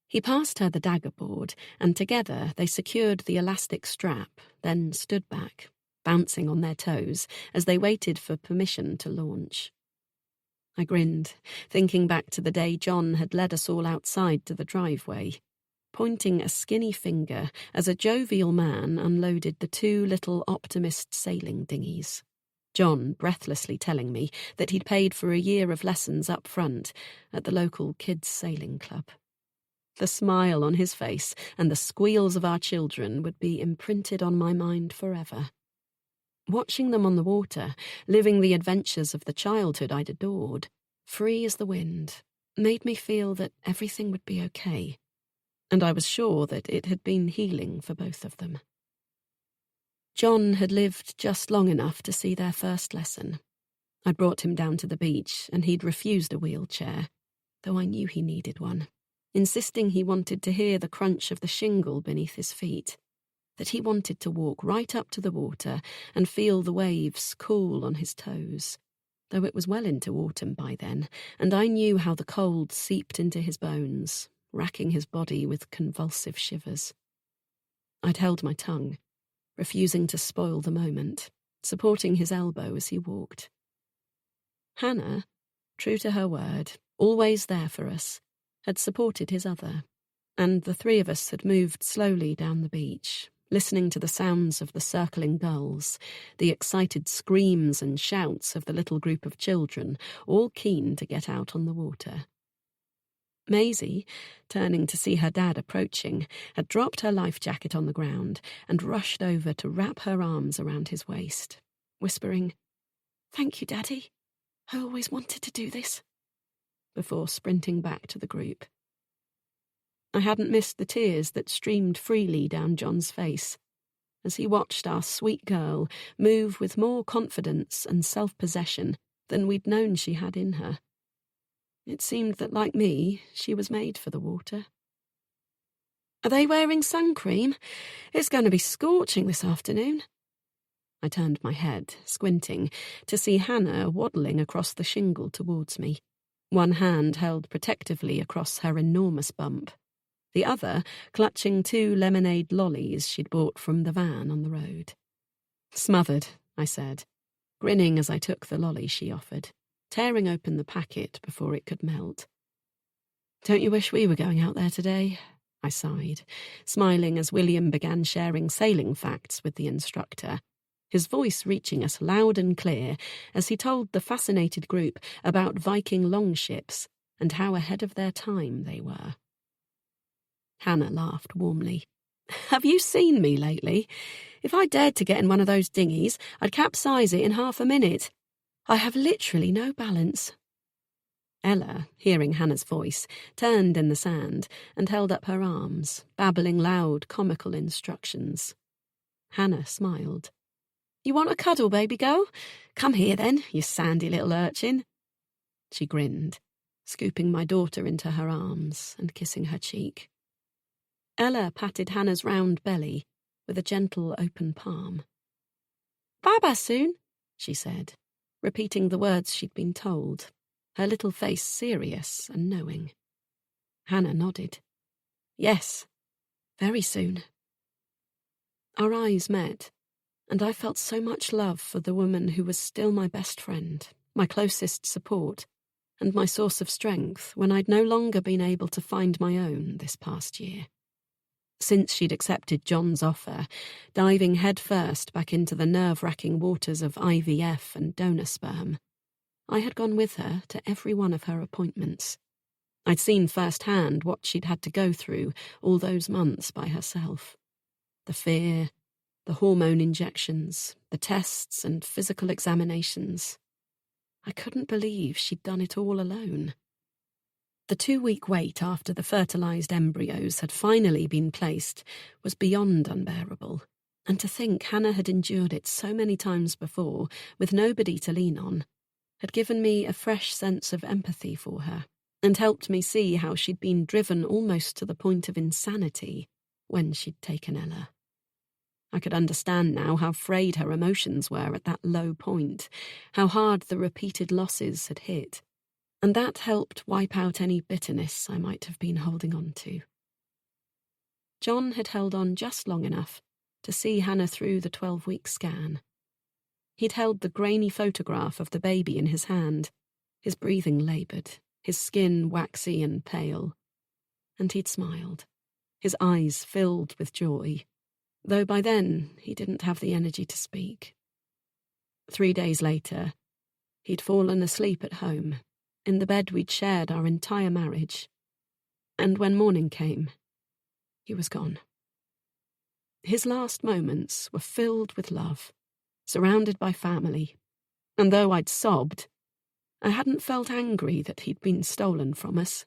He passed her the dagger board, and together they secured the elastic strap, then stood back, bouncing on their toes as they waited for permission to launch. I grinned, thinking back to the day John had led us all outside to the driveway, pointing a skinny finger as a jovial man unloaded the 2 little Optimist sailing dinghies. John breathlessly telling me that he'd paid for a year of lessons up front at the local kids' sailing club. The smile on his face and the squeals of our children would be imprinted on my mind forever. Watching them on the water, living the adventures of the childhood I'd adored, free as the wind, made me feel that everything would be okay, and I was sure that it had been healing for both of them. John had lived just long enough to see their first lesson. I'd brought him down to the beach, and he'd refused a wheelchair, though I knew he needed one, insisting he wanted to hear the crunch of the shingle beneath his feet, that he wanted to walk right up to the water and feel the waves cool on his toes, though it was well into autumn by then, and I knew how the cold seeped into his bones, racking his body with convulsive shivers. I'd held my tongue, refusing to spoil the moment, supporting his elbow as he walked. Hannah, true to her word, always there for us, had supported his other, and the 3 of us had moved slowly down the beach, listening to the sounds of the circling gulls, the excited screams and shouts of the little group of children, all keen to get out on the water. Maisie, turning to see her dad approaching, had dropped her life jacket on the ground and rushed over to wrap her arms around his waist, whispering, "Thank you, Daddy. I always wanted to do this," before sprinting back to the group. I hadn't missed the tears that streamed freely down John's face as he watched our sweet girl move with more confidence and self-possession than we'd known she had in her. It seemed that, like me, she was made for the water. "Are they wearing sun cream? It's going to be scorching this afternoon." I turned my head, squinting, to see Hannah waddling across the shingle towards me, one hand held protectively across her enormous bump, the other clutching 2 lemonade lollies she'd bought from the van on the road. "Smothered," I said, grinning as I took the lolly she offered, tearing open the packet before it could melt. "Don't you wish we were going out there today?" I sighed, smiling as William began sharing sailing facts with the instructor, his voice reaching us loud and clear as he told the fascinated group about Viking longships and how ahead of their time they were. Hannah laughed warmly. "Have you seen me lately? If I dared to get in one of those dinghies, I'd capsize it in half a minute. I have literally no balance." Ella, hearing Hannah's voice, turned in the sand and held up her arms, babbling loud, comical instructions. Hannah smiled. "You want a cuddle, baby girl? Come here then, you sandy little urchin." She grinned, scooping my daughter into her arms and kissing her cheek. Ella patted Hannah's round belly with a gentle open palm. "Baba soon," she said, repeating the words she'd been told, her little face serious and knowing. Hannah nodded. "Yes, very soon." Our eyes met, and I felt so much love for the woman who was still my best friend, my closest support, and my source of strength when I'd no longer been able to find my own this past year. Since she'd accepted John's offer, diving headfirst back into the nerve-wracking waters of IVF and donor sperm, I had gone with her to every one of her appointments. I'd seen firsthand what she'd had to go through all those months by herself. The fear, the hormone injections, the tests and physical examinations. I couldn't believe she'd done it all alone. The 2-week wait after the fertilized embryos had finally been placed was beyond unbearable, and to think Hannah had endured it so many times before, with nobody to lean on, had given me a fresh sense of empathy for her, and helped me see how she'd been driven almost to the point of insanity when she'd taken Ella. I could understand now how frayed her emotions were at that low point, how hard the repeated losses had hit, and that helped wipe out any bitterness I might have been holding on to. John had held on just long enough to see Hannah through the 12-week scan. He'd held the grainy photograph of the baby in his hand, his breathing laboured, his skin waxy and pale. And he'd smiled, his eyes filled with joy, though by then he didn't have the energy to speak. 3 days later, he'd fallen asleep at home, in the bed we'd shared our entire marriage. And when morning came, he was gone. His last moments were filled with love, surrounded by family, and though I'd sobbed, I hadn't felt angry that he'd been stolen from us.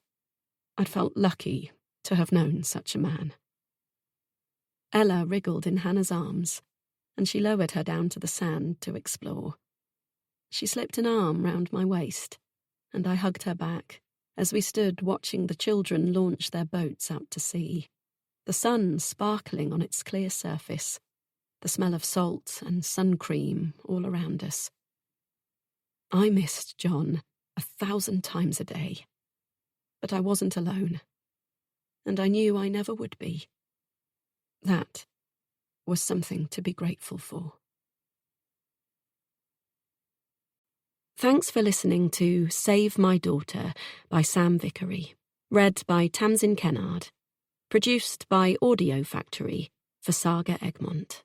I'd felt lucky to have known such a man. Ella wriggled in Hannah's arms, and she lowered her down to the sand to explore. She slipped an arm round my waist, and I hugged her back as we stood watching the children launch their boats out to sea, the sun sparkling on its clear surface, the smell of salt and sun cream all around us. I missed John 1,000 times a day, but I wasn't alone, and I knew I never would be. That was something to be grateful for. Thanks for listening to Save My Daughter by Sam Vickery, read by Tamsin Kennard, produced by Audio Factory for Saga Egmont.